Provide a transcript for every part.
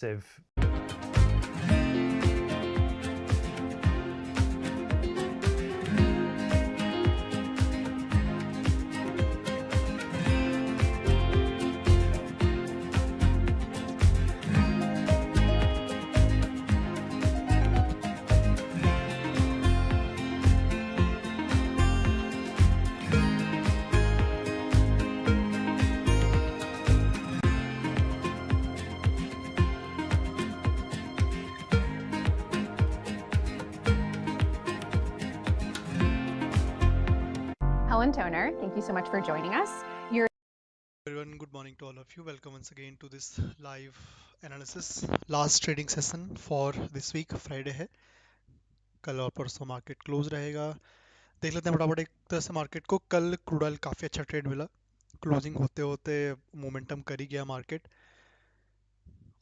massive Helen Toner, thank you so much for joining us. Everyone, good morning to all of you. Welcome once again to this live analysis. Last trading session for this week, Friday है. कल और परसों market close रहेगा. देख लेते हैं फटाफट एक तरह से मार्केट को. कल क्रूड ऑयल काफ़ी अच्छा ट्रेड मिला. क्लोजिंग होते होते मोमेंटम कर ही गया मार्केट.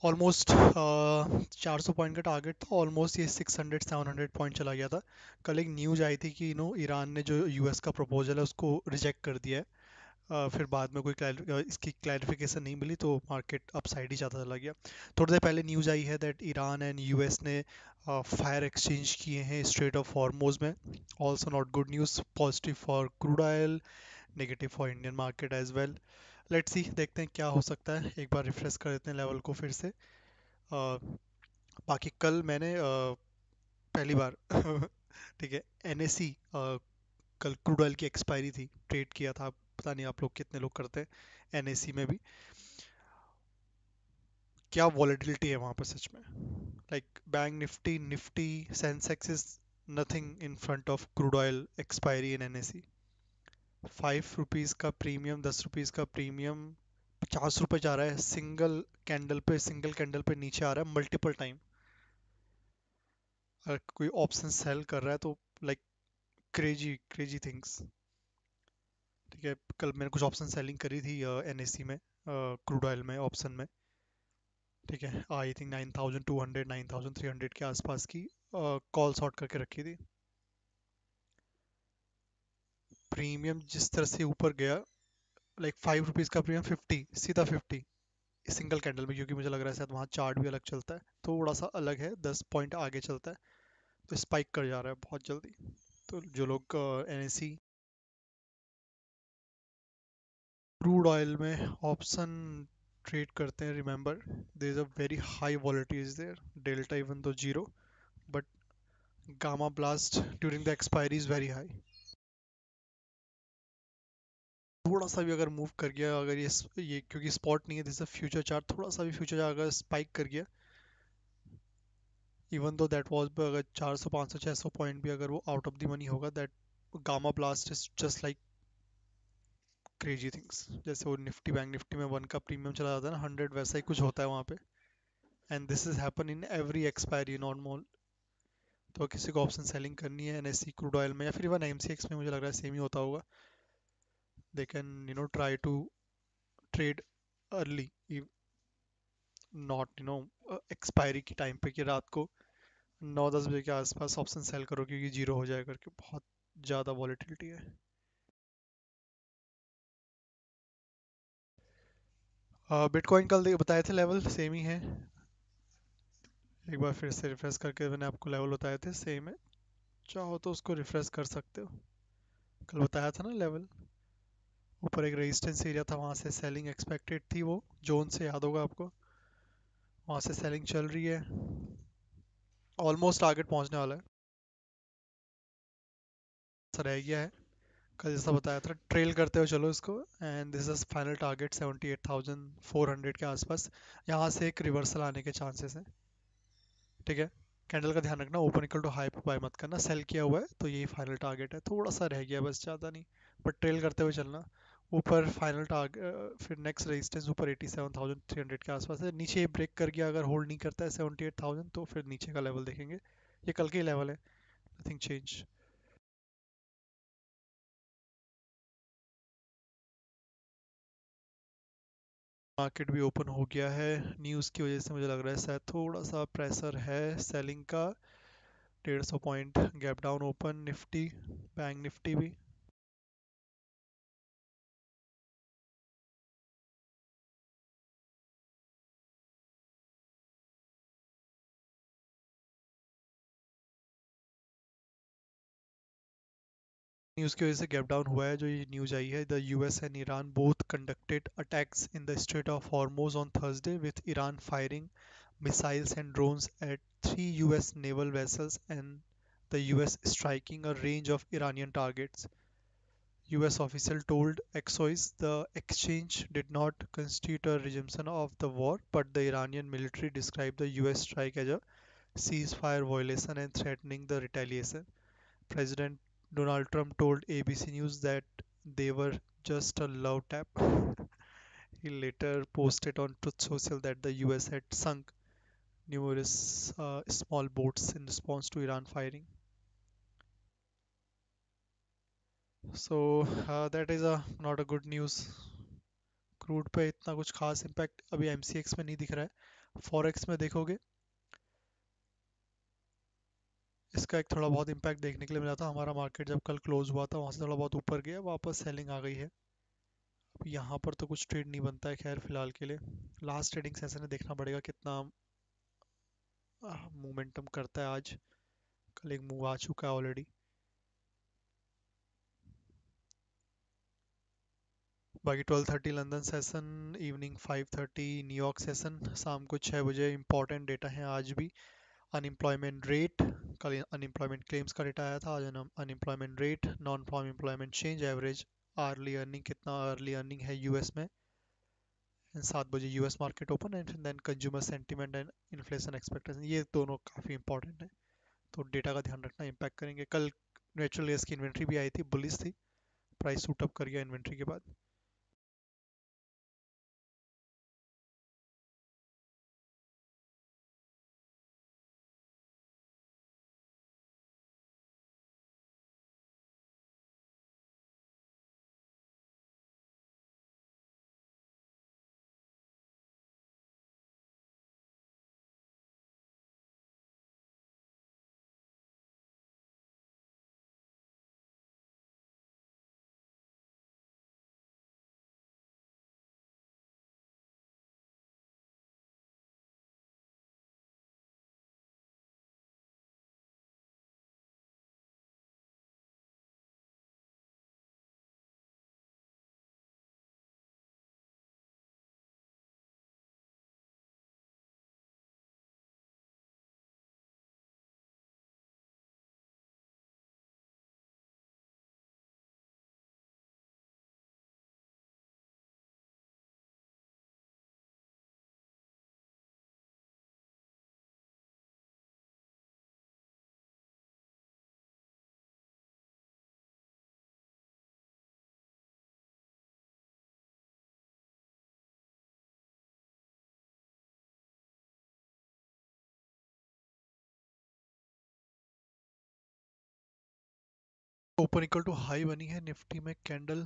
ऑलमोस्ट 400 पॉइंट का टारगेट था. ऑलमोस्ट ये 600-700 पॉइंट चला गया था. कल एक न्यूज़ आई थी कि ईरान ने जो यूएस का प्रपोजल है उसको रिजेक्ट कर दिया है. फिर बाद में कोई इसकी क्लैरिफिकेशन नहीं मिली तो मार्केट अपसाइड ही ज़्यादा चला गया. थोड़ी देर पहले न्यूज़ आई है दैट ईरान एंड यूएस ने फायर एक्सचेंज किए हैं स्ट्रेट ऑफ हॉर्मोज में. Also not good news. Positive for crude oil, negative for Indian market as well. Let's see, देखते हैं क्या हो सकता है. एक बार रिफ्रेश कर देते हैं लेवल को फिर से. बाकी कल मैंने पहली बार ठीक है, एनएससी कल क्रूड ऑयल की एक्सपायरी थी, ट्रेड किया था. पता नहीं आप लोग कितने लोग करते हैं एनएससी में भी. क्या वॉलेटिलिटी है वहाँ पर सच में. Like bank Nifty, Nifty, Sensex is nothing in front of crude oil expiry in NSC. 5 rupees का प्रीमियम, 10 रुपीज़ का प्रीमियम, 50 रुपये जा रहा है. सिंगल कैंडल पे नीचे आ रहा है मल्टीपल टाइम. अगर कोई ऑप्शन सेल कर रहा है तो लाइक क्रेजी क्रेजी थिंग्स. ठीक है, कल मैंने कुछ ऑप्शन सेलिंग करी थी एनएससी में, क्रूड ऑयल में ऑप्शन में. ठीक है, आई थिंक 9200 9300 के आसपास की कॉल शॉर्ट करके रखी थी. प्रीमियम जिस तरह से ऊपर गया, लाइक 5 रुपीज़ का प्रीमियम 50, सीधा 50 सिंगल कैंडल में. क्योंकि मुझे लग रहा है शायद वहाँ चार्ट भी अलग चलता है, थोड़ा सा अलग है, 10 पॉइंट आगे चलता है. तो स्पाइक कर जा रहा है बहुत जल्दी. तो जो लोग एनएससी क्रूड ऑयल में ऑप्शन ट्रेड करते हैं, remember there is a very high volatility is there. Delta even तो zero, but gamma blast during the expiry is very high. थोड़ा सा भी अगर मूव कर गया, अगर ये क्योंकि स्पॉट नहीं है, दिस फ्यूचर चार्ट, थोड़ा सा भी फ्यूचर चार्ट अगर स्पाइक कर गया, इवन दो दैट वाज, अगर 400 500 600 पॉइंट भी अगर वो आउट ऑफ द मनी होगा, that gamma blast is just like crazy things. जैसे वो निफ्टी, बैंक निफ्टी में 1 का प्रीमियम चला जाता है ना 100, वैसा ही कुछ होता है वहाँ पे. And this is happen in every expiry normal. तो किसी को ऑप्शन सेलिंग करनी है एनएससी क्रूड ऑयल में या फिर इवन एमसीएक्स में, मुझे लग रहा है सेम ही होता होगा. They can try to trade early, not expiry की टाइम पे कि रात को 9-10 बजे के आसपास ऑप्शन सेल करो क्योंकि जीरो हो जाएगा, करके बहुत ज़्यादा वॉलेटिलिटी है. बिटकॉइन कल बताए थे लेवल सेम ही है. एक बार फिर से रिफ्रेश करके मैंने आपको लेवल बताए थे, सेम है. चाहो तो उसको रिफ्रेश कर सकते हो. कल बताया था ना लेवल. ऊपर एक रेजिस्टेंस एरिया था, वहाँ से सेलिंग एक्सपेक्टेड थी. वो जोन से याद होगा आपको, वहाँ से सेलिंग चल रही है. ऑलमोस्ट टारगेट पहुँचने वाला है, ऐसा रह गया है. कल जैसा बताया था, ट्रेल करते हुए चलो इसको. And this is final target 78,400 के आसपास. यहाँ से एक रिवर्सल आने के चांसेस हैं. ठीक है, कैंडल का ध्यान रखना, ओपन इक्वल टू हाई पे बाय मत करना. सेल किया हुआ है तो यही फाइनल टारगेट है. थोड़ा सा रह गया बस, ज़्यादा नहीं, बट ट्रेल करते हुए चलना. ऊपर फाइनल टारगेट, फिर नेक्स्ट रेजिस्टेंस ऊपर 87,300 के आसपास है. नीचे ब्रेक कर गया, अगर होल्ड नहीं करता है 78,000, तो फिर नीचे का लेवल देखेंगे. ये कल के ही लेवल है, नथिंग चेंज. मार्केट भी ओपन हो गया है. न्यूज़ की वजह से मुझे लग रहा है शायद थोड़ा सा प्रेशर है सेलिंग का. 150 point gap down open Nifty, bank Nifty भी. न्यूज़ की वजह से गैप डाउन हुआ है। जो ये न्यूज़ आई है, the US and Iran both conducted attacks in the straight of Hormoz on Thursday with Iran firing missiles and drones at three US naval vessels and the US striking a range of Iranian targets. US official told Axios the exchange did not constitute a resumption of the war, but the Iranian military described the US strike as a ceasefire violation and threatening the retaliation. President Donald Trump told ABC News that they were just a love tap. He later posted on Truth Social that the US had sunk numerous small boats in response to Iran firing. So that is a not a good news. Crude पे इतना कुछ खास impact अभी MCX में नहीं दिख रहा है। फॉरेक्स में देखोगे इसका एक थोड़ा बहुत इम्पैक्ट देखने के लिए मिला था। हमारा मार्केट जब कल क्लोज हुआ था वहाँ से थोड़ा बहुत ऊपर गया, वापस सेलिंग आ गई है। अब यहाँ पर तो कुछ ट्रेड नहीं बनता है खैर फिलहाल के लिए। लास्ट ट्रेडिंग सेशन में देखना पड़ेगा कितना मोमेंटम करता है आज। कल एक मूव आ चुका है ऑलरेडी। बाकी 12:30 London session, evening 5:30 New York session, शाम को 6 बजे इंपॉर्टेंट डेटा है आज भी। अनएम्प्लॉयमेंट रेट, कल अनएम्प्लॉयमेंट क्लेम्स का डेटा आया था, आज unemployment rate, non farm employment change, average early earning, कितना अर्ली अर्निंग है यूएस में। 7 बजे US market open and then consumer sentiment and inflation expectation, ये दोनों काफ़ी इंपॉर्टेंट है। तो डेटा का ध्यान रखना, इम्पैक्ट करेंगे। कल नेचुरल गैस की इन्वेंट्री भी आई थी, बुलिश थी, प्राइस सूट अप कर गया इन्वेंट्री के बाद। ओपन इक्वल टू हाई बनी है निफ्टी में कैंडल।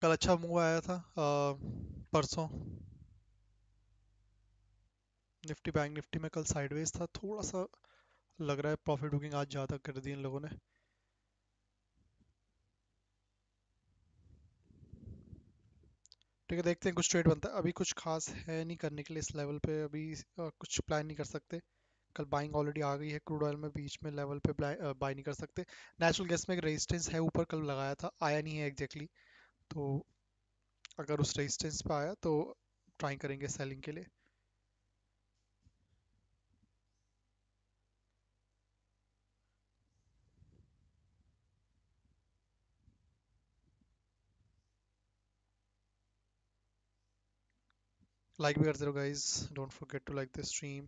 कल अच्छा मूव आया था परसों। निफ्टी बैंक निफ्टी में कल साइडवेज था, थोड़ा सा लग रहा है प्रॉफिट बुकिंग आज ज़्यादा कर दी इन लोगों ने। ठीक है, देखते हैं कुछ ट्रेड बनता है। अभी कुछ खास है नहीं करने के लिए इस लेवल पे, अभी कुछ प्लान नहीं कर सकते। कल बाइंग ऑलरेडी आ गई है क्रूड ऑयल में, बीच में लेवल पे बाय नहीं कर सकते। नेचुरल गैस में एक रेजिस्टेंस है ऊपर, कल लगाया था, आया नहीं है एग्जैक्टली। तो अगर उस रेजिस्टेंस पे आया तो ट्राई करेंगे सेलिंग के लिए। लाइक भी करते रहो guys, don't forget to like this stream.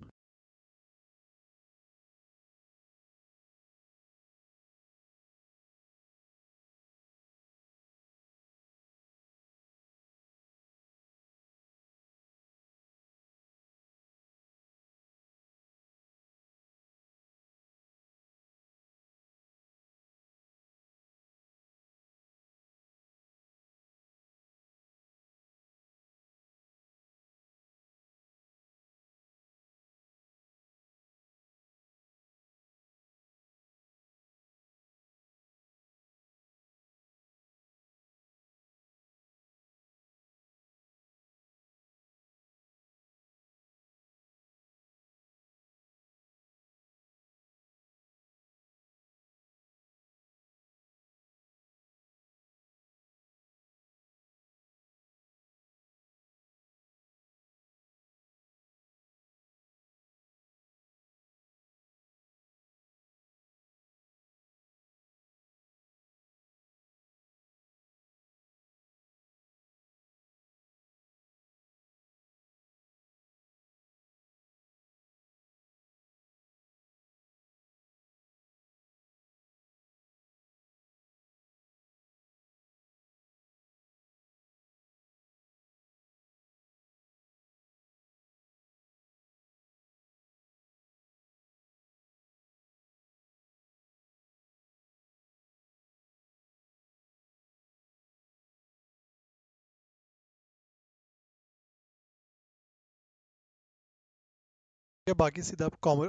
या बाकी सीधा आप कॉमर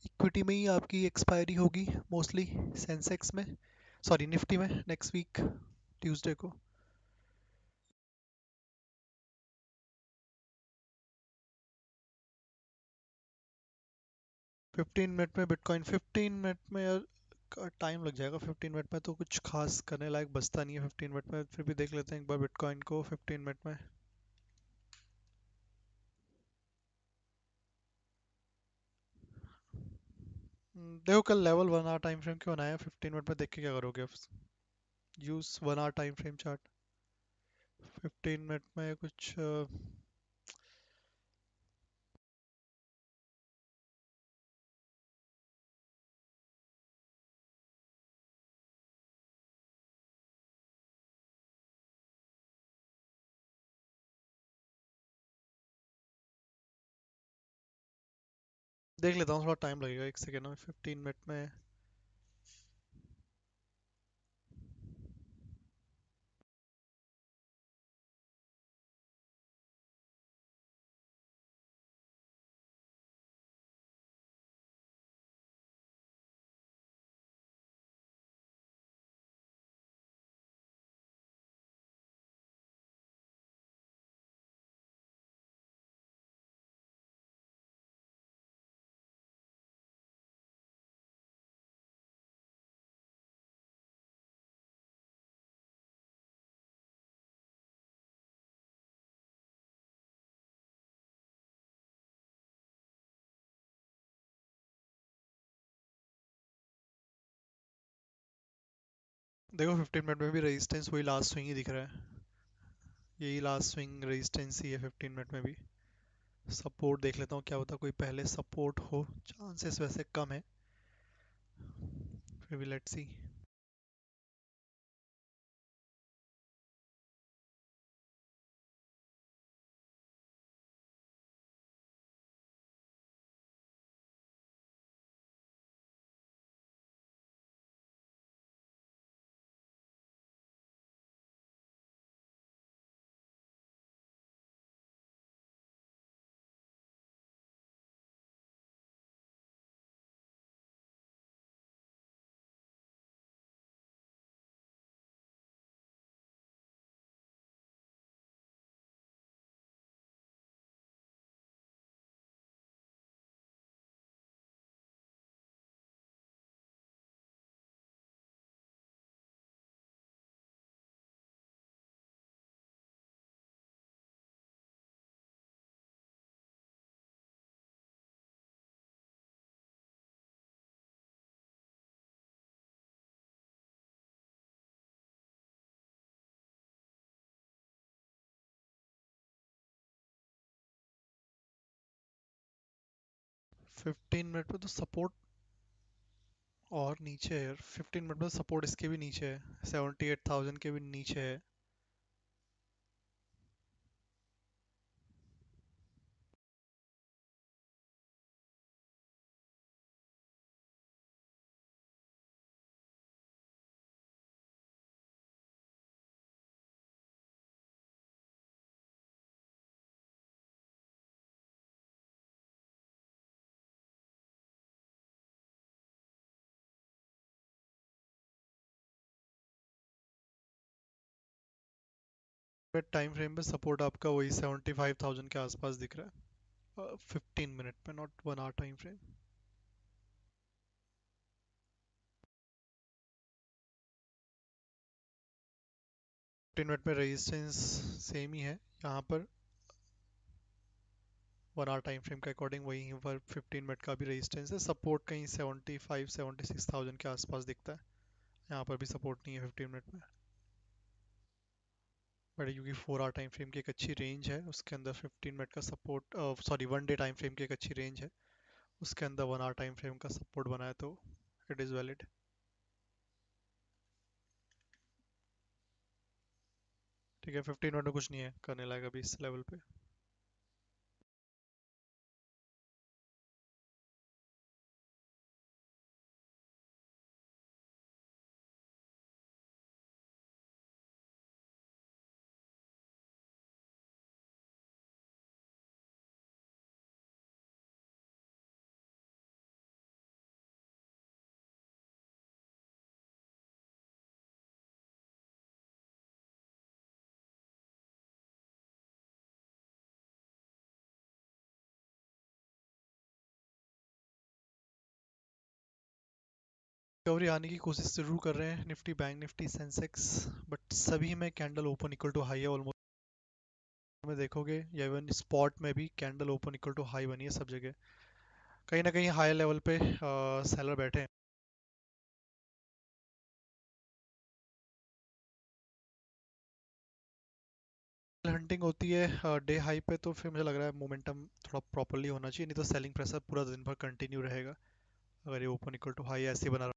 इक्विटी में ही आपकी एक्सपायरी होगी मोस्टली, सेंसेक्स में, सॉरी निफ्टी में, नेक्स्ट वीक ट्यूसडे को। 15 मिनट में बिटकॉइन, 15 मिनट में यार टाइम लग जाएगा। 15 मिनट में तो कुछ खास करने लायक बचता नहीं है। 15 मिनट में फिर भी देख लेते हैं एक बार बिटकॉइन को 15 मिनट में। देखो कल लेवल 1 आवर टाइम फ्रेम क्यों बनाया है, 15 मिनट में देख के क्या करोगे अब। Use 1 hour time frame chart. 15 minute में कुछ देख लेता हूँ, थोड़ा टाइम लगेगा, एक सेकेंड में। 15 मिनट में देखो 15 मिनट में भी रेजिस्टेंस वही लास्ट स्विंग ही दिख रहा है। यही लास्ट स्विंग रेजिस्टेंस ही है 15 मिनट में भी। सपोर्ट देख लेता हूँ, क्या होता कोई पहले सपोर्ट हो, चांसेस वैसे कम है, फिर भी लेट्स सी। 15 मिनट में तो सपोर्ट और नीचे है यार। 15 मिनट में सपोर्ट इसके भी नीचे है, 78,000 के भी नीचे है। टाइम फ्रेम पे सपोर्ट आपका वही 75,000 के आसपास दिख रहा है, 15 मिनट पे, not 1 hour time frame. 15 minute में रेजिस्टेंस सेम ही है यहाँ पर, 1 आवर टाइम फ्रेम के अकॉर्डिंग वही पर 15 मिनट का भी रेजिस्टेंस है। सपोर्ट कहीं 76,000 के आसपास दिखता है, यहाँ पर भी सपोर्ट नहीं है 15 मिनट में। बट क्योंकि 4 आवर टाइम फ्रेम की एक अच्छी रेंज है, उसके अंदर 15 मिनट का support, sorry 1 day time frame की एक अच्छी रेंज है, उसके अंदर 1 आवर टाइम फ्रेम का सपोर्ट बनाया तो इट इज़ वैलिड। ठीक है, 15 मिनट में कुछ नहीं है करने लायक अभी इस लेवल पे। रिकवरी आने की कोशिश जरूर कर रहे हैं Nifty, bank Nifty, Sensex, but सभी में candle open equal to high है ऑलमोस्ट। में देखोगे या इवन स्पॉट में भी candle open equal to high बनी है सब जगह। कहीं ना कहीं हाई लेवल पे सेलर बैठे हैं। हंटिंग होती है डे हाई पे तो फिर मुझे लग रहा है मोमेंटम थोड़ा प्रॉपरली होना चाहिए, नहीं तो सेलिंग प्रेशर पूरा दिन भर कंटिन्यू रहेगा अगर ये ओपन इक्वल टू हाई ऐसे ही बना रहा।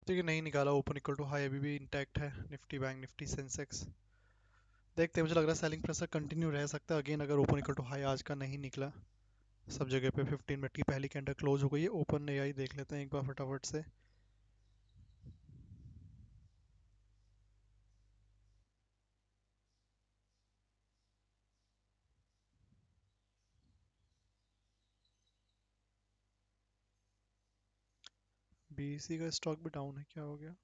तो ये नहीं निकाला ओपन इक्वल टू हाई, अभी भी इंटैक्ट है निफ्टी, बैंक निफ्टी, सेंसेक्स। देखते हैं, मुझे लग रहा है सेलिंग प्रेशर कंटिन्यू रह सकता है अगेन अगर ओपन इक्वल टू हाई आज का नहीं निकला। सब जगह पे 15 मिनट की पहली कैंडल क्लोज हो गई है। ओपन एआई देख लेते हैं एक बार फटाफट से। बीसी का स्टॉक भी डाउन है, क्या हो गया?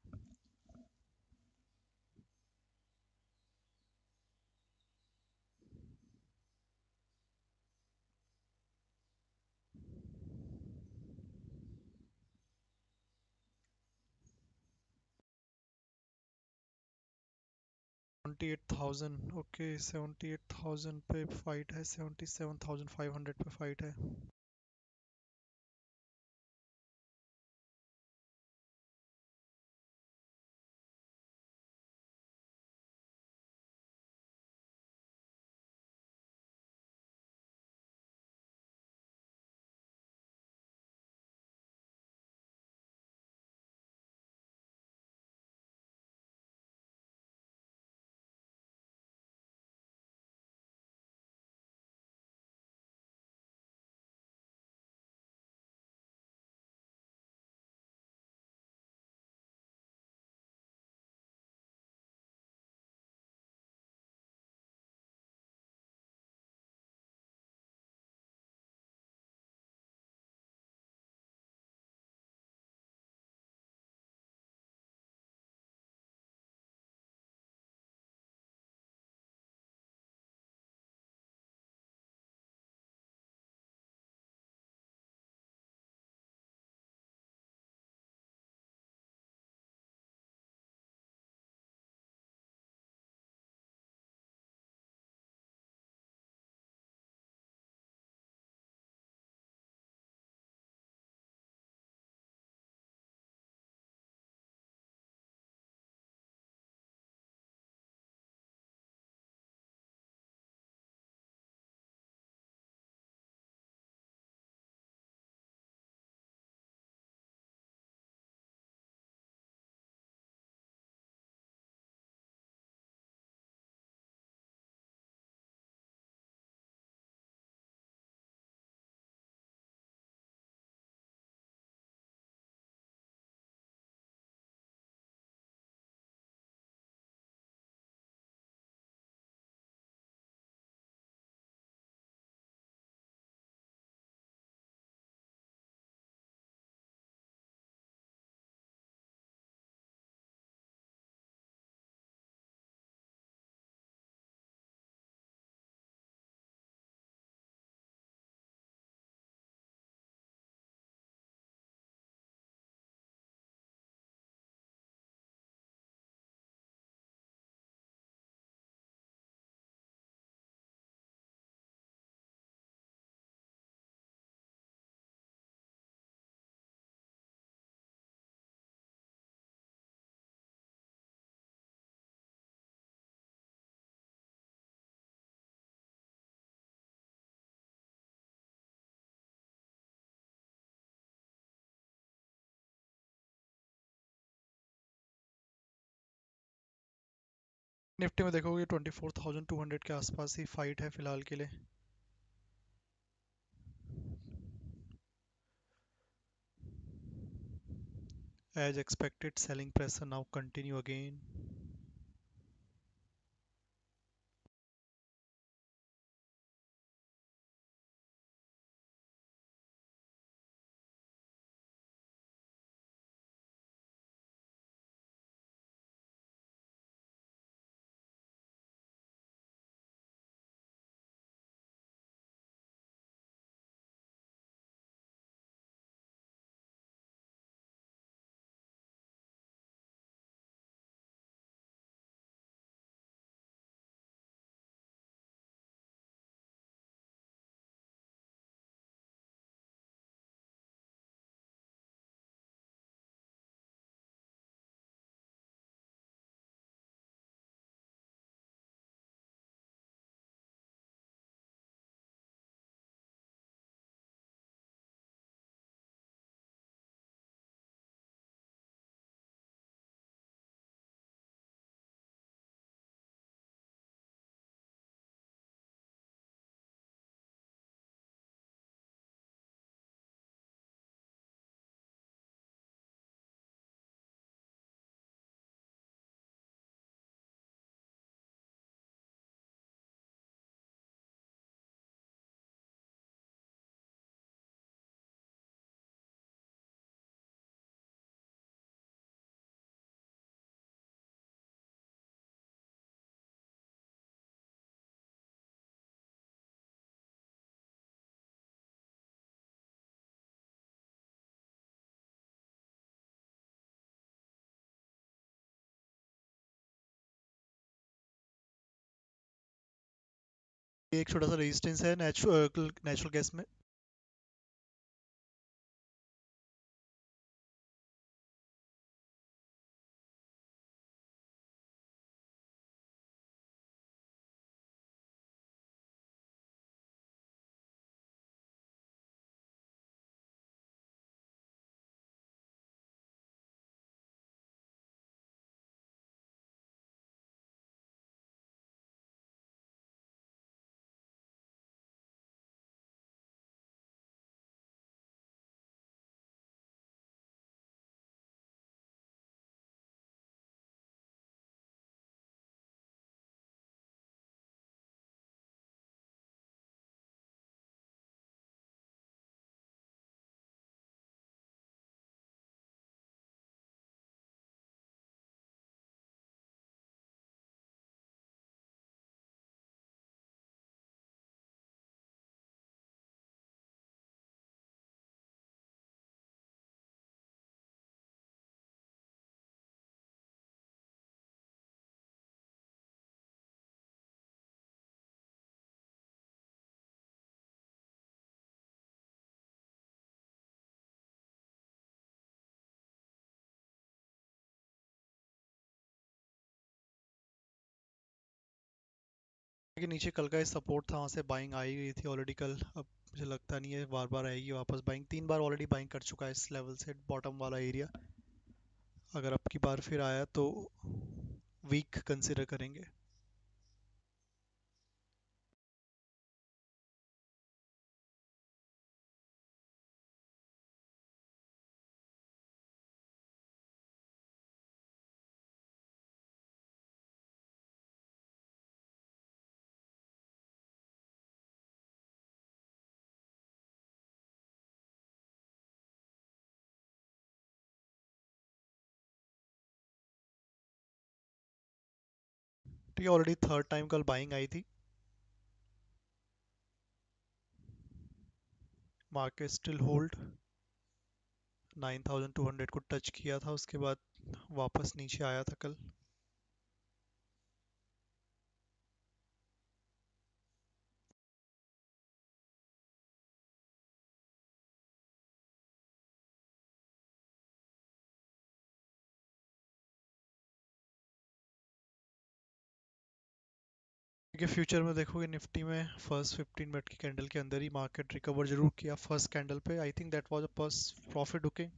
सेवेंटी एट थाउजेंड, ओके 78,000 पे फाइट है, 77,500 पे फाइट है। निफ्टी में देखोगे 24,200 के आसपास ही फाइट है फिलहाल के लिए। As expected, selling pressure now continue again. ये एक छोटा सा रेजिस्टेंस है नेचुरल गैस में। कि नीचे कल का सपोर्ट था, वहां से बाइंग आई गई थी ऑलरेडी कल। अब मुझे लगता नहीं है बार बार आएगी वापस बाइंग। 3 बार ऑलरेडी बाइंग कर चुका है इस लेवल से बॉटम वाला एरिया। अगर अब की बार फिर आया तो वीक कंसिडर करेंगे। ठीक है, ऑलरेडी थर्ड टाइम कल बाइंग आई थी। Market still hold. 9,200 को टच किया था, उसके बाद वापस नीचे आया था कल। क्योंकि फ्यूचर में देखोगे निफ्टी में फर्स्ट 15 मिनट की कैंडल के अंदर ही मार्केट रिकवर जरूर किया फर्स्ट कैंडल पे। I think that was a first profit booking.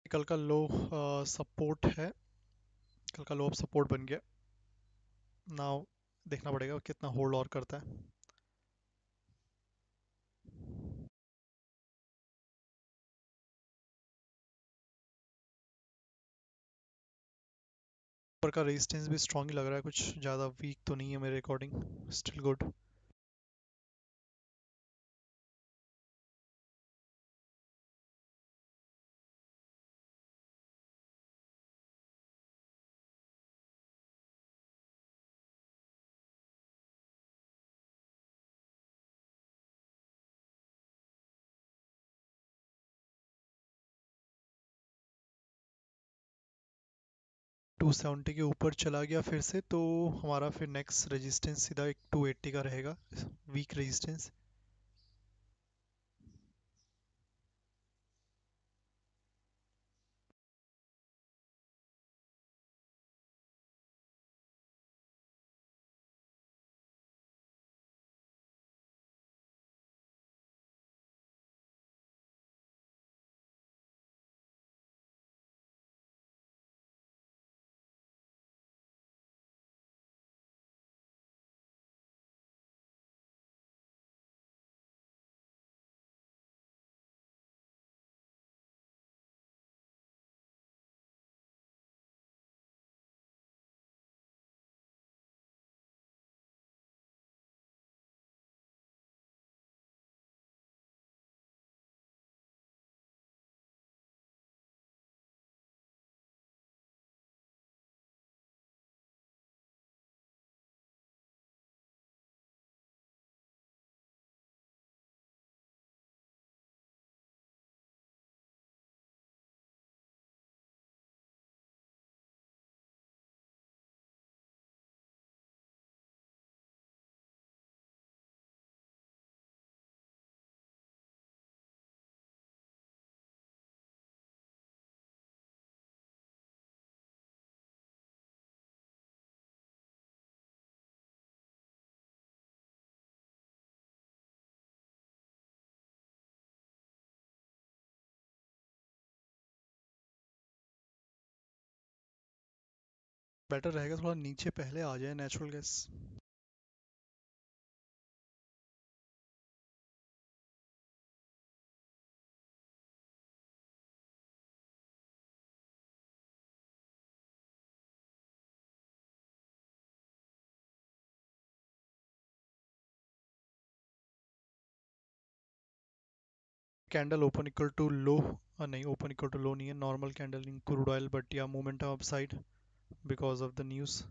कल का लो सपोर्ट है, कल का लो अब सपोर्ट बन गया। नाउ देखना पड़ेगा कितना होल्ड और करता है। ऊपर का रेजिस्टेंस भी स्ट्रांग ही लग रहा है, कुछ ज़्यादा वीक तो नहीं है मेरे according, still good. Two seventy के ऊपर चला गया फिर से, तो हमारा फिर नेक्स्ट रेजिस्टेंस सीधा एक 280 का रहेगा, वीक रेजिस्टेंस। बेटर रहेगा थोड़ा नीचे पहले आ जाए natural gas. Candle open equal to low, नहीं ओपन इक्वल टू लो नहीं है, normal candle in crude oil, but या momentum upside because of the news.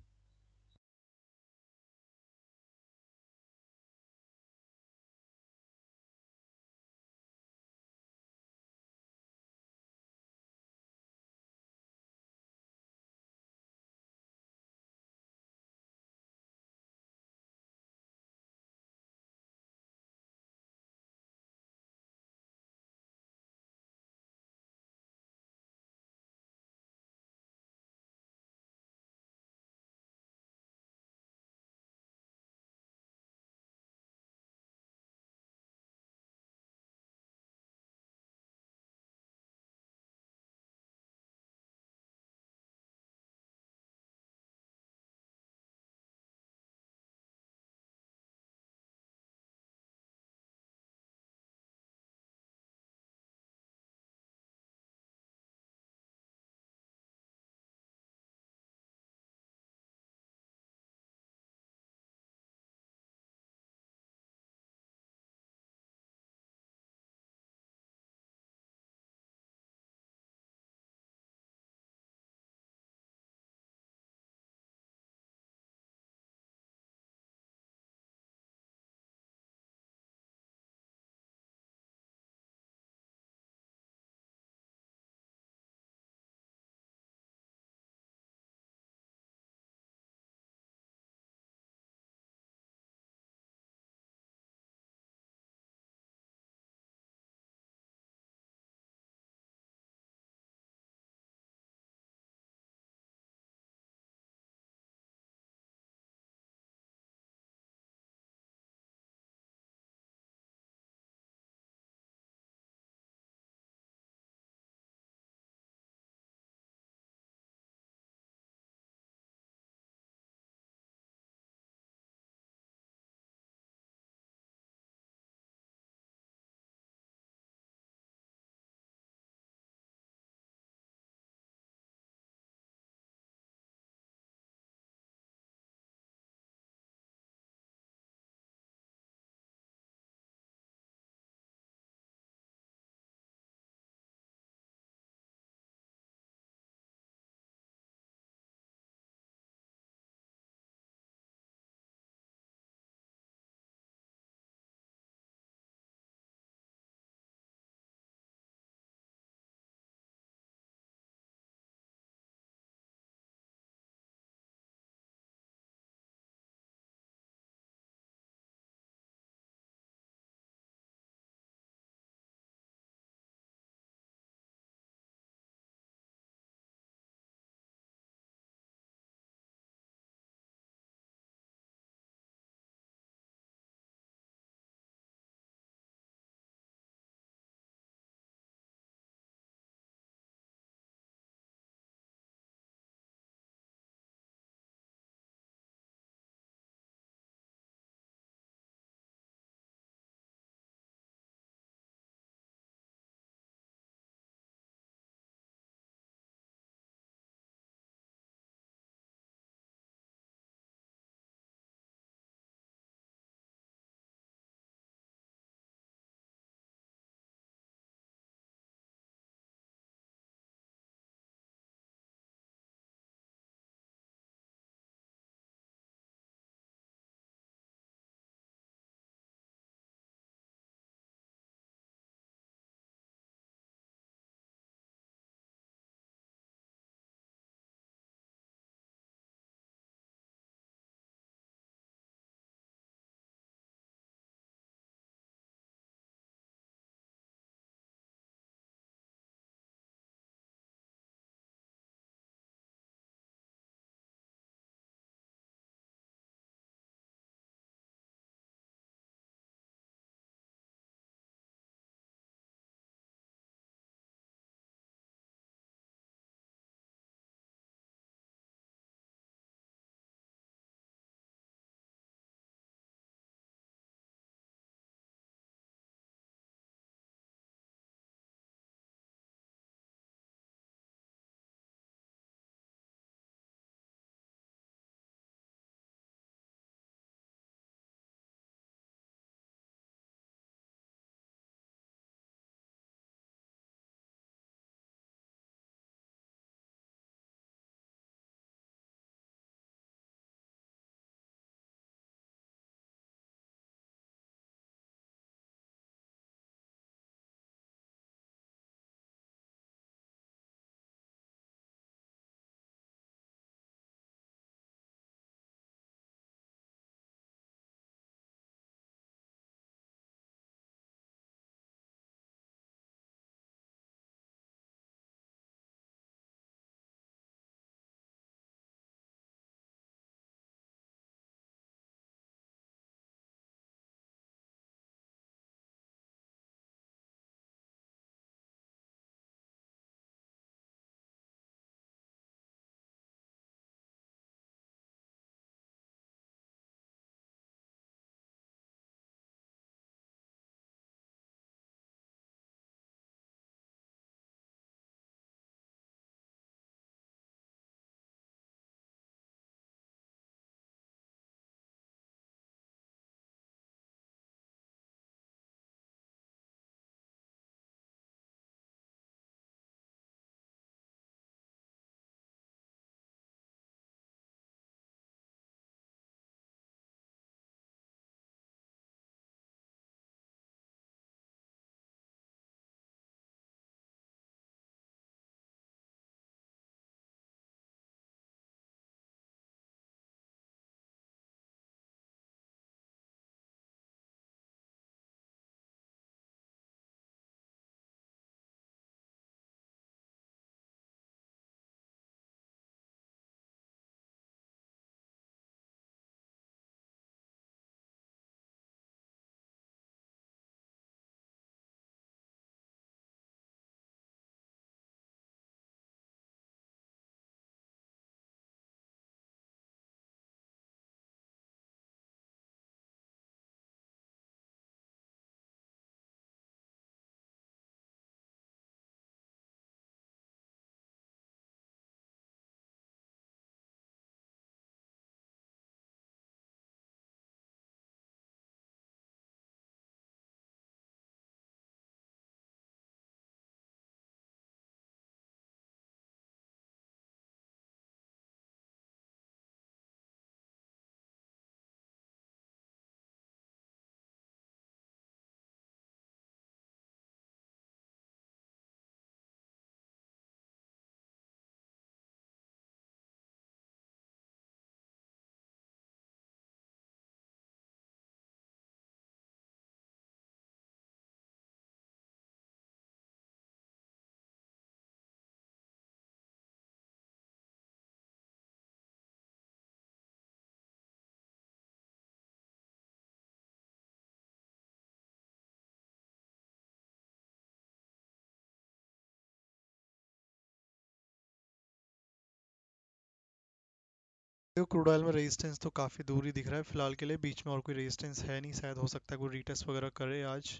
देखो क्रूड ऑयल में रेजिस्टेंस तो काफ़ी दूर ही दिख रहा है फिलहाल के लिए, बीच में और कोई रेजिस्टेंस है नहीं, शायद हो सकता है कोई रीटेस्ट वगैरह करे आज।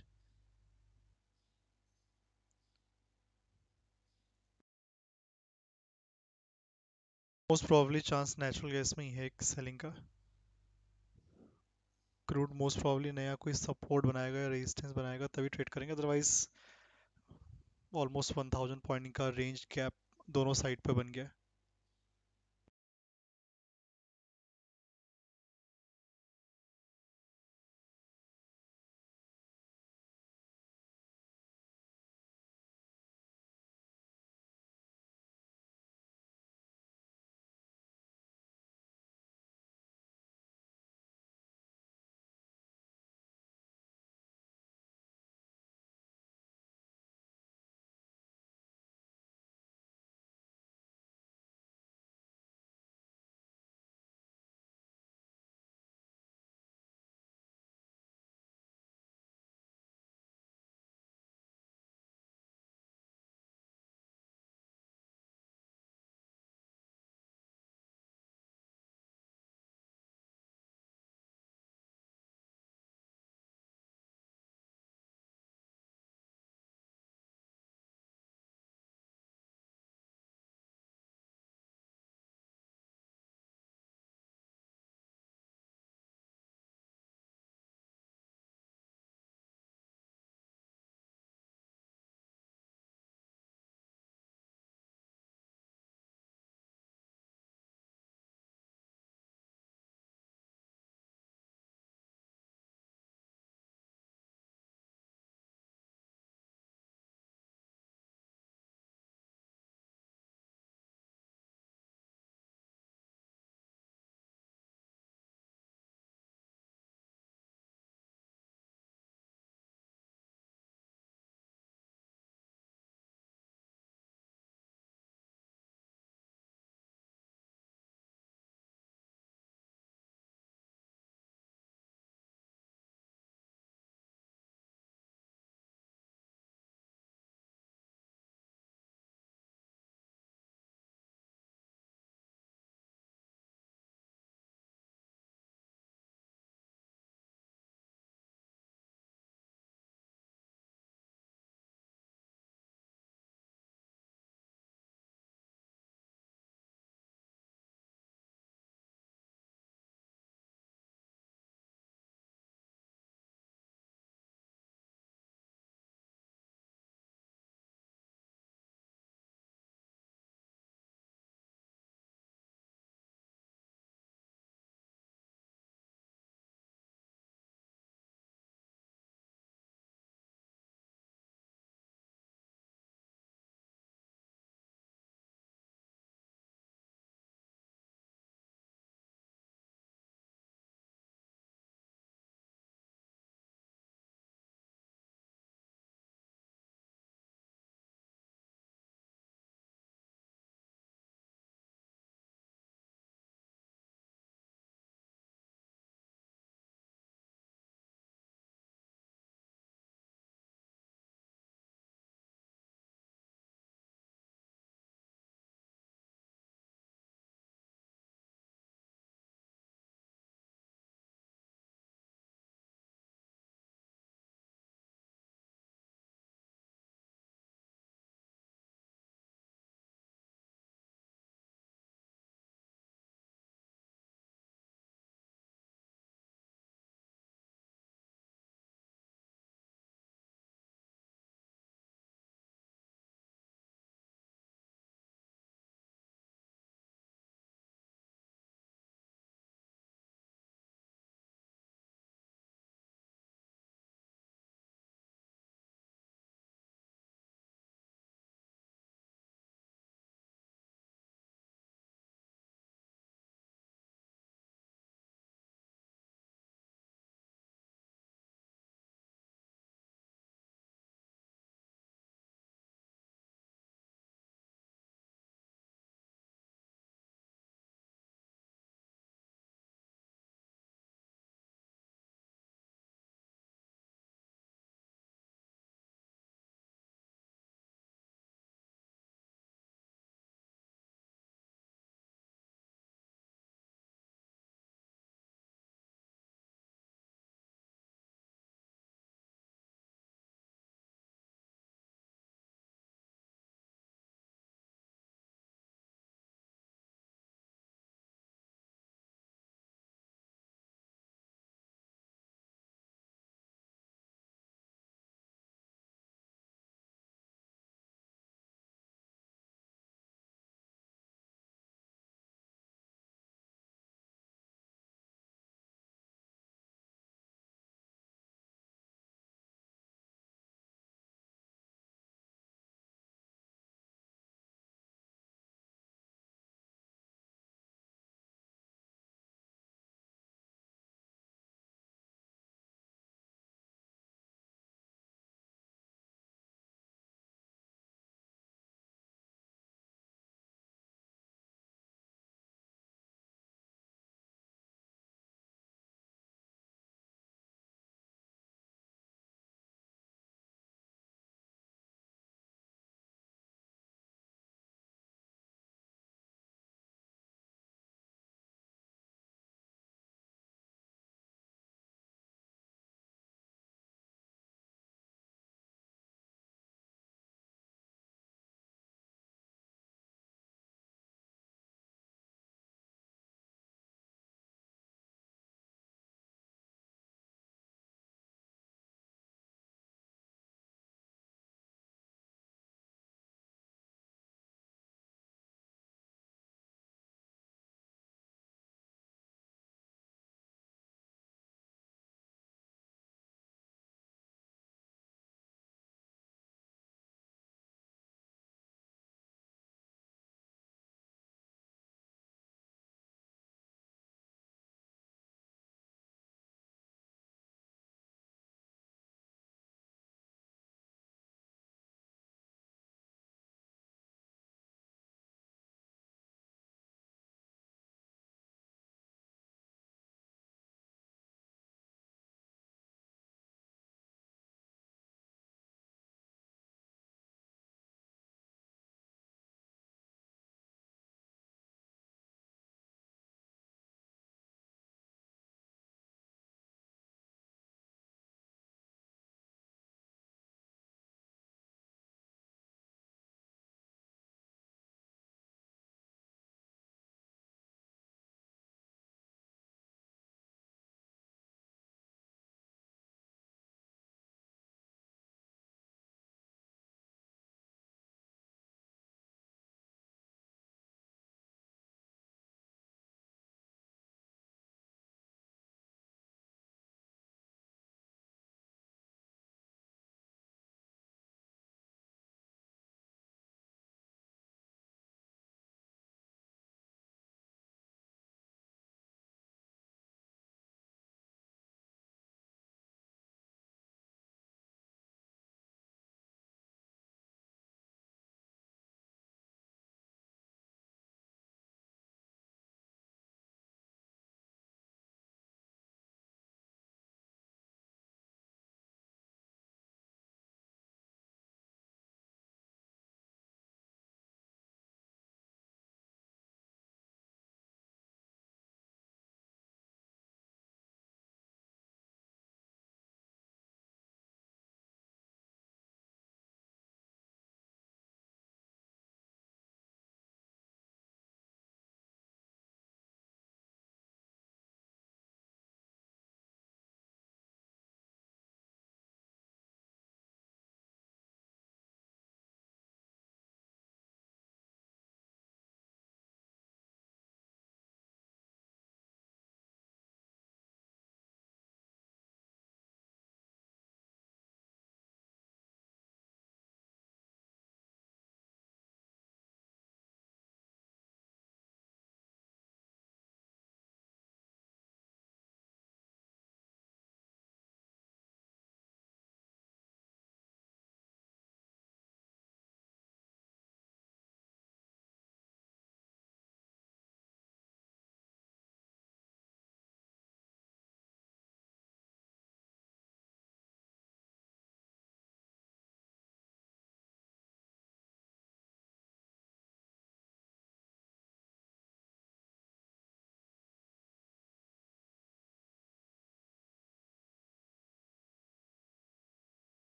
Most probably chance natural gas में ही है एक सेलिंग का। क्रूड मोस्ट प्रोबेबली नया कोई सपोर्ट बनाएगा या रेजिस्टेंस बनाएगा तभी ट्रेड करेंगे, अदरवाइज ऑलमोस्ट 1000 पॉइंट का रेंज गैप दोनों साइड पे बन गया है।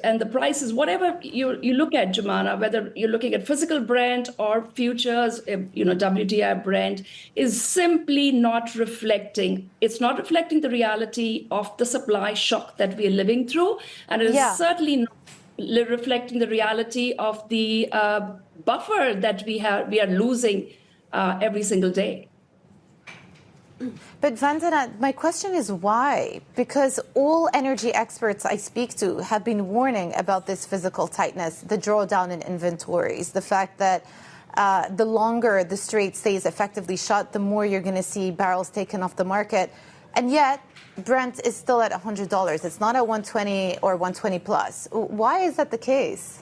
and the prices, whatever you look at, Jumana, whether you're looking at physical Brent or futures, WTI Brent, is simply not reflecting. It's not reflecting the reality of the supply shock that we are living through, and it is certainly not reflecting the reality of the buffer that we are losing every single day. But Vandana, my question is why? Because all energy experts I speak to have been warning about this physical tightness, the drawdown in inventories, the fact that the longer the strait stays effectively shut, the more you're going to see barrels taken off the market. And yet, Brent is still at $100. It's not at 120 or 120 plus. Why is that the case?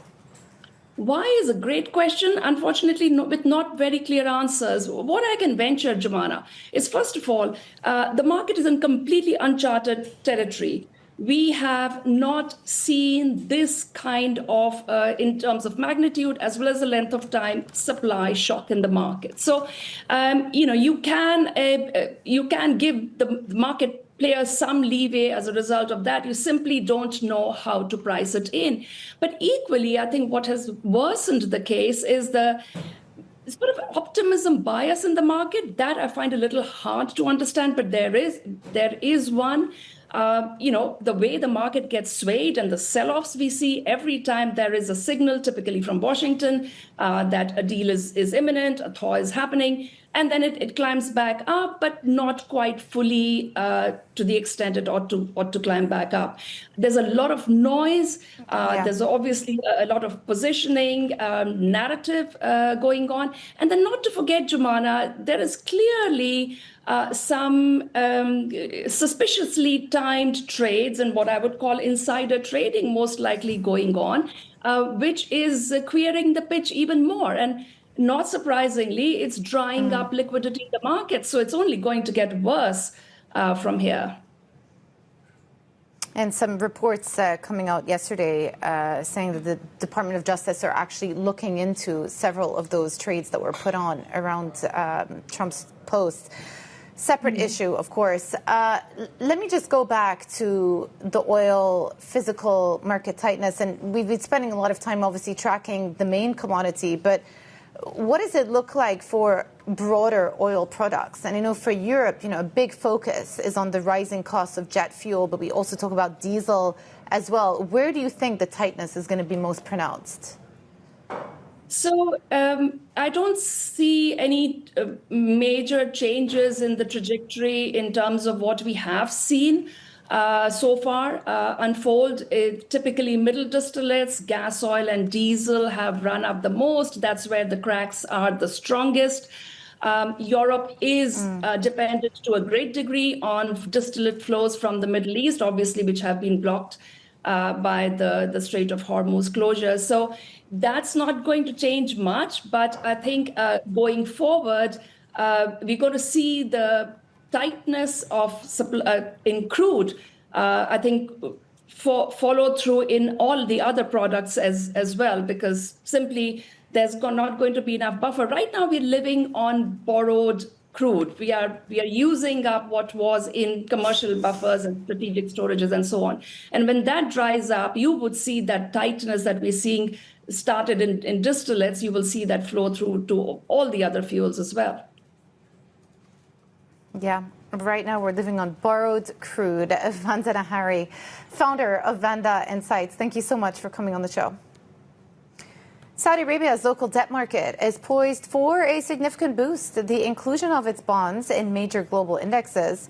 Why is a great question, unfortunately, with not very clear answers. What I can venture, Jumana, is first of all, the market is in completely uncharted territory. We have not seen this kind of, in terms of magnitude, as well as the length of time, supply shock in the market. So, you can give the market players some leeway as a result of that. You simply don't know how to price it in. But equally, I think what has worsened the case is the sort of optimism bias in the market that I find a little hard to understand, but there is one. The way the market gets swayed and the sell-offs we see every time there is a signal, typically from Washington, that a deal is imminent, a thaw is happening, and then it climbs back up, but not quite fully to the extent it ought to climb back up. There's a lot of noise. There's obviously a lot of positioning, narrative going on. And then not to forget, Jumana, there is clearly some suspiciously timed trades and what I would call insider trading most likely going on, which is queering the pitch even more. And not surprisingly, it's drying up liquidity in the market. So it's only going to get worse from here. And some reports coming out yesterday saying that the Department of Justice are actually looking into several of those trades that were put on around Trump's post. Separate issue, of course. Let me just go back to the oil physical market tightness. And we've been spending a lot of time, obviously, tracking the main commodity. But what does it look like for broader oil products? And I know for Europe, a big focus is on the rising cost of jet fuel, but we also talk about diesel as well. Where do you think the tightness is going to be most pronounced? So I don't see any major changes in the trajectory in terms of what we have seen so far unfold. Typically, middle distillates, gas oil and diesel have run up the most. That's where the cracks are the strongest. Europe is dependent to a great degree on distillate flows from the Middle East, obviously, which have been blocked by the Strait of Hormuz closure. So that's not going to change much. But I think going forward, we're going to see the tightness of supply in crude, I think, follow through in all the other products as well, because simply there's not going to be enough buffer. Right now, we're living on borrowed crude. We are using up what was in commercial buffers and strategic storages and so on. And when that dries up, you would see that tightness that we're seeing started in distillates. You will see that flow through to all the other fuels as well. Yeah. Right now, we're living on borrowed crude. Vandana Hari, founder of Vanda Insights, thank you so much for coming on the show. Saudi Arabia's local debt market is poised for a significant boost. The inclusion of its bonds in major global indexes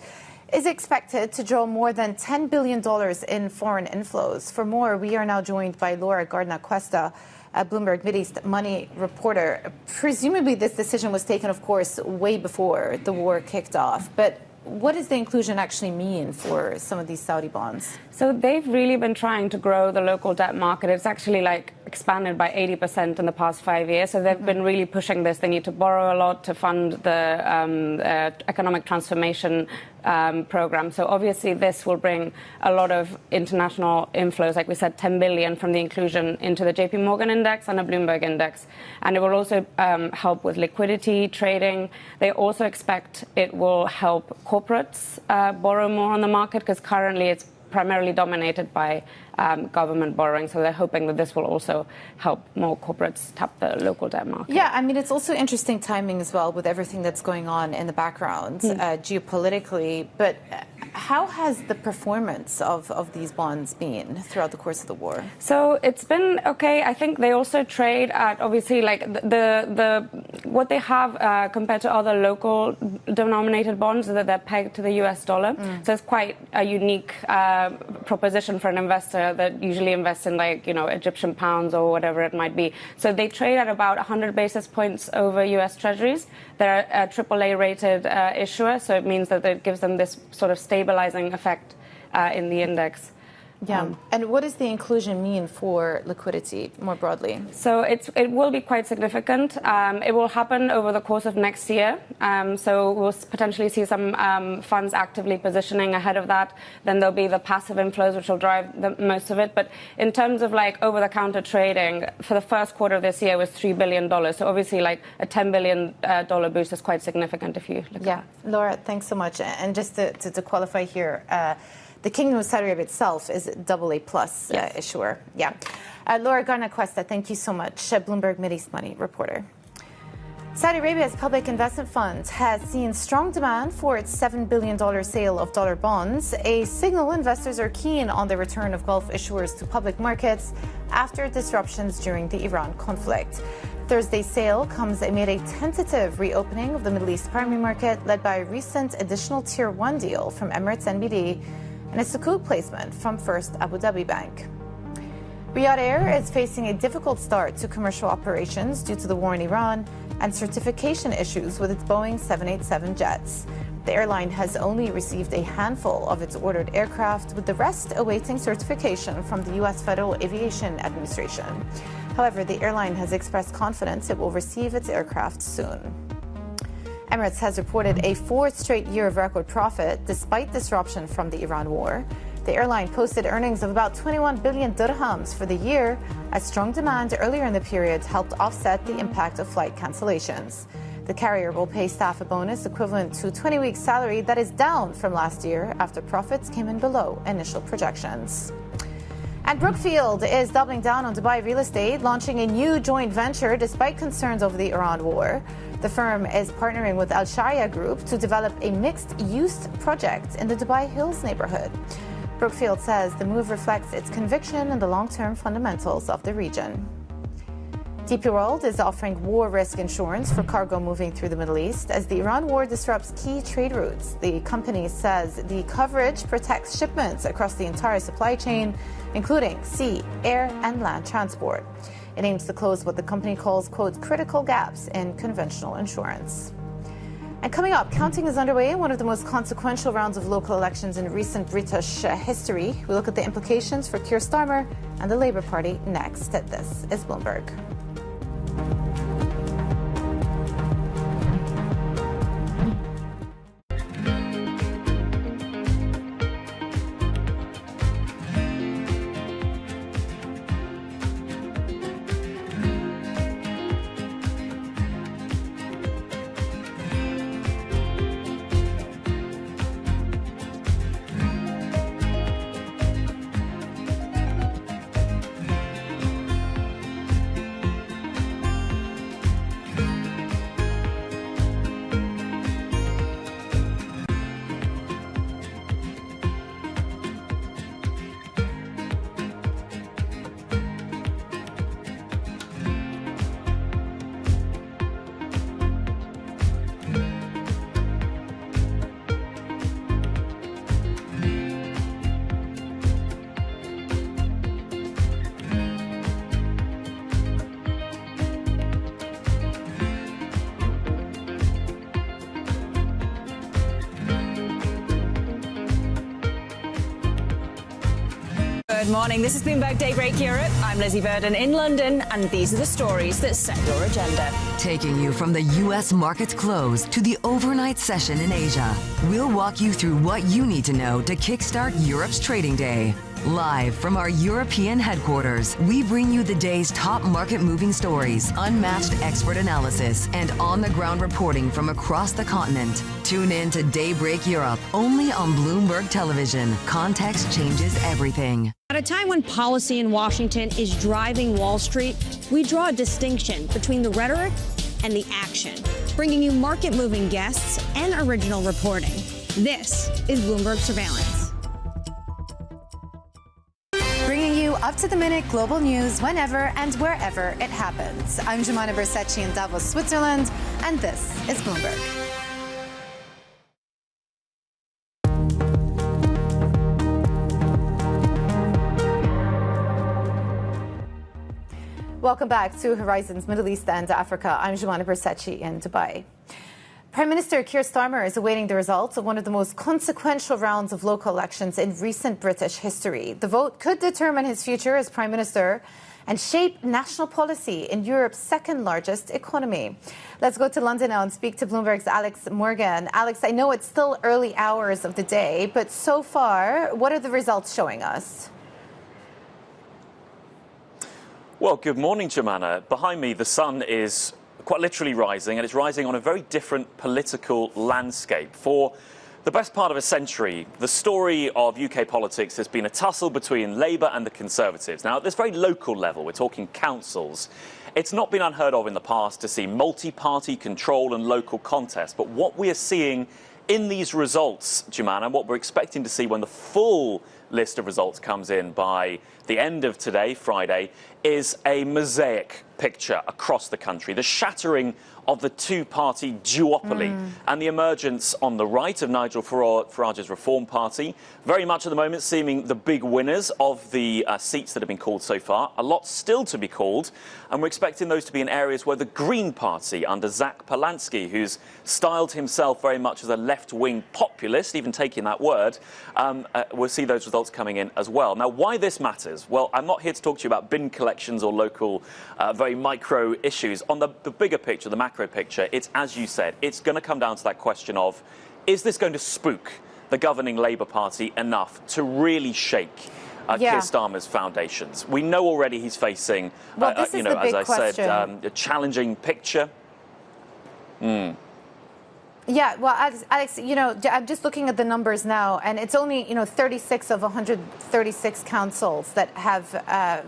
is expected to draw more than $10 billion in foreign inflows. For more, we are now joined by Laura Gardner-Cuesta, a Bloomberg Mideast money reporter. Presumably, this decision was taken, of course, way before the war kicked off. But what does the inclusion actually mean for some of these Saudi bonds? So they've really been trying to grow the local debt market. It's actually expanded by 80% in the past 5 years. So they've been really pushing this. They need to borrow a lot to fund the economic transformation program. So obviously this will bring a lot of international inflows, like we said, 10 billion from the inclusion into the JP Morgan index and a Bloomberg index. And it will also help with liquidity, trading. They also expect it will help corporates borrow more on the market, because currently it's primarily dominated by government borrowing. So they're hoping that this will also help more corporates tap the local debt market. Yeah, I mean, it's also interesting timing as well with everything that's going on in the background geopolitically. But how has the performance of these bonds been throughout the course of the war? So it's been okay. I think they also trade at, obviously, like what they have compared to other local denominated bonds is that they're pegged to the US dollar. So it's quite a unique proposition for an investor that usually invests in, like, you know, Egyptian pounds or whatever it might be. So they trade at about 100 basis points over US Treasuries. They're a AAA rated issuer, so it means that it gives them this sort of stabilizing effect in the index. Yeah. And what does the inclusion mean for liquidity more broadly? So it will be quite significant. It will happen over the course of next year. So we'll potentially see some funds actively positioning ahead of that. Then there'll be the passive inflows, which will drive most of it. But in terms of like over-the-counter trading, for the first quarter of this year was $3 billion. So obviously like a $10 billion boost is quite significant if you look at it. Laura, thanks so much. And just to qualify here, the Kingdom of Saudi Arabia itself is a AA plus issuer. Yeah. Laura Garnacuesta, thank you so much. Bloomberg Mideast Money reporter. Saudi Arabia's public investment fund has seen strong demand for its $7 billion sale of dollar bonds, a signal investors are keen on the return of Gulf issuers to public markets after disruptions during the Iran conflict. Thursday's sale comes amid a tentative reopening of the Middle East primary market led by a recent additional Tier 1 deal from Emirates NBD and a Sukuk placement from First Abu Dhabi Bank. Riyadh Air is facing a difficult start to commercial operations due to the war in Iran and certification issues with its Boeing 787 jets. The airline has only received a handful of its ordered aircraft, with the rest awaiting certification from the U.S. Federal Aviation Administration. However, the airline has expressed confidence it will receive its aircraft soon. Emirates has reported a fourth straight year of record profit despite disruption from the Iran war. The airline posted earnings of about 21 billion dirhams for the year, as strong demand earlier in the period helped offset the impact of flight cancellations. The carrier will pay staff a bonus equivalent to 20 weeks' salary that is down from last year after profits came in below initial projections. And Brookfield is doubling down on Dubai real estate, launching a new joint venture despite concerns over the Iran war. The firm is partnering with Al Sharia Group to develop a mixed-use project in the Dubai Hills neighborhood. Brookfield says the move reflects its conviction in the long-term fundamentals of the region. DP World is offering war risk insurance for cargo moving through the Middle East as the Iran war disrupts key trade routes. The company says the coverage protects shipments across the entire supply chain, including sea, air, and land transport. It aims to close what the company calls, quote, critical gaps in conventional insurance. And coming up, counting is underway in one of the most consequential rounds of local elections in recent British history. We look at the implications for Keir Starmer and the Labour Party next. This is Bloomberg. Good morning. This is Bloomberg Daybreak Europe. I'm Lizzie Burden in London, and these are the stories that set your agenda. Taking you from the U.S. market's close to the overnight session in Asia, we'll walk you through what you need to know to kickstart Europe's trading day. Live from our European headquarters, we bring you the day's top market-moving stories, unmatched expert analysis, and on-the-ground reporting from across the continent. Tune in to Daybreak Europe, only on Bloomberg Television. Context changes everything. At a time when policy in Washington is driving Wall Street, we draw a distinction between the rhetoric and the action, bringing you market-moving guests and original reporting. This is Bloomberg Surveillance. Bringing you up-to-the-minute global news whenever and wherever it happens. I'm Jumana Bersecci in Davos, Switzerland, and this is Bloomberg. Welcome back to Horizons Middle East and Africa. I'm Jumana Bersecci in Dubai. Prime Minister Keir Starmer is awaiting the results of one of the most consequential rounds of local elections in recent British history. The vote could determine his future as Prime Minister and shape national policy in Europe's second largest economy. Let's go to London now and speak to Bloomberg's Alex Morgan. Alex, I know it's still early hours of the day, but so far, what are the results showing us? Well, good morning, Jumana. Behind me, the sun is quite literally rising, and it's rising on a very different political landscape. For the best part of a century, the story of UK politics has been a tussle between Labour and the Conservatives. Now, at this very local level, we're talking councils. It's not been unheard of in the past to see multi-party control and local contests, but what we are seeing in these results, Jumana, and what we're expecting to see when the full list of results comes in by the end of today, Friday, is a mosaic picture across the country. The shattering of the two-party duopoly and the emergence on the right of Nigel Farage's Reform Party, very much at the moment seeming the big winners of the seats that have been called so far. A lot still to be called, and we're expecting those to be in areas where the Green Party under Zach Polansky, who's styled himself very much as a left-wing populist, even taking that word, we'll see those results coming in as well. Now, why this matters? Well, I'm not here to talk to you about bin collections or local, very micro issues. On the bigger picture, the macro picture, it's, as you said, it's going to come down to that question of, is this going to spook the governing Labour Party enough to really shake Keir Starmer's foundations? We know already he's facing, as I said, a challenging picture. Yeah, well, Alex, I'm just looking at the numbers now, and it's only, 36 of 136 councils that have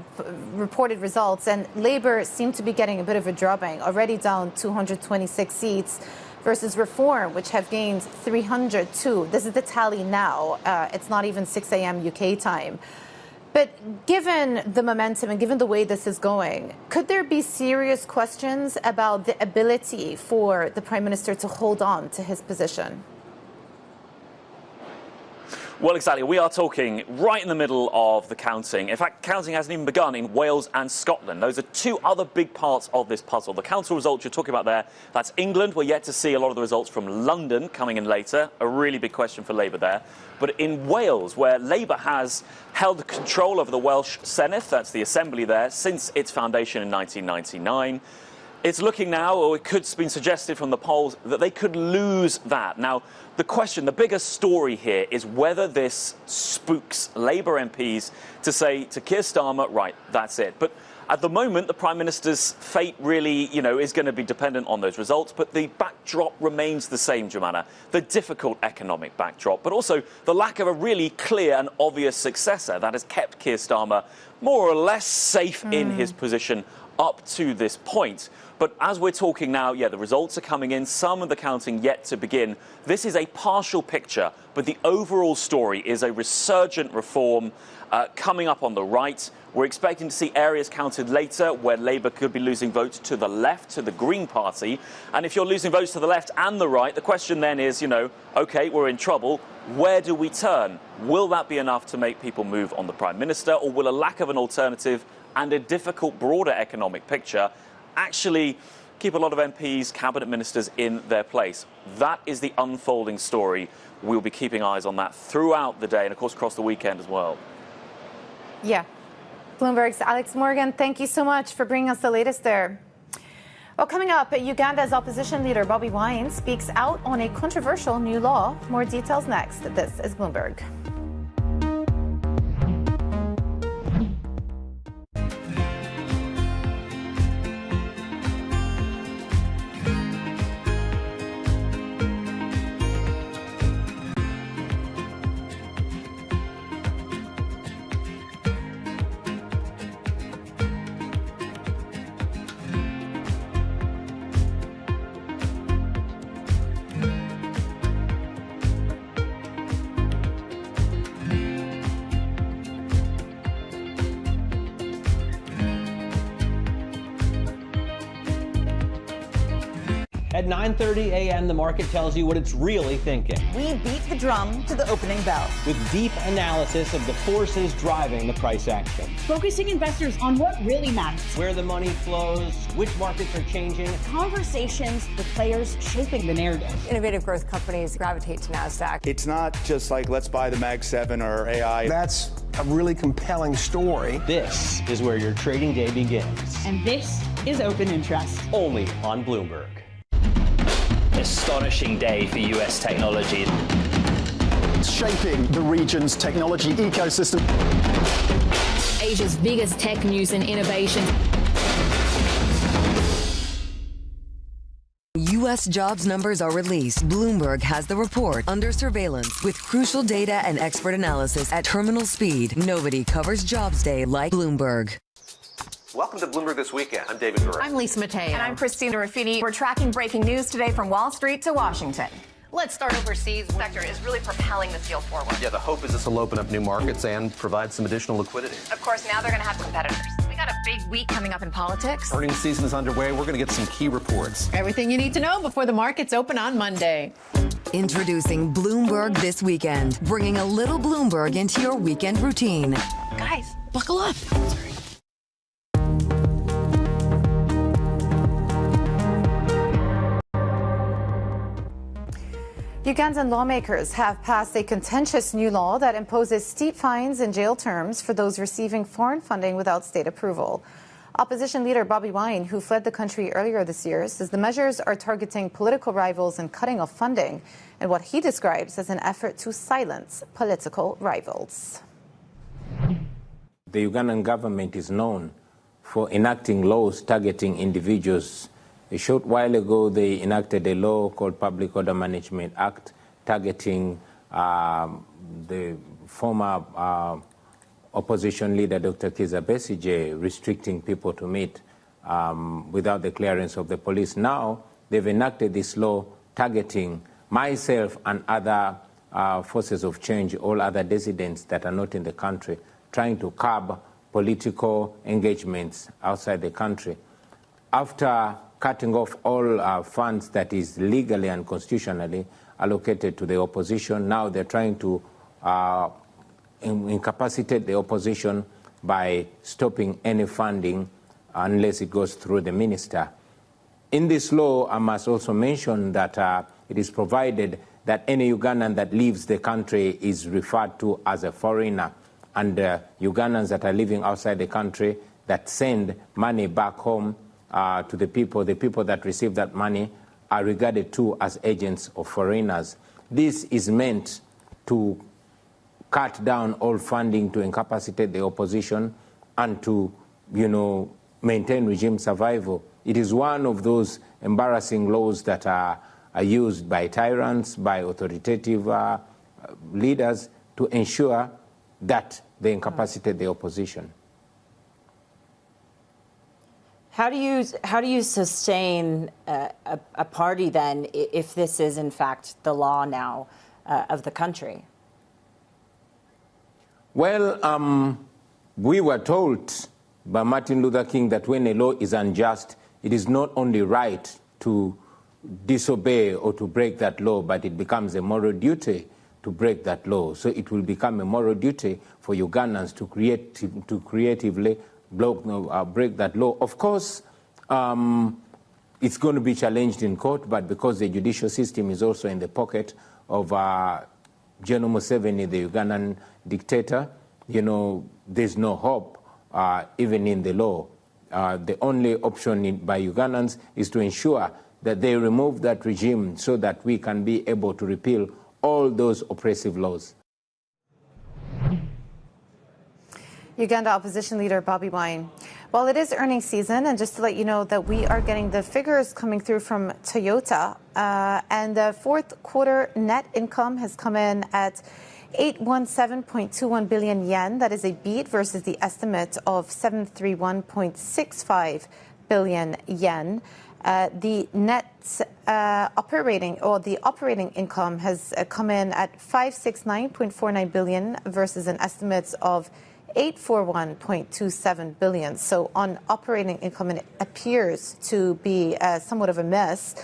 reported results, and Labour seem to be getting a bit of a drubbing, already down 226 seats, versus Reform, which have gained 302. This is the tally now. It's not even 6 a.m. UK time. But given the momentum and given the way this is going, could there be serious questions about the ability for the Prime Minister to hold on to his position? Well, exactly. We are talking right in the middle of the counting. In fact, counting hasn't even begun in Wales and Scotland. Those are two other big parts of this puzzle. The council results you're talking about there, that's England. We're yet to see a lot of the results from London coming in later. A really big question for Labour there. But in Wales, where Labour has held control over the Welsh Senedd, that's the assembly there, since its foundation in 1999, it's looking now, or it could have been suggested from the polls, that they could lose that. Now, the question, the biggest story here is whether this spooks Labour MPs to say to Keir Starmer, right, that's it. But at the moment, the Prime Minister's fate really, is going to be dependent on those results. But the backdrop remains the same, Jumana. The difficult economic backdrop, but also the lack of a really clear and obvious successor that has kept Keir Starmer more or less safe in his position up to this point. But as we're talking now, the results are coming in, some of the counting yet to begin. This is a partial picture, but the overall story is a resurgent reform coming up on the right. We're expecting to see areas counted later where Labour could be losing votes to the left, to the Green Party. And if you're losing votes to the left and the right, the question then is, OK, we're in trouble. Where do we turn? Will that be enough to make people move on the Prime Minister, or will a lack of an alternative and a difficult broader economic picture actually keep a lot of MPs, cabinet ministers in their place? That is the unfolding story. We'll be keeping eyes on that throughout the day and, of course, across the weekend as well. Yeah. Bloomberg's Alex Morgan, thank you so much for bringing us the latest there. Well, coming up, Uganda's opposition leader Bobi Wine speaks out on a controversial new law. More details next. This is Bloomberg. At 9:30 a.m., the market tells you what it's really thinking. We beat the drum to the opening bell. With deep analysis of the forces driving the price action. Focusing investors on what really matters. Where the money flows, which markets are changing. Conversations with players shaping the narrative. Innovative growth companies gravitate to NASDAQ. It's not just like, let's buy the Mag 7 or AI. That's a really compelling story. This is where your trading day begins. And this is Open Interest. Only on Bloomberg. Astonishing day for US technology. Shaping the region's technology ecosystem. Asia's biggest tech news and innovation. U.S. jobs numbers are released. Bloomberg has the report under surveillance with crucial data and expert analysis at terminal speed. Nobody covers Jobs Day like Bloomberg. Welcome to Bloomberg This Weekend. I'm David Gura. I'm Lisa Mateo. And I'm Christina Ruffini. We're tracking breaking news today from Wall Street to Washington. Let's start overseas. The sector is really propelling this deal forward. Yeah, the hope is this will open up new markets and provide some additional liquidity. Of course, now they're going to have competitors. We got a big week coming up in politics. Earnings season is underway. We're going to get some key reports. Everything you need to know before the markets open on Monday. Introducing Bloomberg This Weekend, bringing a little Bloomberg into your weekend routine. Guys, buckle up. Ugandan lawmakers have passed a contentious new law that imposes steep fines and jail terms for those receiving foreign funding without state approval. Opposition leader Bobi Wine, who fled the country earlier this year, says the measures are targeting political rivals and cutting off funding in what he describes as an effort to silence political rivals. The Ugandan government is known for enacting laws targeting individuals. A short while ago, they enacted a law called Public Order Management Act targeting the former opposition leader, Dr. Kizza Besigye, restricting people to meet without the clearance of the police. Now, they've enacted this law targeting myself and other forces of change, all other dissidents that are not in the country, trying to curb political engagements outside the country. After cutting off all funds that is legally and constitutionally allocated to the opposition, now they're trying to incapacitate the opposition by stopping any funding unless it goes through the minister. In this law, I must also mention that it is provided that any Ugandan that leaves the country is referred to as a foreigner, and Ugandans that are living outside the country that send money back home to the people that receive that money are regarded too as agents of foreigners. This is meant to cut down all funding to incapacitate the opposition and to, maintain regime survival. It is one of those embarrassing laws that are used by tyrants, by authoritative leaders to ensure that they incapacitate the opposition. How do you sustain a party then if this is in fact the law now of the country? Well, we were told by Martin Luther King that when a law is unjust, it is not only right to disobey or to break that law, but it becomes a moral duty to break that law. So it will become a moral duty for Ugandans to creatively break that law. Of course, it's going to be challenged in court, but because the judicial system is also in the pocket of General Museveni, the Ugandan dictator, there's no hope even in the law. The only option by Ugandans is to ensure that they remove that regime so that we can be able to repeal all those oppressive laws. Uganda opposition leader Bobi Wine. Well, it is earnings season, and just to let you know that we are getting the figures coming through from Toyota, and the fourth quarter net income has come in at 817.21 billion yen. That is a beat versus the estimate of 731.65 billion yen. The net operating income has come in at 569.49 billion versus an estimate of 841.27 billion. So on operating income, it appears to be somewhat of a miss.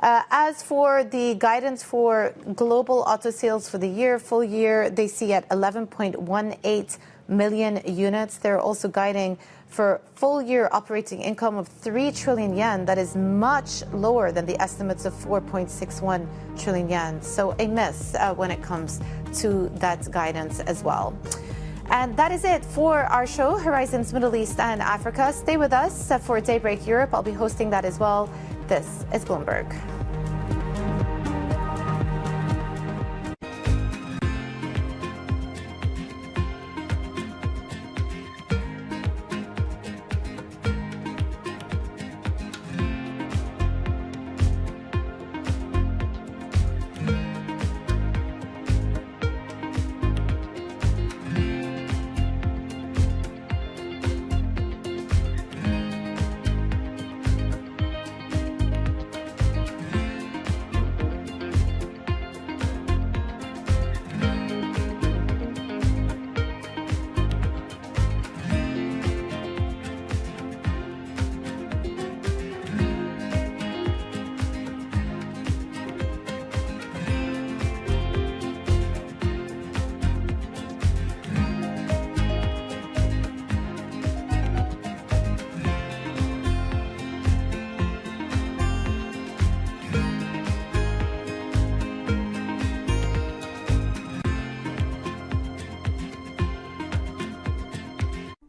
As for the guidance for global auto sales for the year, full year, they see at 11.18 million units. They're also guiding for full year operating income of 3 trillion yen. That is much lower than the estimates of 4.61 trillion yen. So a miss when it comes to that guidance as well. And that is it for our show, Horizons Middle East and Africa. Stay with us for Daybreak Europe. I'll be hosting that as well. This is Bloomberg.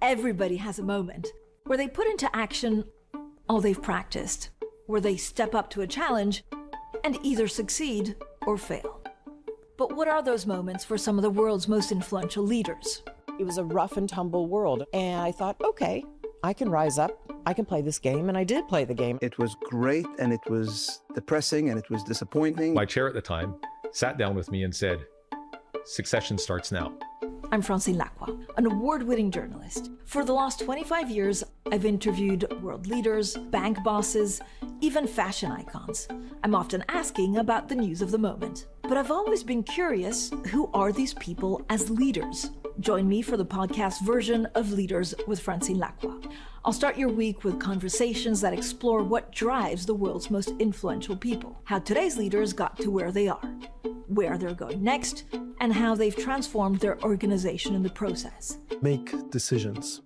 Everybody has a moment where they put into action all they've practiced, where they step up to a challenge and either succeed or fail. But what are those moments for some of the world's most influential leaders? It was a rough and tumble world, and I thought, okay, I can rise up, I can play this game, and I did play the game. It was great, and it was depressing, and it was disappointing. My chair at the time sat down with me and said, "Succession starts now." I'm Francine Lacqua, an award-winning journalist. For the last 25 years, I've interviewed world leaders, bank bosses, even fashion icons. I'm often asking about the news of the moment. But I've always been curious, who are these people as leaders? Join me for the podcast version of Leaders with Francine Lacqua. I'll start your week with conversations that explore what drives the world's most influential people, how today's leaders got to where they are, where they're going next, and how they've transformed their organization in the process. Make decisions.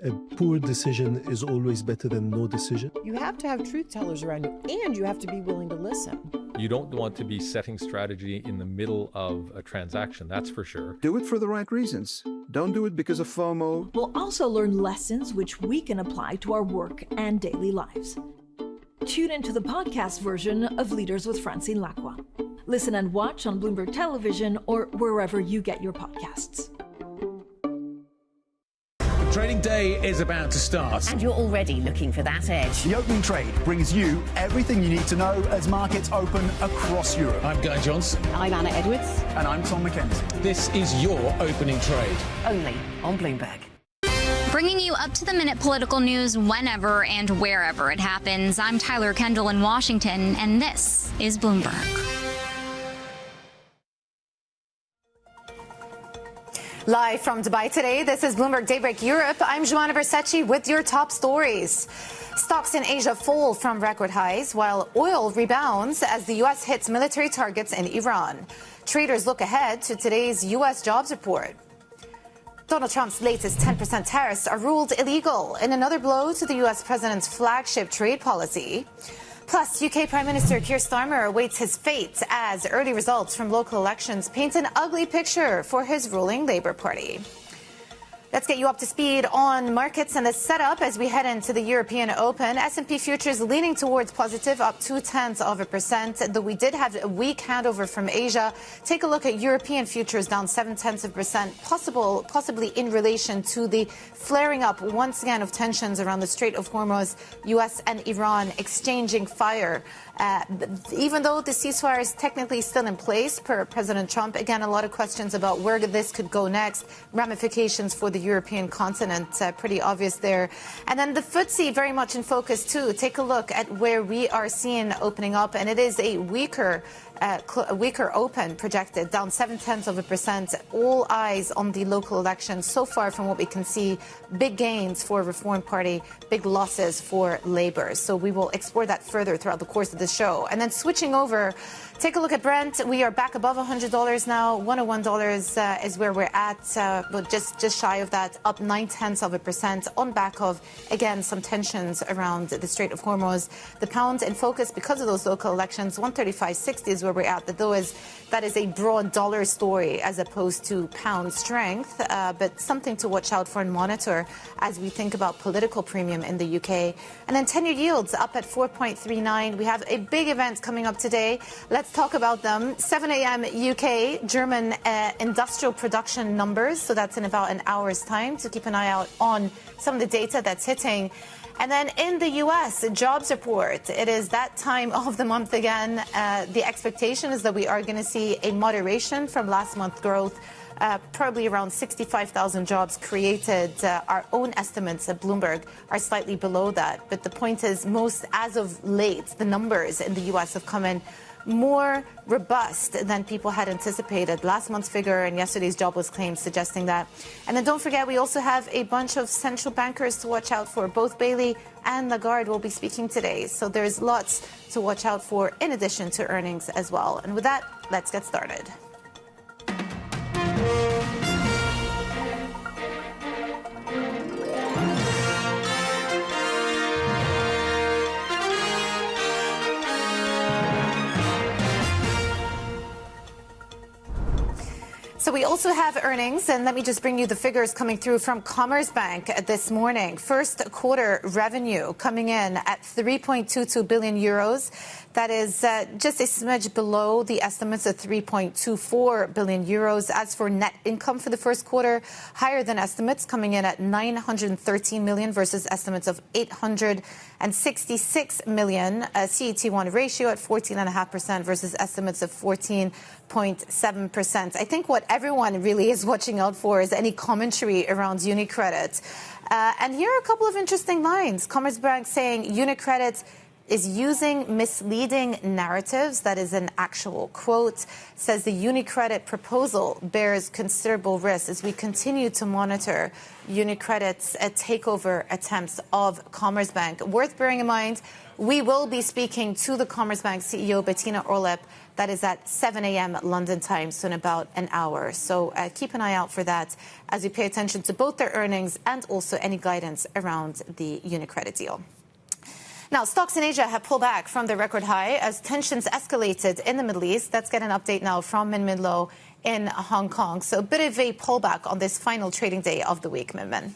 A poor decision is always better than no decision. You have to have truth tellers around you, and you have to be willing to listen. You don't want to be setting strategy in the middle of a transaction, that's for sure. Do it for the right reasons. Don't do it because of FOMO. We'll also learn lessons which we can apply to our work and daily lives. Tune into the podcast version of Leaders with Francine Lacqua. Listen and watch on Bloomberg Television or wherever you get your podcasts. Trading day is about to start. And you're already looking for that edge. The opening trade brings you everything you need to know as markets open across Europe. I'm Guy Johnson. I'm Anna Edwards. And I'm Tom McKenzie. This is your opening trade. Only on Bloomberg. Bringing you up-to-the-minute political news whenever and wherever it happens. I'm Tyler Kendall in Washington, and this is Bloomberg. Live from Dubai today, this is Bloomberg Daybreak Europe. I'm Joanna Bersecci with your top stories. Stocks in Asia fall from record highs, while oil rebounds as the U.S. hits military targets in Iran. Traders look ahead to today's U.S. jobs report. Donald Trump's latest 10% tariffs are ruled illegal in another blow to the U.S. president's flagship trade policy. Plus, UK Prime Minister Keir Starmer awaits his fate as early results from local elections paint an ugly picture for his ruling Labour Party. Let's get you up to speed on markets and the setup as we head into the European Open. S&P futures leaning towards positive, up 0.2%, though we did have a weak handover from Asia. Take a look at European futures down 0.7%, possibly in relation to the flaring up once again of tensions around the Strait of Hormuz, U.S. and Iran exchanging fire. Even though the ceasefire is technically still in place per President Trump, again, a lot of questions about where this could go next, ramifications for the European continent, pretty obvious there. And then the FTSE very much in focus too. Take a look at where we are seeing opening up, and it is a weaker a weaker open projected, down 0.7%. All eyes on the local elections. So far, from what we can see, big gains for Reform Party, big losses for Labour. So we will explore that further throughout the course of the show. And then switching over, take a look at Brent. We are back above $100 now. $101 is where we're at, but just shy of that, up 0.9% on back of, again, some tensions around the Strait of Hormuz. The pound in focus because of those local elections. 135.60 is where we're at. That is a broad dollar story as opposed to pound strength, but something to watch out for and monitor as we think about political premium in the UK. And then 10-year yields up at 4.39. We have a big event coming up today. Let's talk about them. 7 a.m. UK, German industrial production numbers. So that's in about an hour's time to keep an eye out on some of the data that's hitting. And then in the U.S., a jobs report. It is that time of the month again. The expectation is that we are going to see a moderation from last month's growth, probably around 65,000 jobs created. Our own estimates at Bloomberg are slightly below that. But the point is, as of late, the numbers in the U.S. have come in more robust than people had anticipated. Last month's figure and yesterday's jobless claims suggesting that. And then don't forget, we also have a bunch of central bankers to watch out for. Both Bailey and Lagarde will be speaking today. So there's lots to watch out for in addition to earnings as well. And with that, let's get started. So we also have earnings, and let me just bring you the figures coming through from Commerzbank this morning. First quarter revenue coming in at 3.22 billion euros. That is just a smidge below the estimates of 3.24 billion euros. As for net income for the first quarter, higher than estimates, coming in at 913 million versus estimates of 866 million. A CET1 ratio at 14.5% versus estimates of 14.7%. I think what everyone really is watching out for is any commentary around UniCredit. And here are a couple of interesting lines. Commerzbank saying UniCredit is using misleading narratives. That is an actual quote. Says the UniCredit proposal bears considerable risk as we continue to monitor UniCredit's takeover attempts of Commerzbank. Worth bearing in mind, we will be speaking to the Commerzbank CEO, Bettina Orlep. That is at 7 a.m. London time, so in about an hour. So keep an eye out for that as we pay attention to both their earnings and also any guidance around the UniCredit deal. Now, stocks in Asia have pulled back from the record high as tensions escalated in the Middle East. Let's get an update now from Min Min Lo in Hong Kong. So a bit of a pullback on this final trading day of the week, Min Min.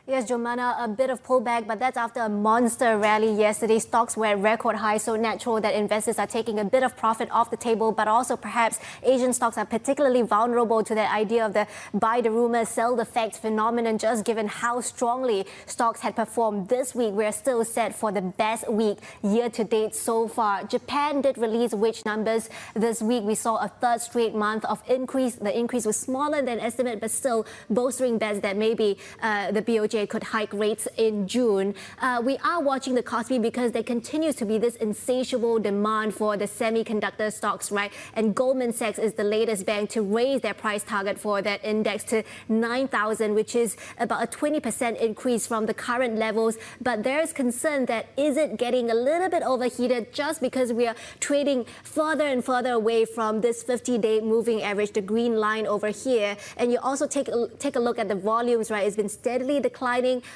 Yes, Jomana, a bit of pullback, but that's after a monster rally yesterday. Stocks were at record high, so natural that investors are taking a bit of profit off the table, but also perhaps Asian stocks are particularly vulnerable to that idea of the buy the rumor, sell the facts phenomenon, just given how strongly stocks had performed this week. We're still set for the best week year to date so far. Japan did release wage numbers this week. We saw a third straight month of increase. The increase was smaller than estimate, but still bolstering bets that maybe the BOJ could hike rates in June. We are watching the Kospi because there continues to be this insatiable demand for the semiconductor stocks, right? And Goldman Sachs is the latest bank to raise their price target for that index to 9,000, which is about a 20% increase from the current levels. But there is concern that is it getting a little bit overheated just because we are trading further and further away from this 50-day moving average, the green line over here. And you also take a look at the volumes, right? It's been steadily declining.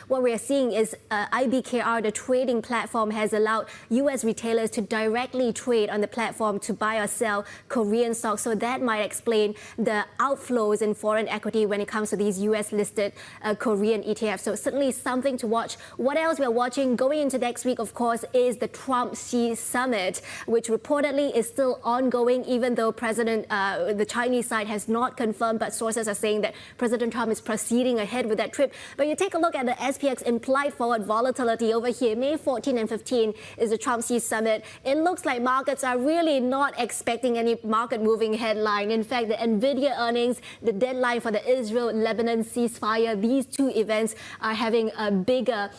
What we are seeing is IBKR, the trading platform, has allowed U.S. retailers to directly trade on the platform to buy or sell Korean stocks. So that might explain the outflows in foreign equity when it comes to these U.S.-listed Korean ETFs. So certainly something to watch. What else we are watching going into next week, of course, is the Trump-Xi summit, which reportedly is still ongoing, even though the Chinese side has not confirmed, but sources are saying that President Trump is proceeding ahead with that trip. But you take take a look at the SPX implied forward volatility over here. May 14 and 15 is the Trump Sea Summit. It looks like markets are really not expecting any market-moving headline. In fact, the NVIDIA earnings, the deadline for the Israel-Lebanon ceasefire, these two events are having a bigger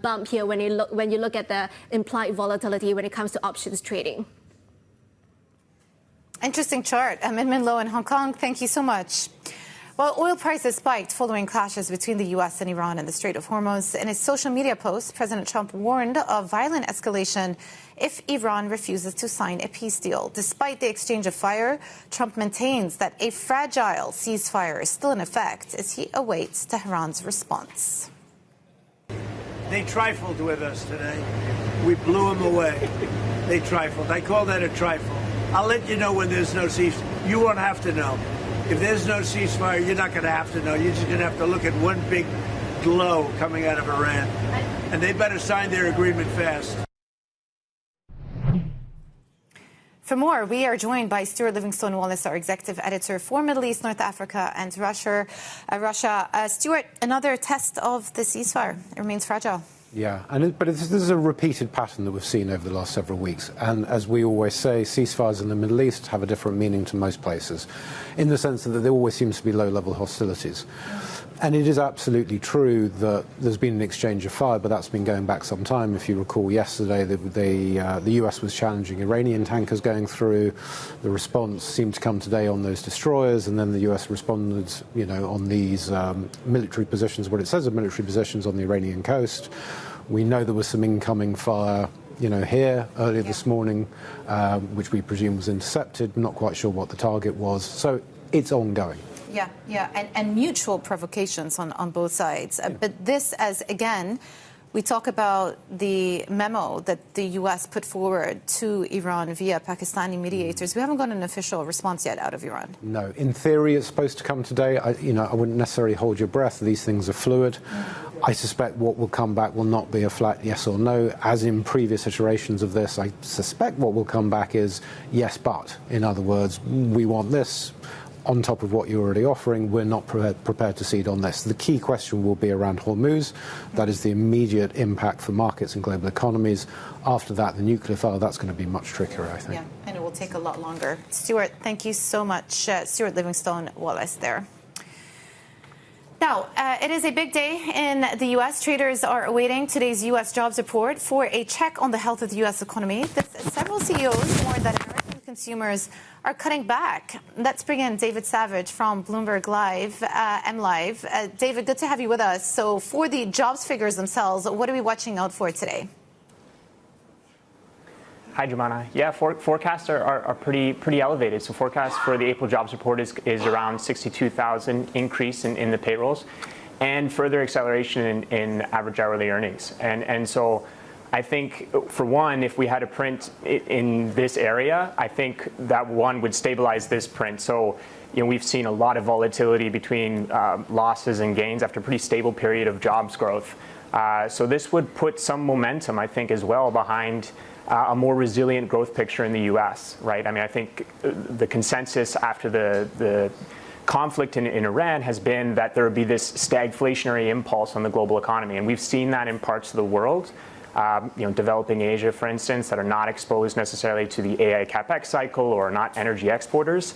bump here when you look at the implied volatility when it comes to options trading. Interesting chart. Min Lo in Hong Kong, thank you so much. Well, oil prices spiked following clashes between the U.S. and Iran in the Strait of Hormuz. In his social media post, President Trump warned of violent escalation if Iran refuses to sign a peace deal. Despite the exchange of fire, Trump maintains that a fragile ceasefire is still in effect as he awaits Tehran's response. They trifled with us today. We blew them away. They trifled. I call that a trifle. I'll let you know when there's no ceasefire. You won't have to know. If there's no ceasefire, you're not going to have to know. You're just going to have to look at one big glow coming out of Iran. And they better sign their agreement fast. For more, we are joined by Stuart Livingstone-Wallace, our executive editor for Middle East, North Africa and Russia. Stuart, another test of the ceasefire. It remains fragile. Yeah, but this is a repeated pattern that we've seen over the last several weeks. And as we always say, ceasefires in the Middle East have a different meaning to most places, in the sense that there always seems to be low-level hostilities. And it is absolutely true that there's been an exchange of fire, but that's been going back some time. If you recall, yesterday the US was challenging Iranian tankers going through. The response seemed to come today on those destroyers, and then the US responded, on these military positions, what it says are military positions on the Iranian coast. We know there was some incoming fire, here earlier this morning, which we presume was intercepted. Not quite sure what the target was. So it's ongoing. Yeah, and mutual provocations on both sides. But this, as again, we talk about the memo that the U.S. put forward to Iran via Pakistani mediators. We haven't got an official response yet out of Iran. No. In theory, it's supposed to come today. I wouldn't necessarily hold your breath. These things are fluid. I suspect what will come back will not be a flat yes or no. As in previous iterations of this, I suspect what will come back is yes, but. In other words, we want this on top of what you're already offering. We're not prepared to cede on this. The key question will be around Hormuz. That is the immediate impact for markets and global economies. After that, the nuclear file, that's going to be much trickier, I think. Yeah, and it will take a lot longer. Stuart, thank you so much. Stuart Livingstone-Wallace there. Now, it is a big day in the U.S. Traders are awaiting today's U.S. jobs report for a check on the health of the U.S. economy. Several CEOs warned that American consumers are cutting back. Let's bring in David Savage from Bloomberg Live, MLive. David, good to have you with us. So for the jobs figures themselves, what are we watching out for today? Hi, Jumana. Yeah, forecasts are pretty elevated. So forecast for the April jobs report is around 62,000 increase in the payrolls and further acceleration in average hourly earnings. And so I think, for one, if we had a print in this area, I think that one would stabilize this print. So, we've seen a lot of volatility between losses and gains after a pretty stable period of jobs growth. So this would put some momentum, I think, as well behind a more resilient growth picture in the U.S., right? I mean, I think the consensus after the conflict in Iran has been that there would be this stagflationary impulse on the global economy. And we've seen that in parts of the world, developing Asia, for instance, that are not exposed necessarily to the AI CapEx cycle or not energy exporters.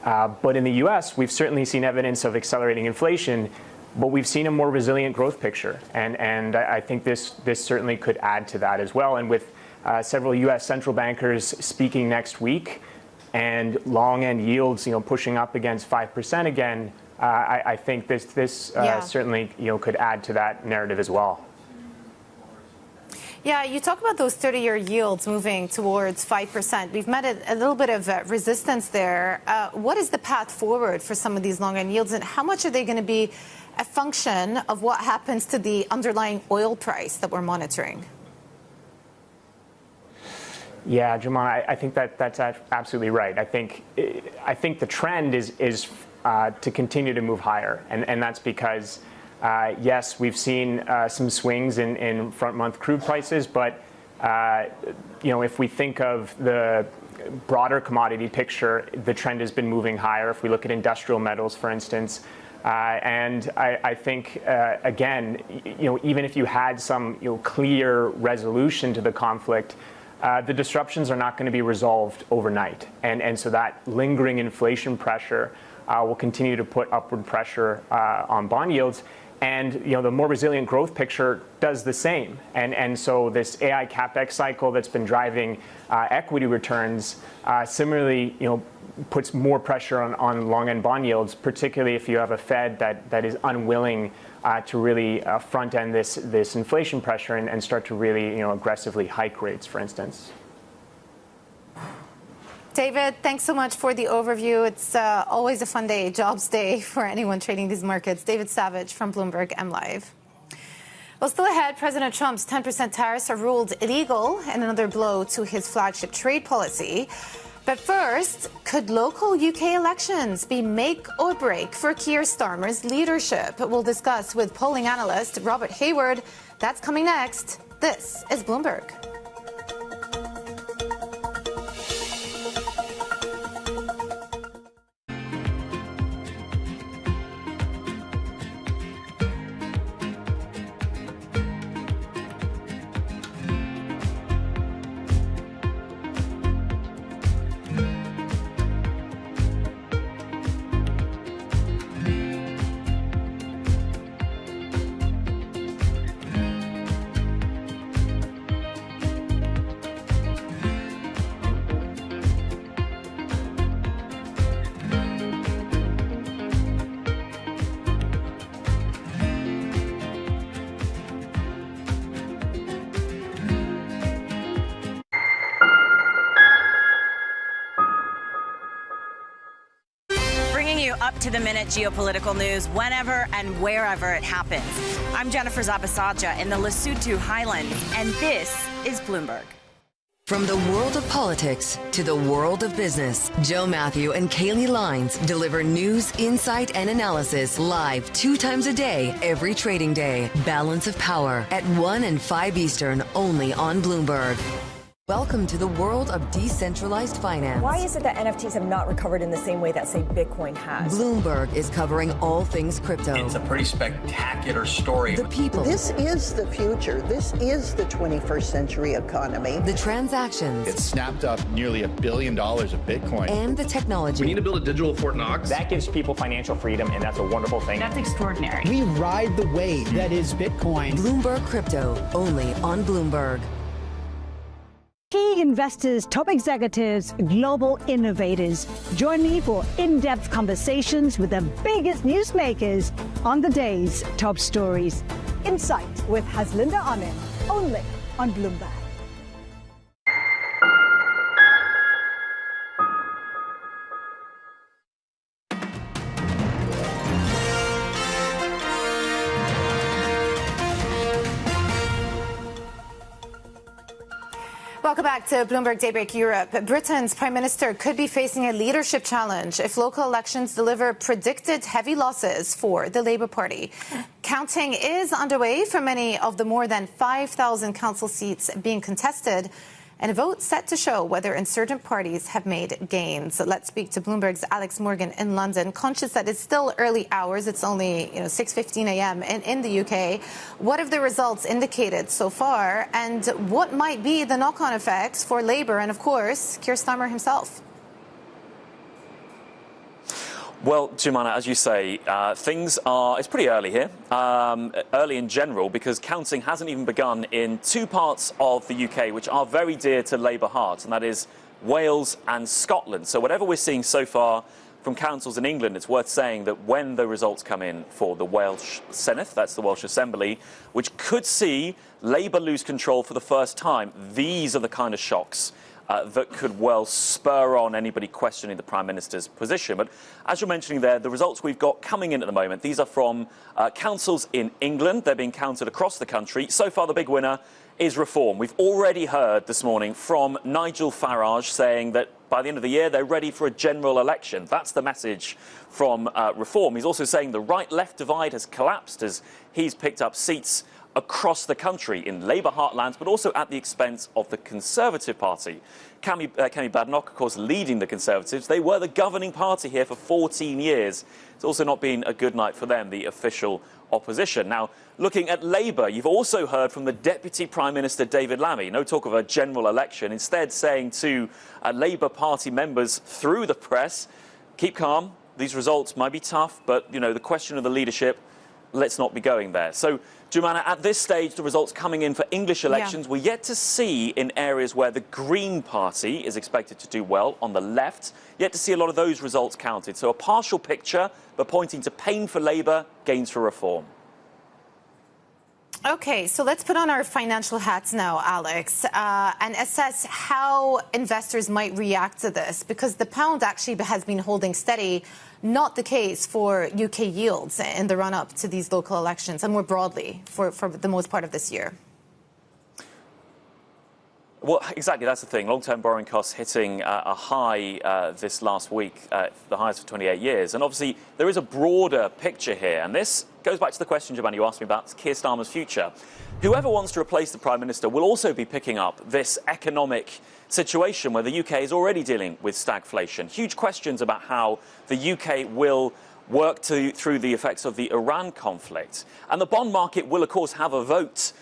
But in the U.S., we've certainly seen evidence of accelerating inflation, but we've seen a more resilient growth picture. And I think this certainly could add to that as well. And with several U.S. central bankers speaking next week, and long end yields, pushing up against 5% again, I think this certainly, could add to that narrative as well. Yeah, you talk about those 30-year yields moving towards 5%. We've met a little bit of resistance there. What is the path forward for some of these long end yields, and how much are they going to be a function of what happens to the underlying oil price that we're monitoring? Yeah, Jamal, I think that's absolutely right. I think the trend is to continue to move higher, and that's because yes, we've seen some swings in front month crude prices, but if we think of the broader commodity picture, the trend has been moving higher. If we look at industrial metals, for instance, And I think, again, even if you had some clear resolution to the conflict, the disruptions are not going to be resolved overnight. And so that lingering inflation pressure will continue to put upward pressure on bond yields. And the more resilient growth picture does the same. And so this AI CapEx cycle that's been driving equity returns similarly puts more pressure on long-end bond yields, particularly if you have a Fed that is unwilling to really front-end this inflation pressure and start to really aggressively hike rates, for instance. David, thanks so much for the overview. It's always a fun day, jobs day for anyone trading these markets. David Savage from Bloomberg MLive. Well, still ahead, President Trump's 10% tariffs are ruled illegal and another blow to his flagship trade policy. But first, could local UK elections be make or break for Keir Starmer's leadership? We'll discuss with polling analyst Robert Hayward. That's coming next. This is Bloomberg. Up-to-the-minute geopolitical news whenever and wherever it happens. I'm Jennifer Zabasaja in the Lesotho Highlands, and this is Bloomberg. From the world of politics to the world of business, Joe Matthew and Kaylee Lines deliver news, insight, and analysis live 2 times a day, every trading day. Balance of Power at 1 and 5 Eastern, only on Bloomberg. Welcome to the world of decentralized finance. Why is it that NFTs have not recovered in the same way that, say, Bitcoin has? Bloomberg is covering all things crypto. It's a pretty spectacular story. The people. This is the future. This is the 21st century economy. The transactions. It snapped up nearly $1 billion of Bitcoin. And the technology. We need to build a digital Fort Knox. That gives people financial freedom, and that's a wonderful thing. That's extraordinary. We ride the wave that is Bitcoin. Bloomberg Crypto, only on Bloomberg. Key investors, top executives, global innovators. Join me for in-depth conversations with the biggest newsmakers on the day's top stories. Insight with Haslinda Amin, only on Bloomberg. Welcome back to Bloomberg Daybreak Europe. Britain's Prime Minister could be facing a leadership challenge if local elections deliver predicted heavy losses for the Labour Party. Counting is underway for many of the more than 5,000 council seats being contested, and a vote set to show whether insurgent parties have made gains. Let's speak to Bloomberg's Alex Morgan in London. Conscious that it's still early hours, it's only 6:15 a.m. in the UK. What have the results indicated so far, and what might be the knock-on effects for Labour and, of course, Keir Starmer himself? Well, Jumana, as you say, it's pretty early here, early in general, because counting hasn't even begun in 2 parts of the UK, which are very dear to Labour hearts, and that is Wales and Scotland. So whatever we're seeing so far from councils in England, it's worth saying that when the results come in for the Welsh Senedd, that's the Welsh Assembly, which could see Labour lose control for the first time, these are the kind of shocks that could well spur on anybody questioning the Prime Minister's position. But as you're mentioning there, the results we've got coming in at the moment, these are from councils in England. They're being counted across the country. So far, the big winner is Reform. We've already heard this morning from Nigel Farage saying that by the end of the year, they're ready for a general election. That's the message from Reform. He's also saying the right-left divide has collapsed as he's picked up seats across the country in Labour heartlands, but also at the expense of the Conservative Party. Kemi Badenoch, of course, leading the Conservatives. They were the governing party here for 14 years. It's also not been a good night for them, the official opposition. Now, looking at Labour, you've also heard from the Deputy Prime Minister David Lammy. No talk of a general election, instead saying to Labour Party members through the press, keep calm, these results might be tough, but, you know, the question of the leadership, let's not be going there. So, Jumana, at this stage, the results coming in for English elections, we're yet to see in areas where the Green Party is expected to do well on the left, yet to see a lot of those results counted. So a partial picture, but pointing to pain for Labour, gains for Reform. Okay, so let's put on our financial hats now, Alex, and assess how investors might react to this, because the pound actually has been holding steady. Not the case for UK yields in the run-up to these local elections, and more broadly for the most part of this year. Well, exactly, that's the thing. Long-term borrowing costs hitting a high this last week, the highest for 28 years. And obviously, there is a broader picture here. And this goes back to the question, Giovanni, you asked me about Keir Starmer's future. Whoever wants to replace the Prime Minister will also be picking up this economic situation where the UK is already dealing with stagflation. Huge questions about how the UK will work through the effects of the Iran conflict. And the bond market will, of course, have a vote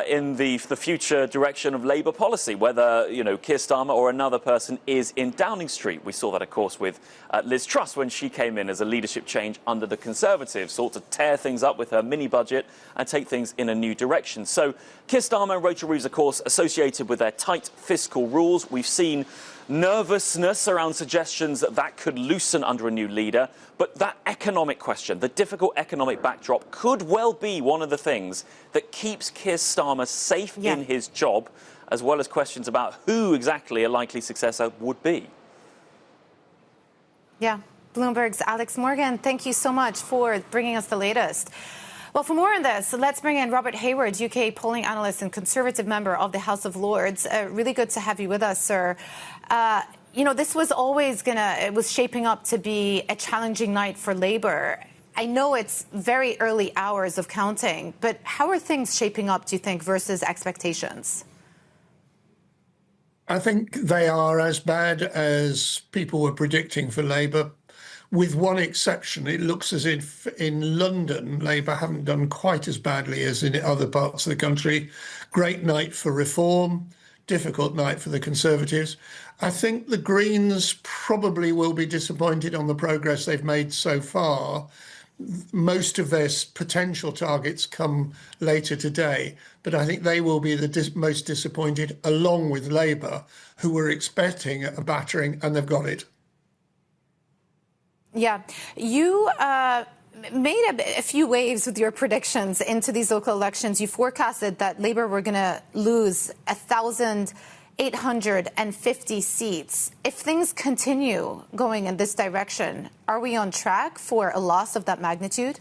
in the future direction of Labour policy, whether, you know, Keir Starmer or another person is in Downing Street. We saw that, of course, with Liz Truss when she came in as a leadership change under the Conservatives, sought to tear things up with her mini-budget and take things in a new direction. So Keir Starmer and Rachel Reeves, of course, associated with their tight fiscal rules. We've seen nervousness around suggestions that that could loosen under a new leader. But that economic question, the difficult economic backdrop, could well be one of the things that keeps Keir Starmer safe in his job, as well as questions about who exactly a likely successor would be. Yeah, Bloomberg's Alex Morgan, thank you so much for bringing us the latest. Well, for more on this, let's bring in Robert Hayward, UK polling analyst and Conservative member of the House of Lords. Really good to have you with us, sir. You know, this was always it was shaping up to be a challenging night for Labour. I know it's very early hours of counting, but how are things shaping up, do you think, versus expectations? I think they are as bad as people were predicting for Labour. With one exception, it looks as if in London, Labour haven't done quite as badly as in other parts of the country. Great night for Reform, difficult night for the Conservatives. I think the Greens probably will be disappointed on the progress they've made so far. Most of their potential targets come later today, but I think they will be the most disappointed, along with Labour, who were expecting a battering, and they've got it. Yeah, you made a few waves with your predictions into these local elections. You forecasted that Labour were going to lose 1,850 seats. If things continue going in this direction, are we on track for a loss of that magnitude?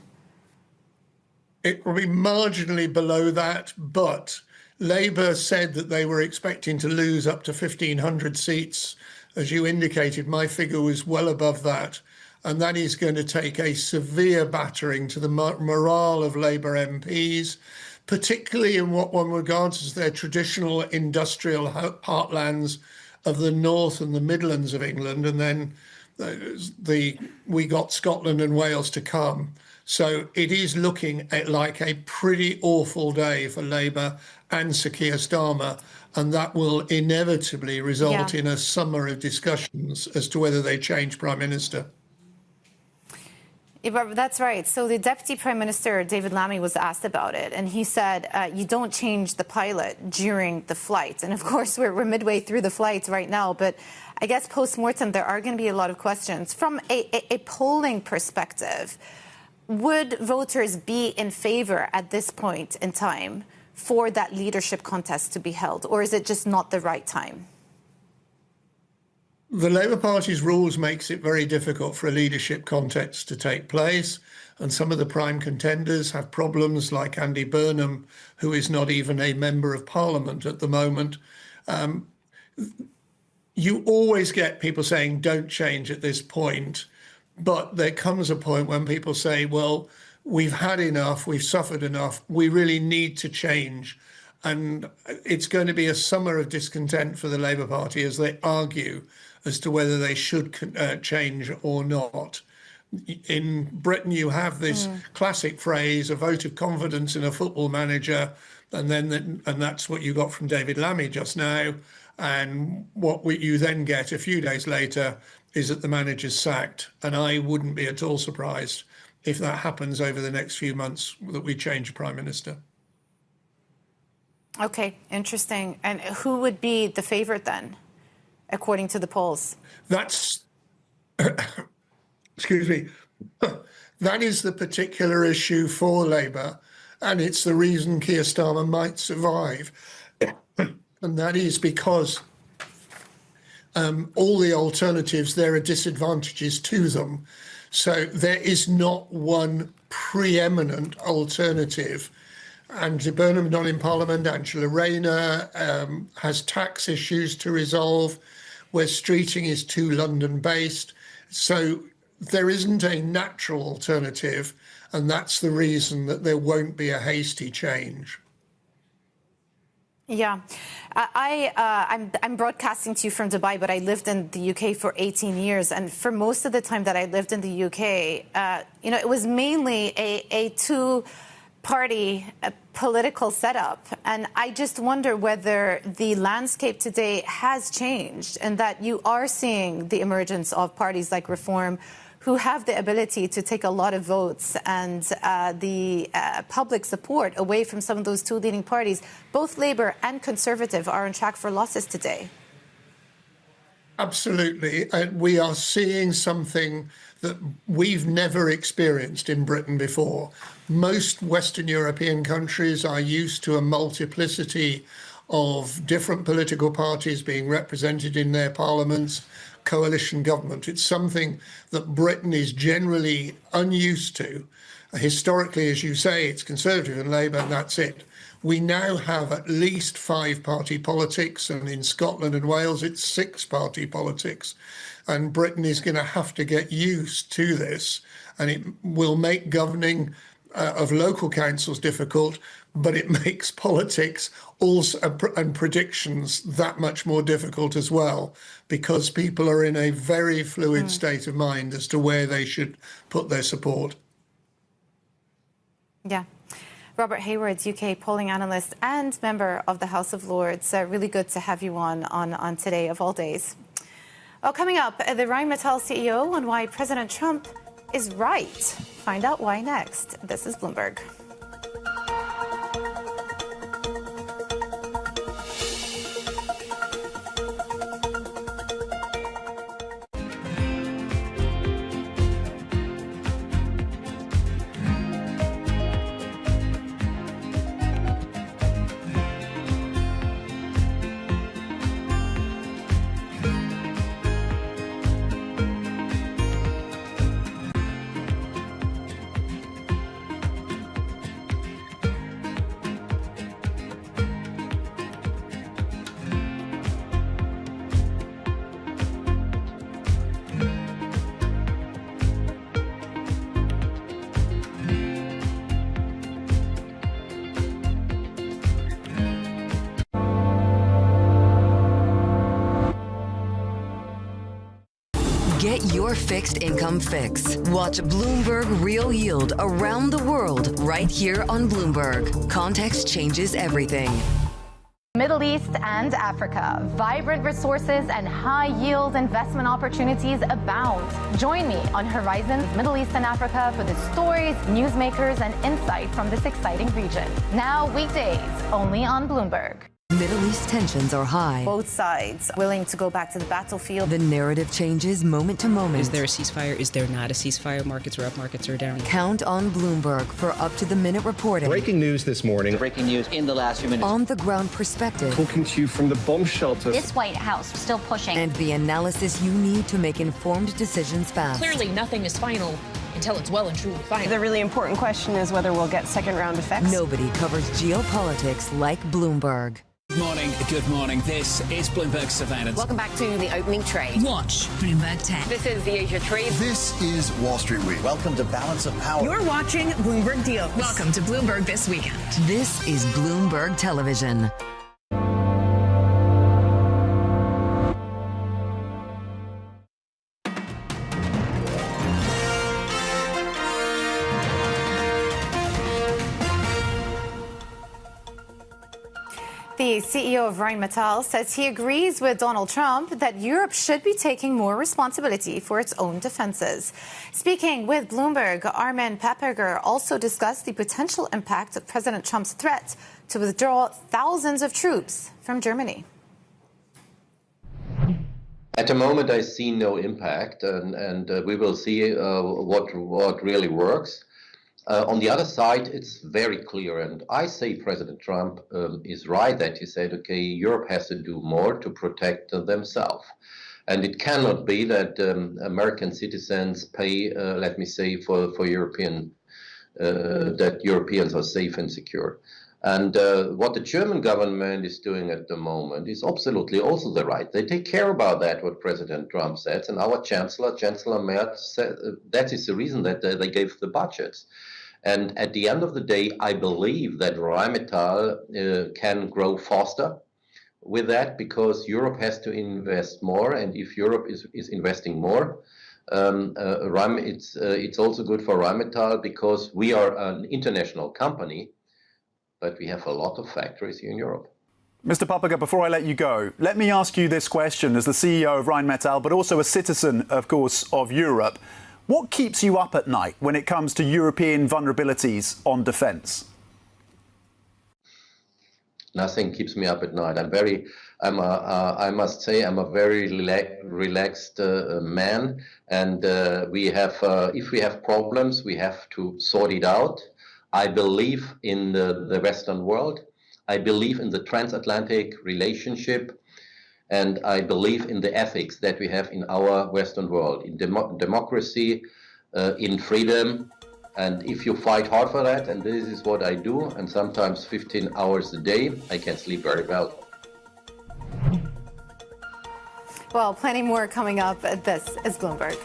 It will be marginally below that, but Labour said that they were expecting to lose up to 1,500 seats. As you indicated, my figure was well above that. And that is going to take a severe battering to the morale of Labour MPs, particularly in what one regards as their traditional industrial heartlands of the north and the Midlands of England. And then we got Scotland and Wales to come. So it is looking like a pretty awful day for Labour and Sir Keir Starmer. And that will inevitably result in a summer of discussions as to whether they change Prime Minister. That's right. So the Deputy Prime Minister, David Lammy, was asked about it, and he said, you don't change the pilot during the flight. And of course, we're midway through the flight right now, but I guess post-mortem, there are going to be a lot of questions. From a polling perspective, would voters be in favour at this point in time for that leadership contest to be held, or is it just not the right time? The Labour Party's rules makes it very difficult for a leadership contest to take place, and some of the prime contenders have problems, like Andy Burnham, who is not even a member of Parliament at the moment. You always get people saying, don't change at this point, but there comes a point when people say, well, we've had enough, we've suffered enough, we really need to change. And it's going to be a summer of discontent for the Labour Party as they argue as to whether they should change or not. In Britain, you have this classic phrase, a vote of confidence in a football manager, and that's what you got from David Lammy just now. And what you then get a few days later is that the manager's sacked. And I wouldn't be at all surprised if that happens over the next few months, that we change Prime Minister. Okay, interesting. And who would be the favourite then, according to the polls? That's, excuse me, that is the particular issue for Labour, and it's the reason Keir Starmer might survive. And that is because all the alternatives, there are disadvantages to them. So there is not one preeminent alternative. Andy Burnham not in Parliament, Angela Rayner has tax issues to resolve, where Streeting is too London-based. So there isn't a natural alternative, and that's the reason that there won't be a hasty change. Yeah, I'm broadcasting to you from Dubai, but I lived in the UK for 18 years. And for most of the time that I lived in the UK, it was mainly a two-party political setup. And I just wonder whether the landscape today has changed and that you are seeing the emergence of parties like Reform who have the ability to take a lot of votes and the public support away from some of those two leading parties. Both Labour and Conservative are on track for losses today. Absolutely. We are seeing something that we've never experienced in Britain before. Most Western European countries are used to a multiplicity of different political parties being represented in their parliaments, coalition government. It's something that Britain is generally unused to. Historically, as you say, it's Conservative and Labour, and that's it. We now have at least 5-party politics, and in Scotland and Wales, it's 6-party politics. And Britain is going to have to get used to this, and it will make governing of local councils difficult, but it makes politics also and predictions that much more difficult as well, because people are in a very fluid state of mind as to where they should put their support. Yeah. Robert Hayward, UK polling analyst and member of the House of Lords. Really good to have you on today of all days. Well, coming up, the Rheinmetall CEO on why President Trump is right. Find out why next. This is Bloomberg. Get your fixed income fix. Watch Bloomberg Real Yield around the world right here on Bloomberg. Context changes everything. Middle East and Africa. Vibrant resources and high-yield investment opportunities abound. Join me on Horizons Middle East and Africa for the stories, newsmakers, and insight from this exciting region. Now weekdays, only on Bloomberg. Middle East tensions are high. Both sides willing to go back to the battlefield. The narrative changes moment to moment. Is there a ceasefire? Is there not a ceasefire? Markets are up, markets are down. Count on Bloomberg for up-to-the-minute reporting. Breaking news this morning. Breaking news in the last few minutes. On-the-ground perspective. Talking to you from the bomb shelter. This White House still pushing. And the analysis you need to make informed decisions fast. Clearly, nothing is final until it's well and truly final. The really important question is whether we'll get second-round effects. Nobody covers geopolitics like Bloomberg. Good morning. This is Bloomberg Surveillance. Welcome back to the opening trade. Watch Bloomberg 10. This is the Asia trade. This is Wall Street Week. Welcome to Balance of Power. You're watching Bloomberg Deals. Welcome to Bloomberg This Weekend. This is Bloomberg Television. The CEO of Rheinmetall says he agrees with Donald Trump that Europe should be taking more responsibility for its own defenses. Speaking with Bloomberg, Armin Papperger also discussed the potential impact of President Trump's threat to withdraw thousands of troops from Germany. At the moment, I see no impact, and we will see what really works. On the other side, it's very clear, and I say President Trump is right that he said, okay, Europe has to do more to protect themselves. And it cannot be that American citizens pay, let me say, for that Europeans are safe and secure. And what the German government is doing at the moment is absolutely also the right. They take care about that, what President Trump said, and our Chancellor Merz, said that is the reason that they gave the budgets. And at the end of the day, I believe that Rheinmetall can grow faster with that because Europe has to invest more. And if Europe is investing more, it's also good for Rheinmetall because we are an international company, but we have a lot of factories here in Europe. Mr. Papperger, before I let you go, let me ask you this question as the CEO of Rheinmetall, but also a citizen, of course, of Europe. What keeps you up at night when it comes to European vulnerabilities on defence? Nothing keeps me up at night. I must say, I'm a very relaxed man, and if we have problems, we have to sort it out. I believe in the Western world. I believe in the transatlantic relationship. And I believe in the ethics that we have in our Western world, in democracy, in freedom. And if you fight hard for that, and this is what I do, and sometimes 15 hours a day, I can sleep very well. Well, plenty more coming up. This is Bloomberg.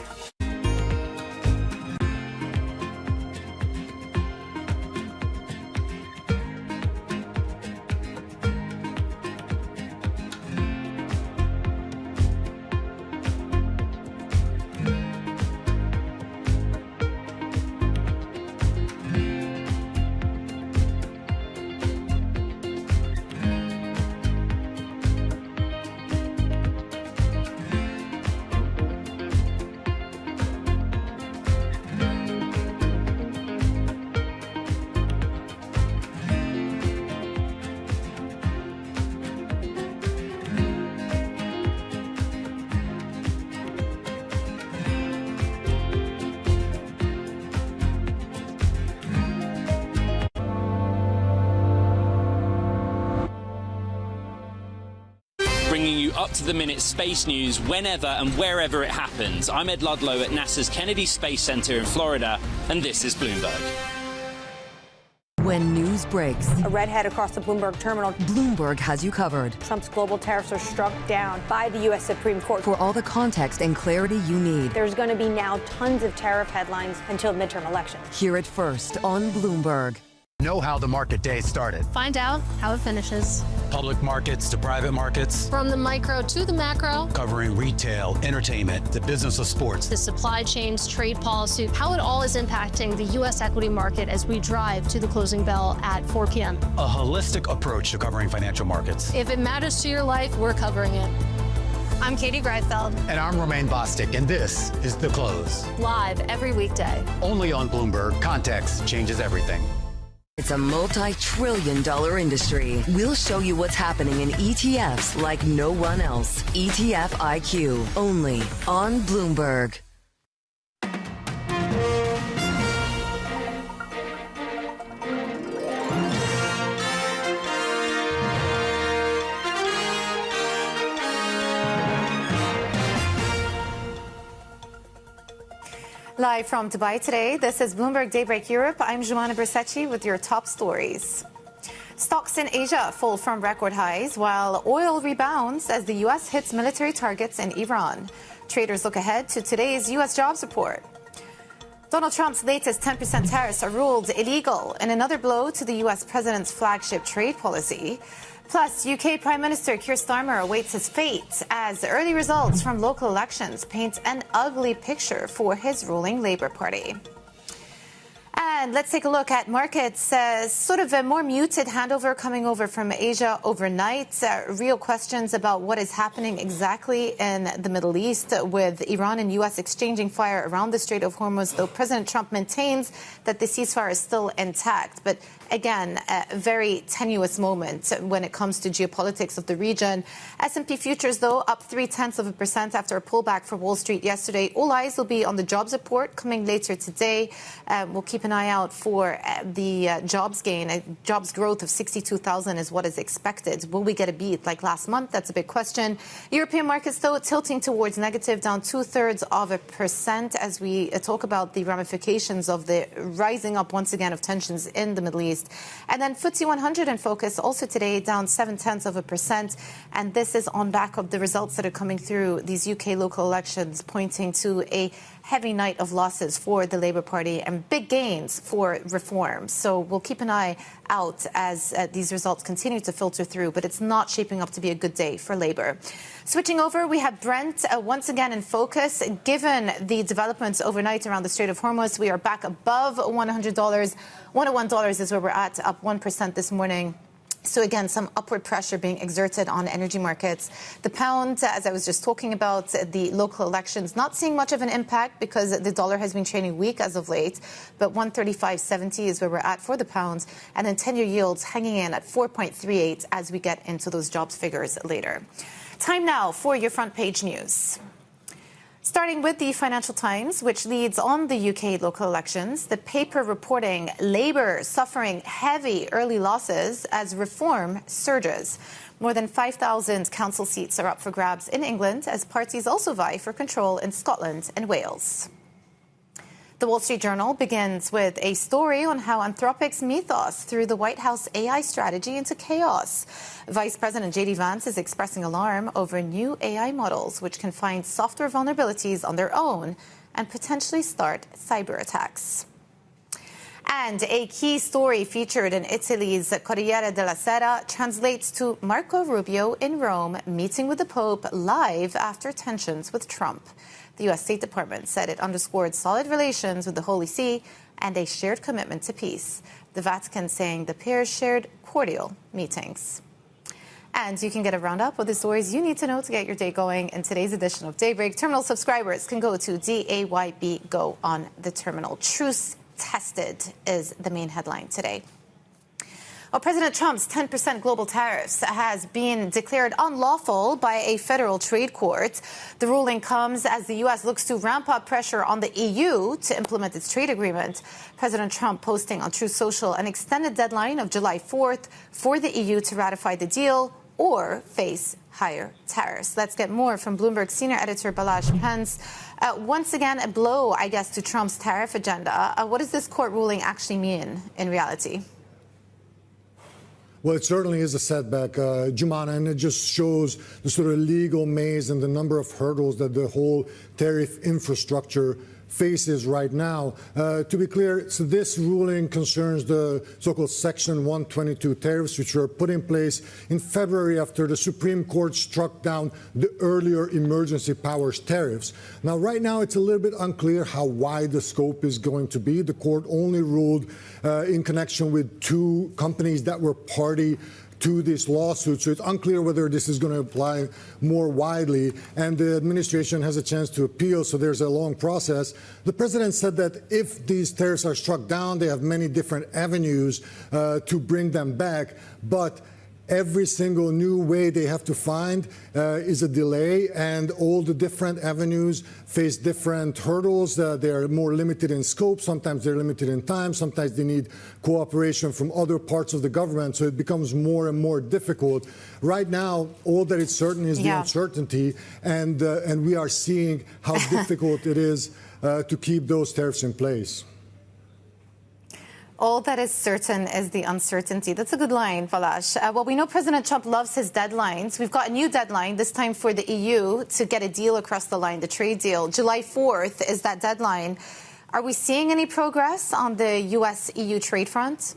Bringing you up-to-the-minute space news whenever and wherever it happens. I'm Ed Ludlow at NASA's Kennedy Space Center in Florida, and this is Bloomberg. When news breaks, a redhead across the Bloomberg terminal. Bloomberg has you covered. Trump's global tariffs are struck down by the U.S. Supreme Court. For all the context and clarity you need. There's going to be now tons of tariff headlines until midterm elections. Hear it first on Bloomberg. Know how the market day started. Find out how it finishes. Public markets to private markets. From the micro to the macro. Covering retail, entertainment, the business of sports. The supply chains, trade policy, how it all is impacting the U.S. equity market as we drive to the closing bell at 4 p.m. A holistic approach to covering financial markets. If it matters to your life, we're covering it. I'm Katie Greifeld. And I'm Romaine Bostic, and this is The Close. Live every weekday. Only on Bloomberg. Context changes everything. It's a multi-trillion-dollar industry. We'll show you what's happening in ETFs like no one else. ETF IQ, only on Bloomberg. Live from Dubai today, this is Bloomberg Daybreak Europe. I'm Joanna Bersecci with your top stories. Stocks in Asia fall from record highs, while oil rebounds as the U.S. hits military targets in Iran. Traders look ahead to today's U.S. jobs report. Donald Trump's latest 10% tariffs are ruled illegal in another blow to the U.S. president's flagship trade policy. Plus, UK Prime Minister Keir Starmer awaits his fate as early results from local elections paint an ugly picture for his ruling Labour Party. And let's take a look at markets. Sort of a more muted handover coming over from Asia overnight. Real questions about what is happening exactly in the Middle East with Iran and U.S. exchanging fire around the Strait of Hormuz, though President Trump maintains that the ceasefire is still intact. But again, a very tenuous moment when it comes to geopolitics of the region. S&P futures, though, up 0.3% after a pullback for Wall Street yesterday. All eyes will be on the jobs report coming later today. We'll keep an eye out for the jobs gain. Jobs growth of 62,000 is what is expected. Will we get a beat like last month? That's a big question. European markets, though, tilting towards negative, down 0.2% as we talk about the ramifications of the rising up once again of tensions in the Middle East. And then FTSE 100 in focus also today, down 0.7%. And this is on back of the results that are coming through these UK local elections, pointing to a heavy night of losses for the Labour Party and big gains for reform. So we'll keep an eye out as these results continue to filter through, but it's not shaping up to be a good day for Labour. Switching over, we have Brent once again in focus. Given the developments overnight around the Strait of Hormuz, we are back above $100. $101 is where we're at, up 1% this morning. So again, some upward pressure being exerted on energy markets. The pound, as I was just talking about, the local elections, not seeing much of an impact because the dollar has been trading weak as of late. But 135.70 is where we're at for the pound. And then 10-year yields hanging in at 4.38 as we get into those jobs figures later. Time now for your front page news. Starting with the Financial Times, which leads on the UK local elections, the paper reporting Labour suffering heavy early losses as reform surges. More than 5,000 council seats are up for grabs in England as parties also vie for control in Scotland and Wales. The Wall Street Journal begins with a story on how Anthropic's mythos threw the White House AI strategy into chaos. Vice President J.D. Vance is expressing alarm over new AI models which can find software vulnerabilities on their own and potentially start cyber attacks. And a key story featured in Italy's Corriere della Sera translates to Marco Rubio in Rome meeting with the Pope live after tensions with Trump. The U.S. State Department said it underscored solid relations with the Holy See and a shared commitment to peace. The Vatican saying the pairs shared cordial meetings. And you can get a roundup of the stories you need to know to get your day going in today's edition of Daybreak. Terminal subscribers can go to DAYB Go on the terminal. Truce tested is the main headline today. Well, President Trump's 10% global tariffs has been declared unlawful by a federal trade court. The ruling comes as the U.S. looks to ramp up pressure on the EU to implement its trade agreement. President Trump posting on Truth Social an extended deadline of July 4th for the EU to ratify the deal or face higher tariffs. Let's get more from Bloomberg senior editor Balazs Pence. Once again, a blow, I guess, to Trump's tariff agenda. What does this court ruling actually mean in reality? Well, it certainly is a setback, Jumana, and it just shows the sort of legal maze and the number of hurdles that the whole tariff infrastructure faces right now. To be clear, so this ruling concerns the so-called Section 122 tariffs, which were put in place in February after the Supreme Court struck down the earlier emergency powers tariffs. Now, right now, it's a little bit unclear how wide the scope is going to be. The court only ruled in connection with two companies that were party to this lawsuit, so it's unclear whether this is going to apply more widely, and the administration has a chance to appeal, so there's a long process. The president said that if these tariffs are struck down, they have many different avenues to bring them back, but every single new way they have to find is a delay, and all the different avenues face different hurdles. They are more limited in scope. Sometimes they're limited in time. Sometimes they need cooperation from other parts of the government. So it becomes more and more difficult. Right now, all that is certain is the uncertainty, and we are seeing how difficult it is to keep those tariffs in place. All that is certain is the uncertainty. That's a good line, Balázs. Well, we know President Trump loves his deadlines. We've got a new deadline, this time for the EU to get a deal across the line, the trade deal. July 4th is that deadline. Are we seeing any progress on the US-EU trade front?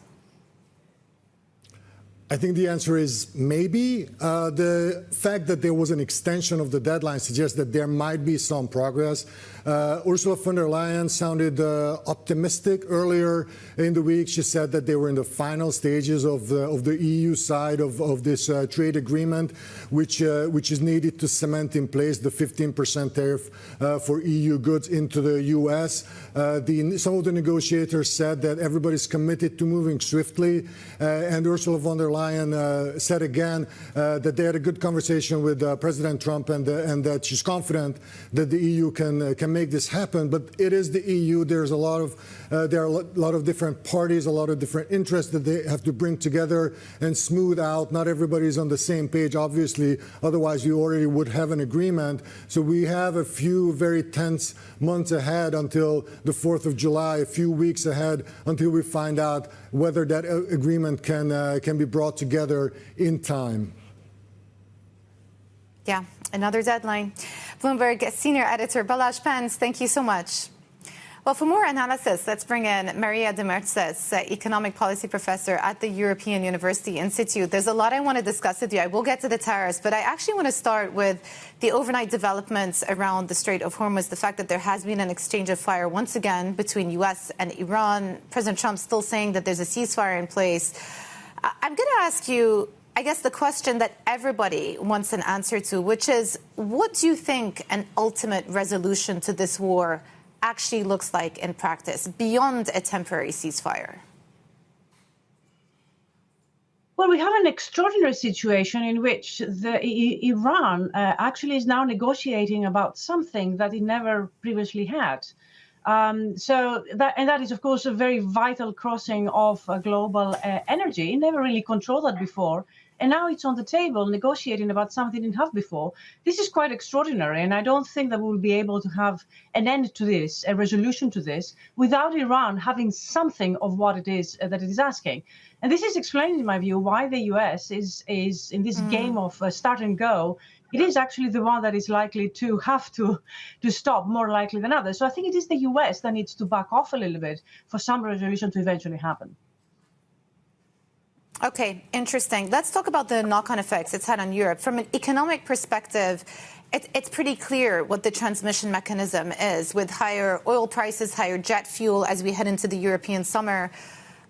I think the answer is maybe. The fact that there was an extension of the deadline suggests that there might be some progress. Ursula von der Leyen sounded optimistic earlier in the week. She said that they were in the final stages of the EU side of this trade agreement, which is needed to cement in place the 15% tariff for EU goods into the US. Some of the negotiators said that everybody's committed to moving swiftly, and Ursula von der Leyen said again that they had a good conversation with President Trump and that she's confident that the EU can make this happen. But it is the EU. There are a lot of different parties, a lot of different interests that they have to bring together and smooth out. Not everybody's on the same page, obviously. Otherwise, we already would have an agreement. So we have a few very tense months ahead until the 4th of July, a few weeks ahead until we find out whether that agreement can be brought together in time. Yeah, another deadline. Bloomberg senior editor Balázs Pence, thank you so much. Well, for more analysis, let's bring in Maria de Mertzes, economic policy professor at the European University Institute. There's a lot I want to discuss with you. I will get to the tariffs, but I actually want to start with the overnight developments around the Strait of Hormuz, the fact that there has been an exchange of fire once again between U.S. and Iran. President Trump still saying that there's a ceasefire in place. I'm going to ask you, I guess, the question that everybody wants an answer to, which is, what do you think an ultimate resolution to this war actually looks like in practice, beyond a temporary ceasefire? Well, we have an extraordinary situation in which Iran actually is now negotiating about something that it never previously had. That is, of course, a very vital crossing of global energy. It never really controlled that before. And now it's on the table negotiating about something it didn't have before. This is quite extraordinary. And I don't think that we'll be able to have an end to this, a resolution to this, without Iran having something of what it is that it is asking. And this is explaining, in my view, why the US is in this game of start and go. It is actually the one that is likely to have to stop more likely than others. So I think it is the US that needs to back off a little bit for some resolution to eventually happen. Okay, interesting. Let's talk about the knock-on effects it's had on Europe. From an economic perspective, it's pretty clear what the transmission mechanism is, with higher oil prices, higher jet fuel as we head into the European summer.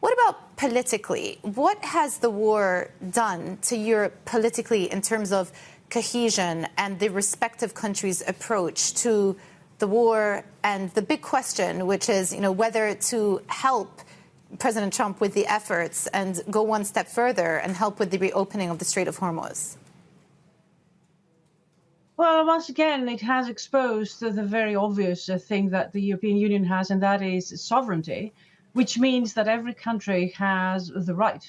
What about politically? What has the war done to Europe politically in terms of cohesion and the respective countries' approach to the war and the big question, which is, whether to help President Trump with the efforts and go one step further and help with the reopening of the Strait of Hormuz? Well, once again, it has exposed the very obvious thing that the European Union has, and that is sovereignty, which means that every country has the right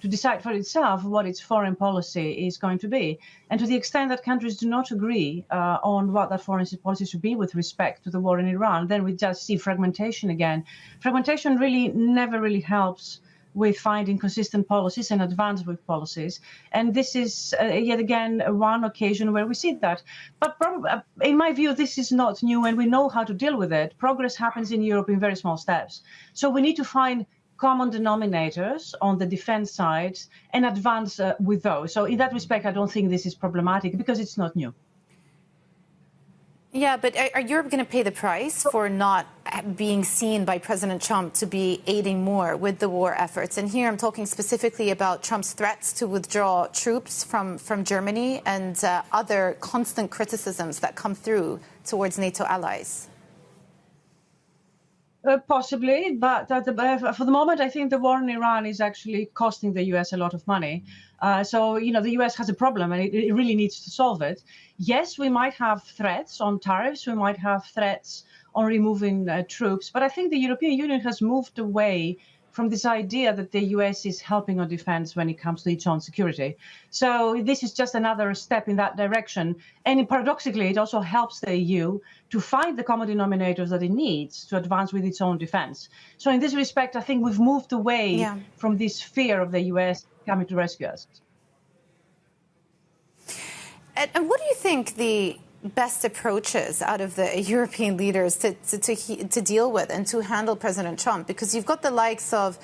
to decide for itself what its foreign policy is going to be. And to the extent that countries do not agree on what that foreign policy should be with respect to the war in Iran, then we just see fragmentation again. Fragmentation really never really helps with finding consistent policies and advance with policies. And this is yet again one occasion where we see that. But in my view, this is not new, and we know how to deal with it. Progress happens in Europe in very small steps. So we need to find common denominators on the defense side and advance with those. So in that respect, I don't think this is problematic because it's not new. Yeah, but are Europe going to pay the price for not being seen by President Trump to be aiding more with the war efforts? And here I'm talking specifically about Trump's threats to withdraw troops from Germany and other constant criticisms that come through towards NATO allies. Possibly, but for the moment, I think the war in Iran is actually costing the U.S. a lot of money. So, the U.S. has a problem and it really needs to solve it. Yes, we might have threats on tariffs. We might have threats on removing troops. But I think the European Union has moved away from this idea that the U.S. is helping on defense when it comes to its own security. So this is just another step in that direction. And paradoxically, it also helps the EU to find the common denominators that it needs to advance with its own defense. So in this respect, I think we've moved away from this fear of the US coming to rescue us. And what do you think the best approaches out of the European leaders to deal with and to handle President Trump? Because you've got the likes of,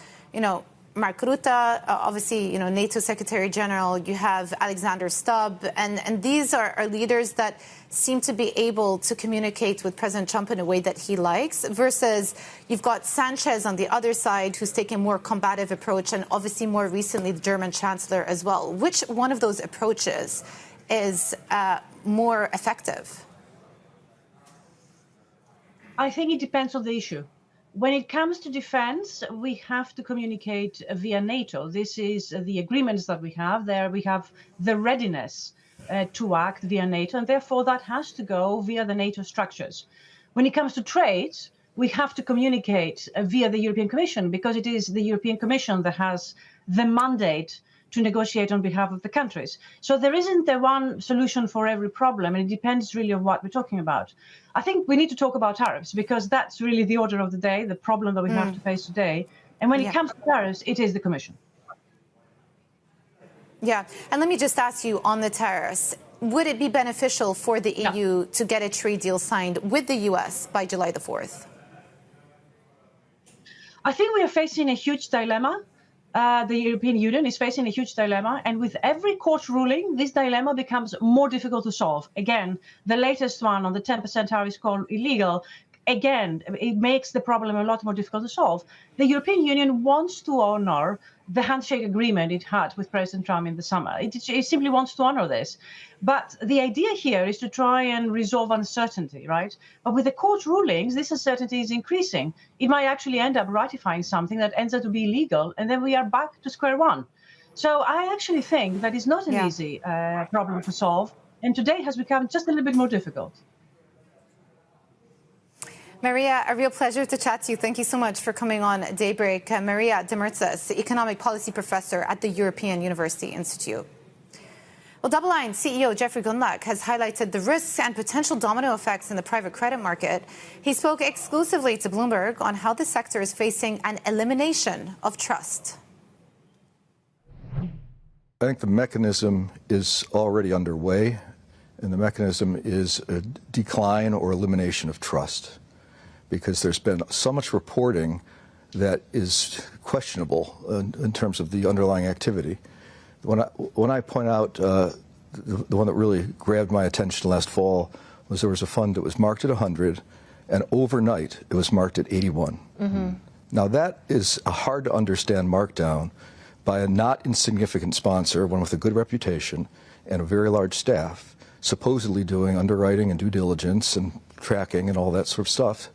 Mark Rutte, obviously, NATO Secretary General, you have Alexander Stubb, and these are leaders that seem to be able to communicate with President Trump in a way that he likes, versus you've got Sanchez on the other side, who's taken a more combative approach, and obviously more recently the German Chancellor as well. Which one of those approaches is more effective? I think it depends on the issue. When it comes to defense, we have to communicate via NATO. This is the agreements that we have there. We have the readiness to act via NATO, and therefore that has to go via the NATO structures. When it comes to trade, we have to communicate via the European Commission, because it is the European Commission that has the mandate to negotiate on behalf of the countries. So there isn't the one solution for every problem, and it depends really on what we're talking about. I think we need to talk about tariffs, because that's really the order of the day, the problem that we have to face today. And when it comes to tariffs, it is the Commission. Yeah, and let me just ask you on the tariffs, would it be beneficial for the EU to get a trade deal signed with the US by July the 4th? I think we are facing a huge dilemma. The European Union is facing a huge dilemma, and with every court ruling, this dilemma becomes more difficult to solve. Again, the latest one on the 10% tariff is called illegal. Again, it makes the problem a lot more difficult to solve. The European Union wants to honor the handshake agreement it had with President Trump in the summer. It simply wants to honor this. But the idea here is to try and resolve uncertainty, right? But with the court rulings, this uncertainty is increasing. It might actually end up ratifying something that ends up to be illegal, and then we are back to square one. So I actually think that is not an easy problem to solve, and today has become just a little bit more difficult. Maria, a real pleasure to chat to you. Thank you so much for coming on Daybreak. Maria Demirtas, Economic Policy Professor at the European University Institute. Well, Double Line CEO Jeffrey Gundlach has highlighted the risks and potential domino effects in the private credit market. He spoke exclusively to Bloomberg on how the sector is facing an elimination of trust. I think the mechanism is already underway, and the mechanism is a decline or elimination of trust, because there's been so much reporting that is questionable in terms of the underlying activity. When I point out the one that really grabbed my attention last fall was there was a fund that was marked at 100, and overnight it was marked at 81. Mm-hmm. Now that is a hard to understand markdown by a not insignificant sponsor, one with a good reputation and a very large staff, supposedly doing underwriting and due diligence and tracking and all that sort of stuff.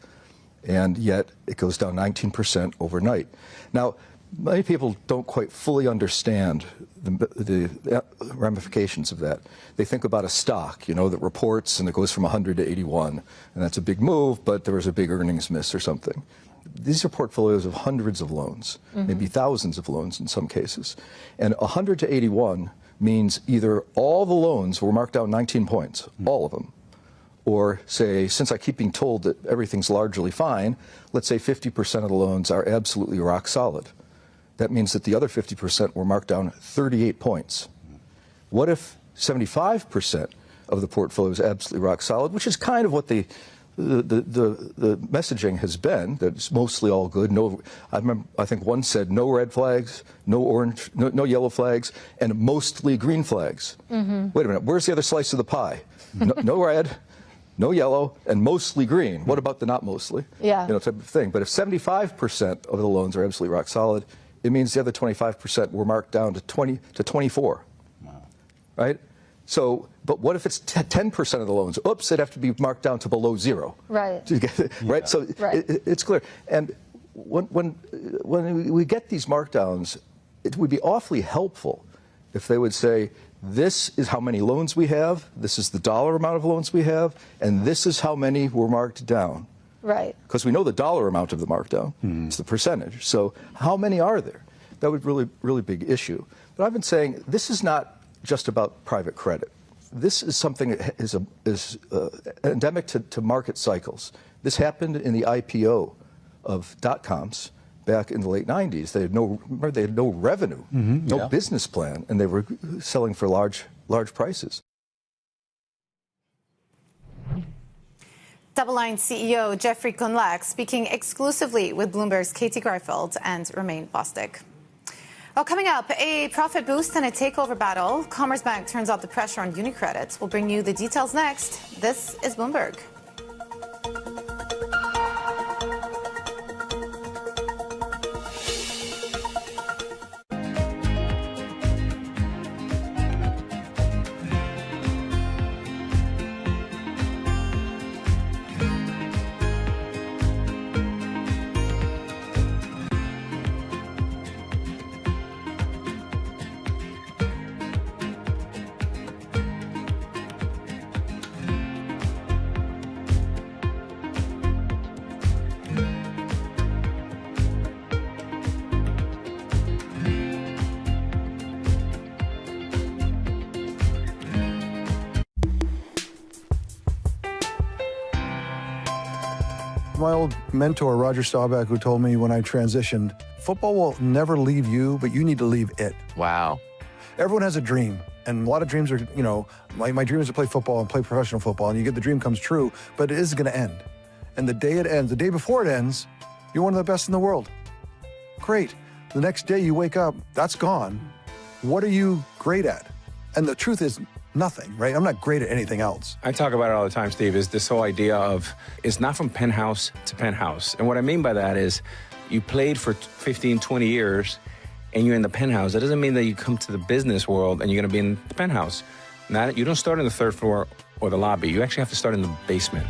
And yet it goes down 19% overnight. Now, many people don't quite fully understand the ramifications of that. They think about a stock, that reports and it goes from 100 to 81, and that's a big move, but there was a big earnings miss or something. These are portfolios of hundreds of loans, maybe thousands of loans in some cases. And 100 to 81 means either all the loans were marked down 19 points, all of them, or say, since I keep being told that everything's largely fine, let's say 50% of the loans are absolutely rock solid. That means that the other 50% were marked down 38 points. What if 75% of the portfolio is absolutely rock solid, which is kind of what the messaging has been, that it's mostly all good. No, I think one said no red flags, no orange, no yellow flags, and mostly green flags. Mm-hmm. Wait a minute, where's the other slice of the pie? No red, no yellow, and mostly green. What about the not mostly? Yeah. Type of thing. But if 75% of the loans are absolutely rock solid, it means the other 25% were marked down to 20 to 24. Wow. Right? So, but what if it's 10% of the loans? Oops, they'd have to be marked down to below zero. Right. To get it, right? Yeah. So it's clear. And when we get these markdowns, it would be awfully helpful if they would say, this is how many loans we have, this is the dollar amount of loans we have, and this is how many were marked down. Right. Because we know the dollar amount of the markdown. It's the percentage. So how many are there? That would really big issue. But I've been saying this is not just about private credit. this is something that is endemic to market cycles. This happened in the IPO of dot-coms back in the late 90s. They had no revenue, no business plan, and they were selling for large prices. DoubleLine CEO Jeffrey Gundlach speaking exclusively with Bloomberg's Katie Greifeld and Romain Bostic. Well, coming up, a profit boost and a takeover battle. Commerzbank turns out the pressure on UniCredit. We'll bring you the details next. This is Bloomberg. My old mentor, Roger Staubach, who told me when I transitioned, football will never leave you, but you need to leave it. Wow. Everyone has a dream. And a lot of dreams are, my dream is to play football and play professional football, and you get the dream comes true, but it is going to end. And the day it ends, the day before it ends, you're one of the best in the world. Great. The next day you wake up, that's gone. What are you great at? And the truth is, nothing, right? I'm not great at anything else. I talk about it all the time, Steve, is this whole idea of it's not from penthouse to penthouse. And what I mean by that is you played for 15, 20 years and you're in the penthouse. That doesn't mean that you come to the business world and you're going to be in the penthouse. Now, you don't start on the third floor or the lobby. You actually have to start in the basement.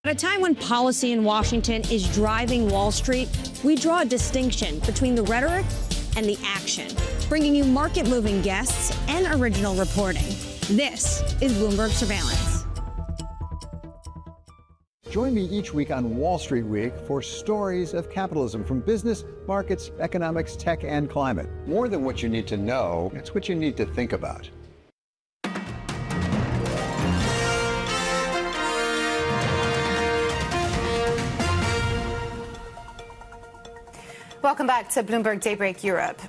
At a time when policy in Washington is driving Wall Street, we draw a distinction between the rhetoric and the action, bringing you market-moving guests and original reporting. This is Bloomberg Surveillance. Join me each week on Wall Street Week for stories of capitalism from business, markets, economics, tech, and climate. More than what you need to know, it's what you need to think about. Welcome back to Bloomberg Daybreak Europe.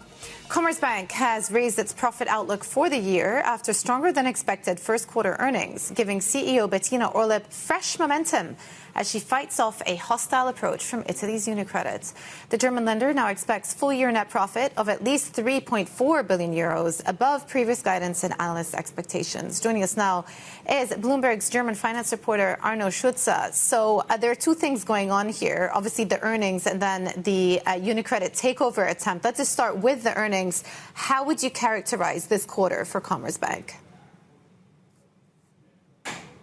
Commerzbank has raised its profit outlook for the year after stronger than expected first quarter earnings, giving CEO Bettina Orlopp fresh momentum as she fights off a hostile approach from Italy's UniCredit. The German lender now expects full-year net profit of at least 3.4 billion euros, above previous guidance and analyst expectations. Joining us now is Bloomberg's German finance reporter Arno Schutzer. So there are two things going on here, obviously the earnings and then the UniCredit takeover attempt. Let's just start with the earnings. How would you characterize this quarter for Commerzbank?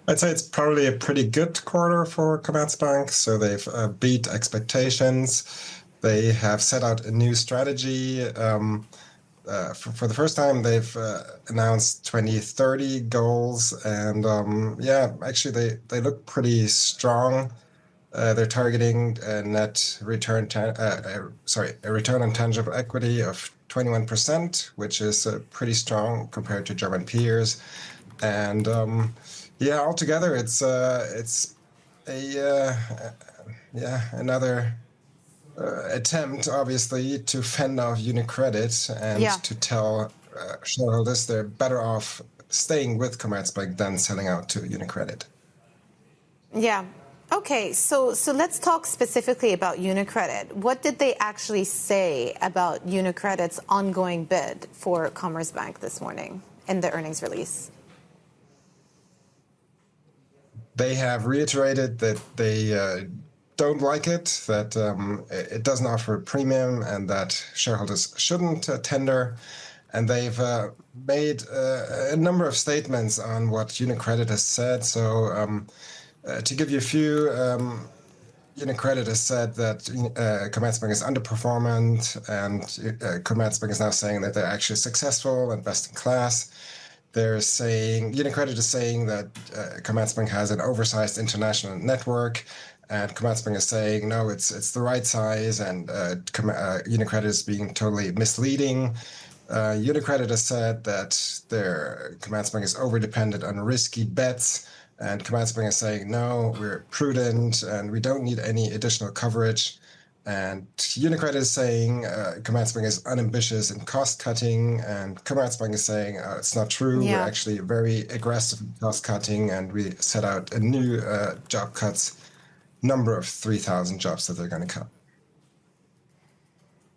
I'd say it's probably a pretty good quarter for Commerzbank. So they've beat expectations. They have set out a new strategy. For the first time, they've announced 2030 goals. And actually, they look pretty strong. They're targeting a return on tangible equity of 21%, which is pretty strong compared to German peers. And altogether, it's another attempt, obviously, to fend off UniCredit and to tell shareholders they're better off staying with Commerzbank than selling out to UniCredit. Yeah. Okay, so let's talk specifically about UniCredit. What did they actually say about UniCredit's ongoing bid for Commerzbank this morning in the earnings release? They have reiterated that they don't like it, that it doesn't offer a premium and that shareholders shouldn't tender. And they've made a number of statements on what UniCredit has said. So to give you a few, UniCredit has said that Commerzbank is underperformant, and Commerzbank is now saying that they're actually successful and best in class. They're saying, UniCredit is saying that Commerzbank has an oversized international network, and Commerzbank is saying, no, it's the right size, and UniCredit is being totally misleading. UniCredit has said that Commerzbank is over-dependent on risky bets, and Commerzbank is saying, no, we're prudent, and we don't need any additional coverage. And UniCredit is saying Commerzbank is unambitious in cost-cutting, and Commerzbank is saying it's not true. Yeah. We're actually very aggressive in cost-cutting, and we set out a new job cuts number of 3,000 jobs that they're going to cut.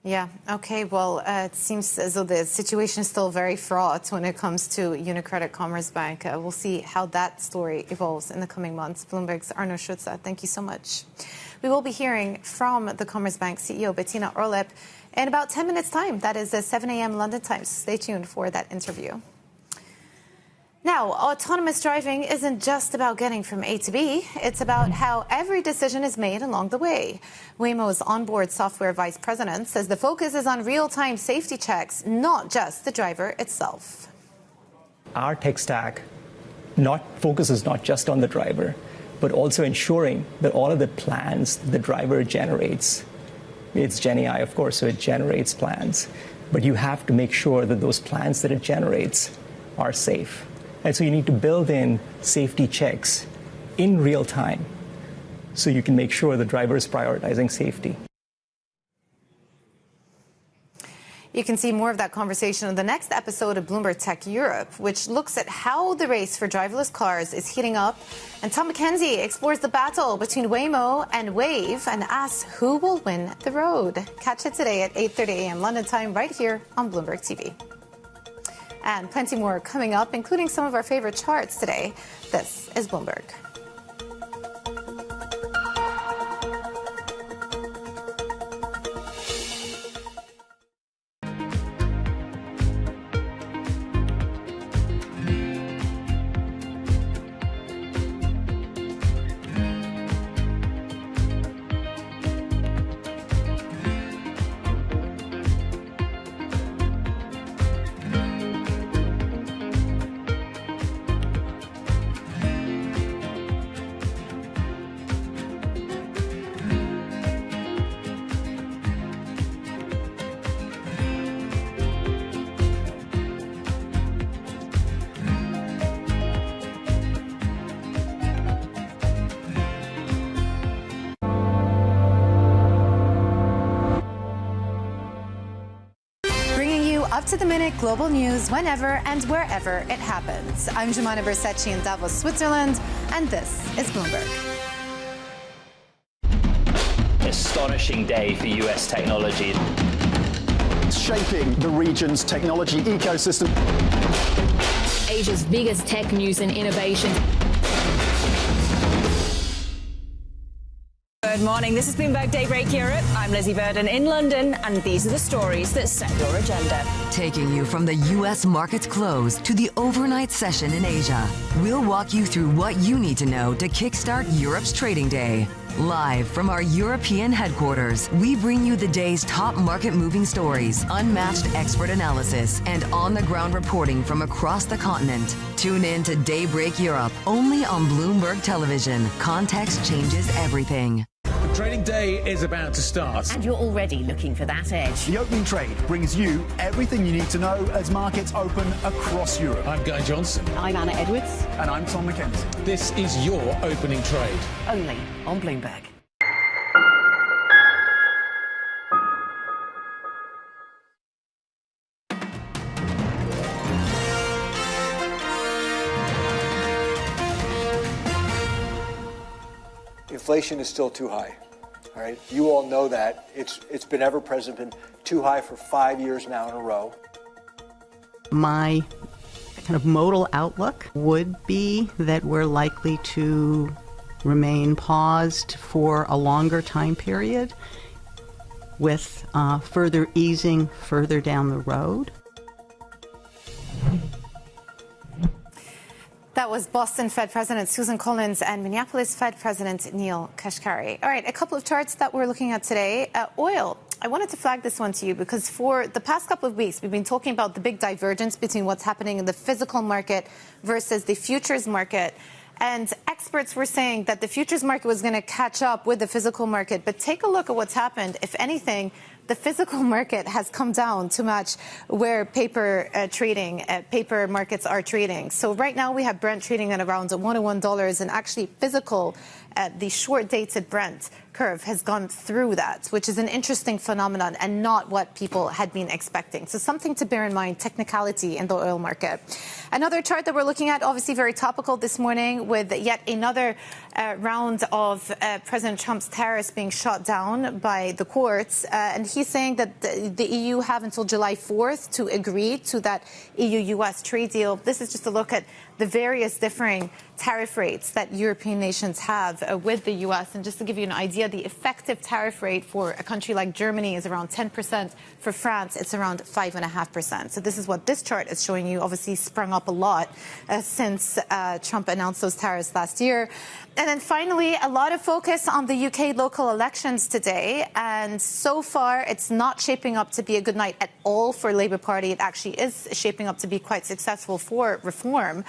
Yeah, okay, well, it seems as though the situation is still very fraught when it comes to UniCredit Commerzbank. We'll see how that story evolves in the coming months. Bloomberg's Arno Schutzer, thank you so much. We will be hearing from the Commerzbank CEO, Bettina Orlep, in about 10 minutes' time. That is 7 a.m. London time. So stay tuned for that interview. Now, autonomous driving isn't just about getting from A to B. It's about how every decision is made along the way. Waymo's onboard software vice president says the focus is on real-time safety checks, not just the driver itself. Our tech stack focuses not just on the driver, but also ensuring that all of the plans the driver generates, it's GenAI, of course, so it generates plans, but you have to make sure that those plans that it generates are safe. And so you need to build in safety checks in real time so you can make sure the driver is prioritizing safety. You can see more of that conversation in the next episode of Bloomberg Tech Europe, which looks at how the race for driverless cars is heating up. And Tom McKenzie explores the battle between Waymo and Wave and asks who will win the road. Catch it today at 8:30 a.m. London time right here on Bloomberg TV. And plenty more coming up, including some of our favorite charts today. This is Bloomberg. Up-to-the-minute global news whenever and wherever it happens. I'm Jemana Bersecci in Davos, Switzerland, and this is Bloomberg. Astonishing day for US technology. It's shaping the region's technology ecosystem. Asia's biggest tech news and innovation. Good morning. This is Bloomberg Daybreak Europe. I'm Lizzie Burden in London, and these are the stories that set your agenda. Taking you from the U.S. market's close to the overnight session in Asia, we'll walk you through what you need to know to kickstart Europe's trading day. Live from our European headquarters, we bring you the day's top market-moving stories, unmatched expert analysis, and on-the-ground reporting from across the continent. Tune in to Daybreak Europe, only on Bloomberg Television. Context changes everything. Trading day is about to start. And you're already looking for that edge. The opening trade brings you everything you need to know as markets open across Europe. I'm Guy Johnson. I'm Anna Edwards. And I'm Tom McKenzie. This is your opening trade. Only on Bloomberg. Inflation is still too high. All right, you all know that. It's been ever present, been too high for 5 years now in a row. My kind of modal outlook would be that we're likely to remain paused for a longer time period with further easing further down the road. That was Boston Fed President Susan Collins and Minneapolis Fed President Neil Kashkari. All right, a couple of charts that we're looking at today. Oil I wanted to flag this one to you because for the past couple of weeks, we've been talking about the big divergence between what's happening in the physical market versus the futures market. And experts were saying that the futures market was going to catch up with the physical market. But take a look at what's happened. If anything, the physical market has come down to match where paper markets are trading. So right now we have Brent trading at around $101, and actually physical, the short-dated Brent curve has gone through that, which is an interesting phenomenon and not what people had been expecting. So something to bear in mind, technicality in the oil market. Another chart that we're looking at, obviously very topical this morning, with yet another round of President Trump's tariffs being shot down by the courts. And he's saying that the EU have until July 4th to agree to that EU-US trade deal. This is just a look at the various differing tariff rates that European nations have with the U.S. And just to give you an idea, the effective tariff rate for a country like Germany is around 10%. For France, it's around 5.5%. So this is what this chart is showing you. Obviously sprung up a lot since Trump announced those tariffs last year. And then finally, a lot of focus on the UK local elections today. And so far, it's not shaping up to be a good night at all for Labour Party. It actually is shaping up to be quite successful for reform.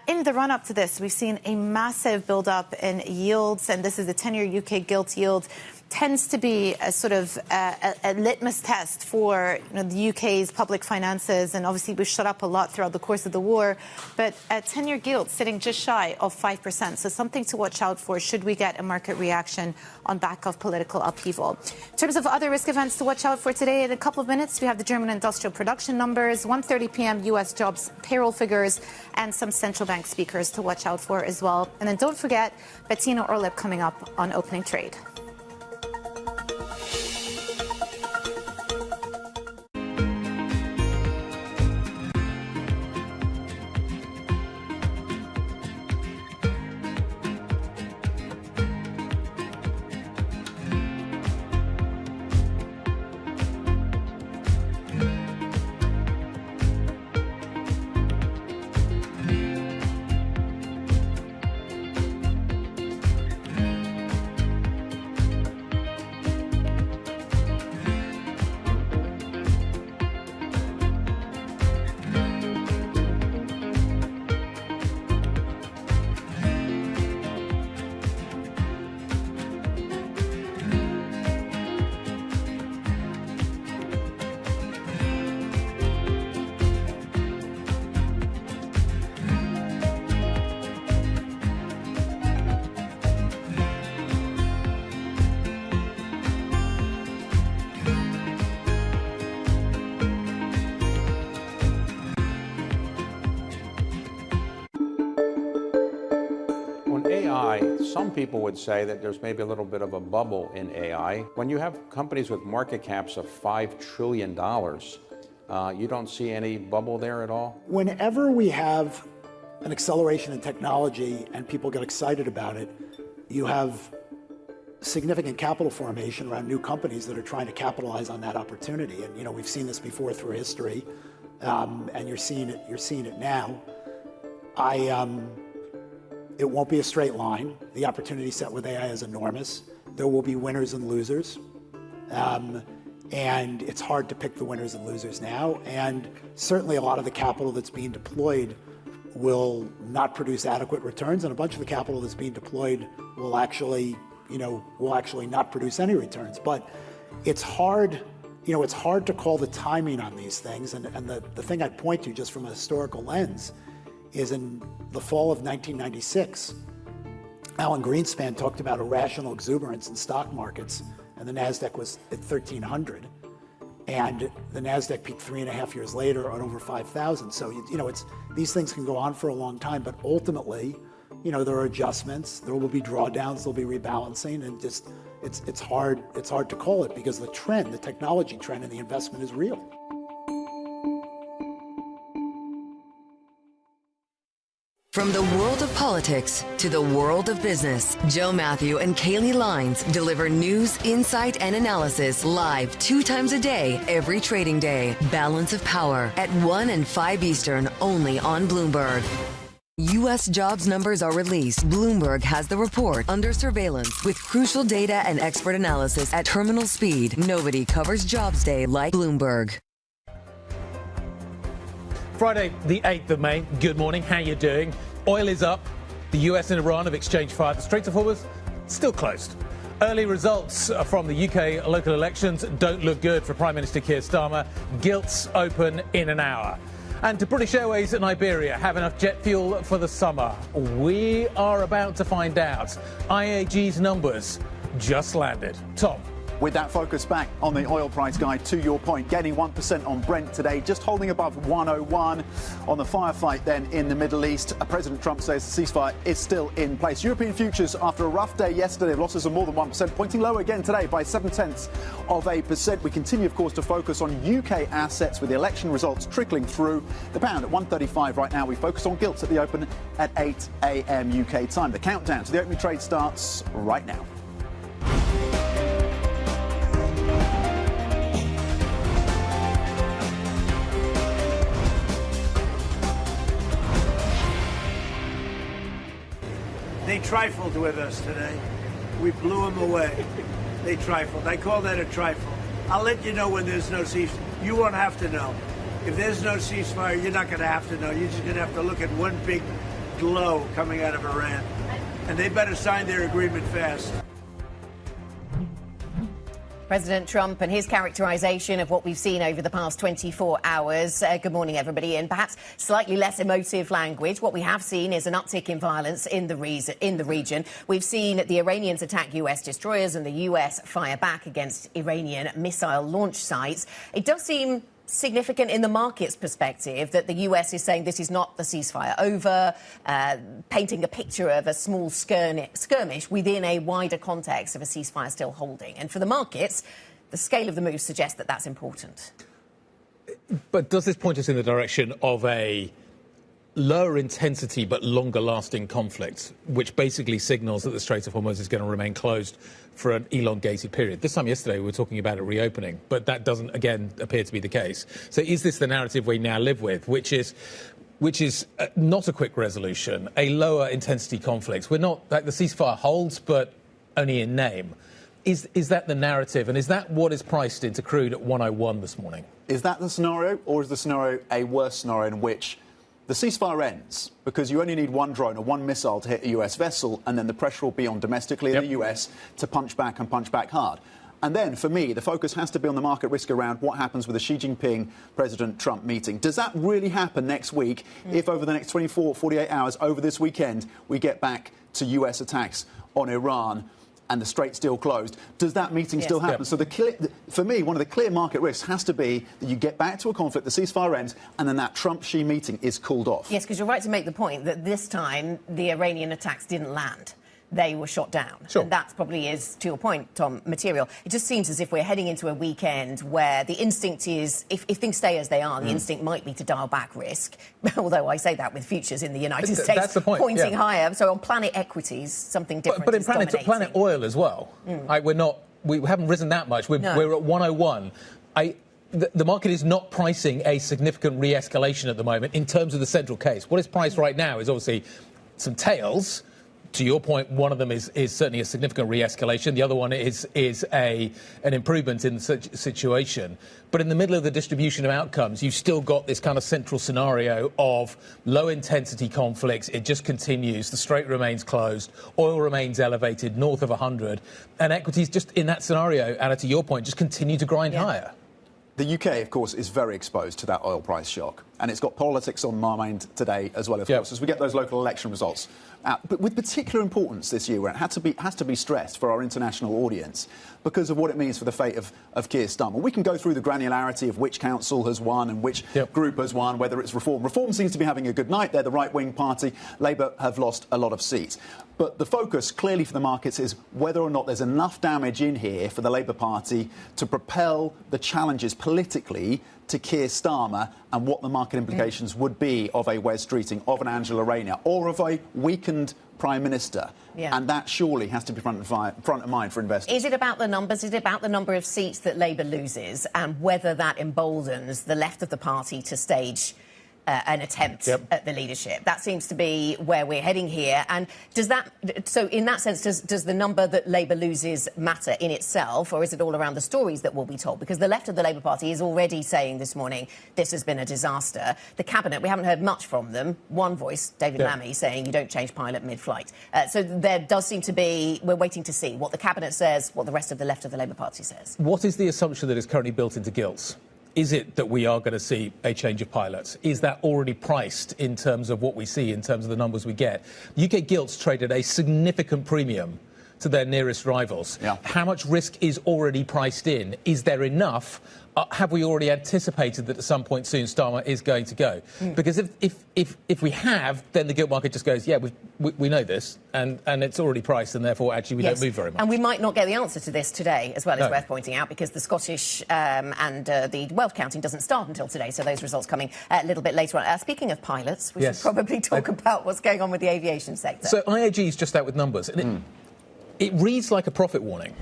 In the run-up to this, we've seen a massive build-up in yields. And this is the 10-year UK gilt yield. Tends to be a sort of a litmus test for the UK's public finances, and obviously we've shut up a lot throughout the course of the war, but a 10-year gilt sitting just shy of 5%, so something to watch out for should we get a market reaction on back of political upheaval. In terms of other risk events to watch out for today, in a couple of minutes we have the German industrial production numbers, 1:30 p.m. US jobs payroll figures, and some central bank speakers to watch out for as well. And then don't forget Bettina Orlip coming up on opening trade. Some people would say that there's maybe a little bit of a bubble in AI. When you have companies with market caps of $5 trillion, you don't see any bubble there at all? Whenever we have an acceleration in technology and people get excited about it, you have significant capital formation around new companies that are trying to capitalize on that opportunity. And we've seen this before through history, and you're seeing it now. It won't be a straight line. The opportunity set with AI is enormous. There will be winners and losers. And it's hard to pick the winners and losers now. And certainly a lot of the capital that's being deployed will not produce adequate returns. And a bunch of the capital that's being deployed will actually not produce any returns. But it's hard, it's hard to call the timing on these things. And the thing I'd point to just from a historical lens is in the fall of 1996, Alan Greenspan talked about irrational exuberance in stock markets, and the NASDAQ was at 1,300. And the NASDAQ peaked 3.5 years later at over 5,000. So, these things can go on for a long time, but ultimately, there are adjustments, there will be drawdowns, there'll be rebalancing, and just, it's hard to call it because the technology trend and the investment is real. From the world of politics to the world of business, Joe Matthew and Kaylee Lines deliver news, insight, and analysis live 2 times a day, every trading day. Balance of Power at 1 and 5 Eastern, only on Bloomberg. U.S. jobs numbers are released. Bloomberg has the report under surveillance with crucial data and expert analysis at terminal speed. Nobody covers Jobs Day like Bloomberg. Friday, the 8th of May. Good morning. How you doing? Oil is up. The US and Iran have exchanged fire. The Strait of Hormuz still closed. Early results from the UK local elections don't look good for Prime Minister Keir Starmer. Gilts open in an hour. And do British Airways and Iberia have enough jet fuel for the summer? We are about to find out. IAG's numbers just landed. Tom. With that focus back on the oil price guide, to your point, gaining 1% on Brent today, just holding above 101 on the firefight then in the Middle East. President Trump says the ceasefire is still in place. European futures, after a rough day yesterday, losses of more than 1%, pointing lower again today by 0.7%. We continue, of course, to focus on UK assets with the election results trickling through. The pound at 135 right now. We focus on gilts at the open at 8 a.m. UK time. The countdown to the opening trade starts right now. They trifled with us today. We blew them away. They trifled. I call that a trifle. I'll let you know when there's no ceasefire. You won't have to know. If there's no ceasefire, you're not going to have to know. You're just going to have to look at one big glow coming out of Iran. And they better sign their agreement fast. President Trump and his characterization of what we've seen over the past 24 hours. Good morning, everybody. In perhaps slightly less emotive language, what we have seen is an uptick in violence in the region. We've seen the Iranians attack US destroyers and the US fire back against Iranian missile launch sites. It does seem significant in the market's perspective that the US is saying this is not the ceasefire over, painting a picture of a small skirmish within a wider context of a ceasefire still holding. And for the markets, the scale of the move suggests that that's important. But does this point us in the direction of a lower intensity but longer lasting conflict, which basically signals that the Strait of Hormuz is going to remain closed for an elongated period? This time yesterday we were talking about it reopening, but that doesn't again appear to be the case. So is this the narrative we now live with, which is not a quick resolution, a lower intensity conflict? We're not like the ceasefire holds, but only in name. Is that the narrative, and is that what is priced into crude at 101 this morning? Is that the scenario, or is the scenario a worse scenario in which the ceasefire ends because you only need one drone or one missile to hit a US vessel, and then the pressure will be on domestically in the US to punch back and punch back hard? And then, for me, the focus has to be on the market risk around what happens with the Xi Jinping President Trump meeting. Does that really happen next week if over the next 24, 48 hours, over this weekend, we get back to US attacks on Iran and the Strait still closed? Does that meeting still happen? So for me, one of the clear market risks has to be that you get back to a conflict, the ceasefire ends, and then that Trump-Xi meeting is called off. Yes, because you're right to make the point that this time the Iranian attacks didn't land. They were shot down. Sure. And that probably is, to your point, Tom, material. It just seems as if we're heading into a weekend where the instinct is, if things stay as they are, the instinct might be to dial back risk. Although I say that with futures in the United States that's the point, pointing higher. So on planet equities, something different But in is dominating. planet oil as well. We haven't risen that much. We're at 101. The market is not pricing a significant re-escalation at the moment in terms of the central case. What is priced right now is obviously some tails. To your point, one of them is certainly a significant re-escalation. The other one is an improvement in the situation. But in the middle of the distribution of outcomes, you've still got this kind of central scenario of low-intensity conflicts. It just continues. The Strait remains closed. Oil remains elevated, north of 100. And equities just in that scenario, Anna, to your point, just continue to grind higher. The UK, of course, is very exposed to that oil price shock. And it's got politics on my mind today as well, of course, as we get those local election results out. But with particular importance this year, where it has to be stressed for our international audience because of what it means for the fate of Keir Starmer. We can go through the granularity of which council has won and which group has won, whether it's Reform. Reform seems to be having a good night. They're the right-wing party. Labour have lost a lot of seats. But the focus, clearly, for the markets is whether or not there's enough damage in here for the Labour Party to propel the challenges politically to Keir Starmer and what the market implications would be of a Wes Streeting, of an Angela Rayner, or of a weakened Prime Minister. And that surely has to be front of mind for investors. Is it about the numbers? Is it about the number of seats that Labour loses and whether that emboldens the left of the party to stage an attempt at the leadership. That seems to be where we're heading here. And so in that sense, does the number that Labour loses matter in itself, or is it all around the stories that will be told? Because the left of the Labour Party is already saying this morning this has been a disaster. The Cabinet, we haven't heard much from them. One voice, David Lammy, saying you don't change pilot mid-flight. So there does seem to be, we're waiting to see what the Cabinet says, what the rest of the left of the Labour Party says. What is the assumption that is currently built into gilts? Is it that we are going to see a change of pilots? Is that already priced in terms of what we see, in terms of the numbers we get? UK gilts trade at a significant premium to their nearest rivals. How much risk is already priced in? Is there enough? Have we already anticipated that at some point soon Starmer is going to go? Because if we have, then the gilt market just goes, yeah, we know this, and it's already priced, and therefore actually we don't move very much. And we might not get the answer to this today, as well, it's worth pointing out, because the Scottish and the wealth counting doesn't start until today, so those results coming a little bit later on. Speaking of pilots, we should probably talk about what's going on with the aviation sector. So IAG is just out with numbers, and it reads like a profit warning.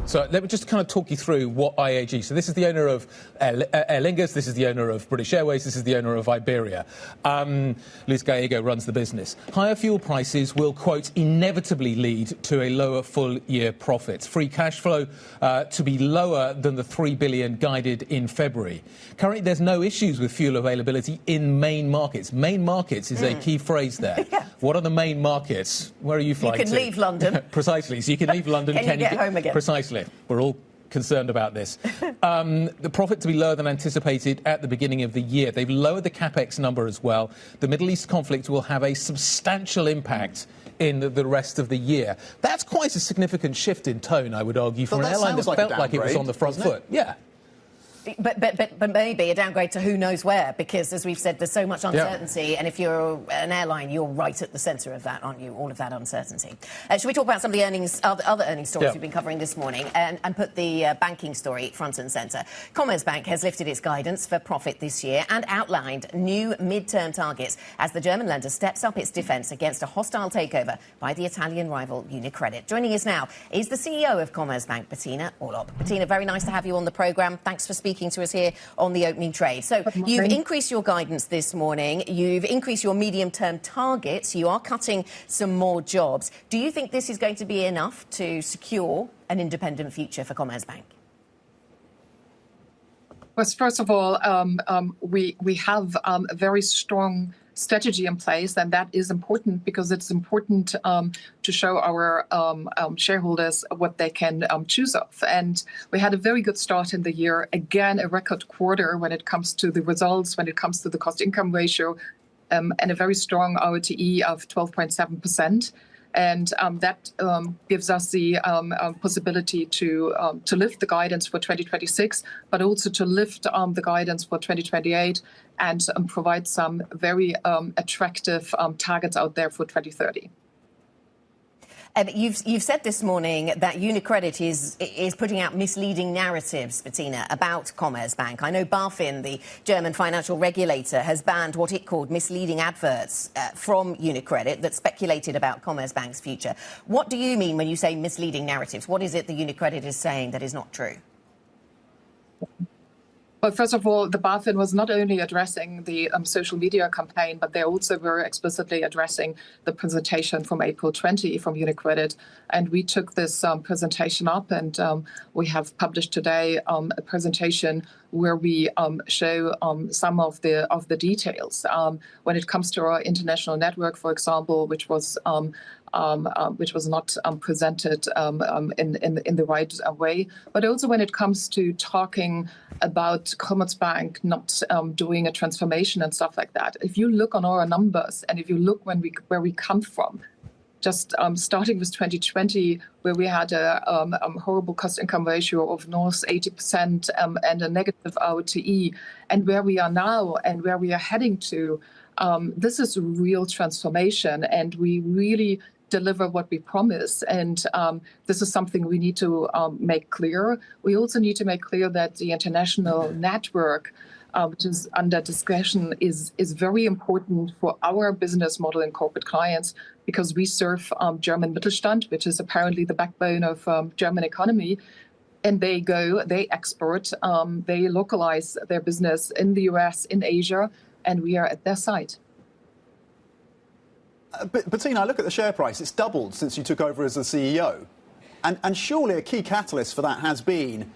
So let me just kind of talk you through what IAG... So this is the owner of Aer Lingus, this is the owner of British Airways, this is the owner of Iberia. Luis Gallego runs the business. Higher fuel prices will, quote, inevitably lead to a lower full-year profit. Free cash flow to be lower than the $3 billion guided in February. Currently, there's no issues with fuel availability in main markets. Main markets is a key phrase there. What are the main markets? Where are you flying to? You can leave London. Precisely. So you can leave London. Can you get home again? Precisely. We're all concerned about this. The profit to be lower than anticipated at the beginning of the year. They've lowered the capex number as well. The Middle East conflict will have a substantial impact in the rest of the year. That's quite a significant shift in tone, I would argue, for an airline that felt like it was on the front foot. Yeah. But maybe a downgrade to who knows where, because, as we've said, there's so much uncertainty, and if you're an airline, you're right at the centre of that, aren't you? All of that uncertainty. Should we talk about some of the other earnings stories we've been covering this morning, and put the banking story front and centre? Commerzbank has lifted its guidance for profit this year and outlined new mid-term targets as the German lender steps up its defence against a hostile takeover by the Italian rival UniCredit. Joining us now is the CEO of Commerzbank, Bettina Orlopp. Bettina, very nice to have you on the programme. Thanks for speaking to us here on the opening trade. So you've increased your guidance this morning. You've increased your medium-term targets. You are cutting some more jobs. Do you think this is going to be enough to secure an independent future for Commerzbank? Well, first of all, we have a very strong strategy in place, and that is important because it's important to show our shareholders what they can choose of. And we had a very good start in the year. Again, a record quarter when it comes to the results, when it comes to the cost-income ratio, and a very strong ROTE of 12.7%. And that gives us the possibility to lift the guidance for 2026, but also to lift the guidance for 2028 and provide some very attractive targets out there for 2030. You've said this morning that UniCredit is putting out misleading narratives, Bettina, about Commerzbank. I know BaFin, the German financial regulator, has banned what it called misleading adverts from UniCredit that speculated about Commerzbank's future. What do you mean when you say misleading narratives? What is it that UniCredit is saying that is not true? Well, first of all, the BaFin was not only addressing the social media campaign, but they also were explicitly addressing the presentation from April 20 from UniCredit. And we took this presentation up, and we have published today a presentation where we show some of the details when it comes to our international network, for example, which was not presented in the right way, but also when it comes to talking about Commerzbank not doing a transformation and stuff like that. If you look on our numbers and if you look where we come from, just starting with 2020, where we had a horrible cost-income ratio of north 80% and a negative ROTE, and where we are now and where we are heading to, this is a real transformation, and we really deliver what we promise. And this is something we need to make clear. We also need to make clear that the international network, which is under discussion, is very important for our business model and corporate clients, because we serve German Mittelstand, which is apparently the backbone of German economy. And they export, they localize their business in the US, in Asia. and we are at their side. But Bettina, I look at the share price. It's doubled since you took over as the CEO. And surely a key catalyst for that has been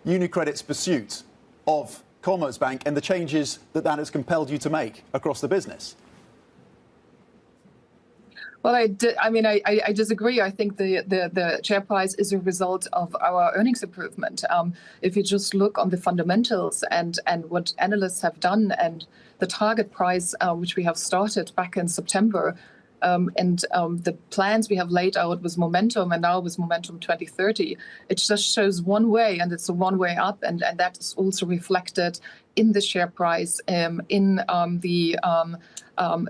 UniCredit's pursuit of Commerzbank and the changes that has compelled you to make across the business. Well, I disagree. I think the share price is a result of our earnings improvement. If you just look on the fundamentals and what analysts have done and the target price, which we have started back in September, and the plans we have laid out with Momentum and now with Momentum 2030, it just shows one way, and it's a one way up, and that is also reflected in the share price, in the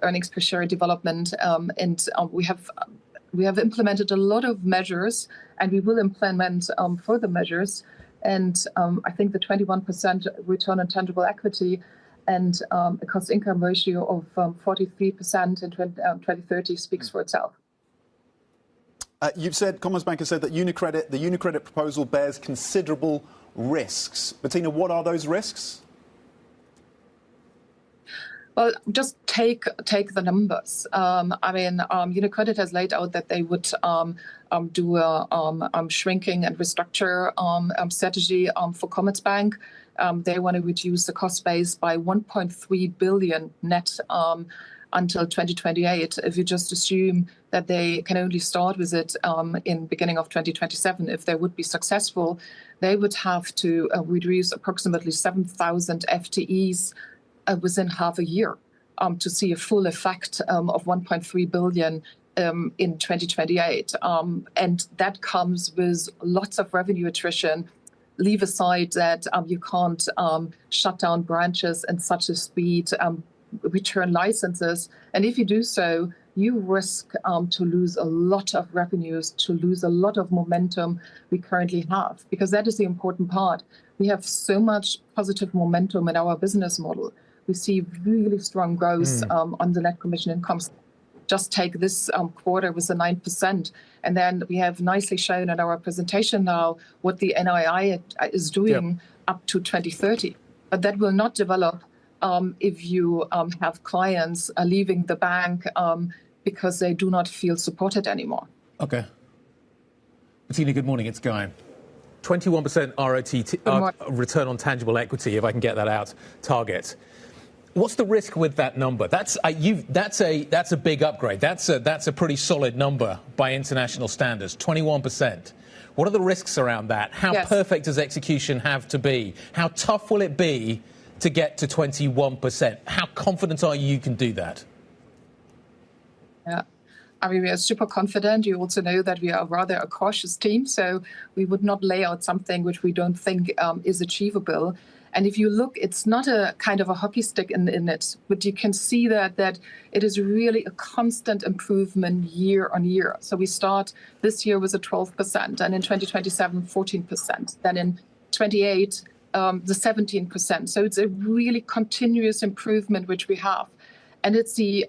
earnings per share development, and we have implemented a lot of measures, and we will implement further measures, and I think the 21% return on tangible equity and a cost-income ratio of 43% in 2030 speaks for itself. You've said, Commerzbank has said that the UniCredit proposal bears considerable risks. Bettina, what are those risks? Well, just take the numbers. UniCredit has laid out that they would do a shrinking and restructure strategy for Commerzbank. They want to reduce the cost base by 1.3 billion net until 2028. If you just assume that they can only start with it in beginning of 2027, if they would be successful, they would have to reduce approximately 7,000 FTEs within half a year to see a full effect of 1.3 billion in 2028. And that comes with lots of revenue attrition. Leave aside that you can't shut down branches in such a speed, return licenses. And if you do so, you risk to lose a lot of revenues, to lose a lot of momentum we currently have, because that is the important part. We have so much positive momentum in our business model. We see really strong growth on the net commission income. Just take this quarter with the 9%. And then we have nicely shown in our presentation now what the NII is doing up to 2030. But that will not develop if you have clients leaving the bank because they do not feel supported anymore. Okay. Bettina, good morning. It's Guy. 21% return on tangible equity, if I can get that out, target. What's the risk with that number? That's a big upgrade. That's a pretty solid number by international standards. 21%. What are the risks around that? How perfect does execution have to be? How tough will it be to get to 21%? How confident are you can do that? Yeah. We are super confident. You also know that we are rather a cautious team, so we would not lay out something which we don't think is achievable. And if you look, it's not a kind of a hockey stick in it, but you can see that it is really a constant improvement year on year. So we start this year with a 12%, and in 2027, 14%. Then in 28, the 17%. So it's a really continuous improvement which we have. And it's the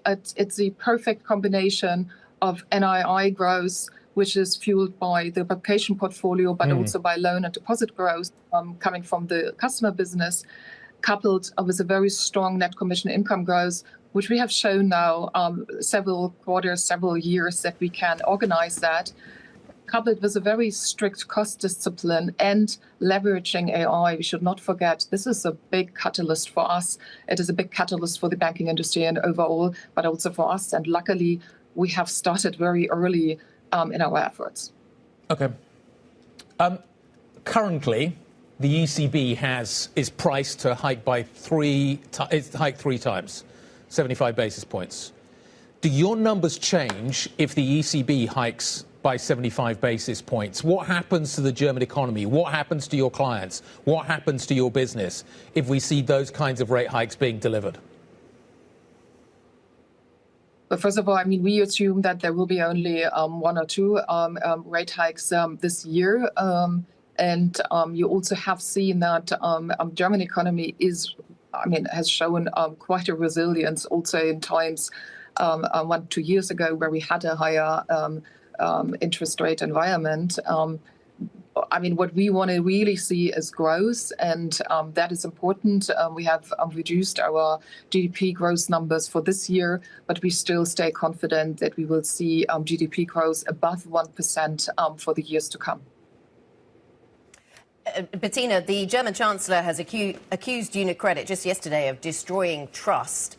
perfect combination of NII growth, which is fueled by the replication portfolio, but also by loan and deposit growth coming from the customer business, coupled with a very strong net commission income growth, which we have shown now several quarters, several years that we can organize that, coupled with a very strict cost discipline and leveraging AI. We should not forget, this is a big catalyst for us. It is a big catalyst for the banking industry and overall, but also for us. And luckily, we have started very early in our efforts. Okay. Currently, the ECB is priced to hike by three times, 75 basis points. Do your numbers change if the ECB hikes by 75 basis points? What happens to the German economy? What happens to your clients? What happens to your business if we see those kinds of rate hikes being delivered? But first of all, we assume that there will be only one or two rate hikes this year. And you also have seen that German economy has shown quite a resilience also in times 1-2 years ago where we had a higher interest rate environment. I mean, what we want to really see is growth, and that is important. We have reduced our GDP growth numbers for this year, but we still stay confident that we will see GDP growth above 1% for the years to come. Bettina, the German Chancellor has accused UniCredit just yesterday of destroying trust.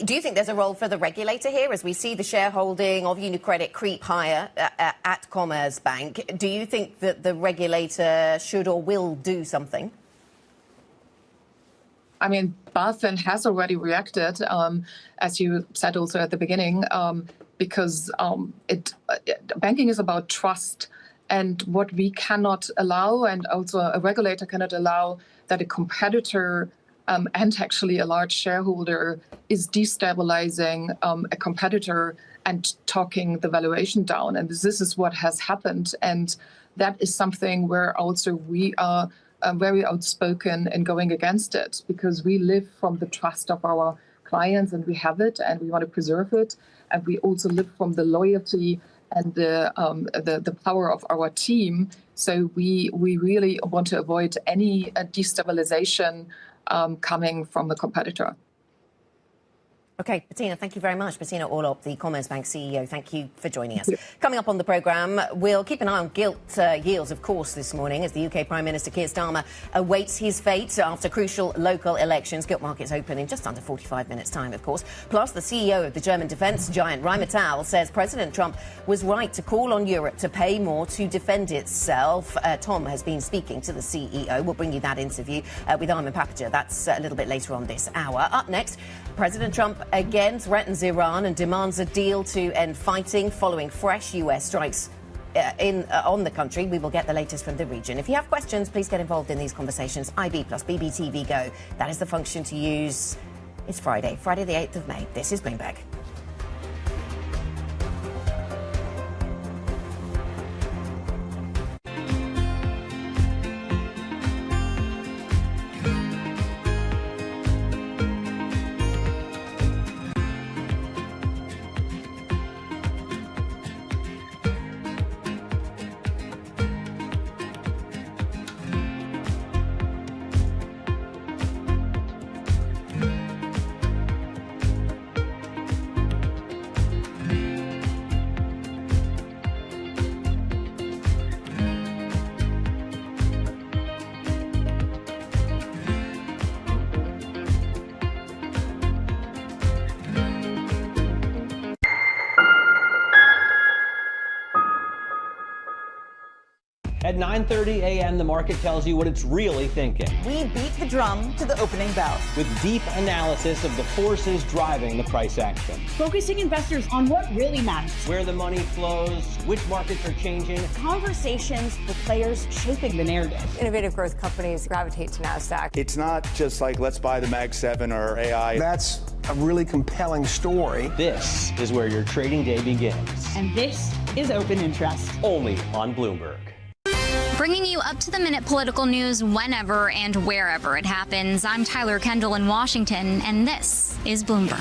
Do you think there's a role for the regulator here as we see the shareholding of UniCredit creep higher at Commerzbank? Do you think that the regulator should or will do something? I mean, BaFin has already reacted, as you said also at the beginning, because banking is about trust. And what we cannot allow, and also a regulator cannot allow, that a competitor and actually a large shareholder is destabilizing a competitor and talking the valuation down. And this is what has happened. And that is something where also we are very outspoken in going against it, because we live from the trust of our clients, and we have it, and we want to preserve it. And we also live from the loyalty and the power of our team. So we really want to avoid any destabilization coming from a competitor. OK, Bettina, thank you very much. Bettina Orlopp, the Commerzbank CEO, thank you for joining us. Coming up on the programme, we'll keep an eye on gilt yields, of course, this morning, as the UK Prime Minister Keir Starmer awaits his fate after crucial local elections. Gilt markets open in just under 45 minutes' time, of course. Plus, the CEO of the German defence giant Rheinmetall says President Trump was right to call on Europe to pay more to defend itself. Tom has been speaking to the CEO. We'll bring you that interview with Armin Papiger. That's a little bit later on this hour. Up next, President Trump again threatens Iran and demands a deal to end fighting following fresh US strikes on the country. We will get the latest from the region. If you have questions, please get involved in these conversations. IB plus BBTV Go. That is the function to use. It's Friday the 8th of May. This is Bloomberg. At 9:30 a.m., the market tells you what it's really thinking. We beat the drum to the opening bell. With deep analysis of the forces driving the price action. Focusing investors on what really matters. Where the money flows, which markets are changing. Conversations with players shaping the narrative. Innovative growth companies gravitate to NASDAQ. It's not just like, let's buy the Mag 7 or AI. That's a really compelling story. This is where your trading day begins. And this is Open Interest. Only on Bloomberg. Bringing you up-to-the-minute political news whenever and wherever it happens. I'm Tyler Kendall in Washington, and this is Bloomberg.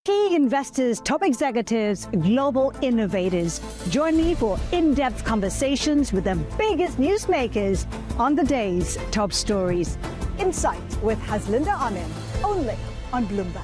Key investors, top executives, global innovators. Join me for in-depth conversations with the biggest newsmakers on the day's top stories. Insight with Haslinda Amin, only on Bloomberg.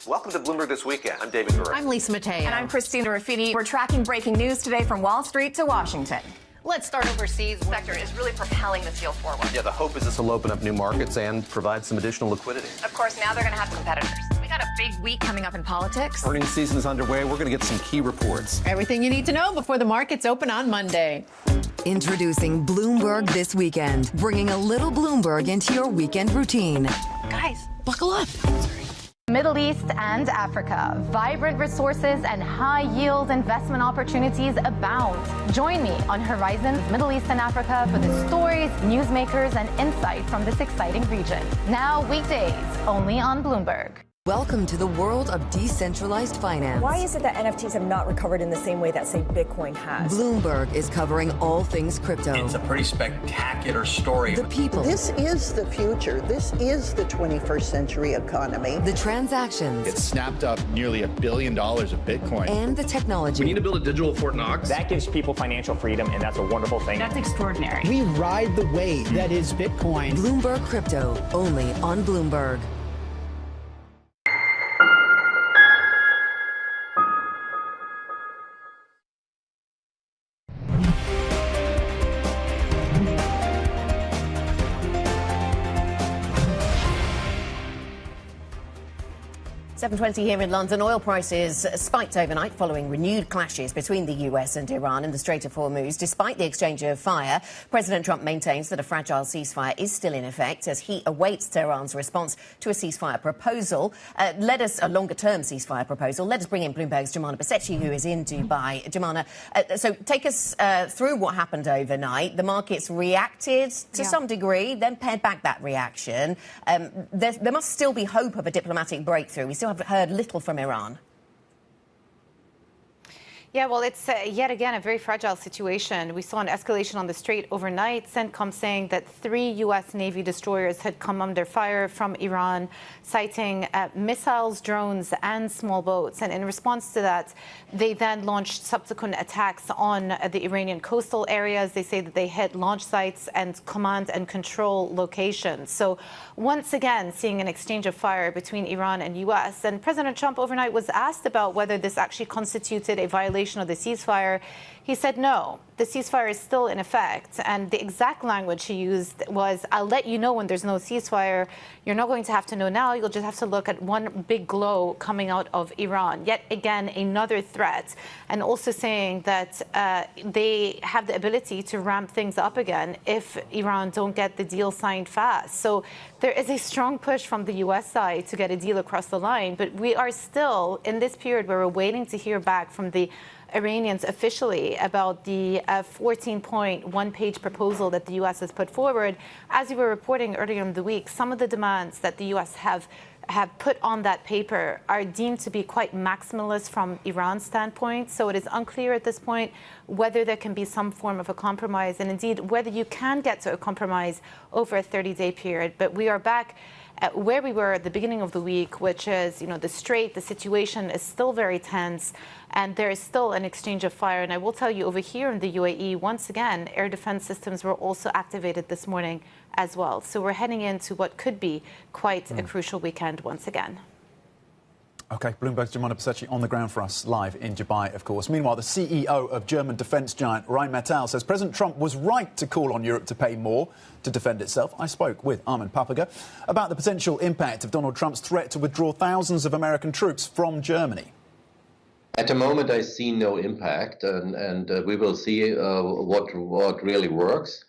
Welcome to Bloomberg This Weekend. I'm David Gura. I'm Lisa Mateo. And I'm Christina Ruffini. We're tracking breaking news today from Wall Street to Washington. Let's start overseas. The sector is really propelling this deal forward. Yeah, the hope is this will open up new markets and provide some additional liquidity. Of course, now they're going to have competitors. We got a big week coming up in politics. Earnings season is underway. We're going to get some key reports. Everything you need to know before the markets open on Monday. Introducing Bloomberg This Weekend, bringing a little Bloomberg into your weekend routine. Guys, buckle up. Middle East and Africa. Vibrant resources and high-yield investment opportunities abound. Join me on Horizons Middle East and Africa for the stories, newsmakers, and insight from this exciting region. Now weekdays, only on Bloomberg. Welcome to the world of decentralized finance. Why is it that NFTs have not recovered in the same way that, say, Bitcoin has? Bloomberg is covering all things crypto. It's a pretty spectacular story. The people. This is the future. This is the 21st century economy. The transactions. It snapped up nearly $1 billion of Bitcoin. And the technology. We need to build a digital Fort Knox. That gives people financial freedom, and that's a wonderful thing. That's extraordinary. We ride the wave that is Bitcoin. Bloomberg Crypto, only on Bloomberg. $7.20 here in London. Oil prices spiked overnight following renewed clashes between the US and Iran in the Strait of Hormuz. Despite the exchange of fire, President Trump maintains that a fragile ceasefire is still in effect as he awaits Tehran's response to a ceasefire proposal. A longer-term ceasefire proposal. Let us bring in Bloomberg's Jumana Basechi, who is in Dubai. Jumana, so take us through what happened overnight. The markets reacted to some degree, then pared back that reaction. There must still be hope of a diplomatic breakthrough. We still have heard little from Iran. Yeah, well, it's yet again a very fragile situation. We saw an escalation on the Strait overnight. CENTCOM saying that 3 U.S. Navy destroyers had come under fire from Iran, citing missiles, drones, and small boats. And in response to that, they then launched subsequent attacks on the Iranian coastal areas. They say that they hit launch sites and command and control locations. So once again, seeing an exchange of fire between Iran and U.S. And President Trump overnight was asked about whether this actually constituted a violation of the ceasefire. He said no, the ceasefire is still in effect. And the exact language he used was, I'll let you know when there's no ceasefire. You're not going to have to know now. You'll just have to look at one big glow coming out of Iran. Yet again, another threat. And also saying that they have the ability to ramp things up again if Iran don't get the deal signed fast. So there is a strong push from the U.S. side to get a deal across the line. But we are still in this period where we're waiting to hear back from the Iranians officially about the 14-point, one-page proposal that the U.S. has put forward. As you were reporting earlier in the week, some of the demands that the U.S. have put on that paper are deemed to be quite maximalist from Iran's standpoint. So it is unclear at this point whether there can be some form of a compromise, and indeed whether you can get to a compromise over a 30-day period. But we are back at where we were at the beginning of the week, which is, the Strait, the situation is still very tense, and there is still an exchange of fire. And I will tell you, over here in the UAE, once again, air defense systems were also activated this morning as well. So we're heading into what could be quite a crucial weekend once again. OK, Bloomberg's Jumana Basechi on the ground for us, live in Dubai, of course. Meanwhile, the CEO of German defence giant Rheinmetall says President Trump was right to call on Europe to pay more to defend itself. I spoke with Armin Papaga about the potential impact of Donald Trump's threat to withdraw thousands of American troops from Germany. At the moment, I see no impact, and we will see what really works.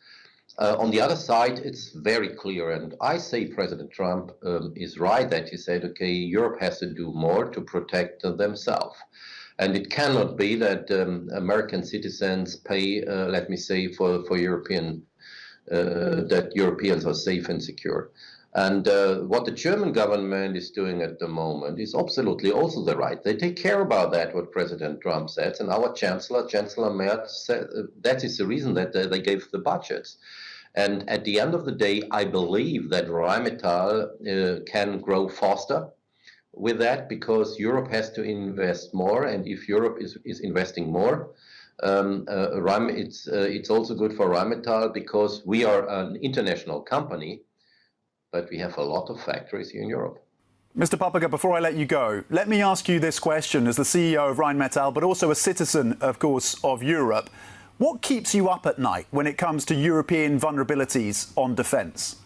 On the other side, it's very clear, and I say President Trump is right that he said, okay, Europe has to do more to protect themselves. And it cannot be that American citizens pay, let me say, for European, that Europeans are safe and secure. And what the German government is doing at the moment is absolutely also the right. They take care about that, what President Trump says. And our Chancellor Merz, said that is the reason that they gave the budgets. And at the end of the day, I believe that Rheinmetall can grow faster with that because Europe has to invest more. And if Europe is investing more, it's also good for Rheinmetall because we are an international company, but we have a lot of factories here in Europe. Mr. Papaga, before I let you go, let me ask you this question as the CEO of Rheinmetall, but also a citizen, of course, of Europe. What keeps you up at night when it comes to European vulnerabilities on defence?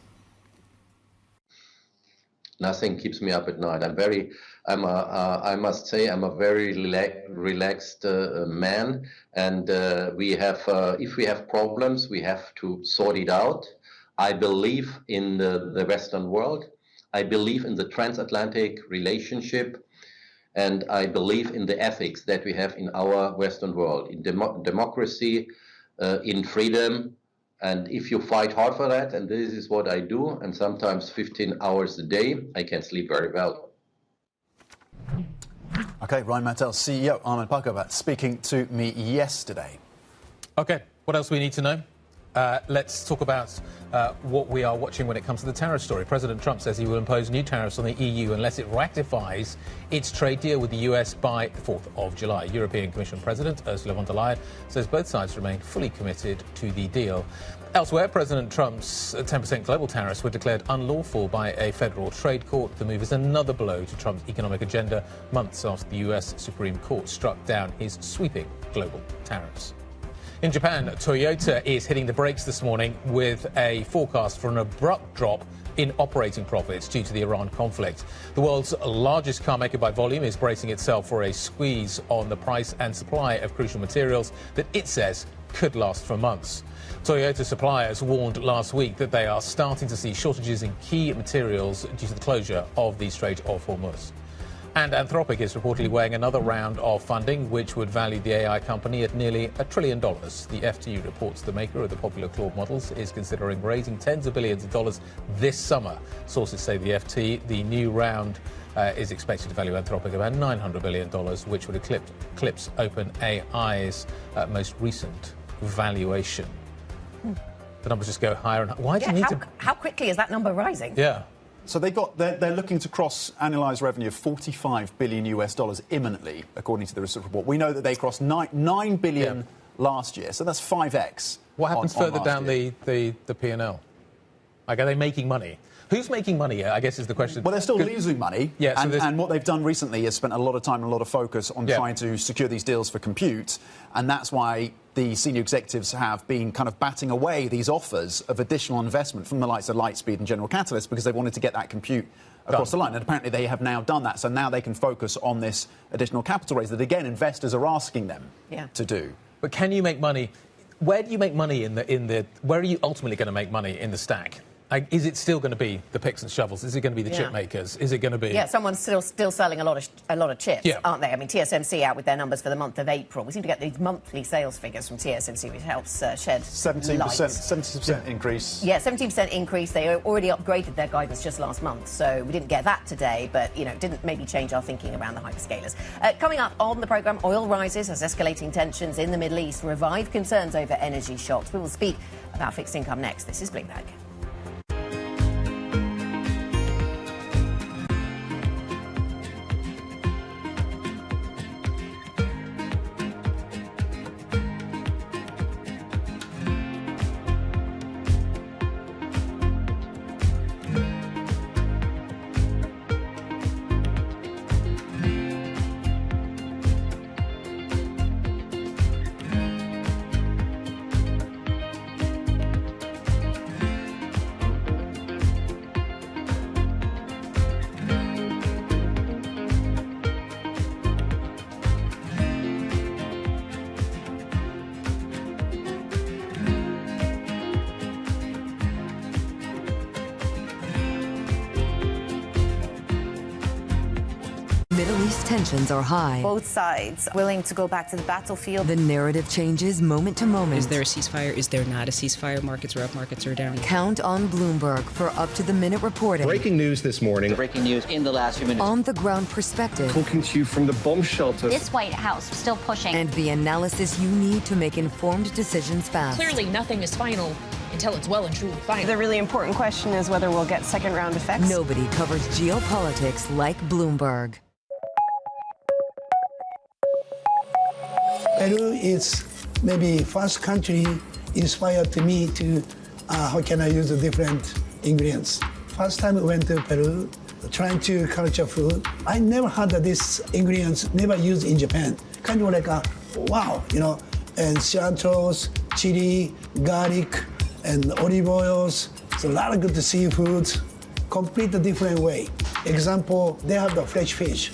Nothing keeps me up at night. I must say, I'm a very relaxed man, and if we have problems, we have to sort it out. I believe in the Western world. I believe in the transatlantic relationship. And I believe in the ethics that we have in our Western world, in democracy, in freedom. And if you fight hard for that, and this is what I do, and sometimes 15 hours a day, I can sleep very well. OK, Ryan Martell's CEO, Armin Pakovat, speaking to me yesterday. OK, what else do we need to know? Let's talk about what we are watching when it comes to the tariff story. President Trump says he will impose new tariffs on the EU unless it ratifies its trade deal with the US by the 4th of July. European Commission President Ursula von der Leyen says both sides remain fully committed to the deal. Elsewhere, President Trump's 10% global tariffs were declared unlawful by a federal trade court. The move is another blow to Trump's economic agenda, months after the US Supreme Court struck down his sweeping global tariffs. In Japan, Toyota is hitting the brakes this morning with a forecast for an abrupt drop in operating profits due to the Iran conflict. The world's largest car maker by volume is bracing itself for a squeeze on the price and supply of crucial materials that it says could last for months. Toyota suppliers warned last week that they are starting to see shortages in key materials due to the closure of the Strait of Hormuz. And Anthropic is reportedly weighing another round of funding, which would value the AI company at nearly $1 trillion. The FT reports the maker of the popular Claude models is considering raising tens of billions of dollars this summer. Sources say the FT, the new round, is expected to value Anthropic about $900 billion, which would eclipse OpenAI's most recent valuation. The numbers just go higher and higher. Why do you need to... How quickly is that number rising? Yeah. So they're looking to cross annualized revenue of $45 billion imminently, according to the research report. We know that they crossed $9 billion last year, so that's 5x. What happens further down the P&L? Like, are they making money? Who's making money, I guess, is the question. Well, they're still losing money. Yeah, so and what they've done recently is spent a lot of time and a lot of focus on trying to secure these deals for compute. And that's why the senior executives have been kind of batting away these offers of additional investment from the likes of Lightspeed and General Catalyst because they wanted to get that compute across the line. And apparently they have now done that. So now they can focus on this additional capital raise that, again, investors are asking them to do. But can you make money? Where do you make money in the where are you ultimately going to make money in the stack? Is it still going to be the picks and shovels? Is it going to be the chip makers? Is it going to be... Yeah, someone's still selling a lot of chips, aren't they? I mean, TSMC out with their numbers for the month of April. We seem to get these monthly sales figures from TSMC, which helps shed 70% increase. Yeah, 17% increase. They already upgraded their guidance just last month, so we didn't get that today, but, you know, didn't maybe change our thinking around the hyperscalers. Coming up on the programme, oil rises as escalating tensions in the Middle East revive concerns over energy shocks. We will speak about fixed income next. This is Bloomberg. Middle East tensions are high. Both sides willing to go back to the battlefield. The narrative changes moment to moment. Is there a ceasefire? Is there not a ceasefire? Markets are up, markets are down. Count on Bloomberg for up-to-the-minute reporting. Breaking news this morning. Breaking news in the last few minutes. On-the-ground perspective. Talking to you from the bomb shelter. This White House still pushing. And the analysis you need to make informed decisions fast. Clearly, nothing is final until it's well and truly final. The really important question is whether we'll get second-round effects. Nobody covers geopolitics like Bloomberg. Peru is maybe first country inspired to me to how can I use the different ingredients. First time I went to Peru, trying to culture food. I never had this ingredients never used in Japan. Kind of like a wow, you know, and cilantros, chili, garlic, and olive oils. It's a lot of good seafoods, complete a different way. Example, they have the fresh fish,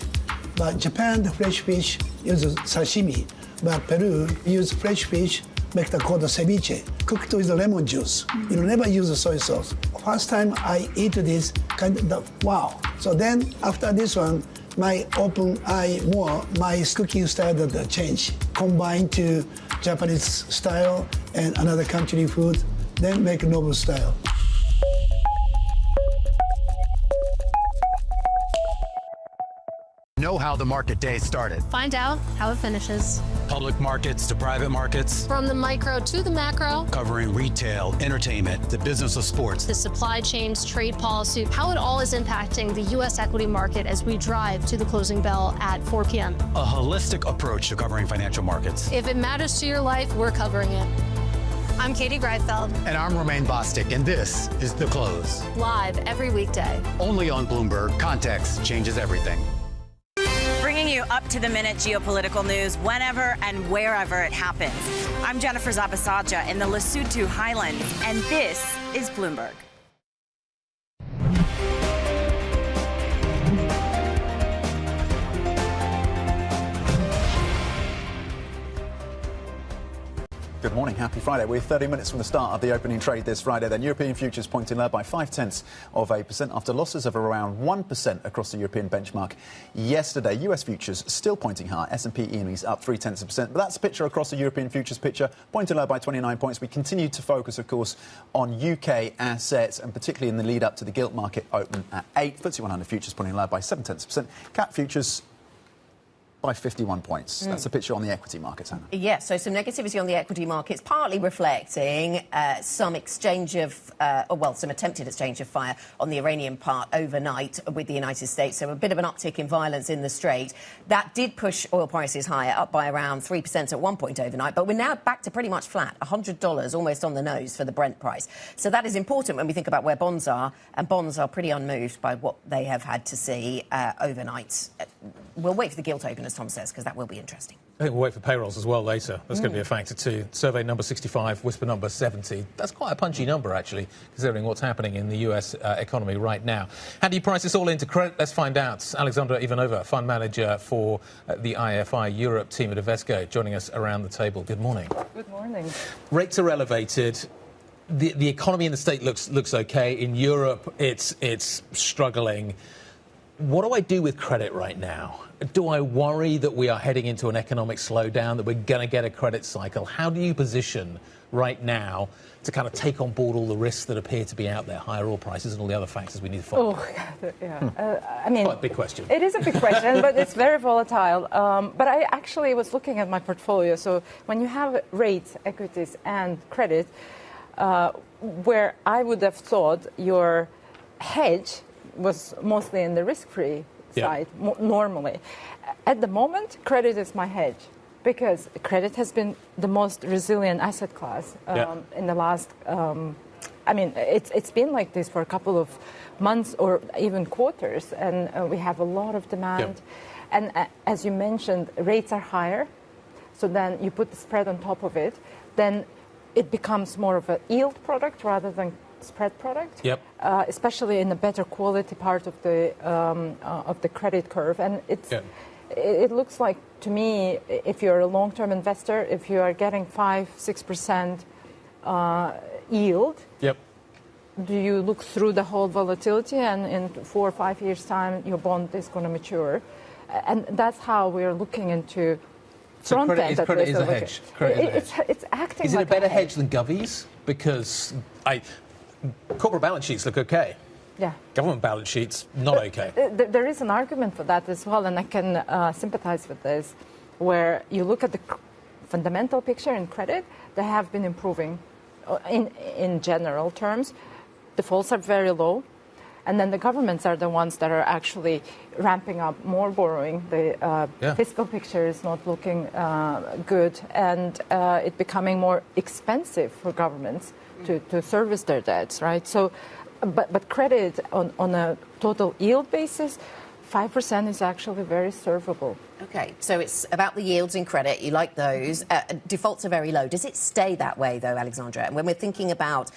but Japan, the fresh fish uses sashimi. But Peru use fresh fish, make the called ceviche, cooked with the lemon juice. You never use the soy sauce. First time I eat this, kind of wow. So then after this one, my open eye more, my cooking style that change, combine to Japanese style and another country food, then make noble style. No know how the market day started. Find out how it finishes. Public markets to private markets. From the micro to the macro. Covering retail, entertainment, the business of sports. The supply chains, trade policy, how it all is impacting the U.S. equity market as we drive to the closing bell at 4 p.m. A holistic approach to covering financial markets. If it matters to your life, we're covering it. I'm Katie Greifeld. And I'm Romaine Bostic, and this is The Close. Live every weekday. Only on Bloomberg. Context changes everything. Bringing you up-to-the-minute geopolitical news whenever and wherever it happens. I'm Jennifer Zabasaja in the Lesotho Highlands, and this is Bloomberg. Good morning, happy Friday. We're 30 minutes from the start of the opening trade this Friday. Then European futures pointing lower by 0.5% after losses of around 1% across the European benchmark yesterday. US futures still pointing higher. S&P EME's up 0.3%. But that's the picture across the European futures picture, pointing lower by 29 points. We continue to focus, of course, on UK assets, and particularly in the lead up to the gilt market open at 8. FTSE 100 futures pointing lower by 0.7%. CAC futures by 51 points. That's the picture on the equity markets, Hannah. Yeah, so some negativity on the equity markets, partly reflecting some exchange of, some attempted exchange of fire on the Iranian part overnight with the United States. So a bit of an uptick in violence in the Strait. That did push oil prices higher, up by around 3% at one point overnight. But we're now back to pretty much flat, $100 almost on the nose for the Brent price. So that is important when we think about where bonds are. And bonds are pretty unmoved by what they have had to see overnight. We'll wait for the gilt open, as Tom says, because that will be interesting. I think we'll wait for payrolls as well later. That's going to be a factor too. Survey number 65, whisper number 70. That's quite a punchy number, actually, considering what's happening in the US economy right now. How do you price this all into credit? Let's find out. Alexandra Ivanova, fund manager for the IFI Europe team at Invesco, joining us around the table. Good morning. Good morning. Rates are elevated. The economy in the States looks okay. In Europe, it's struggling. What do I do with credit right now? Do I worry that we are heading into an economic slowdown, that we're going to get a credit cycle? How do you position right now to kind of take on board all the risks that appear to be out there, higher oil prices and all the other factors we need to follow? Oh, yeah. I mean, quite a big question. It is a big question, but it's very volatile. But I actually was looking at my portfolio. So when you have rates, equities, and credit, where I would have thought your hedge was mostly in the risk-free side, normally. At the moment, credit is my hedge, because credit has been the most resilient asset class in the last, it's been like this for a couple of months or even quarters, and we have a lot of demand. And as you mentioned, rates are higher, so then you put the spread on top of it, then it becomes more of a yield product rather than spread product, especially in the better quality part of the credit curve. And it looks like, to me, if you're a long-term investor, if you are getting 5-6% yield, do you look through the whole volatility, and in 4 or 5 years' time, your bond is going to mature? And that's how we're looking into front end. So credit is a hedge. It's acting. Is it a better hedge than govies? Because corporate balance sheets look okay. Yeah. Government balance sheets, not okay. There is an argument for that as well, and I can sympathize with this, where you look at the fundamental picture in credit, they have been improving in general terms. Defaults are very low, and then the governments are the ones that are actually ramping up more borrowing. The fiscal picture is not looking good, and it becoming more expensive for governments to service their debts, right? So, but credit on a total yield basis, 5% is actually very servable. Okay, so it's about the yields in credit. You like those. Defaults are very low. Does it stay that way, though, Alexandra? And when we're thinking about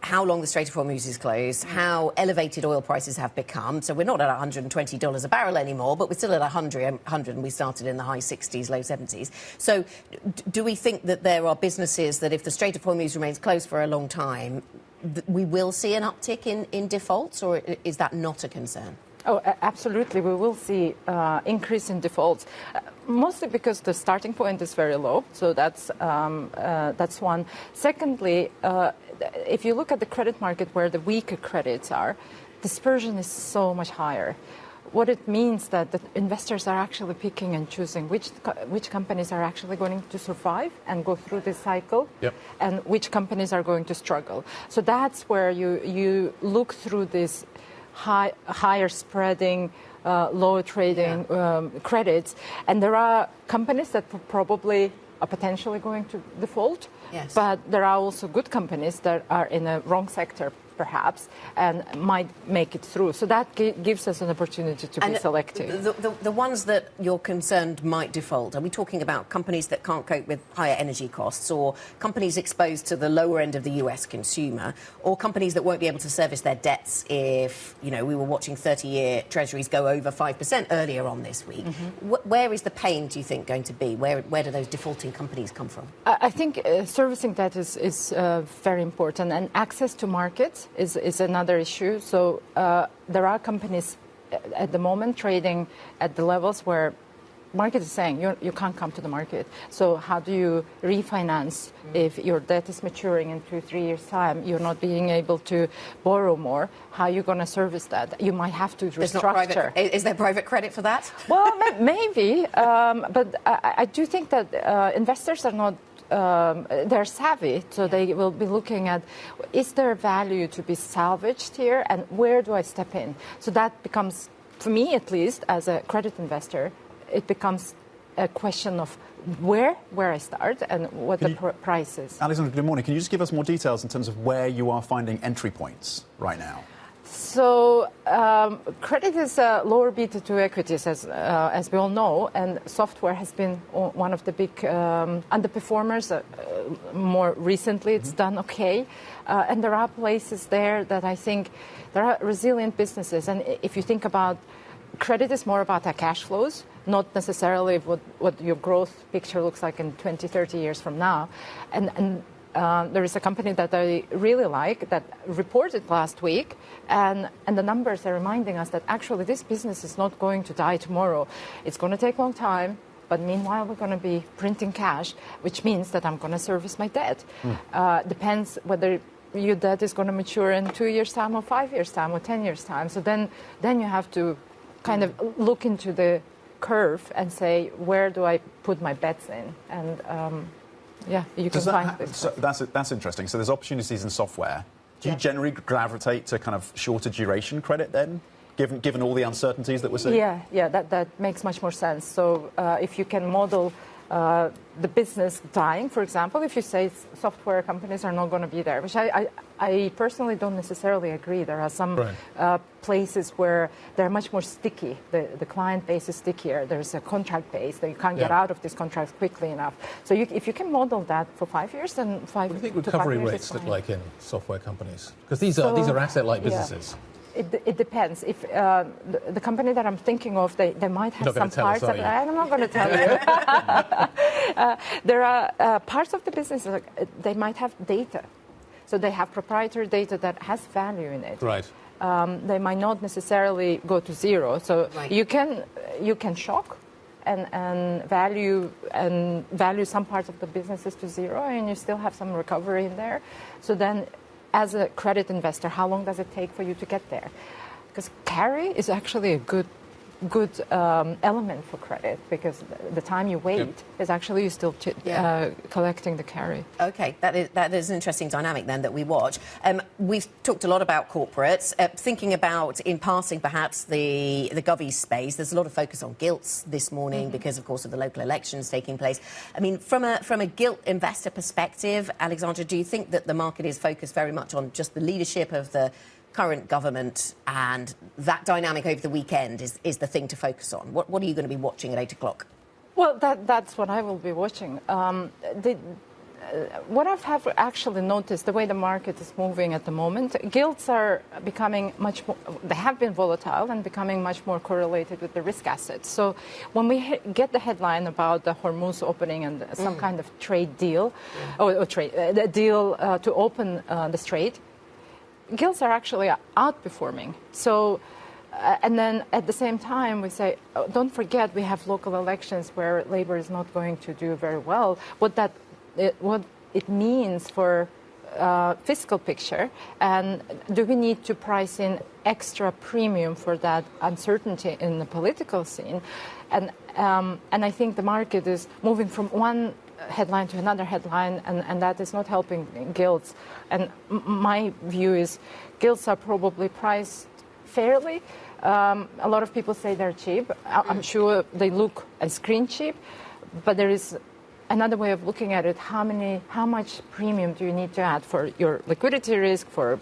how long the Strait of Hormuz is closed, how elevated oil prices have become. So we're not at $120 a barrel anymore, but we're still at 100, and we started in the high 60s, low 70s. So do we think that there are businesses that if the Strait of Hormuz remains closed for a long time, we will see an uptick in defaults, or is that not a concern? Oh, absolutely. We will see increase in defaults, mostly because the starting point is very low. So that's one. Secondly, if you look at the credit market where the weaker credits are, dispersion is so much higher. what it means that the investors are actually picking and choosing which companies are actually going to survive and go through this cycle, and which companies are going to struggle. So that's where you look through this higher spreading, lower trading credits, and there are companies that probably are potentially going to default, but there are also good companies that are in a wrong sector, perhaps, and might make it through. So that gives us an opportunity to be selective. The ones that you're concerned might default, are we talking about companies that can't cope with higher energy costs, or companies exposed to the lower end of the US consumer, or companies that won't be able to service their debts if, we were watching 30-year treasuries go over 5% earlier on this week? Where is the pain, do you think, going to be? Where do those defaulting companies come from? I think servicing debt is very important, and access to markets is another issue. So there are companies at the moment trading at the levels where market is saying you can't come to the market. So how do you refinance if your debt is maturing in 2-3 years' time? You're not being able to borrow more. How are you going to service that? You might have to restructure. Is there private credit for that? Well, maybe, but I do think that investors are not. They're savvy, so they will be looking at, is there value to be salvaged here, and where do I step in? So that becomes, for me at least, as a credit investor, it becomes a question of where I start and what the price is. Alexandra, good morning. Can you just give us more details in terms of where you are finding entry points right now? So credit is lower beta to equities, as we all know, and software has been one of the big underperformers. More recently, it's done okay, and there are places there that I think there are resilient businesses. And if you think about credit, is more about our cash flows, not necessarily what your growth picture looks like in 20, 30 years from now, and there is a company that I really like that reported last week, and the numbers are reminding us that actually this business is not going to die tomorrow. It's going to take a long time, but meanwhile we're going to be printing cash, which means that I'm going to service my debt. Depends whether your debt is going to mature in 2 years' time or 5 years' time or 10 years' time. So then you have to kind of look into the curve and say, where do I put my bets in? And you can find this. So that's interesting. So there's opportunities in software. Do you generally gravitate to kind of shorter duration credit then, given all the uncertainties that we're seeing? Yeah, that makes much more sense. So if you can model the business dying, for example, if you say software companies are not going to be there, which I personally don't necessarily agree. There are some places where they're much more sticky. The client base is stickier. There's a contract base that you can't get out of this contract quickly enough. So if you can model that for 5 years, then 5 What do you think recovery rates look like in software companies? Because these are asset-like businesses. It depends. If the company that I'm thinking of, they might have some parts of it. I'm not going to tell you. There are parts of the business they might have data. So they have proprietary data that has value in it. Right. They might not necessarily go to zero. So you can shock and value some parts of the businesses to zero, and you still have some recovery in there. So then, as a credit investor, how long does it take for you to get there? Because carry is actually a good element for credit, because the time you wait is actually you still collecting the carry. Okay, that is an interesting dynamic then that we watch. We've talked a lot about corporates. Thinking about, in passing, perhaps the govie space, there's a lot of focus on gilts this morning because, of course, of the local elections taking place. I mean, from a gilt investor perspective, Alexandra, do you think that the market is focused very much on just the leadership of the current government, and that dynamic over the weekend is the thing to focus on? What are you going to be watching at 8 o'clock? Well, that's what I will be watching. What I've actually noticed, the way the market is moving at the moment, gilts are becoming much more, they have been volatile and becoming much more correlated with the risk assets. So when we get the headline about the Hormuz opening and some kind of trade deal, the deal to open the strait, gilts are actually outperforming. So, and then at the same time, we say, don't forget, we have local elections where Labour is not going to do very well. What it means for fiscal picture, and do we need to price in extra premium for that uncertainty in the political scene? And I think the market is moving from one headline to another headline, and that is not helping gilts. And my view is gilts are probably priced fairly. A lot of people say they're cheap. I'm sure they look and screen cheap, but there is another way of looking at it. How much premium do you need to add for your liquidity risk, for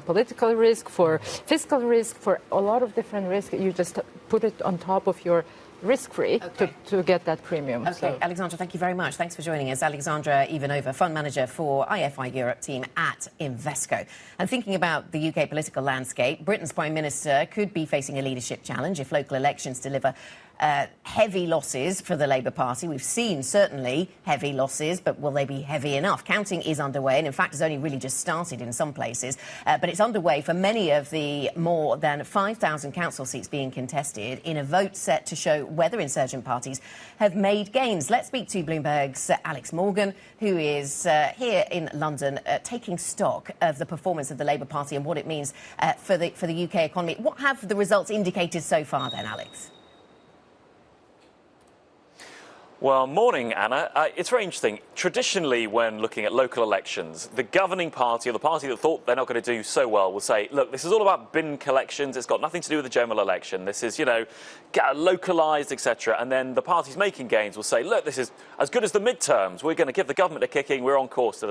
political risk, for fiscal risk, for a lot of different risks? You just put it on top of your risk-free to get that premium. Okay, so. Alexandra, thank you very much. Thanks for joining us. Alexandra Ivanova, fund manager for IFI Europe team at Invesco. And thinking about the UK political landscape, Britain's Prime Minister could be facing a leadership challenge if local elections deliver heavy losses for the Labour Party. We've seen certainly heavy losses, but will they be heavy enough? Counting is underway, and in fact has only really just started in some places, but it's underway for many of the more than 5,000 council seats being contested in a vote set to show whether insurgent parties have made gains. Let's speak to Bloomberg's Alex Morgan, who is here in London taking stock of the performance of the Labour Party and what it means for the UK economy. What have the results indicated so far then, Alex? Well, morning, Anna. It's very interesting. Traditionally, when looking at local elections, the governing party, or the party that thought they're not going to do so well, will say, look, this is all about bin collections. It's got nothing to do with the general election. This is, localised, etc. And then the parties making gains will say, look, this is as good as the midterms. We're going to give the government a kicking. We're on course.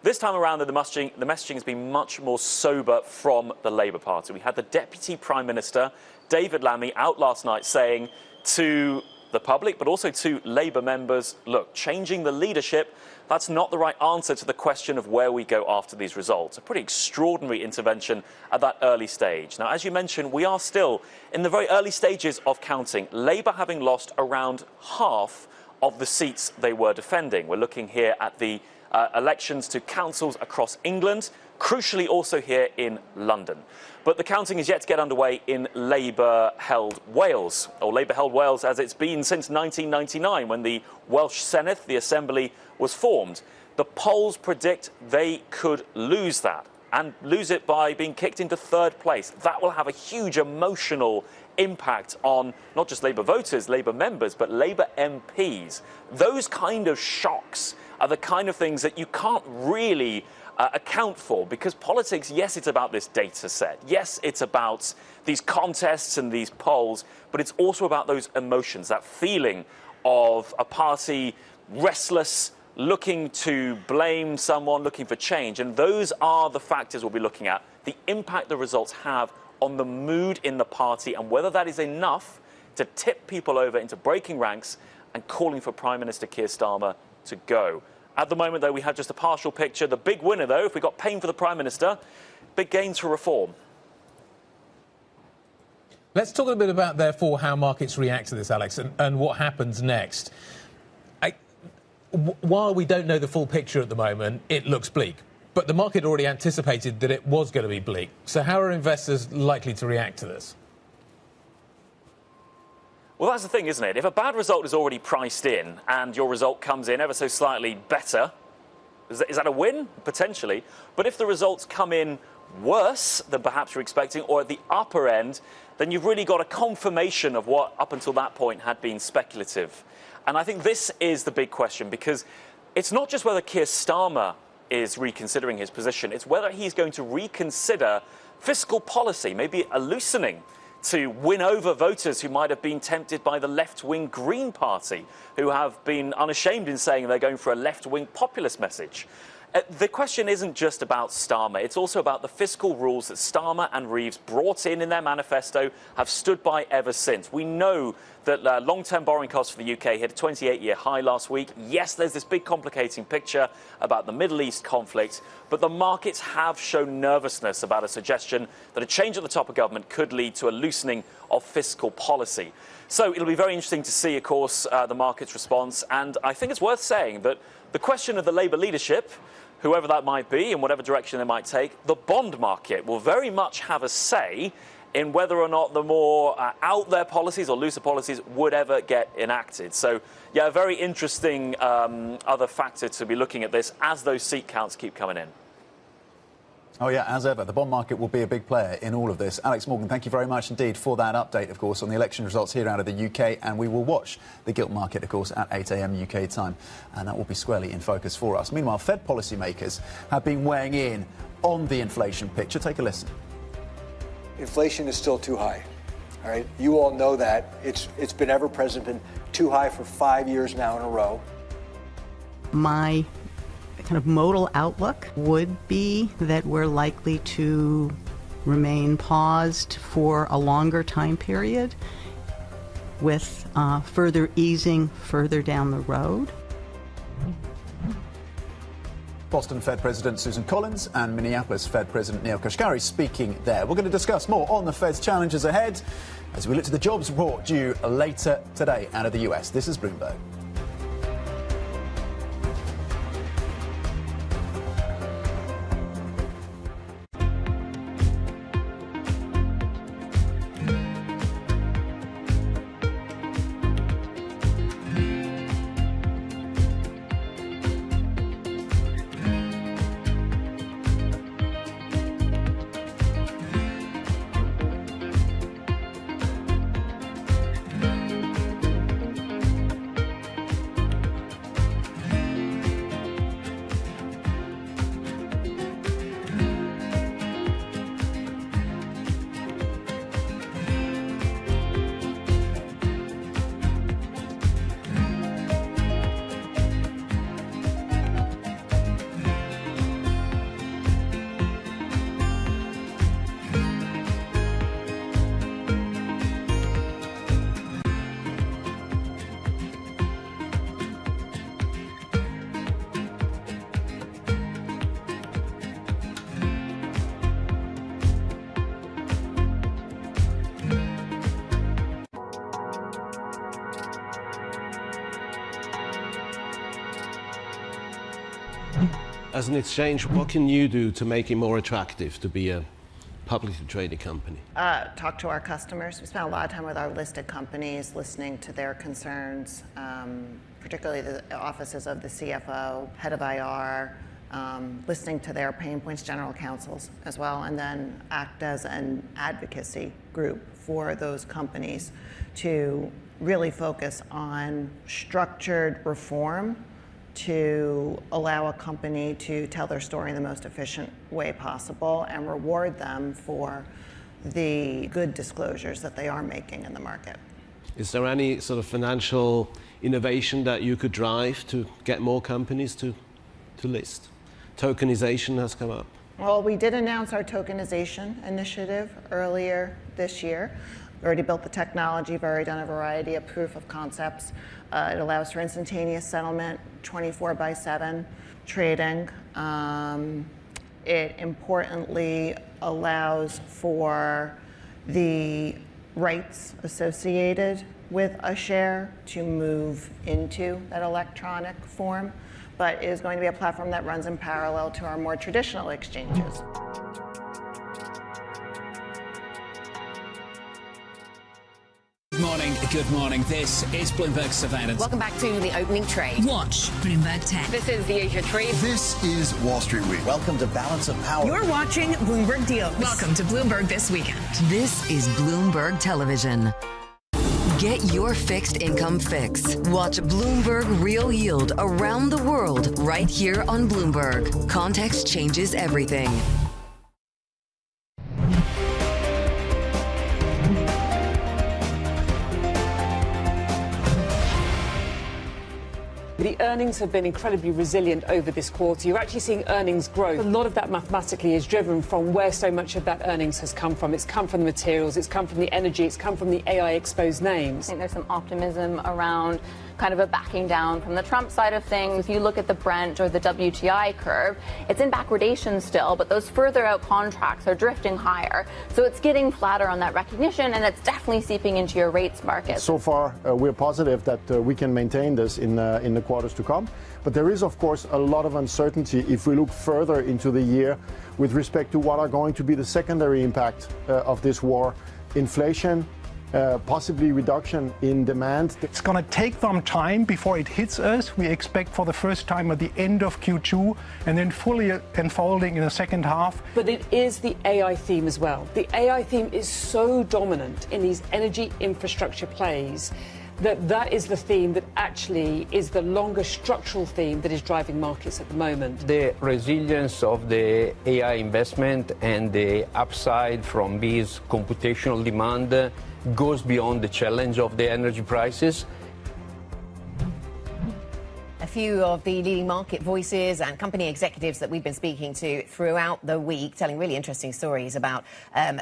This time around, the messaging has been much more sober from the Labour Party. We had the Deputy Prime Minister, David Lammy, out last night saying to the public, but also to Labour members, look, changing the leadership, that's not the right answer to the question of where we go after these results. A pretty extraordinary intervention at that early stage. Now, as you mentioned, we are still in the very early stages of counting, Labour having lost around half of the seats they were defending. We're looking here at the elections to councils across England, crucially also here in London. But the counting is yet to get underway in Labour-held Wales, or Labour-held Wales as it's been since 1999, when the Welsh Senedd, the Assembly, was formed. The polls predict they could lose that, and lose it by being kicked into third place. That will have a huge emotional impact on not just Labour voters, Labour members, but Labour MPs. Those kind of shocks are the kind of things that you can't really account for, because politics, yes, it's about this data set. Yes, it's about these contests and these polls, but it's also about those emotions, that feeling of a party restless, looking to blame someone, looking for change. And those are the factors we'll be looking at, the impact the results have on the mood in the party, and whether that is enough to tip people over into breaking ranks and calling for Prime Minister Keir Starmer to go. At the moment, though, we have just a partial picture. The big winner, though, if we got pain for the Prime Minister, big gains for reform. Let's talk a bit about, therefore, how markets react to this, Alex, and what happens next. While we don't know the full picture at the moment, it looks bleak. But the market already anticipated that it was going to be bleak. So how are investors likely to react to this? Well, that's the thing, isn't it? If a bad result is already priced in and your result comes in ever so slightly better, is that a win? Potentially. But if the results come in worse than perhaps you're expecting, or at the upper end, then you've really got a confirmation of what up until that point had been speculative. And I think this is the big question, because it's not just whether Keir Starmer is reconsidering his position, it's whether he's going to reconsider fiscal policy, maybe a loosening, to win over voters who might have been tempted by the left-wing Green Party, who have been unashamed in saying they're going for a left-wing populist message. The question isn't just about Starmer, it's also about the fiscal rules that Starmer and Reeves brought in their manifesto, have stood by ever since. We know that long-term borrowing costs for the UK hit a 28-year high last week. Yes, there's this big complicating picture about the Middle East conflict, but the markets have shown nervousness about a suggestion that a change at the top of government could lead to a loosening of fiscal policy. So it'll be very interesting to see, of course, the market's response. And I think it's worth saying that the question of the Labour leadership, whoever that might be, in whatever direction they might take, the bond market will very much have a say in whether or not the more out there policies or looser policies would ever get enacted. So, yeah, a very interesting other factor to be looking at this as those seat counts keep coming in. Oh, yeah, as ever. The bond market will be a big player in all of this. Alex Morgan, thank you very much indeed for that update, of course, on the election results here out of the UK. And we will watch the gilt market, of course, at 8 a.m. UK time. And that will be squarely in focus for us. Meanwhile, Fed policymakers have been weighing in on the inflation picture. Take a listen. Inflation is still too high. All right. You all know that. It's been ever present, been too high for 5 years now in a row. My kind of modal outlook would be that we're likely to remain paused for a longer time period with further easing further down the road. Boston Fed President Susan Collins and Minneapolis Fed President Neil Kashkari speaking there. We're going to discuss more on the Fed's challenges ahead as we look to the jobs report due later today out of the US. This is Bloomberg. As an exchange, what can you do to make it more attractive to be a publicly traded company? Talk to our customers. We spend a lot of time with our listed companies, listening to their concerns, particularly the offices of the CFO, head of IR, listening to their pain points, general counsels as well, and then act as an advocacy group for those companies to really focus on structured reform to allow a company to tell their story in the most efficient way possible and reward them for the good disclosures that they are making in the market. Is there any sort of financial innovation that you could drive to get more companies to list? Tokenization has come up. Well, we did announce our tokenization initiative earlier this year. We already built the technology, we've already done a variety of proof of concepts. It allows for instantaneous settlement, 24/7 trading. It importantly allows for the rights associated with a share to move into that electronic form, but is going to be a platform that runs in parallel to our more traditional exchanges. Good morning. This is Bloomberg Surveillance. Welcome back to the opening trade. Watch Bloomberg Tech. This is the Asia trade. This is Wall Street Week. Welcome to Balance of Power. You're watching Bloomberg Deals. Welcome to Bloomberg This Weekend. This is Bloomberg Television. Get your fixed income fix. Watch Bloomberg Real Yield around the world right here on Bloomberg. Context changes everything. The earnings have been incredibly resilient over this quarter. You're actually seeing earnings growth. A lot of that mathematically is driven from where so much of that earnings has come from. It's come from the materials, it's come from the energy, it's come from the AI exposed names. I think there's some optimism around kind of a backing down from the Trump side of things. If you look at the Brent or the WTI curve, it's in backwardation still, but those further out contracts are drifting higher. So it's getting flatter on that recognition, and it's definitely seeping into your rates market. So far, we're positive that we can maintain this in the quarters to come. But there is, of course, a lot of uncertainty if we look further into the year with respect to what are going to be the secondary impact of this war. Inflation, possibly reduction in demand. It's going to take some time before it hits us. We expect for the first time at the end of Q2 and then fully unfolding in the second half. But it is the AI theme as well. The AI theme is so dominant in these energy infrastructure plays that is the theme that actually is the longer structural theme that is driving markets at the moment. The resilience of the AI investment and the upside from this computational demand goes beyond the challenge of the energy prices. A few of the leading market voices and company executives that we've been speaking to throughout the week telling really interesting stories about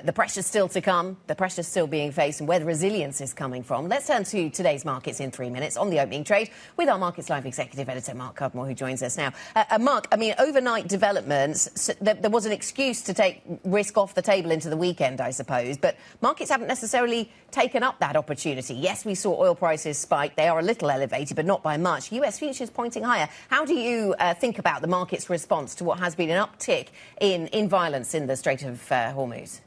the pressures still to come, the pressures still being faced and where the resilience is coming from. Let's turn to today's markets in 3 minutes on the opening trade with our Markets Live executive editor, Mark Cudmore, who joins us now. Mark, I mean, overnight developments, there was an excuse to take risk off the table into the weekend, I suppose, but markets haven't necessarily taken up that opportunity. Yes, we saw oil prices spike. They are a little elevated, but not by much. US futures pointing higher. How do you think about the market's response to what has been an uptick in violence in the Strait of Hormuz?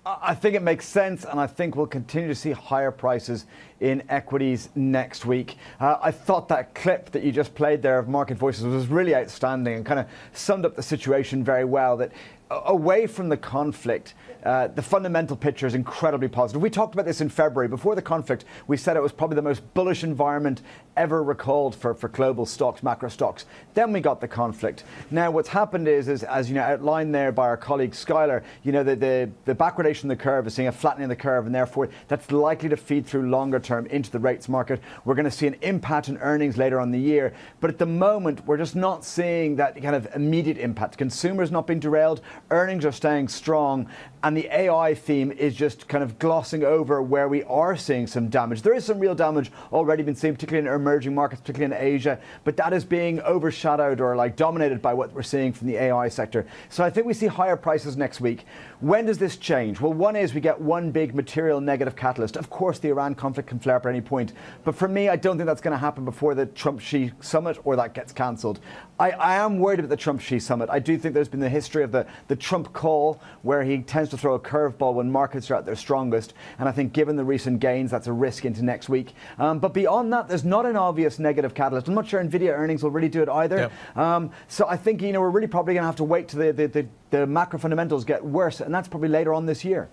I think it makes sense, and I think we'll continue to see higher prices in equities next week. I thought that clip that you just played there of Market Voices was really outstanding and kind of summed up the situation very well, that away from the conflict, the fundamental picture is incredibly positive. We talked about this in February. Before the conflict, we said it was probably the most bullish environment ever recalled for global stocks, macro stocks. Then we got the conflict. Now, what's happened is as you know, outlined there by our colleague Skylar, you know, the backwardation of the curve is seeing a flattening of the curve, and therefore that's likely to feed through longer term into the rates market. We're going to see an impact in earnings later on in the year. But at the moment, we're just not seeing that kind of immediate impact. Consumers not being derailed, earnings are staying strong, and the AI theme is just kind of glossing over where we are seeing some damage. There is some real damage already been seen, particularly in emerging markets, particularly in Asia, but that is being overshadowed or like dominated by what we're seeing from the AI sector. So I think we see higher prices next week. When does this change? Well, one is we get one big material negative catalyst. Of course, the Iran conflict can flare up at any point. But for me, I don't think that's going to happen before the Trump-Xi summit or that gets cancelled. I am worried about the Trump-Xi summit. I do think there's been the history of the Trump call where he tends to throw a curveball when markets are at their strongest. And I think given the recent gains, that's a risk into next week. But beyond that, there's not an obvious negative catalyst. I'm not sure NVIDIA earnings will really do it either. Yep. So I think, you know, we're really probably going to have to wait till the macro fundamentals get worse. And that's probably later on this year.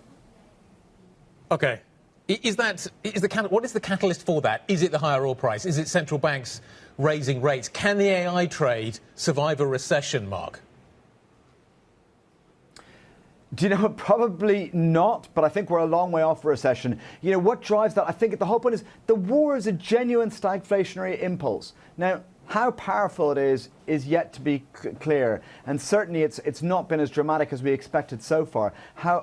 OK. What is the catalyst for that? Is it the higher oil price? Is it central banks raising rates? Can the AI trade survive a recession, Mark? Do you know, probably not, but I think we're a long way off a recession. You know, what drives that? I think the whole point is the war is a genuine stagflationary impulse. Now, how powerful it is yet to be clear, and certainly it's not been as dramatic as we expected so far.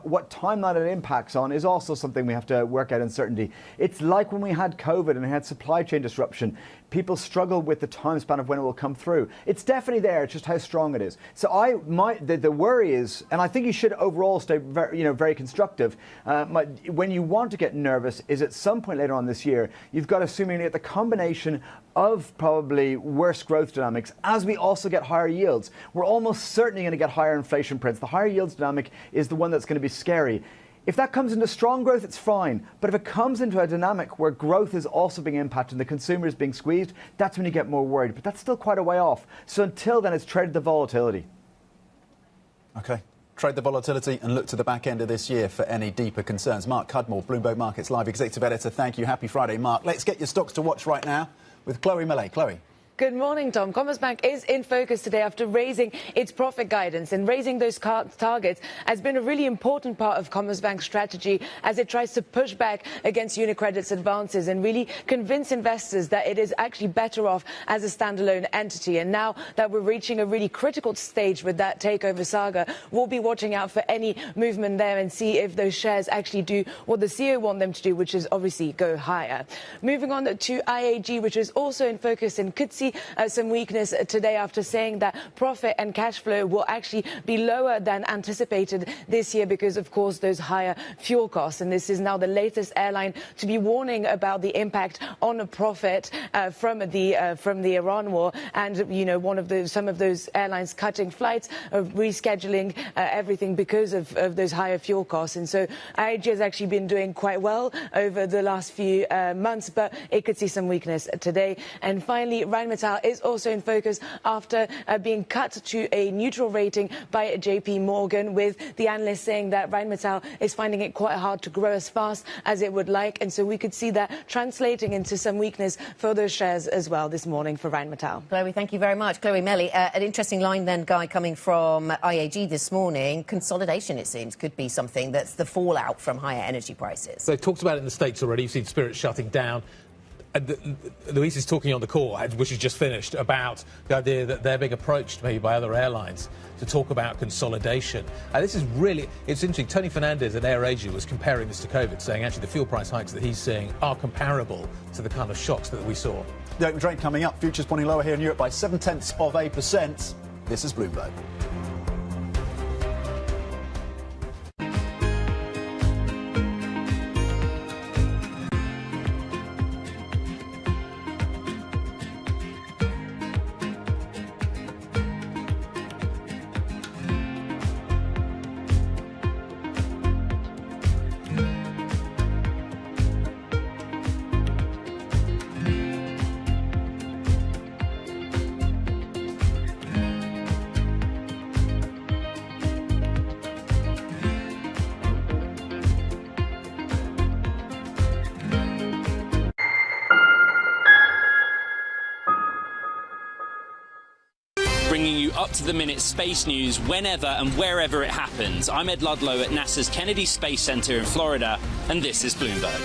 What timeline it impacts on is also something we have to work out in certainty. It's like when we had COVID and we had supply chain disruption. People struggle with the time span of when it will come through. It's definitely there, it's just how strong it is. So the worry is, and I think you should overall stay very constructive. When you want to get nervous is at some point later on this year, you've got assuming that the combination of probably worse growth dynamics as we also get higher yields. We're almost certainly going to get higher inflation prints. The higher yields dynamic is the one that's going to be scary. If that comes into strong growth, it's fine. But if it comes into a dynamic where growth is also being impacted and the consumer is being squeezed, that's when you get more worried. But that's still quite a way off. So until then, it's traded the volatility. OK. Trade the volatility and look to the back end of this year for any deeper concerns. Mark Cudmore, Bloomberg Markets Live Executive Editor. Thank you. Happy Friday, Mark. Let's get your stocks to watch right now with Chloe Millet. Chloe. Good morning, Tom. Commerzbank is in focus today after raising its profit guidance, and raising those targets has been a really important part of Commerzbank's strategy as it tries to push back against UniCredit's advances and really convince investors that it is actually better off as a standalone entity. And now that we're reaching a really critical stage with that takeover saga, we'll be watching out for any movement there and see if those shares actually do what the CEO want them to do, which is obviously go higher. Moving on to IAG, which is also in focus and could see see some weakness today after saying that profit and cash flow will actually be lower than anticipated this year because, of course, those higher fuel costs. And this is now the latest airline to be warning about the impact on a profit from the Iran war. And, you know, some of those airlines cutting flights, rescheduling everything because of those higher fuel costs. And so IAG has actually been doing quite well over the last few months, but it could see some weakness today. And finally, Rheinmetall is also in focus after being cut to a neutral rating by JP Morgan, with the analysts saying that Rheinmetall is finding it quite hard to grow as fast as it would like. And so we could see that translating into some weakness for those shares as well this morning for Rheinmetall. Chloe, thank you very much. Chloe Melly, an interesting line then, Guy, coming from IAG this morning. Consolidation, it seems, could be something that's the fallout from higher energy prices. They've talked about it in the States already. You've seen Spirit shutting down. Louise is talking on the call, which is just finished, about the idea that they're being approached maybe by other airlines to talk about consolidation. This is really, it's interesting. Tony Fernandez at AirAsia was comparing this to COVID, saying actually the fuel price hikes that he's seeing are comparable to the kind of shocks that we saw. The open trade coming up. Futures pointing lower here in Europe by 0.7%. This is Bloomberg. Bringing you up-to-the-minute space news whenever and wherever it happens. I'm Ed Ludlow at NASA's Kennedy Space Center in Florida, and this is Bloomberg.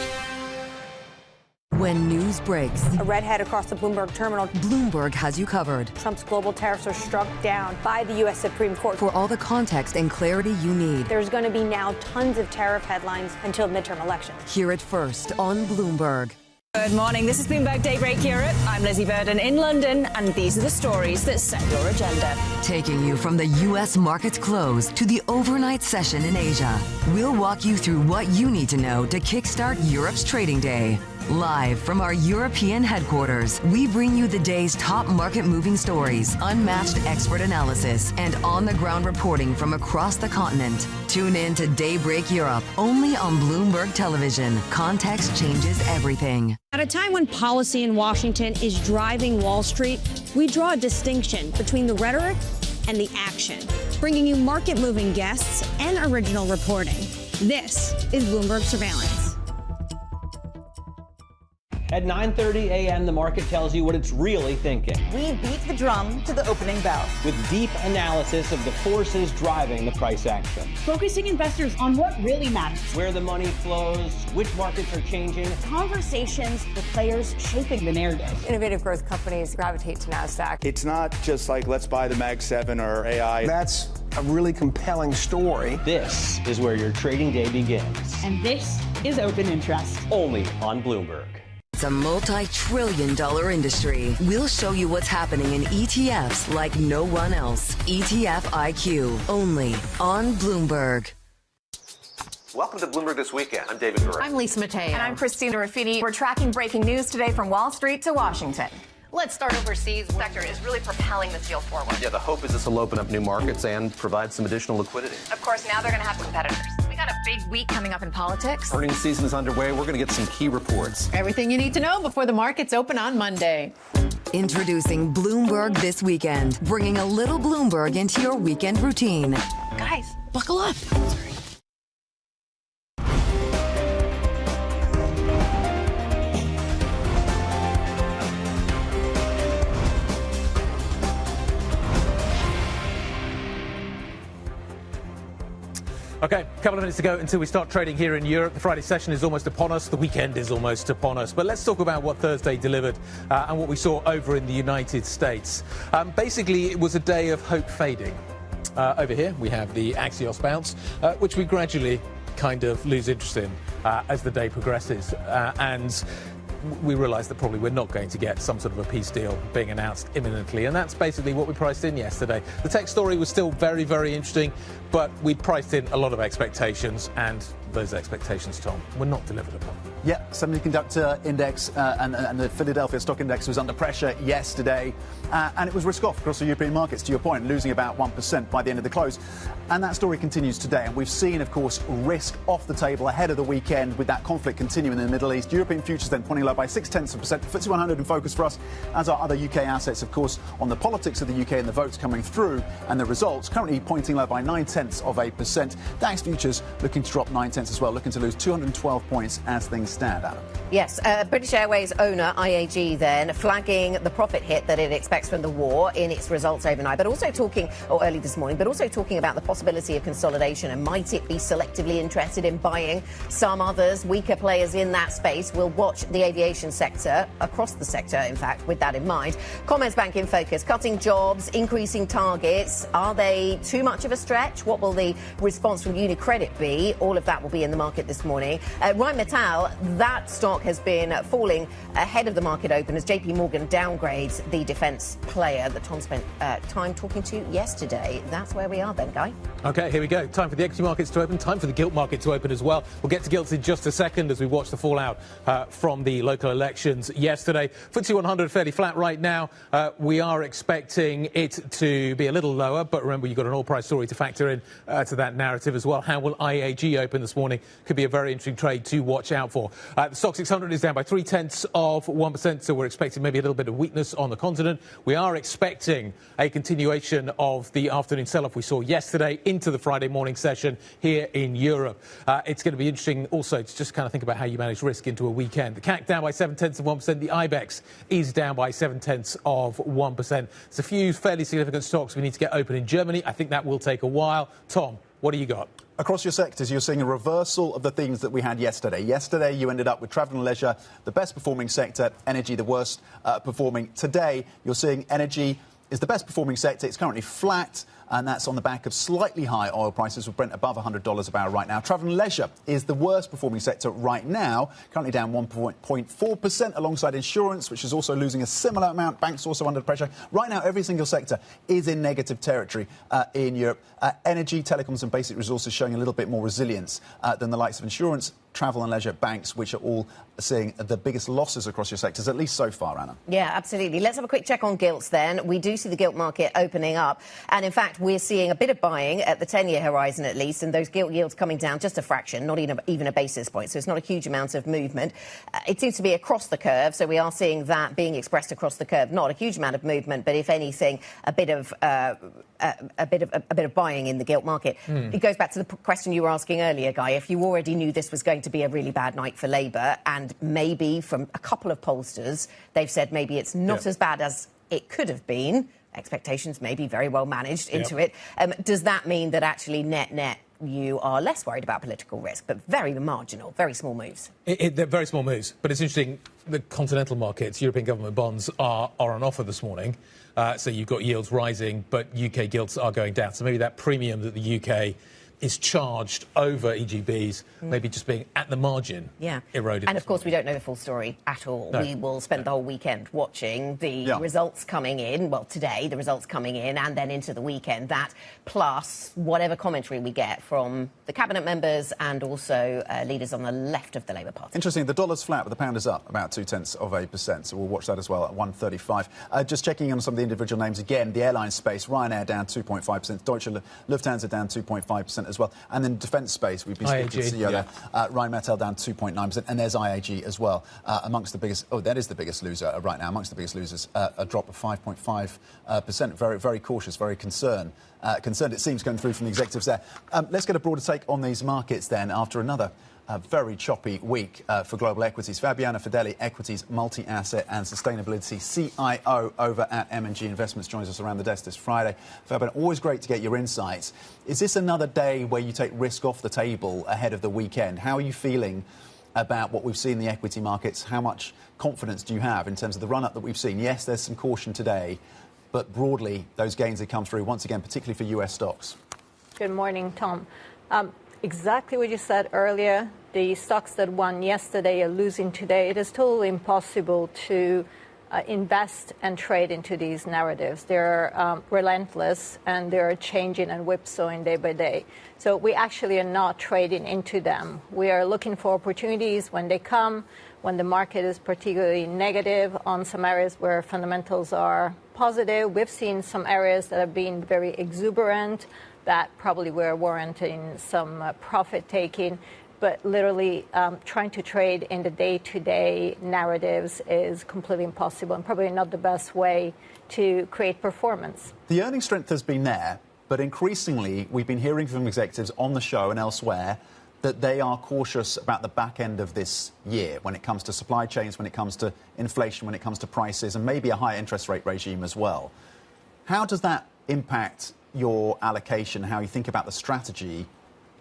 When news breaks, a redhead across the Bloomberg terminal. Bloomberg has you covered. Trump's global tariffs are struck down by the U.S. Supreme Court. For all the context and clarity you need. There's going to be now tons of tariff headlines until midterm elections. Hear it first on Bloomberg. Good morning. This is Bloomberg Daybreak Europe. I'm Lizzie Burden in London, and these are the stories that set your agenda. Taking you from the U.S. markets close to the overnight session in Asia. We'll walk you through what you need to know to kickstart Europe's trading day. Live from our European headquarters, we bring you the day's top market-moving stories, unmatched expert analysis, and on-the-ground reporting from across the continent. Tune in to Daybreak Europe, only on Bloomberg Television. Context changes everything. At a time when policy in Washington is driving Wall Street, we draw a distinction between the rhetoric and the action, bringing you market-moving guests and original reporting. This is Bloomberg Surveillance. At 9:30 a.m., the market tells you what it's really thinking. We beat the drum to the opening bell. With deep analysis of the forces driving the price action. Focusing investors on what really matters. Where the money flows, which markets are changing. Conversations with players shaping the narrative. Innovative growth companies gravitate to NASDAQ. It's not just like, let's buy the Mag 7 or AI. That's a really compelling story. This is where your trading day begins. And this is Open Interest. Only on Bloomberg. It's a multi-trillion-dollar industry. We'll show you what's happening in ETFs like no one else. ETF IQ, only on Bloomberg. Welcome to Bloomberg This Weekend. I'm David Gurr. I'm Lisa Mateo. And I'm Christina Ruffini. We're tracking breaking news today from Wall Street to Washington. Let's start overseas. The sector is really propelling this deal forward. Yeah, the hope is this will open up new markets and provide some additional liquidity. Of course, now they're going to have competitors. We got a big week coming up in politics. Earnings season is underway. We're going to get some key reports. Everything you need to know before the markets open on Monday. Introducing Bloomberg This Weekend, bringing a little Bloomberg into your weekend routine. Guys, buckle up. Okay, a couple of minutes to go until we start trading here in Europe. The Friday session is almost upon us. The weekend is almost upon us. But let's talk about what Thursday delivered and what we saw over in the United States. Basically, it was a day of hope fading. Over here, we have the Axios bounce, which we gradually kind of lose interest in as the day progresses. And we realise that probably we're not going to get some sort of a peace deal being announced imminently, and that's basically what we priced in yesterday. The tech story was still very, very interesting, but we priced in a lot of expectations, and those expectations, Tom, were not delivered upon. Yeah, semiconductor index and the Philadelphia stock index was under pressure yesterday, and it was risk off across the European markets, to your point, losing about 1% by the end of the close. And that story continues today, and we've seen, of course, risk off the table ahead of the weekend with that conflict continuing in the Middle East. European futures then pointing low by 0.6%. FTSE 100 in focus for us, as are other UK assets, of course, on the politics of the UK and the votes coming through and the results, currently pointing low by 0.9%. DAX futures looking to drop 0.9 as well, looking to lose 212 points as things stand, Adam. Yes, British Airways owner IAG then flagging the profit hit that it expects from the war in its results overnight, but also talking, or early this morning, but also talking about the possibility of consolidation, and might it be selectively interested in buying some others, weaker players in that space. We'll watch the aviation sector, across the sector, in fact, with that in mind. Commerzbank in focus, cutting jobs, increasing targets. Are they too much of a stretch? What will the response from UniCredit be? All of that will be in the market this morning. Rheinmetall, that stock has been falling ahead of the market open as JP Morgan downgrades the defence player that Tom spent time talking to yesterday. That's where we are then, Guy. OK, here we go. Time for the equity markets to open. Time for the gilt market to open as well. We'll get to gilts in just a second as we watch the fallout from the local elections yesterday. FTSE 100 fairly flat right now. We are expecting it to be a little lower, but remember, you've got an oil price story to factor in to that narrative as well. How will IAG open this morning? Could be a very interesting trade to watch out for. The stock 600 is down by 0.3%, so we're expecting maybe a little bit of weakness on the continent. We are expecting a continuation of the afternoon sell-off we saw yesterday into the Friday morning session here in Europe. It's going to be interesting also to just kind of think about how you manage risk into a weekend. The CAC down by 0.7%. The IBEX is down by 0.7%. There's a few fairly significant stocks we need to get open in Germany. I think that will take a while. Tom, what do you got? Across your sectors, you're seeing a reversal of the themes that we had yesterday. Yesterday, you ended up with travel and leisure, the best performing sector, energy, the worst performing. Today, you're seeing energy is the best performing sector. It's currently flat, and that's on the back of slightly high oil prices, with Brent above $100 a barrel right now. Travel and leisure is the worst performing sector right now, currently down 1.4%, alongside insurance, which is also losing a similar amount. Banks also under pressure. Right now, every single sector is in negative territory in Europe. Energy, telecoms and basic resources showing a little bit more resilience than the likes of insurance, travel and leisure, banks, which are all seeing the biggest losses across your sectors, at least so far, Anna. Yeah, absolutely. Let's have a quick check on gilts then. We do see the gilt market opening up, and in fact we're seeing a bit of buying at the 10-year horizon at least, and those gilt yields coming down just a fraction, not even a basis point, so it's not a huge amount of movement. It seems to be across the curve, so we are seeing that being expressed across the curve. Not a huge amount of movement, but if anything, a bit of buying in the gilt market. It goes back to the question you were asking earlier, Guy. If you already knew this was going to be a really bad night for Labour, and maybe from a couple of pollsters, they've said maybe it's not as bad as it could have been, expectations may be very well managed into it, does that mean that actually net you are less worried about political risk, but very marginal, very small moves? They're very small moves, but it's interesting. The continental markets, European government bonds are on offer this morning. So you've got yields rising, but UK gilts are going down. So maybe that premium that the UK is charged over EGBs, maybe just being at the margin, eroded. And of course, we don't know the full story at all. No. We will spend the whole weekend watching the results coming in. Well, today, the results coming in, and then into the weekend. That plus whatever commentary we get from the cabinet members and also leaders on the left of the Labour Party. Interesting. The dollar's flat, but the pound is up about 0.2%. So we'll watch that as well at 1.35. Just checking on some of the individual names again. The airline space: Ryanair down 2.5%, Deutsche Lufthansa down 2.5%. As well. And then defence space, we've been speaking to the CEO there. Rheinmetall down 2.9%, and there's IAG as well, amongst the biggest. Oh, that is the biggest loser right now. Amongst the biggest losers, a drop of 5.5%. Very, very cautious, very concerned. It seems, going through from the executives there. Let's get a broader take on these markets then after another very choppy week for global equities. Fabiana Fedeli, Equities, Multi-Asset and Sustainability CIO over at M&G Investments, joins us around the desk this Friday. Fabiana, always great to get your insights. Is this another day where you take risk off the table ahead of the weekend? How are you feeling about what we've seen in the equity markets? How much confidence do you have in terms of the run-up that we've seen? Yes, there's some caution today, but broadly, those gains have come through once again, particularly for US stocks. Good morning, Tom. exactly what you said earlier. The stocks that won yesterday are losing today. It is totally impossible to invest and trade into these narratives. They're relentless, and they're changing and whipsawing day by day. So we actually are not trading into them. We are looking for opportunities when they come, when the market is particularly negative on some areas where fundamentals are positive. We've seen some areas that have been very exuberant that probably were warranting some profit taking. But literally trying to trade in the day-to-day narratives is completely impossible and probably not the best way to create performance. The earnings strength has been there, but increasingly we've been hearing from executives on the show and elsewhere that they are cautious about the back end of this year when it comes to supply chains, when it comes to inflation, when it comes to prices, and maybe a higher interest rate regime as well. How does that impact your allocation, how you think about the strategy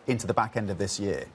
into the back end of this year?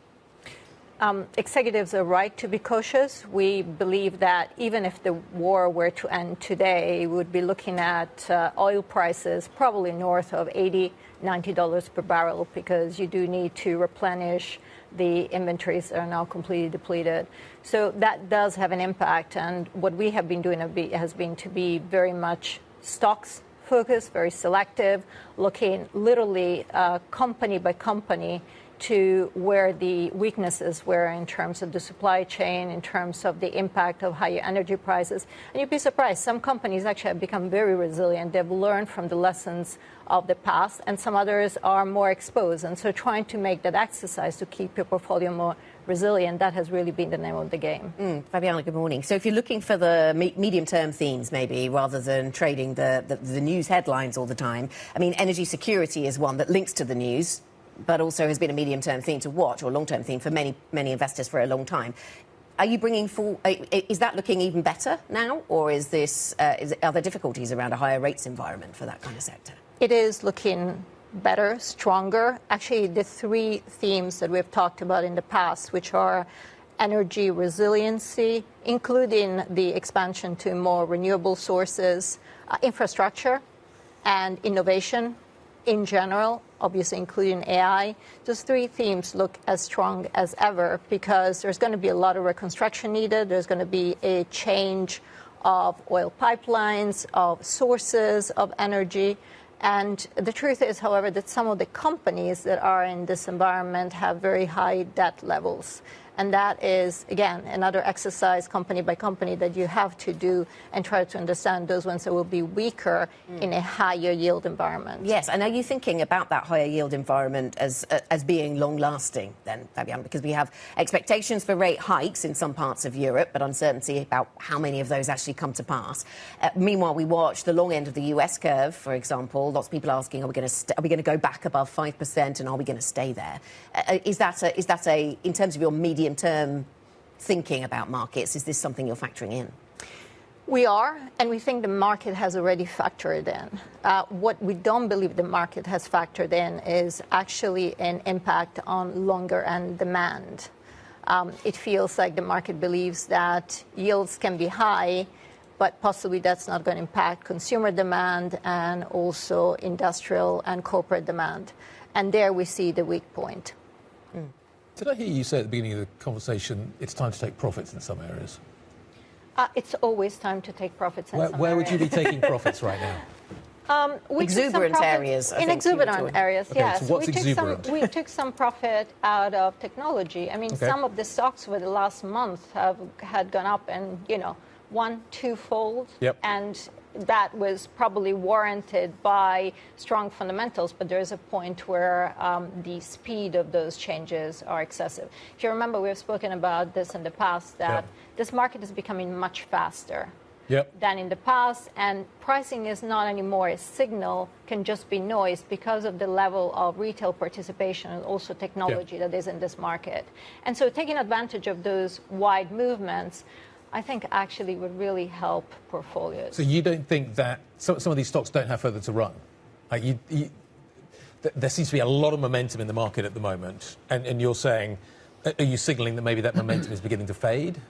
Executives are right to be cautious. We believe that even if the war were to end today, we would be looking at oil prices probably north of $80, $90 per barrel, because you do need to replenish the inventories that are now completely depleted. So that does have an impact. And what we have been doing has been to be very much stocks focused, very selective, looking literally company by company to where the weaknesses were in terms of the supply chain, in terms of the impact of higher energy prices. And you'd be surprised, some companies actually have become very resilient. They've learned from the lessons of the past, and some others are more exposed. And so trying to make that exercise to keep your portfolio more resilient, that has really been the name of the game. Fabiana, good morning. So if you're looking for the medium-term themes, maybe, rather than trading the news headlines all the time, I mean, energy security is one that links to the news, but also has been a medium-term theme to watch, or long-term theme for many investors for a long time. Are you bringing is that looking even better now, or are there difficulties around a higher rates environment for that kind of sector? It is looking better, stronger. Actually, the three themes that we've talked about in the past, which are energy resiliency, including the expansion to more renewable sources, infrastructure, and innovation in general, obviously including AI. Those three themes look as strong as ever because there's going to be a lot of reconstruction needed. There's going to be a change of oil pipelines, of sources of energy. And the truth is, however, that some of the companies that are in this environment have very high debt levels. And that is, again, another exercise company by company that you have to do and try to understand those ones that will be weaker in a higher yield environment. Yes, and are you thinking about that higher yield environment as being long-lasting then, Fabiana? Because we have expectations for rate hikes in some parts of Europe, but uncertainty about how many of those actually come to pass. Meanwhile, we watch the long end of the US curve, for example. Lots of people asking, are we going to go back above 5%, and are we going to stay there? Is that in terms of your medium-term thinking about markets, is this something you're factoring in? We are, and we think the market has already factored in. What we don't believe the market has factored in is actually an impact on longer end demand. It feels like the market believes that yields can be high, but possibly that's not going to impact consumer demand and also industrial and corporate demand. And there we see the weak point. Did I hear you say at the beginning of the conversation it's time to take profits in some areas? It's always time to take profits in some areas. Where would you be taking profits right now? Exuberant areas. In exuberant areas, okay, yes. So what's exuberant? We took some profit out of technology. I mean, some of the stocks over the last month had gone up and, 1-2-fold. Yep. And that was probably warranted by strong fundamentals, but there is a point where the speed of those changes are excessive. If you remember, we've spoken about this in the past, that this market is becoming much faster than in the past, and pricing is not anymore a signal, can just be noise because of the level of retail participation and also technology that is in this market. And so taking advantage of those wide movements, I think actually would really help portfolios. So you don't think that some of these stocks don't have further to run? Like there seems to be a lot of momentum in the market at the moment, and you're saying, are you signalling that maybe that momentum is beginning to fade?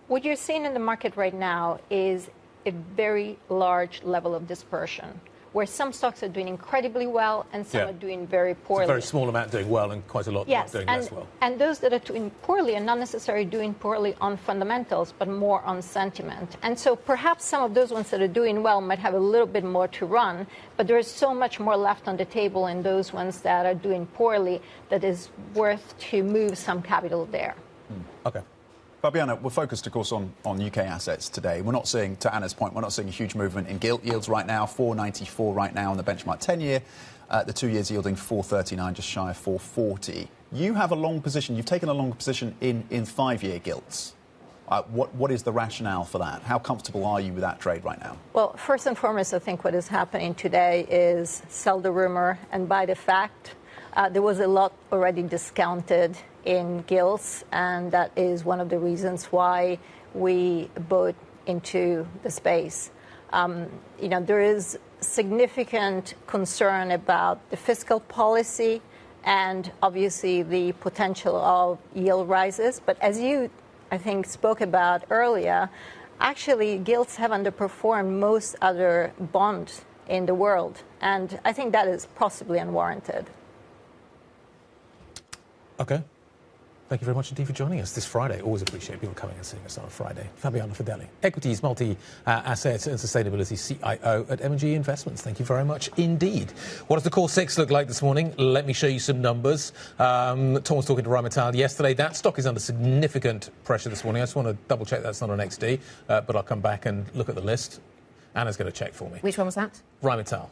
What you're seeing in the market right now is a very large level of dispersion, where some stocks are doing incredibly well and some are doing very poorly. It's a very small amount doing well and quite a lot doing less well. And those that are doing poorly are not necessarily doing poorly on fundamentals, but more on sentiment. And so perhaps some of those ones that are doing well might have a little bit more to run, but there is so much more left on the table in those ones that are doing poorly that is worth to move some capital there. Okay. Fabiana, we're focused, of course, on UK assets today. We're not seeing, to Anna's point, we're not seeing a huge movement in gilt yields right now. 4.94 right now on the benchmark 10-year. The 2 years yielding 4.39, just shy of 4.40. You have a long position. You've taken a long position in 5-year gilts. What is the rationale for that? How comfortable are you with that trade right now? Well, first and foremost, I think what is happening today is sell the rumor and buy the fact. There was a lot already discounted in gilts, and that is one of the reasons why we bought into the space. There is significant concern about the fiscal policy and obviously the potential of yield rises. But as you, I think, spoke about earlier, actually gilts have underperformed most other bonds in the world. And I think that is possibly unwarranted. Okay. Thank you very much indeed for joining us this Friday. Always appreciate people coming and seeing us on a Friday. Fabiana Fideli, Equities, Multi-Assets and Sustainability CIO at M&G Investments. Thank you very much indeed. What does the Core 6 look like this morning? Let me show you some numbers. Tom was talking to Rheinmetall yesterday. That stock is under significant pressure this morning. I just want to double check that's not an XD, but I'll come back and look at the list. Anna's going to check for me. Which one was that? Rheinmetall.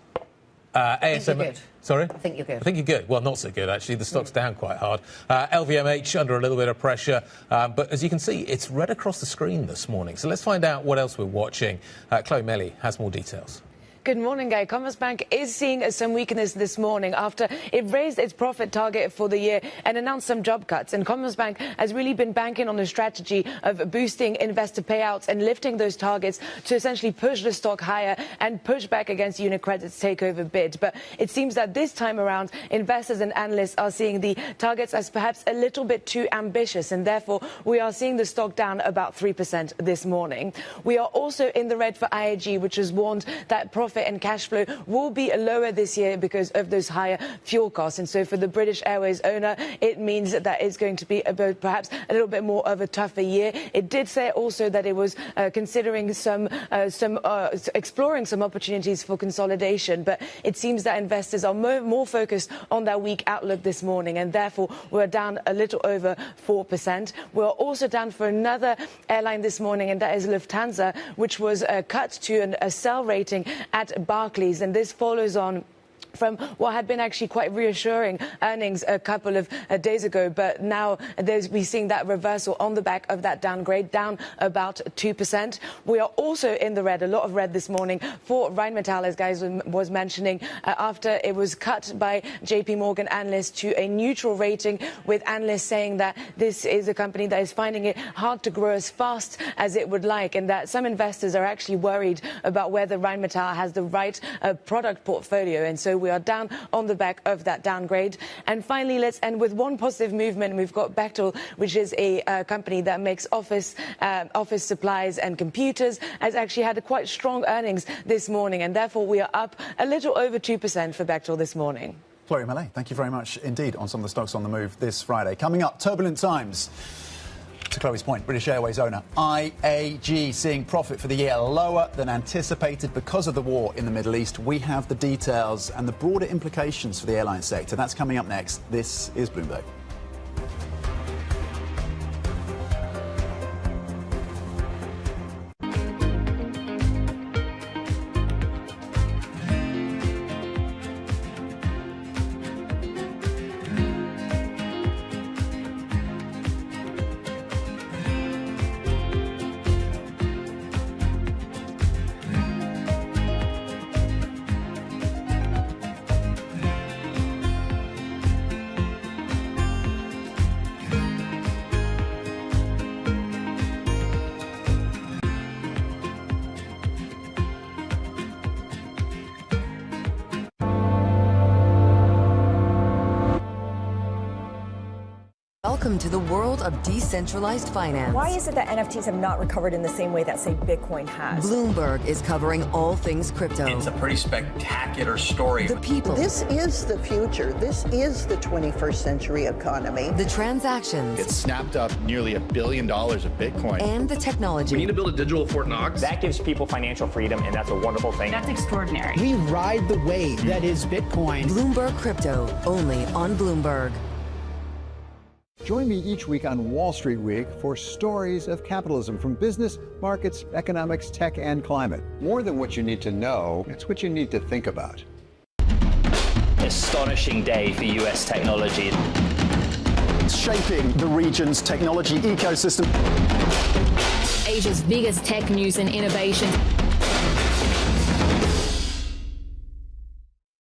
ASM. Good. Sorry? I think you're good. I think you're good. Well, not so good, actually. The stock's down quite hard. LVMH under a little bit of pressure. But as you can see, it's red across the screen this morning. So let's find out what else we're watching. Chloe Melly has more details. Good morning, Guy. Commerzbank is seeing some weakness this morning after it raised its profit target for the year and announced some job cuts. And Commerzbank has really been banking on a strategy of boosting investor payouts and lifting those targets to essentially push the stock higher and push back against UniCredit's takeover bid. But it seems that this time around, investors and analysts are seeing the targets as perhaps a little bit too ambitious, and therefore we are seeing the stock down about 3% this morning. We are also in the red for IAG, which has warned that profit and cash flow will be lower this year because of those higher fuel costs. And so for the British Airways owner, it means that it's going to be perhaps a little bit more of a tougher year. It did say also that it was considering exploring some opportunities for consolidation, but it seems that investors are more focused on that weak outlook this morning, and therefore we're down a little over 4%. We're also down for another airline this morning, and that is Lufthansa, which was cut to a sell rating at Barclays, and this follows on from what had been actually quite reassuring earnings a couple of days ago. But now we're seeing that reversal on the back of that downgrade, down about 2%. We are also in the red, a lot of red this morning for Rheinmetall, as guys was mentioning, after it was cut by JP Morgan analysts to a neutral rating, with analysts saying that this is a company that is finding it hard to grow as fast as it would like, and that some investors are actually worried about whether Rheinmetall has the right product portfolio. And so we are down on the back of that downgrade. And finally, let's end with one positive movement. We've got Bechtel, which is a company that makes office supplies and computers, has actually had quite strong earnings this morning, and therefore we are up a little over 2% for Bechtel this morning. Chloe Melly, thank you very much indeed on some of the stocks on the move this Friday. Coming up, turbulent times. To Chloe's point, British Airways owner IAG seeing profit for the year lower than anticipated because of the war in the Middle East. We have the details and the broader implications for the airline sector. That's coming up next. This is Bloomberg. Welcome to the world of decentralized finance. Why is it that NFTs have not recovered in the same way that, say, Bitcoin has? Bloomberg is covering all things crypto. It's a pretty spectacular story. The people. This is the future. This is the 21st century economy. The transactions. It snapped up nearly $1 billion of Bitcoin. And the technology. We need to build a digital Fort Knox. That gives people financial freedom, and that's a wonderful thing. That's extraordinary. We ride the wave that is Bitcoin. Bloomberg Crypto, only on Bloomberg. Join me each week on Wall Street Week for stories of capitalism from business, markets, economics, tech, and climate. More than what you need to know, it's what you need to think about. Astonishing day for US technology. Shaping the region's technology ecosystem. Asia's biggest tech news and innovation.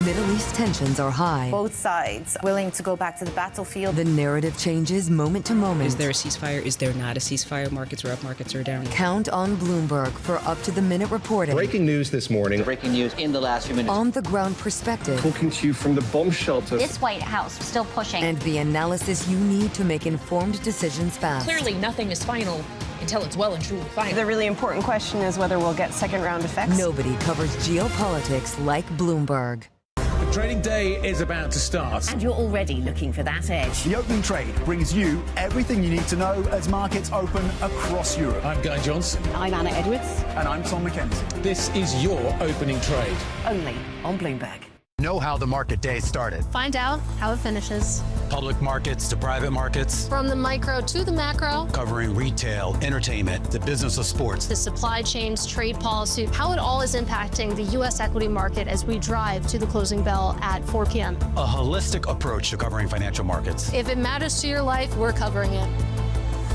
Middle East tensions are high. Both sides willing to go back to the battlefield. The narrative changes moment to moment. Is there a ceasefire? Is there not a ceasefire? Markets are up, markets are down. Count on Bloomberg for up-to-the-minute reporting. Breaking news this morning. Breaking news in the last few minutes. On-the-ground perspective. Talking to you from the bomb shelter. This White House still pushing. And the analysis you need to make informed decisions fast. Clearly, nothing is final until it's well and truly final. The really important question is whether we'll get second-round effects. Nobody covers geopolitics like Bloomberg. The trading day is about to start. And you're already looking for that edge. The opening trade brings you everything you need to know as markets open across Europe. I'm Guy Johnson. I'm Anna Edwards. And I'm Tom McKenzie. This is your opening trade. Only on Bloomberg. Know how the market day started. Find out how it finishes. Public markets to private markets. From the micro to the macro. Covering retail, entertainment, the business of sports. The supply chains, trade policy, how it all is impacting the U.S. equity market as we drive to the closing bell at 4 p.m. A holistic approach to covering financial markets. If it matters to your life, we're covering it.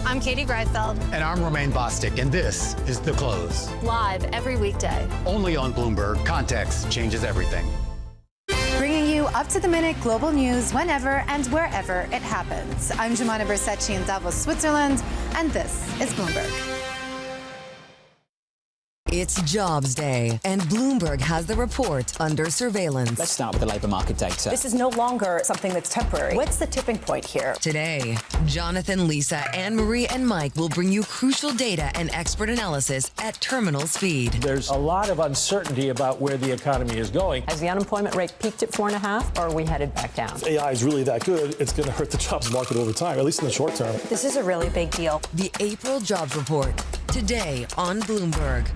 I'm Katie Greifeld. And I'm Romaine Bostic, and this is The Close. Live every weekday. Only on Bloomberg. Context changes everything. Bringing you up-to-the-minute global news whenever and wherever it happens. I'm Jemana Bersecci in Davos, Switzerland, and this is Bloomberg. It's Jobs Day, and Bloomberg has the report under surveillance. Let's start with the labour market data. This is no longer something that's temporary. What's the tipping point here? Today, Jonathan, Lisa, Anne-Marie, and Mike will bring you crucial data and expert analysis at terminal speed. There's a lot of uncertainty about where the economy is going. Has the unemployment rate peaked at 4.5, or are we headed back down? If AI is really that good, it's going to hurt the jobs market over time, at least in the short term. This is a really big deal. The April jobs report, today on Bloomberg.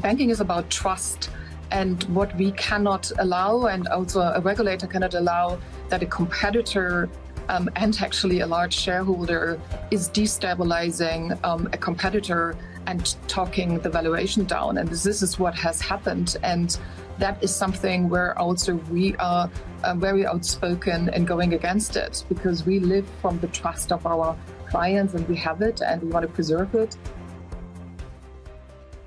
Banking is about trust, and what we cannot allow, and also a regulator cannot allow, that a competitor and actually a large shareholder is destabilizing a competitor and talking the valuation down. And this is what has happened. And that is something where also we are very outspoken in going against it, because we live from the trust of our clients, and we have it, and we want to preserve it.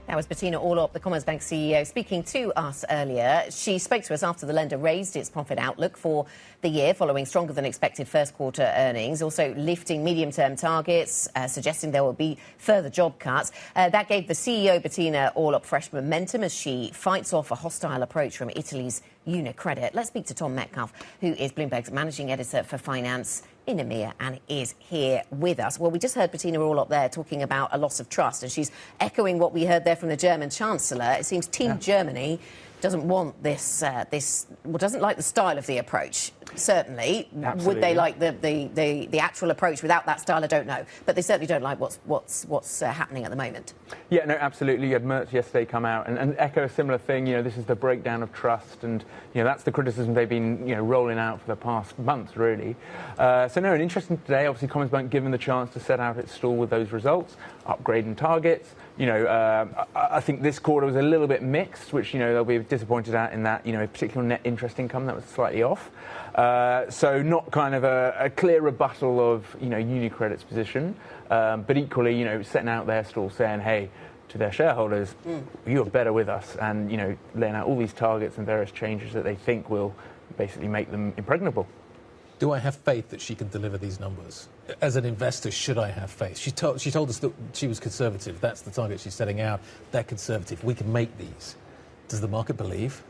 That was Bettina Orlopp, the Commerzbank CEO, speaking to us earlier. She spoke to us after the lender raised its profit outlook for the year following stronger than expected first quarter earnings, also lifting medium-term targets, suggesting there will be further job cuts. That gave the CEO, Bettina Orlopp, fresh momentum as she fights off a hostile approach from Italy's Unicredit. Let's speak to Tom Metcalf, who is Bloomberg's managing editor for finance in EMEA and is here with us. Well, we just heard Bettina Orlopp there talking about a loss of trust, and she's echoing what we heard there from the German Chancellor. It seems Team Germany doesn't want doesn't like the style of the approach, certainly. Absolutely. Would they like the actual approach without that style? I don't know. But they certainly don't like what's happening at the moment. Yeah, no, absolutely. You had Merz yesterday come out and echo a similar thing. You know, this is the breakdown of trust, and, you know, that's the criticism they've been, you know, rolling out for the past months, really. So, no, an interesting today. Obviously, Commerzbank given the chance to set out its stall with those results, upgrading targets. You know, I think this quarter was a little bit mixed, which, you know, they'll be disappointed at in that, you know, particular net interest income that was slightly off. So not kind of a clear rebuttal of, you know, Unicredit's position, but equally, you know, setting out their stall saying, hey, to their shareholders, you are better with us, and, you know, laying out all these targets and various changes that they think will basically make them impregnable. Do I have faith that she can deliver these numbers? As an investor, should I have faith? She told us that she was conservative. That's the target she's setting out. They're conservative. We can make these. Does the market believe?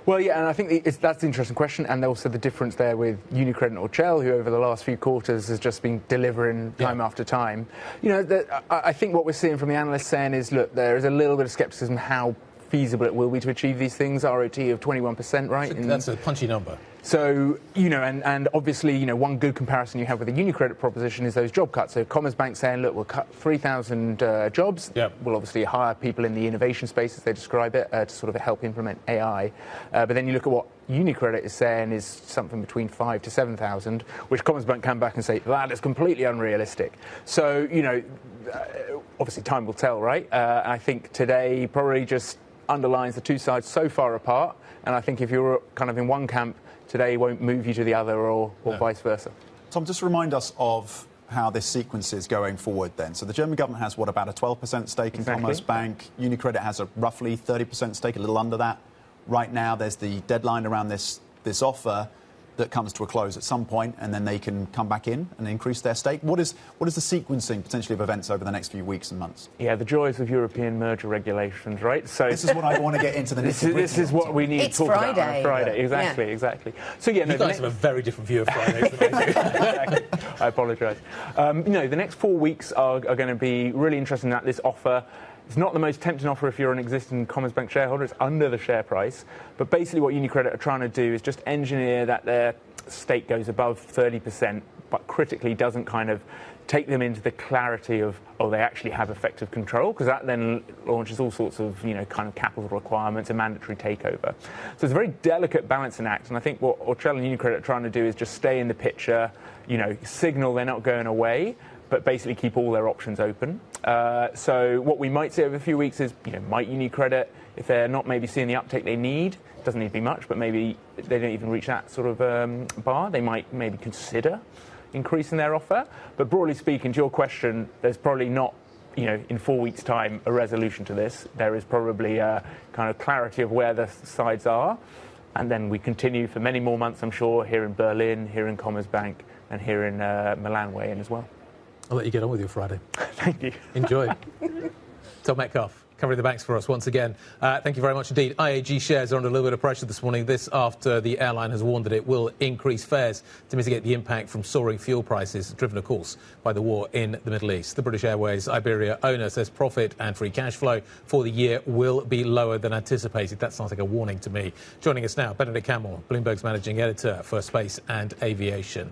Well, yeah, and I think that's an interesting question, and also the difference there with UniCredit or Shell, who over the last few quarters has just been delivering time after time. I think what we're seeing from the analysts saying is, look, there is a little bit of scepticism how feasible it will be to achieve these things. ROT of 21%, right? That's a punchy number. So, and obviously, one good comparison you have with the UniCredit proposition is those job cuts. So Commerzbank saying, look, we'll cut 3,000 jobs. Yep. We'll obviously hire people in the innovation space, as they describe it, to sort of help implement AI. But then you look at what UniCredit is saying is something between 5,000 to 7,000, which Commerzbank come back and say, that is completely unrealistic. So, obviously time will tell, right? I think today probably just underlines the two sides so far apart. And I think if you're kind of in one camp, today won't move you to the other or vice versa. Tom, just remind us of how this sequence is going forward then. So the German government has, about a 12% stake in Commerzbank. UniCredit has a roughly 30% stake, a little under that. Right now, there's the deadline around this offer that comes to a close at some point, and then they can come back in and increase their stake. What is the sequencing potentially of events over the next few weeks and months? Yeah, the joys of European merger regulations, right? So this is what I want to get into the nitty-gritty. This is what we need to talk about on Friday. Exactly. So you guys have a very different view of Fridays than I do. Exactly. I apologise. The next 4 weeks are going to be really interesting. That this offer. It's not the most tempting offer if you're an existing Commerzbank shareholder. It's under the share price. But basically what UniCredit are trying to do is just engineer that their stake goes above 30%, but critically doesn't kind of take them into the clarity of, they actually have effective control, because that then launches all sorts of, kind of capital requirements, a mandatory takeover. So it's a very delicate balancing act. And I think what Shell and UniCredit are trying to do is just stay in the picture, signal they're not going away, but basically keep all their options open. So what we might see over a few weeks is, might UniCredit, if they're not maybe seeing the uptake they need, doesn't need to be much, but maybe they don't even reach that sort of bar, they might maybe consider increasing their offer. But broadly speaking, to your question, there's probably not, in 4 weeks' time, a resolution to this. There is probably a kind of clarity of where the sides are, and then we continue for many more months, I'm sure, here in Berlin, here in Commerzbank, and here in Milan way in as well. I'll let you get on with your Friday. Thank you. Enjoy. Tom Metcalf, covering the banks for us once again. Thank you very much indeed. IAG shares are under a little bit of pressure this morning. This after the airline has warned that it will increase fares to mitigate the impact from soaring fuel prices, driven, of course, by the war in the Middle East. The British Airways Iberia owner says profit and free cash flow for the year will be lower than anticipated. That sounds like a warning to me. Joining us now, Benedict Campbell, Bloomberg's managing editor for space and aviation.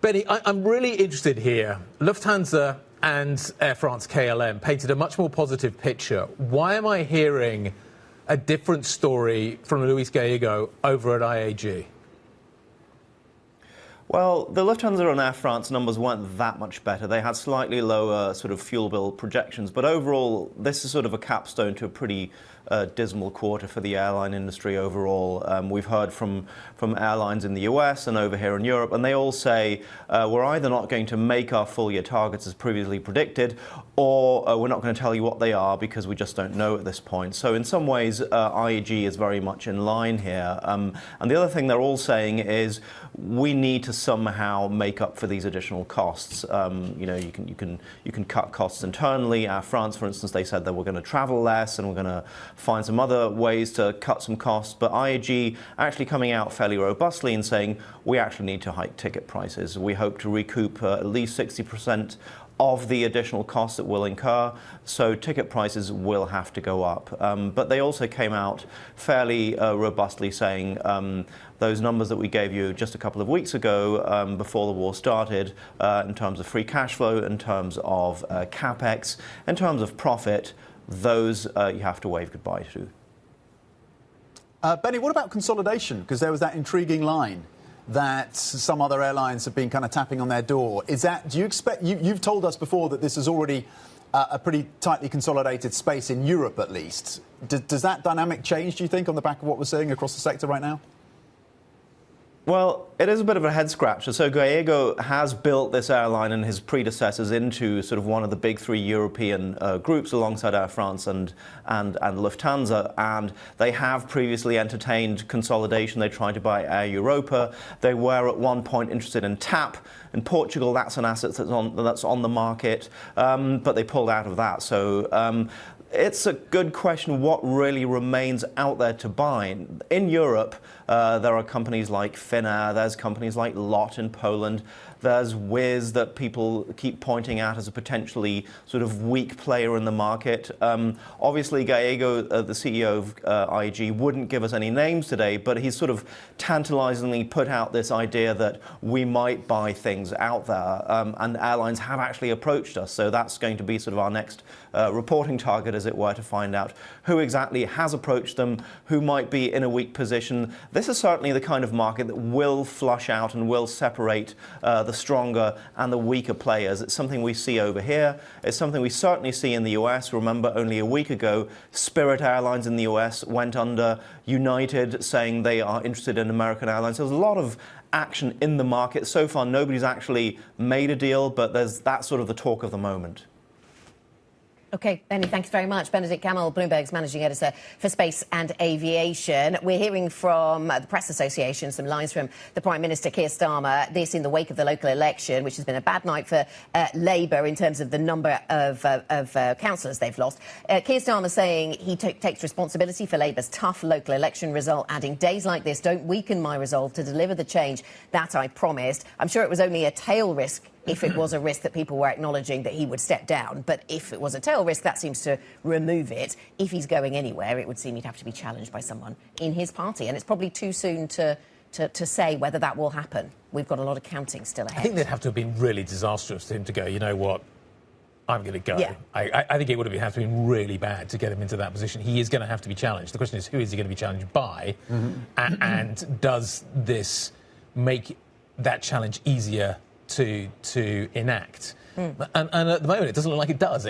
Benny, I'm really interested here. Lufthansa and Air France KLM painted a much more positive picture. Why am I hearing a different story from Luis Gallego over at IAG? Well, the Lufthansa and Air France numbers weren't that much better. They had slightly lower sort of fuel bill projections, but overall, this is sort of a capstone to a pretty dismal quarter for the airline industry overall. We've heard from airlines in the US and over here in Europe, and they all say we're either not going to make our full year targets as previously predicted, or we're not going to tell you what they are because we just don't know at this point. So in some ways, IAG is very much in line here. And the other thing they're all saying is we need to somehow make up for these additional costs. You can cut costs internally. Air France, for instance, they said that we're going to travel less and we're going to find some other ways to cut some costs. But IAG actually coming out fairly robustly and saying we actually need to hike ticket prices. We hope to recoup at least 60% of the additional costs that we'll incur, so ticket prices will have to go up. But they also came out fairly robustly saying those numbers that we gave you just a couple of weeks ago before the war started, in terms of free cash flow, in terms of capex, in terms of profit, those you have to wave goodbye to. Benny, what about consolidation? Because there was that intriguing line that some other airlines have been kind of tapping on their door. Is that, do you expect, you've told us before that this is already a pretty tightly consolidated space in Europe at least. Does that dynamic change, do you think, on the back of what we're seeing across the sector right now? Well, it is a bit of a head-scratcher. So Gallego has built this airline and his predecessors into sort of one of the big three European groups alongside Air France and Lufthansa. And they have previously entertained consolidation. They tried to buy Air Europa. They were at one point interested in TAP. In Portugal, that's an asset that's on the market, but they pulled out of that. So it's a good question what really remains out there to buy. In Europe, there are companies like Finnair, there's companies like LOT in Poland, there's Wizz that people keep pointing at as a potentially sort of weak player in the market. Obviously, Gallego, the CEO of IG, wouldn't give us any names today, but he's sort of tantalizingly put out this idea that we might buy things out there, and airlines have actually approached us. So that's going to be sort of our next reporting target, as it were, to find out who exactly has approached them, who might be in a weak position. This is certainly the kind of market that will flush out and will separate the stronger and the weaker players. It's something we see over here. It's something we certainly see in the US. Remember, only a week ago, Spirit Airlines in the US went under, United saying they are interested in American Airlines. There's a lot of action in the market. So far, nobody's actually made a deal, but that's sort of the talk of the moment. OK, Benny, thanks very much. Benedict Kamel, Bloomberg's managing editor for space and aviation. We're hearing from the Press Association some lines from the Prime Minister, Keir Starmer, this in the wake of the local election, which has been a bad night for Labour in terms of the number of councillors they've lost. Keir Starmer saying he takes responsibility for Labour's tough local election result, adding, days like this don't weaken my resolve to deliver the change that I promised. I'm sure it was only a tail risk if it was a risk that people were acknowledging that he would step down. But if it was a tail risk, that seems to remove it. If he's going anywhere, it would seem he'd have to be challenged by someone in his party. And it's probably too soon to say whether that will happen. We've got a lot of counting still ahead. I think they'd have to have been really disastrous to him to go, you know what, I'm going to go. Yeah. I think it would have to been really bad to get him into that position. He is going to have to be challenged. The question is, who is he going to be challenged by? And does this make that challenge easier to enact? And at the moment, it doesn't look like it does.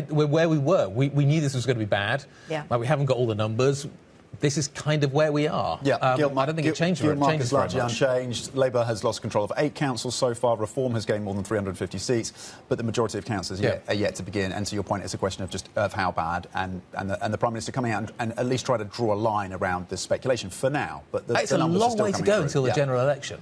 We're where we were. We knew this was going to be bad. Yeah. Like, we haven't got all the numbers. This is kind of where we are. Yeah, I don't think it changes very much. Is largely unchanged. Labour has lost control of 8 councils so far. Reform has gained more than 350 seats, but the majority of councils are yet to begin. And to your point, it's a question of how bad, and the Prime Minister coming out and at least try to draw a line around this speculation for now. But it's a long way to go until the general election.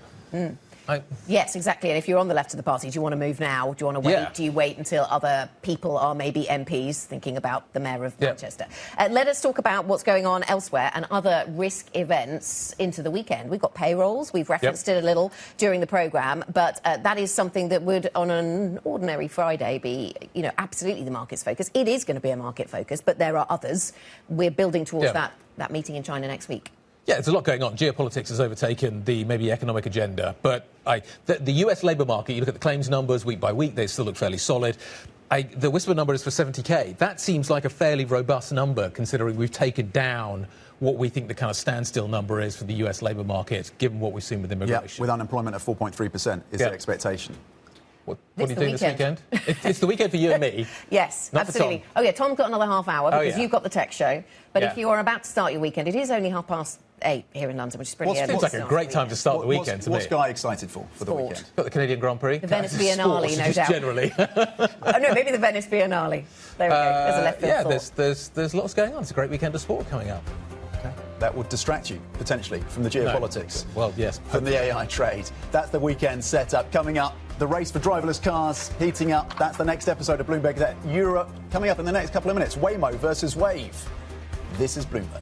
Yes, exactly. And if you're on the left of the party, do you want to move now? Do you want to wait? Yeah. Do you wait until other people are maybe MPs, thinking about the Mayor of Manchester? Let us talk about what's going on elsewhere and other risk events into the weekend. We've got payrolls. We've referenced it a little during the programme, but that is something that would, on an ordinary Friday, be, absolutely the market's focus. It is going to be a market focus, but there are others. We're building towards that meeting in China next week. Yeah, there's a lot going on. Geopolitics has overtaken the maybe economic agenda. But the US labour market, you look at the claims numbers week by week, they still look fairly solid. The whisper number is for 70K. That seems like a fairly robust number, considering we've taken down what we think the kind of standstill number is for the US labour market, given what we've seen with immigration. Yeah, with unemployment at 4.3% is the expectation. What are you doing this weekend? It's the weekend for you and me. Yes, not absolutely. For Tom. Oh, yeah, Tom's got another half hour because you've got the tech show. But if you are about to start your weekend, it is only 8:30 here in London, which is pretty early. Seems like a great time to start the weekend to me. What's Guy excited for the weekend? Got the Canadian Grand Prix. The Venice Biennale, no doubt. Generally. Oh, no, maybe the Venice Biennale. There we go. There's a left field thought. There's lots going on. It's a great weekend of sport coming up. That would distract you, potentially, from the geopolitics. No. Well, yes. From the AI trade. That's the weekend setup. Coming up, the race for driverless cars heating up. That's the next episode of Bloomberg Europe. Coming up in the next couple of minutes, Waymo versus Wave. This is Bloomberg.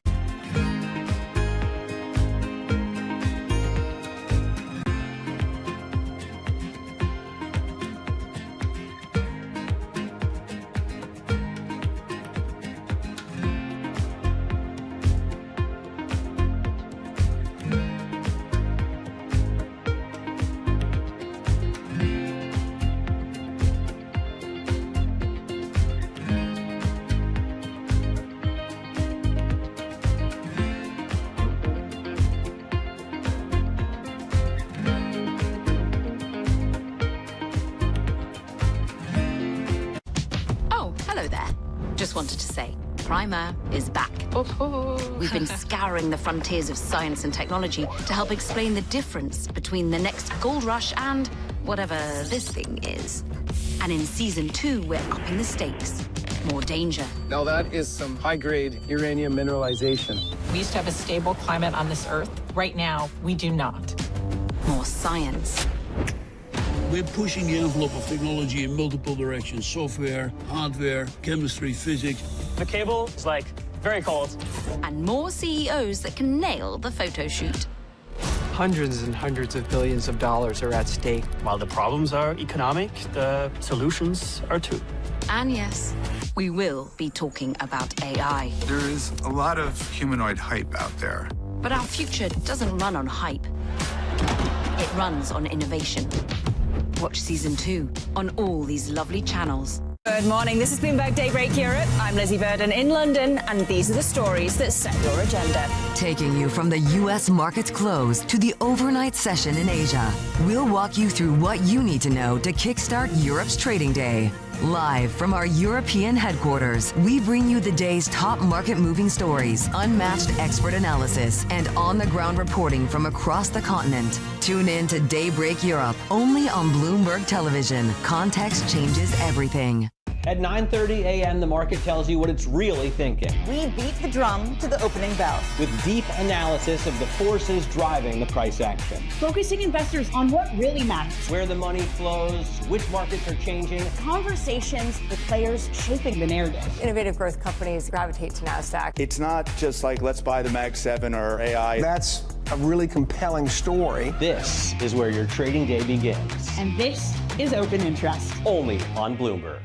Just wanted to say, primer is back. We've been scouring the frontiers of science and technology to help explain the difference between the next gold rush and whatever this thing is. And in season 2, we're upping the stakes. More danger. Now that is some high-grade uranium mineralization. We used to have a stable climate on this Earth. Right now, we do not. More science. We're pushing the envelope of technology in multiple directions. Software, hardware, chemistry, physics. The cable is, like, very cold. And more CEOs that can nail the photo shoot. Hundreds and hundreds of billions of dollars are at stake. While the problems are economic, the solutions are too. And yes, we will be talking about AI. There is a lot of humanoid hype out there. But our future doesn't run on hype. It runs on innovation. Watch season 2 on all these lovely channels. Good morning. This is Bloomberg Daybreak Europe. I'm Lizzie Burden in London, and these are the stories that set your agenda. Taking you from the U.S. market's close to the overnight session in Asia, we'll walk you through what you need to know to kickstart Europe's trading day. Live from our European headquarters, we bring you the day's top market-moving stories, unmatched expert analysis, and on-the-ground reporting from across the continent. Tune in to Daybreak Europe, only on Bloomberg Television. Context changes everything. At 9:30 a.m., the market tells you what it's really thinking. We beat the drum to the opening bell. With deep analysis of the forces driving the price action. Focusing investors on what really matters. Where the money flows, which markets are changing. Conversations with players shaping the narrative. Innovative growth companies gravitate to NASDAQ. It's not just like, let's buy the Mag 7 or AI. That's a really compelling story. This is where your trading day begins. And this is Open Interest. Only on Bloomberg.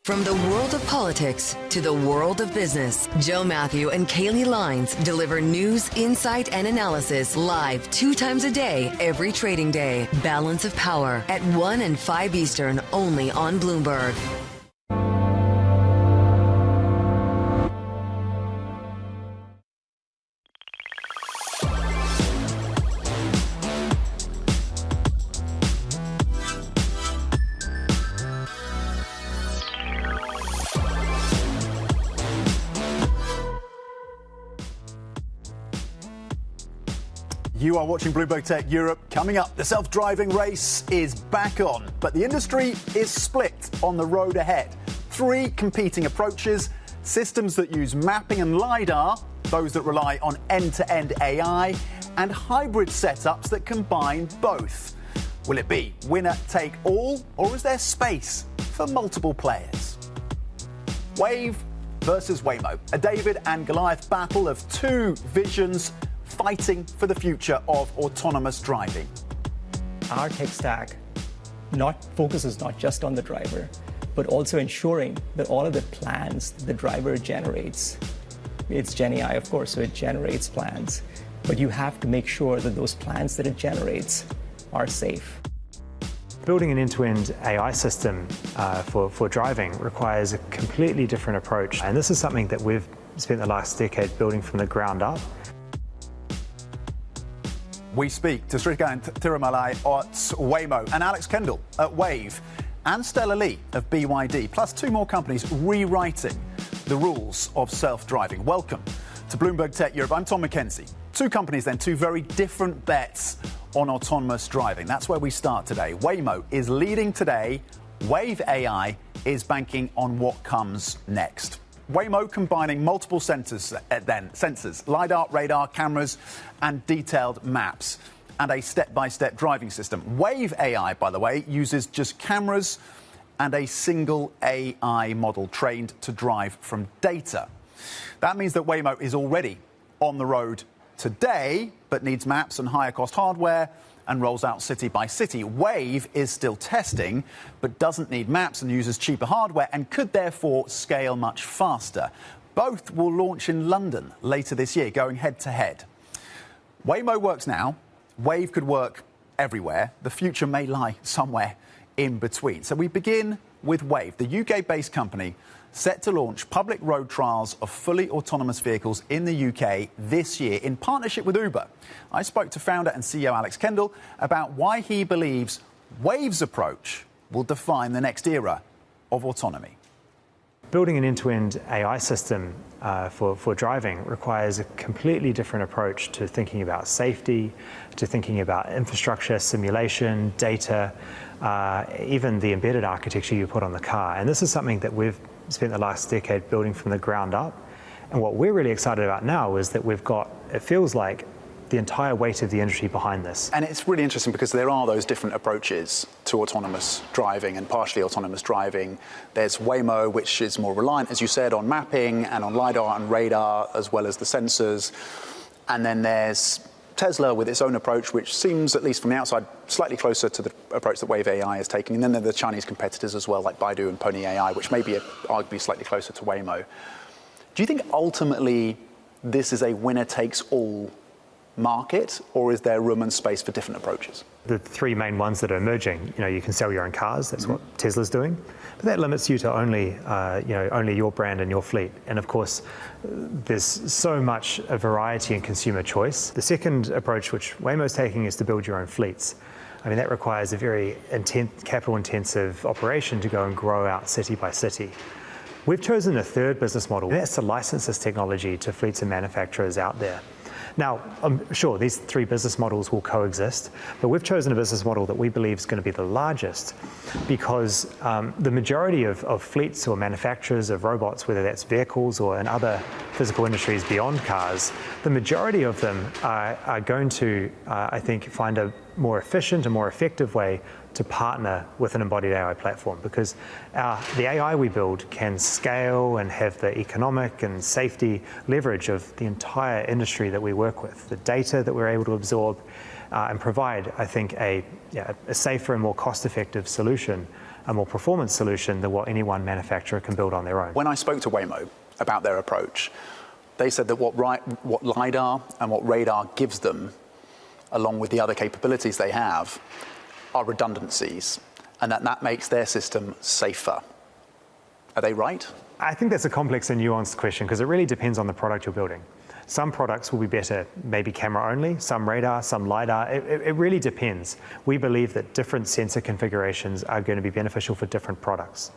From the world of politics to the world of business, Joe Matthew and Kaylee Lines deliver news, insight, and analysis live 2 times a day, every trading day. Balance of Power at 1 and 5 Eastern, only on Bloomberg. You are watching Bloomberg Tech Europe. Coming up, the self-driving race is back on, but the industry is split on the road ahead. 3 competing approaches, systems that use mapping and LiDAR, those that rely on end-to-end AI, and hybrid setups that combine both. Will it be winner take all, or is there space for multiple players? Wave versus Waymo, a David and Goliath battle of 2 visions fighting for the future of autonomous driving. Our tech stack focuses not just on the driver, but also ensuring that all of the plans the driver generates, it's GenAI, of course, so it generates plans, but you have to make sure that those plans that it generates are safe. Building an end-to-end AI system for driving requires a completely different approach, and this is something that we've spent the last decade building from the ground up. We speak to Srikant Tirumalai at Waymo and Alex Kendall at Wave and Stella Lee of BYD, plus 2 more companies rewriting the rules of self-driving. Welcome to Bloomberg Tech Europe. I'm Tom McKenzie. 2 companies then, 2 very different bets on autonomous driving. That's where we start today. Waymo is leading today. Wave AI is banking on what comes next. Waymo combining multiple sensors, LiDAR, radar, cameras, and detailed maps, and a step-by-step driving system. Wave AI, by the way, uses just cameras and a single AI model trained to drive from data. That means that Waymo is already on the road today, but needs maps and higher-cost hardware and rolls out city by city. Wave is still testing, but doesn't need maps and uses cheaper hardware and could therefore scale much faster. Both will launch in London later this year, going head-to-head. Waymo works now. Wave could work everywhere. The future may lie somewhere in between. So we begin with Wave, the UK-based company set to launch public road trials of fully autonomous vehicles in the UK this year in partnership with Uber. I spoke to founder and CEO Alex Kendall about why he believes Wave's approach will define the next era of autonomy. Building an end-to-end AI system for driving requires a completely different approach to thinking about safety, to thinking about infrastructure, simulation, data, even the embedded architecture you put on the car. And this is something that we've spent the last decade building from the ground up. And what we're really excited about now is that we've got, it feels like, the entire weight of the industry behind this. And it's really interesting because there are those different approaches to autonomous driving and partially autonomous driving. There's Waymo, which is more reliant, as you said, on mapping and on LiDAR and radar, as well as the sensors. And then there's Tesla with its own approach, which seems, at least from the outside, slightly closer to the approach that Wave AI is taking. And then there are the Chinese competitors as well, like Baidu and Pony AI, which may be arguably slightly closer to Waymo. Do you think ultimately this is a winner-takes-all market, or is there room and space for different approaches? The three main ones that are emerging, you can sell your own cars. That's what Tesla's doing, but that limits you to only, only your brand and your fleet. And of course, there's so much variety in consumer choice. The second approach, which Waymo's taking, is to build your own fleets. I mean, that requires a very capital-intensive operation to go and grow out city by city. We've chosen a third business model, and that's to license this technology to fleets and manufacturers out there. Now, I'm sure these three business models will coexist, but we've chosen a business model that we believe is going to be the largest because the majority of fleets or manufacturers of robots, whether that's vehicles or in other physical industries beyond cars, the majority of them are going to, I think, find a more efficient and more effective way to partner with an embodied AI platform, because the AI we build can scale and have the economic and safety leverage of the entire industry that we work with, the data that we're able to absorb and provide, I think, a safer and more cost-effective solution, a more performance solution than what any one manufacturer can build on their own. When I spoke to Waymo about their approach, they said that what LiDAR and what radar gives them, along with the other capabilities they have, are redundancies, and that makes their system safer. Are they right? I think that's a complex and nuanced question because it really depends on the product you're building. Some products will be better, maybe camera only, some radar, some LiDAR. It really depends. We believe that different sensor configurations are going to be beneficial for different products.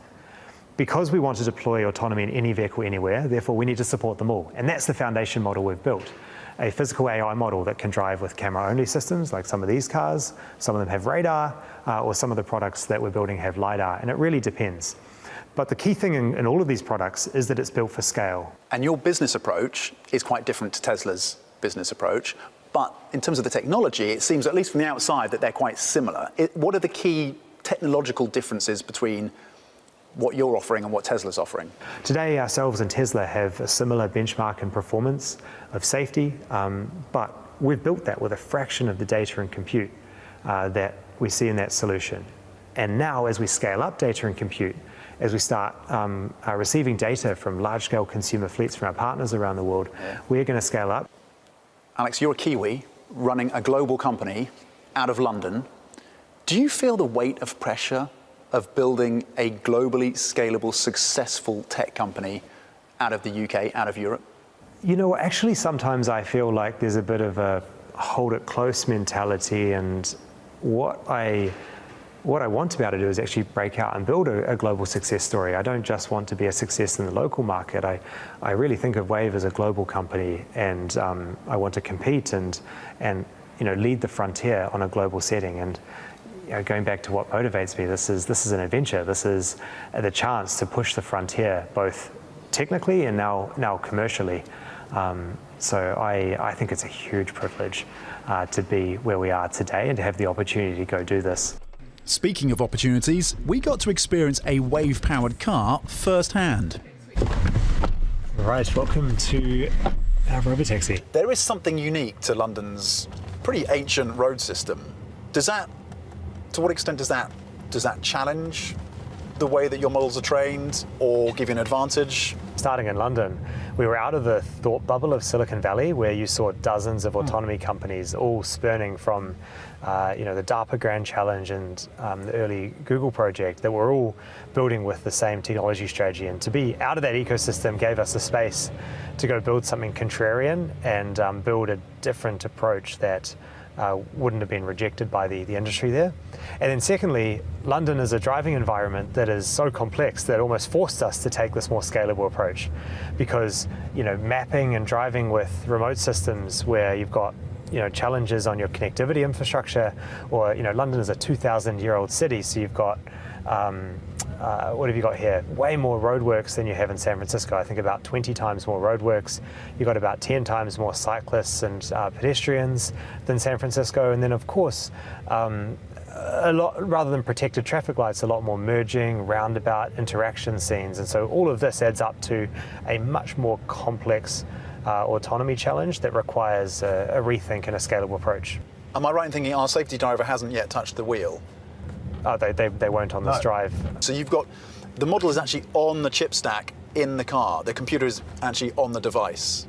Because we want to deploy autonomy in any vehicle anywhere, therefore we need to support them all. And that's the foundation model we've built. A physical AI model that can drive with camera-only systems, like some of these cars. Some of them have radar, or some of the products that we're building have LiDAR, and it really depends. But the key thing in all of these products is that it's built for scale. And your business approach is quite different to Tesla's business approach, but in terms of the technology, it seems, at least from the outside, that they're quite similar. What are the key technological differences between what you're offering and what Tesla's offering? Today, ourselves and Tesla have a similar benchmark in performance of safety, but we've built that with a fraction of the data and compute that we see in that solution. And now, as we scale up data and compute, as we start receiving data from large-scale consumer fleets from our partners around the world, we're going to scale up. Alex, you're a Kiwi running a global company out of London. Do you feel the weight of pressure of building a globally scalable, successful tech company out of the UK, out of Europe? Actually, sometimes I feel like there's a bit of a hold it close mentality, and what I want to be able to do is actually break out and build a global success story. I don't just want to be a success in the local market. I really think of Wave as a global company, and I want to compete and lead the frontier on a global setting. And going back to what motivates me, this is an adventure. This is the chance to push the frontier, both technically and now commercially. So I think it's a huge privilege to be where we are today and to have the opportunity to go do this. Speaking of opportunities, we got to experience a Wave-powered car firsthand. Right, welcome to our robotaxi. There is something unique to London's pretty ancient road system. To what extent does that challenge the way that your models are trained or give you an advantage? Starting in London, we were out of the thought bubble of Silicon Valley, where you saw dozens of autonomy companies all spurning from the DARPA Grand Challenge and the early Google project that were all building with the same technology strategy. And to be out of that ecosystem gave us a space to go build something contrarian and build a different approach that wouldn't have been rejected by the industry there. And then secondly, London is a driving environment that is so complex that it almost forced us to take this more scalable approach, because mapping and driving with remote systems where you've got challenges on your connectivity infrastructure, or London is a 2,000-year-old city, so you've got what have you got here? Way more roadworks than you have in San Francisco. I think about 20 times more roadworks. You've got about 10 times more cyclists and pedestrians than San Francisco. And then, of course, a lot, rather than protected traffic lights, a lot more merging, roundabout, interaction scenes. And so all of this adds up to a much more complex autonomy challenge that requires a rethink and a scalable approach. Am I right in thinking our safety driver hasn't yet touched the wheel? Oh, they won't on this drive. So you've got, the model is actually on the chip stack in the car. The computer is actually on the device.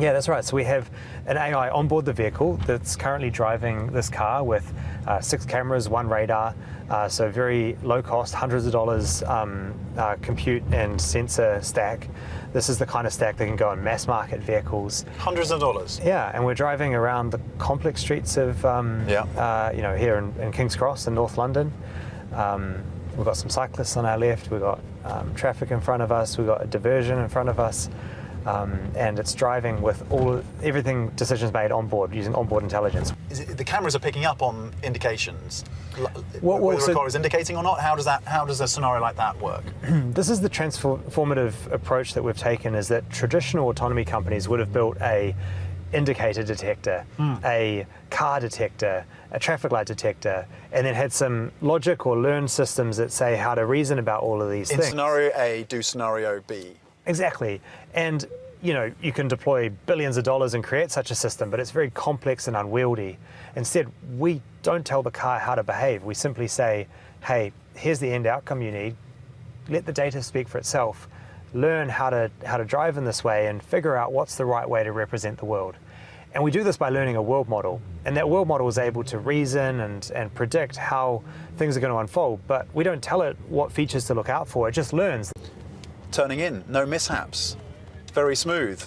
Yeah, that's right. So we have an AI on board the vehicle that's currently driving this car with 6 cameras, 1 radar. So very low cost, hundreds of dollars compute and sensor stack. This is the kind of stack that can go on mass market vehicles. Hundreds of dollars? Yeah, and we're driving around the complex streets of, here in King's Cross in North London. We've got some cyclists on our left, we've got traffic in front of us, we've got a diversion in front of us. And it's driving with everything decisions made on board using onboard intelligence. The cameras are picking up on indications. Whether a car is indicating or not. How does a scenario like that work? This is the transformative approach that we've taken. Is that traditional autonomy companies would have built a indicator detector, a car detector, a traffic light detector, and then had some logic or learned systems that say how to reason about all of these things. In scenario A, do scenario B. Exactly. And, you can deploy billions of dollars and create such a system, but it's very complex and unwieldy. Instead, we don't tell the car how to behave. We simply say, hey, here's the end outcome you need. Let the data speak for itself. Learn how to drive in this way and figure out what's the right way to represent the world. And we do this by learning a world model. And that world model is able to reason and predict how things are going to unfold. But we don't tell it what features to look out for. It just learns. Turning in, no mishaps. Very smooth.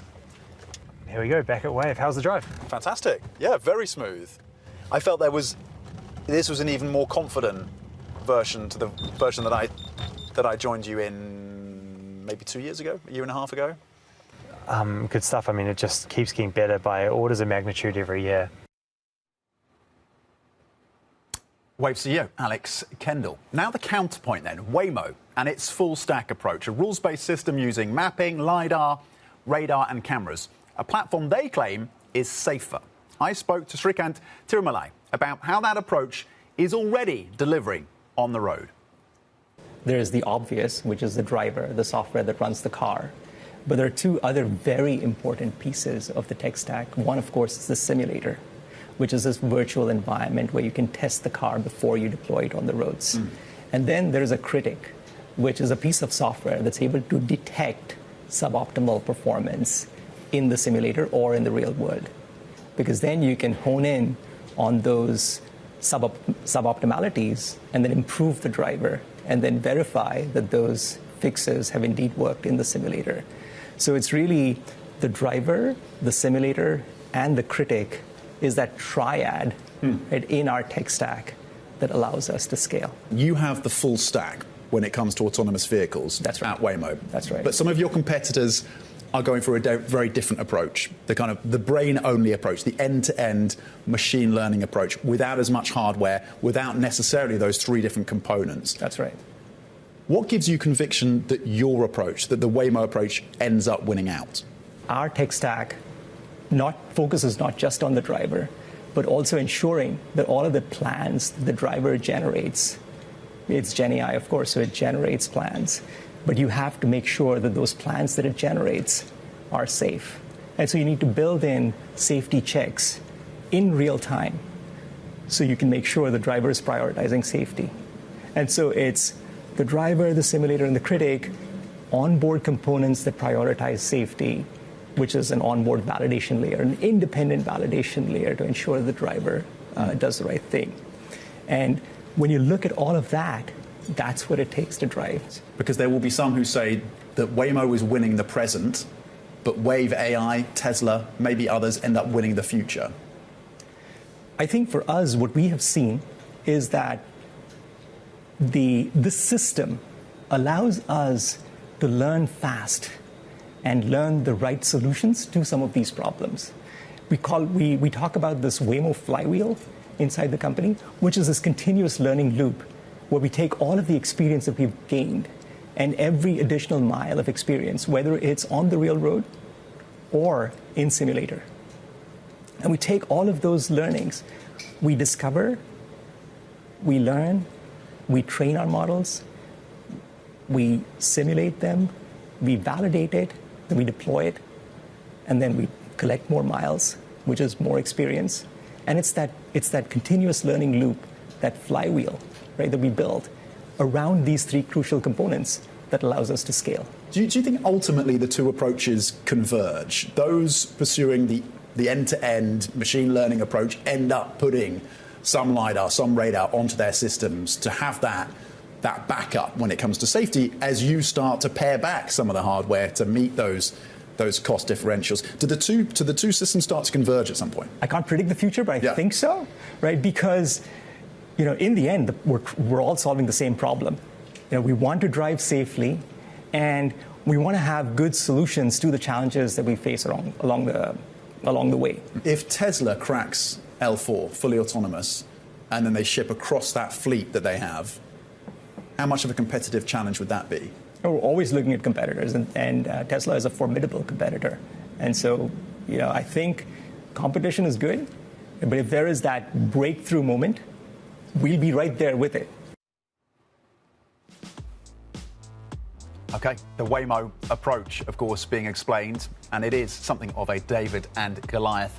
Here we go, back at wave. How's the drive? Fantastic. Yeah, very smooth. I felt this was an even more confident version to the version that I joined you in maybe 2 years ago, a year and a half ago. Good stuff. I mean, it just keeps getting better by orders of magnitude every year. Wave CEO Alex Kendall. Now the counterpoint then, Waymo and its full stack approach, a rules-based system using mapping, LiDAR, radar and cameras. A platform they claim is safer. I spoke to Srikant Tirumalai about how that approach is already delivering on the road. There is the obvious, which is the driver, the software that runs the car. But there are 2 other very important pieces of the tech stack. One, of course, is the simulator, which is this virtual environment where you can test the car before you deploy it on the roads. And then there's a critic, which is a piece of software that's able to detect suboptimal performance in the simulator or in the real world. Because then you can hone in on those suboptimalities and then improve the driver and then verify that those fixes have indeed worked in the simulator. So it's really the driver, the simulator, and the critic is that triad in our tech stack that allows us to scale. You have the full stack when it comes to autonomous vehicles. That's right. At Waymo. That's right. But some of your competitors are going for a very different approach, the brain-only approach, the end-to-end machine learning approach, without as much hardware, without necessarily those 3 different components. That's right. What gives you conviction that your approach, that the Waymo approach, ends up winning out? Our tech stack focuses not just on the driver, but also ensuring that all of the plans the driver generates, it's GenAI, of course, so it generates plans, but you have to make sure that those plans that it generates are safe. And so you need to build in safety checks in real time so you can make sure the driver is prioritizing safety. And so it's the driver, the simulator, and the critic, onboard components that prioritize safety, which is an onboard validation layer, an independent validation layer to ensure the driver does the right thing. And when you look at all of that, that's what it takes to drive. Because there will be some who say that Waymo is winning the present, but Wave AI, Tesla, maybe others end up winning the future. I think for us, what we have seen is that this system allows us to learn fast and learn the right solutions to some of these problems. We talk about this Waymo flywheel inside the company, which is this continuous learning loop where we take all of the experience that we've gained and every additional mile of experience, whether it's on the real road or in simulator. And we take all of those learnings, we discover, we learn, we train our models, we simulate them, we validate it, then we deploy it, and then we collect more miles, which is more experience. And it's that continuous learning loop, that flywheel, right, that we build around these three crucial components that allows us to scale. Do you think ultimately the two approaches converge? Those pursuing the end-to-end machine learning approach end up putting some LiDAR, some radar onto their systems to have that backup when it comes to safety as you start to pare back some of the hardware to meet those cost differentials. Do the two systems start to converge at some point? I can't predict the future, but I think so, right? Because, in the end, we're all solving the same problem. We want to drive safely, and we want to have good solutions to the challenges that we face along the way. If Tesla cracks L4, fully autonomous, and then they ship across that fleet that they have, how much of a competitive challenge would that be? We're always looking at competitors, and Tesla is a formidable competitor. And so, I think competition is good, but if there is that breakthrough moment, we'll be right there with it. Okay, the Waymo approach, of course, being explained, and it is something of a David and Goliath.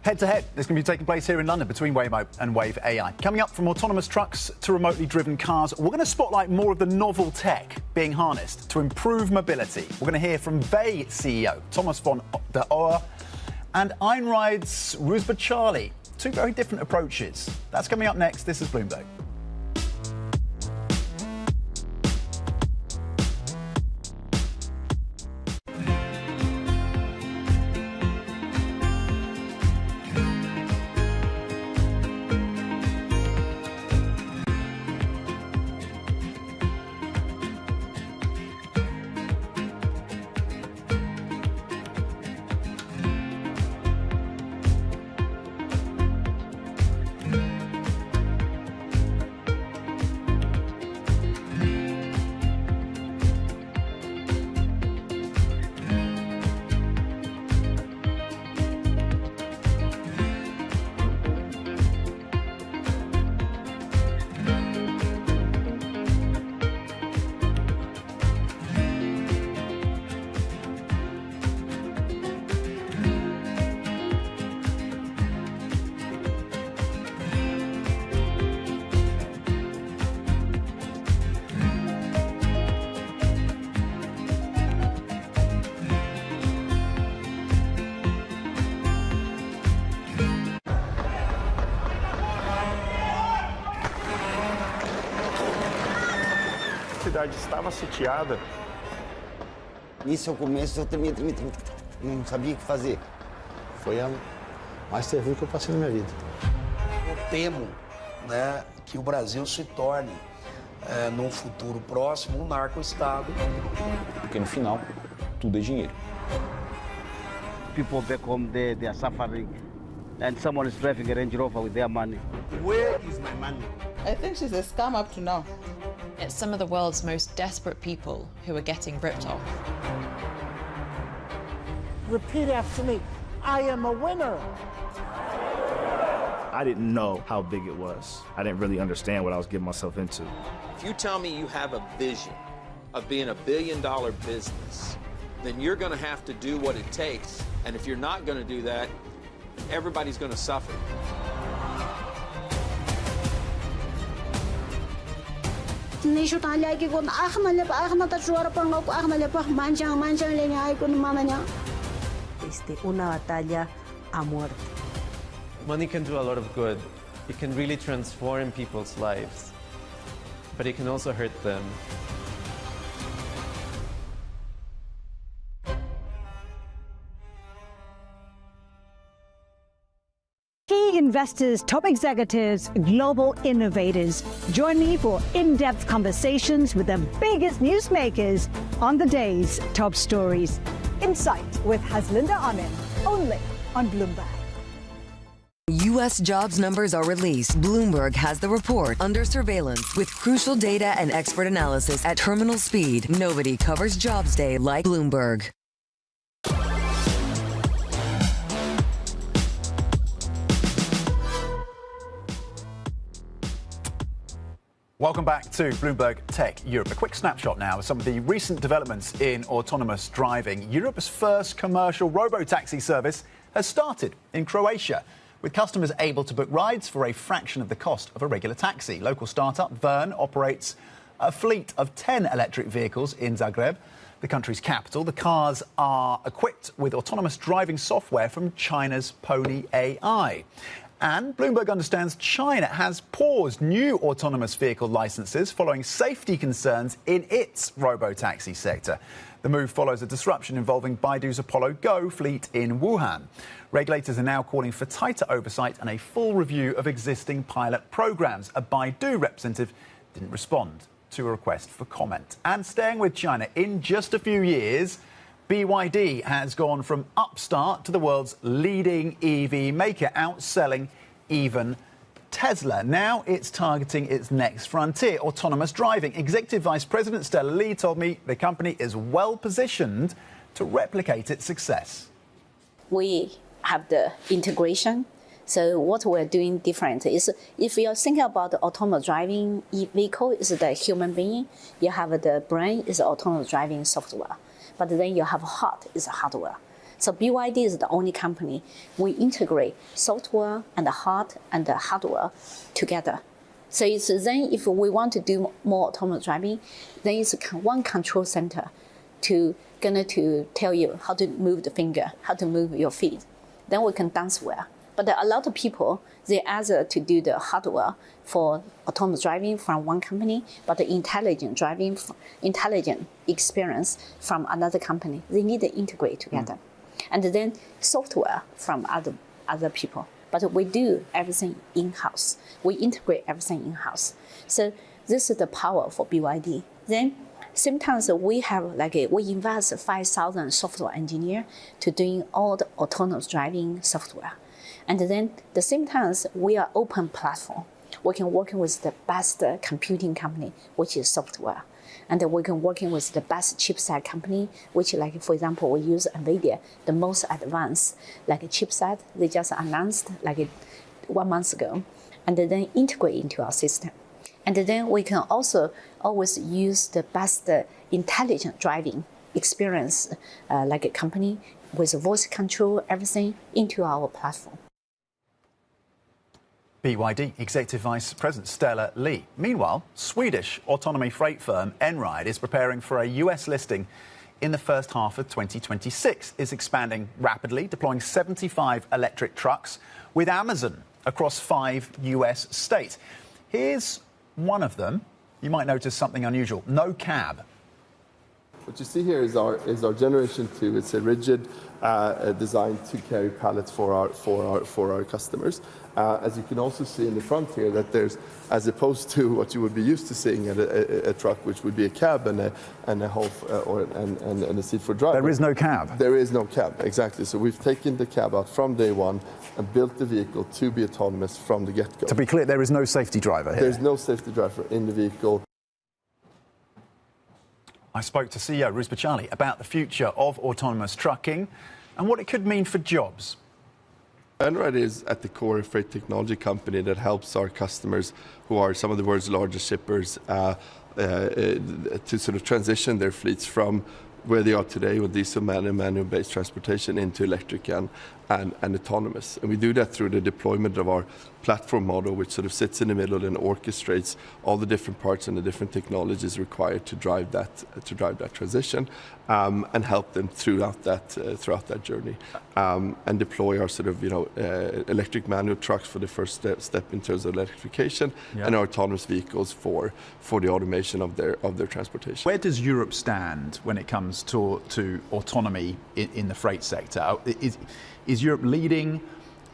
Head-to-head, this can be taking place here in London between Waymo and Wave AI. Coming up, from autonomous trucks to remotely driven cars, we're going to spotlight more of the novel tech being harnessed to improve mobility. We're going to hear from Vey CEO Thomas von der Oer and Einride's Rusba Charlie. Two very different approaches. That's coming up next. This is Bloomberg. A cidade estava sitiada. Isso ao começo eu tremia, não sabia o que fazer. Foi a mais terrível que eu passei na minha vida. Eu temo, que o Brasil se torne, num futuro próximo, um narco-estado. Porque no final, tudo é dinheiro. People back home there, they are suffering. And someone is driving a Range Rover with their money. Where is my money? I think she's a scam up to now. It's some of the world's most desperate people who are getting ripped off. Repeat after me. I am a winner. I didn't know how big it was. I didn't really understand what I was getting myself into. If you tell me you have a vision of being $1 billion business, then you're going to have to do what it takes. And if you're not going to do that, everybody's going to suffer. Nisho tanya ki kon ahna ta chuara pango ahna le pa manchang le nya ko mama nya. Una batalla a muerte. Money can do a lot of good. It can really transform people's lives, but it can also hurt them. He key investors, top executives, global innovators. Join me for in-depth conversations with the biggest newsmakers on the day's top stories. Insight with Haslinda Ahmed, only on Bloomberg. U.S. jobs numbers are released. Bloomberg has the report under surveillance with crucial data and expert analysis at terminal speed. Nobody covers Jobs Day like Bloomberg. Welcome back to Bloomberg Tech Europe. A quick snapshot now of some of the recent developments in autonomous driving. Europe's first commercial robo-taxi service has started in Croatia, with customers able to book rides for a fraction of the cost of a regular taxi. Local startup Vern operates a fleet of 10 electric vehicles in Zagreb, the country's capital. The cars are equipped with autonomous driving software from China's Pony AI. And Bloomberg understands China has paused new autonomous vehicle licenses following safety concerns in its robo-taxi sector. The move follows a disruption involving Baidu's Apollo Go fleet in Wuhan. Regulators are now calling for tighter oversight and a full review of existing pilot programs. A Baidu representative didn't respond to a request for comment. And staying with China, in just a few years, BYD has gone from upstart to the world's leading EV maker, outselling even Tesla. Now it's targeting its next frontier, autonomous driving. Executive Vice President Stella Li told me the company is well positioned to replicate its success. We have the integration. So what we're doing different is, if you're thinking about the autonomous driving vehicle, is the human being. You have the brain, is autonomous driving software. But then you have heart, is hardware. So BYD is the only company we integrate software and the heart and the hardware together. So it's then if we want to do more autonomous driving, then it's one control center to tell you how to move the finger, how to move your feet. Then we can dance well. But a lot of people, they either to do the hardware for autonomous driving from one company, but the intelligent driving, intelligent experience from another company. They need to integrate together. And then software from other people. But we do everything in-house. We integrate everything in-house. So this is the power for BYD. Then sometimes we have we invest 5,000 software engineers to doing all the autonomous driving software. And then at the same time, we are open platform. We can work with the best computing company, which is software. And we can work with the best chipset company, which for example, we use NVIDIA, the most advanced chipset. They just announced 1 month ago, and then integrate into our system. And then we can also always use the best intelligent driving experience, a company with voice control, everything into our platform. BYD Executive Vice President Stella Li. Meanwhile, Swedish autonomy freight firm Intraday is preparing for a US listing in the first half of 2026. It's expanding rapidly, deploying 75 electric trucks with Amazon across 5 US states. Here's one of them. You might notice something unusual. No cab. What you see here is our Generation 2. It's a rigid design to carry pallets for our customers. As you can also see in the front here, that there's, as opposed to what you would be used to seeing at a truck, which would be a cab and a seat for driver. There is no cab. There is no cab, exactly. So we've taken the cab out from day one and built the vehicle to be autonomous from the get-go. To be clear, there is no safety driver here. There's no safety driver in the vehicle. I spoke to CEO Roos Bachali about the future of autonomous trucking and what it could mean for jobs. Intraday is at the core a freight technology company that helps our customers, who are some of the world's largest shippers, to sort of transition their fleets from where they are today with diesel and manual-based transportation into electric and autonomous. And we do that through the deployment of our platform model, which sort of sits in the middle and orchestrates all the different parts and the different technologies required to drive that transition, and help them throughout that journey, and deploy our sort of electric manual trucks for the first step in terms of electrification, and our autonomous vehicles for the automation of their transportation. Where does Europe stand when it comes to autonomy in the freight sector? Is Europe leading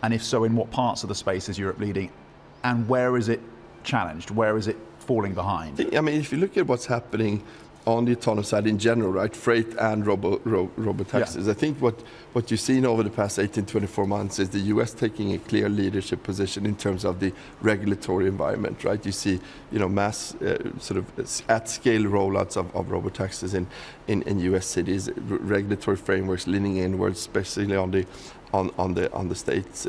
And if so, in what parts of the space is Europe leading? And where is it challenged? Where is it falling behind? I mean, if you look at what's happening on the autonomous side in general, right, freight and robotaxis, I think what you've seen over the past 18-24 months is the US taking a clear leadership position in terms of the regulatory environment, right? You see, mass sort of at-scale rollouts of robotaxis in US cities, regulatory frameworks leaning inwards, especially on the states,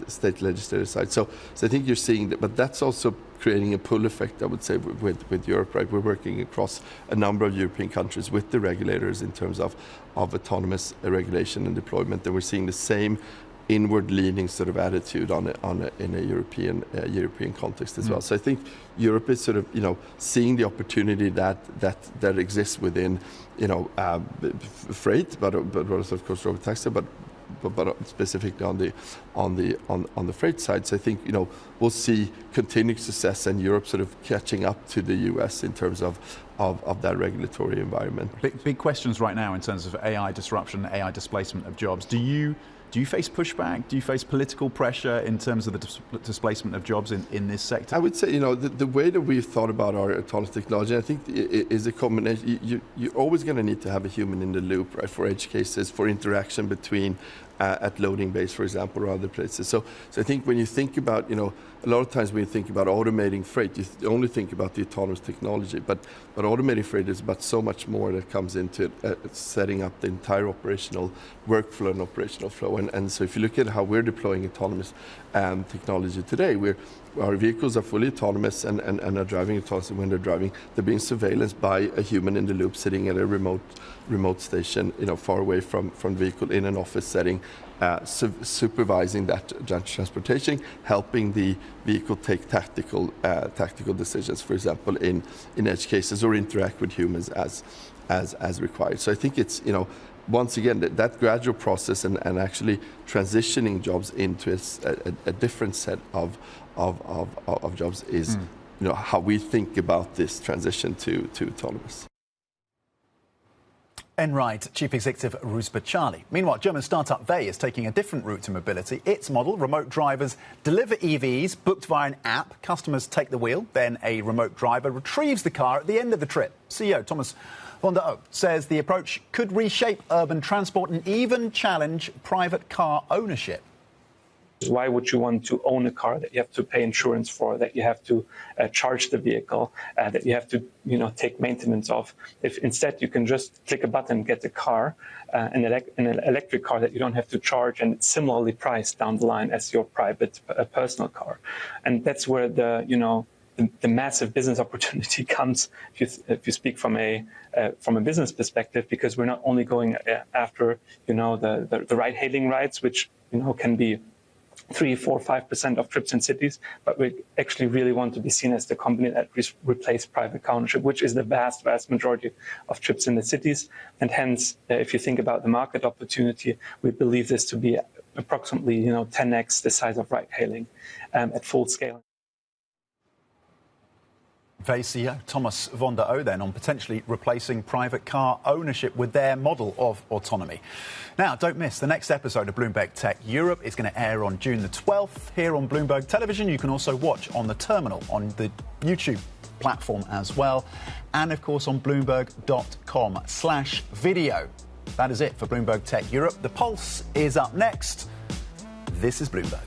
state legislative side. So I think you're seeing that, but that's also creating a pull effect, I would say, with Europe, right? We're working across a number of European countries with the regulators in terms of autonomous regulation and deployment, and we're seeing the same inward-leaning sort of attitude in a European context as well. So I think Europe is sort of seeing the opportunity that exists within freight, but also of course robotaxi, but specifically on the freight side. So I think we'll see continued success and Europe sort of catching up to the US in terms of that regulatory environment. Big questions right now in terms of AI disruption, AI displacement of jobs. Do you face pushback? Do you face political pressure in terms of the displacement of jobs in this sector? I would say, the way that we've thought about our autonomous technology, I think it is a combination. You're always going to need to have a human in the loop, right, for edge cases, for interaction between at loading bays, for example, or other places. So I think when you think about, a lot of times when you think about automating freight, you only think about the autonomous technology, but automating freight is about so much more that comes into setting up the entire operational workflow and operational flow. And so if you look at how we're deploying autonomous technology today, our vehicles are fully autonomous and are driving autonomously. When they're driving, they're being surveillanced by a human in the loop sitting at a remote station, far away from the vehicle in an office setting, supervising that transportation, helping the vehicle take tactical decisions, for example, in edge cases, or interact with humans as required. So I think it's, once again, that gradual process and actually transitioning jobs into a different set of jobs is how we think about this transition to autonomous. Enright Chief Executive Roos Bachali. Meanwhile, German startup Vey is taking a different route to mobility. Its model, remote drivers deliver EVs booked via an app. Customers take the wheel, then a remote driver retrieves the car at the end of the trip. CEO Thomas van der Oe says the approach could reshape urban transport and even challenge private car ownership. Why would you want to own a car that you have to pay insurance for, that you have to charge the vehicle, that you have to take maintenance of? If instead you can just click a button, get a car, an electric car that you don't have to charge, and it's similarly priced down the line as your private personal car. And that's where the massive business opportunity comes if you speak from a business perspective, because we're not only going after the ride-hailing rides, which can be 3, 4, 5% of trips in cities, but we actually really want to be seen as the company that replace private car ownership, which is the vast majority of trips in the cities. And hence, if you think about the market opportunity, we believe this to be approximately 10x the size of ride-hailing at full scale. Vey CEO Thomas van der Oe then on potentially replacing private car ownership with their model of autonomy. Now, don't miss the next episode of Bloomberg Tech Europe. It's going to air on June the 12th here on Bloomberg Television. You can also watch on the terminal on the YouTube platform as well, and of course on Bloomberg.com/video. That is it for Bloomberg Tech Europe. The Pulse is up next. This is Bloomberg.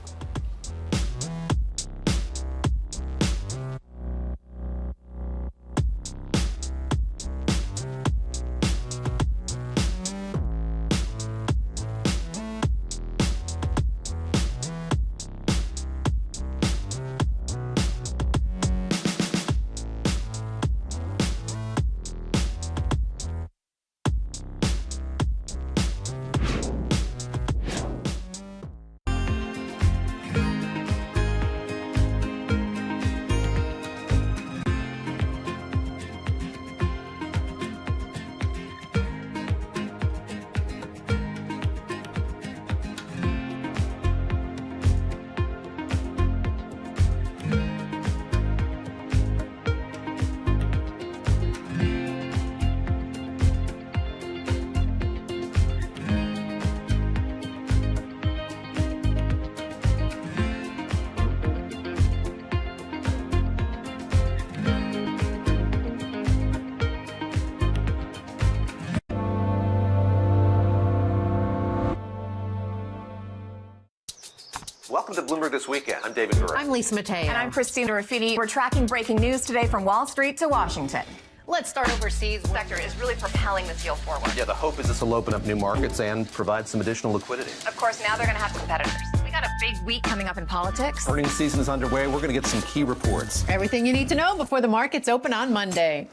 Welcome to Bloomberg This Weekend. I'm David Gura. I'm Lisa Mateo. And I'm Christina Ruffini. We're tracking breaking news today from Wall Street to Washington. Let's start overseas. The sector is really propelling this deal forward. Yeah, the hope is this will open up new markets and provide some additional liquidity. Of course, now they're going to have competitors. We got a big week coming up in politics. Earnings season is underway. We're going to get some key reports. Everything you need to know before the markets open on Monday.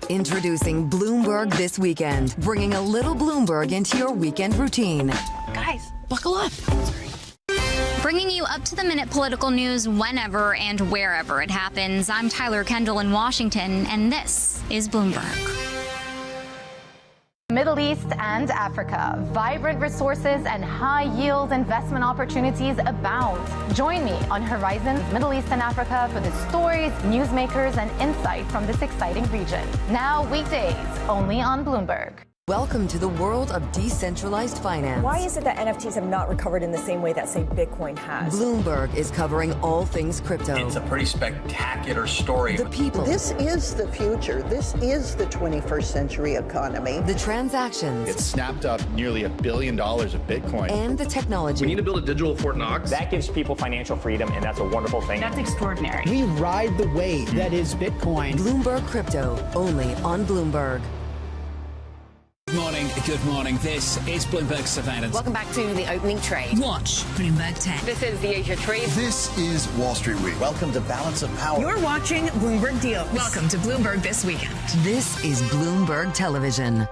Introducing Bloomberg This Weekend, bringing a little Bloomberg into your weekend routine. Guys, buckle up. Bringing you up-to-the-minute political news whenever and wherever it happens. I'm Tyler Kendall in Washington, and this is Bloomberg. Middle East and Africa. Vibrant resources and high-yield investment opportunities abound. Join me on Horizons Middle East and Africa for the stories, newsmakers, and insight from this exciting region. Now weekdays, only on Bloomberg. Welcome to the world of decentralized finance. Why is it that NFTs have not recovered in the same way that, say, Bitcoin has? Bloomberg is covering all things crypto. It's a pretty spectacular story. The people. This is the future. This is the 21st century economy. The transactions. It snapped up nearly $1 billion of Bitcoin. And the technology. We need to build a digital Fort Knox. That gives people financial freedom, and that's a wonderful thing. That's extraordinary. We ride the wave that is Bitcoin. Bloomberg Crypto, only on Bloomberg. Good morning. This is Bloomberg Surveillance. Welcome back to the opening trade. Watch Bloomberg Tech. This is the Asia trade. This is Wall Street Week. Welcome to Balance of Power. You're watching Bloomberg Deals. Welcome to Bloomberg This Weekend. This is Bloomberg Television.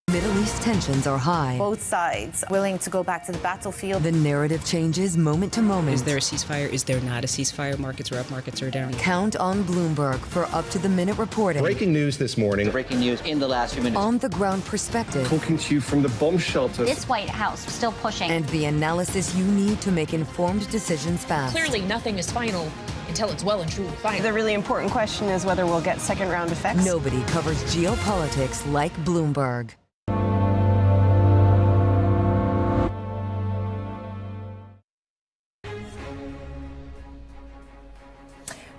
Middle East tensions are high. Both sides willing to go back to the battlefield. The narrative changes moment to moment. Is there a ceasefire? Is there not a ceasefire? Markets are up, markets are down. Count on Bloomberg for up-to-the-minute reporting. Breaking news this morning. Breaking news in the last few minutes. On-the-ground perspective. Talking to you from the bomb shelter. This White House still pushing. And the analysis you need to make informed decisions fast. Clearly, nothing is final until it's well and truly final. The really important question is whether we'll get second-round effects. Nobody covers geopolitics like Bloomberg.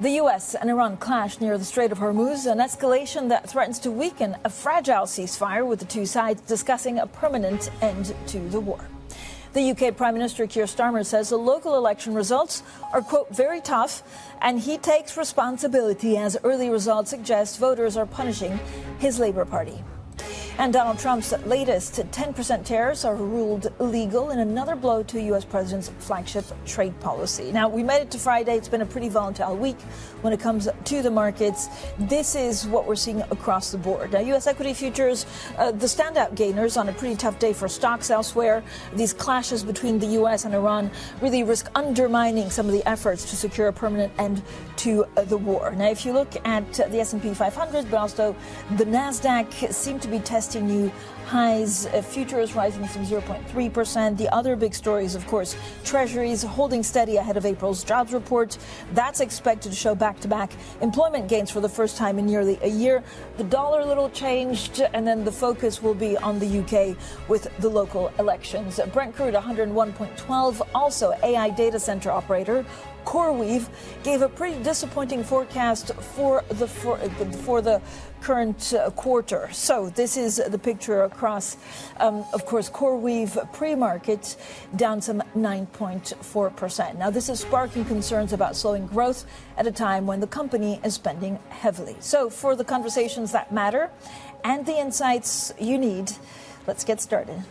The U.S. and Iran clash near the Strait of Hormuz, an escalation that threatens to weaken a fragile ceasefire, with the two sides discussing a permanent end to the war. The UK Prime Minister Keir Starmer says the local election results are, quote, very tough, and he takes responsibility as early results suggest voters are punishing his Labour Party. And Donald Trump's latest 10% tariffs are ruled illegal in another blow to U.S. President's flagship trade policy. Now, we made it to Friday. It's been a pretty volatile week when it comes to the markets. This is what we're seeing across the board. Now, U.S. equity futures, the standout gainers on a pretty tough day for stocks elsewhere. These clashes between the U.S. and Iran really risk undermining some of the efforts to secure a permanent end to the war. Now, if you look at the S&P 500, but also the NASDAQ, seem to be testing new highs. Futures rising some 0.3%. The other big stories, of course, Treasuries holding steady ahead of April's jobs report. That's expected to show back-to-back employment gains for the first time in nearly a year. The dollar a little changed, and then the focus will be on the UK with the local elections. Brent crude 101.12. Also, AI data center operator CoreWeave gave a pretty disappointing forecast for the current quarter. So this is the picture across, of course, CoreWeave pre-market down some 9.4%. Now, this is sparking concerns about slowing growth at a time when the company is spending heavily. So for the conversations that matter and the insights you need, let's get started.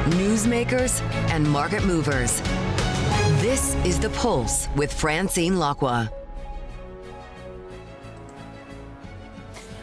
Newsmakers and market movers. This is The Pulse with Francine Lacqua.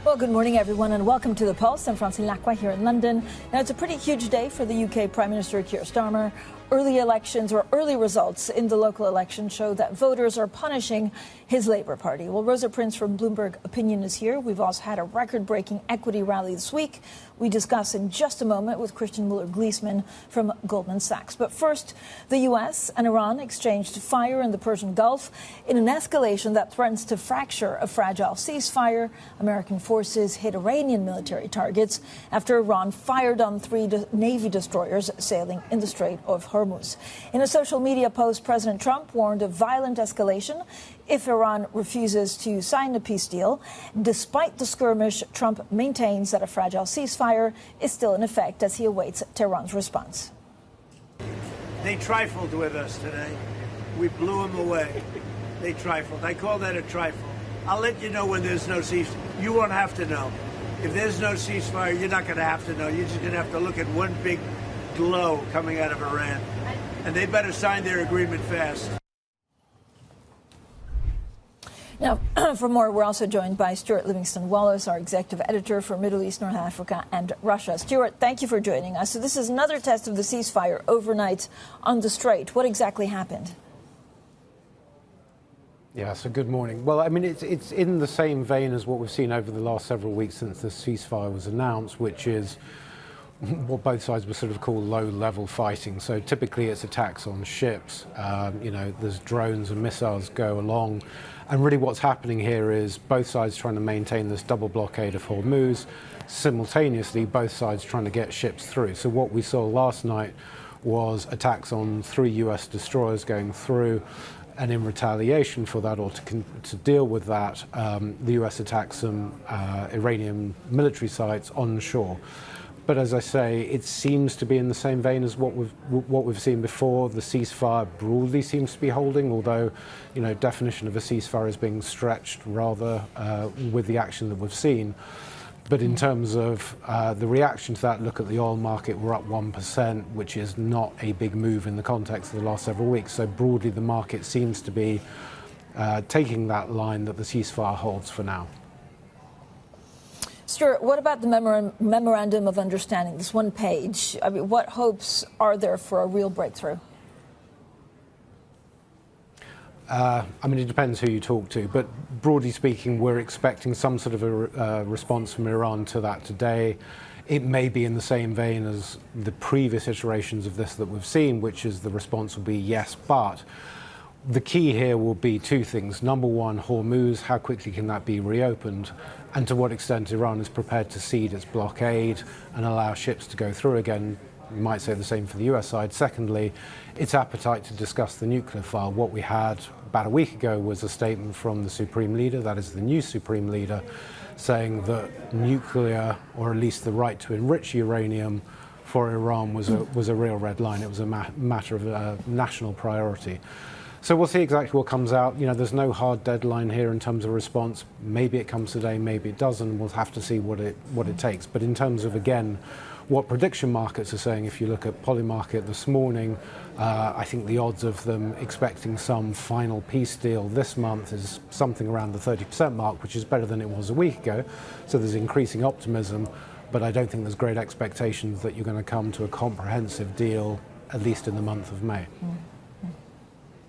Well, good morning, everyone, and welcome to The Pulse. I'm Francine Lacqua here in London. Now, it's a pretty huge day for the UK Prime Minister Keir Starmer. Early elections or early results in the local election show that voters are punishing his Labour Party. Well, Rosa Prince from Bloomberg Opinion is here. We've also had a record-breaking equity rally this week We discuss in just a moment with Christian Muller-Gleesman from Goldman Sachs. But first, the U.S. and Iran exchanged fire in the Persian Gulf in an escalation that threatens to fracture a fragile ceasefire. American forces hit Iranian military targets after Iran fired on 3 Navy destroyers sailing in the Strait of Hormuz. In a social media post, President Trump warned of violent escalation if Iran refuses to sign a peace deal. Despite the skirmish, Trump maintains that a fragile ceasefire is still in effect as he awaits Tehran's response. They trifled with us today. We blew them away. They trifled. I call that a trifle. I'll let you know when there's no ceasefire. You won't have to know. If there's no ceasefire, you're not going to have to know. You're just going to have to look at one big glow coming out of Iran. And they better sign their agreement fast. Now, for more, we're also joined by Stuart Livingston-Wallace, our executive editor for Middle East, North Africa, and Russia. Stuart, thank you for joining us. So this is another test of the ceasefire overnight on the Strait. What exactly happened? Yeah, so good morning. Well, I mean, it's in the same vein as what we've seen over the last several weeks since the ceasefire was announced, which is what both sides would sort of call low-level fighting. So typically it's attacks on ships. There's drones and missiles go along. And really what's happening here is both sides trying to maintain this double blockade of Hormuz, simultaneously both sides trying to get ships through. So what we saw last night was attacks on 3 US destroyers going through, and in retaliation for that, or to deal with that, the US attacked some Iranian military sites onshore. But as I say, it seems to be in the same vein as what we've seen before. The ceasefire broadly seems to be holding, although, definition of a ceasefire is being stretched rather with the action that we've seen. But in terms of the reaction to that, look at the oil market, we're up 1%, which is not a big move in the context of the last several weeks. So broadly, the market seems to be taking that line that the ceasefire holds for now. Stuart, what about the memorandum of understanding, this one page? I mean, what hopes are there for a real breakthrough? It depends who you talk to, but broadly speaking, we're expecting some sort of a response from Iran to that today. It may be in the same vein as the previous iterations of this that we've seen, which is the response will be yes, but the key here will be 2 things. Number one, Hormuz, how quickly can that be reopened? And to what extent Iran is prepared to cede its blockade and allow ships to go through again. You might say the same for the US side. Secondly, its appetite to discuss the nuclear file. What we had about a week ago was a statement from the Supreme Leader, that is the new Supreme Leader, saying that nuclear, or at least the right to enrich uranium for Iran was a real red line. It was a matter of national priority. So we'll see exactly what comes out. There's no hard deadline here in terms of response. Maybe it comes today, maybe it doesn't. We'll have to see what it takes. But in terms of, again, what prediction markets are saying, if you look at Polymarket this morning, I think the odds of them expecting some final peace deal this month is something around the 30% mark, which is better than it was a week ago. So there's increasing optimism, but I don't think there's great expectations that you're going to come to a comprehensive deal, at least in the month of May.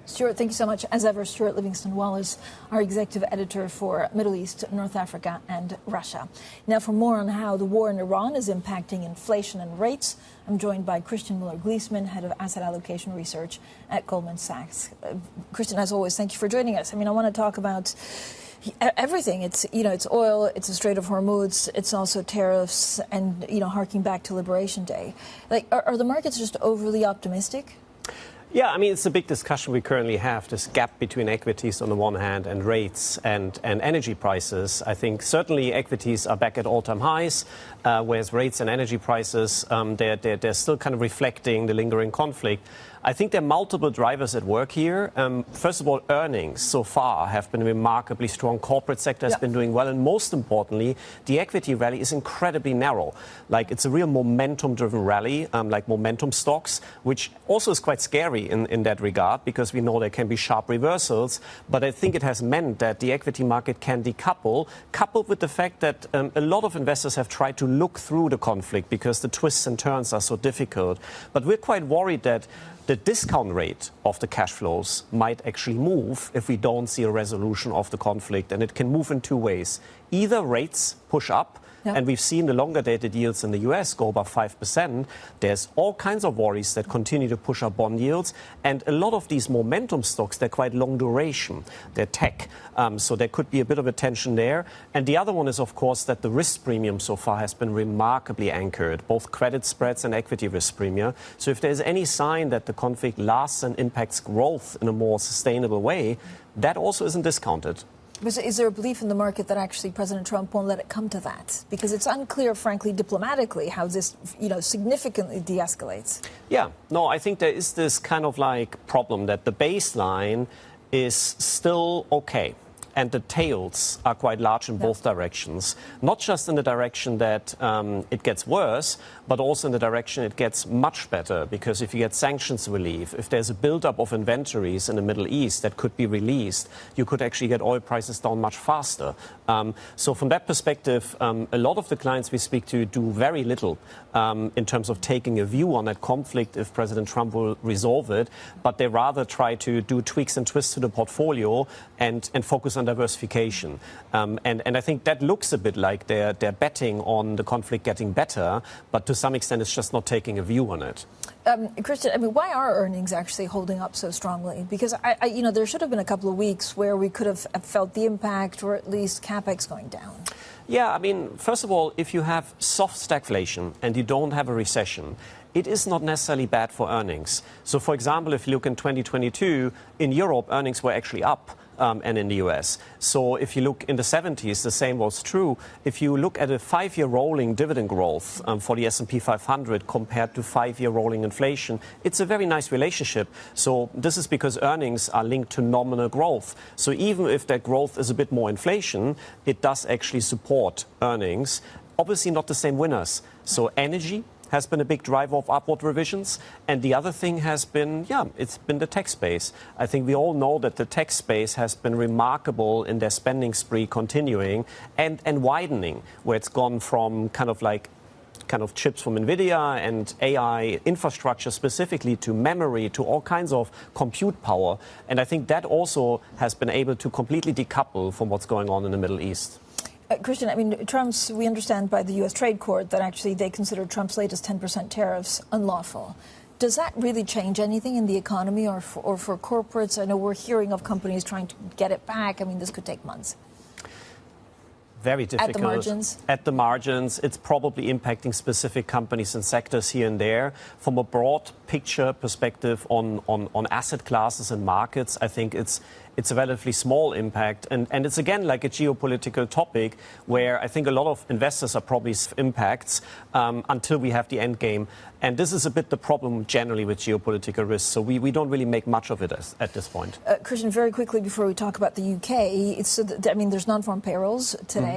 Stuart, thank you so much. As ever, Stuart Livingston-Wallace, our executive editor for Middle East, North Africa, and Russia. Now, for more on how the war in Iran is impacting inflation and rates, I'm joined by Christian Muller-Gleesman, head of asset allocation research at Goldman Sachs. Christian, as always, thank you for joining us. I want to talk about everything. It's oil, it's the Strait of Hormuz, it's also tariffs, and harking back to Liberation Day. Are the markets just overly optimistic? Yeah, it's a big discussion we currently have, this gap between equities on the one hand and rates and energy prices. I think certainly equities are back at all-time highs, whereas rates and energy prices, they're still kind of reflecting the lingering conflict. I think there are multiple drivers at work here. First of all, earnings so far have been remarkably strong. Corporate sector has been doing well. And most importantly, the equity rally is incredibly narrow. It's a real momentum-driven rally, like momentum stocks, which also is quite scary in that regard, because we know there can be sharp reversals. But I think it has meant that the equity market can decouple, coupled with the fact that a lot of investors have tried to look through the conflict because the twists and turns are so difficult. But we're quite worried that the discount rate of the cash flows might actually move if we don't see a resolution of the conflict. And it can move in 2 ways. Either rates push up And we've seen the longer dated yields in the US go above 5%. There's all kinds of worries that continue to push up bond yields. And a lot of these momentum stocks, they're quite long duration. They're tech. So there could be a bit of a tension there. And the other one is, of course, that the risk premium so far has been remarkably anchored, both credit spreads and equity risk premium. So if there's any sign that the conflict lasts and impacts growth in a more sustainable way, that also isn't discounted. Is there a belief in the market that actually President Trump won't let it come to that? Because it's unclear, frankly, diplomatically, how this, significantly de-escalates. Yeah, no, I think there is this kind of problem that the baseline is still okay. And the tails are quite large in both directions, not just in the direction that it gets worse, but also in the direction it gets much better. Because if you get sanctions relief, if there's a buildup of inventories in the Middle East that could be released, you could actually get oil prices down much faster. So from that perspective, a lot of the clients we speak to do very little in terms of taking a view on that conflict if President Trump will resolve it, but they rather try to do tweaks and twists to the portfolio and focus on diversification. And I think that looks a bit like they're betting on the conflict getting better, but to some extent it's just not taking a view on it. Christian, why are earnings actually holding up so strongly? Because, there should have been a couple of weeks where we could have felt the impact, or at least CapEx going down. Yeah, first of all, if you have soft stagflation and you don't have a recession, it is not necessarily bad for earnings. So, for example, if you look in 2022, in Europe, earnings were actually up. And in the US. So if you look in the 70s, the same was true. If you look at a 5-year rolling dividend growth for the S&P 500 compared to 5-year rolling inflation, it's a very nice relationship. So this is because earnings are linked to nominal growth. So even if that growth is a bit more inflation, it does actually support earnings. Obviously not the same winners. So energy has been a big driver of upward revisions. And the other thing has been, it's been the tech space. I think we all know that the tech space has been remarkable in their spending spree continuing and widening, where it's gone from kind of chips from NVIDIA and AI infrastructure specifically to memory to all kinds of compute power. And I think that also has been able to completely decouple from what's going on in the Middle East. Christian, we understand by the U.S. Trade Court that actually they consider Trump's latest 10% tariffs unlawful. Does that really change anything in the economy or for corporates? I know we're hearing of companies trying to get it back. This could take months. Very difficult. At the margins? At the margins, it's probably impacting specific companies and sectors here and there. From a broad picture perspective on asset classes and markets, I think it's a relatively small impact. And it's again like a geopolitical topic where I think a lot of investors are probably impacts until we have the end game. And this is a bit the problem generally with geopolitical risks. So we don't really make much of it at this point. Christian, very quickly before we talk about the UK, there's non-farm payrolls today.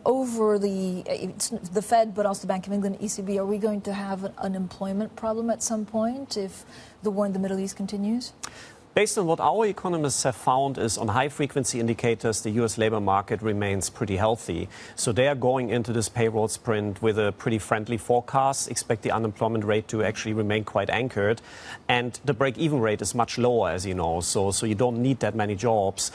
Over the Fed, but also the Bank of England, ECB, are we going to have an unemployment problem at some point if the war in the Middle East continues? Based on what our economists have found is on high-frequency indicators, the U.S. labor market remains pretty healthy. So they are going into this payroll sprint with a pretty friendly forecast, expect the unemployment rate to actually remain quite anchored. And the break-even rate is much lower, as you know. So you don't need that many jobs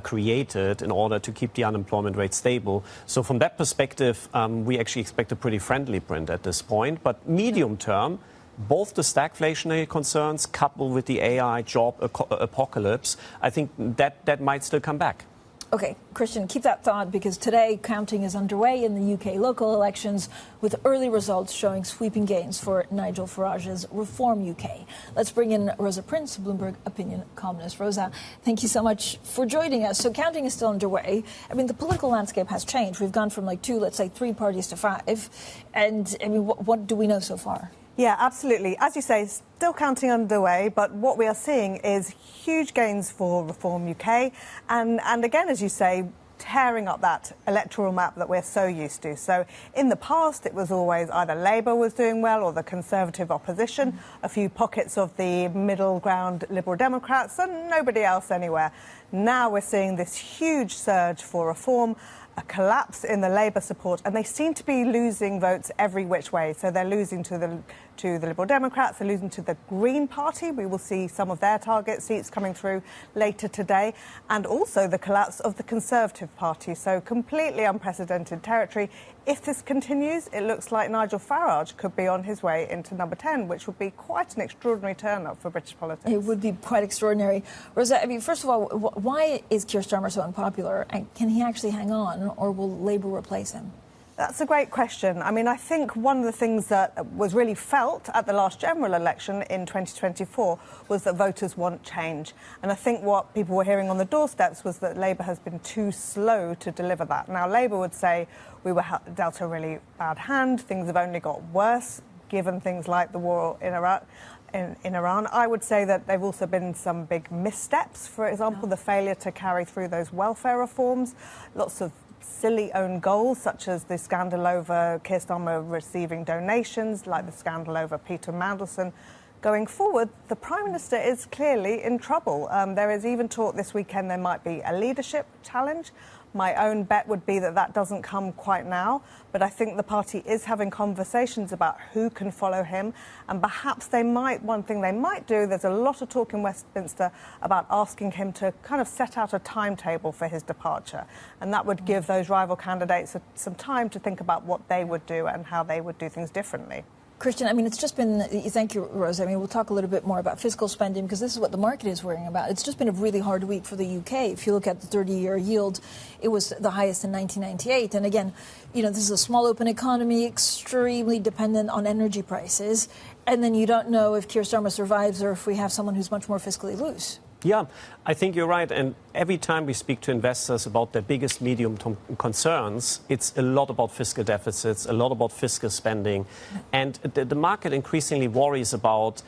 created in order to keep the unemployment rate stable. So from that perspective, we actually expect a pretty friendly print at this point. But medium term, both the stagflationary concerns coupled with the AI job apocalypse, I think that might still come back. Okay, Christian, keep that thought because today counting is underway in the UK local elections with early results showing sweeping gains for Nigel Farage's Reform UK. Let's bring in Rosa Prince, Bloomberg opinion columnist. Rosa, thank you so much for joining us. So counting is still underway. The political landscape has changed. We've gone from 3 parties to 5. And what do we know so far? Yeah, absolutely. As you say, still counting underway, but what we are seeing is huge gains for Reform UK. And again, as you say, tearing up that electoral map that we're so used to. So in the past, it was always either Labour was doing well or the Conservative opposition, a few pockets of the middle ground Liberal Democrats and nobody else anywhere. Now we're seeing this huge surge for Reform. a collapse in the Labour support, and they seem to be losing votes every which way. So they're losing to the Liberal Democrats, they're losing to the Green Party. We will see some of their target seats coming through later today, and also the collapse of the Conservative Party. So completely unprecedented territory. If this continues, it looks like Nigel Farage could be on his way into number 10, which would be quite an extraordinary turn-up for British politics. It would be quite extraordinary. Rosa, I mean, first of all, why is Keir Starmer so unpopular? And can he actually hang on, or will Labour replace him? That's a great question. I mean, I think one of the things that was really felt at the last general election in 2024 was that voters want change. And I think what people were hearing on the doorsteps was that Labour has been too slow to deliver that. Now, Labour would say we were dealt a really bad hand, things have only got worse, given things like the war in Iran. I would say that there have also been some big missteps. For example, the failure to carry through those welfare reforms, lots of silly own goals, such as the scandal over Keir Starmer receiving donations, like the scandal over Peter Mandelson. Going forward, the Prime Minister is clearly in trouble. There is even talk this weekend there might be a leadership challenge. My own bet would be that that doesn't come quite now, but I think the party is having conversations about who can follow him, and perhaps one thing they might do, there's a lot of talk in Westminster about asking him to kind of set out a timetable for his departure, and that would give those rival candidates some time to think about what they would do and how they would do things differently. Christian, I mean, it's just been, thank you, Rose. I mean, we'll talk a little bit more about fiscal spending because this is what the market is worrying about. It's just been a really hard week for the UK. If you look at the 30-year yield, it was the highest in 1998. And again, you know, this is a small open economy, extremely dependent on energy prices. And then you don't know if Keir Starmer survives or if we have someone who's much more fiscally loose. Yeah, I think you're right. And every time we speak to investors about their biggest medium-term concerns, it's a lot about fiscal deficits, a lot about fiscal spending. And the market increasingly worries about,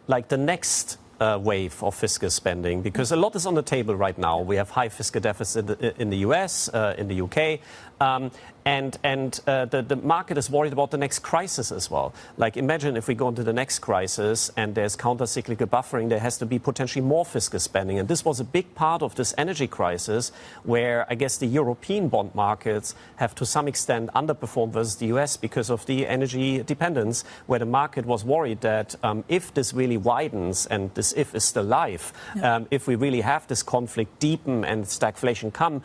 like, the next wave of fiscal spending, because a lot is on the table right now. We have high fiscal deficit in the US, in the UK. And the market is worried about the next crisis as well. Like, imagine if we go into the next crisis and there's counter-cyclical buffering, there has to be potentially more fiscal spending. And this was a big part of this energy crisis where I guess the European bond markets have to some extent underperformed versus the US because of the energy dependence, where the market was worried that if this really widens, and this if is still live, if we really have this conflict deepen and stagflation come,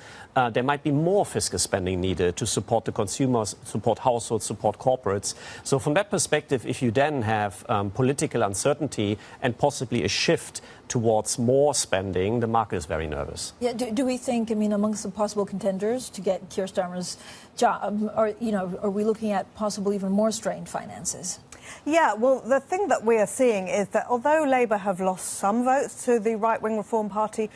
there might be more fiscal spending needed to support the consumers, support households, support corporates. So from that perspective, if you then have political uncertainty and possibly a shift towards more spending, the market is very nervous. Yeah, do we think, I mean, amongst the possible contenders to get Keir Starmer's job, or, you know, are we looking at possible even more strained finances? Yeah, well, the thing that we are seeing is that although Labour have lost some votes to the right-wing Reform Party,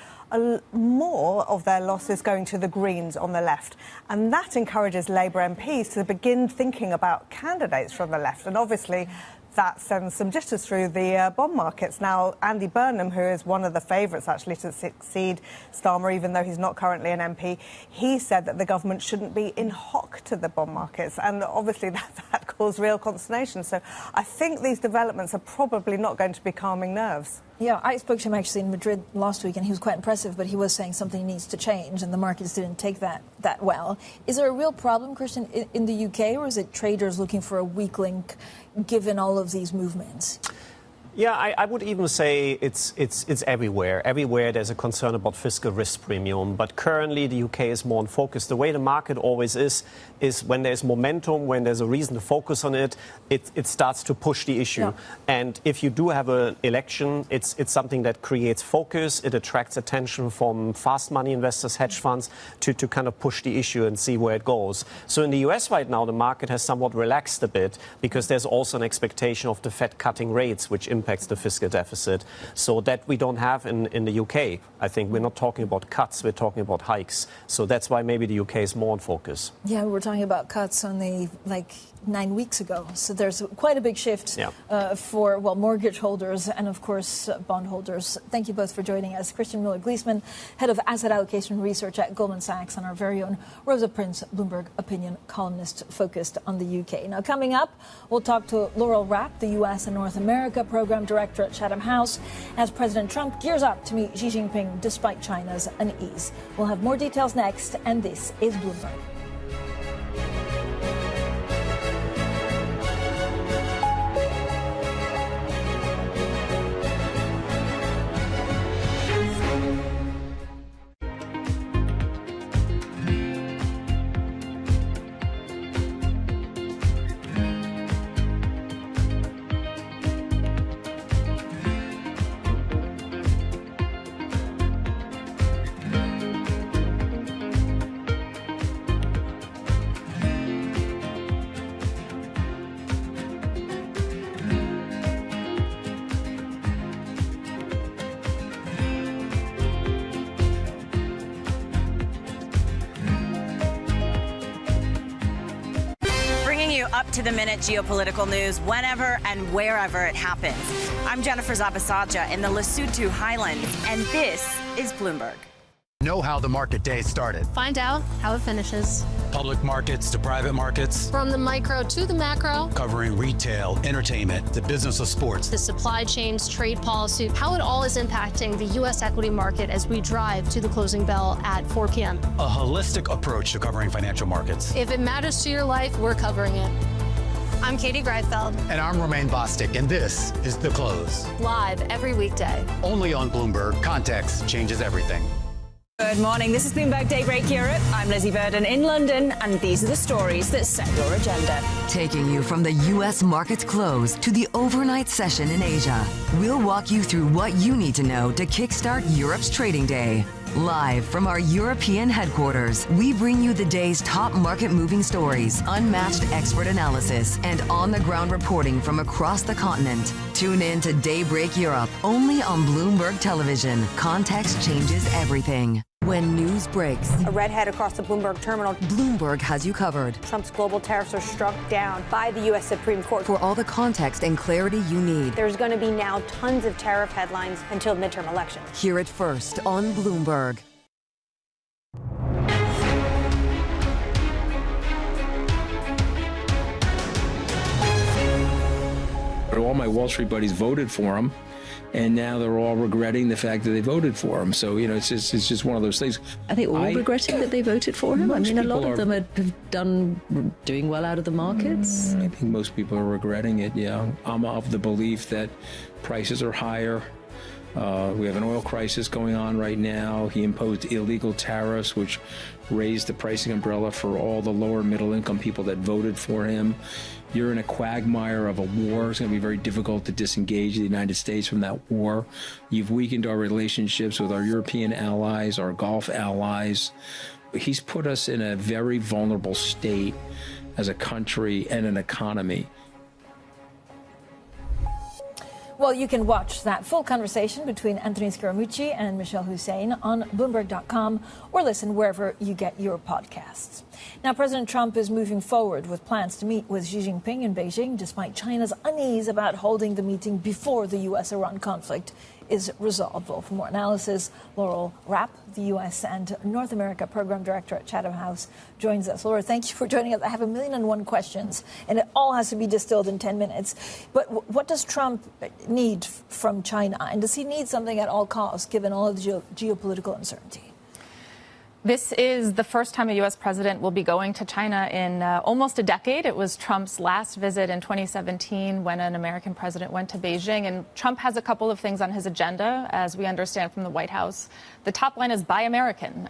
more of their loss is going to the Greens on the left. And that encourages Labour MPs to begin thinking about candidates from the left. And obviously, that sends some jitters through the bond markets. Now, Andy Burnham, who is one of the favourites actually to succeed Starmer, even though he's not currently an MP, he said that the government shouldn't be in hock to the bond markets. And obviously that caused real consternation. So I think these developments are probably not going to be calming nerves. Yeah, I spoke to him actually in Madrid last week, and he was quite impressive, but he was saying something needs to change, and the markets didn't take that well. Is there a real problem, Christian, in the UK, or is it traders looking for a weak link given all of these movements? Yeah, I would even say it's everywhere. Everywhere there's a concern about fiscal risk premium, but currently the UK is more in focus. The way the market always is when there's momentum, when there's a reason to focus on it, it starts to push the issue. Yeah. And if you do have an election, it's something that creates focus. It attracts attention from fast money investors, hedge funds, to kind of push the issue and see where it goes. So in the US right now, the market has somewhat relaxed a bit because there's also an expectation of the Fed cutting rates, which impacts the fiscal deficit. So that we don't have in the UK. I think we're not talking about cuts, we're talking about hikes. So that's why maybe the UK is more in focus. Yeah, we were talking about cuts only like 9 weeks ago. So there's quite a big shift for, well, mortgage holders and, of course, bond holders. Thank you both for joining us. Christian Miller-Gleesman, Head of Asset Allocation Research at Goldman Sachs, and our very own Rosa Prince, Bloomberg opinion columnist focused on the UK. Now, coming up, we'll talk to Laurel Rapp, the U.S. and North America program Program Director at Chatham House, as President Trump gears up to meet Xi Jinping despite China's unease. We'll have more details next, and this is Bloomberg. Up-to-the-minute geopolitical news whenever and wherever it happens. I'm Jennifer Zabasaja in the Lesotho Highlands, and this is Bloomberg. Know how the market day started. Find out how it finishes. Public markets to private markets. From the micro to the macro. Covering retail, entertainment, the business of sports. The supply chains, trade policy, how it all is impacting the U.S. equity market as we drive to the closing bell at 4 p.m. A holistic approach to covering financial markets. If it matters to your life, we're covering it. I'm Katie Greifeld. And I'm Romaine Bostic, and this is The Close. Live every weekday. Only on Bloomberg. Context changes everything. Good morning. This is Bloomberg Daybreak Europe. I'm Lizzie Burden in London, and these are the stories that set your agenda. Taking you from the U.S. market's close to the overnight session in Asia, we'll walk you through what you need to know to kickstart Europe's trading day. Live from our European headquarters, we bring you the day's top market-moving stories, unmatched expert analysis, and on-the-ground reporting from across the continent. Tune in to Daybreak Europe, only on Bloomberg Television. Context changes everything. When news breaks, a redhead across the Bloomberg terminal. Bloomberg has you covered. Trump's global tariffs are struck down by the U.S. Supreme Court. For all the context and clarity you need. There's going to be now tons of tariff headlines until midterm elections. Hear it first on Bloomberg. But all my Wall Street buddies voted for him. And now they're all regretting the fact that they voted for him. So, you know, it's just one of those things. Are they all regretting that they voted for him? I mean, a lot of them have doing well out of the markets. I think most people are regretting it, yeah. I'm of the belief that prices are higher. We have an oil crisis going on right now. He imposed illegal tariffs, which raised the pricing umbrella for all the lower middle income people that voted for him. You're in a quagmire of a war. It's going to be very difficult to disengage the United States from that war. You've weakened our relationships with our European allies, our Gulf allies. He's put us in a very vulnerable state as a country and an economy. Well, you can watch that full conversation between Anthony Scaramucci and Michelle Hussein on Bloomberg.com or listen wherever you get your podcasts. Now, President Trump is moving forward with plans to meet with Xi Jinping in Beijing, despite China's unease about holding the meeting before the U.S.-Iran conflict is resolved. Well, for more analysis, Laurel Rapp, the U.S. and North America Program Director at Chatham House, joins us. Laura, thank you for joining us. I have 1,000,001 questions, and it all has to be distilled in 10 minutes. But what does Trump need from China? And does he need something at all costs, given all of the geopolitical uncertainty? This is the first time a U.S. president will be going to China in almost a decade. It was Trump's last visit in 2017 when an American president went to Beijing. And Trump has a couple of things on his agenda, as we understand from the White House. The top line is Buy American.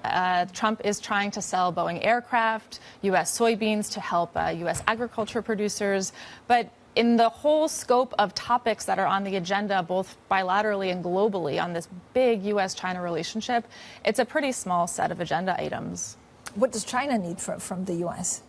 Trump is trying to sell Boeing aircraft, U.S. soybeans to help U.S. agriculture producers. But in the whole scope of topics that are on the agenda, both bilaterally and globally, on this big U.S.-China relationship, it's a pretty small set of agenda items. What does China need from the U.S.?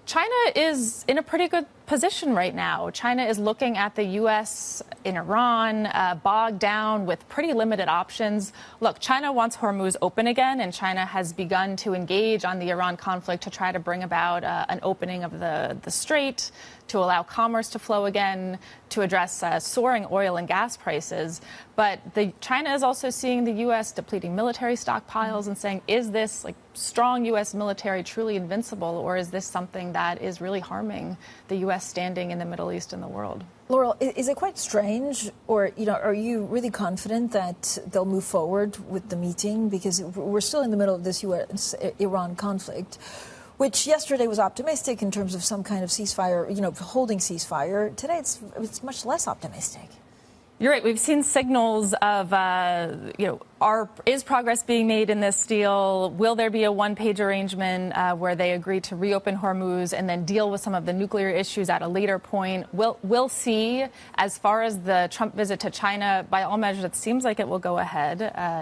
China is in a pretty good position right now. China is looking at the U.S. in Iran, bogged down with pretty limited options. Look, China wants Hormuz open again, and China has begun to engage on the Iran conflict to try to bring about an opening of the strait, to allow commerce to flow again, to address soaring oil and gas prices. But China is also seeing the U.S. depleting military stockpiles and saying, is this strong U.S. military truly invincible, or is this something that is really harming the U.S. standing in the Middle East and the world? Laurel, is it quite strange, or are you really confident that they'll move forward with the meeting? Because we're still in the middle of this U.S.-Iran conflict, which yesterday was optimistic in terms of some kind of ceasefire, holding ceasefire. Today it's much less optimistic. You're right. We've seen signals of, is progress being made in this deal? Will there be a one-page arrangement where they agree to reopen Hormuz and then deal with some of the nuclear issues at a later point? We'll see. As far as the Trump visit to China, by all measures, it seems like it will go ahead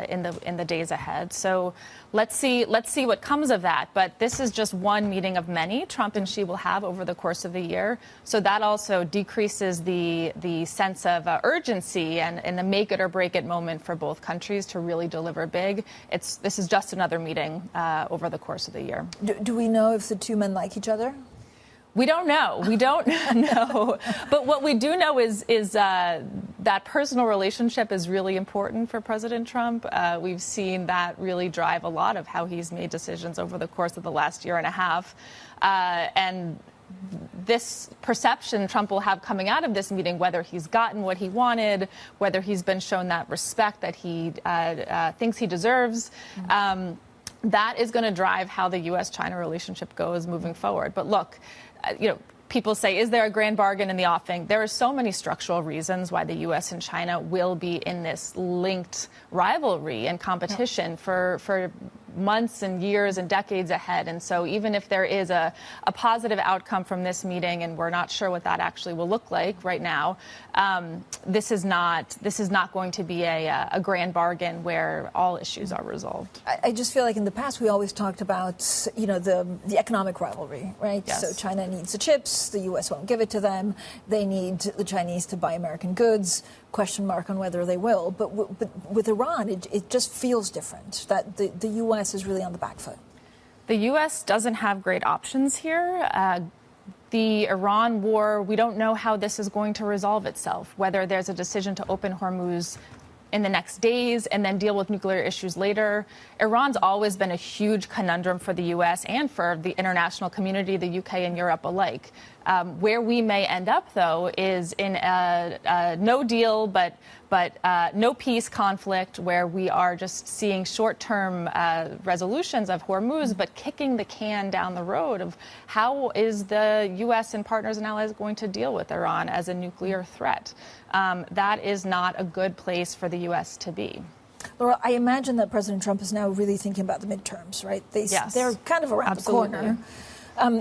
in the days ahead. So let's see what comes of that. But this is just one meeting of many Trump and Xi will have over the course of the year. So that also decreases the sense of urgency and the make it or break it moment for both countries to really deliver big. This is just another meeting over the course of the year. Do we know if the two men like each other? We don't know. We don't know. But what we do know is that personal relationship is really important for President Trump. We've seen that really drive a lot of how he's made decisions over the course of the last year and a half. And this perception Trump will have coming out of this meeting, whether he's gotten what he wanted, whether he's been shown that respect that he thinks he deserves, that is going to drive how the U.S.-China relationship goes moving forward. But look, people say, is there a grand bargain in the offing? There are so many structural reasons why the U.S. and China will be in this linked rivalry and competition for months and years and decades ahead. And so even if there is a positive outcome from this meeting, and we're not sure what that actually will look like right now, this is not going to be a grand bargain where all issues are resolved. I just feel like in the past we always talked about the economic rivalry, right? Yes. So China needs the chips, the U.S. won't give it to them. They need the Chinese to buy American goods. Question mark on whether they will. But with Iran, it just feels different, that the U.S. is really on the back foot. The U.S. doesn't have great options here. The Iran war, we don't know how this is going to resolve itself, whether there's a decision to open Hormuz in the next days and then deal with nuclear issues later. Iran's always been a huge conundrum for the U.S. and for the international community, the U.K. and Europe alike. Where we may end up, though, is in a no deal but no peace conflict where we are just seeing short-term resolutions of Hormuz, but kicking the can down the road of how is the U.S. and partners and allies going to deal with Iran as a nuclear threat. That is not a good place for the U.S. to be. Laura, I imagine that President Trump is now really thinking about the midterms, right? Yes. They're kind of around the corner.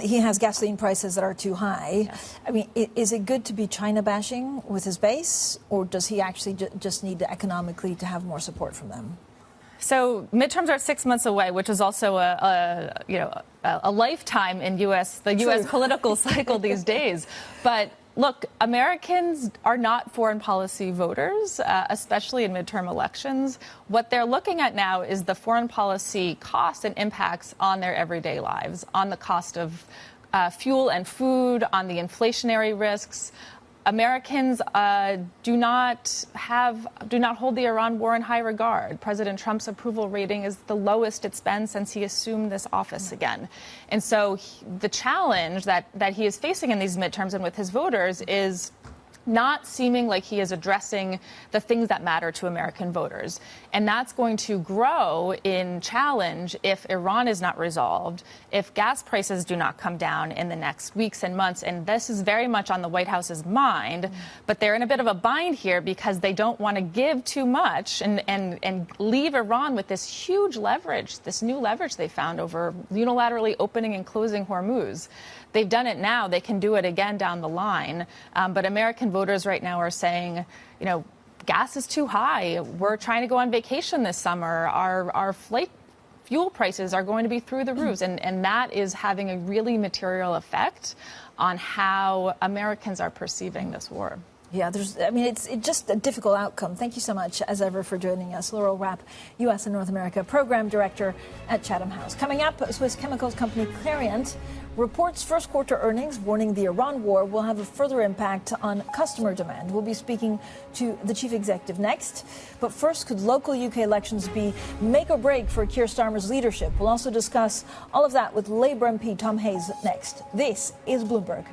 He has gasoline prices that are too high. Yes. I mean, is it good to be China bashing with his base, or does he actually just need to economically to have more support from them? So midterms are 6 months away, which is also a lifetime in the U.S. political cycle these days. But look, Americans are not foreign policy voters, especially in midterm elections. What they're looking at now is the foreign policy costs and impacts on their everyday lives, on the cost of fuel and food, on the inflationary risks. Americans do not hold the Iran war in high regard. President Trump's approval rating is the lowest it's been since he assumed this office again. And so the challenge that he is facing in these midterms and with his voters is not seeming like he is addressing the things that matter to American voters. And that's going to grow in challenge if Iran is not resolved, if gas prices do not come down in the next weeks and months. And this is very much on the White House's mind, but they're in a bit of a bind here because they don't want to give too much and leave Iran with this huge leverage, this new leverage they found over unilaterally opening and closing Hormuz. They've done it now. They can do it again down the line. But American voters right now are saying, gas is too high. We're trying to go on vacation this summer. Our flight fuel prices are going to be through the roofs. And that is having a really material effect on how Americans are perceiving this war. Yeah, it's just a difficult outcome. Thank you so much, as ever, for joining us. Laurel Rapp, U.S. and North America Program Director at Chatham House. Coming up, Swiss chemicals company Clariant reports first quarter earnings, warning the Iran war will have a further impact on customer demand. We'll be speaking to the chief executive next. But first, could local UK elections be make or break for Keir Starmer's leadership? We'll also discuss all of that with Labour MP Tom Hayes next. This is Bloomberg.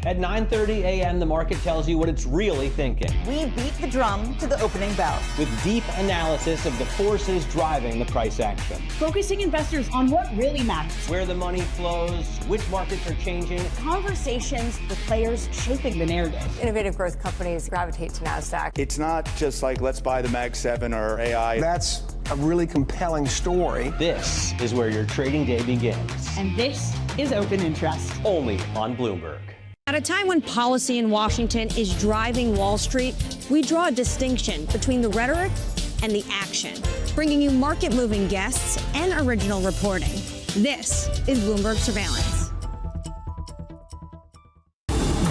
At 9:30 a.m., the market tells you what it's really thinking. We beat the drum to the opening bell. With deep analysis of the forces driving the price action. Focusing investors on what really matters. Where the money flows, which markets are changing. Conversations with players shaping the narrative. Innovative growth companies gravitate to NASDAQ. It's not just like, let's buy the Mag 7 or AI. That's a really compelling story. This is where your trading day begins. And this is Open Interest. Only on Bloomberg. At a time when policy in Washington is driving Wall Street, we draw a distinction between the rhetoric and the action, bringing you market-moving guests and original reporting. This is Bloomberg Surveillance.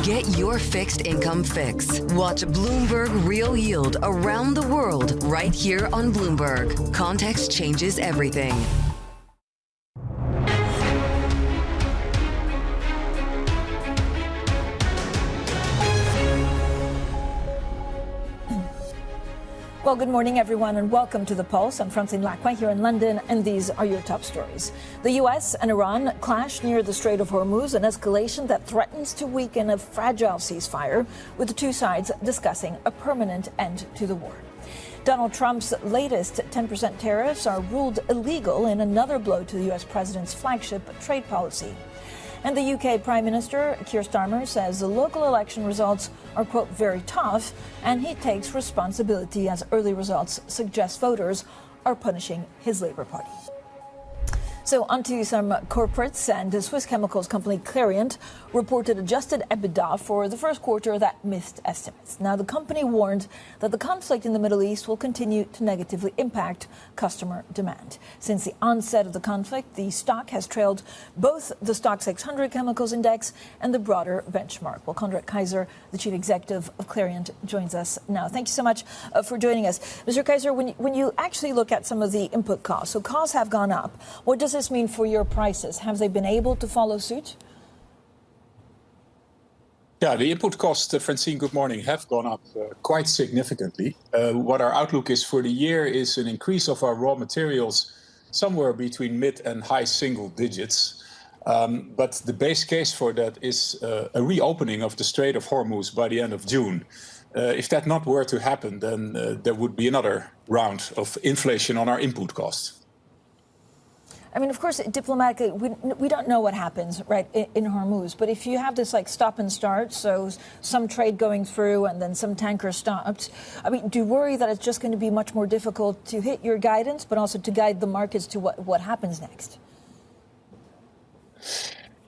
Get your fixed income fix. Watch Bloomberg Real Yield around the world right here on Bloomberg. Context changes everything. Well, good morning, everyone, and welcome to The Pulse. I'm Francine Lacqua here in London, and these are your top stories. The U.S. and Iran clash near the Strait of Hormuz, an escalation that threatens to weaken a fragile ceasefire, with the two sides discussing a permanent end to the war. Donald Trump's latest 10% tariffs are ruled illegal in another blow to the U.S. president's flagship trade policy. And the UK Prime Minister, Keir Starmer, says the local election results are, quote, very tough, and he takes responsibility as early results suggest voters are punishing his Labour Party. So onto some corporates, and the Swiss chemicals company Clariant reported adjusted EBITDA for the first quarter that missed estimates. Now, the company warned that the conflict in the Middle East will continue to negatively impact customer demand. Since the onset of the conflict, the stock has trailed both the Stoxx 600 chemicals index and the broader benchmark. Well, Konrad Kaiser, the chief executive of Clariant, joins us now. Thank you so much for joining us. Mr. Kaiser, when you actually look at some of the input costs, so costs have gone up. What does this mean for your prices? Have they been able to follow suit? Yeah, the input costs, Francine, good morning, have gone up quite significantly. What our outlook is for the year is an increase of our raw materials somewhere between mid and high single digits. But the base case for that is a reopening of the Strait of Hormuz by the end of June. If that not were to happen, then there would be another round of inflation on our input costs. I mean, of course, diplomatically, we don't know what happens, right, in Hormuz. But if you have this, like, stop and start, so some trade going through and then some tankers stopped, I mean, do you worry that it's just going to be much more difficult to hit your guidance, but also to guide the markets to what happens next?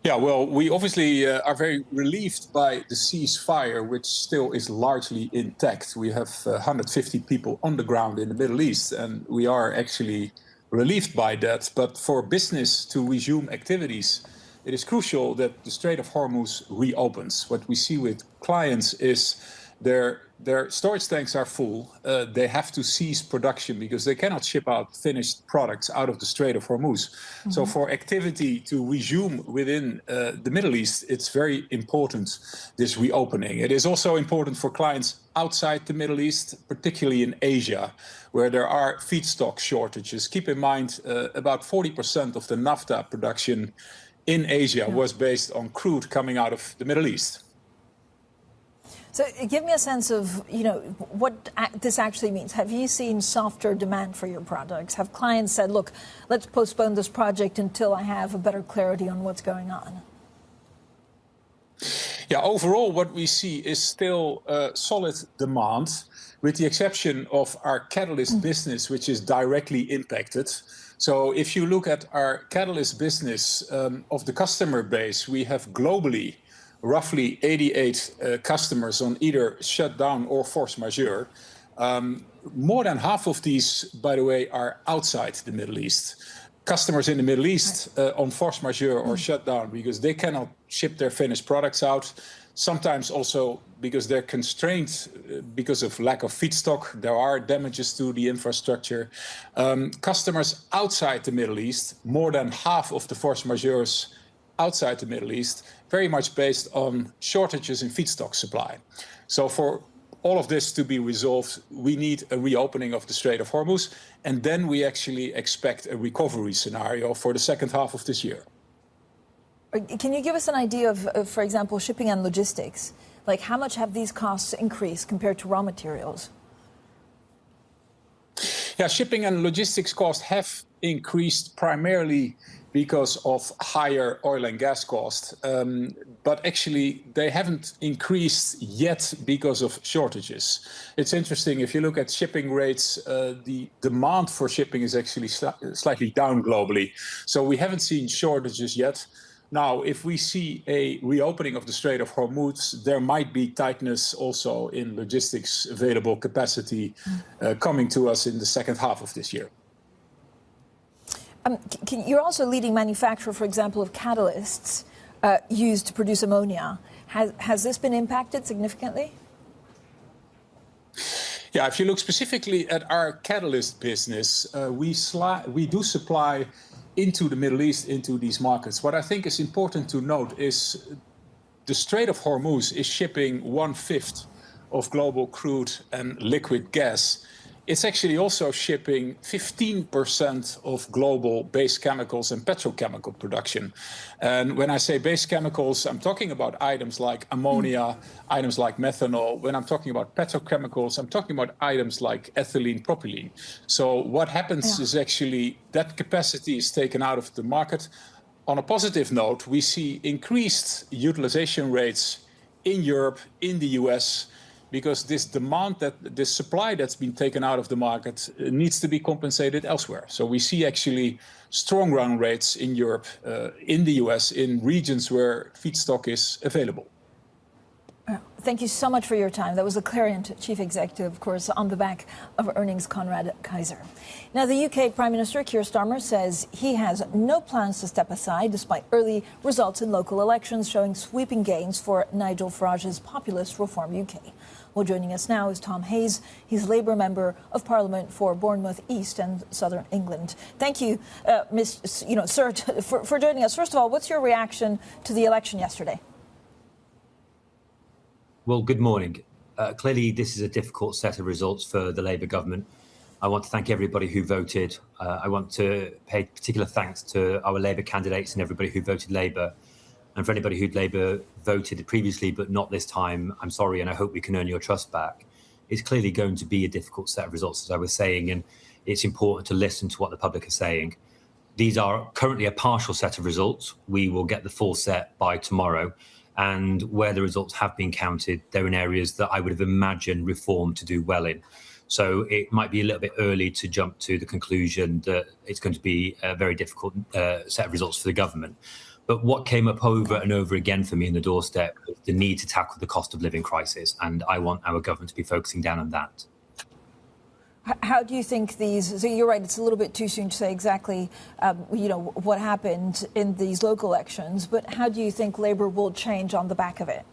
Yeah, well, we obviously are very relieved by the ceasefire, which still is largely intact. We have 150 people on the ground in the Middle East, and we are actually relieved by that. But for business to resume activities, it is crucial that the Strait of Hormuz reopens. What we see with clients is their storage tanks are full. They have to cease production because they cannot ship out finished products out of the Strait of Hormuz. Mm-hmm. So for activity to resume within the Middle East, it's very important, this reopening. It is also important for clients outside the Middle East, particularly in Asia, where there are feedstock shortages. Keep in mind, about 40% of the naphtha production in Asia was based on crude coming out of the Middle East. So give me a sense of, what this actually means. Have you seen softer demand for your products? Have clients said, look, let's postpone this project until I have a better clarity on what's going on? Yeah, overall, what we see is still solid demand, with the exception of our catalyst business, which is directly impacted. So if you look at our catalyst business of the customer base, we have globally roughly 88 customers on either shutdown or force majeure. More than half of these, by the way, are outside the Middle East. Customers in the Middle East on force majeure or shutdown because they cannot ship their finished products out. Sometimes also because they're constrained because of lack of feedstock. There are damages to the infrastructure. Customers outside the Middle East, more than half of the force majeures outside the Middle East, very much based on shortages in feedstock supply. So for all of this to be resolved, we need a reopening of the Strait of Hormuz, and then we actually expect a recovery scenario for the second half of this year. Can you give us an idea of, for example, shipping and logistics? Like, how much have these costs increased compared to raw materials? Yeah, shipping and logistics costs have increased primarily because of higher oil and gas costs. But actually, they haven't increased yet because of shortages. It's interesting, if you look at shipping rates, the demand for shipping is actually slightly down globally. So we haven't seen shortages yet. Now, if we see a reopening of the Strait of Hormuz, there might be tightness also in logistics available capacity coming to us in the second half of this year. You're also a leading manufacturer, for example, of catalysts used to produce ammonia. Has this been impacted significantly? Yeah, if you look specifically at our catalyst business, we do supply into the Middle East, into these markets. What I think is important to note is the Strait of Hormuz is shipping 1/5 of global crude and liquid gas. It's actually also shipping 15% of global base chemicals and petrochemical production. And when I say base chemicals, I'm talking about items like ammonia, items like methanol. When I'm talking about petrochemicals, I'm talking about items like ethylene, propylene. So what happens is actually that capacity is taken out of the market. On a positive note, we see increased utilization rates in Europe, in the US, because this supply that's been taken out of the market needs to be compensated elsewhere. So we see actually strong run rates in Europe, in the US, in regions where feedstock is available. Thank you so much for your time. That was the Clariant chief executive, of course, on the back of earnings, Conrad Kaiser. Now, the UK Prime Minister Keir Starmer says he has no plans to step aside despite early results in local elections showing sweeping gains for Nigel Farage's populist Reform UK. Well, joining us now is Tom Hayes. He's Labour Member of Parliament for Bournemouth East and Southern England. Thank you, sir, for joining us. First of all, what's your reaction to the election yesterday? Well, good morning. Clearly, this is a difficult set of results for the Labour government. I want to thank everybody who voted. I want to pay particular thanks to our Labour candidates and everybody who voted Labour. And for anybody who'd Labour voted previously, but not this time, I'm sorry, and I hope we can earn your trust back. It's clearly going to be a difficult set of results, as I was saying, and it's important to listen to what the public are saying. These are currently a partial set of results. We will get the full set by tomorrow. And where the results have been counted, they're in areas that I would have imagined Reform to do well in. So it might be a little bit early to jump to the conclusion that it's going to be a very difficult set of results for the government. But what came up over and over again for me in the doorstep was the need to tackle the cost of living crisis. And I want our government to be focusing down on that. How do you think so you're right, it's a little bit too soon to say exactly, what happened in these local elections, but how do you think Labour will change on the back of it?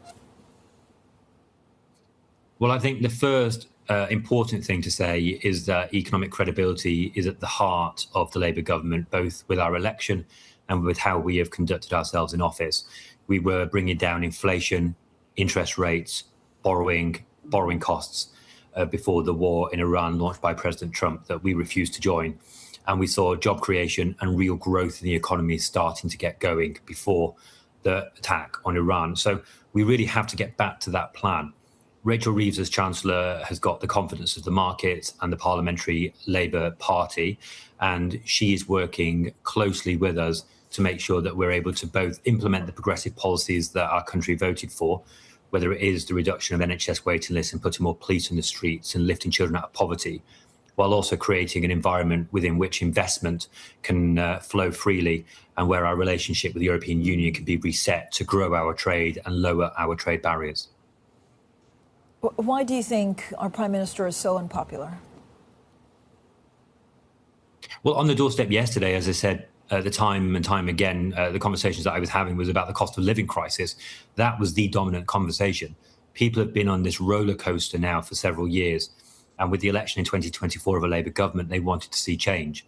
Well, I think the first important thing to say is that economic credibility is at the heart of the Labour government, both with our election and with how we have conducted ourselves in office. We were bringing down inflation, interest rates, borrowing costs before the war in Iran launched by President Trump that we refused to join. And we saw job creation and real growth in the economy starting to get going before the attack on Iran. So we really have to get back to that plan. Rachel Reeves, as Chancellor, has got the confidence of the market and the Parliamentary Labour Party, and she is working closely with us to make sure that we're able to both implement the progressive policies that our country voted for, whether it is the reduction of NHS waiting lists and putting more police in the streets and lifting children out of poverty, while also creating an environment within which investment can flow freely and where our relationship with the European Union can be reset to grow our trade and lower our trade barriers. Why do you think our Prime Minister is so unpopular? Well, on the doorstep yesterday, as I said, the time and time again, the conversations that I was having was about the cost of living crisis. That was the dominant conversation. People have been on this roller coaster now for several years. And with the election in 2024 of a Labour government, they wanted to see change.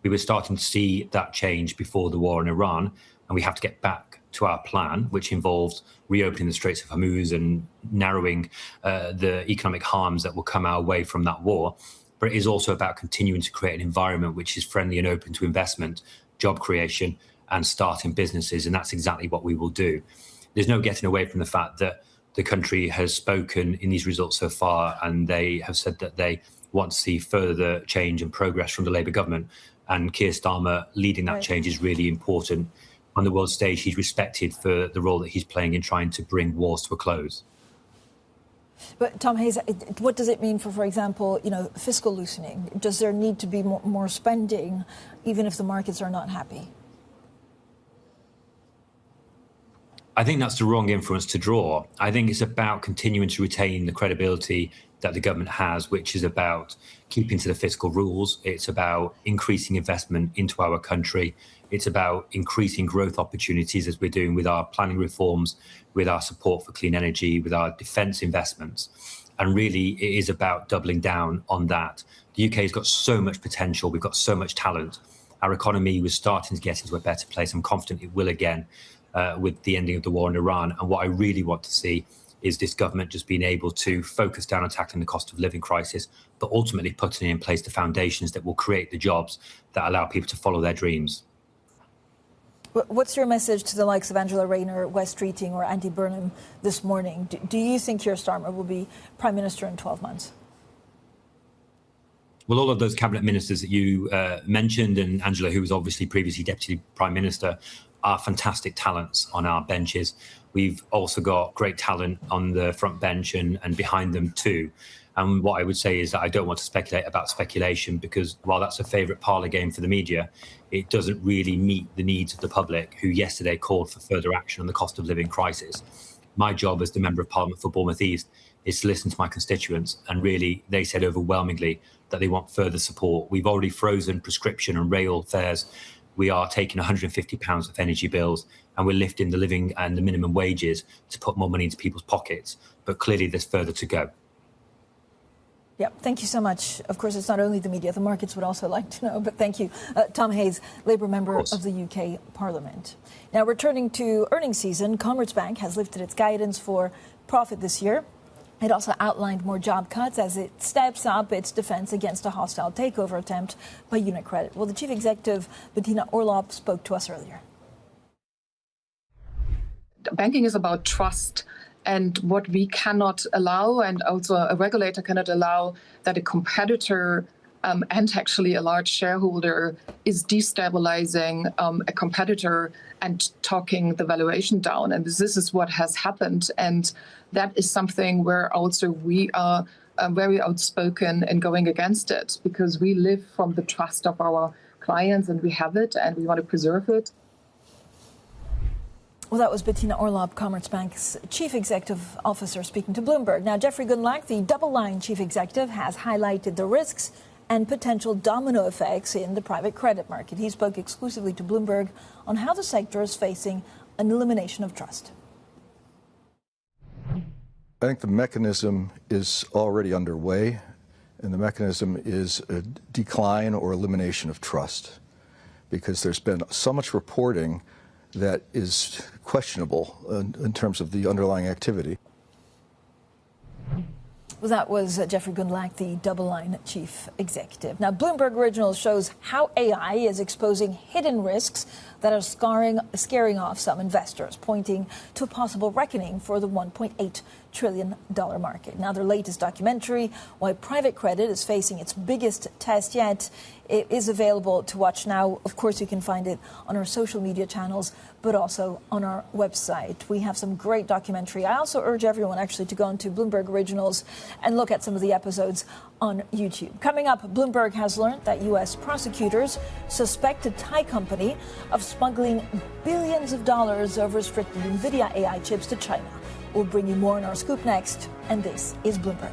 We were starting to see that change before the war in Iran. And we have to get back to our plan, which involves reopening the Straits of Hormuz and narrowing the economic harms that will come our way from that war. But it is also about continuing to create an environment which is friendly and open to investment, job creation, and starting businesses, and that's exactly what we will do. There's no getting away from the fact that the country has spoken in these results so far, and they have said that they want to see further change and progress from the Labour government. And Keir Starmer leading that change is really important. On the world stage, he's respected for the role that he's playing in trying to bring wars to a close. But Tom Hayes, what does it mean for example, fiscal loosening? Does there need to be more spending, even if the markets are not happy? I think that's the wrong inference to draw. I think it's about continuing to retain the credibility that the government has, which is about keeping to the fiscal rules. It's about increasing investment into our country. It's about increasing growth opportunities, as we're doing with our planning reforms, with our support for clean energy, with our defence investments. And really, it is about doubling down on that. The UK has got so much potential. We've got so much talent. Our economy was starting to get into a better place. I'm confident it will again with the ending of the war in Iran. And what I really want to see is this government just being able to focus down on tackling the cost of living crisis, but ultimately putting in place the foundations that will create the jobs that allow people to follow their dreams. What's your message to the likes of Angela Rayner, Wes Streeting or Andy Burnham this morning? Do you think Keir Starmer will be Prime Minister in 12 months? Well, all of those cabinet ministers that you mentioned, and Angela, who was obviously previously Deputy Prime Minister, are fantastic talents on our benches. We've also got great talent on the front bench and behind them too. And what I would say is that I don't want to speculate about speculation, because while that's a favourite parlour game for the media, it doesn't really meet the needs of the public, who yesterday called for further action on the cost of living crisis. My job as the Member of Parliament for Bournemouth East is to listen to my constituents, and really they said overwhelmingly that they want further support. We've already frozen prescription and rail fares. We are taking £150 of energy bills, and we're lifting the living and the minimum wages to put more money into people's pockets. But clearly there's further to go. Yeah, thank you so much. Of course, it's not only the media, the markets would also like to know, but thank you. Tom Hayes, Labour member of the UK Parliament. Now, returning to earnings season, Commerzbank has lifted its guidance for profit this year. It also outlined more job cuts as it steps up its defense against a hostile takeover attempt by UniCredit. Well, the chief executive, Bettina Orlopp, spoke to us earlier. Banking is about trust. And what we cannot allow, and also a regulator cannot allow, that a competitor and actually a large shareholder is destabilizing a competitor and talking the valuation down. And this is what has happened. And that is something where also we are very outspoken in going against it, because we live from the trust of our clients and we have it and we want to preserve it. Well, that was Bettina Orlopp, Commerzbank's chief executive officer, speaking to Bloomberg. Now, Jeffrey Gundlach, the double line chief executive, has highlighted the risks and potential domino effects in the private credit market. He spoke exclusively to Bloomberg on how the sector is facing an elimination of trust. I think the mechanism is already underway, and the mechanism is a decline or elimination of trust, because there's been so much reporting that is questionable in terms of the underlying activity. Well, that was Jeffrey Gundlach, the double line chief executive. Now, Bloomberg Originals shows how AI is exposing hidden risks that are scaring off some investors, pointing to a possible reckoning for the $1.8 trillion market. Now, their latest documentary, Why Private Credit is Facing Its Biggest Test Yet, it is available to watch now. Of course, you can find it on our social media channels, but also on our website. We have some great documentary. I also urge everyone actually to go into Bloomberg Originals and look at some of the episodes on YouTube. Coming up, Bloomberg has learned that U.S. prosecutors suspect a Thai company of smuggling billions of dollars of restricted NVIDIA AI chips to China. We'll bring you more in our scoop next, and this is Bloomberg.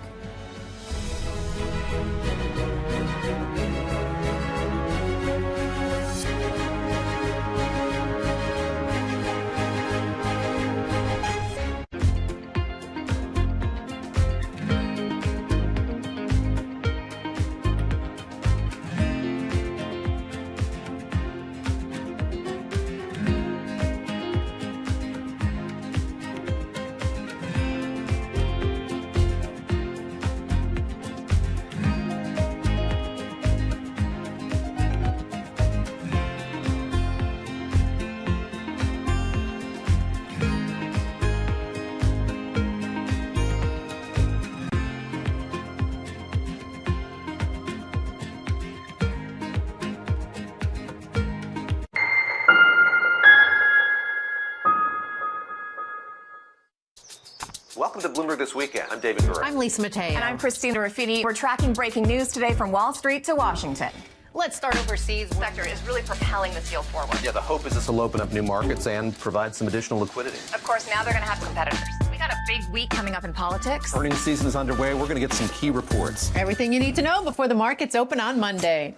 Welcome to Bloomberg This Weekend. I'm David Gura. I'm Lisa Mateo. And I'm Christina Raffini. We're tracking breaking news today from Wall Street to Washington. Let's start overseas. The sector is really propelling this deal forward. Yeah, the hope is this will open up new markets and provide some additional liquidity. Of course, now they're going to have competitors. We got a big week coming up in politics. Earnings season is underway. We're going to get some key reports. Everything you need to know before the markets open on Monday.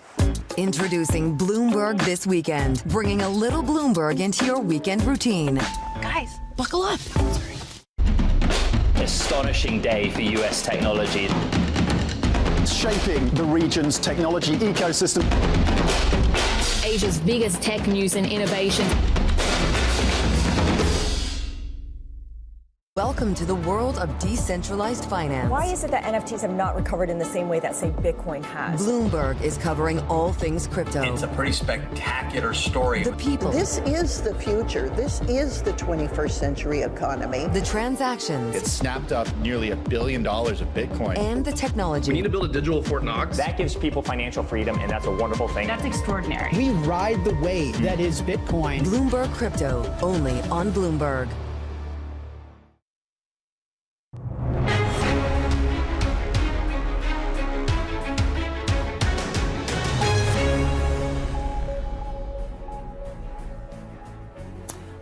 Introducing Bloomberg This Weekend, bringing a little Bloomberg into your weekend routine. Guys, buckle up. Astonishing day for U.S. technology. Shaping the region's technology ecosystem. Asia's biggest tech news and innovation. Welcome to the world of decentralized finance. Why is it that NFTs have not recovered in the same way that, say, Bitcoin has? Bloomberg is covering all things crypto. It's a pretty spectacular story. The people. This is the future. This is the 21st century economy. The transactions. It snapped up nearly $1 billion of Bitcoin. And the technology. We need to build a digital Fort Knox. That gives people financial freedom, and that's a wonderful thing. That's extraordinary. We ride the wave that is Bitcoin. Bloomberg Crypto, only on Bloomberg.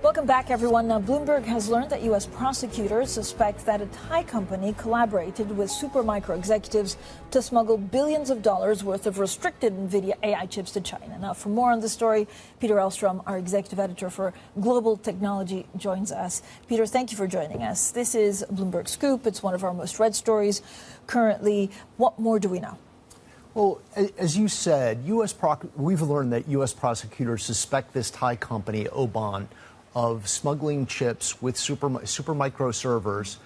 Welcome back, everyone. Now, Bloomberg has learned that U.S. prosecutors suspect that a Thai company collaborated with Supermicro executives to smuggle billions of dollars worth of restricted NVIDIA AI chips to China. Now, for more on the story, Peter Elstrom, our executive editor for Global Technology, joins us. Peter, thank you for joining us. This is Bloomberg Scoop. It's one of our most read stories currently. What more do we know? Well, as you said, we've learned that U.S. prosecutors suspect this Thai company, Oban, of smuggling chips with Supermicro servers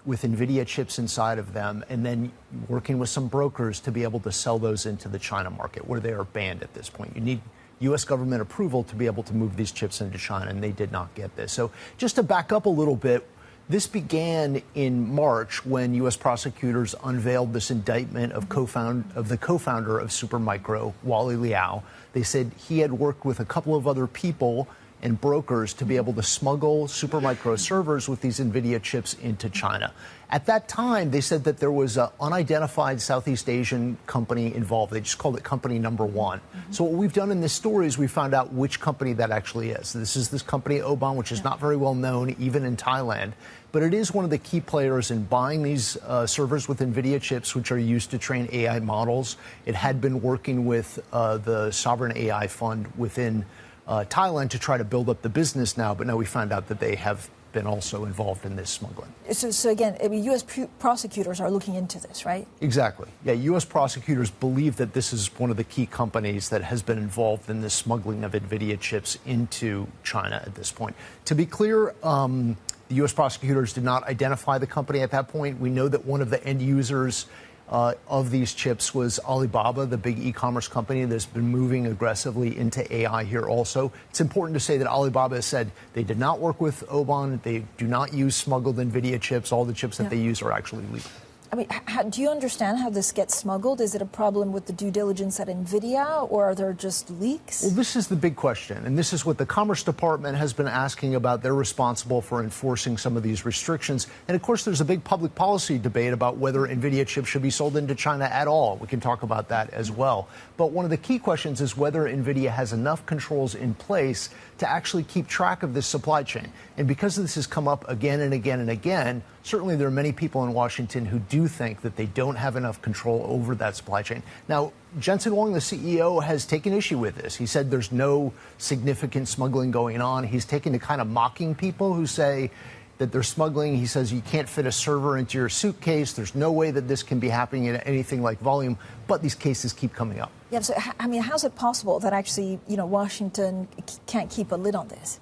with NVIDIA chips inside of them, and then working with some brokers to be able to sell those into the China market, where they are banned at this point. You need U.S. government approval to be able to move these chips into China, and they did not get this. So just to back up a little bit, this began in March when U.S. prosecutors unveiled this indictment of the co-founder of Supermicro, Wally Liao. They said he had worked with a couple of other people and brokers to be able to smuggle Supermicro servers with these NVIDIA chips into China. At that time, they said that there was an unidentified Southeast Asian company involved. They just called it company number one. So what we've done in this story is we found out which company that actually is. This is this company, Oban, which is not very well known, even in Thailand. But it is one of the key players in buying these servers with NVIDIA chips, which are used to train AI models. It had been working with the Sovereign AI Fund within Thailand to try to build up the business now, but now we find out that they have been also involved in this smuggling. So again, I mean, U.S. prosecutors are looking into this, right? Exactly. Yeah, U.S. prosecutors believe that this is one of the key companies that has been involved in the smuggling of NVIDIA chips into China at this point. To be clear, the U.S. prosecutors did not identify the company at that point. We know that one of the end users of these chips was Alibaba, the big e-commerce company that's been moving aggressively into AI here also. It's important to say that Alibaba has said they did not work with Oban. They do not use smuggled NVIDIA chips. All the chips that they use are actually legal. I mean, do you understand how this gets smuggled? Is it a problem with the due diligence at NVIDIA, or are there just leaks? Well, this is the big question, and this is what the Commerce Department has been asking about. They're responsible for enforcing some of these restrictions. And, of course, there's a big public policy debate about whether NVIDIA chips should be sold into China at all. We can talk about that as well. But one of the key questions is whether NVIDIA has enough controls in place to actually keep track of this supply chain. And because this has come up again and again and again, certainly there are many people in Washington who do think that they don't have enough control over that supply chain. Now, Jensen Huang, the CEO, has taken issue with this. He said there's no significant smuggling going on. He's taken to kind of mocking people who say that they're smuggling. He says you can't fit a server into your suitcase. There's no way that this can be happening at anything like volume. But these cases keep coming up. Yeah, so, I mean, how's it possible that actually, Washington can't keep a lid on this?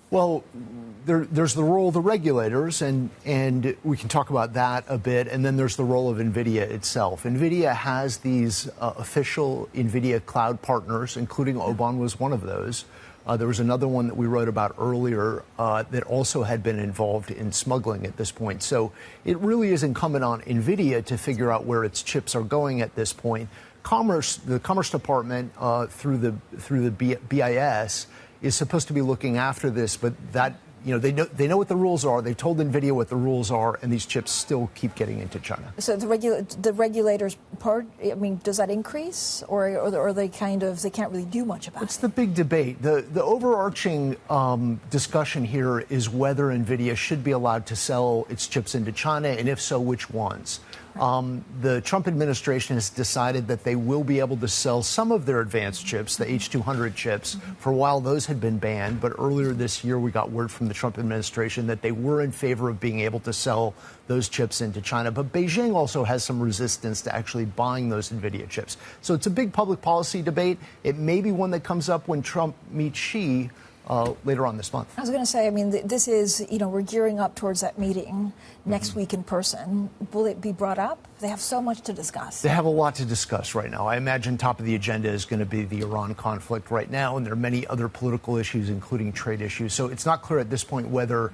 Well, there's the role of the regulators, and we can talk about that a bit, and then there's the role of NVIDIA itself. NVIDIA has these official NVIDIA cloud partners, including Oban was one of those. There was another one that we wrote about earlier that also had been involved in smuggling at this point. So it really is incumbent on NVIDIA to figure out where its chips are going at this point. The Commerce Department, through the BIS, is supposed to be looking after this, but that they know what the rules are. They've told NVIDIA what the rules are, and these chips still keep getting into China. So the regulators part, I mean, does that increase, or they can't really do much about it? It's the big debate. The overarching discussion here is whether NVIDIA should be allowed to sell its chips into China, and if so, which ones. The Trump administration has decided that they will be able to sell some of their advanced chips, the H200 chips. For a while, those had been banned, but earlier this year, we got word from the Trump administration that they were in favor of being able to sell those chips into China. But Beijing also has some resistance to actually buying those NVIDIA chips. So it's a big public policy debate. It may be one that comes up when Trump meets Xi later on this month. I was going to say, I mean, this is, we're gearing up towards that meeting next week in person. Will it be brought up? They have so much to discuss. They have a lot to discuss right now. I imagine top of the agenda is going to be the Iran conflict right now, and there are many other political issues, including trade issues. So it's not clear at this point whether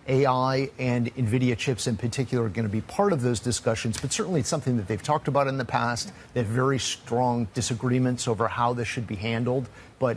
AI and NVIDIA chips in particular are going to be part of those discussions, but certainly it's something that they've talked about in the past. They have very strong disagreements over how this should be handled, but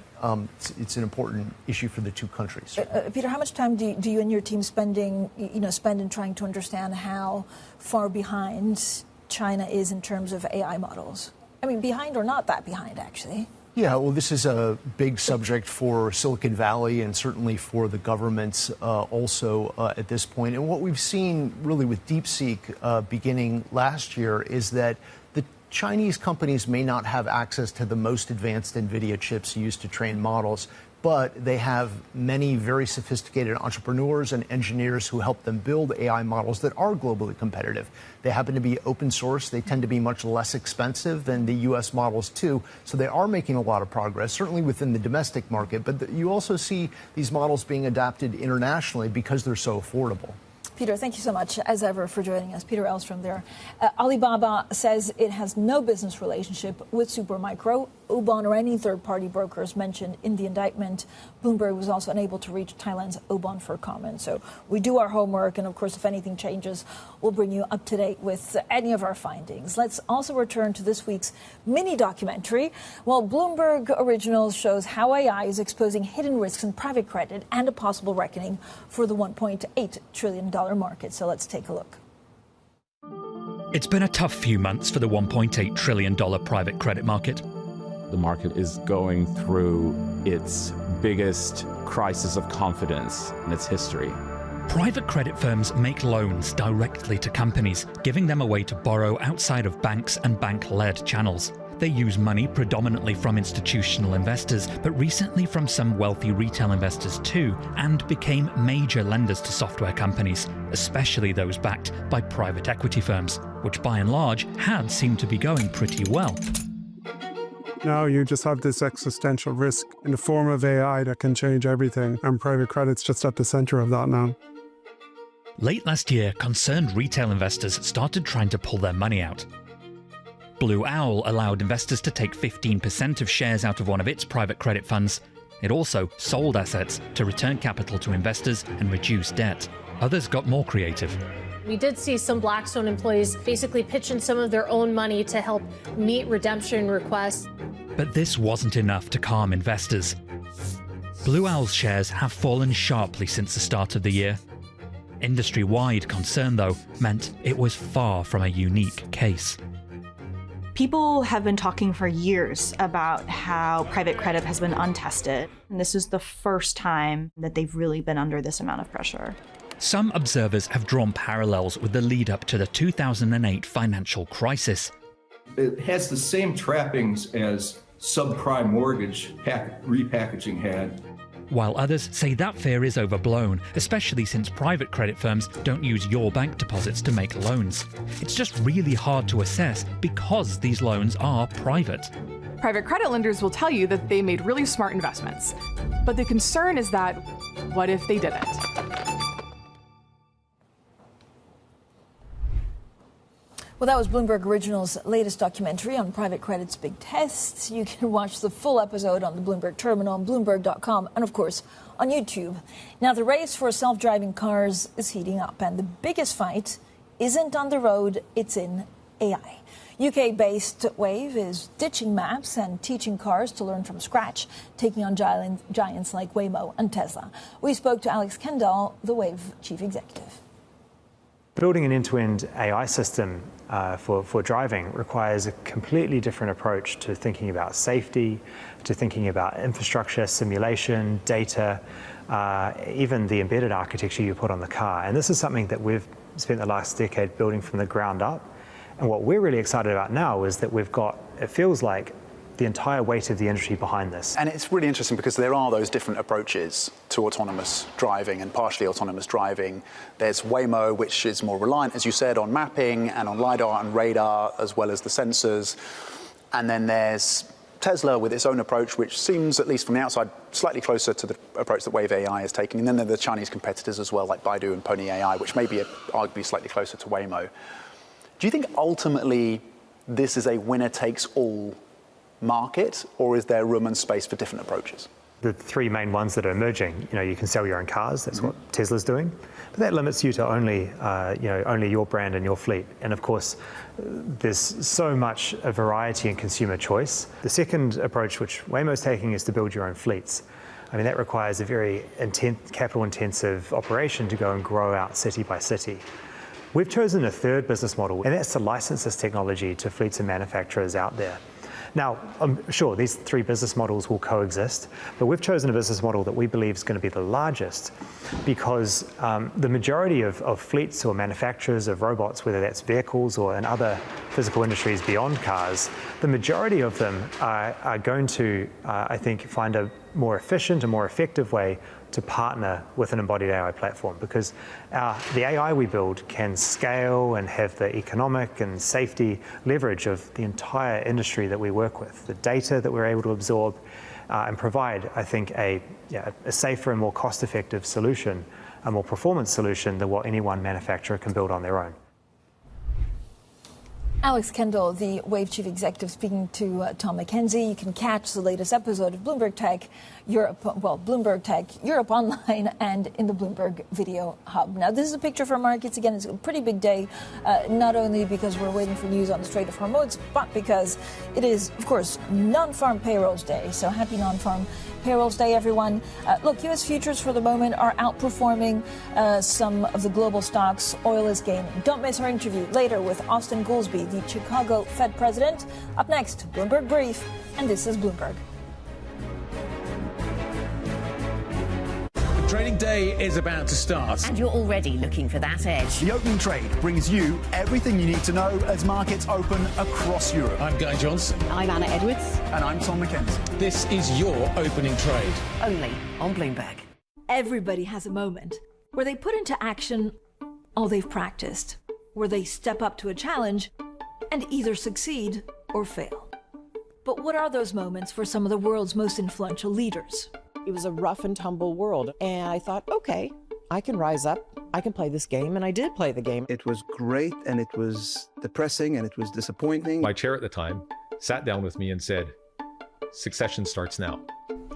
it's an important issue for the two countries. Peter, how much time do you and your team spend in trying to understand how far behind China is in terms of AI models? I mean, behind or not that behind, actually? Yeah, well, this is a big subject for Silicon Valley and certainly for the governments also at this point. And what we've seen really with DeepSeek beginning last year is that the Chinese companies may not have access to the most advanced NVIDIA chips used to train models, but they have many very sophisticated entrepreneurs and engineers who help them build AI models that are globally competitive. They happen to be open source. They tend to be much less expensive than the U.S. models, too. So they are making a lot of progress, certainly within the domestic market. But you also see these models being adapted internationally because they're so affordable. Peter, thank you so much, as ever, for joining us. Peter Elstrom there. Alibaba says it has no business relationship with Supermicro, Ubon, or any third-party brokers mentioned in the indictment. Bloomberg was also unable to reach Thailand's Ubon for comment. So we do our homework, and of course, if anything changes, we'll bring you up to date with any of our findings. Let's also return to this week's mini documentary. Well, Bloomberg Originals shows how AI is exposing hidden risks in private credit and a possible reckoning for the $1.8 trillion market. So let's take a look. It's been a tough few months for the $1.8 trillion private credit market. The market is going through its biggest crisis of confidence in its history. Private credit firms make loans directly to companies, giving them a way to borrow outside of banks and bank-led channels. They use money predominantly from institutional investors, but recently from some wealthy retail investors too, and became major lenders to software companies, especially those backed by private equity firms, which by and large had seemed to be going pretty well. Now you just have this existential risk in the form of AI that can change everything, and private credit's just at the center of that now. Late last year, concerned retail investors started trying to pull their money out. Blue Owl allowed investors to take 15% of shares out of one of its private credit funds. It also sold assets to return capital to investors and reduce debt. Others got more creative. We did see some Blackstone employees basically pitch in some of their own money to help meet redemption requests. But this wasn't enough to calm investors. Blue Owl's shares have fallen sharply since the start of the year. Industry-wide concern, though, meant it was far from a unique case. People have been talking for years about how private credit has been untested, and this is the first time that they've really been under this amount of pressure. Some observers have drawn parallels with the lead-up to the 2008 financial crisis. It has the same trappings as subprime mortgage repackaging had. While others say that fear is overblown, especially since private credit firms don't use your bank deposits to make loans. It's just really hard to assess because these loans are private. Private credit lenders will tell you that they made really smart investments. But the concern is that, what if they didn't? Well, that was Bloomberg Originals' latest documentary on private credit's big tests. You can watch the full episode on the Bloomberg Terminal, on Bloomberg.com, and, of course, on YouTube. Now, the race for self-driving cars is heating up, and the biggest fight isn't on the road, it's in AI. UK-based Wave is ditching maps and teaching cars to learn from scratch, taking on giants like Waymo and Tesla. We spoke to Alex Kendall, the Wave chief executive. Building an end-to-end AI system for driving requires a completely different approach to thinking about safety, to thinking about infrastructure, simulation, data, even the embedded architecture you put on the car. And this is something that we've spent the last decade building from the ground up. And what we're really excited about now is that we've got, it feels like, the entire weight of the industry behind this. And it's really interesting because there are those different approaches to autonomous driving and partially autonomous driving. There's Waymo, which is more reliant, as you said, on mapping and on LiDAR and radar, as well as the sensors. And then there's Tesla with its own approach, which seems, at least from the outside, slightly closer to the approach that Wave AI is taking. And then there are the Chinese competitors as well, like Baidu and Pony AI, which may be arguably slightly closer to Waymo. Do you think ultimately this is a winner-takes-all market, or is there room and space for different approaches? The three main ones that are emerging, you can sell your own cars. That's what Tesla's doing, but that limits you to only, only your brand and your fleet. And of course, there's so much variety and consumer choice. The second approach, which Waymo's taking, is to build your own fleets. I mean, that requires a very capital-intensive operation to go and grow out city by city. We've chosen a third business model, and that's to license this technology to fleets and manufacturers out there. Now, I'm sure these three business models will coexist, but we've chosen a business model that we believe is going to be the largest because the majority of fleets or manufacturers of robots, whether that's vehicles or in other physical industries beyond cars, the majority of them are going to, I think, find a more efficient and more effective way to partner with an embodied AI platform, because the AI we build can scale and have the economic and safety leverage of the entire industry that we work with, the data that we're able to absorb and provide, I think, a safer and more cost-effective solution, a more performance solution than what any one manufacturer can build on their own. Alex Kendall, the Wave chief executive, speaking to Tom McKenzie. You can catch the latest episode of Bloomberg Tech Europe, Bloomberg Tech Europe online and in the Bloomberg Video Hub. Now, this is a picture for markets. Again, it's a pretty big day, not only because we're waiting for news on the Strait of Hormuz, but because it is, of course, non-farm payrolls day. So happy non-farm payrolls day, everyone. Look, U.S. futures for the moment are outperforming some of the global stocks. Oil is gaining. Don't miss our interview later with Austin Goolsbee, the Chicago Fed president. Up next, Bloomberg Brief, and this is Bloomberg. Trading day is about to start. And you're already looking for that edge. The opening trade brings you everything you need to know as markets open across Europe. I'm Guy Johnson. I'm Anna Edwards. And I'm Tom McKenzie. This is your opening trade. Only on Bloomberg. Everybody has a moment where they put into action all they've practiced, where they step up to a challenge and either succeed or fail. But what are those moments for some of the world's most influential leaders? It was a rough and tumble world, and I thought, okay, I can rise up, I can play this game, and I did play the game. It was great, and it was depressing, and it was disappointing. My chair at the time sat down with me and said, succession starts now.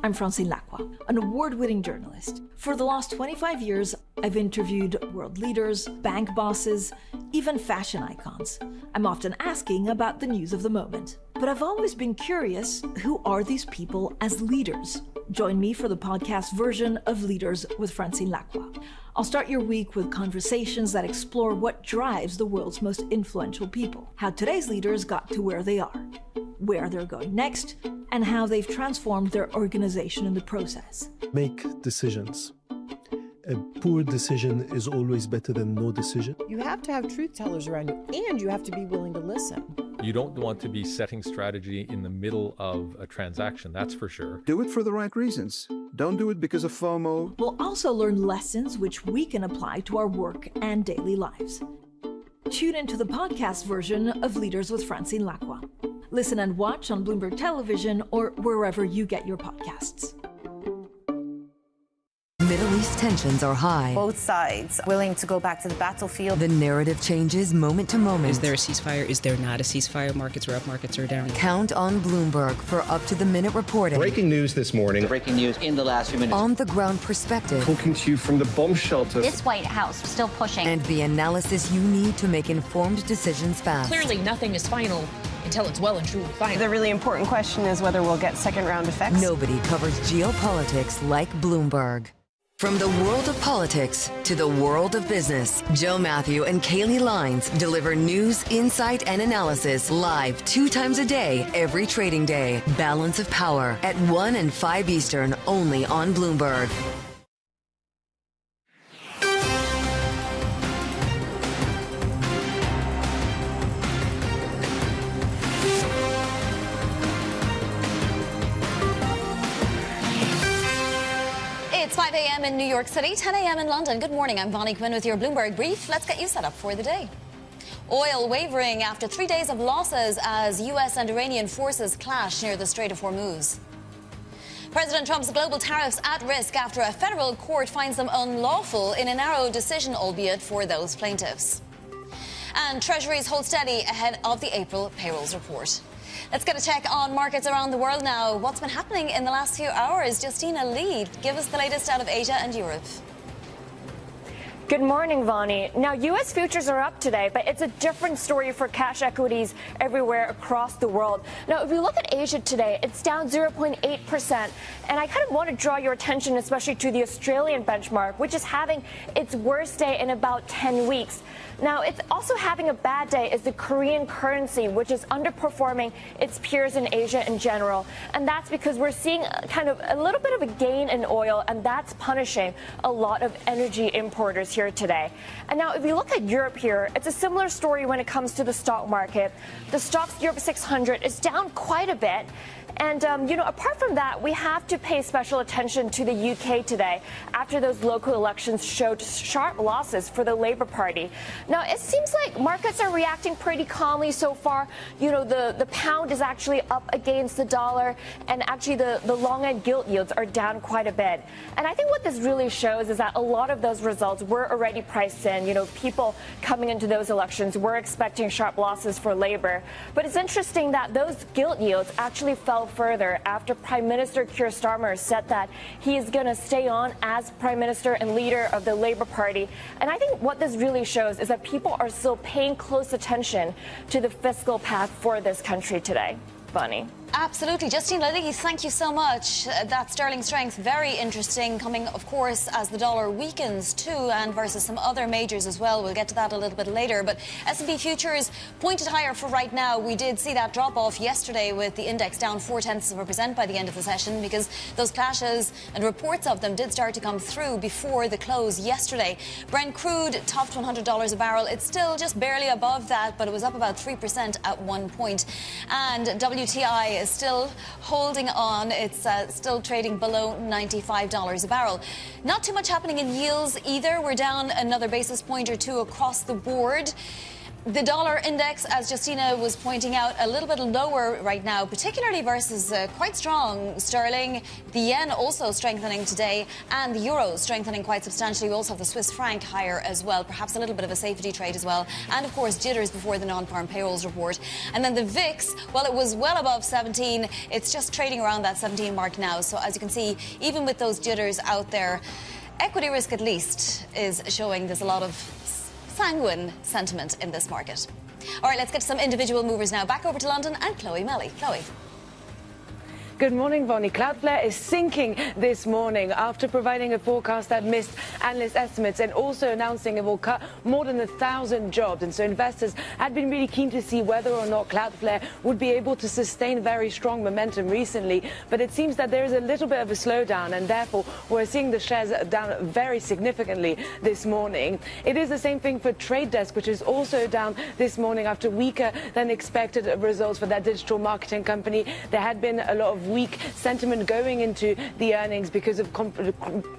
I'm Francine Lacqua, an award-winning journalist. For the last 25 years, I've interviewed world leaders, bank bosses, even fashion icons. I'm often asking about the news of the moment. But I've always been curious, who are these people as leaders? Join me for the podcast version of Leaders with Francine Lacqua. I'll start your week with conversations that explore what drives the world's most influential people, how today's leaders got to where they are, where they're going next, and how they've transformed their organization in the process. Make decisions. A poor decision is always better than no decision. You have to have truth tellers around you, and you have to be willing to listen. You don't want to be setting strategy in the middle of a transaction, that's for sure. Do it for the right reasons. Don't do it because of FOMO. We'll also learn lessons which we can apply to our work and daily lives. Tune into the podcast version of Leaders with Francine Lacqua. Listen and watch on Bloomberg Television or wherever you get your podcasts. Middle least tensions are high. Both sides willing to go back to the battlefield. The narrative changes moment to moment. Is there a ceasefire? Is there not a ceasefire? Markets are up, markets are down. Count on Bloomberg for up-to-the-minute reporting. Breaking news this morning. Breaking news in the last few minutes. On-the-ground perspective. Talking to you from the bomb shelter. This White House still pushing. And the analysis you need to make informed decisions fast. Clearly, nothing is final until it's well and truly final. The really important question is whether we'll get second-round effects. Nobody covers geopolitics like Bloomberg. From the world of politics to the world of business, Joe Matthew and Kaylee Lines deliver news, insight, and analysis live 2 times a day, every trading day. Balance of Power at 1 and 5 Eastern, only on Bloomberg. It's 5 a.m. in New York City, 10 a.m. in London. Good morning. I'm Bonnie Quinn with your Bloomberg Brief. Let's get you set up for the day. Oil wavering after 3 days of losses as U.S. and Iranian forces clash near the Strait of Hormuz. President Trump's global tariffs at risk after a federal court finds them unlawful in a narrow decision, albeit for those plaintiffs. And Treasuries hold steady ahead of the April payrolls report. Let's get a check on markets around the world now. What's been happening in the last few hours? Justina Lee, give us the latest out of Asia and Europe. Good morning, Vonnie. Now, U.S. futures are up today, but it's a different story for cash equities everywhere across the world. Now, if you look at Asia today, it's down 0.8%. And I kind of want to draw your attention especially to the Australian benchmark, which is having its worst day in about 10 weeks. Now, it's also having a bad day is the Korean currency, which is underperforming its peers in Asia in general. And that's because we're seeing kind of a little bit of a gain in oil, and that's punishing a lot of energy importers here today. And now, if you look at Europe here, it's a similar story when it comes to the stock market. The Stoxx Europe 600 is down quite a bit. And, apart from that, we have to pay special attention to the UK today after those local elections showed sharp losses for the Labour Party. Now, it seems like markets are reacting pretty calmly so far. The pound is actually up against the dollar, and actually the long-end gilt yields are down quite a bit. And I think what this really shows is that a lot of those results were already priced in. People coming into those elections were expecting sharp losses for Labour. But it's interesting that those gilt yields actually fell further after Prime Minister Keir Starmer said that he is going to stay on as Prime Minister and leader of the Labour Party. And I think what this really shows is that people are still paying close attention to the fiscal path for this country today. Bonnie. Absolutely. Justina Lee, thank you so much. That sterling strength, very interesting, coming, of course, as the dollar weakens too, and versus some other majors as well. We'll get to that a little bit later. But S&P futures pointed higher for right now. We did see that drop off yesterday with the index down 0.4% by the end of the session, because those clashes and reports of them did start to come through before the close yesterday. Brent crude topped $100 a barrel. It's still just barely above that, but it was up about 3% at one point. And WTI is still holding on. It's still trading below $95 a barrel. Not too much happening in yields either. We're down another basis point or two across the board. The dollar index, as Justina was pointing out, a little bit lower right now, particularly versus quite strong sterling. The yen also strengthening today, and the euro strengthening quite substantially. We also have the Swiss franc higher as well, perhaps a little bit of a safety trade as well. And, of course, jitters before the non-farm payrolls report. And then the VIX, well, it was well above 17. It's just trading around that 17 mark now. So, as you can see, even with those jitters out there, equity risk at least is showing there's a lot of sanguine sentiment in this market. All right, let's get to some individual movers now. Back over to London and Chloe Melly. Chloe. Good morning, Vonnie. Cloudflare is sinking this morning after providing a forecast that missed analyst estimates and also announcing it will cut more than 1,000 jobs. And so investors had been really keen to see whether or not Cloudflare would be able to sustain very strong momentum recently. But it seems that there is a little bit of a slowdown, and therefore we're seeing the shares down very significantly this morning. It is the same thing for Trade Desk, which is also down this morning after weaker than expected results for that digital marketing company. There had been a lot of weak sentiment going into the earnings because of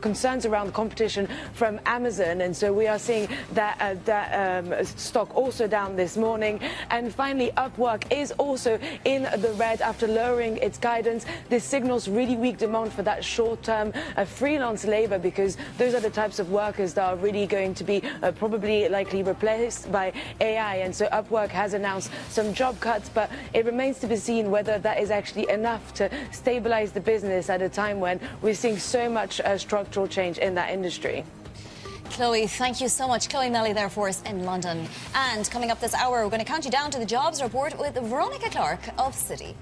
concerns around competition from Amazon. And so we are seeing that stock also down this morning. And finally, Upwork is also in the red after lowering its guidance. This signals really weak demand for that short-term freelance labor, because those are the types of workers that are really going to be probably likely replaced by AI. And so Upwork has announced some job cuts, but it remains to be seen whether that is actually enough to stabilize the business at a time when we're seeing so much structural change in that industry. Chloe, thank you so much. Chloe Melly there for us in London. And coming up this hour, we're going to count you down to the jobs report with Veronica Clark of Citi.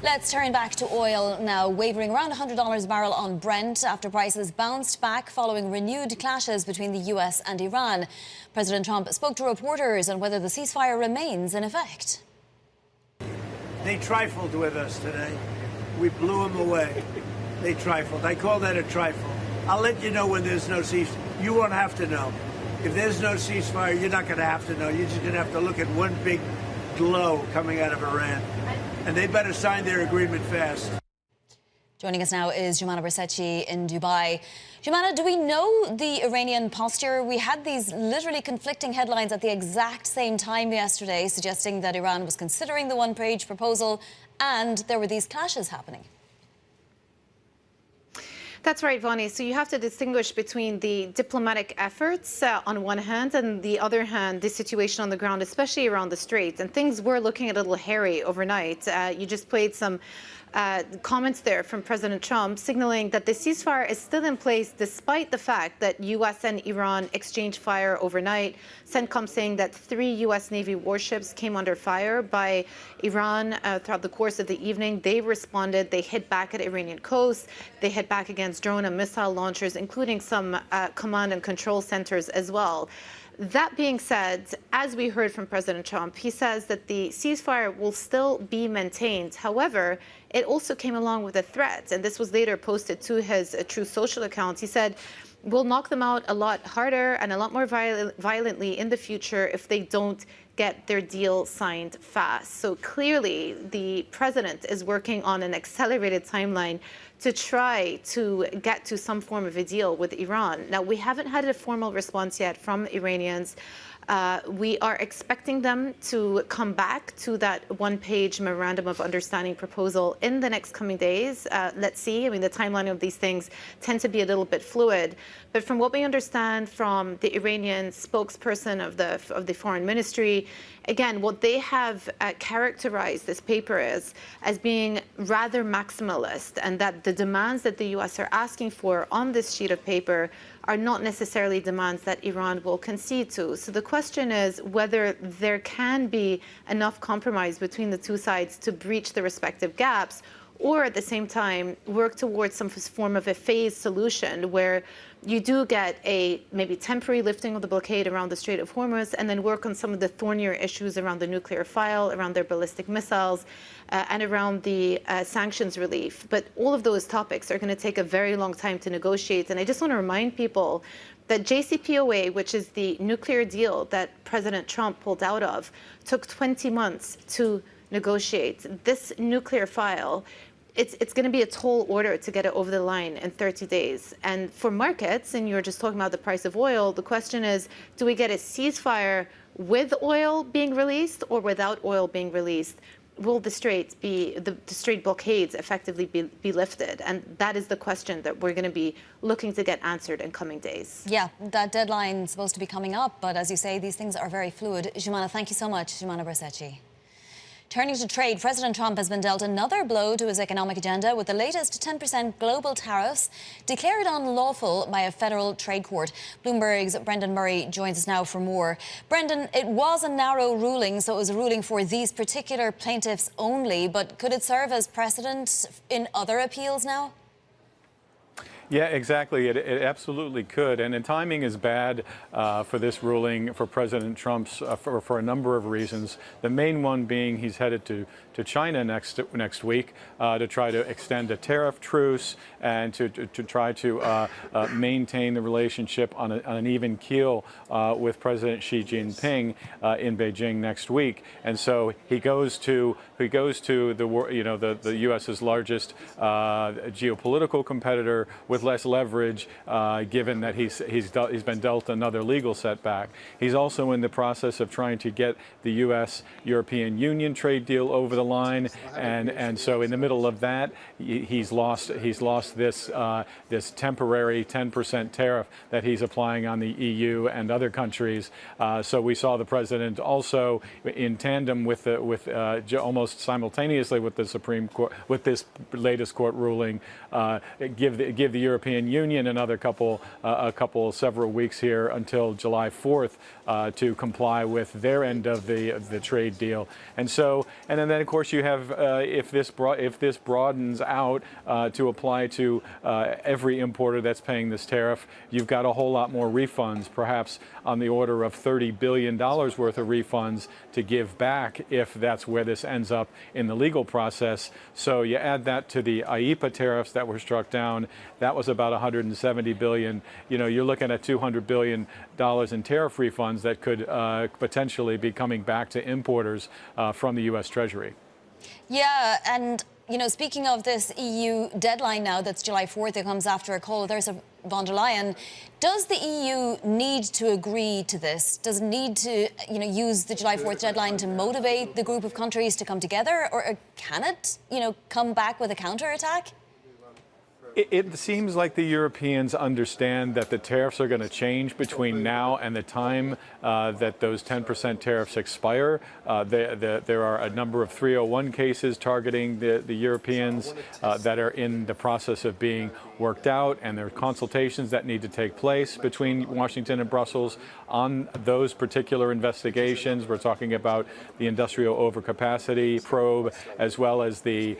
Let's turn back to oil now, wavering around $100 a barrel on Brent after prices bounced back following renewed clashes between the US and Iran. President Trump spoke to reporters on whether the ceasefire remains in effect. They trifled with us today. We blew them away. They trifled. I call that a trifle. I'll let you know when there's no ceasefire. You won't have to know. If there's no ceasefire, you're not going to have to know. You're just going to have to look at one big glow coming out of Iran. And they better sign their agreement fast. Joining us now is Jumana Bersachi in Dubai. Jumana, do we know the Iranian posture? We had these literally conflicting headlines at the exact same time yesterday, suggesting that Iran was considering the one-page proposal, and there were these clashes happening. That's right, Vonnie. So you have to distinguish between the diplomatic efforts on one hand, and the other hand, the situation on the ground, especially around the Straits. And things were looking a little hairy overnight. You just played some comments there from President Trump signaling that the ceasefire is still in place despite the fact that U.S. and Iran exchanged fire overnight. CENTCOM saying that 3 U.S. Navy warships came under fire by Iran throughout the course of the evening. They responded. They hit back at Iranian coast. They hit back against drone and missile launchers, including some command and control centers as well. That being said, as we heard from President Trump, he says that the ceasefire will still be maintained. However, it also came along with a threat, and this was later posted to his Truth Social account. He said, we'll knock them out a lot harder and a lot more violently in the future if they don't get their deal signed fast. So clearly, the president is working on an accelerated timeline to try to get to some form of a deal with Iran. Now, we haven't had a formal response yet from Iranians. We are expecting them to come back to that one-page memorandum of understanding proposal in the next coming days. Let's see. I mean, the timeline of these things tend to be a little bit fluid. But from what we understand from the Iranian spokesperson of the foreign ministry, again, what they have characterized this paper as being rather maximalist, and that the demands that the U.S. are asking for on this sheet of paper are not necessarily demands that Iran will concede to. So the question is whether there can be enough compromise between the two sides to breach the respective gaps, or at the same time work towards some form of a phased solution where you do get a maybe temporary lifting of the blockade around the Strait of Hormuz, and then work on some of the thornier issues around the nuclear file, around their ballistic missiles, and around the sanctions relief. But all of those topics are going to take a very long time to negotiate. And I just want to remind people that JCPOA, which is the nuclear deal that President Trump pulled out of, took 20 months to negotiate. This nuclear file, it's going to be a tall order to get it over the line in 30 days. And for markets, and you're just talking about the price of oil, the question is, do we get a ceasefire with oil being released or without oil being released? Will the Strait blockades effectively be lifted? And that is the question that we're going to be looking to get answered in coming days. Yeah, that deadline is supposed to be coming up, but as you say, these things are very fluid. Jumana, thank you so much. Jumana Bersachi. Turning to trade, President Trump has been dealt another blow to his economic agenda with the latest 10% global tariffs declared unlawful by a federal trade court. Bloomberg's Brendan Murray joins us now for more. Brendan, it was a narrow ruling, so it was a ruling for these particular plaintiffs only, but could it serve as precedent in other appeals now? Yeah, exactly. It absolutely could. And the timing is bad for this ruling for President Trump's for a number of reasons. The main one being he's headed to China next week to try to extend a tariff truce and to try to maintain the relationship on an even keel with President Xi Jinping in Beijing next week. And so he goes to the U.S.'s largest geopolitical competitor with less leverage, given that he's been dealt another legal setback. He's also in the process of trying to get the U.S.-European Union trade deal over the line, and so in the middle of that, he's lost this temporary 10% tariff that he's applying on the EU and other countries. So we saw the president also in tandem with almost simultaneously with the Supreme Court, with this latest court ruling, give the European Union another several weeks here until July 4th to comply with their end of the trade deal. And then of course you have if this broadens out to apply to every importer that's paying this tariff, you've got a whole lot more refunds, perhaps on the order of $30 billion worth of refunds to give back if that's where this ends up in the legal process. So you add that to the IEEPA tariffs that were struck down, that was about $170 billion. You're looking at $200 billion in tariff refunds that could potentially be coming back to importers from the U.S. Treasury. Yeah, and speaking of this EU deadline now, that's July 4th, it comes after a call. There's a von der Leyen. Does the EU need to agree to this? Does it need to, use the July 4th deadline to motivate the group of countries to come together, or can it, come back with a counterattack? It seems like the Europeans understand that the tariffs are going to change between now and the time that those 10% tariffs expire. There are a number of 301 cases targeting the Europeans that are in the process of being worked out, and there are consultations that need to take place between Washington and Brussels on those particular investigations. We're talking about the industrial overcapacity probe, as well as the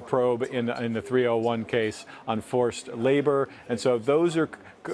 probe in the 301 case on forced labor. And so those are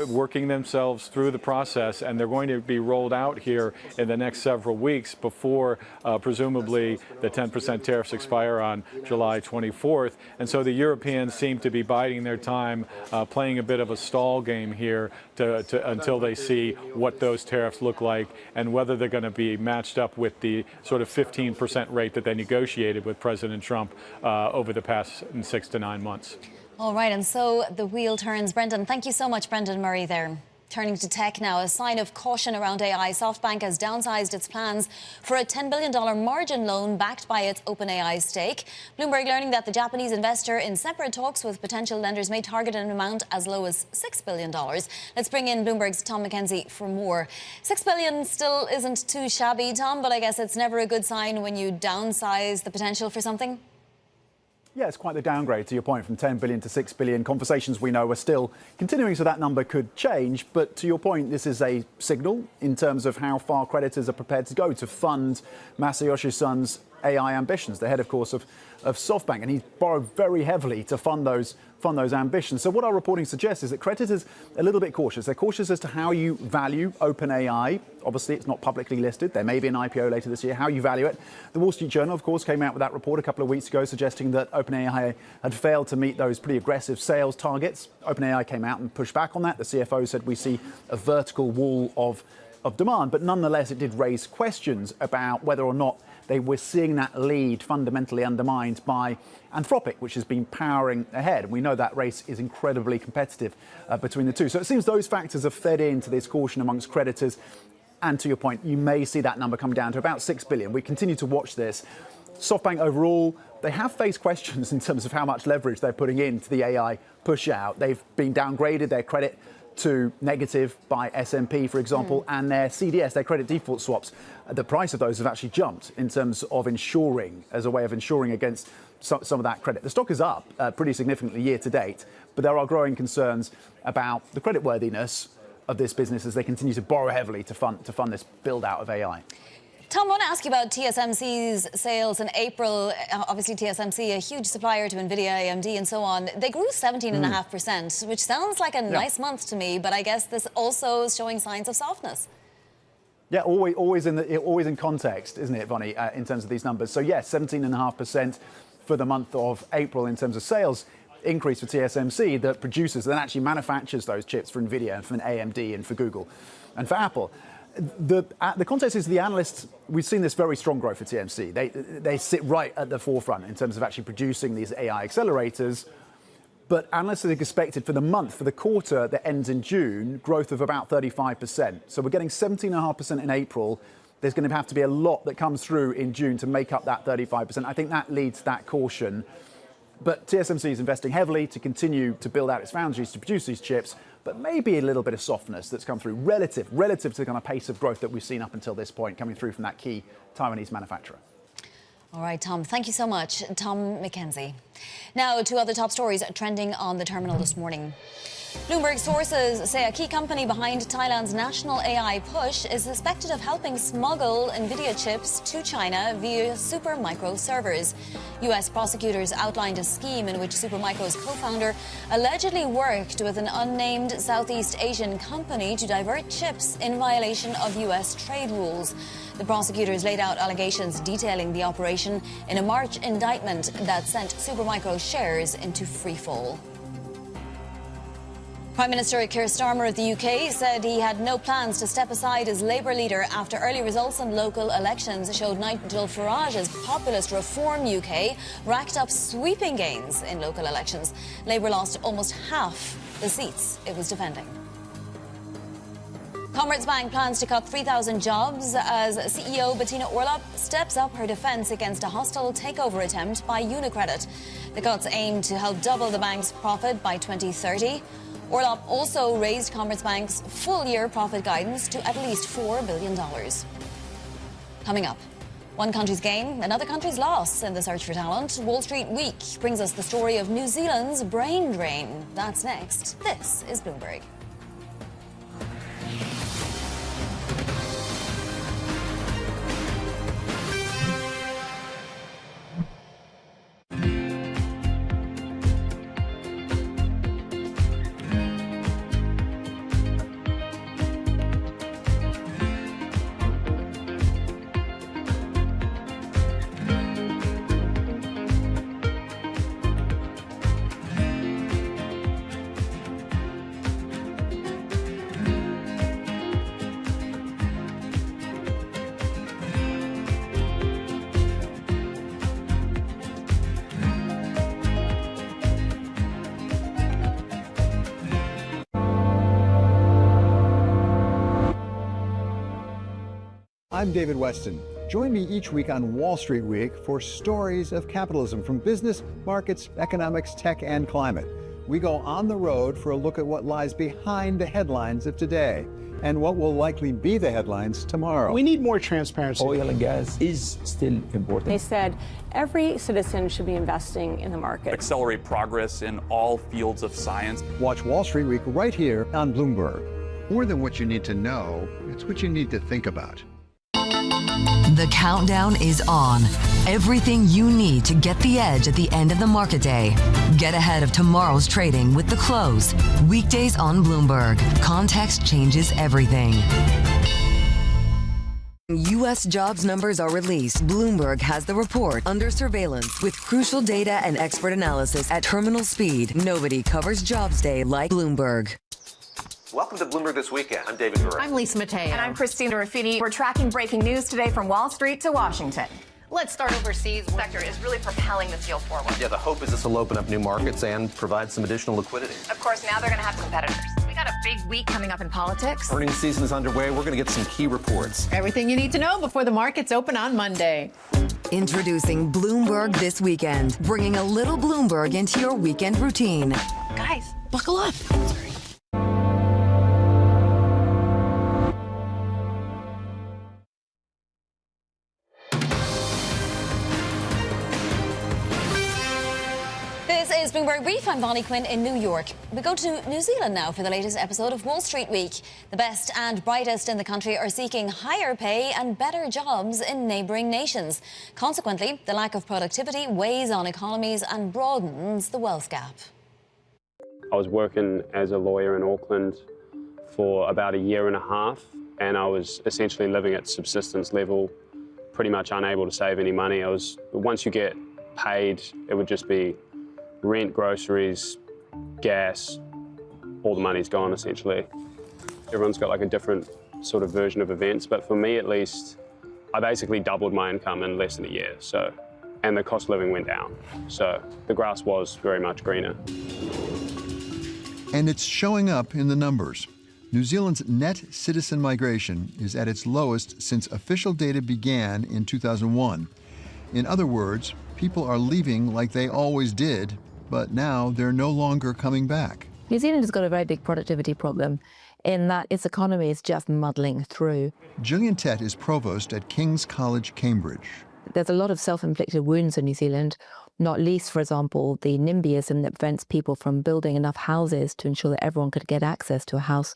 working themselves through the process, and they're going to be rolled out here in the next several weeks before presumably the 10% tariffs expire on July 24th. And so the Europeans seem to be biding their time, playing a bit of a stall game here until they see what those tariffs look like and whether they're going to be matched up with the sort of 15% rate that they negotiated with President Trump over the past 6 to 9 months. All right, and so the wheel turns. Brendan, thank you so much, Brendan Murray there. Turning to tech now, a sign of caution around AI. SoftBank has downsized its plans for a $10 billion margin loan backed by its OpenAI stake. Bloomberg learning that the Japanese investor, in separate talks with potential lenders, may target an amount as low as $6 billion. Let's bring in Bloomberg's Tom McKenzie for more. $6 billion still isn't too shabby, Tom, but I guess it's never a good sign when you downsize the potential for something. Yeah, it's quite the downgrade, to your point, from 10 billion to 6 billion. Conversations we know are still continuing, so that number could change. But to your point, this is a signal in terms of how far creditors are prepared to go to fund Masayoshi Son's AI ambitions, the head, of course, of SoftBank. And he's borrowed very heavily to fund those ambitions. So what our reporting suggests is that creditors are a little bit cautious. They're cautious as to how you value OpenAI. Obviously, it's not publicly listed. There may be an IPO later this year. How you value it. The Wall Street Journal, of course, came out with that report a couple of weeks ago suggesting that OpenAI had failed to meet those pretty aggressive sales targets. OpenAI came out and pushed back on that. The CFO said we see a vertical wall of demand. But nonetheless, it did raise questions about whether or not they were seeing that lead fundamentally undermined by Anthropic, which has been powering ahead. And we know that race is incredibly competitive between the two. So it seems those factors have fed into this caution amongst creditors. And to your point, you may see that number come down to about 6 billion. We continue to watch this. SoftBank overall, they have faced questions in terms of how much leverage they're putting into the AI push out. They've been downgraded, their credit to negative by S&P, for example, and their CDS, their credit default swaps, the price of those have actually jumped in terms of insuring, as a way of insuring against some of that credit. The stock is up pretty significantly year to date, but there are growing concerns about the creditworthiness of this business as they continue to borrow heavily to fund this build out of AI. Tom, I want to ask you about TSMC's sales in April. Obviously, TSMC, a huge supplier to NVIDIA, AMD, and so on. They grew 17.5%, which sounds like a nice month to me, but I guess this also is showing signs of softness. Yeah, always in context, isn't it, Bonnie, in terms of these numbers. So, yes, 17.5% for the month of April in terms of sales increase for TSMC that produces and actually manufactures those chips for NVIDIA and for AMD and for Google and for Apple. The context is the analysts, we've seen this very strong growth for TSMC. They sit right at the forefront in terms of actually producing these AI accelerators. But analysts have expected for the month, for the quarter that ends in June, growth of about 35%. So we're getting 17.5% in April. There's going to have to be a lot that comes through in June to make up that 35%. I think that leads to that caution. But TSMC is investing heavily to continue to build out its foundries to produce these chips, but maybe a little bit of softness that's come through relative to the kind of pace of growth that we've seen up until this point coming through from that key Taiwanese manufacturer. All right, Tom, thank you so much. Tom McKenzie. Now, two other top stories trending on the terminal this morning. Bloomberg sources say a key company behind Thailand's national AI push is suspected of helping smuggle NVIDIA chips to China via Supermicro servers. U.S. prosecutors outlined a scheme in which Supermicro's co-founder allegedly worked with an unnamed Southeast Asian company to divert chips in violation of U.S. trade rules. The prosecutors laid out allegations detailing the operation in a March indictment that sent Supermicro shares into freefall. Prime Minister Keir Starmer of the UK said he had no plans to step aside as Labour leader after early results in local elections showed Nigel Farage's populist Reform UK racked up sweeping gains in local elections. Labour lost almost half the seats it was defending. Commerzbank plans to cut 3,000 jobs as CEO Bettina Orlopp steps up her defence against a hostile takeover attempt by UniCredit. The cuts aim to help double the bank's profit by 2030. Orlopp also raised Commerzbank's full-year profit guidance to at least $4 billion. Coming up, one country's gain, another country's loss in the search for talent. Wall Street Week brings us the story of New Zealand's brain drain. That's next. This is Bloomberg. I'm David Weston. Join me each week on Wall Street Week for stories of capitalism from business, markets, economics, tech, and climate. We go on the road for a look at what lies behind the headlines of today and what will likely be the headlines tomorrow. We need more transparency. Oil and gas is still important. They said every citizen should be investing in the market. Accelerate progress in all fields of science. Watch Wall Street Week right here on Bloomberg. More than what you need to know, it's what you need to think about. The countdown is on. Everything you need to get the edge at the end of the market day. Get ahead of tomorrow's trading with The Close. Weekdays on Bloomberg. Context changes everything. U.S. jobs numbers are released. Bloomberg has the report under surveillance with crucial data and expert analysis at terminal speed. Nobody covers Jobs Day like Bloomberg. Welcome to Bloomberg This Weekend. I'm David Gura. I'm Lisa Mateo. And I'm Christina Ruffini. We're tracking breaking news today from Wall Street to Washington. Let's start overseas. The sector is really propelling this deal forward. Yeah, the hope is this will open up new markets and provide some additional liquidity. Of course, now they're going to have competitors. We got a big week coming up in politics. Earnings season is underway. We're going to get some key reports. Everything you need to know before the markets open on Monday. Introducing Bloomberg This Weekend, bringing a little Bloomberg into your weekend routine. Guys, buckle up. This is Bloomberg Brief. I'm Bonnie Quinn in New York. We go to New Zealand now for the latest episode of Wall Street Week. The best and brightest in the country are seeking higher pay and better jobs in neighbouring nations. Consequently, the lack of productivity weighs on economies and broadens the wealth gap. I was working as a lawyer in Auckland for about a year and a half, and I was essentially living at subsistence level, pretty much unable to save any money. Once you get paid, it would just be rent, groceries, gas, all the money's gone essentially. Everyone's got like a different sort of version of events, but for me at least, I basically doubled my income in less than a year, and the cost of living went down. So the grass was very much greener. And it's showing up in the numbers. New Zealand's net citizen migration is at its lowest since official data began in 2001. In other words, people are leaving like they always did, but now they're no longer coming back. New Zealand has got a very big productivity problem in that its economy is just muddling through. Gillian Tett is provost at King's College, Cambridge. There's a lot of self-inflicted wounds in New Zealand, not least, for example, the NIMBYism that prevents people from building enough houses to ensure that everyone could get access to a house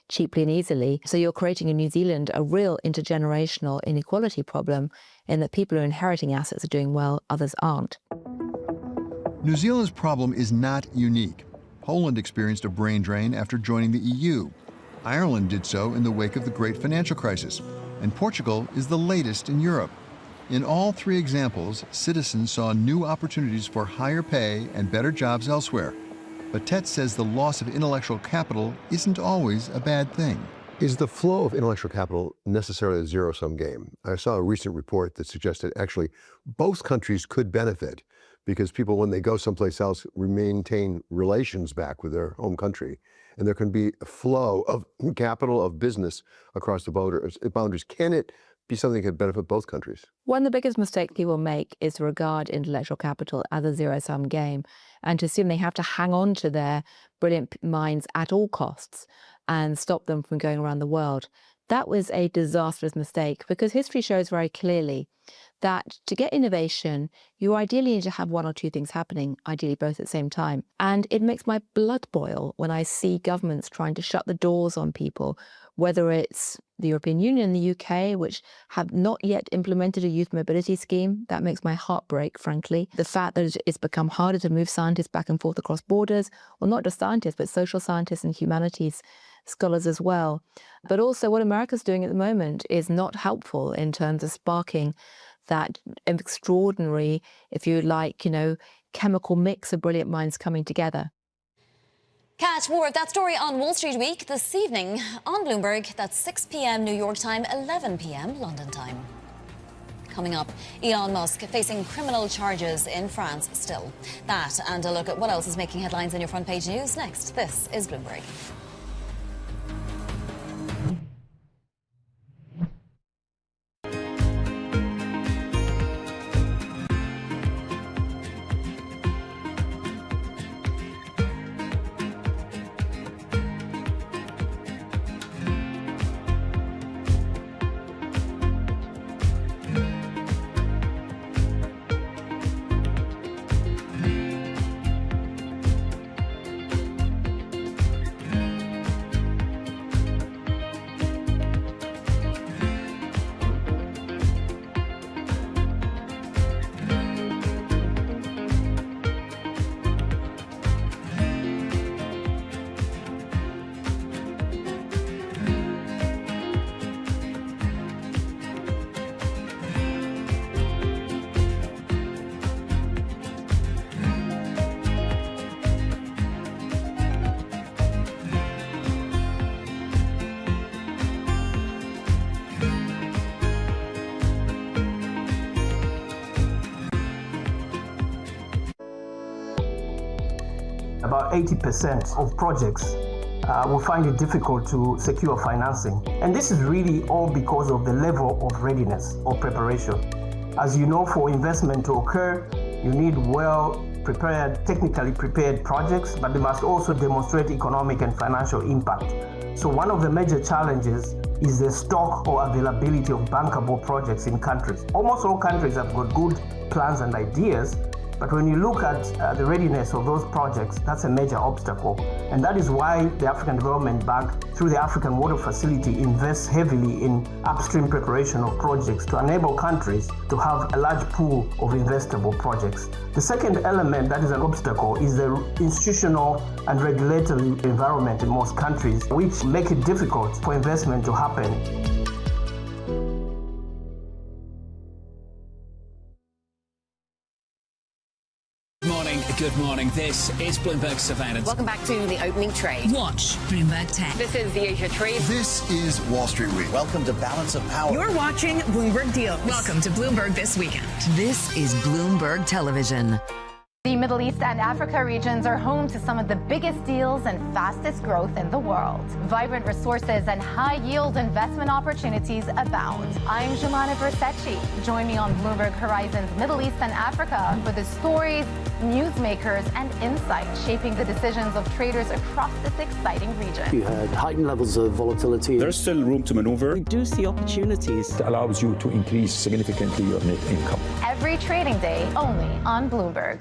cheaply and easily. So you're creating in New Zealand a real intergenerational inequality problem in that people who are inheriting assets are doing well, others aren't. New Zealand's problem is not unique. Poland experienced a brain drain after joining the EU. Ireland did so in the wake of the great financial crisis. And Portugal is the latest in Europe. In all three examples, citizens saw new opportunities for higher pay and better jobs elsewhere. But Tett says the loss of intellectual capital isn't always a bad thing. Is the flow of intellectual capital necessarily a zero-sum game? I saw a recent report that suggested actually both countries could benefit because people, when they go someplace else, maintain relations back with their home country. And there can be a flow of capital, of business across the boundaries. Can it be something that could benefit both countries? One of the biggest mistakes people make is to regard intellectual capital as a zero-sum game and to assume they have to hang on to their brilliant minds at all costs and stop them from going around the world. That was a disastrous mistake because history shows very clearly that to get innovation, you ideally need to have one or two things happening, ideally both at the same time. And it makes my blood boil when I see governments trying to shut the doors on people, whether it's the European Union and the UK, which have not yet implemented a youth mobility scheme. That makes my heart break, frankly. The fact that it's become harder to move scientists back and forth across borders, well, not just scientists, but social scientists and humanities scholars as well. But also what America's doing at the moment is not helpful in terms of sparking that extraordinary, if you like, chemical mix of brilliant minds coming together. Catch more of that story on Wall Street Week this evening on Bloomberg. That's 6 p.m. New York time, 11 p.m. London time. Coming up, Elon Musk facing criminal charges in France still. That and a look at what else is making headlines in your front page news next. This is Bloomberg. About 80% of projects will find it difficult to secure financing. And this is really all because of the level of readiness or preparation. As you know, for investment to occur, you need well-prepared, technically prepared projects, but they must also demonstrate economic and financial impact. So one of the major challenges is the stock or availability of bankable projects in countries. Almost all countries have got good plans and ideas, But when you look at the readiness of those projects, that's a major obstacle. And that is why the African Development Bank, through the African Water Facility, invests heavily in upstream preparation of projects to enable countries to have a large pool of investable projects. The second element that is an obstacle is the institutional and regulatory environment in most countries, which make it difficult for investment to happen. Good morning. This is Bloomberg Surveillance. Welcome back to the opening trade. Watch Bloomberg Tech. This is the Asia trade. This is Wall Street Week. Welcome to Balance of Power. You're watching Bloomberg Deals. Welcome to Bloomberg This Weekend. This is Bloomberg Television. The Middle East and Africa regions are home to some of the biggest deals and fastest growth in the world. Vibrant resources and high-yield investment opportunities abound. I'm Jelana Versace. Join me on Bloomberg Horizon's Middle East and Africa for the stories, newsmakers, and insights shaping the decisions of traders across this exciting region. You had heightened levels of volatility. There's still room to maneuver. We do see opportunities. It allows you to increase significantly your net income. Every trading day, only on Bloomberg.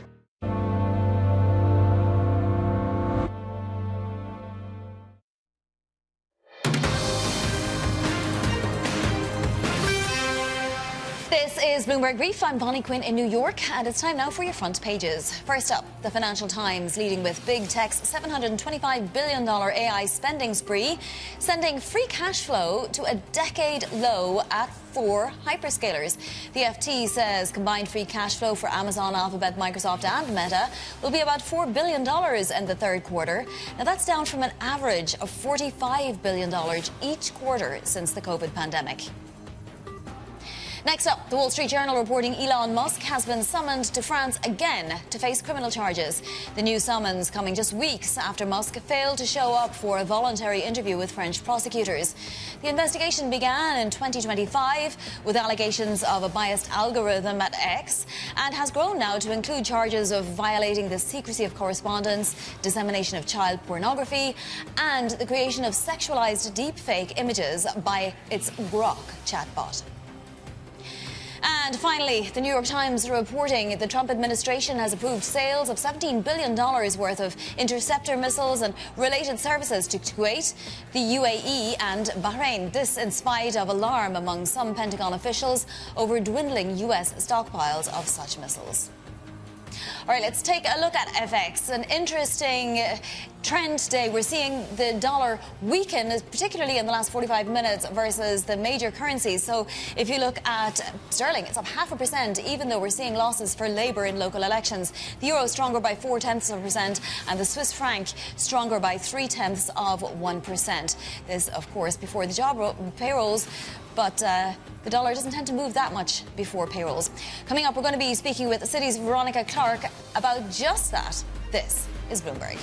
This is Bloomberg Brief. I'm Bonnie Quinn in New York, and it's time now for your front pages. First up, the Financial Times leading with big tech's $725 billion AI spending spree, sending free cash flow to a decade low at 4 hyperscalers. The FT says combined free cash flow for Amazon, Alphabet, Microsoft and Meta will be about $4 billion in the third quarter. Now that's down from an average of $45 billion each quarter since the COVID pandemic. Next up, the Wall Street Journal reporting Elon Musk has been summoned to France again to face criminal charges. The new summons coming just weeks after Musk failed to show up for a voluntary interview with French prosecutors. The investigation began in 2025 with allegations of a biased algorithm at X and has grown now to include charges of violating the secrecy of correspondence, dissemination of child pornography, and the creation of sexualized deepfake images by its Grok chatbot. And finally, the New York Times reporting the Trump administration has approved sales of $17 billion worth of interceptor missiles and related services to Kuwait, the UAE and Bahrain. This in spite of alarm among some Pentagon officials over dwindling U.S. stockpiles of such missiles. All right, let's take a look at FX. An interesting trend today. We're seeing the dollar weaken, particularly in the last 45 minutes versus the major currencies. So if you look at sterling, it's up 0.5%, even though we're seeing losses for Labour in local elections. The euro stronger by 0.4%, and the Swiss franc stronger by 0.3%. This, of course, before the job payrolls. But the dollar doesn't tend to move that much before payrolls. Coming up, we're going to be speaking with Citi's Veronica Clark about just that. This is Bloomberg.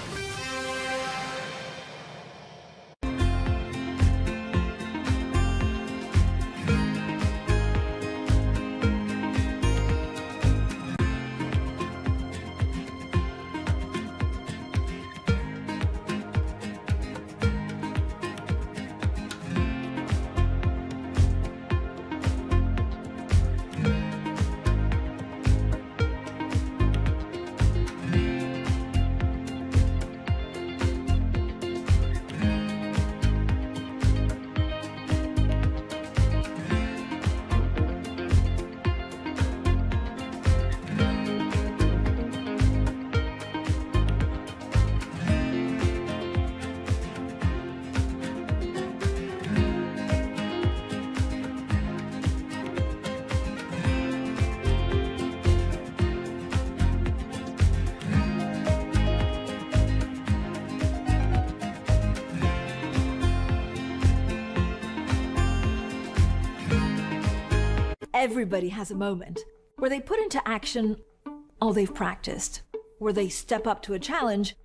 Everybody has a moment where they put into action all they've practiced, where they step up to a challenge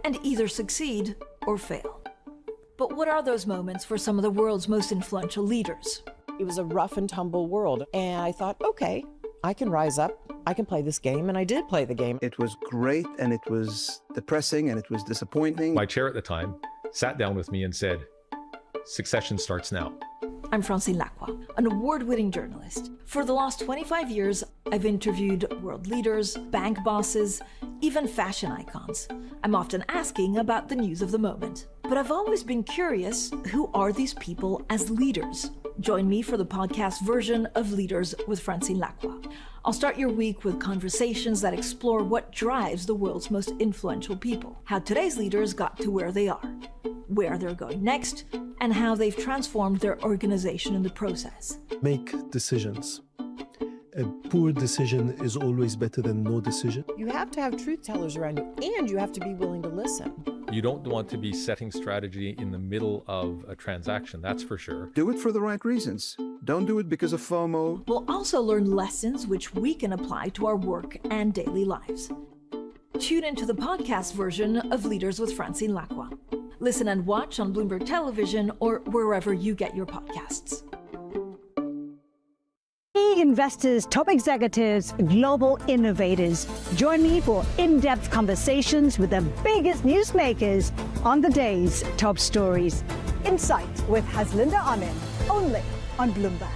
and either succeed or fail. But what are those moments for some of the world's most influential leaders? It was a rough and tumble world, and I thought, okay, I can rise up, I can play this game, and I did play the game. It was great, and it was depressing, and it was disappointing. My chair at the time sat down with me and said, "Succession starts now." I'm Francine Lacqua, an award-winning journalist. For the last 25 years, I've interviewed world leaders, bank bosses, even fashion icons. I'm often asking about the news of the moment. But I've always been curious, who are these people as leaders? Join me for the podcast version of Leaders with Francine Lacqua. I'll start your week with conversations that explore what drives the world's most influential people, how today's leaders got to where they are, where they're going next, and how they've transformed their organization in the process. Make decisions. A poor decision is always better than no decision. You have to have truth tellers around you, and you have to be willing to listen. You don't want to be setting strategy in the middle of a transaction, that's for sure. Do it for the right reasons. Don't do it because of FOMO. We'll also learn lessons which we can apply to our work and daily lives. Tune into the podcast version of Leaders with Francine Lacqua. Listen and watch on Bloomberg Television or wherever you get your podcasts. Key investors, top executives, global innovators. Join me for in-depth conversations with the biggest newsmakers on the day's top stories. Insight with Haslinda Amin, only on Bloomberg.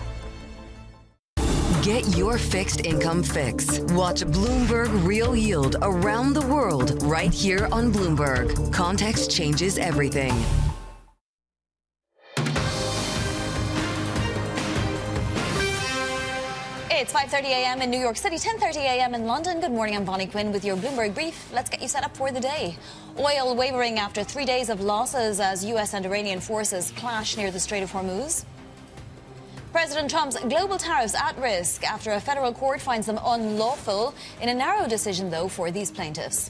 Get your fixed income fix. Watch Bloomberg Real Yield around the world right here on Bloomberg. Context changes everything. It's 5:30 a.m. in New York City, 10:30 a.m. in London. Good morning, I'm Bonnie Quinn with your Bloomberg Brief. Let's get you set up for the day. Oil wavering after 3 days of losses as U.S. and Iranian forces clash near the Strait of Hormuz. President Trump's global tariffs at risk after a federal court finds them unlawful in a narrow decision, though, for these plaintiffs.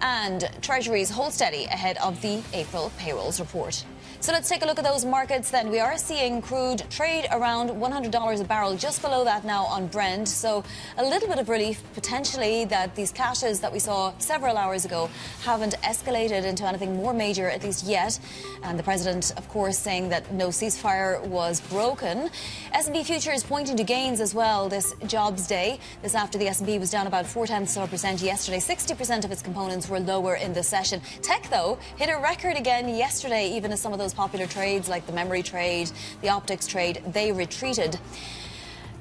And Treasuries hold steady ahead of the April payrolls report. So let's take a look at those markets then. We are seeing crude trade around $100 a barrel, just below that now on Brent. So a little bit of relief potentially that these clashes that we saw several hours ago haven't escalated into anything more major, at least yet. And the president, of course, saying that no ceasefire was broken. S&P futures pointing to gains as well this jobs day. This after the S&P was down about 0.4% yesterday. 60% of its components were lower in the session. Tech, though, hit a record again yesterday, even as some of those popular trades like the memory trade, the optics trade, they retreated.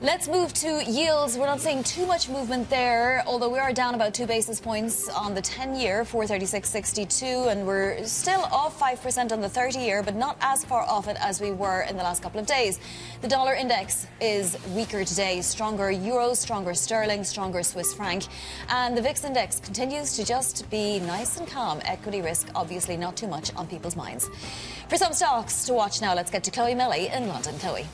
Let's move to yields. We're not seeing too much movement there, although we are down about 2 basis points on the 10-year, 436.62, and we're still off 5% on the 30-year, but not as far off it as we were in the last couple of days. The dollar index is weaker today. Stronger euros, stronger sterling, stronger Swiss franc, and the VIX index continues to just be nice and calm. Equity risk, obviously not too much on people's minds. For some stocks to watch now, let's get to Chloe Milley in London. Chloe.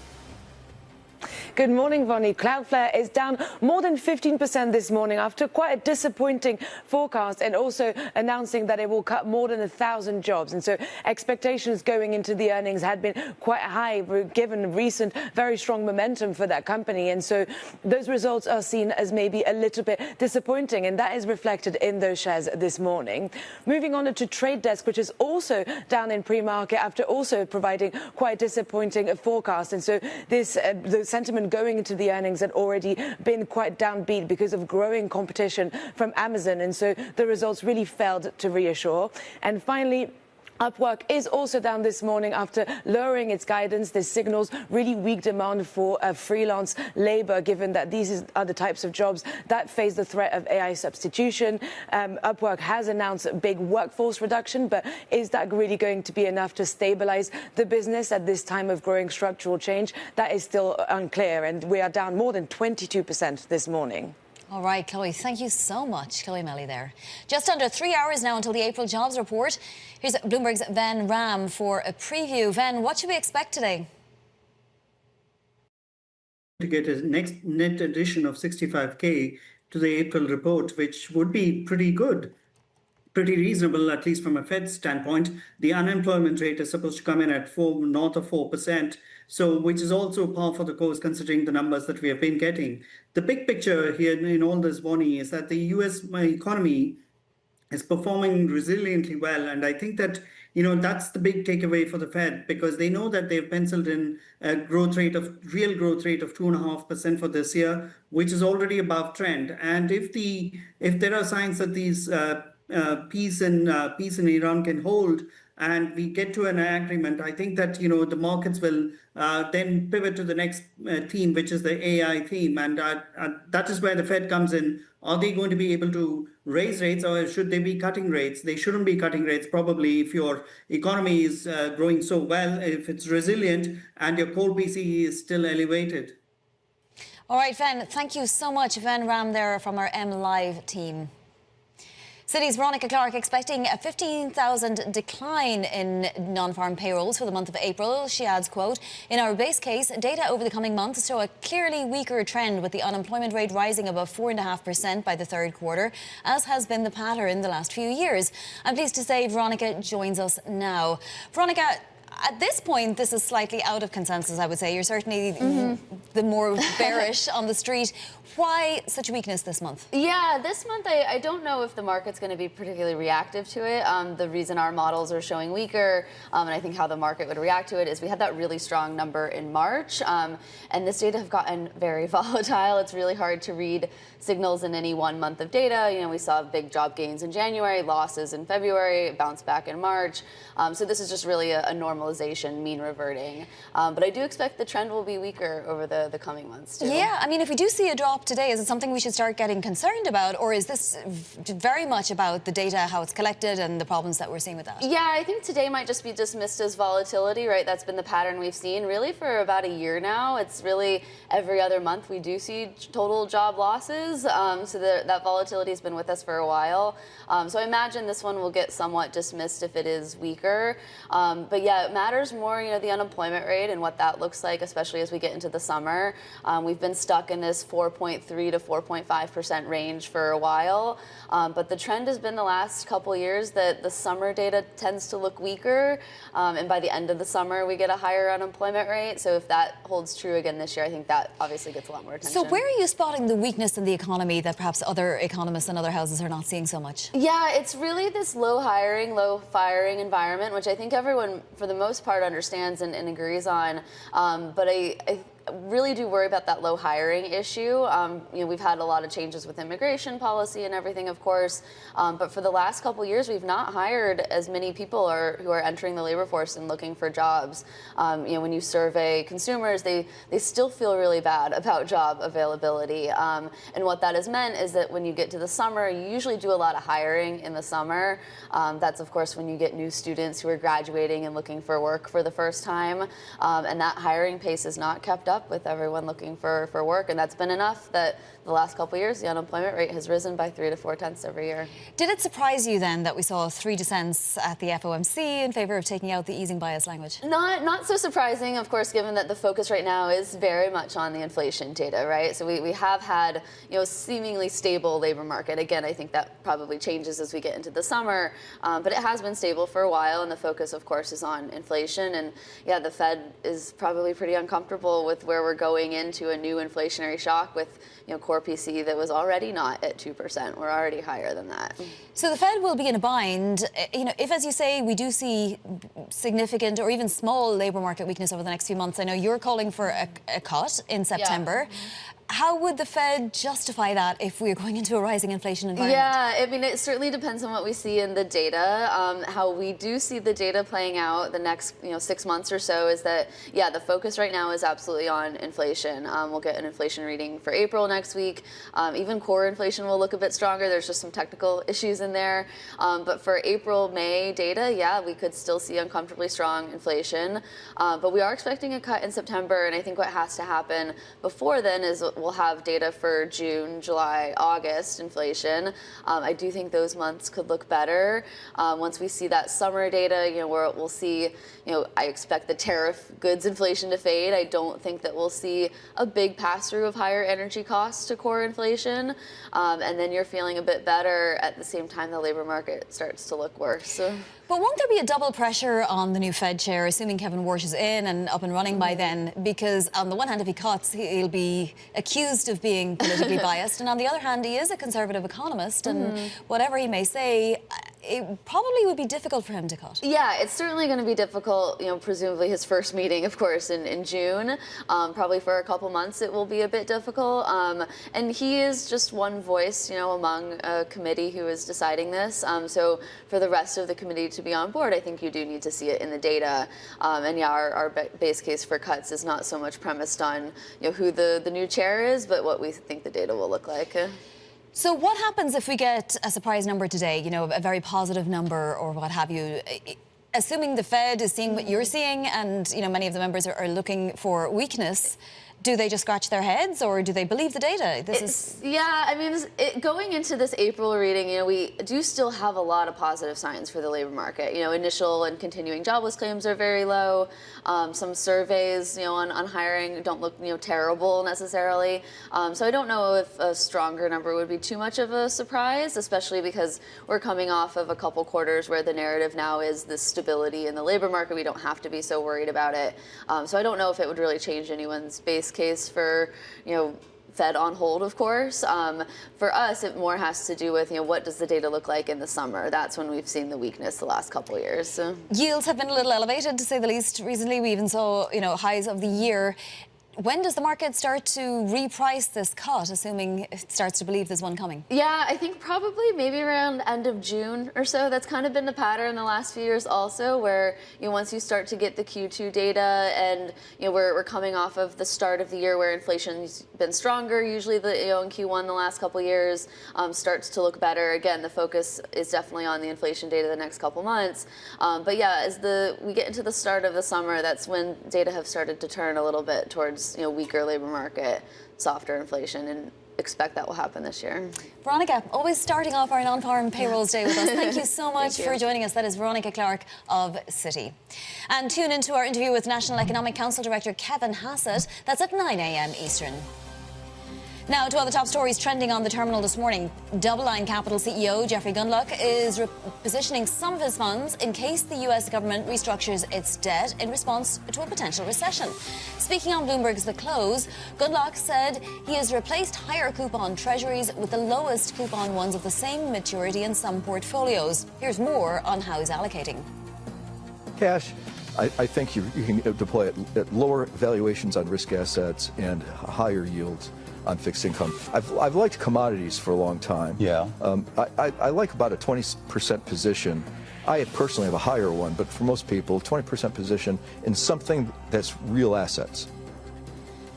Good morning, Vonnie. Cloudflare is down more than 15% this morning after quite a disappointing forecast and also announcing that it will cut more than 1,000 jobs. And so expectations going into the earnings had been quite high given recent very strong momentum for that company. And so those results are seen as maybe a little bit disappointing, and that is reflected in those shares this morning. Moving on to Trade Desk, which is also down in pre-market after also providing quite a disappointing forecast. And so this the sentiment going into the earnings had already been quite downbeat because of growing competition from Amazon. And so the results really failed to reassure. And finally, Upwork is also down this morning after lowering its guidance. This signals really weak demand for freelance labor, given that these are the types of jobs that face the threat of AI substitution. Upwork has announced a big workforce reduction, but is that really going to be enough to stabilize the business at this time of growing structural change? That is still unclear, and we are down more than 22% this morning. All right, Chloe, thank you so much. Chloe Melley there. Just under 3 hours now until the April jobs report. Here's Bloomberg's Ven Ram for a preview. Ven, what should we expect today? To get a next net addition of 65K to the April report, which would be pretty good, pretty reasonable, at least from a Fed standpoint. The unemployment rate is supposed to come in at north of 4%. So, which is also par for the course considering the numbers that we have been getting. The big picture here in all this, Bonnie, is that the U.S. economy is performing resiliently well. And I think that, that's the big takeaway for the Fed, because they know that they've penciled in a real growth rate of 2.5% for this year, which is already above trend. And if there are signs that these peace in Iran can hold, and we get to an agreement, I think that, the markets will then pivot to the next theme, which is the AI theme. And that is where the Fed comes in. Are they going to be able to raise rates, or should they be cutting rates? They shouldn't be cutting rates, probably, if your economy is growing so well, if it's resilient, and your core PCE is still elevated. All right, Ven, thank you so much. Ven Ram there from our M Live team. Citi's Veronica Clark expecting a 15,000 decline in non-farm payrolls for the month of April. She adds, quote, "In our base case, data over the coming months show a clearly weaker trend, with the unemployment rate rising above 4.5% by the third quarter, as has been the pattern the last few years." I'm pleased to say Veronica joins us now. Veronica, at this point, this is slightly out of consensus, I would say. You're certainly the more bearish on the street. Why such weakness this month? Yeah, this month I don't know if the market's going to be particularly reactive to it. The reason our models are showing weaker, and I think how the market would react to it, is we had that really strong number in March, and this data have gotten very volatile. It's really hard to read signals in any 1 month of data. We saw big job gains in January, losses in February, bounce back in March. So this is just really a normalization, mean reverting. But I do expect the trend will be weaker over the coming months too. Yeah, I mean, if we do see a drop today, is it something we should start getting concerned about, or is this very much about the data, how it's collected, and the problems that we're seeing with that? Yeah, I think today might just be dismissed as volatility, right? That's been the pattern we've seen really for about a year now. It's really every other month we do see total job losses, so that volatility has been with us for a while. So I imagine this one will get somewhat dismissed if it is weaker. But yeah, it matters more, the unemployment rate and what that looks like, especially as we get into the summer. We've been stuck in this 4.3 to 4.5% range for a while. But the trend has been the last couple years that the summer data tends to look weaker. And by the end of the summer, we get a higher unemployment rate. So if that holds true again this year, I think that obviously gets a lot more attention. So where are you spotting the weakness in the economy that perhaps other economists and other houses are not seeing so much? Yeah, it's really this low hiring, low firing environment, which I think everyone, for the most part, understands and agrees on. But I really do worry about that low hiring issue. We've had a lot of changes with immigration policy and everything, of course. But for the last couple of years, we've not hired as many people who are entering the labor force and looking for jobs. When you survey consumers, they still feel really bad about job availability. And what that has meant is that when you get to the summer, you usually do a lot of hiring in the summer. That's, of course, when you get new students who are graduating and looking for work for the first time. And that hiring pace is not kept up with everyone looking for work, and that's been enough that the last couple of years the unemployment rate has risen by 3 to 4 tenths every year. Did it surprise you then that we saw 3 dissents at the FOMC in favour of taking out the easing bias language? Not so surprising, of course, given that the focus right now is very much on the inflation data, right? So we have had seemingly stable labor market. Again, I think that probably changes as we get into the summer, but it has been stable for a while, and the focus, of course, is on inflation. And yeah, the Fed is probably pretty uncomfortable with where we're going into a new inflationary shock with core PCE that was already not at 2%. We're already higher than that. So the Fed will be in a bind. If, as you say, we do see significant or even small labour market weakness over the next few months, I know you're calling for a cut in September. Yeah. How would the Fed justify that if we're going into a rising inflation environment? Yeah, I mean, it certainly depends on what we see in the data. How we do see the data playing out the next 6 months or so is that, yeah, the focus right now is absolutely on inflation. We'll get an inflation reading for April next week. Even core inflation will look a bit stronger. There's just some technical issues in there. But for April, May data, yeah, we could still see uncomfortably strong inflation. But we are expecting a cut in September, and I think what has to happen before then is we'll have data for June, July, August inflation. I do think those months could look better. Once we see that summer data, where we'll see, I expect the tariff goods inflation to fade. I don't think that we'll see a big pass-through of higher energy costs to core inflation. And then you're feeling a bit better at the same time the labor market starts to look worse. But won't there be a double pressure on the new Fed chair, assuming Kevin Warsh is in and up and running by then? Because on the one hand, if he cuts, he'll be accused of being politically biased. And on the other hand, he is a conservative economist. And whatever he may say, it probably would be difficult for him to cut. Yeah, it's certainly going to be difficult, presumably his first meeting, of course, in June. Probably for a couple months it will be a bit difficult. And he is just one voice, among a committee who is deciding this. So for the rest of the committee to be on board, I think you do need to see it in the data. And yeah, our base case for cuts is not so much premised on who the new chair is, but what we think the data will look like. So what happens if we get a surprise number today, a very positive number or what have you? Assuming the Fed is seeing what you're seeing and, many of the members are looking for weakness, do they just scratch their heads or do they believe the data? Yeah, I mean, going into this April reading, we do still have a lot of positive signs for the labor market. Initial and continuing jobless claims are very low. Some surveys, on hiring don't look, terrible necessarily. So I don't know if a stronger number would be too much of a surprise, especially because we're coming off of a couple quarters where the narrative now is this stability in the labor market. We don't have to be so worried about it. So I don't know if it would really change anyone's base case for, Fed on hold, of course. For us, it more has to do with, what does the data look like in the summer? That's when we've seen the weakness the last couple of years. So. Yields have been a little elevated, to say the least. Recently, we even saw, highs of the year. When does the market start to reprice this cut, assuming it starts to believe there's one coming? Yeah, I think probably maybe around end of June or so. That's kind of been the pattern the last few years also, where once you start to get the Q2 data and we're coming off of the start of the year where inflation's been stronger, usually in Q1 the last couple of years starts to look better. Again, the focus is definitely on the inflation data the next couple months. But yeah, as we get into the start of the summer, that's when data have started to turn a little bit towards weaker labor market, softer inflation, and expect that will happen this year. Veronica, always starting off our non-farm payrolls day with us. Thank you so much for joining us. That is Veronica Clark of Citi. And tune into our interview with National Economic Council Director Kevin Hassett. That's at 9 a.m. Eastern. Now to other top stories trending on the terminal this morning. DoubleLine Capital CEO Jeffrey Gundlach is repositioning some of his funds in case the US government restructures its debt in response to a potential recession. Speaking on Bloomberg's The Close, Gundlach said he has replaced higher coupon treasuries with the lowest coupon ones of the same maturity in some portfolios. Here's more on how he's allocating. Cash, I think you can deploy it at lower valuations on risk assets and higher yields on fixed income. I've liked commodities for a long time. Yeah. I like about a 20% position. I personally have a higher one, but for most people, 20% position in something that's real assets.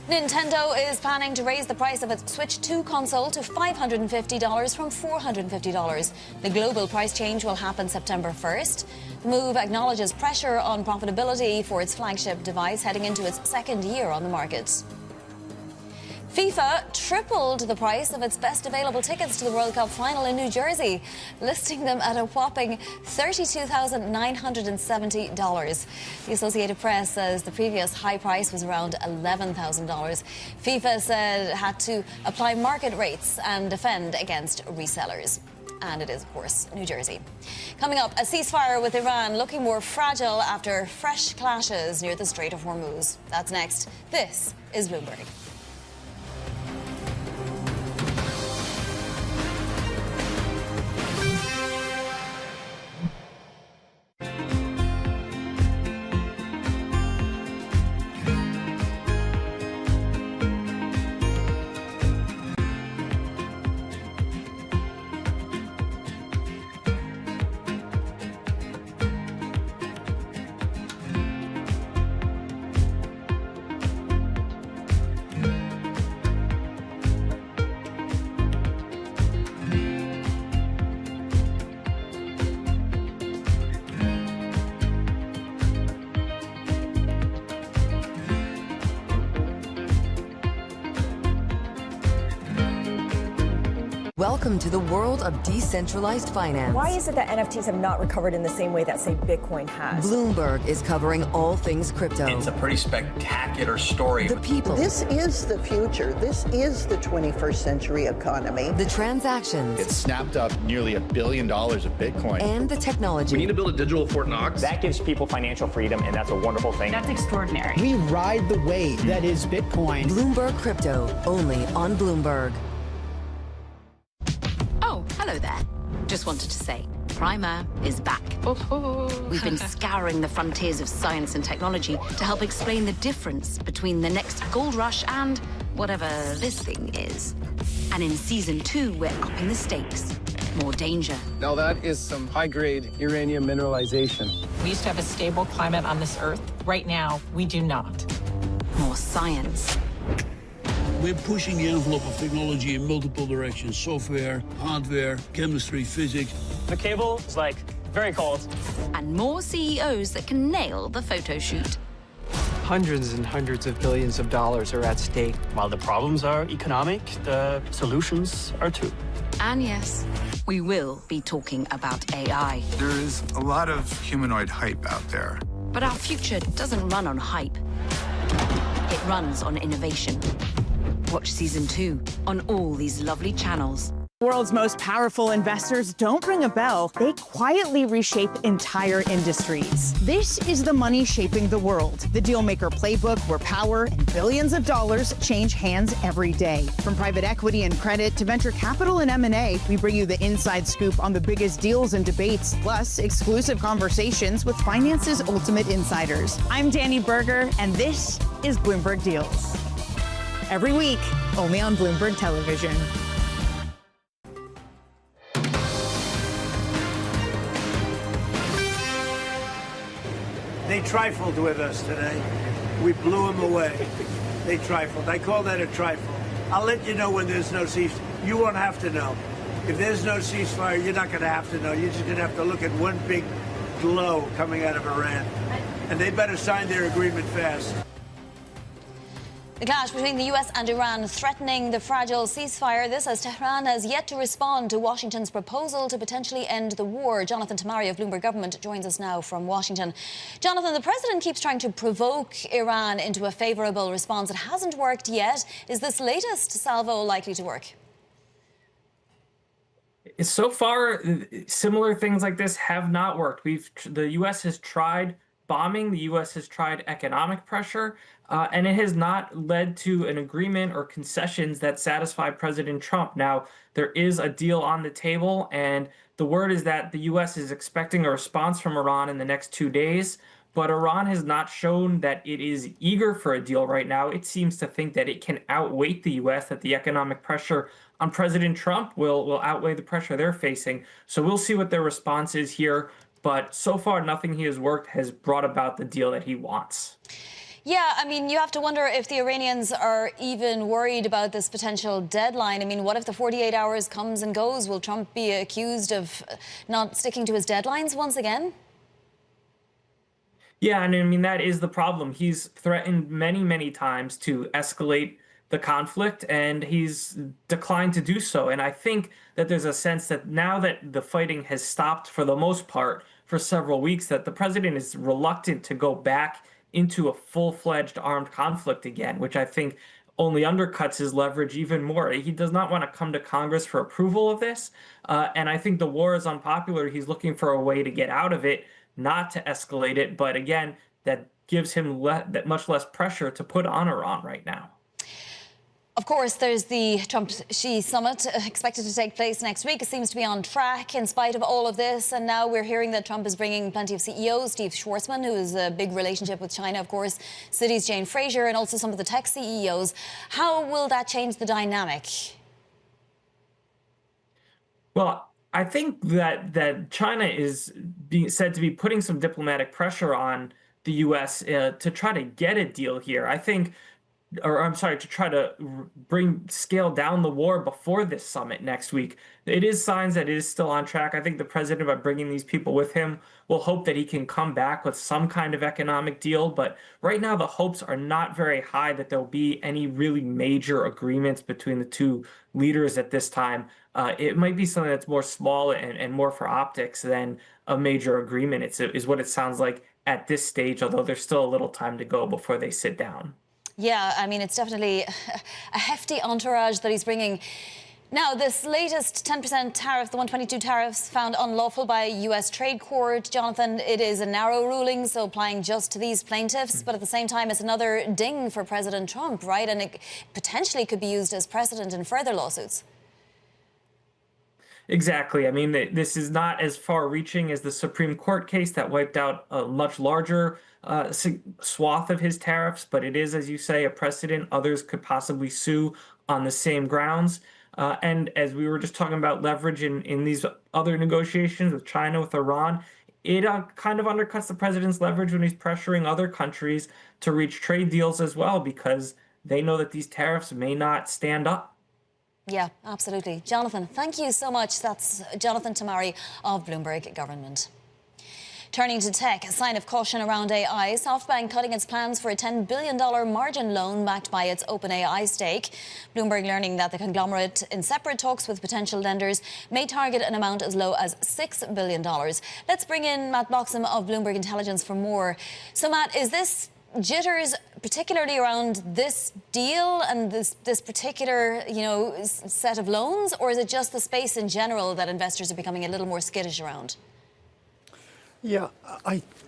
Nintendo is planning to raise the price of its Switch 2 console to $550 from $450. The global price change will happen September 1st. The move acknowledges pressure on profitability for its flagship device heading into its second year on the market. FIFA tripled the price of its best available tickets to the World Cup final in New Jersey, listing them at a whopping $32,970. The Associated Press says the previous high price was around $11,000. FIFA said it had to apply market rates and defend against resellers. And it is, of course, New Jersey. Coming up, a ceasefire with Iran looking more fragile after fresh clashes near the Strait of Hormuz. That's next. This is Bloomberg. Welcome to the world of decentralized finance. Why is it that NFTs have not recovered in the same way that, say, Bitcoin has? Bloomberg is covering all things crypto. It's a pretty spectacular story. The people. This is the future. This is the 21st century economy. The transactions. It snapped up nearly $1 billion of Bitcoin. And the technology. We need to build a digital Fort Knox. That gives people financial freedom, and that's a wonderful thing. That's extraordinary. We ride the wave that is Bitcoin. Bloomberg Crypto, only on Bloomberg. Oh, hello there. Just wanted to say, primer is back. We've been scouring the frontiers of science and technology to help explain the difference between the next gold rush and whatever this thing is. And in season 2, we're upping the stakes. More danger. Now that is some high-grade uranium mineralization. We used to have a stable climate on this Earth. Right now, we do not. More science. We're pushing the envelope of technology in multiple directions. Software, hardware, chemistry, physics. The cable is like very cold. And more CEOs that can nail the photo shoot. Hundreds and hundreds of billions of dollars are at stake. While the problems are economic, the solutions are too. And yes, we will be talking about AI. There is a lot of humanoid hype out there. But our future doesn't run on hype. It runs on innovation. Watch season 2 on all these lovely channels. The world's most powerful investors don't ring a bell. They quietly reshape entire industries. This is the money shaping the world. The Dealmaker playbook, where power and billions of dollars change hands every day. From private equity and credit to venture capital and M&A, we bring you the inside scoop on the biggest deals and debates, plus exclusive conversations with finance's ultimate insiders. I'm Danny Berger, and this is Bloomberg Deals. Every week, only on Bloomberg Television. They trifled with us today. We blew them away. They trifled. I call that a trifle. I'll let you know when there's no ceasefire. You won't have to know. If there's no ceasefire, you're not going to have to know. You're just going to have to look at one big glow coming out of Iran. And they better sign their agreement fast. The clash between the US and Iran threatening the fragile ceasefire. This as Tehran has yet to respond to Washington's proposal to potentially end the war. Jonathan Tamari of Bloomberg Government joins us now from Washington. Jonathan, the president keeps trying to provoke Iran into a favourable response. It hasn't worked yet. Is this latest salvo likely to work? So far, similar things like this have not worked. The U.S. has tried bombing. The U.S. has tried economic pressure. And it has not led to an agreement or concessions that satisfy President Trump. Now, there is a deal on the table, and the word is that the U.S. is expecting a response from Iran in the next 2 days. But Iran has not shown that it is eager for a deal right now. It seems to think that it can outweigh the U.S., that the economic pressure on President Trump will outweigh the pressure they're facing. So we'll see what their response is here. But so far, nothing he has worked has brought about the deal that he wants. Yeah, I mean, you have to wonder if the Iranians are even worried about this potential deadline. I mean, what if the 48 hours comes and goes? Will Trump be accused of not sticking to his deadlines once again? Yeah, and I mean, that is the problem. He's threatened many, many times to escalate the conflict, and he's declined to do so. And I think that there's a sense that now that the fighting has stopped for the most part for several weeks, that the president is reluctant to go back into a full-fledged armed conflict again, which I think only undercuts his leverage even more. He does not want to come to Congress for approval of this. And I think the war is unpopular. He's looking for a way to get out of it, not to escalate it. But again, that gives him that much less pressure to put on Iran right now. Of course, there's the Trump-Xi summit expected to take place next week. It seems to be on track in spite of all of this. And now we're hearing that Trump is bringing plenty of CEOs. Steve Schwarzman, who has a big relationship with China, of course, Citi's Jane Fraser, and also some of the tech CEOs. How will that change the dynamic? Well, I think that China is being said to be putting some diplomatic pressure on the U.S. To try to get a deal here. I think... to try to scale down the war before this summit next week. It is signs that it is still on track. I think the president, by bringing these people with him, will hope that he can come back with some kind of economic deal. But right now, the hopes are not very high that there'll be any really major agreements between the two leaders at this time. It might be something that's more small and more for optics than a major agreement. Is what it sounds like at this stage, although there's still a little time to go before they sit down. Yeah, I mean, it's definitely a hefty entourage that he's bringing. Now, this latest 10% tariff, the 122 tariffs, found unlawful by a U.S. trade court. Jonathan, it is a narrow ruling, so applying just to these plaintiffs. But at the same time, it's another ding for President Trump, right? And it potentially could be used as precedent in further lawsuits. Exactly. I mean, this is not as far-reaching as the Supreme Court case that wiped out a much larger swath of his tariffs, but it is, as you say, a precedent. Others could possibly sue on the same grounds. And as we were just talking about leverage in these other negotiations with China, with Iran, it kind of undercuts the president's leverage when he's pressuring other countries to reach trade deals as well, because they know that these tariffs may not stand up. Yeah, absolutely. Jonathan, thank you so much. That's Jonathan Tamari of Bloomberg Government. Turning to tech, a sign of caution around AI. SoftBank cutting its plans for a $10 billion margin loan backed by its OpenAI stake. Bloomberg learning that the conglomerate, in separate talks with potential lenders, may target an amount as low as $6 billion. Let's bring in Matt Bloxham of Bloomberg Intelligence for more. So, Matt, is this jitters particularly around this deal and this particular, set of loans, or is it just the space in general that investors are becoming a little more skittish around? Yeah,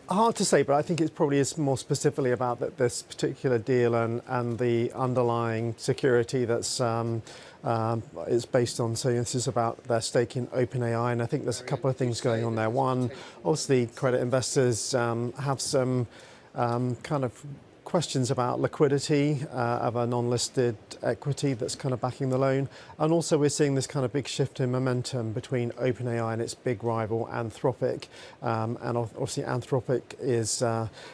hard to say, but I think it probably is more specifically about this particular deal and the underlying security that's it's based on. So this is about their stake in OpenAI, and I think there's a couple of things going on there. One, obviously, credit investors have some kind of questions about liquidity of a non-listed equity that's kind of backing the loan. And also we're seeing this kind of big shift in momentum between OpenAI and its big rival Anthropic. And obviously Anthropic is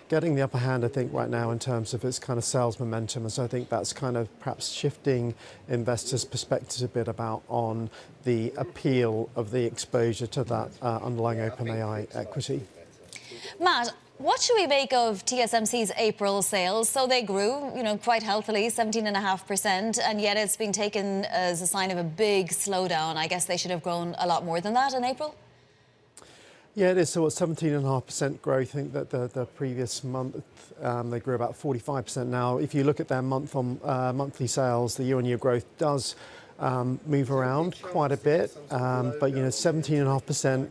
getting the upper hand, I think, right now in terms of its kind of sales momentum. And so I think that's kind of perhaps shifting investors' perspectives a bit about on the appeal of the exposure to that underlying OpenAI equity. Matt, what should we make of TSMC's April sales? So they grew, quite healthily, 17.5%, and yet it's been taken as a sign of a big slowdown. I guess they should have grown a lot more than that in April? Yeah, it is. So it's 17.5% growth. I think that the previous month they grew about 45%. Now, if you look at their monthly sales, the year-on-year growth does move around quite a bit, but 17.5%.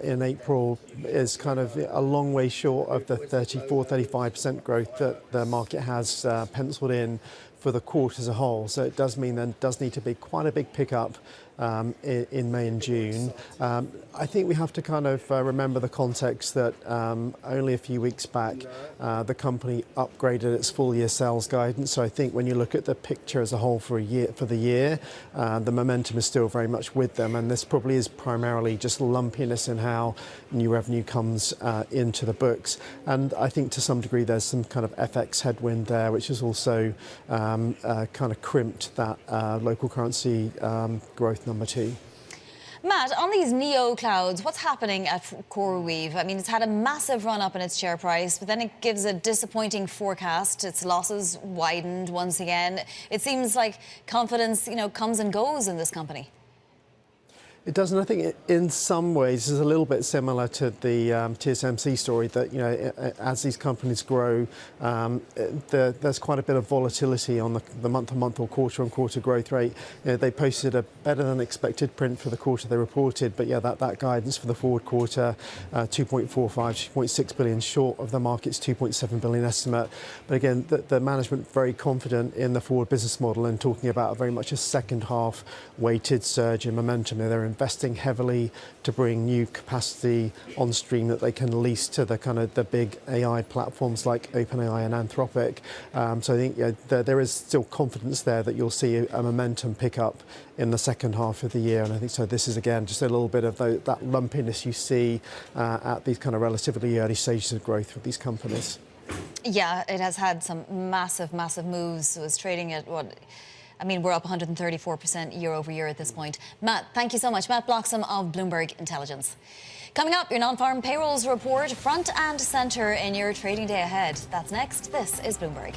In April is kind of a long way short of the 34-35% growth that the market has penciled in for the quarter as a whole. So it does mean there does need to be quite a big pickup in May and June. I think we have to kind of remember the context that only a few weeks back the company upgraded its full year sales guidance. So I think when you look at the picture as a whole for the year, the momentum is still very much with them, and this probably is primarily just lumpiness in how new revenue comes into the books. And I think to some degree there's some kind of FX headwind there, which has also kind of crimped that local currency growth number too. Matt, on these neo clouds, what's happening at CoreWeave? I mean, it's had a massive run up in its share price, but then it gives a disappointing forecast. Its losses widened once again. It seems like confidence, comes and goes in this company. It does, and I think in some ways is a little bit similar to the TSMC story that, as these companies grow, there's quite a bit of volatility on the month-to-month or quarter-on-quarter growth rate. They posted a better than expected print for the quarter they reported, but that guidance for the forward quarter, 2.6 billion short of the market's 2.7 billion estimate. But again, the management very confident in the forward business model and talking about very much a second half weighted surge in momentum. They're investing heavily to bring new capacity on stream that they can lease to the kind of the big AI platforms like OpenAI and Anthropic. So I think there is still confidence there that you'll see a momentum pick up in the second half of the year. And I think so this is again just a little bit of that lumpiness you see at these kind of relatively early stages of growth with these companies. Yeah, it has had some massive moves. It was trading at what? I mean, we're up 134% year over year at this point. Matt, thank you so much. Matt Bloxham of Bloomberg Intelligence. Coming up, your non-farm payrolls report, front and centre in your trading day ahead. That's next. This is Bloomberg.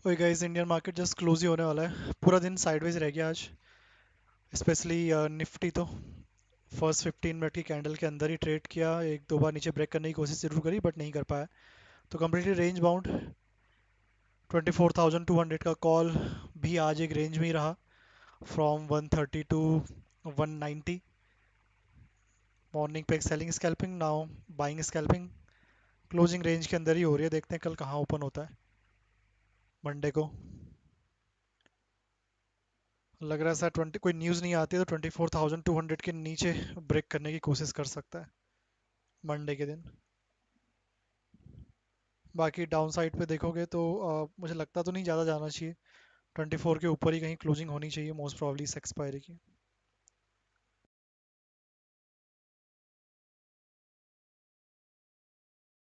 ओए guys, Indian market just close ही होने वाला है। पूरा दिन sideways रह गया आज, स्पेशली निफ्टी तो फर्स्ट 15 मिनट की कैंडल के अंदर ही ट्रेड किया। एक दो बार नीचे ब्रेक करने की कोशिश जरूर करी बट नहीं कर पाया, तो कम्प्लीटली रेंज बाउंड। 24,200 का कॉल भी आज एक रेंज में ही रहा, फ्रॉम 130 टू 190। मॉर्निंग पे selling scalping, now buying scalping. Closing range के अंदर ही हो रही है, देखते हैं कल कहाँ ओपन होता है मंडे को। लग रहा है सर 20 कोई न्यूज़ नहीं आती है तो 24,200 के नीचे ब्रेक करने की कोशिश कर सकता है मंडे के दिन। बाकी डाउन साइड पे देखोगे तो मुझे लगता तो नहीं ज़्यादा जाना चाहिए। 24 के ऊपर ही कहीं क्लोजिंग होनी चाहिए मोस्ट प्रॉब्ली इस एक्सपायरी की।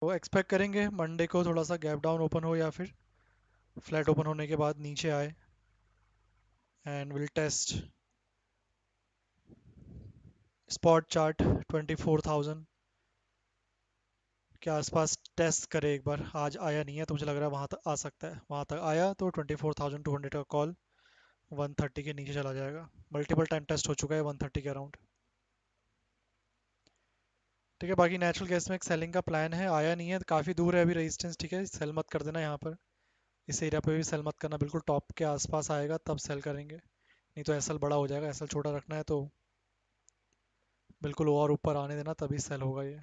तो एक्सपेक्ट करेंगे मंडे को थोड़ा सा गैप डाउन ओपन हो या फिर फ्लैट ओपन होने के बाद नीचे आए, and will test spot chart 24,000 के आसपास टेस्ट करे एक बार। आज आया नहीं है तो मुझे लग रहा है वहाँ तक आ सकता है। वहाँ तक आया तो 24,200 का कॉल 130 के नीचे चला जाएगा। मल्टीपल टाइम टेस्ट हो चुका है 130 के अराउंड। ठीक है, बाकी नेचुरल गैस में एक सेलिंग का प्लान है, आया नहीं है, काफ़ी दूर है अभी रेजिस्टेंस। ठीक है, सेल मत कर देना यहाँ पर, इस एरिया पे भी सेल मत करना। बिल्कुल टॉप के आसपास आएगा तब सेल करेंगे, नहीं तो एसएल बड़ा हो जाएगा। एसएल छोटा रखना है तो बिल्कुल और ऊपर आने देना, तभी सेल होगा ये।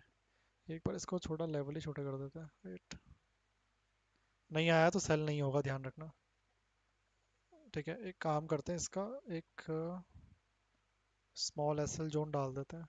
एक बार इसको छोटा लेवल ही छोटा कर देते हैं। वेट, नहीं आया तो सेल नहीं होगा, ध्यान रखना। ठीक है, एक काम करते हैं, इसका एक स्मॉल एसएल जोन डाल देते हैं।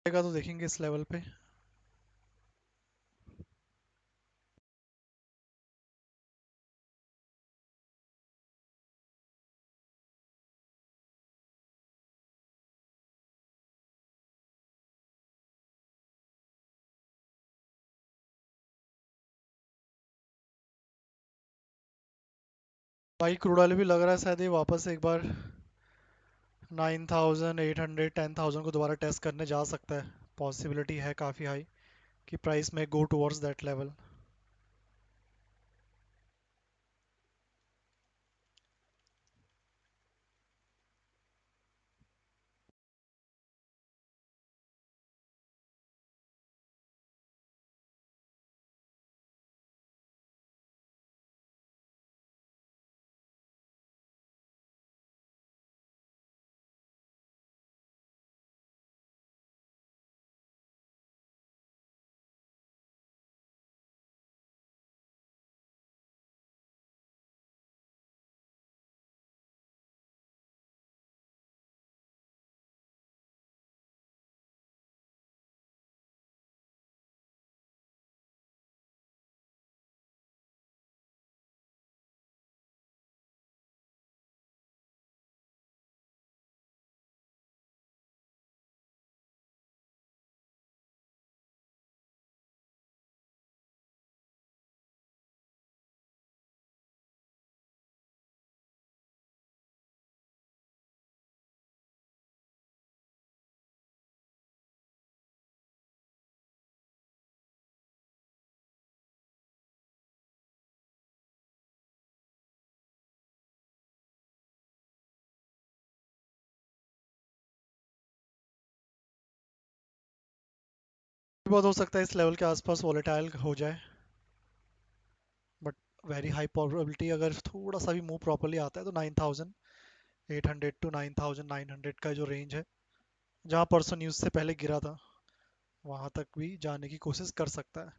तो देखेंगे इस लेवल पे। भाई क्रूड ऑयल भी लग रहा है शायद ये वापस एक बार 9,800 10,000 को दोबारा टेस्ट करने जा सकता है। पॉसिबिलिटी है काफ़ी हाई कि प्राइस में गो टुवर्ड्स दैट लेवल। बहुत हो सकता है इस लेवल के आसपास वॉलेटाइल हो जाए, बट वेरी हाई प्रोबेबिलिटी अगर थोड़ा सा भी मूव प्रॉपर्ली आता है तो 9800 टू 9900 का जो रेंज है, जहाँ परसों न्यूज़ से पहले गिरा था, वहाँ तक भी जाने की कोशिश कर सकता है।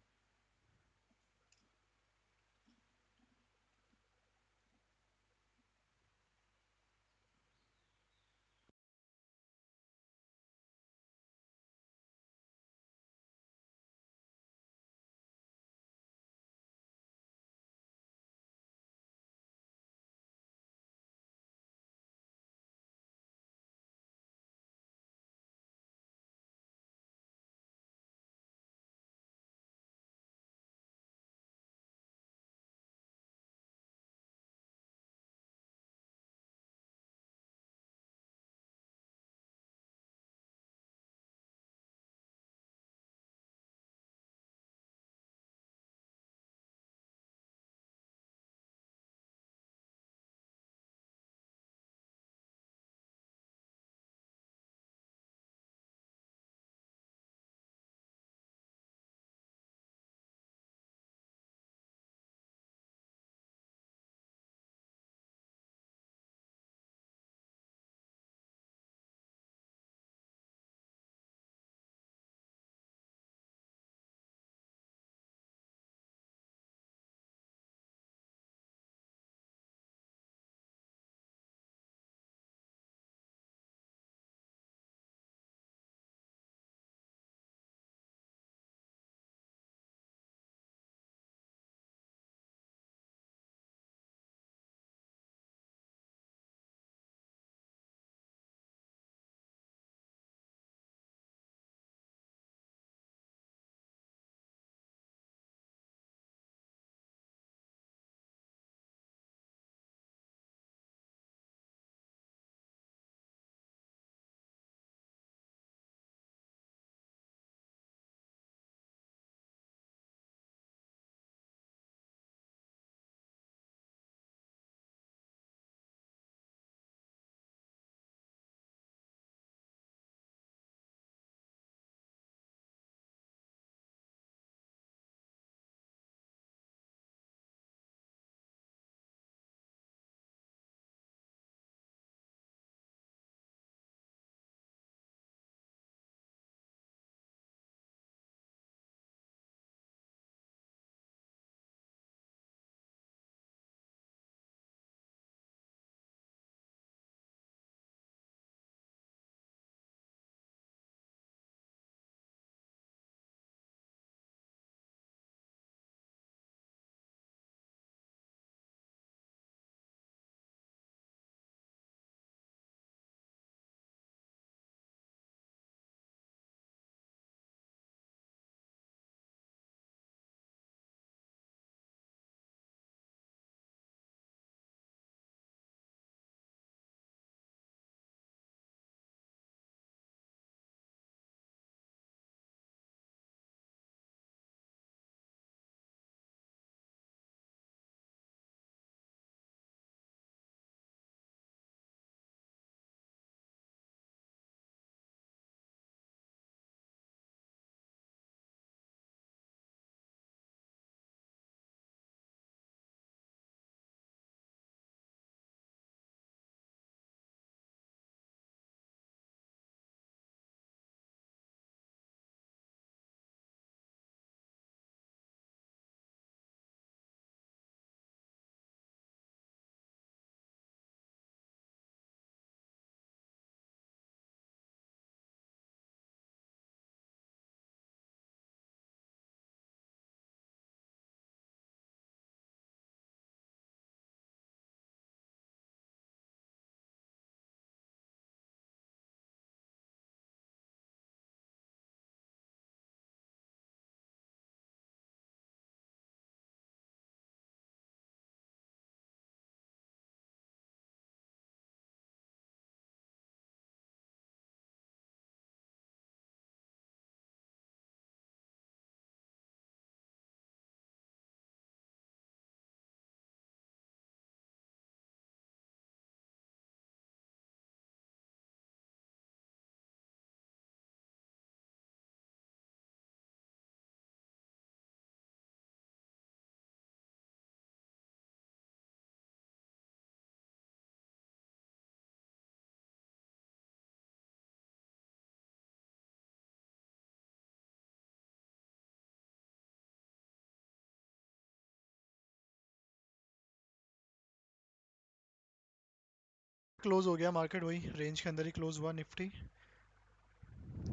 क्लोज हो गया मार्केट, वही रेंज के अंदर ही क्लोज हुआ Nifty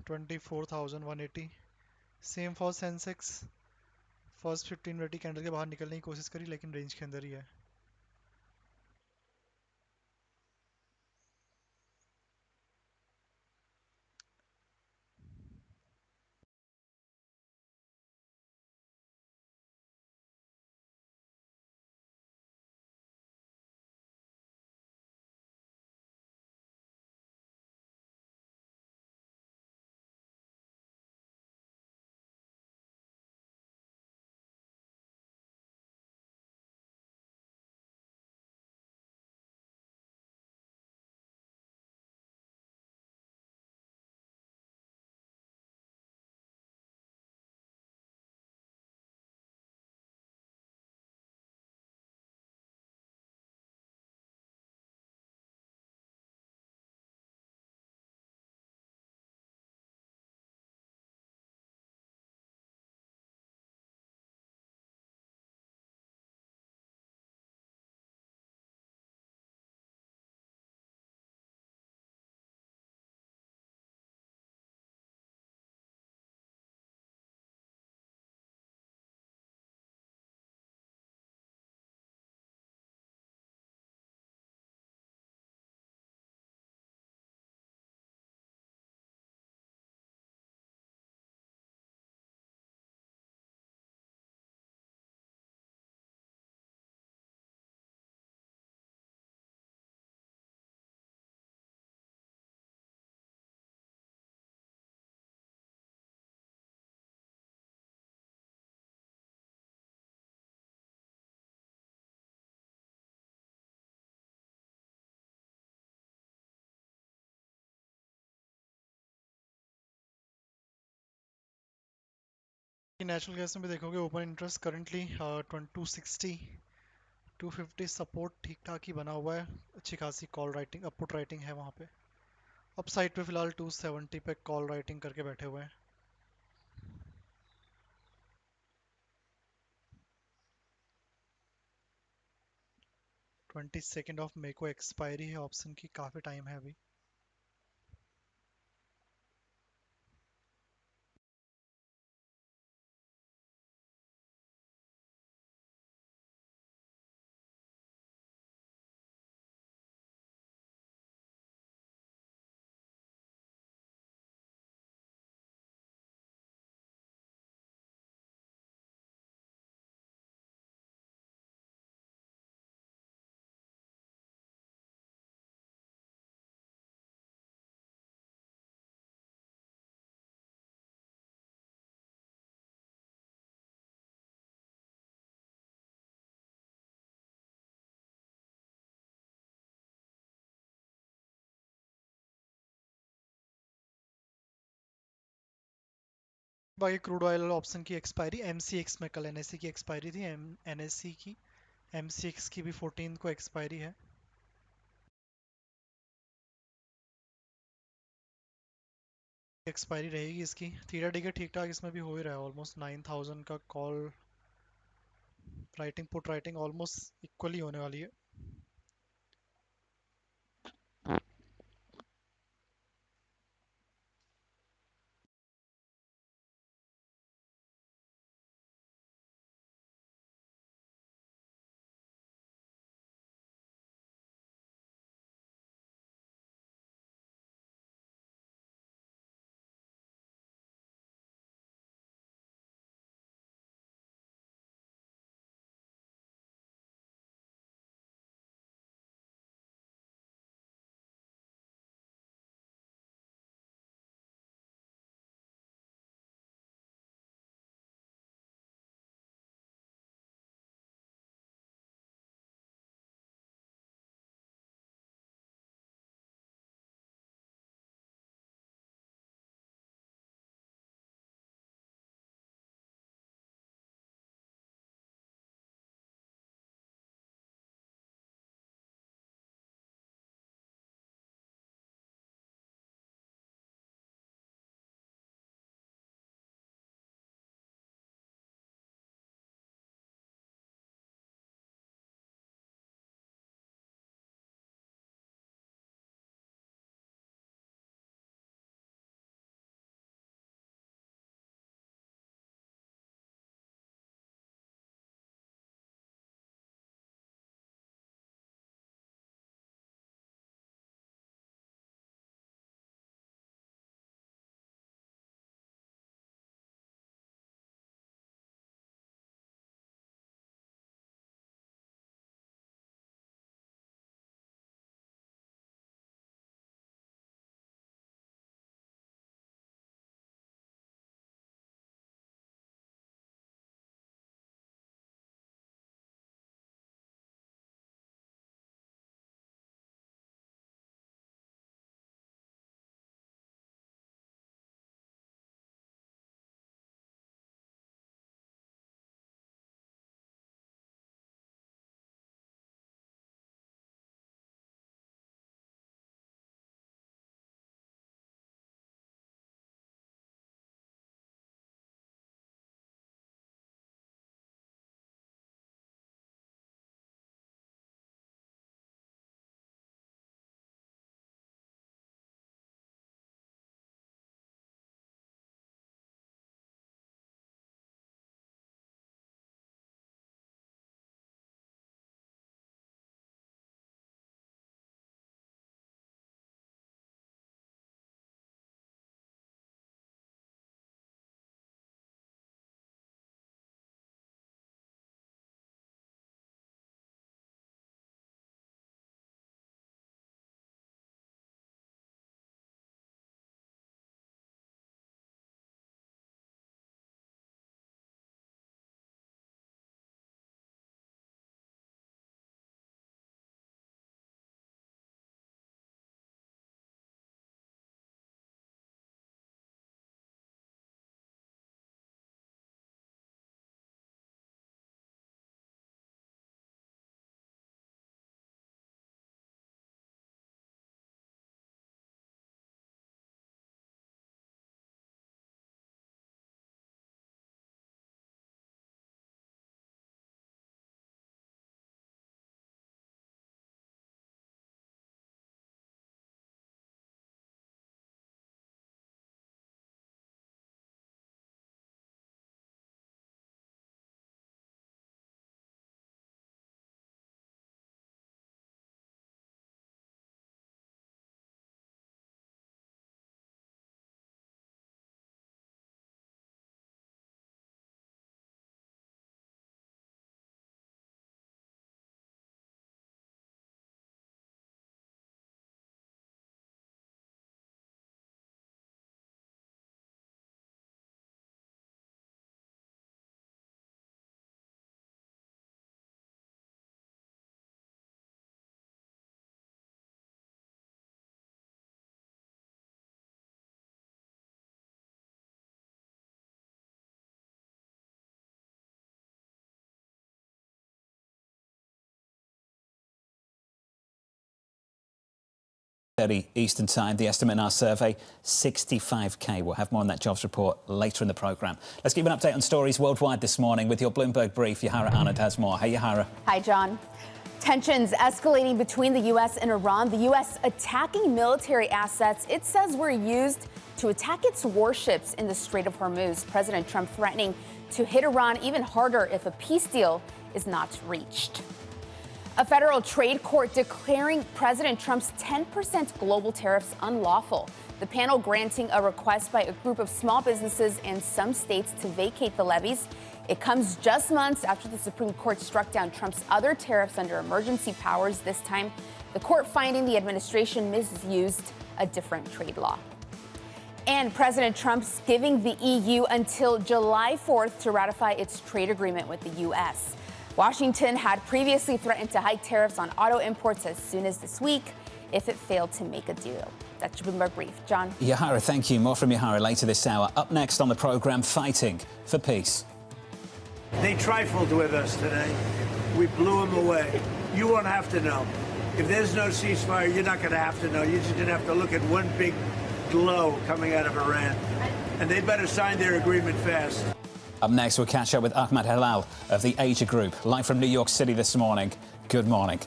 24,180। Same for Sensex, first 15 minute candle के बाहर निकलने की कोशिश करी लेकिन रेंज के अंदर ही है। नेचुरल गैस में भी देखोगे ओपन इंटरेस्ट करंटली 260 250 सपोर्ट ठीक ठाक ही बना हुआ है, अच्छी खासी कॉल राइटिंग अपपुट राइटिंग है वहाँ पे। अप साइड पे फिलहाल 270 पे कॉल राइटिंग करके बैठे हुए हैं। ट्वेंटी सेकेंड ऑफ मई को एक्सपायरी है ऑप्शन की, काफ़ी टाइम है अभी। बाकी क्रूड ऑयल ऑप्शन की एक्सपायरी MCX में, कल NSE की एक्सपायरी थी, NSE की MCX की भी 14 को एक्सपायरी है। एक्सपायरी रहेगी इसकी। थीटा टिकट ठीक ठाक इसमें भी हो ही रहा है, ऑलमोस्ट 9000 का call writing put writing almost equally होने वाली है। 8:30 Eastern Time. The estimate in our survey, 65k. We'll have more on that jobs report later in the programme. Let's give an update on stories worldwide this morning with your Bloomberg brief. Yahara Anand has more. Hey, Yahara. Hi, John. Tensions escalating between the U.S. and Iran. The U.S. attacking military assets it says were used to attack its warships in the Strait of Hormuz. President Trump threatening to hit Iran even harder if a peace deal is not reached. A federal trade court declaring President Trump's 10% global tariffs unlawful. The panel granting a request by a group of small businesses and some states to vacate the levies. It comes just months after the Supreme Court struck down Trump's other tariffs under emergency powers. This time, the court finding the administration misused a different trade law. And President Trump's giving the EU until July 4th to ratify its trade agreement with the U.S. Washington had previously threatened to hike tariffs on auto imports as soon as this week if it failed to make a deal. That's your Bloomberg Brief. John? Yahara, thank you. More from Yahara later this hour. Up next on the programme, fighting for peace. They trifled with us today. We blew them away. You won't have to know. If there's no ceasefire, you're not going to have to know. You're just going to have to look at one big glow coming out of Iran. And they better sign their agreement fast. Up next, we'll catch up with Ahmed Halal of the Asia Group, live from New York City this morning. Good morning.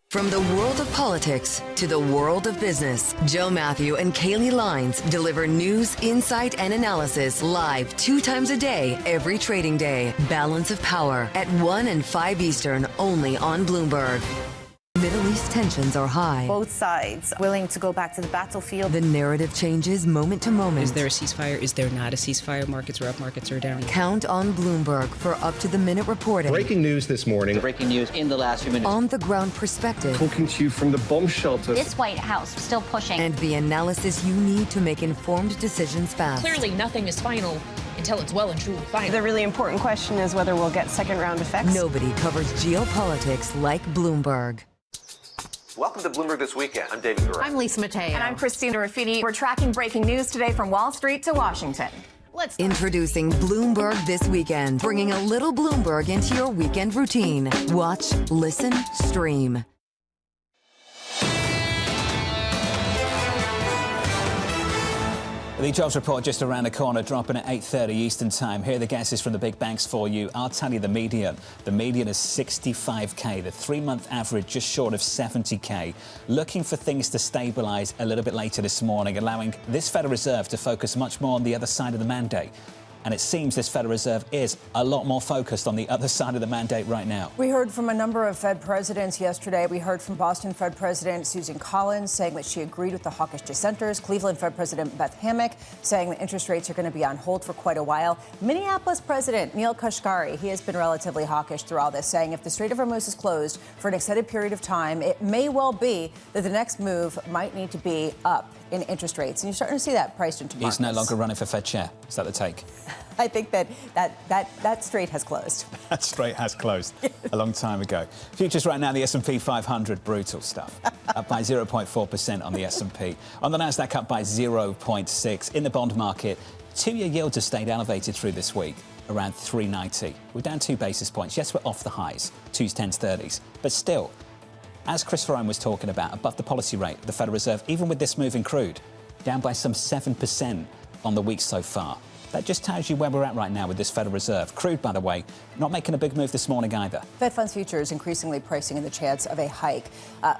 From the world of politics to the world of business, Joe Matthew and Kaylee Lines deliver news, insight, and analysis live 2 times a day, every trading day. Balance of Power at 1 and 5 Eastern, only on Bloomberg. Middle East tensions are high. Both sides willing to go back to the battlefield. The narrative changes moment to moment. Is there a ceasefire? Is there not a ceasefire? Markets are up, markets are down. Count on Bloomberg for up-to-the-minute reporting. Breaking news this morning. Breaking news in the last few minutes. On-the-ground perspective. Talking to you from the bomb shelter. This White House still pushing. And the analysis you need to make informed decisions fast. Clearly, nothing is final until it's well and truly final. The really important question is whether we'll get second-round effects. Nobody covers geopolitics like Bloomberg. Welcome to Bloomberg This Weekend. I'm David Gura. I'm Lisa Mateo. And I'm Christina Ruffini. We're tracking breaking news today from Wall Street to Washington. Introducing Bloomberg This Weekend, bringing a little Bloomberg into your weekend routine. Watch, listen, stream. The jobs report just around the corner, dropping at 8:30 Eastern Time. Here are the guesses from the big banks for you. I'll tell you the median. The median is 65k. The 3-month average just short of 70k. Looking for things to stabilise a little bit later this morning, allowing this Federal Reserve to focus much more on the other side of the mandate. And it seems this Federal Reserve is a lot more focused on the other side of the mandate right now. We heard from a number of Fed presidents yesterday. We heard from Boston Fed President Susan Collins saying that she agreed with the hawkish dissenters. Cleveland Fed President Beth Hammack saying that interest rates are going to be on hold for quite a while. Minneapolis President Neil Kashkari, he has been relatively hawkish through all this, saying if the Strait of Hormuz is closed for an extended period of time, it may well be that the next move might need to be up in interest rates. And you're starting to see that priced into markets. He's no longer running for Fed chair. Is that the take? I think that strait has closed. That strait has closed a long time ago. Futures right now, the S&P 500, brutal stuff. Up by 0.4% on the S&P. On the Nasdaq, up by 0.6%. In the bond market, 2-year yields have stayed elevated through this week, around 390. We're down 2 basis points. Yes, we're off the highs, 2s, 10s, 30s. But still, as Chris Ferrone was talking about, above the policy rate, the Federal Reserve, even with this move in crude, down by some 7% on the week so far. That just tells you where we're at right now with this Federal Reserve. Crude, by the way, not making a big move this morning either. Fed funds futures increasingly pricing in the chance of a hike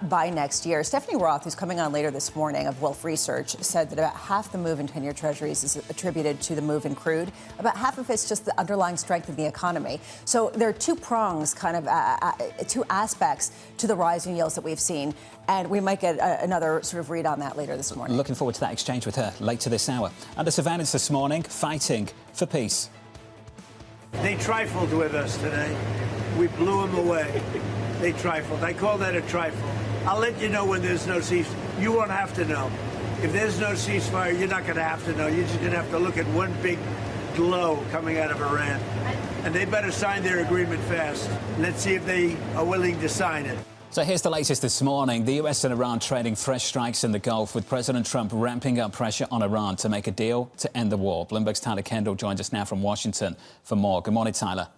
by next year. Stephanie Roth, who's coming on later this morning of Wolf Research, said that about half the move in 10-year treasuries is attributed to the move in crude. About half of it's just the underlying strength of the economy. So there are two prongs, kind of two aspects to the rise in yields that we've seen. And we might get another sort of read on that later this morning. Looking forward to that exchange with her later this hour. Under surveillance this morning, fighting for peace. They trifled with us today. We blew them away. They trifled. I call that a trifle. I'll let you know when there's no ceasefire. You won't have to know. If there's no ceasefire, you're not going to have to know. You're just going to have to look at one big glow coming out of Iran. And they better sign their agreement fast. Let's see if they are willing to sign it. So here's the latest this morning. The US and Iran trading fresh strikes in the Gulf, with President Trump ramping up pressure on Iran to make a deal to end the war. Bloomberg's Tyler Kendall joins us now from Washington for more. Good morning, Tyler.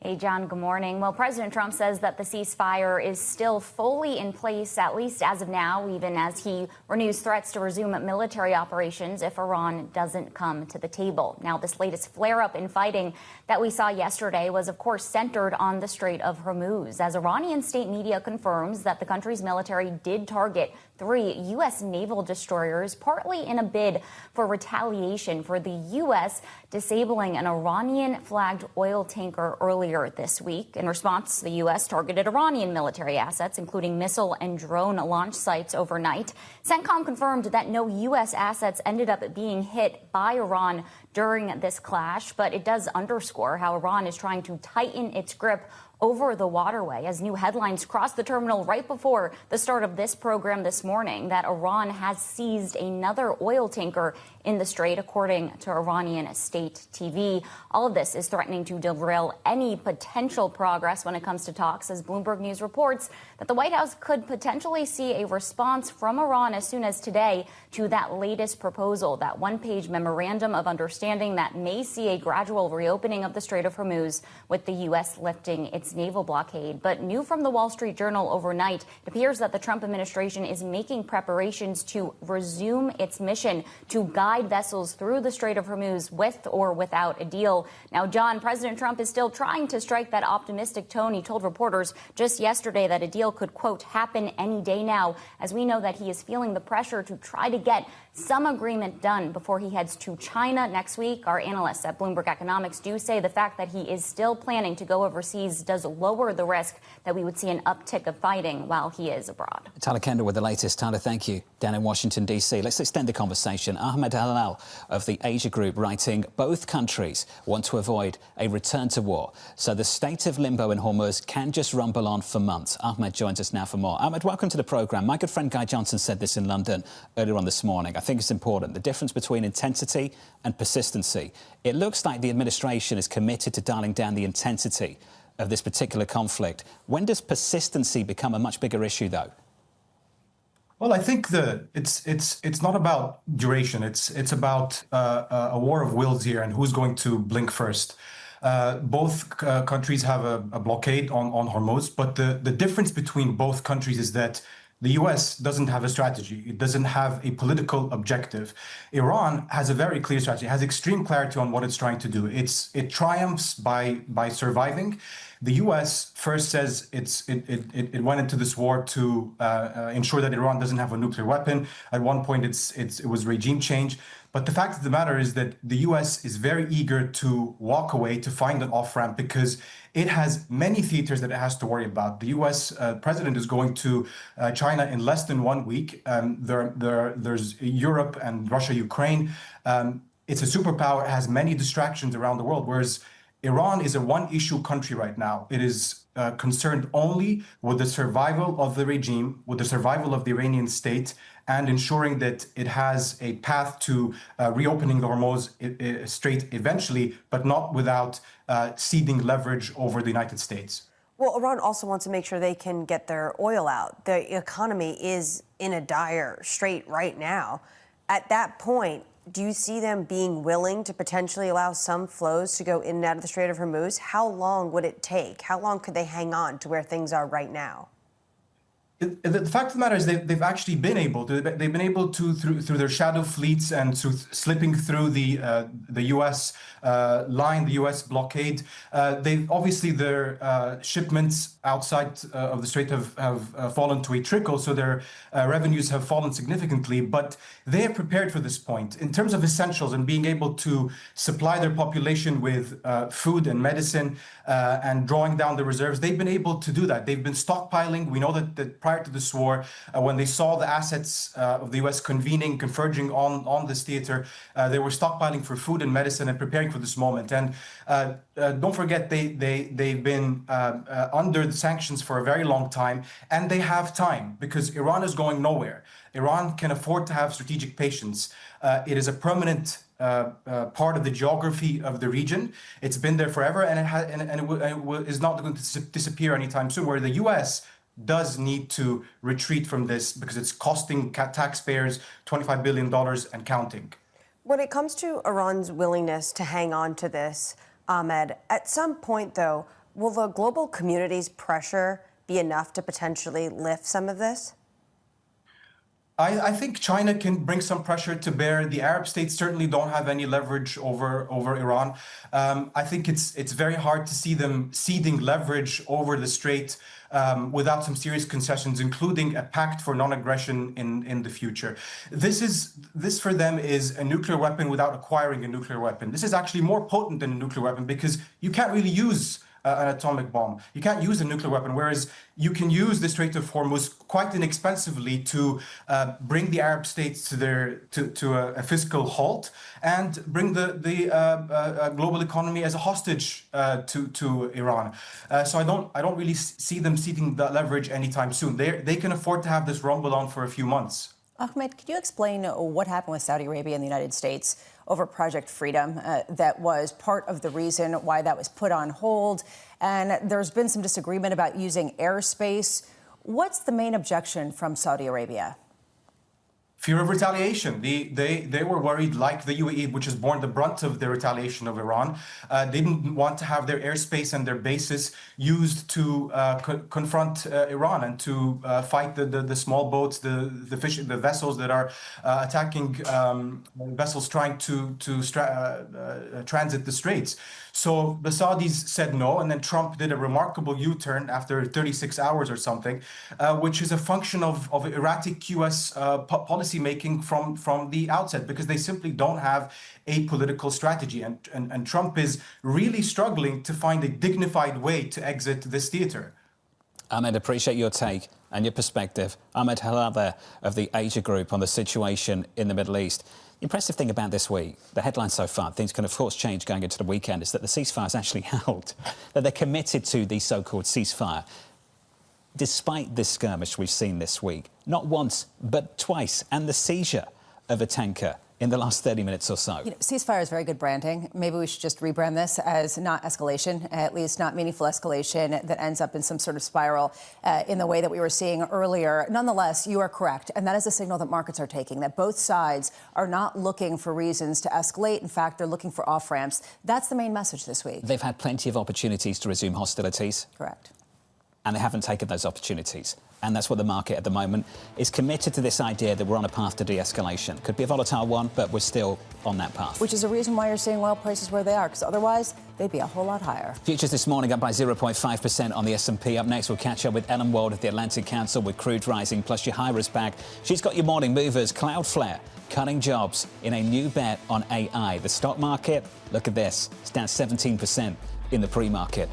Hey, John, good morning. Well, President Trump says that the ceasefire is still fully in place, at least as of now, even as he renews threats to resume military operations if Iran doesn't come to the table. Now, this latest flare-up in fighting that we saw yesterday was, of course, centered on the Strait of Hormuz, as Iranian state media confirms that the country's military did target 3 U.S. naval destroyers, partly in a bid for retaliation for the U.S. disabling an Iranian-flagged oil tanker earlier this week. In response, the U.S. targeted Iranian military assets, including missile and drone launch sites overnight. CENTCOM confirmed that no U.S. assets ended up being hit by Iran during this clash, but it does underscore how Iran is trying to tighten its grip over the waterway, as new headlines crossed the terminal right before the start of this program this morning that Iran has seized another oil tanker in the strait, according to Iranian state TV. All of this is threatening to derail any potential progress when it comes to talks, as Bloomberg News reports that the White House could potentially see a response from Iran as soon as today to that latest proposal, that one-page memorandum of understanding that may see a gradual reopening of the Strait of Hormuz, with the U.S. lifting its naval blockade. But new from the Wall Street Journal overnight, it appears that the Trump administration is making preparations to resume its mission to guide vessels through the Strait of Hormuz with or without a deal. Now, John, President Trump is still trying to strike that optimistic tone. He told reporters just yesterday that a deal could, quote, happen any day now, as we know that he is feeling the pressure to try to get some agreement done before he heads to China next week. Our analysts at Bloomberg Economics do say the fact that he is still planning to go overseas does lower the risk that we would see an uptick of fighting while he is abroad. Tyler Kendall with the latest. Tyler, thank you. Down in Washington, D.C. Let's extend the conversation. Ahmed Halal of the Asia Group writing, both countries want to avoid a return to war, so the state of limbo in Hormuz can just rumble on for months. Ahmed joins us now for more. Ahmed, welcome to the programme. My good friend Guy Johnson said this in London earlier on this morning. I think it's important, the difference between intensity and persistency. It looks like the administration is committed to dialing down the intensity of this particular conflict. When does persistency become a much bigger issue, though? Well, I think it's not about duration. It's about a war of wills here and who's going to blink first. Both countries have a blockade on Hormuz, but the difference between both countries is that the U.S. doesn't have a strategy. It doesn't have a political objective. Iran has a very clear strategy. It has extreme clarity on what it's trying to do. It triumphs by surviving. The U.S. first says it went into this war to ensure that Iran doesn't have a nuclear weapon. At one point, it was regime change. But the fact of the matter is that the U.S. is very eager to walk away, to find an off-ramp, because it has many theaters that it has to worry about. The U.S. president is going to China in less than 1 week. There's Europe and Russia, Ukraine. It's a superpower. It has many distractions around the world, whereas Iran is a one-issue country right now. It is concerned only with the survival of the regime, with the survival of the Iranian state, and ensuring that it has a path to reopening the Hormuz Strait eventually, but not without ceding leverage over the United States. Well, Iran also wants to make sure they can get their oil out. The economy is in a dire strait right now. At that point, do you see them being willing to potentially allow some flows to go in and out of the Strait of Hormuz? How long would it take? How long could they hang on to where things are right now? The fact of the matter is they've actually been able to. They've been able to through their shadow fleets and through slipping through the U.S. Line, the U.S. blockade. They've obviously their shipments outside of the Strait have fallen to a trickle, so their revenues have fallen significantly. But they are prepared for this point in terms of essentials and being able to supply their population with food and medicine and drawing down the reserves. They've been able to do that. They've been stockpiling. We know that prior to this war, when they saw the assets of the U.S. converging on this theater, they were stockpiling for food and medicine and preparing for this moment. And don't forget, they've been under the sanctions for a very long time, and they have time because Iran is going nowhere. Iran can afford to have strategic patience. It is a permanent part of the geography of the region. It's been there forever, and it is not going to disappear anytime soon. Where the U.S. does need to retreat from this because it's costing taxpayers $25 billion and counting. When it comes to Iran's willingness to hang on to this, Ahmed, at some point, though, will the global community's pressure be enough to potentially lift some of this? I think China can bring some pressure to bear. The Arab states certainly don't have any leverage over Iran. I think it's very hard to see them ceding leverage over the strait without some serious concessions, including a pact for non-aggression in the future. This for them is a nuclear weapon without acquiring a nuclear weapon. This is actually more potent than a nuclear weapon because you can't really use an atomic bomb. You can't use a nuclear weapon, whereas you can use the Strait of Hormuz quite inexpensively to bring the Arab states to a fiscal halt and bring the global economy as a hostage to Iran. So I don't really see them ceding that leverage anytime soon. They can afford to have this rumble on for a few months. Ahmed, could you explain what happened with Saudi Arabia and the United States over Project Freedom that was part of the reason why that was put on hold? And there's been some disagreement about using airspace. What's the main objection from Saudi Arabia? Fear of retaliation. They were worried, like the UAE, which has borne the brunt of the retaliation of Iran. They didn't want to have their airspace and their bases used to confront Iran and to fight the small boats, the vessels that are attacking vessels trying to transit the straits. So the Saudis said no, and then Trump did a remarkable U-turn after 36 hours or something, which is a function of erratic US policy making from the outset, because they simply don't have a political strategy. And Trump is really struggling to find a dignified way to exit this theater. Ahmed, appreciate your take and your perspective. Ahmed Halal there of the Asia Group on the situation in the Middle East. The impressive thing about this week, the headline so far, things can of course change going into the weekend, is that the ceasefire is actually held, that they're committed to the so-called ceasefire. Despite this skirmish we've seen this week, not once, but twice, and the seizure of a tanker in the last 30 minutes or so. Ceasefire is very good branding. Maybe we should just rebrand this as not escalation, at least not meaningful escalation that ends up in some sort of spiral in the way that we were seeing earlier. Nonetheless, you are correct, and that is a signal that markets are taking, that both sides are not looking for reasons to escalate. In fact, they're looking for off-ramps. That's the main message this week. They've had plenty of opportunities to resume hostilities. Correct. And they haven't taken those opportunities. And that's what the market at the moment is committed to, this idea that we're on a path to de-escalation. Could be a volatile one, but we're still on that path. Which is a reason why you're seeing oil prices where they are, because otherwise they'd be a whole lot higher. Futures this morning up by 0.5% on the S&P. Up next, we'll catch up with Ellen Wald at the Atlantic Council with crude rising, plus Yahira's back. She's got your morning movers. Cloudflare cutting jobs in a new bet on AI. The stock market, look at this, it's down 17% in the pre-market.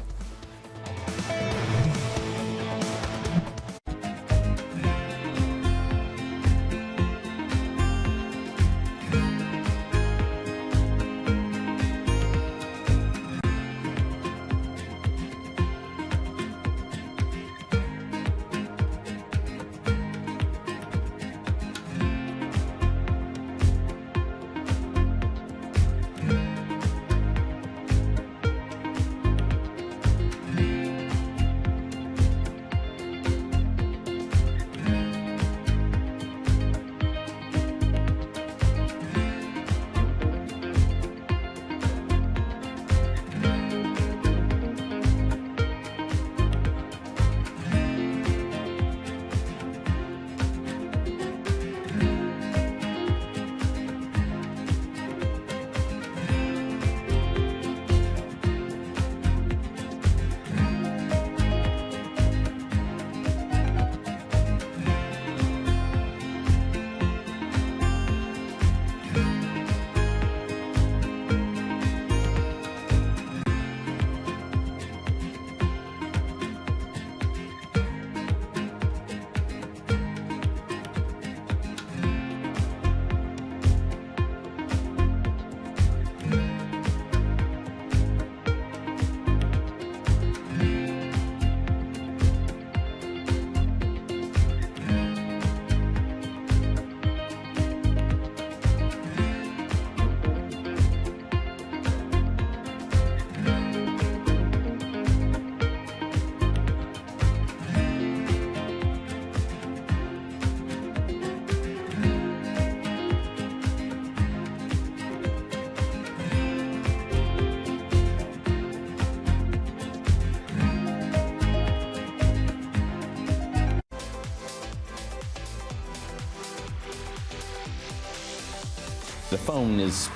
The phone is,